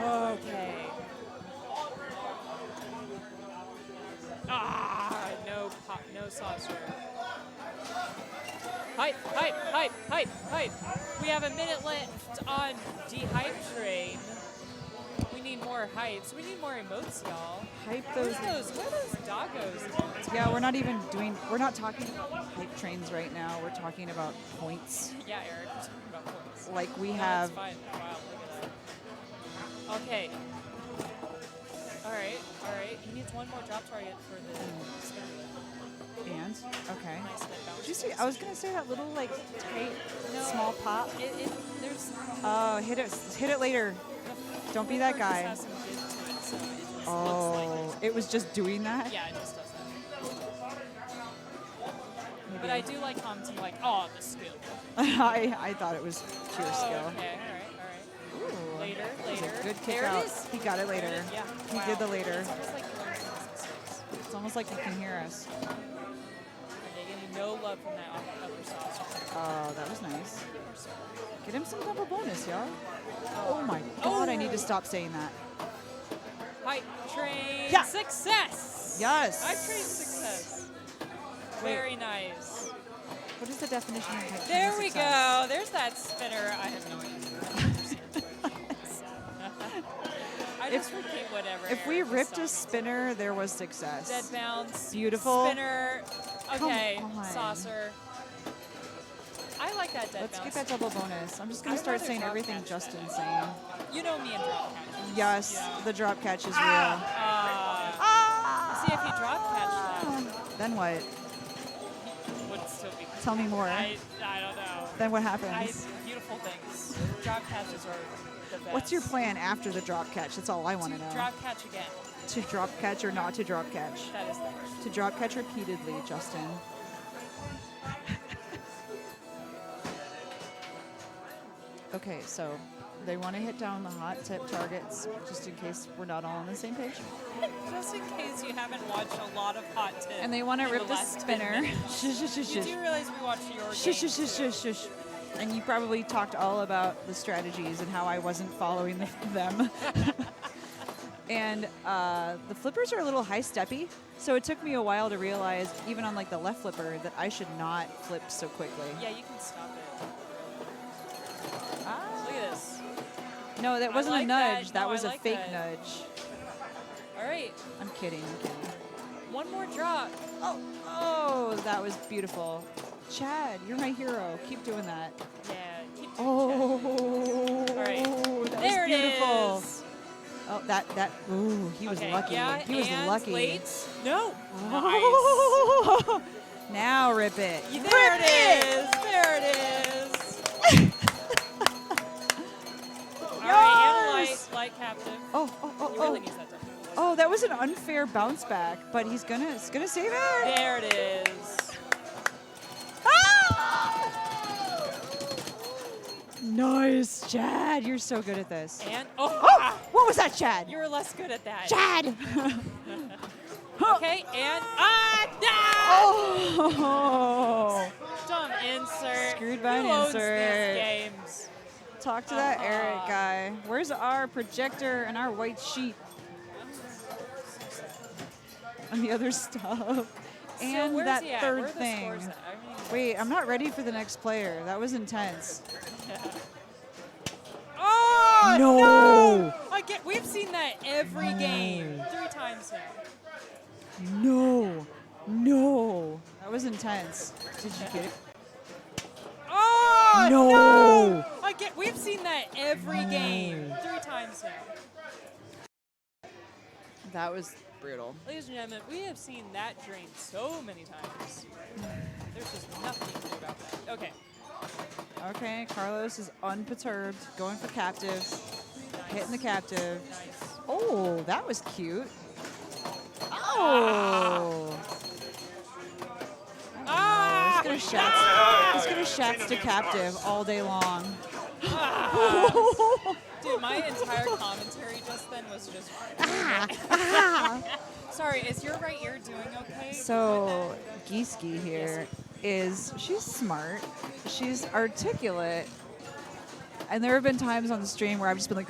Okay. Ah, no pop, no saucer. Hype. We have a minute left on D-hype train. We need more hypes. We need more emotes, y'all. Hype Where those. are those doggos? Yeah, we're not talking about hype trains right now. We're talking about points. Yeah, Eric, we're talking about points. Like we No, have. it's fine. Wow, look at that. Okay. All right. He needs one more drop target for the spin. And okay. Nice net bounce. Did you see? I was gonna say that little like tight, small pop. There's. Oh, hit it later. Don't be that guy. Has some dip to it, so it just looks Oh, like it was just doing that. yeah, it just does that. But I do like commenting like, oh, the skill. I thought it was pure skill. Okay, all right. Ooh. Later. That was a good kick There out. it is. He got it later. Yeah. He Wow. did the later. It's almost like he learned from his mistakes. It's almost like he can hear us. Okay, getting no love from that upper saucer. Oh, that was nice. Get him some double bonus, y'all. Oh my God, I need to stop saying that. Hype train Yeah. success. Yes. Hype train success. Wait. Very nice. What is the definition of success? There we go. There's that spinner. I have no idea. I just repeat whatever. If we Eric was ripped a talking spinner, there was success. Dead bounce. Beautiful. Spinner. Okay. Come on. Saucer. I like that dead Let's bounce. get that double bonus. I'm just going I'd to start rather saying drop everything catch Justin's that. saying. You know me and drop catches. Yes, Yeah. the drop catch is real. See, if he drop catched that, Then what? he would still be. Tell me more. I don't know. Then what happens? Beautiful things. Drop catches are the best. What's your plan after the drop catch? That's all I want to know. Drop catch again. To drop catch or not to drop catch? That is the question. To drop catch repeatedly, Justin. Okay, so they want to hit down the hot tip targets, just in case we're not all on the same page. Just in case you haven't watched a lot of Hot Tip. And they want to in rip the last 10 spinner. minutes. Shush, shush, shush, You shush. do realize we watch your Shush, games, shush, shush, too. shush, shush. And you probably talked all about the strategies and how I wasn't following them. And the flippers are a little high-steppy, so it took me a while to realize, even on like the left flipper, that I should not flip so quickly. Yeah, you can stop it. Look at this. No, that wasn't like a nudge. that. That No, was I a like fake that. nudge. All right. I'm kidding. One more drop. Oh, that was beautiful. Chad, you're my hero. Keep doing that. Yeah. Keep Oh, All right. that There was beautiful. it is. Oh, that. Ooh, he was Okay, lucky. Yeah, he was and lucky. Late. No. Oh. Now rip it. Nice. There Rip it is. There it is. All right, and light captive. Oh. He really needs that double. Oh, that was an unfair bounce back, but he's gonna save it. There it is. Nice, Chad. You're so good at this. And what was that, Chad? You were less good at that. Chad. Okay, and Oh. dumb insert. Screwed by Who an owns insert. these games? Talk to that Eric guy. Where's our projector and our white sheet? And the other stuff. And where's that he at? third Where are the thing. scores at? I mean, Wait, I'm not ready for the next player. That was intense. Oh No. We've seen that every game 3 times now. No. That was intense. Did you get it? Oh No. We've seen that every game 3 times now. That was brutal. Ladies and gentlemen, we have seen that drain so many times. There's just nothing you can do about that. Okay. Okay, Carlos is unperturbed, going for captive, hitting the captive. Nice. Oh, that was cute. Oh. He's gonna shats to captive all day long. Dude, my entire commentary just then was just. Sorry, is your right ear doing okay? So, Geeski here she's smart, she's articulate, and there have been times on the stream where I've just been like,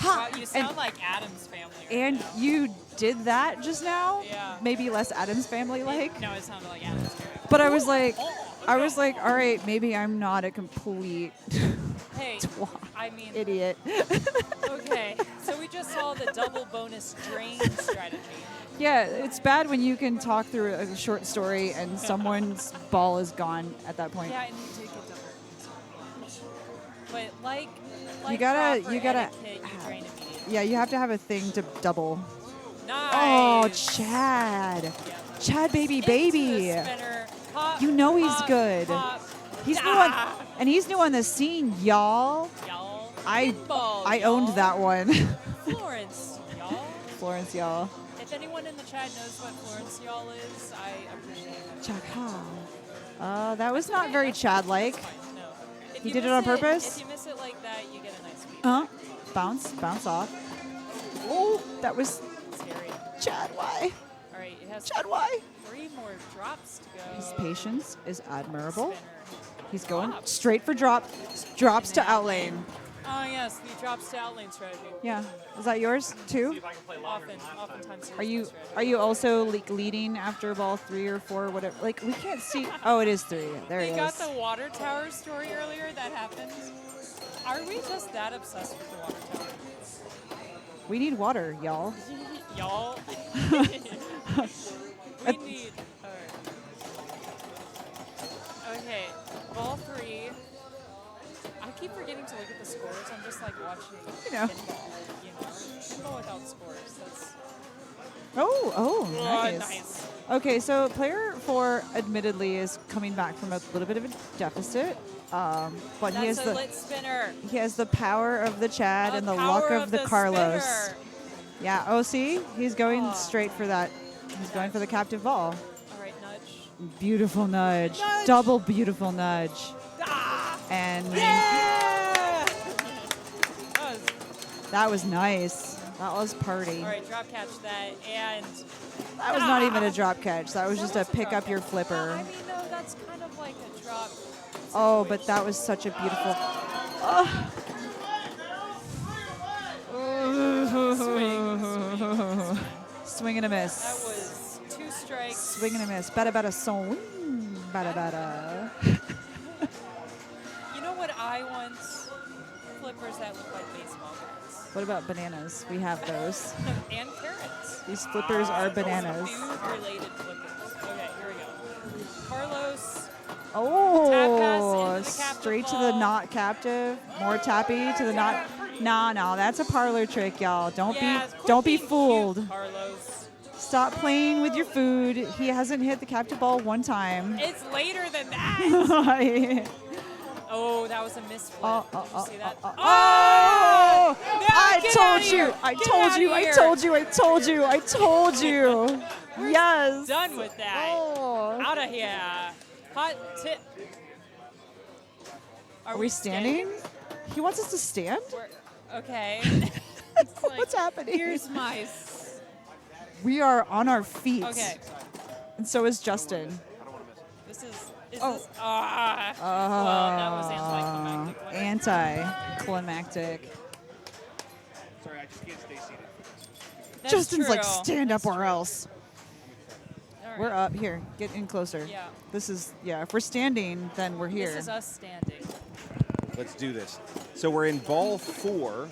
Wow, you sound like Adam's family. Right and now. you did that just now? Yeah. Maybe less Adam's family like? No, it sounded like Adam's family. But I was like, all right, maybe I'm not a complete Hey, I mean, idiot. okay, so we just saw the double bonus drain strategy. Yeah, it's bad when you can talk through a short story and someone's ball is gone at that point. Yeah, and you did get double. But like You gotta- proper you gotta- etiquette, you drain immediately. Yeah, you have to have a thing to double. Nice. Oh, Chad. Chad, baby. Into the spinner. Pop, You know he's pop, good. pop. He's new on, and he's new on the scene, y'all. Y'all. I Pinball, owned y'all. that one. Florence, y'all. Florence, y'all. If anyone in the chat knows what Florence, y'all is, I appreciate it. Chaka. That was not very Chad-like. That's fine. No. If He you did it miss on purpose? If you miss it like that, you get a nice beat. Bounce off. Oh, that was Scary. Chad. Why? All right, it has Chad, why? 3 more drops to go. His patience is admirable. Spinner. He's going Drop. straight for drops to outlane. Oh yes, the drop stout lane strategy. Yeah. Is that yours too? Oftentimes. Are you also like leading after ball 3 or 4, whatever? Like we can't see. Oh, it is 3. There We it got is. the water tower story earlier. That happened. Are we just that obsessed with the water tower? We need water, y'all. Y'all. We need. Alright. Okay, ball 3. I keep forgetting to look at the scores. I'm just like watching pinball. Pinball without scores. That's Oh, nice. nice. Okay, so player 4 admittedly is coming back from a little bit of a deficit, but he has That's a lit spinner. he has the power of the Chad and the luck Power of the Carlos. spinner. Yeah. Oh, see, he's going straight for that. He's going for the captive ball. All right, nudge. Beautiful nudge. Double beautiful nudge. And that was nice. That was party. All right, drop catch that, and That was not even a drop catch. That was just a pick up your flipper. I mean, no, that's kind of like a drop. Oh, but that was such a beautiful. Swing and a miss. That was 2 strikes. Swing and a miss. Bada bada swing. Bada bada. You know what I want? Flippers that look like baseball bats. What about bananas? We have those. And carrots. These flippers are bananas. Food-related flippers. Okay, here we go. Carlos. Oh, straight to the not captive. More tappy to the not. No, that's a parlor trick, y'all. Don't be fooled. Carlos. Stop playing with your food. He hasn't hit the captive ball one time. It's later than that. Oh, that was a misflip. Did you see that? Oh! No, I get told outta you. here. I Get told outta you. I here. told you. I told you. I told you. Yes. Done with that. Oh. Out of here. Hot tip. Are we standing? He wants us to stand? Okay. What's happening? Here's my. We are on our feet. Okay. And so is Justin. This is. Well, that was Anticlimactic. Sorry, I just can't stay seated. That's Justin's like, true. stand up or else. All We're right. up here. Get in closer. Yeah. This is, if we're standing, then we're here. This is us standing. Let's do this. So we're in ball 4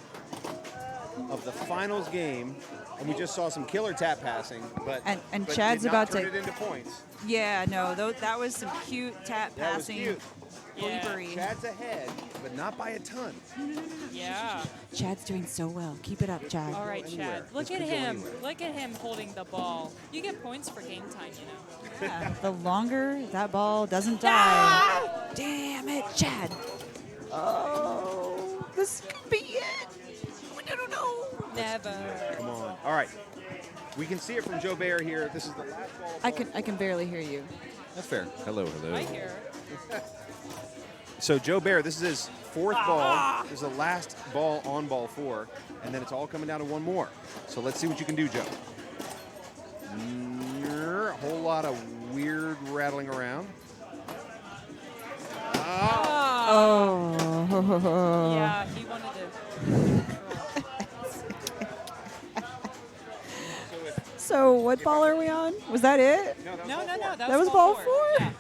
of the finals game, and we just saw some killer tap passing, but And but Chad's did not about turn to it into points. Yeah, no, that was some cute tap That was passing. cute. Flippery. Chad's ahead, but not by a ton. Yeah. Chad's doing so well. Keep it up, Chad. All right, Chad. Look This at could go him. anywhere. Look at him holding the ball. You get points for game time, you know. Yeah, the longer that ball doesn't die. Damn it, Chad. Oh, this could be it. I don't know. Never. Come on. All right. We can see it from Joe Bear here. This is the last ball. I can barely hear you. That's fair. Hello. I hear. So Joe Bear, this is his 4th ball. This is the last ball on ball 4, and then it's all coming down to one more. So let's see what you can do, Joe. A whole lot of weird rattling around. Oh. Yeah, he wanted to. So what ball are we on? Was that it? No. That was ball 4? Yeah.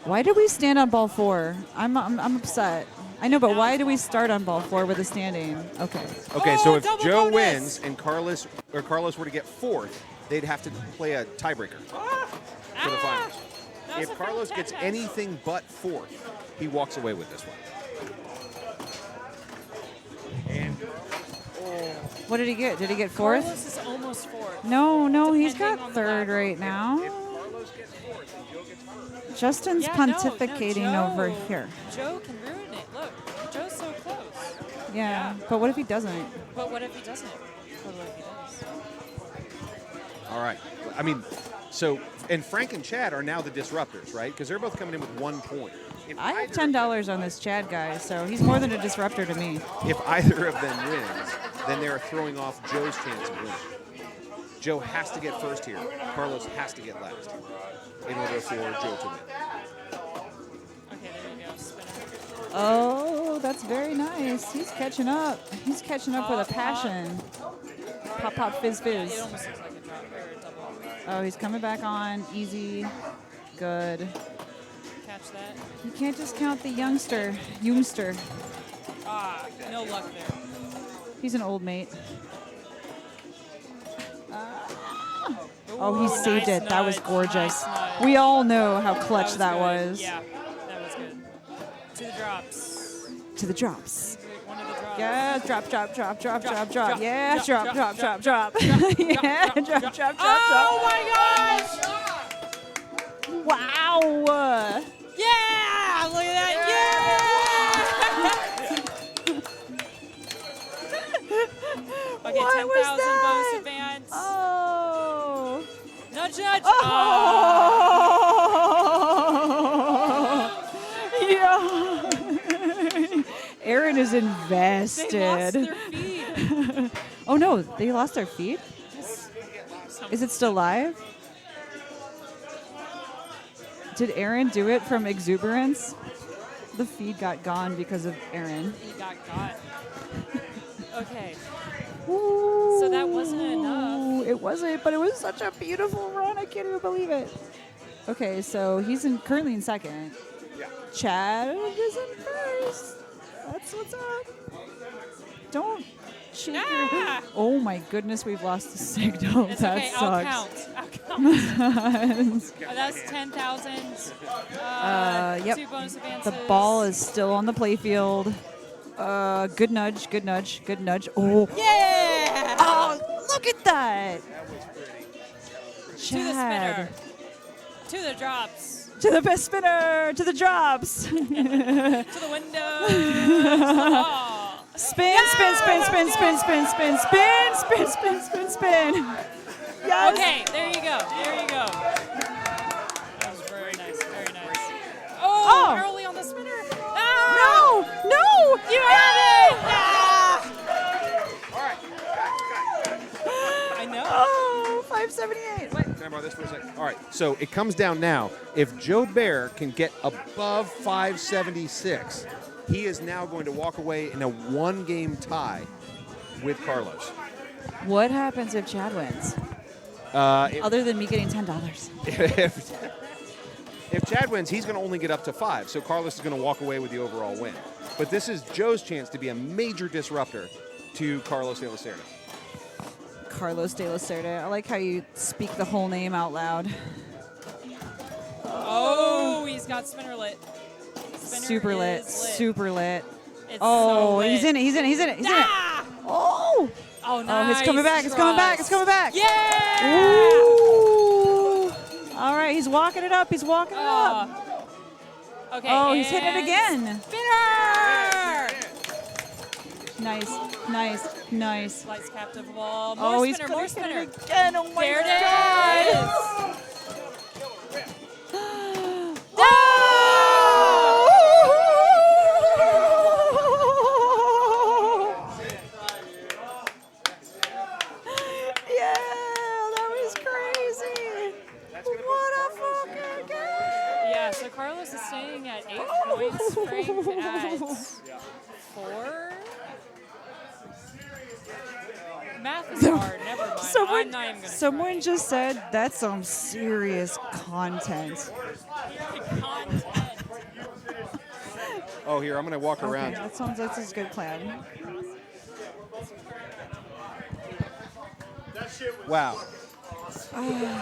Why did we stand on ball 4? I'm upset. I know, but why do we start on ball 4 with a standing? Okay. Okay, so if double Joe bonus. wins and Carlos were to get 4th, they'd have to play a tiebreaker for the finals. That was If a Carlos fair gets tap. anything but 4th, he walks away with this one. And What did he get? Did he get 4th? Carlos is almost 4th. No, he's Depending got on the 3rd lap. right now. Carlos gets 4th and Joe gets 1st. Justin's Yeah, no, pontificating Joe- over here. Joe can ruin it. Look, Joe's so close. Yeah, but what if he doesn't? But what if he doesn't? What if he does? All right. I mean, so, and Frank and Chad are now the disruptors, right? Because they're both coming in with 1 point. If I have either- $10 on this Chad guy, so he's more than a disruptor to me. If either of them wins, then they're throwing off Joe's chance of winning. Joe has to get 1st here. Carlos has to get last in order for Joe to win. Okay, there you go. Spinner. Oh, that's very nice. He's catching up. He's catching up with a passion. Pop, pop, fizz, It fizz. almost looks like a drop or a double. Oh, he's coming back on. Easy. Good. Catch that. You can't just count the youngster. Youngster. Ah, no luck there. He's an old mate. Oh, he saved nice it. That was nudge, gorgeous. nice nudge. We all know how clutch that good. was. Yeah, that was good. To the drops. To the drops. One of the drops. Yeah, drop, drop, drop, drop, drop, drop. drop, Yeah, drop, drop, drop, drop, drop, drop. Yeah, drop, drop, drop, drop. Oh my gosh! Wow. Yeah! Look at that! Yeah! Okay, What was 10,000 that? bonus advance. Oh. Nudge, nudge. Oh. Yeah. Aaron is invested. They lost their feed. Oh no, they lost their feed? Is it still live? Did Aaron do it from exuberance? The feed got gone because of Aaron. He got. Okay. So that wasn't enough. It wasn't, but it was such a beautiful run. I can't even believe it. Okay, so he's currently in second. Yeah. Chad is in first. That's what's up. Don't shake your... Oh my goodness, we've lost the signal. It's that okay. sucks. I'll count. That's 10,000. Yep. 2 bonus advances. The ball is still on the playfield. Good nudge, good nudge, good nudge. Oh. Yeah! Oh, look at that. To the spinner. To the drops. To the best spinner. To the drops. To the window. To the wall. Spin, spin, spin, spin, spin, spin, spin, spin, spin, spin, spin, spin. Yes. Okay, there you go. There you go. That was very nice. Very nice. Oh, early on the spinner. Ah! No, no. You have it. Ah! I know. Oh, 578. Wait. Can I borrow this for a second? All right, so it comes down now. If Joe Bear can get above 576, he is now going to walk away in a one-game tie with Carlos. What happens if Chad wins? Other than me getting $10. If Chad wins, he's going to only get up to 5, so Carlos is going to walk away with the overall win. But this is Joe's chance to be a major disruptor to Carlos de la Cerda. Carlos de la Cerda. I like how you speak the whole name out loud. Oh, he's got spinner lit. Spinner Super lit. is Super lit. It's Oh, so lit. he's in it. He's in it. He's in it. He's in it. Oh. Oh, nice. Oh, it's coming back. It's coming back. It's coming back. Yeah. Ooh. All right, he's walking it up. He's walking it up. Okay. Oh, he's hitting it and again. Spinner. Nice, nice, nice. Lights captive wall. Oh, More he's spinner. gonna More hit spinner. it again. Oh my There it God. is. Yeah, that was crazy. What a fucking game. Yeah, so Carlos is staying at 8 points, Frank at 4. Math is hard, never mind. I'm not even gonna Someone just said that's some serious content. Oh, here, I'm going to walk around. Okay, that sounds like a good plan. Wow.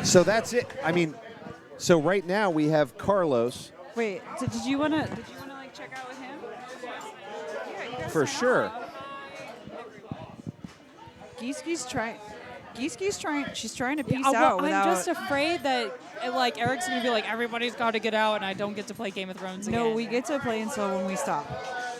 So that's it. I mean, so right now we have Carlos Wait, did you wanna like check out with him? for sure. Geeski's trying. She's trying to piece well, out without. I'm just afraid that like Eric's gonna be like everybody's got to get out, and I don't get to play Game of Thrones again. No, we get to play until when we stop,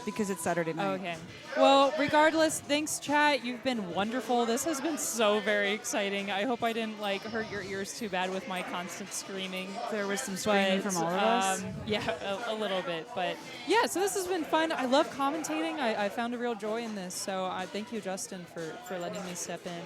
because it's Saturday night. Okay. Well, regardless, thanks, chat. You've been wonderful. This has been so very exciting. I hope I didn't like hurt your ears too bad with my constant screaming. There was some screaming from all of us. Yeah, a little bit. But yeah, so this has been fun. I love commentating. I found a real joy in this. So thank you, Justin, for letting me step in.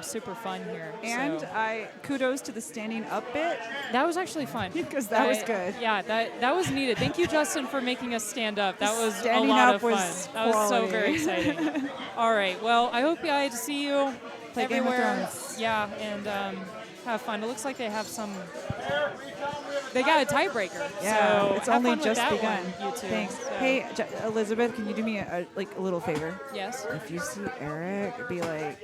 super fun here. And so. Kudos to the standing up bit. That was actually fun. Because that was good. Yeah, that was needed. Thank you, Justin, for making us stand up. That was Standing a lot up of fun. was That was so quality. very exciting. All right. Well, I hope I see you Play Game of everywhere. Thrones. Yeah, and have fun. It looks like they have some. They got a tiebreaker. Yeah, so it's have only fun with just that begun. one, you two. Thanks. So- Hey, Elizabeth, can you do me a little favor? Yes. If you see Eric, be like,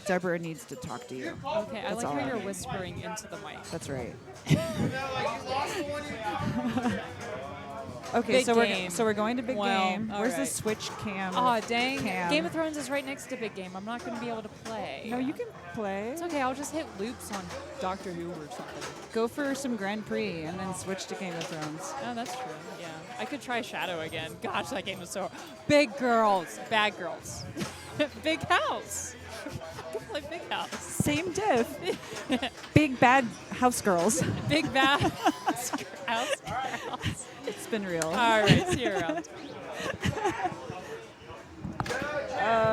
Deborah needs to talk to you. Okay, I That's like all how you're mean. whispering into the mic. That's right. Okay, Big so game. we're going to big Well, game. all Where's right. the Switch cam? Oh, dang. Cam? Game of Thrones is right next to Big Game. I'm not going to be able to play. No, you can play. It's okay. I'll just hit loops on Doctor Who or something. Go for some Grand Prix and then switch to Game of Thrones. Oh, that's true. Yeah. I could try Shadow again. Gosh, that game was so... Big girls. Bad girls. Big house. I can play Big House. Same diff. Big bad house girls. Big bad house girls. It's been real. All right. See you around.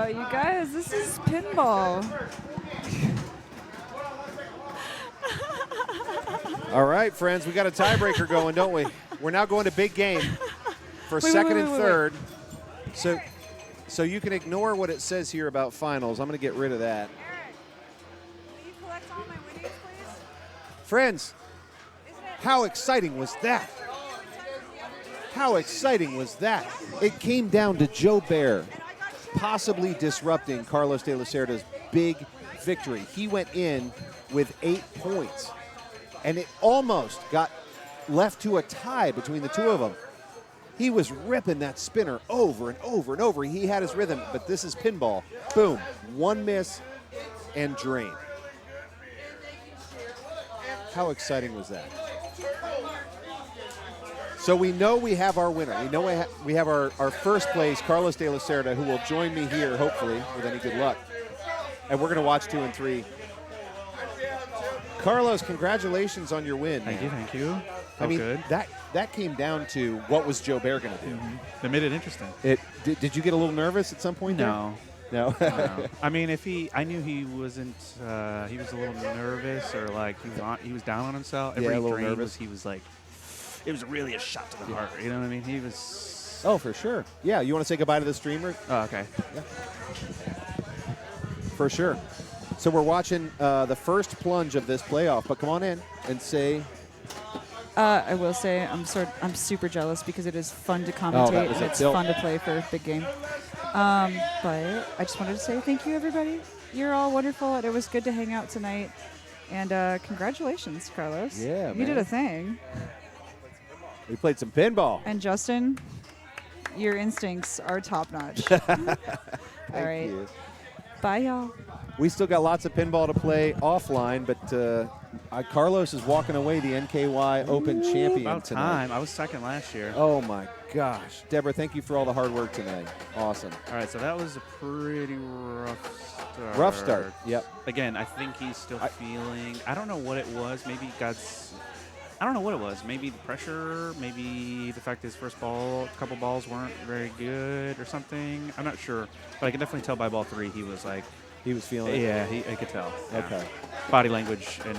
You guys, this is pinball. All right, friends, we got a tiebreaker going, don't we? We're now going to big game for Wait, second wait, and wait, third. So you can ignore what it says here about finals. I'm going to get rid of that. Will you collect all my winnings, please? Friends, how exciting was that? How exciting was that? It came down to Joe Bear possibly disrupting Carlos de la Cerda's big victory. He went in with 8 points, and it almost got left to a tie between the two of them. He was ripping that spinner over and over and over. He had his rhythm, but this is pinball. Boom, one miss and drain. How exciting was that? So we know we have our winner. We know we have our first place, Carlos de la Cerda, who will join me here, hopefully, with any good luck. And we're going to watch 2 and 3. Carlos, congratulations on your win. Thank you, thank you. I mean, good. that came down to what was Joe Bear going to do. That made it interesting. Did you get a little nervous at some point No. there? No. No. I mean, I knew he wasn't. He was a little nervous, or like he was down on himself. Yeah, a little drain nervous. he was like, it was really a shot to the heart. You know what I mean? He was. Oh, for sure. Yeah, you want to say goodbye to the streamer? Oh, okay. Yeah. For sure. So we're watching the first plunge of this playoff, but come on in and say. I will say I'm super jealous because it is fun to commentate was and a it's tilt. fun to play for big game. But I just wanted to say thank you, everybody. You're all wonderful, and it was good to hang out tonight. And congratulations, Carlos. Yeah, you man. did a thing. We played some pinball. And Justin, your instincts are top notch. Thank all right. you. Bye, y'all. We still got lots of pinball to play offline, but Carlos is walking away the NKY Open champion About tonight. time. I was second last year. Oh my gosh, Deborah! Thank you for all the hard work tonight. Awesome. All right, so that was a pretty rough start. Rough start. Yep. Again, I think he's still feeling. I don't know what it was. Maybe God's. I don't know what it was. Maybe the pressure. Maybe the fact his first couple balls weren't very good or something. I'm not sure, but I can definitely tell by ball 3 he was like. He was feeling it? Yeah, I could tell. Yeah. Okay. Body language and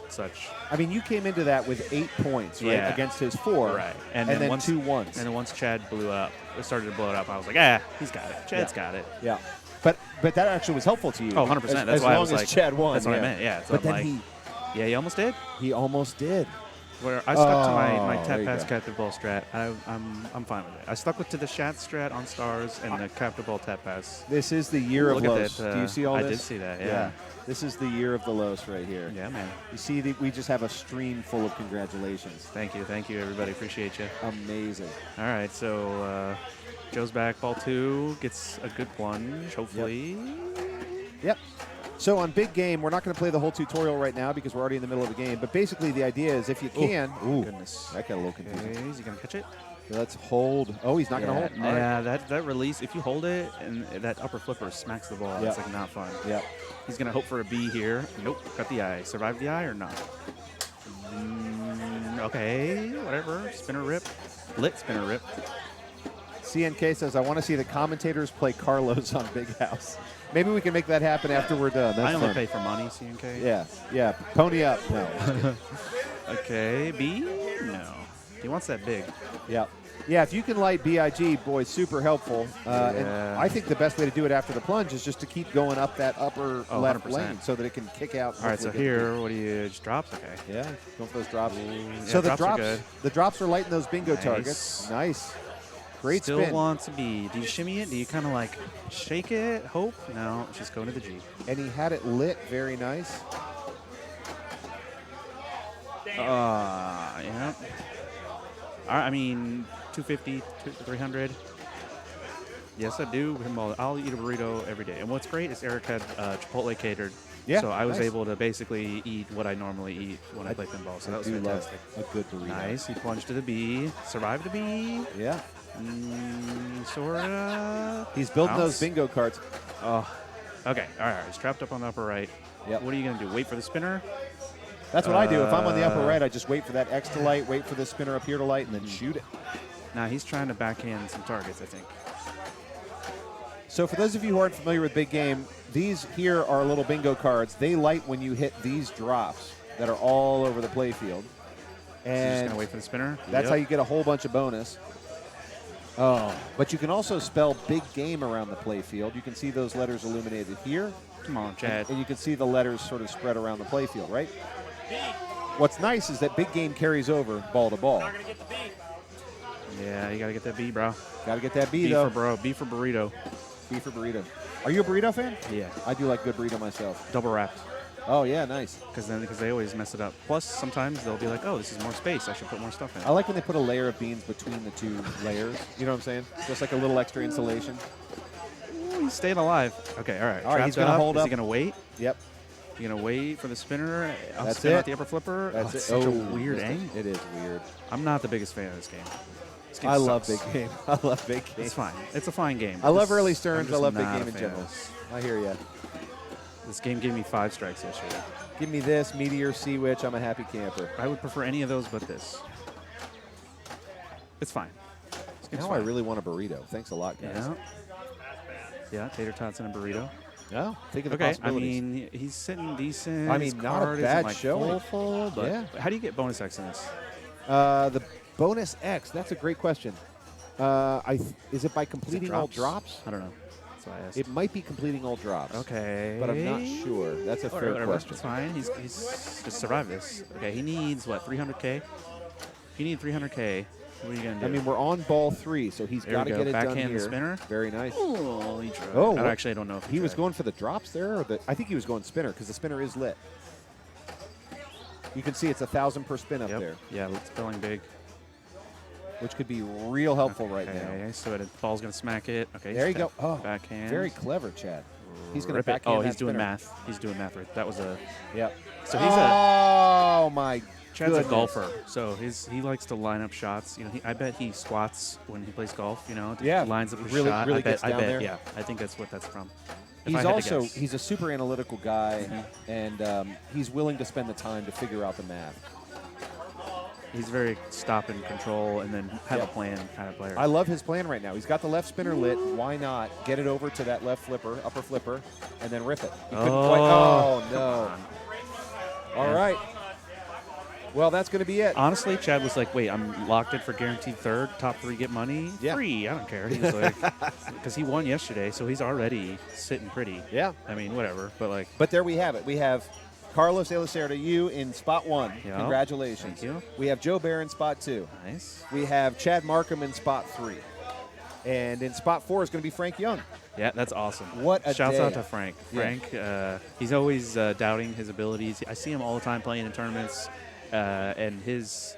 such. I mean, you came into that with 8 points, right, Yeah. against his 4. Right. And then once, 2 ones. And then once Chad started to blow it up, I was like, he's got it. Chad's got it. Yeah. But that actually was helpful to you. Oh, 100%. That's as why I long was as like, Chad won. That's what I meant. Yeah. So but I'm then like, he almost did. He almost did. Where I stuck to my there tap you pass go. captive ball strat. I'm fine with it. I stuck to the shat strat on stars and the captive ball tap pass. This is the year of Look at Los. that, Do you see all this? I did see that. Yeah. This is the year of the Los right here. Yeah, man. You see, we just have a stream full of congratulations. Thank you, everybody. Appreciate you. Amazing. All right, so Joe's back. Ball 2 gets a good plunge. Hopefully. Yep. So on big game, we're not going to play the whole tutorial right now because we're already in the middle of the game. But basically, the idea is if you can. Ooh, goodness. That got a little confusing. Okay, is he gonna catch it? So let's hold. Oh, he's not going to hold. All right. Yeah, that release. If you hold it and that upper flipper smacks the ball, it's like not fun. Yep. He's gonna hope for a B here. Nope, got the eye. Survive the eye or not? Okay, whatever. Spinner rip. Lit spinner rip. CNK says, I want to see the commentators play Carlos on Big House. Maybe we can make that happen after we're done. That's I only fun. pay for money, CNK. Yeah. Pony up. No. just kidding. Okay, B? No. He wants that big. Yeah. Yeah, if you can light BIG, boy, super helpful. And I think the best way to do it after the plunge is just to keep going up that upper left 100%. lane so that it can kick out. All right, so here, what do you just drops? Okay. Yeah, going for those drops. Yeah, So the drops are good. the drops are lighting those bingo Nice. targets. Nice. Great Still spin. wants a B. Do you shimmy it? Do you kind of like shake it? Hope? No, just going to the G. And he had it lit. Very nice. Yeah. All right, I mean, 250, 300. Yes, I do. Pinball. I'll eat a burrito every day. And what's great is Erik had Chipotle catered. Yeah, So I was nice. able to basically eat what I normally eat when I play pinball. So that was do love fantastic. a good burrito. Nice. He plunged to the B. Survived the B. Yeah. Sorta. He's building Bounce. those bingo cards. Oh. Okay. All right. He's trapped up on the upper right. Yep. What are you going to do? Wait for the spinner? That's what I do. If I'm on the upper right, I just wait for that X to light, wait for the spinner up here to light, and then shoot it. Now he's trying to backhand some targets, I think. So for those of you who aren't familiar with Big Game, these here are little bingo cards. They light when you hit these drops that are all over the play field. So you're just And going to wait for the spinner? that's Yep. how you get a whole bunch of bonus. Oh, but you can also spell Big Game around the play field. You can see those letters illuminated here. Come on, Chad. And you can see the letters sort of spread around the play field, right? What's nice is that Big Game carries over ball to ball. Yeah, you got to get that B, bro. Got to get that B, B though. for bro. B for burrito. B for burrito. Are you a burrito fan? Yeah. I do like good burrito myself. Double wrapped. Oh, yeah, nice. Because they always mess it up. Plus, sometimes they'll be like, oh, this is more space. I should put more stuff in. I like when they put a layer of beans between the two layers. You know what I'm saying? Just like a little extra insulation. Ooh, he's staying alive. Okay, all right. All right, he's Trapped gonna up. hold Is up. he going to wait? Yep. You going to wait for the spinner? I'll That's spin it. out the upper flipper. That's It's it. such a Oh, weird just a- angle. It is weird. I'm not the biggest fan of this game. This game I love sucks. Big Game. I love Big Game. It's fine. It's a fine game. I love This- early I'm Stearns. I just love Big not Game a in fan general. of this. I hear you. This game gave me 5 strikes yesterday. Give me this, Meteor, Sea Witch. I'm a happy camper. I would prefer any of those but this. It's fine. This game's Now fine. I really want a burrito. Thanks a lot, guys. Yeah. Yeah, tater tots and a burrito. No, think of the Okay, I possibilities. mean, he's sitting decent. I mean, His not a card bad isn't like showing. full, but Yeah. how do you get bonus X in this? The bonus X, that's a great question. Is it by completing all drops? I don't know. That's why I asked. It might be completing all drops. Okay. But I'm not sure. That's a fair Whatever. question. It's fine. He's just survived this. Okay, he needs, what, 300K? You need 300K. What are you going to do? I mean, we're on ball 3, so he's There got we to go. get it done Backhand here. spinner. Very nice. Oh, he tried. Oh, Actually, I don't know if he was tried. going for the drops there, or I think he was going spinner because the spinner is lit. You can see it's 1,000 per spin up there, Yeah, it's filling big. which could be real helpful right now. Okay, so the ball's going to smack it. Okay, There you step, go. Oh, backhand. very clever, Chad. He's going to Rip it. backhand Oh, that he's doing spinner. math. He's doing math. Right. That was a. Yep. So he's a. Oh my Chad's goodness. a golfer, so he likes to line up shots. You know, I bet he squats when he plays golf. You know, Yeah, lines up a really- shot. really I bet. gets down there. Yeah, I think that's what that's from. If I He's had to also guess. he's a super analytical guy, Mm-hmm. and he's willing to spend the time to figure out the math. He's very stop and control, and then have Yep. a plan kind of player. I love his plan right now. He's got the left spinner lit. Why not get it over to that left flipper, upper flipper, and then rip it? He couldn't quite. Oh no! All Yeah. right. Well, that's going to be it. Honestly, Chad was like, "Wait, I'm locked in for guaranteed third. Top 3 get money. Yeah. Free. I don't care." He was like, because he won yesterday, so he's already sitting pretty. Yeah. I mean, whatever. But like, But there we have it. We have Carlos Elicerda, you in spot 1. Yeah. Congratulations. Thank you. We have Joe Bear in spot 2. Nice. We have Chad Markham in spot 3. And in spot 4 is going to be Frank Young. Yeah, that's awesome. What a Shouts day. out to Frank. Yeah. Frank, he's always doubting his abilities. I see him all the time playing in tournaments, and his,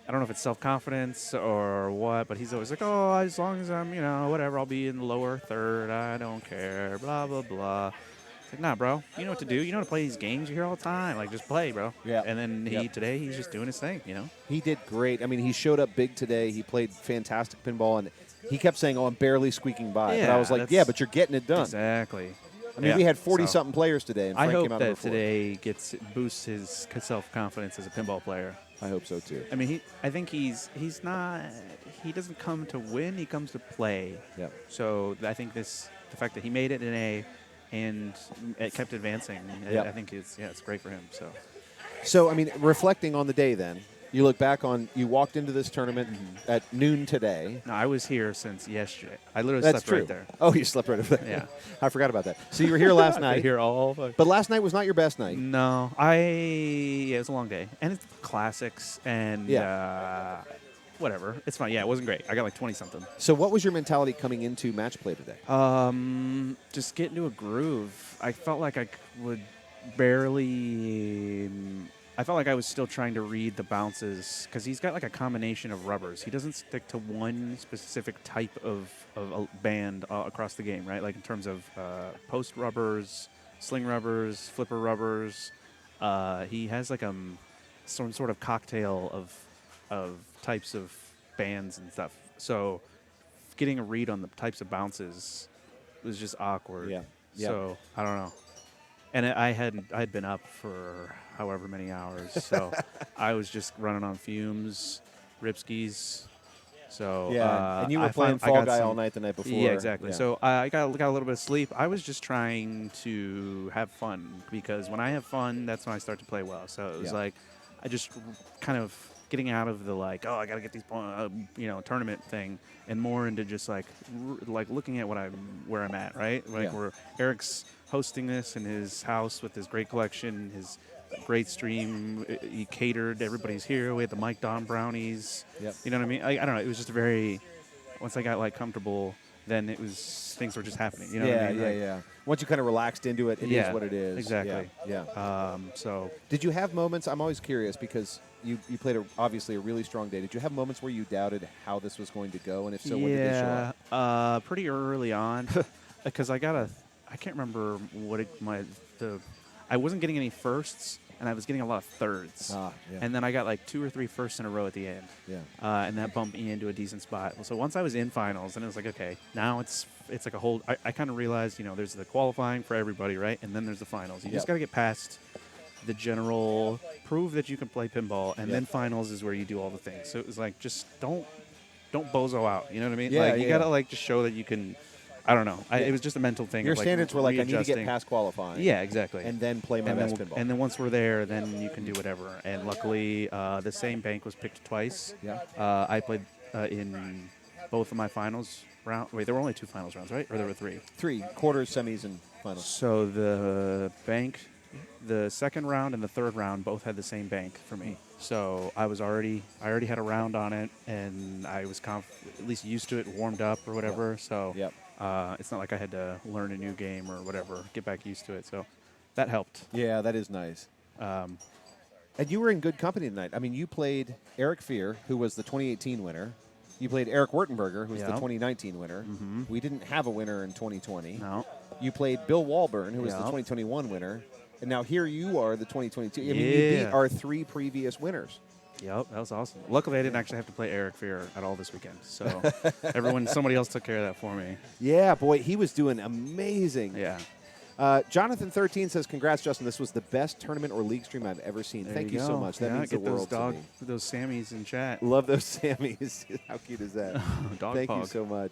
I don't know if it's self-confidence or what, but he's always like, oh, as long as I'm, whatever, I'll be in the lower third. I don't care, blah, blah, blah. It's like, nah, bro, you know what to do. You know how to play these games you hear all the time. Like, just play, bro. Yeah. And then today, he's just doing his thing, He did great. I mean, he showed up big today. He played fantastic pinball, and he kept saying, oh, I'm barely squeaking by. But I was like, that's- yeah, but you're getting it done. Exactly. I mean, we had 40-something players today, and I Frank hope came out that number 4. today boosts his self-confidence as a pinball player. I hope so, too. I mean, I think he's not. he doesn't come to win; he comes to play. Yep. So I think the fact that he made it in A, and it kept advancing, Yep. I think it's great for him. So I mean, reflecting on the day, then you look back on you walked into this tournament at noon today. No, I was here since yesterday. I literally That's slept true. right there. Oh, you slept right over there. Yeah. I forgot about that. So you were here last night. Here all. But last night was not your best night. No, it was a long day, and it's classics and whatever. It's fine. Yeah, it wasn't great. I got like 20 something. So what was your mentality coming into match play today? Just get into a groove. I felt like I would barely. I felt like I was still trying to read the bounces because he's got like a combination of rubbers. He doesn't stick to one specific type of a band across the game, right? Like in terms of post rubbers, sling rubbers, flipper rubbers. He has like some sort of cocktail of types of bands and stuff. So getting a read on the types of bounces was just awkward. Yeah. So I don't know. And I had been up for however many hours, so I was just running on fumes, ripskis. So and you were playing Fall Guy all night the night before. Yeah, exactly. Yeah. So I got a little bit of sleep. I was just trying to have fun because when I have fun, that's when I start to play well. So it was like I just kind of getting out of the I got to get these tournament thing, and more into just like looking at where I'm at, right? Like where Erik's hosting this in his house with his great collection, his great stream. He catered. Everybody's here. We had the Mike Don brownies. Yep. You know what I mean? I don't know. It was just once I got comfortable, then things were just happening. You know what I mean? Yeah. Once you kind of relaxed into it, it is what it is. Exactly. Yeah. So did you have moments? I'm always curious because you played obviously a really strong day. Did you have moments where you doubted how this was going to go, and if so, when did they show up? Pretty early on, because I can't remember I wasn't getting any firsts, and I was getting a lot of thirds. And then I got like 2 or 3 firsts in a row at the end. Yeah. And that bumped me into a decent spot. So once I was in finals, and it was like, okay, now it's like a whole. I kind of realized, there's the qualifying for everybody, right? And then there's the finals. You just got to get past the general, prove that you can play pinball, and then finals is where you do all the things. So it was like, just don't bozo out. You know what I mean? Yeah, you got to just show that you can. I don't know. It was just a mental thing. Your of standards were like, I need to get readjusting. past qualifying. Yeah, exactly. And then play my best pinball. And then once we're there, then you can do whatever. And luckily, the same bank was picked twice. Yeah. I played in both of my finals round. Wait, there were only 2 finals rounds, right? Or there were 3? 3 quarters, semis, and finals. So the second round and the third round both had the same bank for me. So I already had a round on it, and I was at least used to it, warmed up or whatever. Yep. So it's not like I had to learn a new game or whatever, get back used to it. So that helped. Yeah, that is nice. And you were in good company tonight. I mean, you played Eric Fear, who was the 2018 winner. You played Erik Wurtenberger, who was the 2019 winner. Mm-hmm. We didn't have a winner in 2020. No. You played Bill Walburn, who was the 2021 winner. And now here you are, the 2022. I mean, you beat our 3 previous winners. Yep, that was awesome. Luckily, I didn't actually have to play Eric Fear at all this weekend. So somebody else took care of that for me. Yeah, boy, he was doing amazing. Yeah. Jonathan13 says, congrats, Justin. This was the best tournament or league stream I've ever seen. Thank you so much. That means the world to me. Those Sammies in chat. Love those Sammies. How cute is that? Thank you so much.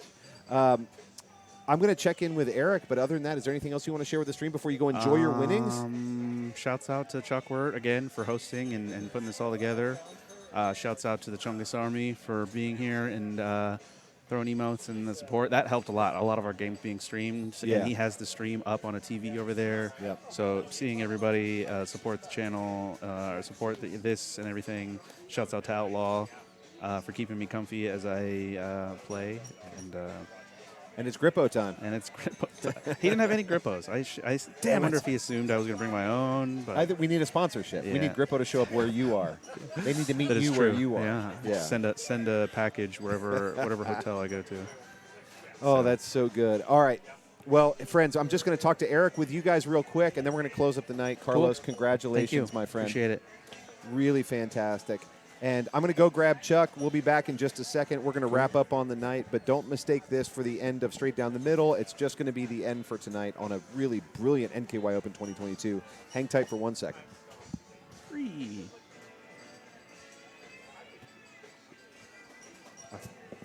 I'm going to check in with Erik, but other than that, is there anything else you want to share with the stream before you go enjoy your winnings? Shouts out to Chuck Wurt again for hosting and putting this all together. Shouts out to the Chungus Army for being here and throwing emotes and the support. That helped a lot. A lot of our games being streamed, and he has the stream up on a TV over there. Yep. So seeing everybody support the channel, support this and everything. Shouts out to Outlaw for keeping me comfy as I play. And it's Grippo time. He didn't have any Grippos. I wonder if he assumed I was going to bring my own. But I think we need a sponsorship. We need Grippo to show up where you are. They need to meet you where you are. Yeah. Send a package whatever hotel I go to. Oh, that's so good. All right. Well, friends, I'm just going to talk to Erik with you guys real quick, and then we're going to close up the night. Carlos, congratulations, my friend. Appreciate it. Really fantastic. And I'm going to go grab Chuck. We'll be back in just a second. We're going to wrap up on the night, but don't mistake this for the end of Straight Down the Middle. It's just going to be the end for tonight on a really brilliant NKY Open 2022. Hang tight for 1 second. Free.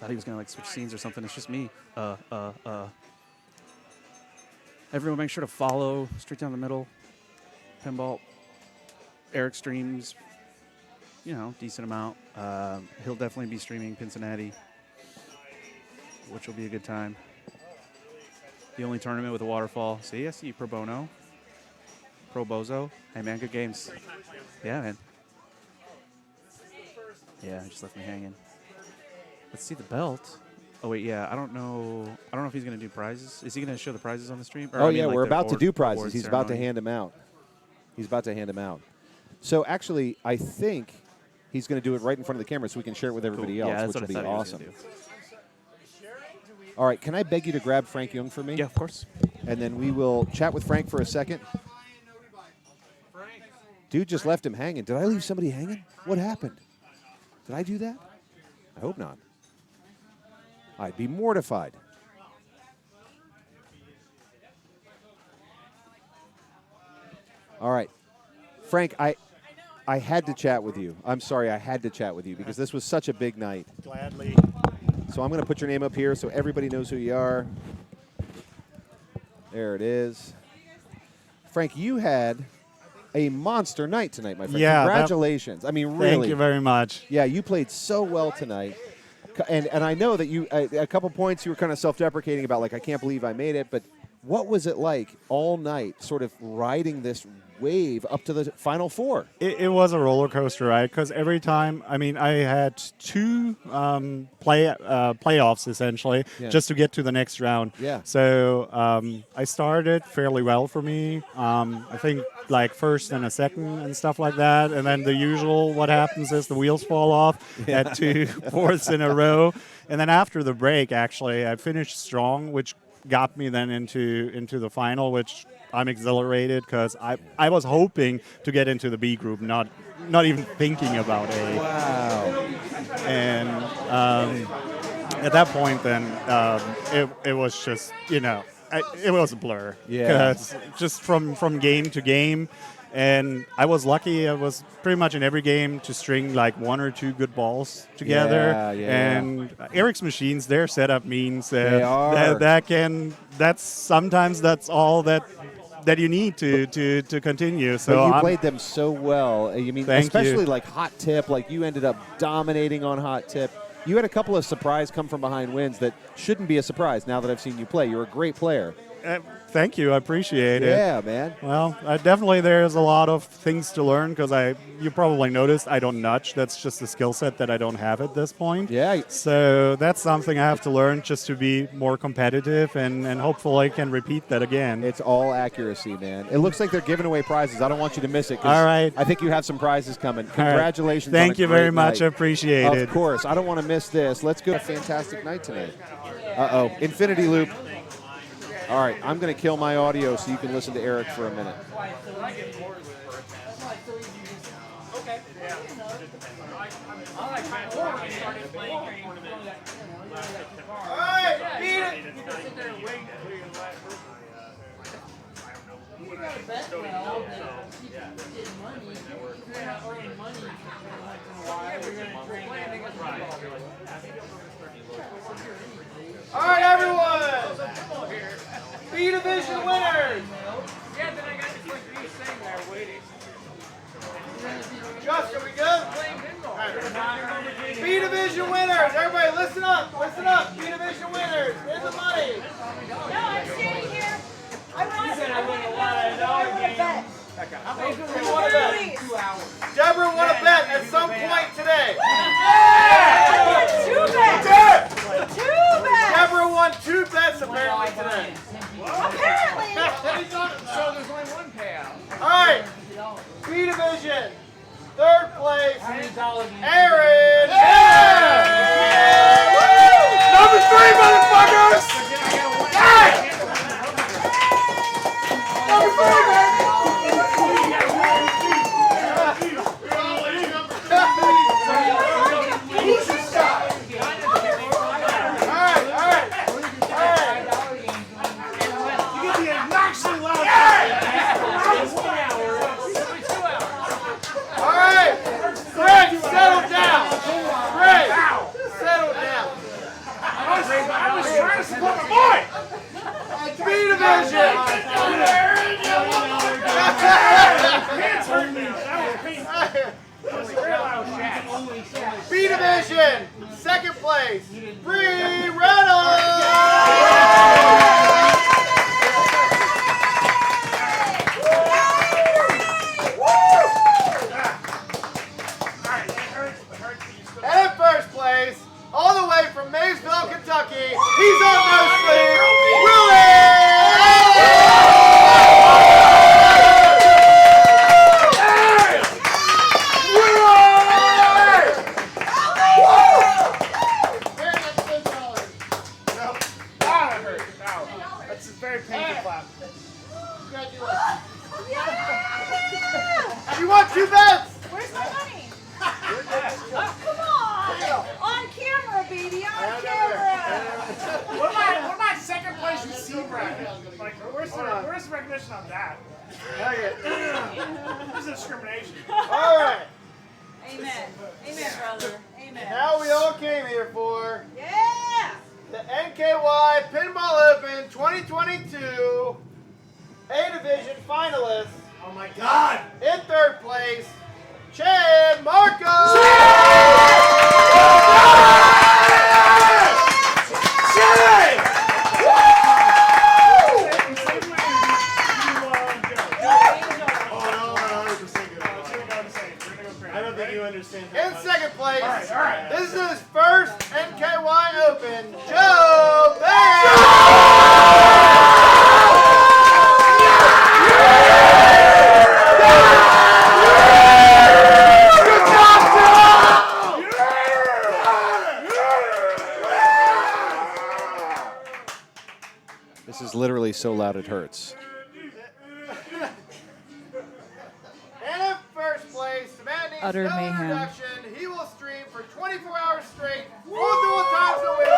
Thought he was gonna like switch scenes or something. It's just me. Everyone, make sure to follow Straight Down the Middle. Pinball. Erik streams, decent amount. He'll definitely be streaming Pincinnati, which will be a good time. The only tournament with a waterfall. See, I see you, Pro Bono. Pro Bozo. Hey, man, good games. Yeah, man. Yeah, just left me hanging. Let's see the belt. Oh, wait, yeah, I don't know if he's going to do prizes. Is he going to show the prizes on the stream? Or, We're about to do prizes. award He's about to ceremony? hand them out. He's about to hand them out. So, actually, I think he's going to do it right in front of the camera so we can share it with everybody Cool. else, Yeah, which that's will what be I thought he was awesome. gonna do. All right, can I beg you to grab Frank Young for me? Yeah, of course. And then we will chat with Frank for a second. Dude just left him hanging. Did I leave somebody hanging? What happened? Did I do that? I hope not. I'd be mortified. All right. Frank, I had to chat with you. I'm sorry, I had to chat with you because this was such a big night. Gladly. So I'm going to put your name up here so everybody knows who you are. There it is. Frank, you had a monster night tonight, my friend. Yeah. Congratulations. I mean, really. Thank you very much. Yeah, you played so well tonight. And I know that you, a couple points you were kind of self-deprecating about, like, I can't believe I made it. But what was it like all night sort of riding this wave up to the Final Four? It was a roller coaster ride because every time, I had two playoffs essentially just to get to the next round. Yeah. So I started fairly well for me. I think like first and a second and stuff like that. And then the usual, what happens is the wheels fall off at 2 fourths in a row. And then after the break, actually, I finished strong, which got me then into the final, which I'm exhilarated because I was hoping to get into the B group, not even thinking about A. Wow. And at that point, then it was just it was a blur. Yeah. 'Cause just from game to game. And I was lucky. I was pretty much in every game to string like 1 or 2 good balls together. Yeah. And Erik's machines, their setup means They are. that's all that you need to continue. So but you played them so well. I mean, especially you. like hot tip. Like you ended up dominating on hot tip. You had a couple of surprise come from behind wins that shouldn't be a surprise. Now that I've seen you play, you're a great player. Thank you. I appreciate it. Yeah, man. Well, definitely there's a lot of things to learn because you probably noticed I don't nudge. That's just a skill set that I don't have at this point. Yeah. So that's something I have to learn just to be more competitive and hopefully I can repeat that again. It's all accuracy, man. It looks like they're giving away prizes. I don't want you to miss it. All right. I think you have some prizes coming. All right. Congratulations. Thank on a you very great much. night. I appreciate it. Of course. I don't want to miss this. Let's go. A fantastic night tonight. Uh-oh. Infinity loop. All right, I'm going to kill my audio so you can listen to Erik for a minute. All right, beat it. All right, everyone. B division winners. Yeah, then I got the first piece thing there waiting. Josh, are we good? B division winners. Everybody, listen up. Listen up. B division winners. Here's the money. No, I'm standing here. I want a bet. Who won a bet? 2 hours. Deborah won a bet at some point today. I won 2 bets. 2 bets. Deborah won 2 bets apparently today. Apparently. So there's only 1 payout. All right. B division. 3rd place. Aaron. Number 3, motherfuckers. Hey! Number 3, baby. Who's your shot? All right. B division. B division, second place, Bree Reynolds. And in first place, all the way from Maysville, Kentucky, he's on no sleep, That's a very painful clap. You want 2 bets? Where's my money? Come on! On camera, baby, on camera! What about second place in C bracket? Like, where's the recognition on that? Okay. This is discrimination. All right. Amen. Amen, brother. Amen. Now we all came here for Yeah! the NKY Pinball Open 2022 A Division finalists. Oh my God! In third place, Chad Markham. In second place, this is his first NKY Open, Joe Bayer. This is literally so loud it hurts. And in first place, the man needs Utter no mayhem. introduction. He will stream for 24 hours straight, full dual times a week.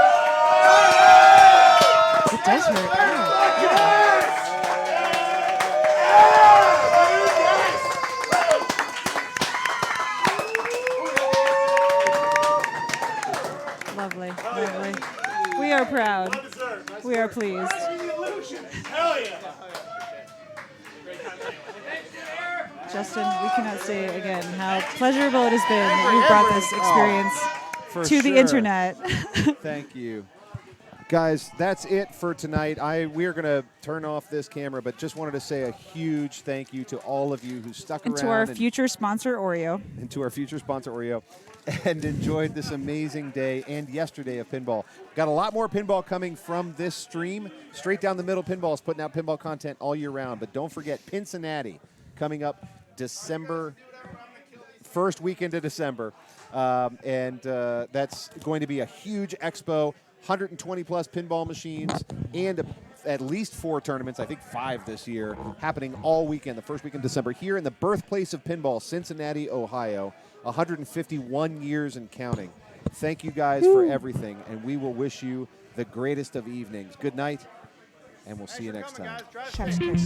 It does hurt. Lovely, lovely. We are proud. We are pleased. Hell yeah! Justin, we cannot say again how pleasurable it has been that you brought this experience to the internet. Thank you. Guys, that's it for tonight. We are going to turn off this camera, but just wanted to say a huge thank you to all of you who stuck And around. to our future sponsor, Oreo. And to our future sponsor, Oreo. And enjoyed this amazing day and yesterday of pinball. Got a lot more pinball coming from this stream. Straight down the middle, Pinball is putting out pinball content all year round. But don't forget, Pincinnati coming up December, first weekend of December. That's going to be a huge expo, 120 plus pinball machines, and at least 4 tournaments, I think 5 this year, happening all weekend, the first weekend of December, here in the birthplace of pinball, Cincinnati, Ohio, 151 years and counting. Thank you guys for everything, and we will wish you the greatest of evenings. Good night, and we'll see you next time. Chef's kiss.